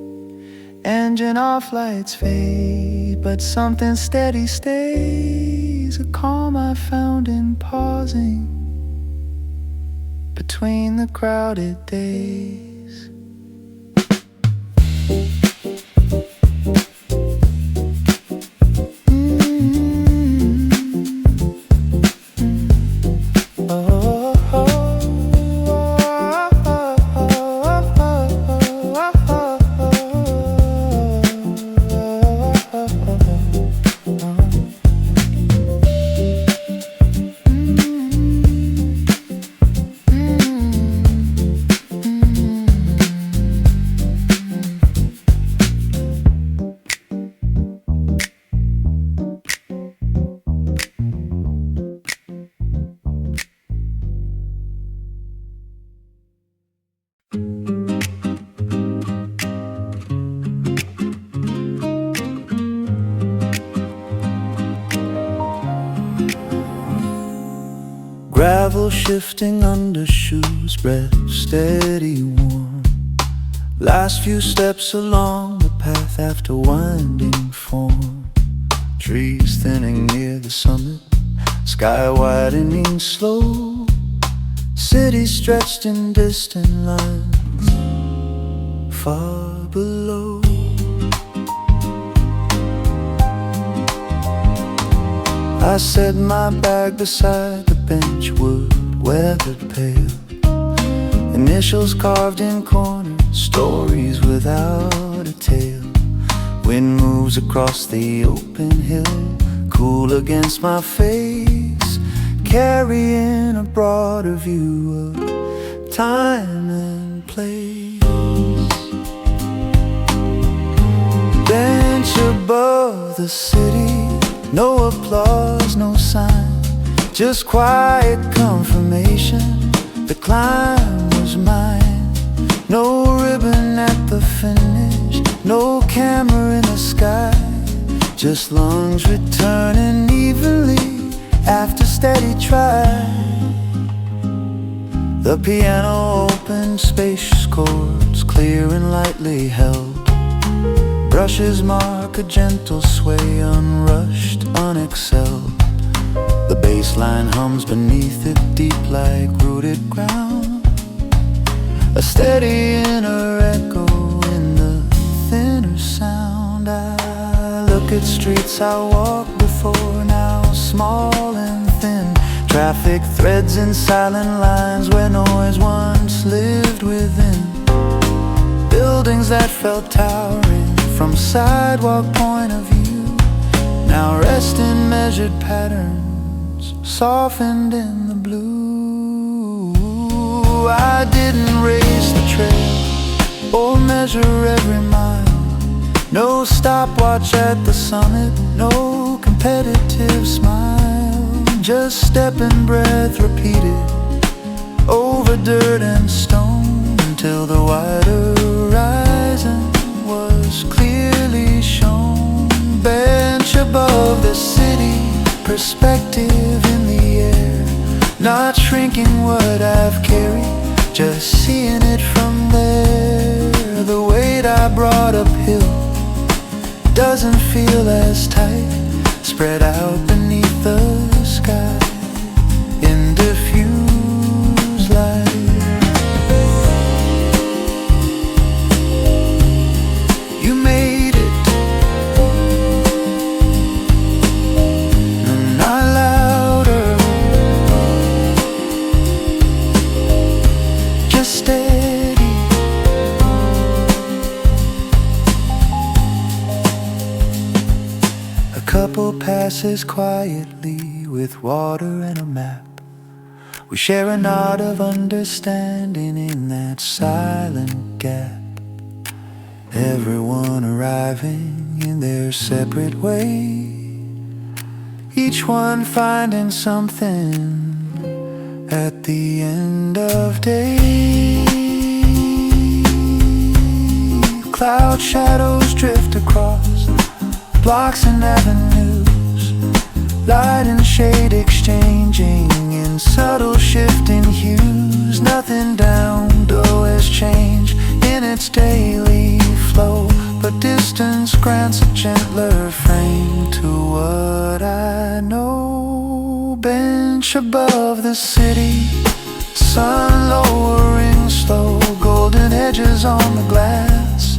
Engine off, lights fade, but something steady stays. A calm I found in pausing between the crowded days. Gravel shifting under shoes, breath steady warm. Last few steps along the path after winding form. Trees thinning near the summit, sky widening slow. City stretched in distant lines far below. I set my bag beside the bench, wood weathered pale. Initials carved in corners, stories without a tale. Wind moves across the open hill, cool against my face, carrying a broader view of time and place. Bench above the city, no applause, no sign, just quiet confirmation. The climb was mine. No ribbon at the finish, no camera in the sky, just lungs returning evenly after steady try. The piano opened, spacious chords clear and lightly held. Brushes mark a gentle sway, unrushed, unexcelled. The bass line hums beneath it, deep like rooted ground. A steady inner echo in the thinner sound. I look at streets I walked before, now small and thin. Traffic threads in silent lines where noise once lived within. buildings that felt towering from sidewalk point of view now rest in measured patterns, softened in the blue. I didn't race the trail or measure every mile. No stopwatch at the summit, no competitive smile. Just step and breath repeated over dirt and stone until the wide horizon was clearly shown. Bench above the city, perspective in the air, not shrinking what I've carried, just seeing it from there. The weight I brought uphill doesn't feel as tight, spread out beneath the sky in diffuse light. You made it, no, not louder, just steady. A couple passes quietly with water and a map. We share an art of understanding in that silent gap. Everyone arriving in their separate way, each one finding something at the end of day. Cloud shadows drift across blocks and avenues, light and shade exchanging in subtle shifting hues. Nothing down, though, has changed in its daily flow, but distance grants a gentler frame to what I know. Bench above the city, sun lowering slow, golden edges on the glass.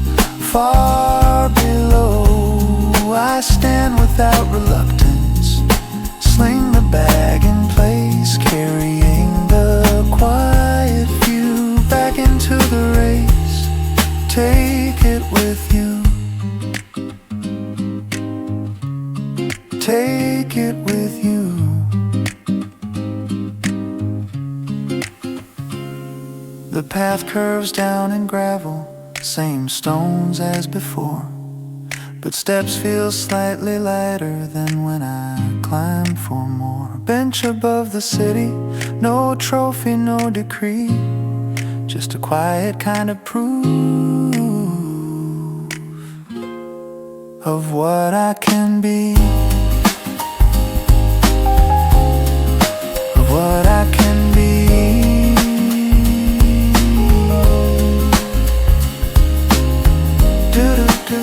Far below, I stand without reluctance, sling the bag in place, carrying the quiet view back into the race. Take it with you, take it with you. The path curves down in gravel, same stones as before, but steps feel slightly lighter than when I climb for more. Bench above the city, no trophy, no decree, just a quiet kind of proof of what I can be, of what I can be. Do-do-do.